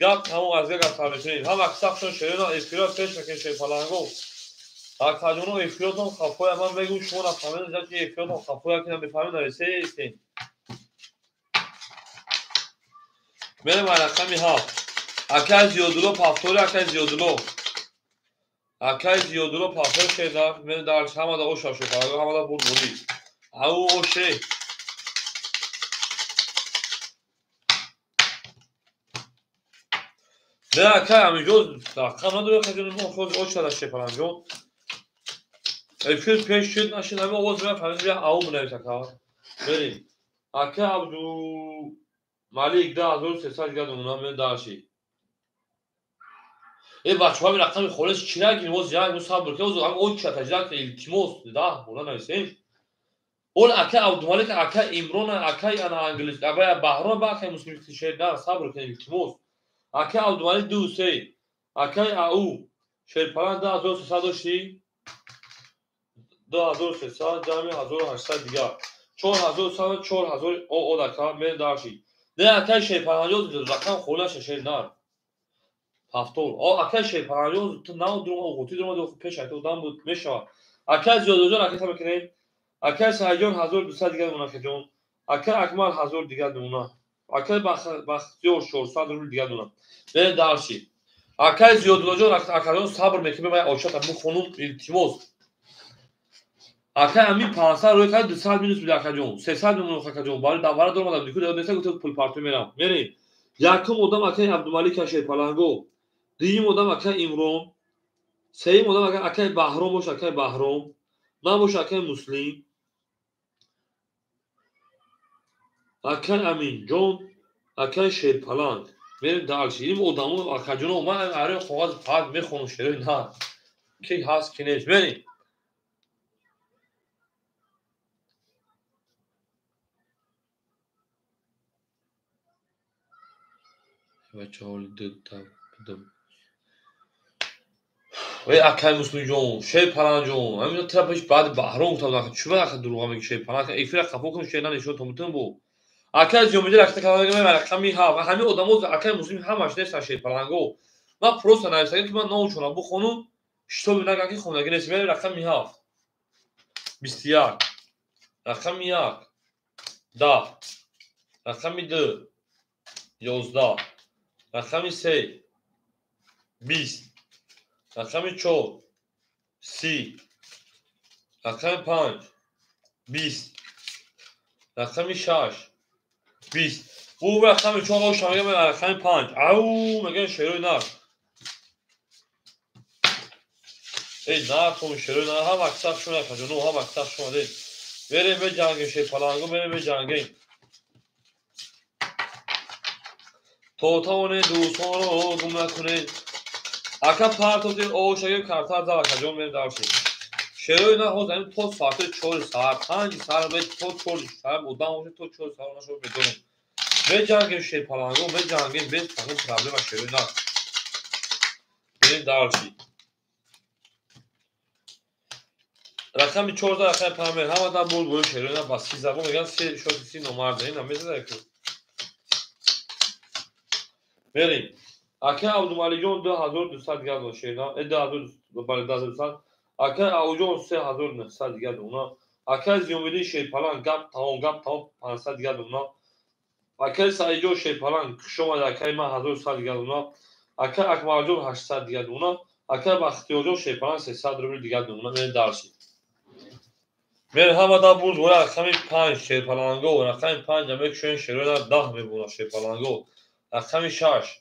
Speaker 1: گپ همون از یک فهمیدین هم اکسپشن شده نه اسکرات پیش میکنه شی پلانگو اکادونو افیوتون خفوی من بگو شما نفهمید که افیوتون خفوی که نمیفهمید نویسه استین benim رقم 7 اکای زیادلو پافتوری اکای زیادلو پافتور شده من دارش همه دا او شاشه پلانگو همه دا بود بودی او شی نه اکای همینجور رقم نداره که جنون خود او شده شی پلانگو افیل پیش شد نشین همه آواز برای فهمید بیا او منویسه کار بریم اکای عبدو مالیک 10300 دیگه دونم من دارشی بچه‌ها می رقم خالص چی نگیریم باز یک روز صبر که باز هم اون چه تجربه التماس ده مولا نویسیم اون اکای عبدالمالک اکای امران اکای انا انگلیس اکای بهرام با اکای مسلم شهر نه صبر کنیم التماس اکای عبدالمالک 23 اکای او شهر پلان 10300 2300 جمع 1800 دیگه 4100 4000 او دکا من داشتی نه اکای شهر پلان رقم خالص شهر نه هفتور اکای شهر پلان تو نه درو اوتی درو پیش تو دام بود میشه اکای زیادوجان اکای تا میکنیم اکای سایجان 1200 دیگه اون که جون اکای اکمال 1000 دیگه دونه اکای بختیار شورصد رو دیگه دونه به داشتی اکای زیادوجان اکای صبر میکنه من اوشا تا خونم التماس اکای همین 500 روی کار 200 مینوس بده اکای جون 300 مینوس اکای جون بالا دوباره دور اومدم دیگه نمیشه گفت پول پارتی میرم میریم یکم آدم اکای عبدالمالک شهر پلنگو دویم آدم اکای امران سوم آدم اکای بهرام باشه اکای بهرام من باشه اکای مسلم اکای امین جون اکای شهر پلنگ میریم دارشیم آدمو اکای جون من اره خواهد فقط میخونم شهر نه کی هست کی نیست. بریم. بچه ها دم وی اکای مسلم جون شی پلان جون همین طرفش بعد بحران گفتم چی بود اخر دروغ میگی شی پلان ایفر قبول کن شی نشون تو بو اکای جومیدی رفته کارا میگم رقمی ها همین آدمو اکای مسلم همش نیست شی پلانگو ما پروس نایسایی که من نوچونم بو خونم شتو بینه که خونگی نیست ولی رقمی ها 21 رقمی 1 10 رقمی 2 11 رقمی 3 20 رقمی 4 30 رقمی 5 20 رقمی 6 20 او رقمی 4 شما میگم رقمی 5 او میگه شروع نه ای نه تو شروع نه هم اکثر شما نکنه هم اکثر شما دید بریم به جنگ شی پلانگو بریم به جنگیم توتون دوستان رو گم نکنید اکا پارتوزی او شاگرد کارتار زا کجون میریم دارشی شروع نه ها زمین تو ساعت 4 ساعت 5 ساعت به تو 4 ساعت بودم اون تو 4 ساعت نشو بدونم به جنگ شی پلانگو به جنگ به تمام پرابلم شروع نه بریم دارشی رقم 14 رقم 5 هم تا بول شروع نه با 30 زبون میگن 3 شو 30 نمبر دین نمیذاره که بریم اکا عبدالمالی جون 2200 دیگه داشته نه 2200 اکا اوجون 3900 دیگه اونا اکا زیومیدی شی پلان گپ تمام 500 دیگه اونا اکا سایجو شی پلان شما اکا ما 1100 دیگه اونا اکا اکمال جون 800 دیگه اونا اکا بختیار شی پلان 300 روبل دیگه اونا من دارشی من هم دا بود ولا رقم 5 شی پلانگو رقم 5 هم شون شروع 10 میبونه شی پلانگو رقم 6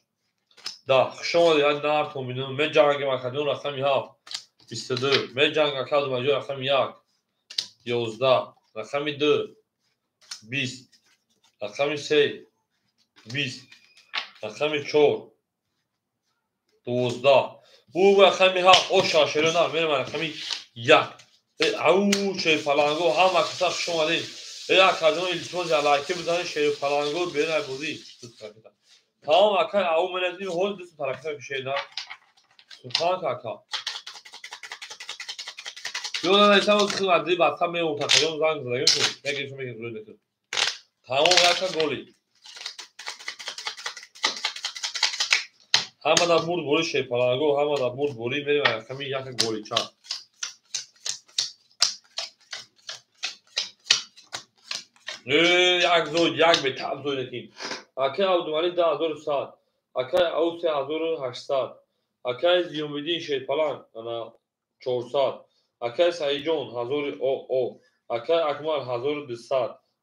Speaker 1: ده شما دیگه نار تو میدونم من جنگ مکدون رقمی 7 22 من جنگ اکاد ماجور رقم 1 11 رقم 2 20 رقم 3 20 رقم 4 12 او رقم 7 او شاشرنا من رقم 1 او چه فلانگو هم اکثر شما دید ای اکادون التماس لایک بزنید شیر فلانگو برای بودی تمام اکا او من دید هول دوست طرفه شیدا سبحان کاکا یونا نیستم از خیلی مدری بطه می منتقلیم زنگ زدگیم تو نگیشون میگه روی بکن تمام یکا گولی همه دا برد گولی شی پلانگو همه دا برد گولی میریم کمی یکا گولی چند یک زود یک به تب زود نکیم اکا عبدالمالی 10000 اکا او 3800 اکا زیومیدین شی پلان 400 اکا سایجون 1000 او اکا اکمال 1200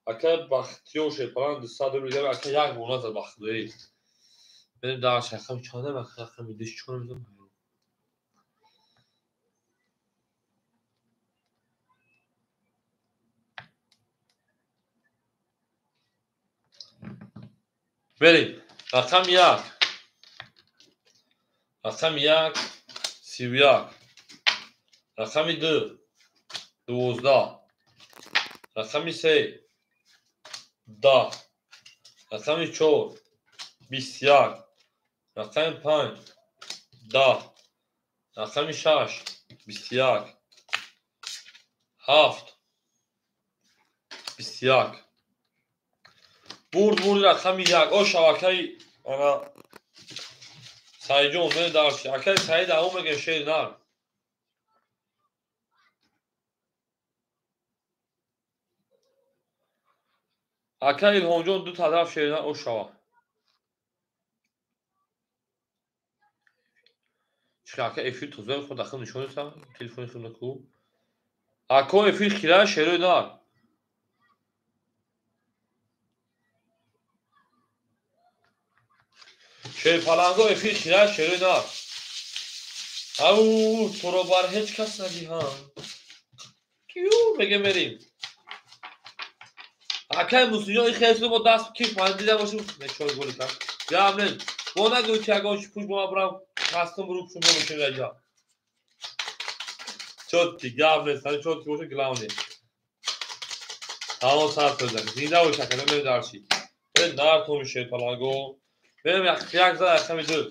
Speaker 1: اکا بختیار شی پلان 200 روبل اکا یک بوناس بختیاری بریم در شخم چانه و خخم میدیش چون میدونم بریم رقم 1 رقم 1 31 رقم 2 12 رقم 3 10 رقم 4 21 رقم 5 10 رقم 6 21 7 21 برد رقم 1 او شبکه انا سایجون من دارشی اکای سعید او میگه شیر نار اکای الهام جون دو طرف شیر نار او شوا چرا اکای افیل توزه خود داخل نشون نیستم تلفنی خود نکو اکا افیل خیره شیر نار شیر پلنگو افیل خیره شیر نار او تو رو بر هیچ کس ندیهم کیو میگه بریم اکای موسیقی خیلی با دست کیف من دیدم باشم نشون گلی کن یا امن با نگو که اگه پوش با برام خواستم رو شما بشه رجا چوتی گاب نیستن چوتی باشه گلاونی تمام ساعت بزنی زینده و شکنه بریم درچی بریم نار تو میشه پلانگو بریم یک زد اخمی دو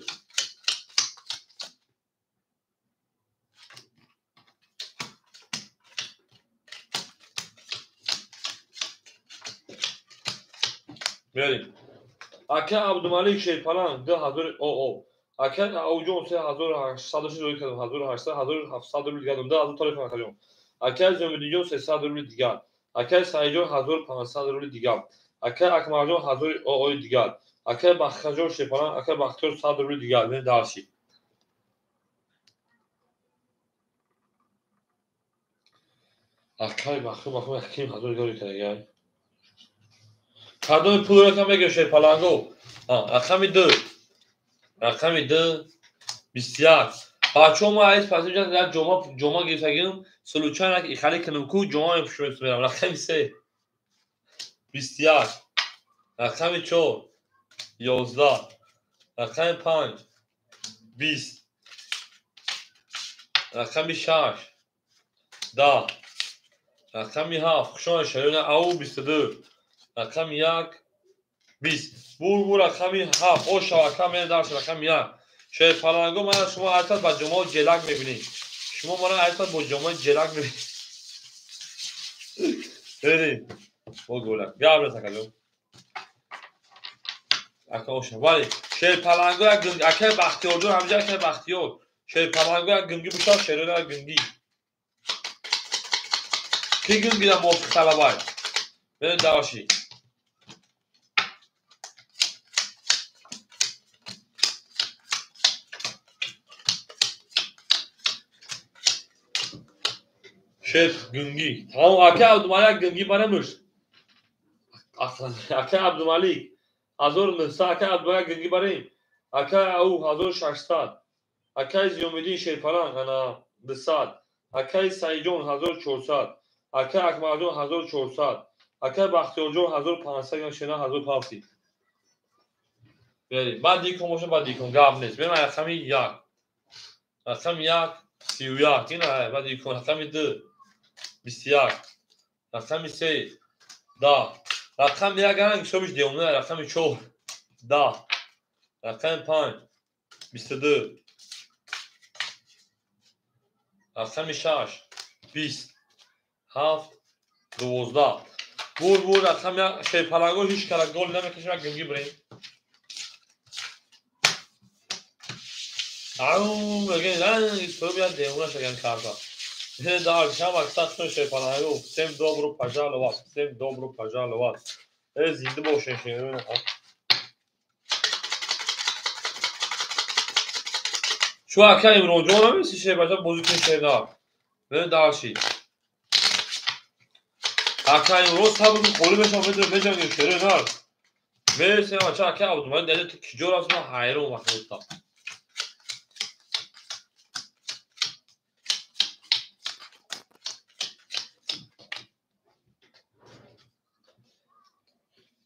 Speaker 1: بریم اکه عبدالملیک شیپلان 1000 او اکه اوجون 3800 روی کردم 1800 1700 روی کردم 1000 تاریخ کردم اکه زمینیون 300 روی دیگر اکه سایجون 1500 روی دیگر اکه اکماجون 1000 او دیگر اکه بخجون شیپلان اکه بختور 100 روی دیگر نه داشی اکه بخو اکیم 1000 روی کردم کادوی پول رقم بگیر شیپلانگو اکمی دو رقمی دو 21 بچه ما عیز پس در جمعه گیرتگیم سلوچان اک ایخالی کنم کو جمعه پشمت میرم رقمی 3 21 رقمی 4 11 رقمی 5 20 رقمی 6 10 رقمی 7 خوشان شیرون او 22 رقمی 1 20 بور رقمی 7 او شوکم درس رقمی 1 شاید پلانگو من شما حتی با جمعه جلک میبینید شما من حتی با جمعه جلک میبینید بریم با گولک گابر تکلم اکه اوشن ولی شاید پلانگو یک گنگ اکه بختیار جون همجا اکه بختیار شاید پلانگو یک گنگی بشار شیرون یک گنگی کی گنگی در موفق طلبای بریم دواشی شاید گنگی تمام اکه عبدالملیک گنگی برمش اکه عبدالملیک 1900 اکه عبدالملیک گنگی بریم اکه او 1600 اکه زیومدین شیپلان انا 200 اکه سایجون 1400 اکه اکماجون 1400 اکه بختیارجون 1500 یا شنا 1500 بریم بعد دیکن باشه بعد دیکن گاب نیست بریم رقمی 1 رقمی 1 31 اینه بعد دیکن رقمی 2 21 رقمی 3 10 رقم 1 گرنگ شبش دیونه رقمی 4 10 رقم 5 22 رقم 6 20 7 12 بور رقم شیپلانگو هیچ کلا گل نمیکشه گنگی بریم او بگه نه تو بیاد دیونه شگن کارتا نه دار شام اکسات شیپلانگو سم دوبرو پاجال وات سم دوبرو پاجال وات زنده باشین شین شو اکه امروز جون میسی شی بچا بزرگ شیدا نه داشی اکه امروز صبر خولی بشم بدون بجنگ شیره نه میسی بچا اکه بود من دیگه تو کجور از ما حیرون وقت تا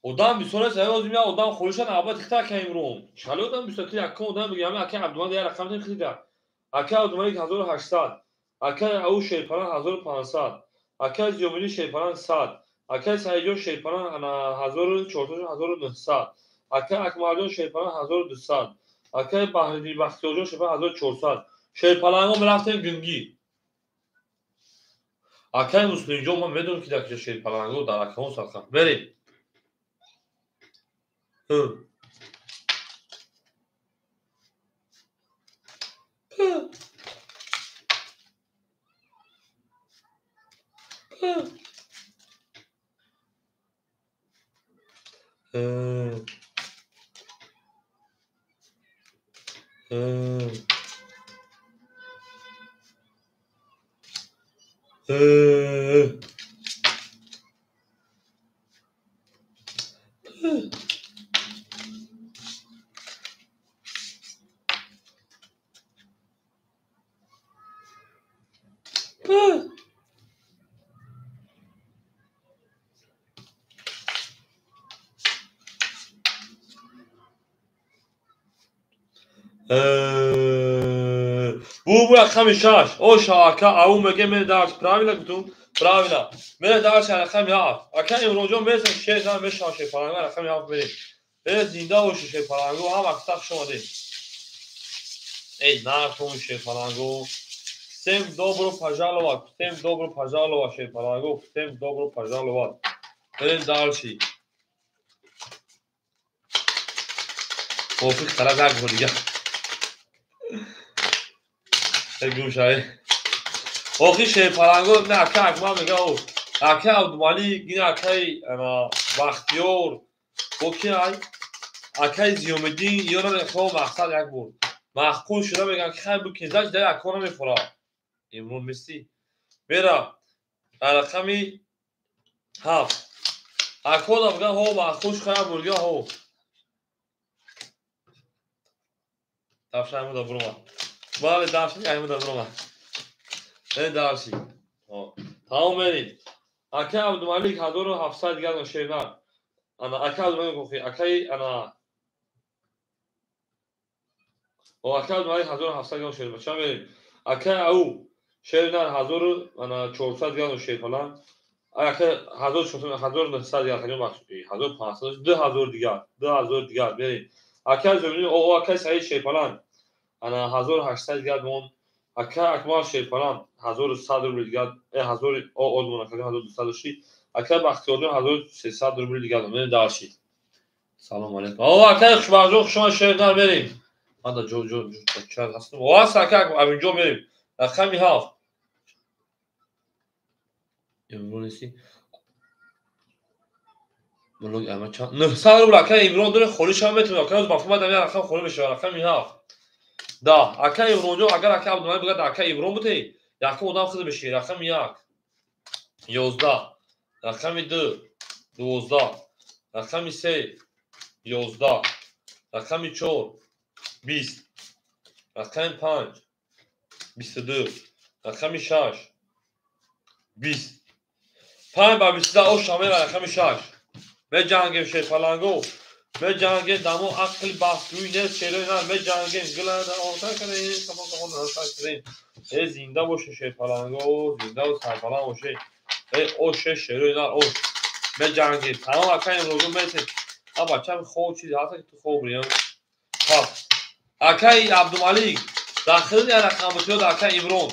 Speaker 1: odam bir sonra sen o dünya odam خورشن عباد اختار کنیم روم چلو odam بیست یک کم odam بگم اکه عبدالمند یه رقم نمی خریده اکه عبدالمند 1800 اکه او شیپلان 1500 اکه زیومینی شیپلان 100 اکه سایجون شیپلان 1400 اکه اکماجون شیپلان 1200 اکه بحری بختیارجون شیپلان 1400 شیپلان هم رفتن گنگی اکه مسلم جون من بدون که در شیپلان در اکه اون ساختم بریم Bu rakam 6. O şaka au mege men dars правильно gittim. Правильно. Men dars rakam 7. Aka İmroncan mesela şey ne 5 şey falan var rakam 7 verin. Ve zinde o şey falan go ham aksak şuna değil. Ey na tomu şey falan go. Всем добро пожаловать. Всем добро пожаловать şey falan go. Всем добро пожаловать. Verin darsi. Ofik kara ver bu diye. Egum şay. Oki şey falan go ne akak ma mega o. Akak Abdumalik yine akay ana Baxtiyor. Oki ay. Akay Ziyomedin yora خو مقصد یک بود. محکوم شده بگن که خیلی بود که زج در اکانو میفورا. امرون میسی. میرا. رقمی 7. اکانا بگن ها محکوش خیلی برگه ها. دفشه همون دابرو ما. بله دفشه همون دابرو ما. نه درسی. تمام برید. اکای عبدالملیک 1700 گرم شیرنر. انا اکای عبدالملیک گفتی. اکای انا و اکای عبدالملیک 1700 گرم شیرنر. چند برید. اکای او شیرنر 1400 گرم شیرنر. اکای 1400 گرم خیلی بخشی. 1500 2000 دیگر. 2000 دیگر برید. اکای زمینی او اکای سعید شیرنر. انا 1800 گرم اکا اکمال شیرپران 1100 روبل دیگر 1000 اول مناقله 1200 شی اکا بختیار 1300 روبل دیگر من داشتید سلام علیکم اکا خوشبخت شما شیرنر بریم من جو چرا هستم واسه اکا اینجا بریم رقم 7 امروزی بلوگ اما چند 900 روبل اکا امروز داره خولیش هم میتونه اکا از مفهوم دادن رقم خولی میشه رقم 7 دا اکا امروز اگر اکا عبدالملیک بگه اکا امروز بوده یکی اونم خود بشه رقم 1 11 رقم 2 12 رقم 3 11 رقم 4 20 رقم 5 22 رقم 6 20 5 با 22 او شامل رقم 6 به جنگیم شی فلانگو به جنگیم دمو عقل بحثوی نیست شیرین به جنگیم گلنده آنتا کنین کمان آنتا کنین ای زنده باشه شی فلانگو زنده و سرفلان باشه ای اوشه شیرین اوش به جنگیم تمام اکای امروزون میتین اما بچه هم خوب چیزی حتی که تو خوب بریم خب اکای عبدالملیک داخل دیا رقم بتون اکای امرون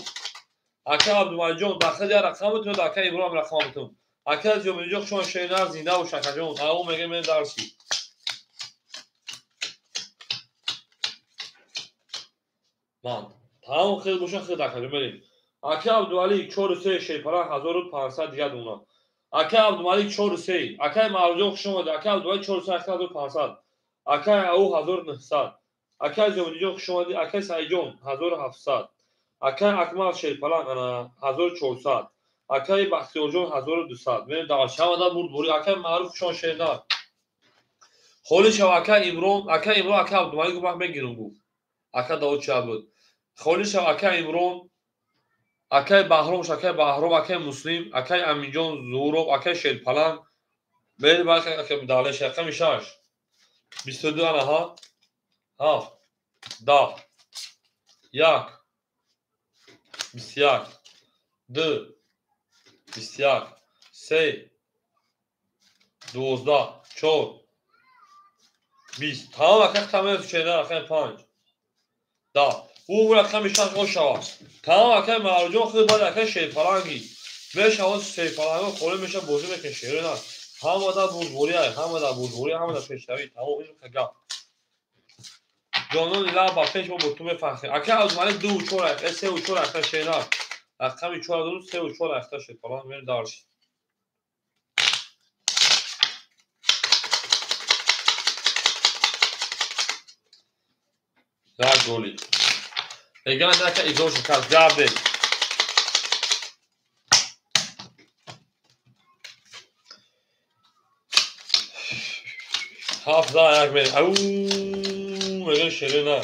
Speaker 1: اکای عبدالملیک جون داخل دیا رقم بتون اکای امرون هم رقم بتون اکای جون جو شما شیرین زنده و شکر جون او میگه من درسی من تمام خیلی باشن خیلی دکتر بریم اکای عبدالملیک 4 شیپران 1500 دیگه دونا اکای عبدالملیک 4 اکای معروض شما اکای عبدالملیک 4 1500 اکای او 1900 اکای جون شما اکای سعید جون 1700 اکای اکمال شیپران انا 1400 اکای بختیار جون 1200 من داشت هم بود بوری اکای معروف شما شیرنر خولی شو اکای امرون اکای عبدالملیک گفت بگیرم گفت اکای داوود چه بود خولی شو اکای امرون اکای بهرام اکای مسلم اکای امینجان زورو اکای شیرپلان بری باشه اکای دالش رقم 6 22 انا ها 10 1 21 2 21 3 12 4 20 تمام اکای تمام شیرنر اکای 5 10 او رقم 6 او شوا تمام اکای معروجون خود باید اکای شیرپلانگی به شوا شیرپلانگو خوله میشه بوزی میکنه شیرنر هم دا بوزبوری هم دا پیشتوی تمام اینو که گفت جانون ایلا با پیش با بطوم فخری اکای عبدالملیک 2 و 4 اکای 3 و 4 اکای شیرنر رقم 4 2 3 و 4 اکای شیرپلان میره دارشی در گولی اگه من که ایزوش کرد گرده حافظه یک میره اوه میگه شیرینه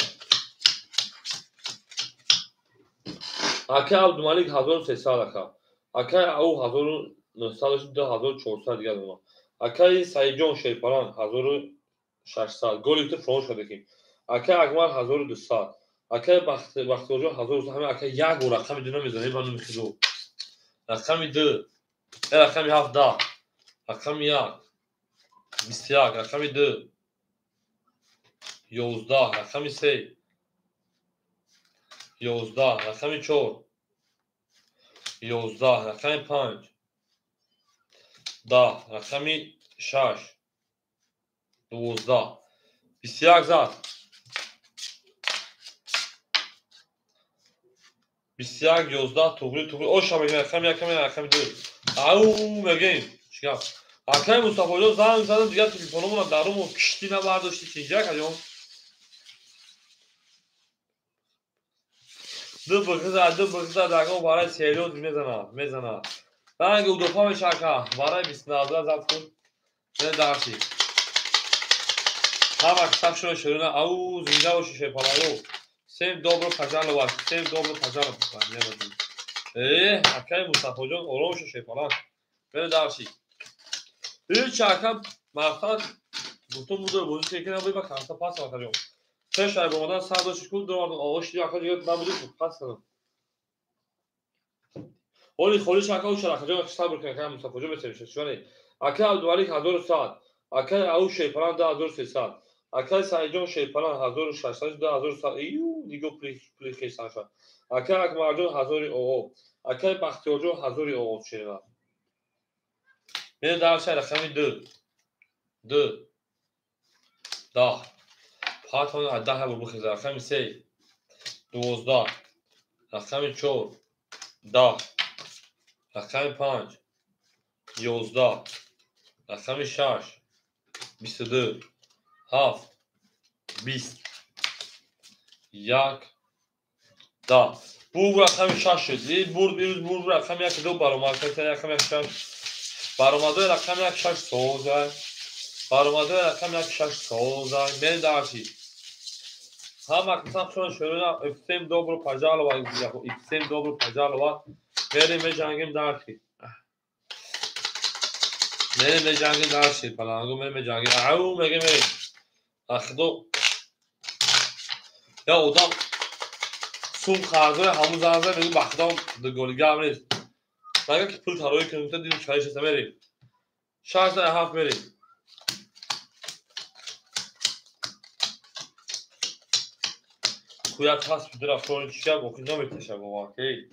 Speaker 1: اکای عبدالملیک 1300 اکای او 1900 2400 دیگه دونا اکای سعید جان شیرپلان 1600 گولی تو فرانس شده که اکای اکمال 1200 اکه بختیاری حضور همه اکه یک و رقم دو نمیزنیم من نمیخیزو رقم دو رقم 17 رقم 1 21 رقم 2 11 رقم 3 11 رقم 4 11 رقم 5 10 رقم 6 12 21 زد 21 11 توغری او شما رقم 1 رقم 2 او میگیم چیکار اکه مصطفی جان زنگ زدم دیگه تلفنمون درمو کشتی نبرداشتی چینجا کردیم دو بغزه دگاه برای سیلیوت میزنه رنگ او دوپا میشکه برای 29 زد کن نه درسی همه کسب شده شروع او زنده و شیشه پلایو سیم دوبرو پجل و سیم دوبرو پجل اکه مصطفی جان آرام شیشه پلای بره درسی این چکم مقصد گفتم بوده بودی که یکی نبایی با کنسا پاس مقصد سه شای با مدن سر داشتی کل دو مردم آقاش دیگه اکه دیگه نبودی پاس کنم اولی خولی چکا و شرخ جان اکشتر برکن که مصطفی جان بسیمشه شونه اکه عبدالملک 1100 اکه او شیپلان 2300 اکه سعید جان شیپلان 1600 2100 ایو دیگه پلی خیستن شد اکه اکمر جان 1000 او اکه بختیار جان 1000 او شیرن میره در شای رقمی 2 10 پاتون از 10 بخیز رقم 3 12 رقم 4 10 رقم 5 11 رقم 6 22 7 20 1 10 بو رقم 6 شد این بور رقم 1 2 برآمد رقم 1 6 برآمده رقم 1 6 سوزه برآمده رقم 1 6 سوزه من درسی هم اقسام شون شروع افتیم دوبرو پجال و افتیم دوبرو پجال و بریم جنگیم درسی بریم جنگیم درسی پلانگو بریم جنگیم او میگه اخدو یا odam سوم خرجای همون زنزه میگه بختام دو گلگه هم نیست مگه که پول تروی کنیم تا دیدیم چایش هسته بریم 6 بریم کویت هست بدر افرانی چیکه با کنجا میتشه با واقعی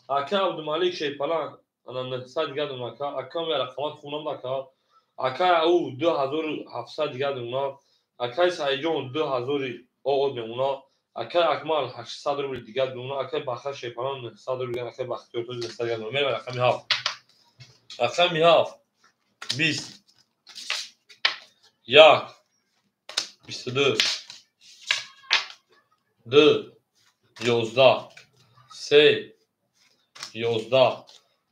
Speaker 1: اکه عبدالملک شیپلان انا نهسته دیگه دونم اکه می رقمات خونم نکه اکه او 2700 دیگه دونم اکه سعیجون 2000 او دونم اکه اکمال 800 روبل دیگه دونم اکه بخش شیپلان 900 روبل اکه بختیار تو 900 دیگه دونم میره رقمی هفت رقمی هفت 20 1 22 2 11 3 11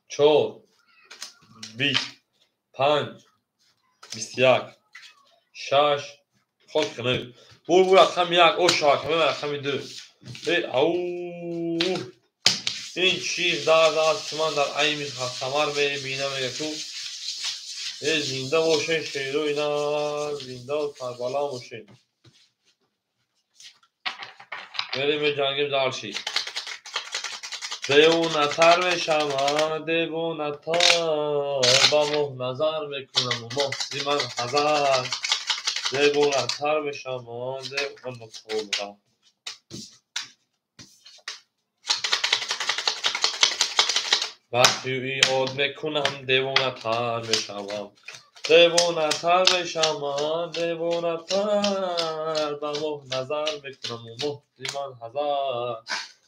Speaker 1: 4 20 5 21 6 خود کنه بور رقم 1 او شاکمه رقم 2 او این چیز در من در عین خمر میبینم میگه تو زنده باشه شیر و اینا زنده و کربلا باشه بریم جنگیم درشی دیوونتر بشم دیوونتر با مه نظر میکنم و محضی من حضر دیوونتر بشم دیوونتر وقتی یاد میکنم دیوونتر بشم دیوونتر بشم دیوونتر با مه نظر میکنم و محضی من حضر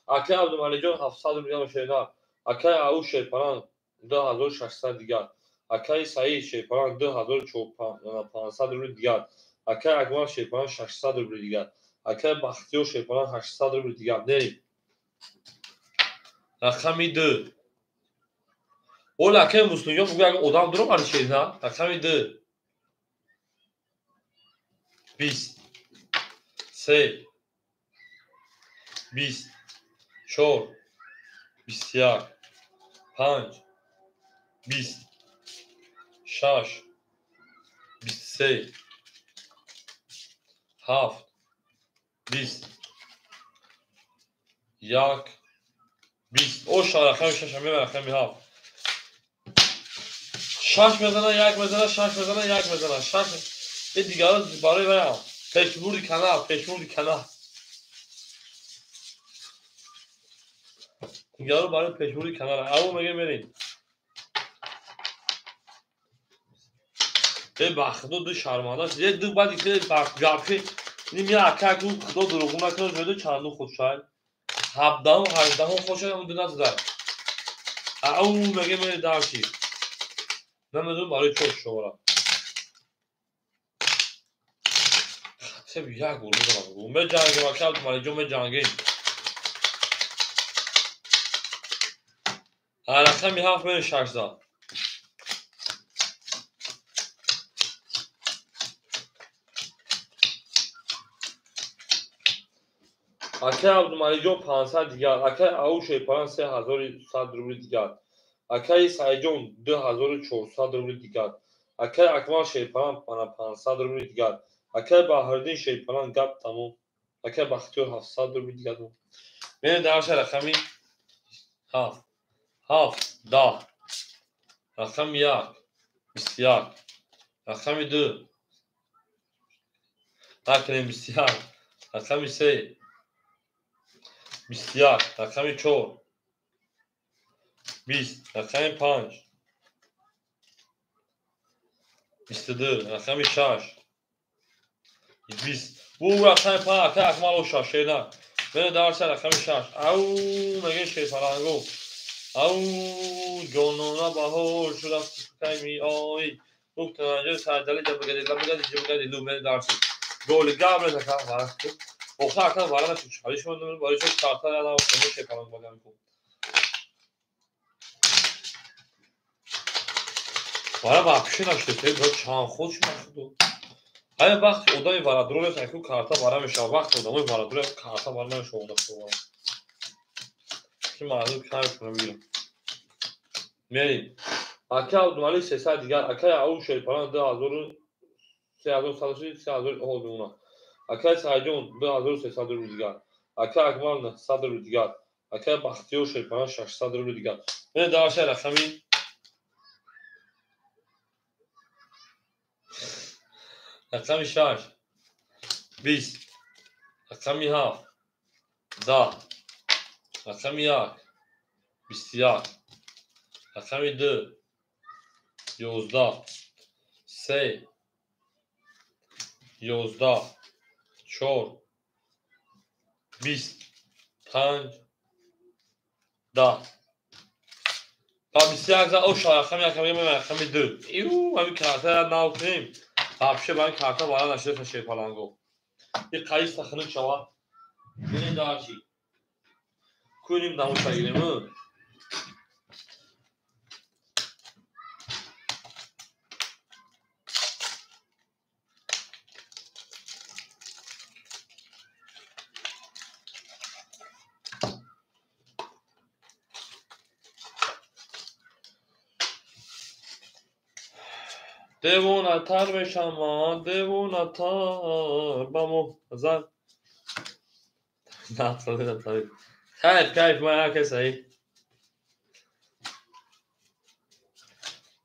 Speaker 1: اکه عبدالملک جان 700 میلیون شیدار اکه او شیپران 2600 دیگر اکه سعید شیپران 2500 روبل دیگر اکه اکمال شیپران 600 روبل دیگر اکه بختیار شیپران 800 روبل دیگر نریم رقمی 2 او لکه مسلم بگو اگه ادام درو برای شید نه رقمی 2 20 3 20 4 21 5 20 6 23 7 20 یک 20 او رقم 6 همه رقم 7 6 میزنه یک میزنه 6 میزنه یک میزنه 6 این دیگه برای ویا پیشموری کنار دیگه رو برای پیشموری کنار او میگه بریم به بخدو دو شرمانه یه دو بعدی که بخ جابی نیم یا اکاک رو خدا دروغ نکنه بده چندو خود شاید 17 و 18 خوش اون دو نزد او میگه من داشتی نمیدونم برای چه شورا چه یک گل میزنم به جنگ ما کرد مال جو به جنگی رقم 7 به 6 اکه عبدالمالی جون 500 دیگر اکه او شیپان 3100 روبل دیگر اکه سایجون 2400 روبل دیگر اکه اکمال شیپان 500 روبل دیگر اکه بحردین شیپان گپ تموم اکه بختیار 700 روبل دیگر بین درش رقمی 7 7 10 رقم 1 21 رقم 2 رقم 21 رقم 3 21 رقم 4 20 رقم 5 22 رقم 6 20 او رقم 5 که اکمال او شاشیدن بین درس رقم 6 او مگه شیطانگو او جانونا بهار شد افت که می آی او تنجه سردلی جبگدی لو بین درسی گول گابل زکا وارد کن اوخا اکن وارد نشد حالیش من نمید باری شد کارتا یادم او کنه شیطانگ بگم کن وارد باکشی نشده که باید چند خودش نشده ای وقت odای варадруре таку карта бара мешава вақт одамои варадруре карта бара намешава одафтова ки маълум каме мегирам мерим ака абдумалик 300 дигар акаи ау шерипаран 3130 ҳолдуна акаи саиҷон 2300 рубли дигар акаи акмал 900 рубли дигар акаи бахтиёр шерипаран 600 рубли дигар мене давашаи рақами рақами 6 20 рақами 7 10 рақами 1 21 рақами 2 11 3 11 4 20 5 10 تا 21 او رقم رقمی 2 ایو همین کارتا ناو کنیم вообще با این کارتا بالا نشده شیپالانگو این قایس تخنک شوا ببین دارچی کنیم ناموش بگیریم دیوانه‌تر بشم دیوانه‌تر بمو زن نه طبیعی کیف من هر کسی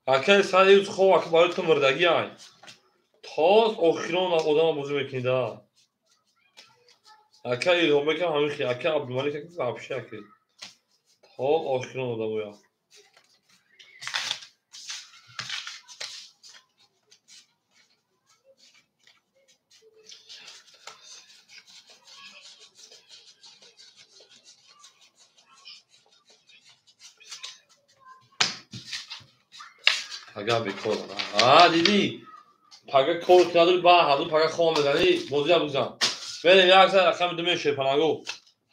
Speaker 1: هرکس سعی خواه که برای تو مردگی های تاز آخران آدم بازی میکنید هرکس ایلهام بکن همین خیلی هرکس عبدالملک که بپشه هرکس تاز آخران آدم باید پگه بکار دیدی پگه کار که نداری با هدو پگه خواه میزنی بازی هم بزن بریم یک سر رقم دومه شیپانگو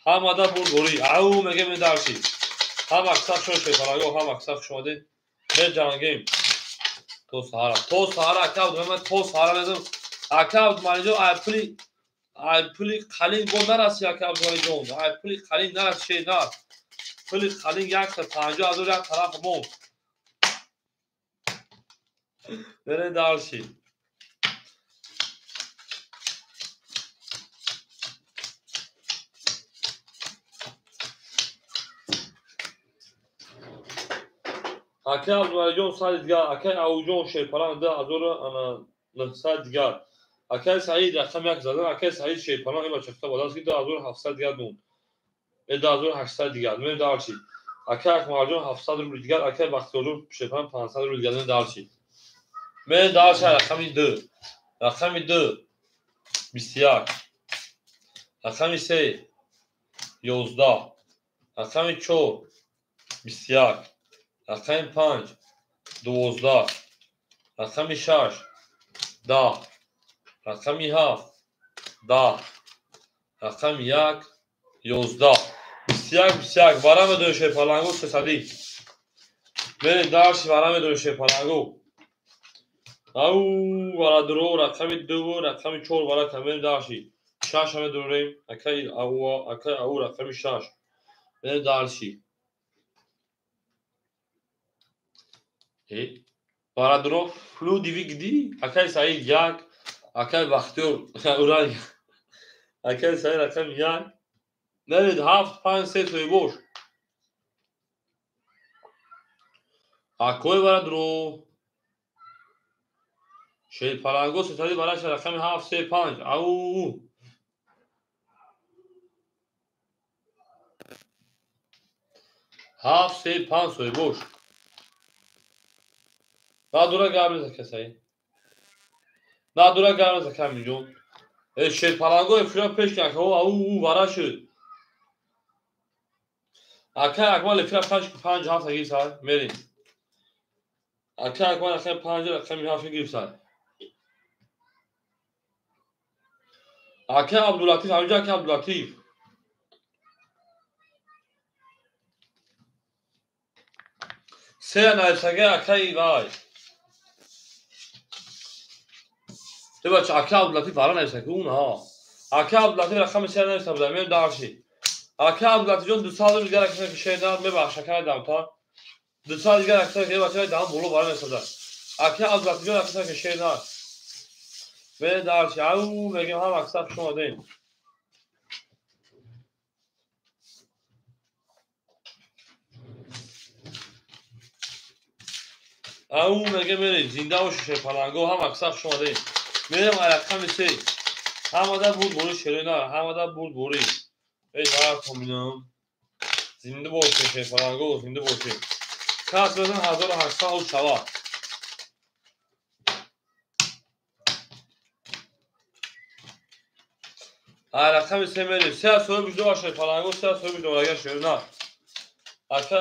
Speaker 1: هم آده بود گوری او میگه می درشی هم اکساق شما شیپانگو هم اکساق شما دید به جنگیم تو سهارا اکاود دومه تو سهارا میزم اکاود مانیجو ای پلی خلین گو نرسی اکاود مانیجو ای پلی خلین نرسی شید نه پلی خلین یک تا پنجو از یک طرف مون بریم درشی اکه عبدالجان سال دیگر اکه اوجان شیپران ده ازور انا سال دیگر اکه سعید رقم یک زدن اکه سعید شیپران ایما چفته بالا که ده ازور 700 دیگر نون ده ازور 800 دیگر من دارچی اکه اکمالجان 700 روبل دیگر اکه بختیارجان شیپران 500 روبل دیگر من دارچی من دارچی رقمی دو رقمی دو 21 رقمی 3 11 رقمی 4 21 رقمی 5 12 رقمی 6 10 رقمی 7 10 رقمی 1 11 21 برام دوشه پالانگو سسدی من دارچی برام دوشه پالانگو او برا درو رقمی 2 رقمی 4 برا کمل دارچی 6 همه دوریم اکی او رقمی 6 من دارچی برا درو فلو دیوی گدی اکی سعید یک اکی بختیار اورای اکی سعید رقم یک نرید 7 5 3 توی boş اکوی برا درو شیل پالانگو ستادی براش رقم 7 3 5 او 7 3 5 توی boş daha dura gelmez kesayı daha dura gelmez kamiljon شیل پالانگو افرا پیش که او برا شد اکه اکمال افرا 5 7 گیر سال میریم اکه اکمال رقم 5 رقم 7 گیر سال اکه عبداللطیف همینجا که عبداللطیف سه نایسگه اکه ای وای تو بچه اکه عبداللطیف برا نایسگه اون ها اکه عبداللطیف رقم سه نایسگه بودم میم دارشی اکه عبداللطیف جون 2 سال دیگر اکه که شیدن ببخش اکه دام تا 2 سال دیگر اکه که بچه دام بولو برا نایسگه اکه عبداللطیف جون اکه که شیدن میم دارشی او بگیم هم اکسپ شما دیم او میگه میریم زنده و شیشه پالانگو هم اکسپ شما دیم میریم رقم 3 هماده بود بوری شیرینه هماده بود بوری ای دار کمینم زنده باشه شیشه پالانگو زنده باشه کس بزن 1800 او شوا رقم 3 میریم 3 از سوی بجده باشه پالانگو 3 از سوی بجده باشه شیرینه اکه